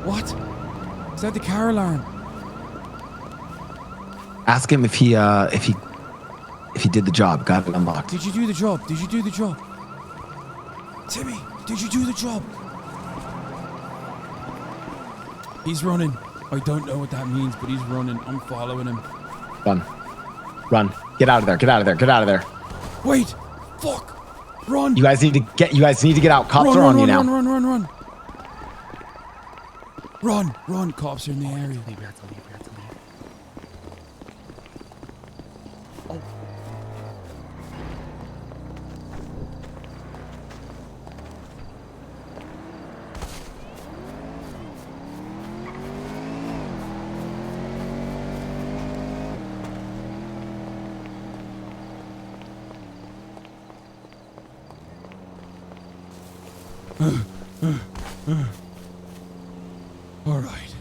Speaker 2: What? Is that the car alarm?
Speaker 4: Ask him if he did the job. Got it unlocked.
Speaker 2: Did you do the job? Did you do the job? Timmy, did you do the job? He's running. I don't know what that means, but he's running. I'm following him.
Speaker 4: Run. Run. Get out of there. Get out of there. Get out of there.
Speaker 2: Wait. Fuck. Run.
Speaker 4: You guys need to get out. Cops are on you now.
Speaker 2: Run. Run. Cops are in the area. All right.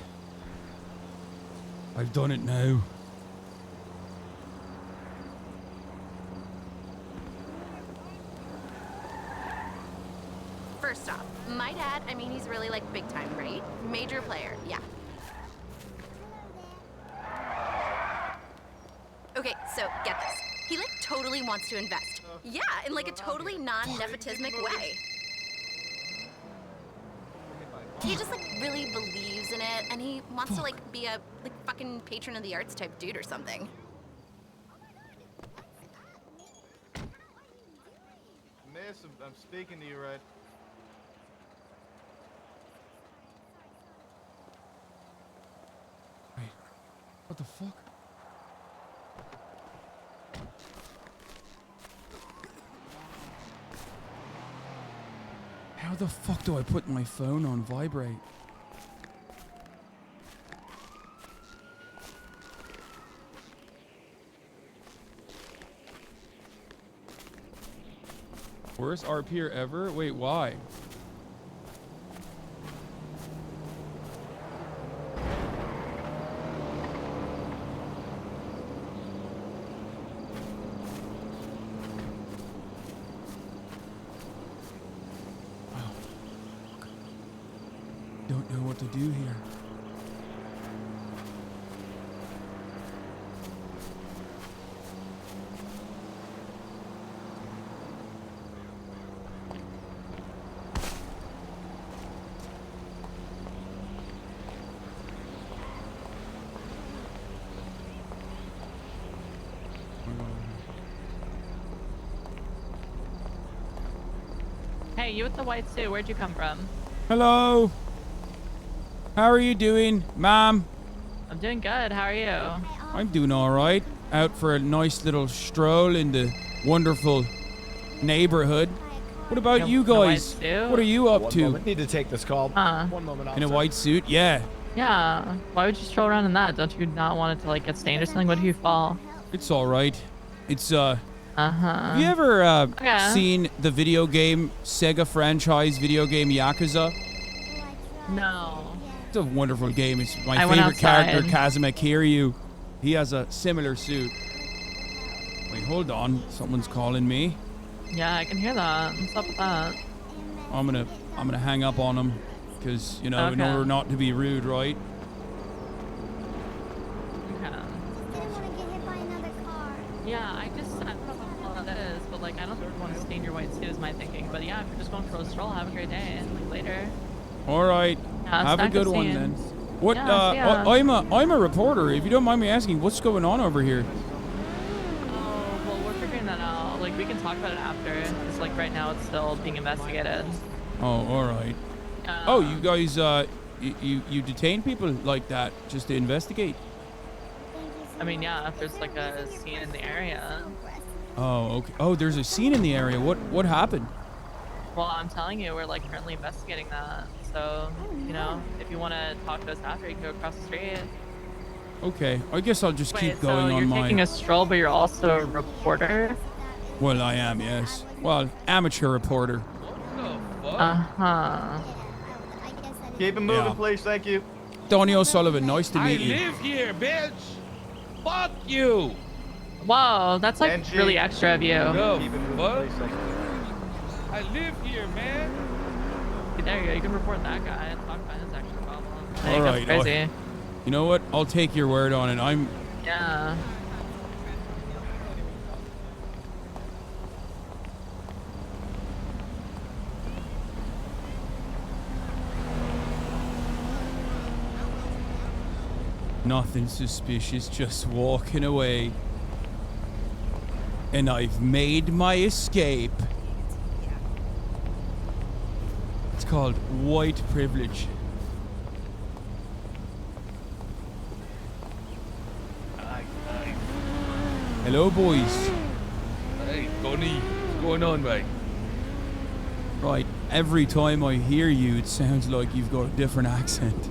Speaker 2: I've done it now.
Speaker 19: First off, my dad, I mean, he's really like big time, right? Major player, yeah. Okay, so get this. He like totally wants to invest. Yeah, in like a totally non-nepotismic way. He just like really believes in it, and he wants to like be a like fucking patron of the arts type dude or something.
Speaker 20: Miss, I'm speaking to you right.
Speaker 2: Wait, what the fuck? How the fuck do I put my phone on vibrate? Worst RPer ever? Wait, why? Don't know what to do here.
Speaker 22: Hey, you with the white suit, where'd you come from?
Speaker 2: Hello. How are you doing, Mom?
Speaker 22: I'm doing good, how are you?
Speaker 2: I'm doing all right. Out for a nice little stroll in the wonderful neighborhood. What about you guys? What are you up to?
Speaker 15: I need to take this call. One moment.
Speaker 2: In a white suit? Yeah.
Speaker 22: Yeah, why would you stroll around in that? Don't you not want it to like get stained or something? What if you fall?
Speaker 2: It's all right. It's Have you ever seen the video game Sega franchise video game Yakuza?
Speaker 22: No.
Speaker 2: It's a wonderful game. It's my
Speaker 22: I went
Speaker 2: favorite character,
Speaker 22: outside.
Speaker 2: Kazuma Kiryu. He has a similar suit. Wait, hold on. Someone's calling me.
Speaker 22: Yeah, I can hear that. What's up with that?
Speaker 2: I'm gonna hang up on him because in order not to be rude, right?
Speaker 22: Yeah, I don't know what that is, but like I don't want to stain your white suit is my thinking. But yeah, if you're just going for a stroll, have a great day. Like later.
Speaker 2: All right.
Speaker 22: Yeah,
Speaker 2: have a good one then. What?
Speaker 22: Yeah,
Speaker 2: I'm a reporter. If you don't mind me asking, what's going on over here?
Speaker 22: Oh, well, we're figuring that out. Like we can talk about it after. It's like right now it's still being investigated.
Speaker 2: Oh, all right. Oh, you guys, you detain people like that just to investigate?
Speaker 22: I mean, yeah, if there's like a scene in the area.
Speaker 2: Oh, okay. Oh, there's a scene in the area. What happened?
Speaker 22: Well, I'm telling you, we're like currently investigating that. So, you know, if you want to talk to us after, you can go across the street.
Speaker 2: Okay, I guess I'll just keep going on
Speaker 22: you're
Speaker 2: my...
Speaker 22: taking a stroll, but you're also a reporter?
Speaker 2: Well, I am, yes. Well, amateur reporter.
Speaker 22: Uh-huh.
Speaker 20: Keep it moving, please. Thank you.
Speaker 2: Donnie O'Sullivan, nice to meet you.
Speaker 8: I live here, bitch. Fuck you.
Speaker 22: Whoa, that's like really extra of you.
Speaker 8: No, what? I live here, man.
Speaker 22: There you go. You can report that guy and talk about his extra problem.
Speaker 2: All right.
Speaker 22: Crazy.
Speaker 2: You know what? I'll take your word on it.
Speaker 22: Yeah.
Speaker 2: Nothing suspicious, just walking away. And I've made my escape. It's called white privilege. Hello, boys.
Speaker 8: Hey, Tony. What's going on, mate?
Speaker 2: Right, every time I hear you, it sounds like you've got a different accent.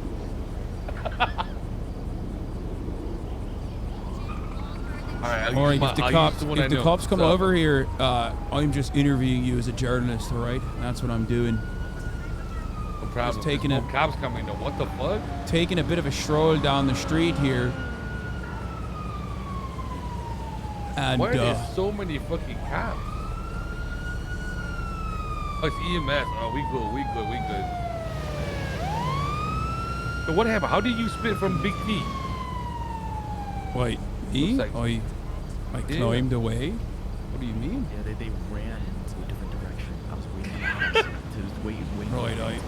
Speaker 2: Alright, if the cops come over here, I'm just interviewing you as a journalist, alright? That's what I'm doing.
Speaker 8: No problem. Just taking cops coming though. What the fuck?
Speaker 2: Taking a bit of a stroll down the street here. And
Speaker 8: why are there so many fucking cops? Oh, it's EMS. Oh, we good. So what happened? How did you split from Big T?
Speaker 2: Wait, I climbed away? What do you mean?
Speaker 16: Yeah, they ran into a different direction. I was waiting in the house to wait.
Speaker 2: Right,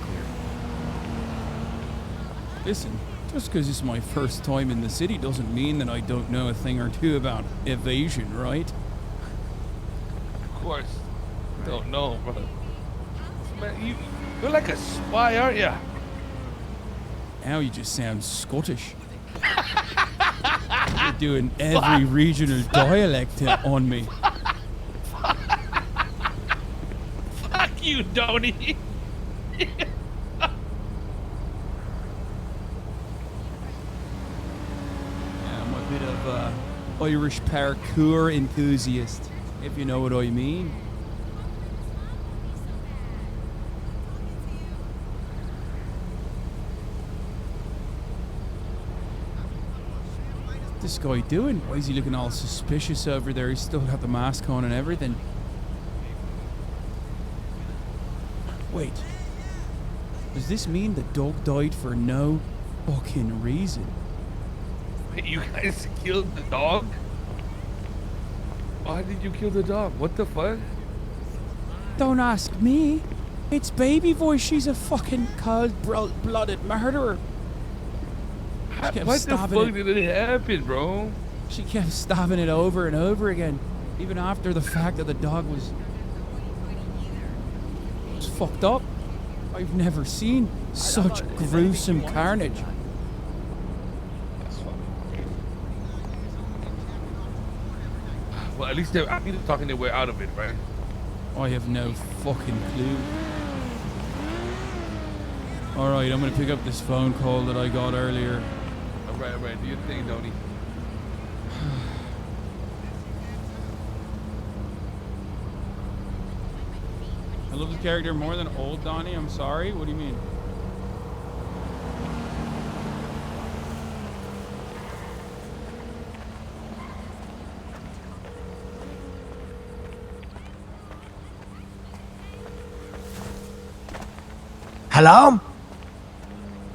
Speaker 2: Listen, just because it's my first time in the city doesn't mean that I don't know a thing or two about evasion, right?
Speaker 8: Of course. Don't know, brother. Man, you're like a spy, aren't you?
Speaker 2: Now you just sound Scottish. You're doing every regional dialect on me.
Speaker 8: Fuck you, Donnie.
Speaker 2: I'm a bit of Irish parkour enthusiast, if you know what I mean. What's this guy doing? Why is he looking all suspicious over there? He's still got the mask on and everything. Wait. Does this mean the dog died for no fucking reason?
Speaker 8: Wait, you guys killed the dog? Why did you kill the dog? What the fuck?
Speaker 2: Don't ask me. It's Baby Voice. She's a fucking cold-blooded murderer.
Speaker 8: What the fuck did it happen, bro?
Speaker 2: She kept stabbing it over and over again, even after the fact that the dog was fucked up. I've never seen such gruesome carnage.
Speaker 8: Well, at least they're talking their way out of it, right?
Speaker 2: I have no fucking clue. Alright, I'm gonna pick up this phone call that I got earlier.
Speaker 8: Alright, do your thing, Donnie.
Speaker 2: love the character more than old Donnie. I'm sorry. What do you mean?
Speaker 17: Hello?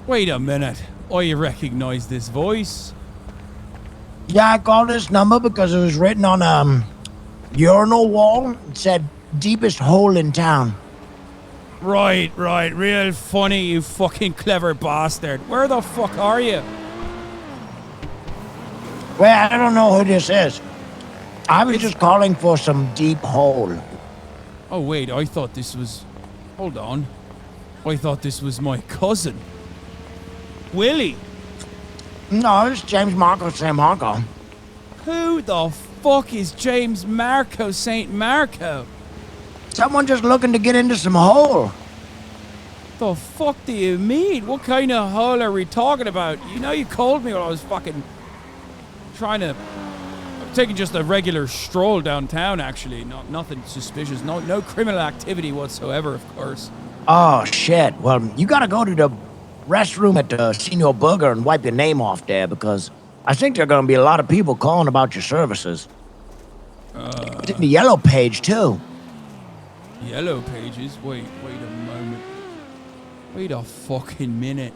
Speaker 2: Wait a minute. I recognize this voice.
Speaker 17: Yeah, I called this number because it was written on a urinal wall. It said, deepest hole in town.
Speaker 2: Right. Real funny, you fucking clever bastard. Where the fuck are you?
Speaker 17: Well, I don't know who this is. I was just calling for some deep hole.
Speaker 2: Oh, wait, I thought this was... Hold on. I thought this was my cousin. Willie.
Speaker 17: No, it's James Marco St. Marco.
Speaker 2: Who the fuck is James Marco St. Marco?
Speaker 17: Someone just looking to get into some hole.
Speaker 2: The fuck do you mean? What kind of hole are we talking about? You know you called me when I was fucking trying to... I'm taking just a regular stroll downtown, actually. Nothing suspicious. No criminal activity whatsoever, of course.
Speaker 17: Oh, shit. Well, you gotta go to the restroom at the Senior Burger and wipe your name off there, because I think there are gonna be a lot of people calling about your services. It's in the yellow page, too.
Speaker 2: Yellow pages? Wait a moment. Wait a fucking minute.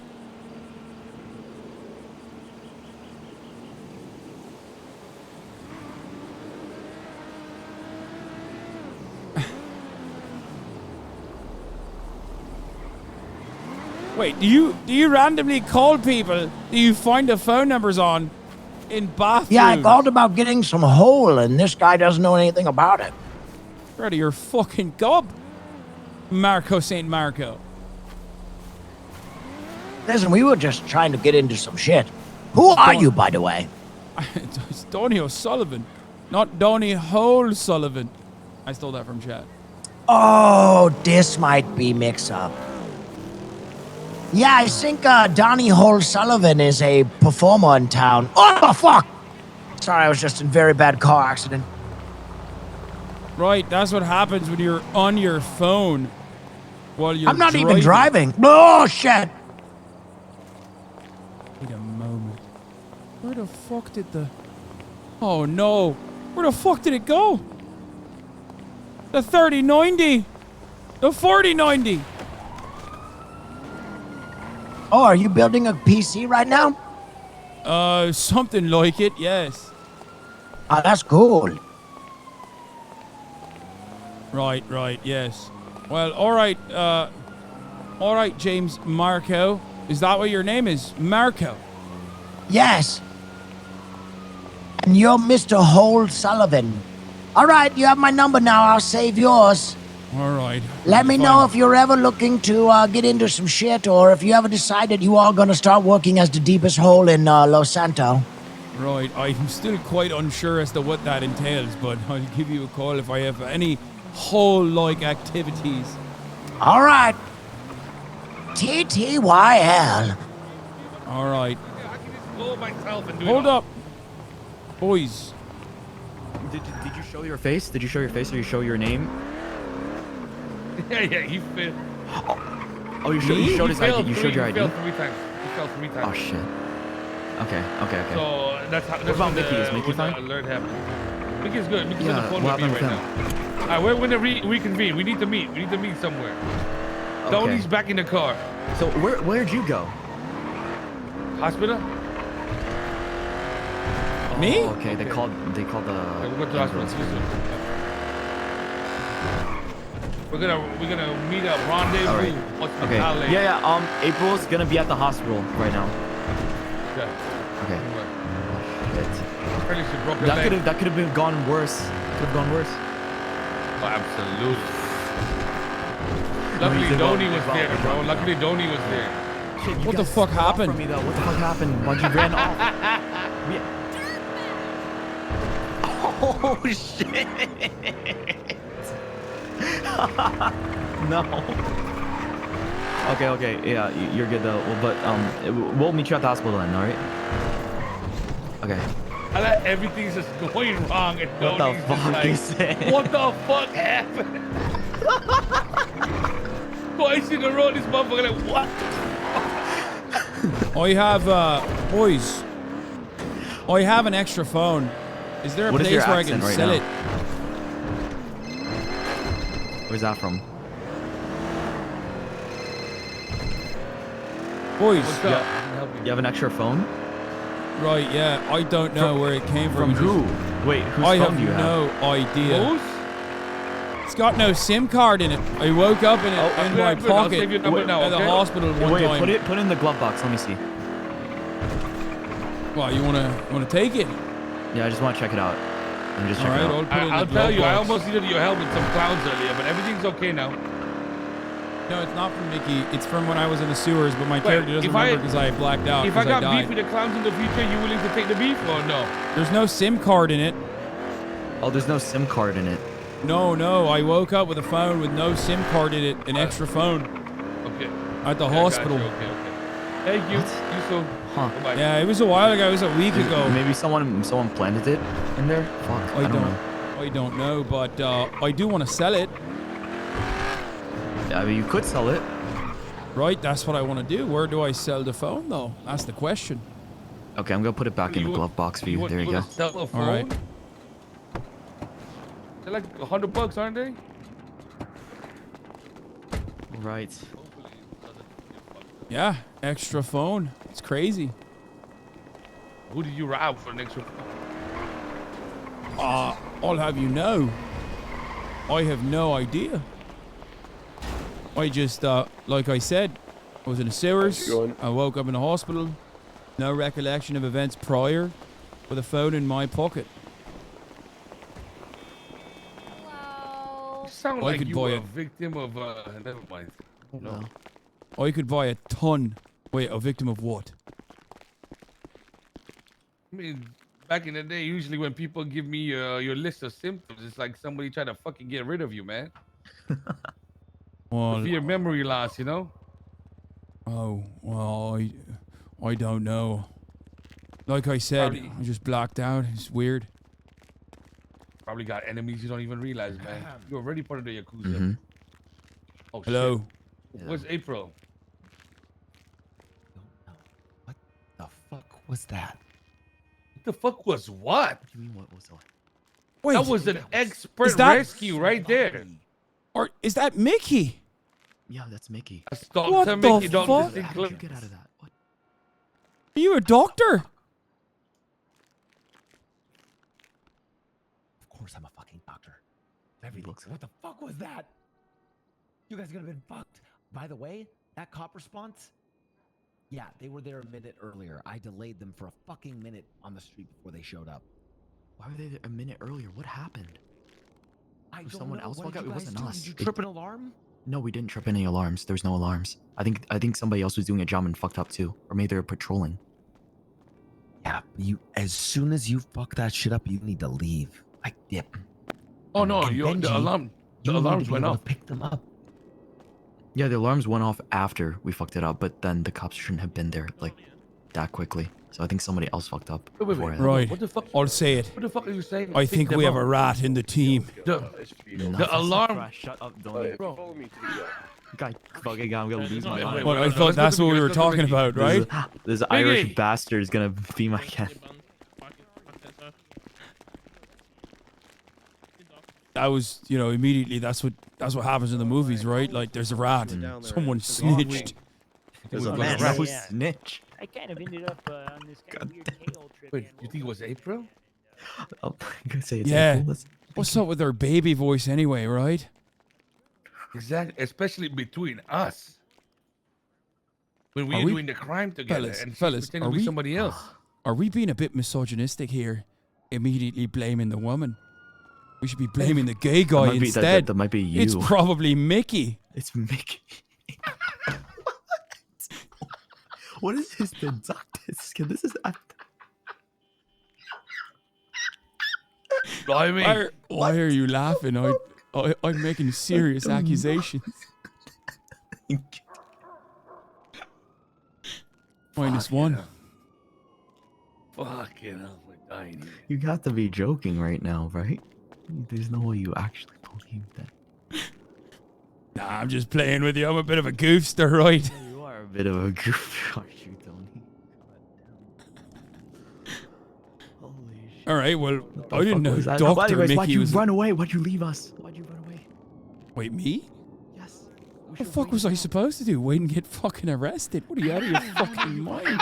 Speaker 2: Wait, do you randomly call people? Do you find the phone numbers in bathrooms?
Speaker 17: Yeah, I called about getting some hole, and this guy doesn't know anything about it.
Speaker 2: Out of your fucking gob, Marco St. Marco.
Speaker 17: Listen, we were just trying to get into some shit. Who are you, by the way?
Speaker 2: It's Donnie O'Sullivan, not Donnie Hole Sullivan. I stole that from chat.
Speaker 17: Oh, this might be mix-up. Yeah, I think Donnie Hole Sullivan is a performer in town. Oh, fuck! Sorry, I was just in a very bad car accident.
Speaker 2: Right, that's what happens when you're on your phone while you're
Speaker 17: I'm not even driving. Oh, shit!
Speaker 2: Wait a moment. Where the fuck did the... Oh, no. Where the fuck did it go? The 3090. The 4090.
Speaker 17: Oh, are you building a PC right now?
Speaker 2: Something like it, yes.
Speaker 17: Oh, that's cool.
Speaker 2: Right, yes. Well, all right, James Marco. Is that what your name is? Marco?
Speaker 17: Yes. And you're Mr. Hole Sullivan. All right, you have my number now. I'll save yours.
Speaker 2: All right.
Speaker 17: Let me know if you're ever looking to get into some shit, or if you ever decided you are going to start working as the deepest hole in Los Santos.
Speaker 2: Right, I'm still quite unsure as to what that entails, but I'll give you a call if I have any hole-like activities.
Speaker 17: All right. TTYL.
Speaker 2: All right.
Speaker 8: Myself and do
Speaker 2: Hold up. Boys.
Speaker 16: Did you show your face? Did you show your face or you show your name?
Speaker 8: Yeah, he failed.
Speaker 16: Oh, you showed his ID. You showed your ID?
Speaker 8: He failed 3 times.
Speaker 16: Oh, shit. Okay.
Speaker 8: So that's how.
Speaker 16: What about Mickey? Is Mickey fine?
Speaker 8: Alert happened. Mickey's good. Mickey's on the phone
Speaker 16: what
Speaker 8: with me
Speaker 16: happened
Speaker 8: right
Speaker 16: with him?
Speaker 8: now. All right, we're gonna reconvene. We need to meet. Somewhere.
Speaker 16: Okay.
Speaker 8: Tony's back in the car.
Speaker 16: So where'd you go?
Speaker 8: Hospital.
Speaker 2: Me?
Speaker 16: Oh, okay. They called the.
Speaker 8: Yeah, we'll go to the hospital. We're gonna meet up. Rendezvous.
Speaker 16: All right. Okay. Yeah. April's gonna be at the hospital right now.
Speaker 8: Okay.
Speaker 16: Okay.
Speaker 8: Apparently she broke her leg.
Speaker 16: That could have gone worse. Could have gone worse.
Speaker 8: Oh, absolutely. Luckily, Donnie was there, bro. Luckily, Donnie was there.
Speaker 16: Shit,
Speaker 2: What the fuck happened?
Speaker 16: From me, though. What the fuck happened? Why'd you ran off? Oh shit! No. Okay. Yeah, you're good though. Well, but we'll meet you at the hospital then. All right. Okay.
Speaker 8: I like everything's just going wrong and
Speaker 16: What the
Speaker 8: Donnie's just
Speaker 16: fuck
Speaker 8: like,
Speaker 16: is that?
Speaker 8: what the fuck happened? Twice in a row, this motherfucker like, what?
Speaker 2: I have, boys. I have an extra phone. Is there a
Speaker 16: What is
Speaker 2: place
Speaker 16: your
Speaker 2: where I can
Speaker 16: accent right
Speaker 2: sell
Speaker 16: now?
Speaker 2: it?
Speaker 16: Where's that from?
Speaker 2: Boys.
Speaker 8: What's up?
Speaker 16: You have an extra phone?
Speaker 2: Right, yeah. I don't know where it came from.
Speaker 16: From who? Wait, whose
Speaker 2: I
Speaker 16: phone
Speaker 2: have
Speaker 16: do you have?
Speaker 2: no idea.
Speaker 8: Whose?
Speaker 2: It's got no SIM card in it. I woke up in it in my
Speaker 8: I'll
Speaker 2: pocket
Speaker 8: save your number now,
Speaker 2: at the
Speaker 8: okay?
Speaker 2: hospital one
Speaker 16: Wait,
Speaker 2: time.
Speaker 16: put it in the glove box. Let me see.
Speaker 2: Well, you wanna take it?
Speaker 16: Yeah, I just want to check it out. Let me just check it out.
Speaker 2: I'll put it in the
Speaker 8: I'll tell
Speaker 2: glove
Speaker 8: you, I
Speaker 2: box.
Speaker 8: almost needed your help with some clowns earlier, but everything's okay now.
Speaker 2: No, it's not from Mickey. It's from when I was in the sewers, but my character doesn't remember because I blacked out.
Speaker 8: If I
Speaker 2: 'cause
Speaker 8: got
Speaker 2: died.
Speaker 8: beef with the clowns in the future, you willing to take the beef or no?
Speaker 2: There's no SIM card in it.
Speaker 16: Oh, there's no SIM card in it.
Speaker 2: No, I woke up with a phone with no SIM card in it, an extra phone.
Speaker 8: Okay.
Speaker 2: At the
Speaker 8: Okay, I got
Speaker 2: hospital.
Speaker 8: you, Okay. Thank you. You soon.
Speaker 16: Huh.
Speaker 8: Bye-bye.
Speaker 2: Yeah, it was a while ago. It was a week ago.
Speaker 16: Maybe someone planted it in there? Fuck, I don't know.
Speaker 2: I don't know, but I do want to sell it.
Speaker 16: Yeah, I mean, you could sell it.
Speaker 2: Right, that's what I want to do. Where do I sell the phone, though? That's the question.
Speaker 16: Okay, I'm gonna put it back in the glove box for you. There you go.
Speaker 8: Sell a phone?
Speaker 2: All right.
Speaker 8: They're like $100, aren't they?
Speaker 16: Right.
Speaker 2: Yeah, extra phone. It's crazy.
Speaker 8: Who did you rob for an extra phone?
Speaker 2: I'll have you know, I have no idea. I just, like I said, I was in the sewers. I woke up in the hospital. No recollection of events prior, with a phone in my pocket.
Speaker 8: You sound
Speaker 2: I
Speaker 8: like
Speaker 2: could
Speaker 8: you
Speaker 2: buy
Speaker 8: were
Speaker 2: it.
Speaker 8: a victim of, never mind. No.
Speaker 2: I could buy a ton. Wait, a victim of what?
Speaker 8: I mean, back in the day, usually when people give me your list of symptoms, it's like somebody trying to fucking get rid of you, man.
Speaker 2: Well,
Speaker 8: For your memory loss, you know?
Speaker 2: oh, well, I don't know. Like I said,
Speaker 8: Probably-
Speaker 2: I just blacked out. It's weird.
Speaker 8: Probably got enemies you don't even realize, man. You're already part of the Yakuza.
Speaker 16: Mm-hmm.
Speaker 8: Oh,
Speaker 2: Hello.
Speaker 8: shit. Where's April?
Speaker 4: The fuck was that?
Speaker 8: What the fuck was what?
Speaker 16: What do you mean, what was that?
Speaker 2: Wait,
Speaker 8: That was an expert
Speaker 2: is that-
Speaker 8: rescue right there.
Speaker 2: Or is that Mickey?
Speaker 16: Yeah, that's Mickey.
Speaker 8: That's Dr.
Speaker 2: What the
Speaker 8: Mickey, Dr.
Speaker 2: fuck?
Speaker 8: Sinclair.
Speaker 16: How did you get out of that? What?
Speaker 2: Are you a doctor?
Speaker 17: Of course I'm a fucking doctor.
Speaker 16: Looks
Speaker 17: What the fuck was that? You guys could have been fucked. By the way, that cop response? Yeah, they were there a minute earlier. I delayed them for a fucking minute on the street before they showed up.
Speaker 16: Why were they there a minute earlier? What happened?
Speaker 17: I
Speaker 16: Was
Speaker 17: don't
Speaker 16: someone
Speaker 17: know.
Speaker 16: else
Speaker 17: What
Speaker 16: walk
Speaker 17: did
Speaker 16: out?
Speaker 17: you
Speaker 16: It
Speaker 17: guys
Speaker 16: wasn't
Speaker 17: do?
Speaker 16: us.
Speaker 17: Did you
Speaker 16: It-
Speaker 17: trip an alarm?
Speaker 16: No, we didn't trip any alarms. There's no alarms. I think somebody else was doing a job and fucked up too, or maybe they were patrolling.
Speaker 4: Yeah, you. As soon as you fuck that shit up, you need to leave. Like dip.
Speaker 8: Oh, no,
Speaker 4: And
Speaker 8: the
Speaker 4: Benji,
Speaker 8: alarm. The
Speaker 4: you need to
Speaker 8: alarms
Speaker 4: be
Speaker 8: went
Speaker 4: able to
Speaker 8: off.
Speaker 4: Pick them up.
Speaker 16: Yeah, the alarms went off after we fucked it up, but then the cops shouldn't have been there like that quickly. So I think somebody else fucked up.
Speaker 8: Wait.
Speaker 16: beforehand.
Speaker 2: Right.
Speaker 8: What the fuck?
Speaker 2: I'll say it.
Speaker 8: What the fuck are you saying?
Speaker 2: I
Speaker 8: Pick
Speaker 2: think
Speaker 8: them
Speaker 2: we have
Speaker 8: up.
Speaker 2: a rat in the team.
Speaker 8: The alarm.
Speaker 16: Shut up, don't. Guy, fucking guy, I'm gonna lose my
Speaker 8: Wait,
Speaker 16: mind.
Speaker 2: Well, I thought that's what we were talking about, right?
Speaker 16: This Irish bastard is gonna be my cat.
Speaker 2: That was, immediately. That's what happens in the movies, right? Like, there's a rat. Someone snitched.
Speaker 16: There's a
Speaker 2: Rat.
Speaker 16: no snitch.
Speaker 1: I kind of ended up on this kind of weird KO trip.
Speaker 8: Wait, you think it was April?
Speaker 16: I'm gonna say it's
Speaker 2: Yeah.
Speaker 16: April.
Speaker 2: What's up with her baby voice anyway, right?
Speaker 8: Exactly, especially between us. When we
Speaker 2: Are
Speaker 8: were
Speaker 2: we-
Speaker 8: doing the crime together and she's
Speaker 2: fellas,
Speaker 8: pretending
Speaker 2: are
Speaker 8: to be
Speaker 2: we-
Speaker 8: somebody else.
Speaker 2: Are we being a bit misogynistic here? Immediately blaming the woman. We should be blaming the gay guy instead.
Speaker 16: That might be you.
Speaker 2: It's probably Mickey.
Speaker 16: It's Mickey. What is his deductus? This is.
Speaker 2: Why are you laughing? I'm making serious accusations. -1.
Speaker 8: Fucking hell, we're dying here.
Speaker 16: You got to be joking right now, right? There's no way you actually believe that.
Speaker 2: Nah, I'm just playing with you. I'm a bit of a goofster, right?
Speaker 16: You are a bit of a goof, aren't you, Tony?
Speaker 2: All right, well, I didn't know
Speaker 16: Well,
Speaker 2: Dr.
Speaker 16: anyways, why'd
Speaker 2: Mickey
Speaker 16: you
Speaker 2: was...
Speaker 16: run away? Why'd you leave us? Why'd you run away?
Speaker 2: Wait, me?
Speaker 16: Yes.
Speaker 2: What the fuck was I supposed to do? Wait and get fucking arrested? What are you out of your fucking mind?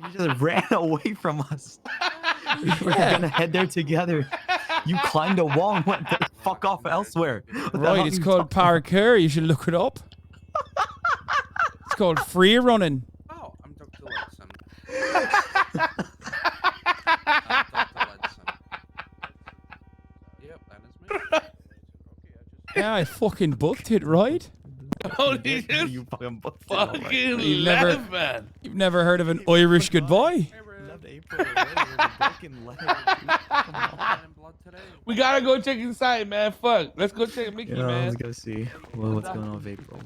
Speaker 16: You just ran away from us. We were gonna head there together. You climbed a wall and went the fuck off elsewhere. What the hell
Speaker 2: Right,
Speaker 16: are
Speaker 2: it's
Speaker 16: you
Speaker 2: called parkour. You should look it up. It's called free running.
Speaker 5: Oh, I'm Dr. Watson. Yep, that is me.
Speaker 2: Yeah, I fucking booked it, right?
Speaker 8: Oh, you
Speaker 16: fucking booked
Speaker 8: fucking
Speaker 2: You've
Speaker 8: laugh, man.
Speaker 2: You've never heard of an Irish goodbye?
Speaker 8: We gotta go check inside, man. Fuck. Let's go check Mickey,
Speaker 16: Yeah,
Speaker 8: man.
Speaker 16: let's go see what's going on with April.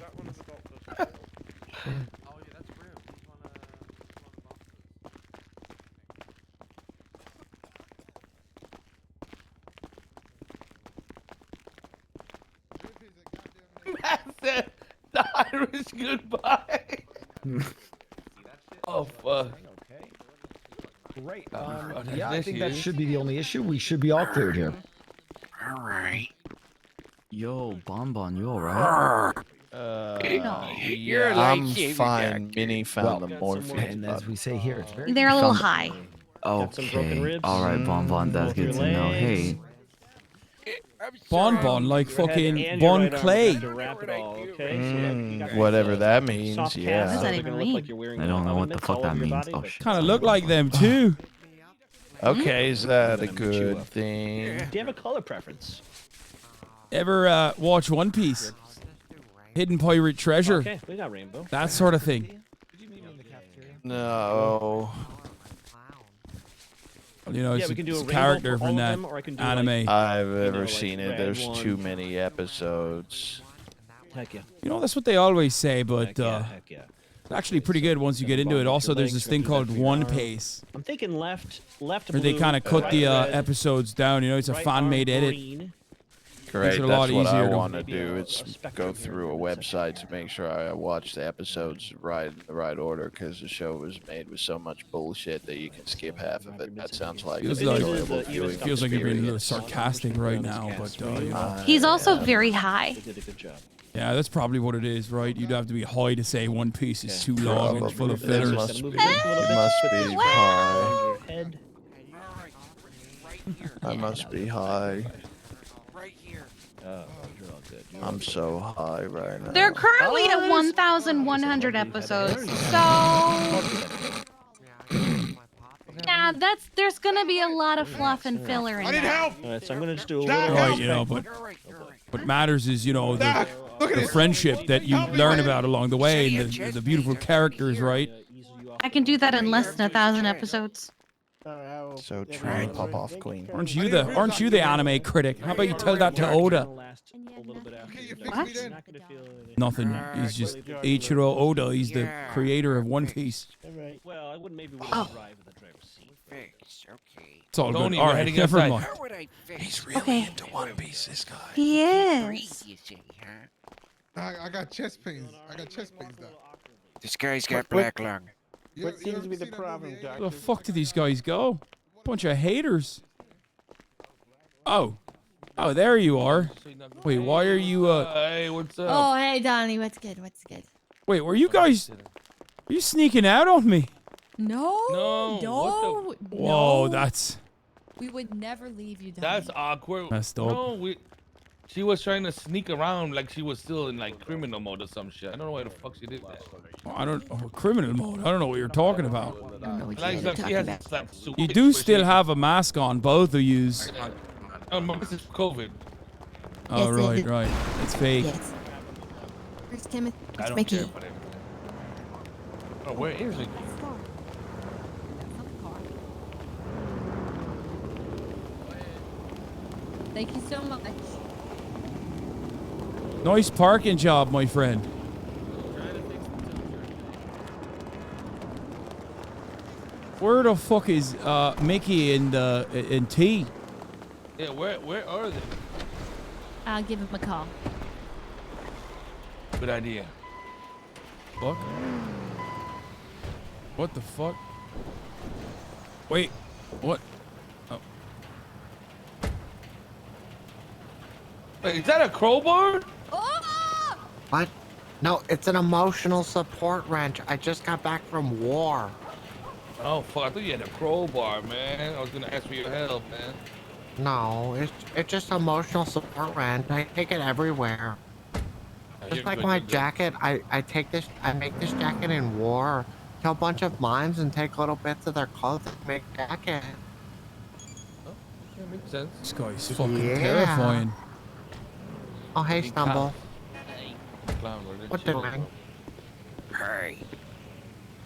Speaker 8: Matt said the Irish goodbye. Oh, fuck.
Speaker 17: Great.
Speaker 8: that's
Speaker 17: Yeah, I think that
Speaker 8: issues.
Speaker 17: should be the only issue. We should be all cleared here.
Speaker 16: All right. Yo, Bonbon, you alright?
Speaker 5: You're
Speaker 18: I'm
Speaker 5: like
Speaker 18: fine. Minnie found the morphine.
Speaker 17: And as we say here, it's very
Speaker 22: They're a little high.
Speaker 16: Okay. Alright, Bonbon, that's good to know. Hey.
Speaker 2: Bonbon, like fucking Bon Clay.
Speaker 18: Whatever that means, yeah.
Speaker 22: What does that even mean?
Speaker 16: I don't know what the fuck that means. Oh shit.
Speaker 2: Kind of look like them too.
Speaker 18: Okay, is that a good thing?
Speaker 23: Do you have a color preference?
Speaker 2: Ever watch One Piece? Hidden Pirate Treasure.
Speaker 23: Okay, we got rainbow.
Speaker 2: That sort of thing.
Speaker 18: No.
Speaker 2: You know,
Speaker 23: Yeah,
Speaker 2: it's
Speaker 23: we can do
Speaker 2: a
Speaker 23: a rainbow
Speaker 2: character
Speaker 23: for all
Speaker 2: from
Speaker 23: of
Speaker 2: that
Speaker 23: them, or I can do,
Speaker 2: anime.
Speaker 18: I've
Speaker 23: know,
Speaker 18: ever
Speaker 23: like
Speaker 18: seen it.
Speaker 23: red
Speaker 18: There's
Speaker 23: one.
Speaker 18: too many episodes.
Speaker 23: Heck yeah.
Speaker 2: You know, that's what they always say, but
Speaker 23: Heck yeah.
Speaker 2: it's actually pretty good once you get into it. Also, there's this thing called One Piece,
Speaker 23: I'm thinking left
Speaker 2: where
Speaker 23: blue,
Speaker 2: they kind of cut
Speaker 23: right
Speaker 2: the
Speaker 23: red,
Speaker 2: episodes down. You know, it's a
Speaker 23: right
Speaker 2: fan-made
Speaker 23: arm
Speaker 2: edit.
Speaker 23: green.
Speaker 18: Great,
Speaker 2: it a
Speaker 18: that's
Speaker 2: lot
Speaker 18: what I
Speaker 2: easier to-
Speaker 18: want to do. It's go through a website to make sure I watch the episodes right in the right order, because the show was made with so much bullshit that you can skip half of it. That sounds like
Speaker 2: Feels
Speaker 18: an
Speaker 2: like,
Speaker 18: enjoyable viewing
Speaker 2: feels like you're being a little
Speaker 18: experience.
Speaker 2: sarcastic right now, but you know.
Speaker 22: He's also very high.
Speaker 23: They did a good job.
Speaker 2: Yeah, that's probably what it is, right? You'd have to be high to say One Piece is too long and full of
Speaker 18: Probably. It
Speaker 2: fillers.
Speaker 18: must be high.
Speaker 23: Head.
Speaker 18: I must be high.
Speaker 23: Oh, you're all good.
Speaker 18: I'm so high right now.
Speaker 22: They're currently at 1,100 episodes, so yeah, there's gonna be a lot of fluff and filler in that.
Speaker 23: All right, so I'm gonna just do a
Speaker 2: Right,
Speaker 23: little.
Speaker 2: you know, but what matters is, you know, the friendship that you learn about along the way and the beautiful characters, right?
Speaker 22: I can do that in less than 1,000 episodes.
Speaker 18: So try and pop off, Queen.
Speaker 2: Aren't you the anime critic? How about you tell that to Oda?
Speaker 22: What?
Speaker 2: Nothing. He's just Ichiro Oda. He's the creator of One Piece.
Speaker 23: Right. Well, I wouldn't maybe drive in the driver's seat.
Speaker 2: It's all
Speaker 8: Tony,
Speaker 2: good. All
Speaker 8: we're
Speaker 2: right,
Speaker 8: heading
Speaker 2: never
Speaker 8: outside.
Speaker 2: mind.
Speaker 18: He's really
Speaker 22: Okay.
Speaker 18: into One Piece, this guy.
Speaker 22: He is.
Speaker 11: I got chest pains. I got chest pains now.
Speaker 5: This guy's got black lung.
Speaker 23: What seems to be the problem,
Speaker 2: Where
Speaker 23: Doctor?
Speaker 2: the fuck did these guys go? Bunch of haters. Oh, there you are. Wait, why are you?
Speaker 8: Hey, what's up?
Speaker 24: Oh, hey, Donnie. What's good? What's good?
Speaker 2: Wait, were you guys? Are you sneaking out on me?
Speaker 24: No.
Speaker 8: No,
Speaker 24: No.
Speaker 2: Whoa,
Speaker 24: no.
Speaker 2: that's
Speaker 24: We would never leave you, Donnie.
Speaker 8: That's awkward.
Speaker 2: Messed up.
Speaker 8: No, she was trying to sneak around like she was still in like criminal mode or some shit. I don't know why the fuck she did that.
Speaker 2: criminal mode. I don't know what you're talking about.
Speaker 8: Like she has like super
Speaker 2: You do still have a mask on, both of yous.
Speaker 8: this is COVID.
Speaker 2: Oh,
Speaker 24: Yes,
Speaker 2: right. It's fake.
Speaker 24: Yes. Where's Timothy?
Speaker 8: I
Speaker 24: Where's
Speaker 8: don't
Speaker 24: Mickey?
Speaker 8: care, whatever. Oh, where is it?
Speaker 24: Thank you so much.
Speaker 2: Nice parking job, my friend. Where the fuck is Mickey and T?
Speaker 8: Yeah, where are they?
Speaker 22: I'll give him a call.
Speaker 8: Good idea.
Speaker 2: Fuck. What the fuck? Wait. What? Oh.
Speaker 8: Wait, is that a crowbar?
Speaker 6: What? No, it's an emotional support wrench. I just got back from war.
Speaker 8: Oh fuck! I thought you had a crowbar, man. I was gonna ask for your help, man.
Speaker 6: No, it's just emotional support wrench. I take it everywhere. Just like my jacket, I make this jacket in war. Kill a bunch of mimes and take little bits of their clothing to make jacket.
Speaker 8: Yeah, makes sense.
Speaker 2: This guy's fucking terrifying.
Speaker 6: Oh, hey, Stumble.
Speaker 8: Clown,
Speaker 6: What doing?
Speaker 5: Hey.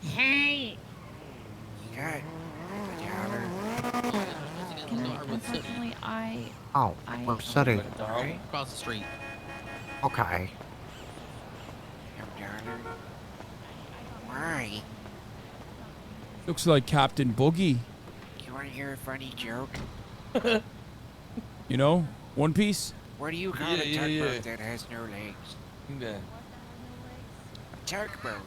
Speaker 24: Hey.
Speaker 5: God.
Speaker 24: Unfortunately,
Speaker 6: Oh, we're sitting.
Speaker 16: Across the street.
Speaker 6: Okay.
Speaker 5: Why?
Speaker 2: Looks like Captain Boogie.
Speaker 5: You want to hear a funny joke?
Speaker 2: You know, One Piece.
Speaker 5: What do you call a tugboat that has no legs?
Speaker 8: Yeah.
Speaker 5: A tugboat.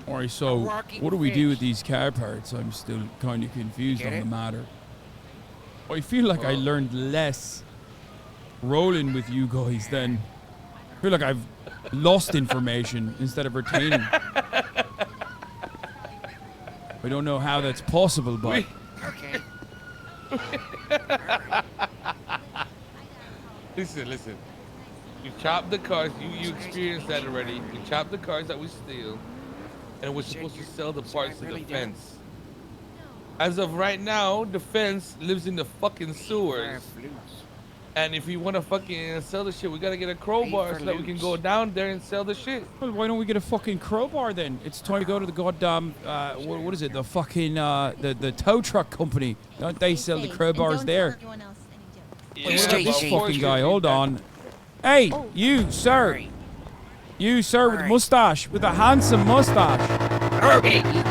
Speaker 2: Alright, so what do we do with these car parts? I'm still kind of confused on the matter. I feel like I learned less rolling with you guys than I feel like I've lost information instead of retaining. I don't know how that's possible, but
Speaker 5: Okay.
Speaker 8: Listen. You chop the cars. You experienced that already. You chop the cars that we steal, and we're supposed to sell the parts to the fence. As of right now, the fence lives in the fucking sewers. And if you want to fucking sell the shit, we gotta get a crowbar so that we can go down there and sell the shit.
Speaker 2: Well, why don't we get a fucking crowbar then? It's time to go to the goddamn what is it? The fucking the tow truck company. Don't they sell the crowbars there?
Speaker 8: Yeah,
Speaker 2: This fucking guy. Hold on. Hey, you sir. You sir with the mustache, with a handsome mustache.
Speaker 5: Oh, thank you.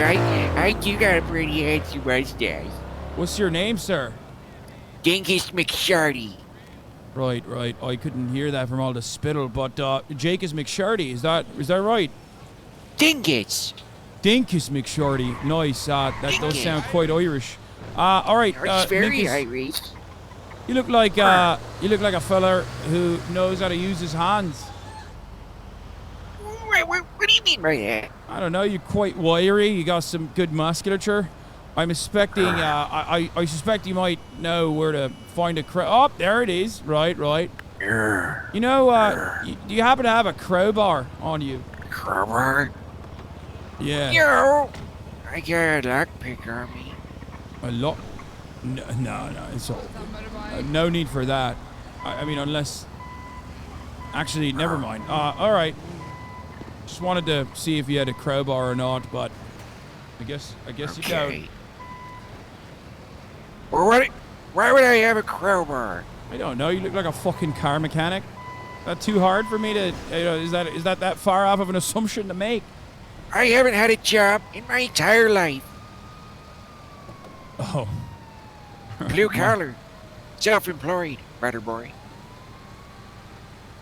Speaker 5: I do got a pretty handsome mustache.
Speaker 2: What's your name, sir?
Speaker 5: Dingus McShardy.
Speaker 2: Right. I couldn't hear that from all the spittle, but Jake is McShardy. Is that right?
Speaker 5: Dingus.
Speaker 2: Dinkus McShardy. Nice. That does sound quite Irish. All right.
Speaker 5: It's very
Speaker 2: Dinkus,
Speaker 5: Irish.
Speaker 2: You look like a fella who knows how to use his hands.
Speaker 5: What do you mean by that?
Speaker 2: I don't know. You're quite wiry. You got some good musculature. I'm expecting. I suspect you might know where to find a Oh, there it is. Right. You know, do you happen to have a crowbar on you?
Speaker 5: Crowbar?
Speaker 2: Yeah.
Speaker 5: Yo, I got a lockpick on me.
Speaker 2: A lock? No. It's all. No need for that. I mean, unless. Actually, never mind. All right. Just wanted to see if you had a crowbar or not, but I guess you don't.
Speaker 5: Well, why would I have a crowbar?
Speaker 2: I don't know. You look like a fucking car mechanic. That too hard for me to? Is that far off of an assumption to make?
Speaker 5: I haven't had a job in my entire life.
Speaker 2: Oh.
Speaker 5: Blue collar, self-employed, brother boy.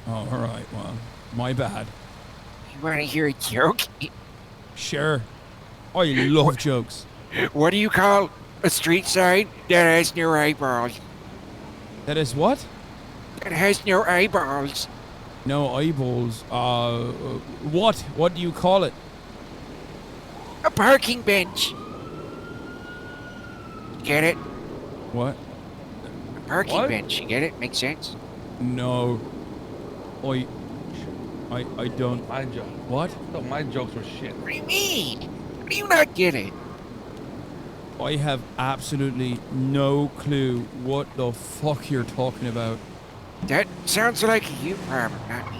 Speaker 2: Oh, all right. Well, my bad.
Speaker 5: You want to hear a joke?
Speaker 2: Sure. I love jokes.
Speaker 5: What do you call a street sign that has no eyeballs?
Speaker 2: That is what?
Speaker 5: That has no eyeballs.
Speaker 2: No eyeballs. What? What do you call it?
Speaker 5: A parking bench. Get it?
Speaker 2: What?
Speaker 5: A parking bench. You get it? Makes sense?
Speaker 2: No. I don't.
Speaker 8: My joke.
Speaker 2: What?
Speaker 8: No, my jokes were shit.
Speaker 5: What do you mean? How do you not get it?
Speaker 2: I have absolutely no clue what the fuck you're talking about.
Speaker 5: That sounds like a you problem, not me.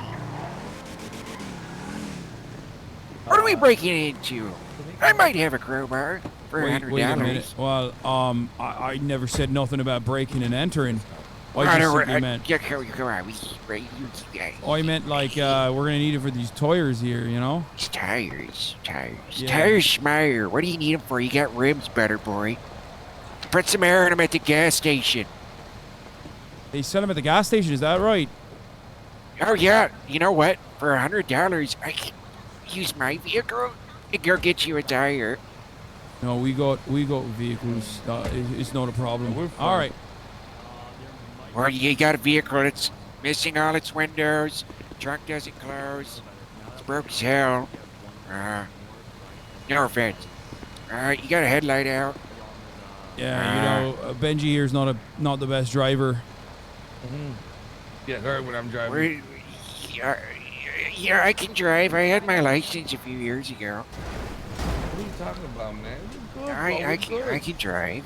Speaker 5: What are we breaking into? I might have a crowbar for $100.
Speaker 2: Wait a minute. Well, I never said nothing about breaking and entering. I just simply meant. I meant like we're gonna need it for these tires here, you know.
Speaker 5: Tires.
Speaker 2: Yeah.
Speaker 5: Tires, Schmeier. What do you need them for? You got rims, better boy. put some air in them at the gas station.
Speaker 2: They sell them at the gas station, is that right?
Speaker 5: Oh yeah, you know what? For $100, I can use my vehicle and go get you a tire.
Speaker 2: No, we got vehicles. It's not a problem. All right.
Speaker 5: Or you got a vehicle that's missing all its windows, trunk doesn't close, it's broke as hell. No offense. You got a headlight out.
Speaker 2: Yeah, Benji here's not the best driver.
Speaker 8: Yeah, heard when I'm driving.
Speaker 5: Yeah, I can drive. I had my license a few years ago.
Speaker 8: What are you talking about, man?
Speaker 5: I can drive.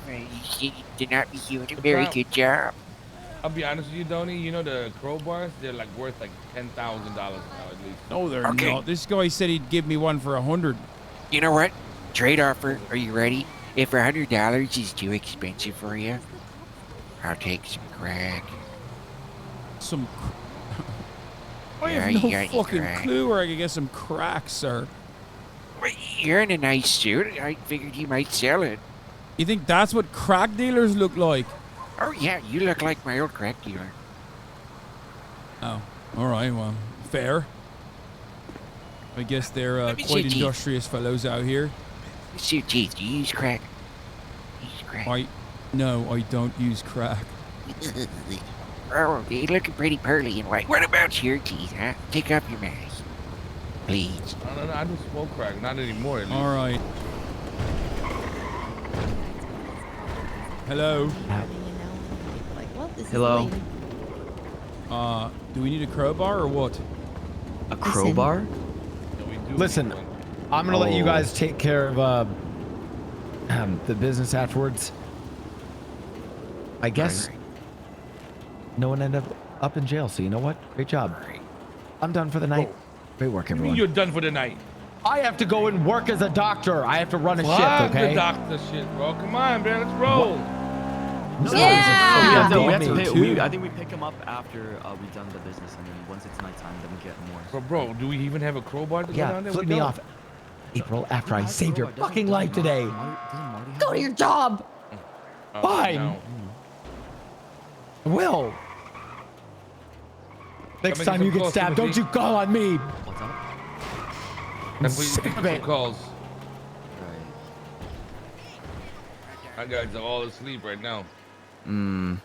Speaker 5: You did not be doing a very good job.
Speaker 8: I'll be honest with you, Donnie. You know the crowbars? They're like worth like $10,000 now at least.
Speaker 2: No, they're not. This guy said he'd give me one for 100.
Speaker 5: You know what? Trade offer. Are you ready? If $100 is too expensive for you, I'll take some crack.
Speaker 2: I have no fucking clue where I could get some crack, sir.
Speaker 5: You're in a nice suit. I figured you might sell it.
Speaker 2: You think that's what crack dealers look like?
Speaker 5: Oh, yeah. You look like my old crack dealer.
Speaker 2: Oh, all right. Well, fair. I guess they're quite industrious fellows out here.
Speaker 5: Let's see your teeth. Do you use crack?
Speaker 2: No, I don't use crack.
Speaker 5: Oh, you're looking pretty pearly and white. What about your teeth, huh? Take off your mask. Please.
Speaker 8: No, I don't smoke crack. Not anymore, at least.
Speaker 2: All right. Hello.
Speaker 16: Hello.
Speaker 2: Do we need a crowbar or what?
Speaker 16: A crowbar?
Speaker 4: Listen, I'm gonna let you guys take care of the business afterwards. I guess no one ended up in jail, so you know what? Great job. I'm done for the night. Great work, everyone.
Speaker 8: You're done for the night.
Speaker 4: I have to go and work as a doctor. I have to run a shift,
Speaker 8: Fuck
Speaker 4: okay?
Speaker 8: the doctor shit, bro. Come on, man. Let's roll.
Speaker 16: Yeah. I think we pick him up after we've done the business, and then once it's nighttime, then we get more.
Speaker 8: But bro, do we even have a crowbar to go down there?
Speaker 4: Flip me off, April, after I saved your fucking life today.
Speaker 21: Go to your job.
Speaker 4: Fine. Will. Next time you get stabbed, don't you call on me.
Speaker 16: What's up?
Speaker 8: I'm sick of it. Calls. My guys are all asleep right now.
Speaker 16: The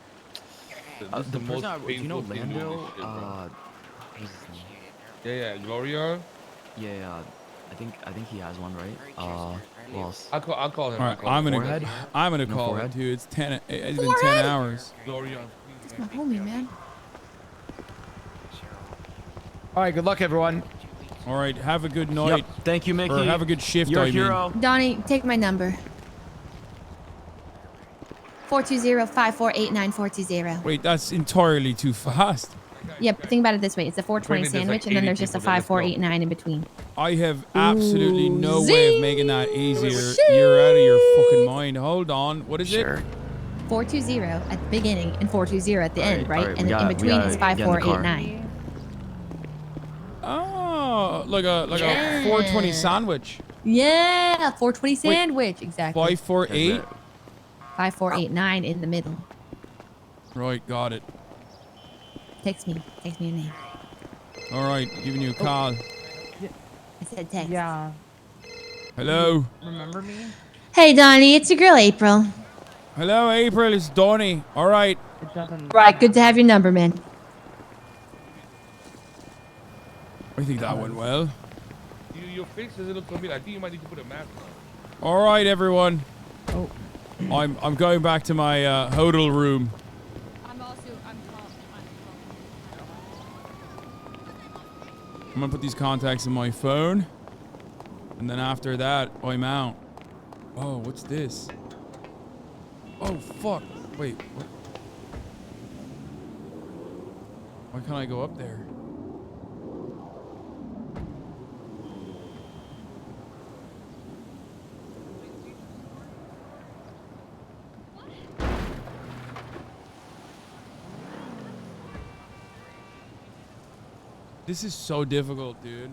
Speaker 16: most you know Lando?
Speaker 8: What's his name? Yeah, Gloria.
Speaker 16: Yeah, I think he has one, right? Who else?
Speaker 8: I'll call him.
Speaker 2: All right, I'm gonna call him, dude. It's 10. It's been 10 hours.
Speaker 8: Gloria.
Speaker 24: That's my homie, man.
Speaker 4: All right, good luck, everyone.
Speaker 2: All right, have a good night.
Speaker 16: Yep. Thank you, Mickey.
Speaker 2: Or have a good shift.
Speaker 16: You're a hero.
Speaker 24: Donnie, take my number. 420-548-9420.
Speaker 2: Wait, that's entirely too fast.
Speaker 24: Yep, think about it this way. It's a 420 sandwich, and then there's just a 5489 in between.
Speaker 2: I have absolutely no way of making that easier. You're out of your fucking mind. Hold on. What is it?
Speaker 24: 420 at the beginning and 420 at the end, right? And then in between is 5489.
Speaker 2: Oh, like a 420 sandwich.
Speaker 24: Yeah, 420 sandwich, exactly.
Speaker 2: 548.
Speaker 24: 5489 in the middle.
Speaker 2: Right, got it.
Speaker 24: Text me your name.
Speaker 2: All right, giving you a call.
Speaker 24: I said text.
Speaker 3: Yeah.
Speaker 2: Hello.
Speaker 3: Remember me?
Speaker 24: Hey, Donnie, it's your girl, April.
Speaker 2: Hello, April. It's Donnie. All right.
Speaker 24: Right, good to have your number, man.
Speaker 2: I think that went well.
Speaker 8: Your face doesn't look familiar. I think you might need to put a mask on.
Speaker 2: All right, everyone. Oh. I'm going back to my hotel room. I'm gonna put these contacts in my phone, and then after that, I'm out. Oh, what's this? Oh, fuck. Wait, what? Why can't I go up there? This is so difficult, dude.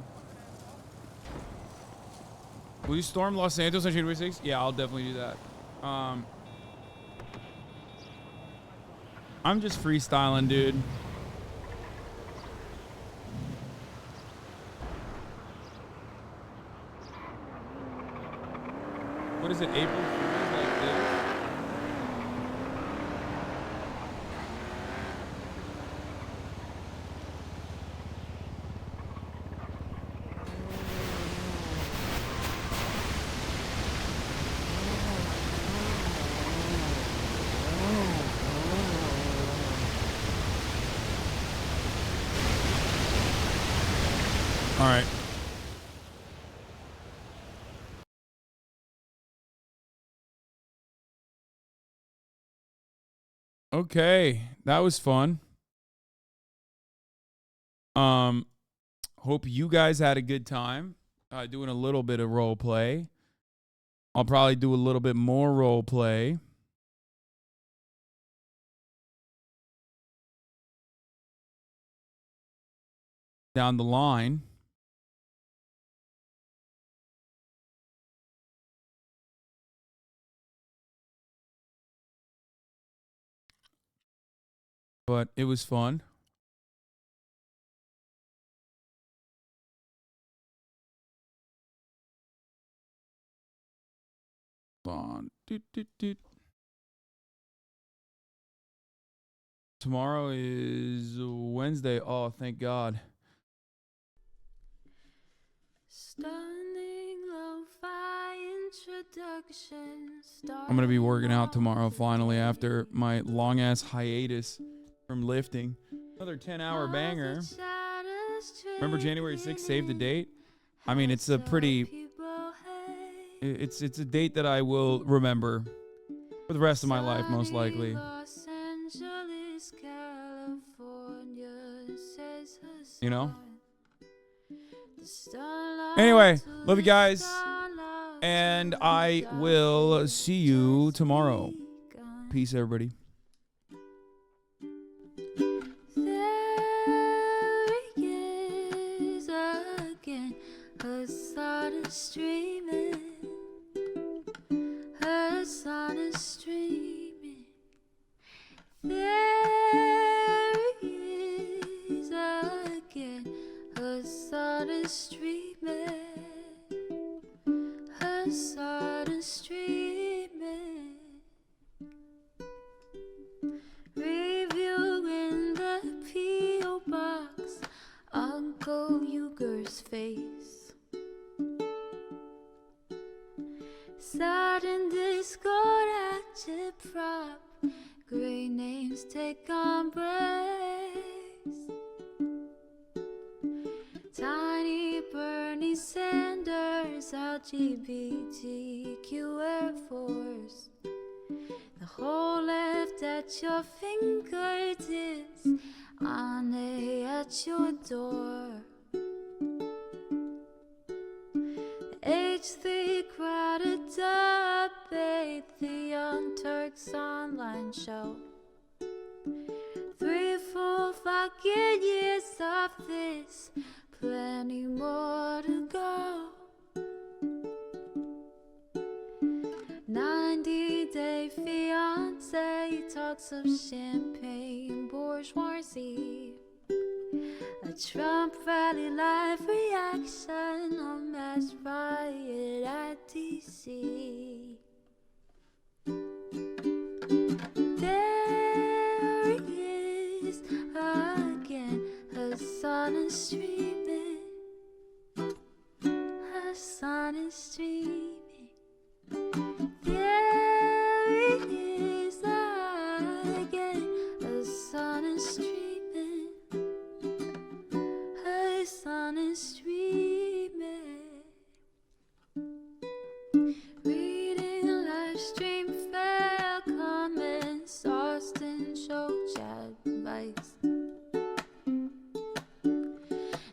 Speaker 2: Will you storm Los Santos on January 6th? Yeah, I'll definitely do that. I'm just freestyling, dude. What is it, April Fool's like this? All right. Okay, that was fun. Hope you guys had a good time doing a little bit of role play. I'll probably do a little bit more role play. Down the line. But it was fun. Tomorrow is Wednesday. Oh, thank God. I'm going to be working out tomorrow finally after my long-ass hiatus from lifting. Another 10-hour banger. Remember January 6th, save the date? I mean, it's a pretty... It's a date that I will remember for the rest of my life, most likely. You know? Anyway, love you guys. And I will see you tomorrow. Peace, everybody.
Speaker 3: Streaming, her sun is streaming. There he is again. Her sun is streaming. Her sun is streaming. Reviewing the P.O. box. Uncle Uger's face. Sudden discord agitprop. Great names take embrace. Tiny Bernie Sanders, LGBTQ Air Force. The whole left at your fingertips, Ane at your door. H3 crowded debate, the Young Turks online show. 3 full fucking years of this, plenty more to go. 90-day fiance talks of champagne bourgeoisie. A Trump rally live reaction on mass riot at DC. There he is again, her sun is streaming. Her sun is streaming. There he is again, her sun is streaming. Sun is streaming. Reading live stream fair comments, Austin show chat advice,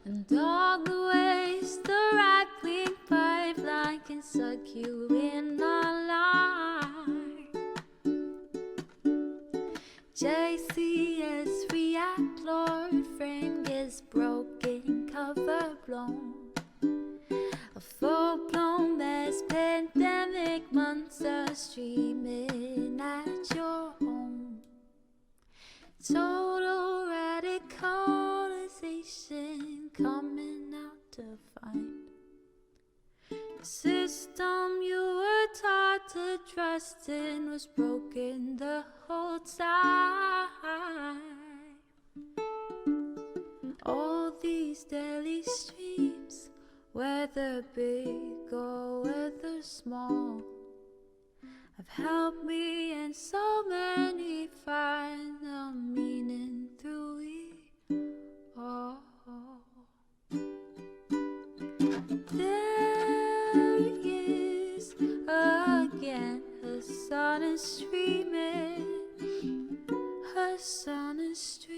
Speaker 3: and all the ways the right wing pipeline can suck you in online. JCS react, Lord frame gets broken, cover blown. A full-blown mass pandemic, monster streaming at your home. Total radicalization coming out to find the system you were taught to trust in was broken the whole time. All these daily streams, whether big or whether small, have helped me and so many find the meaning through it all. There is again, her sun is streaming, her sun is streaming.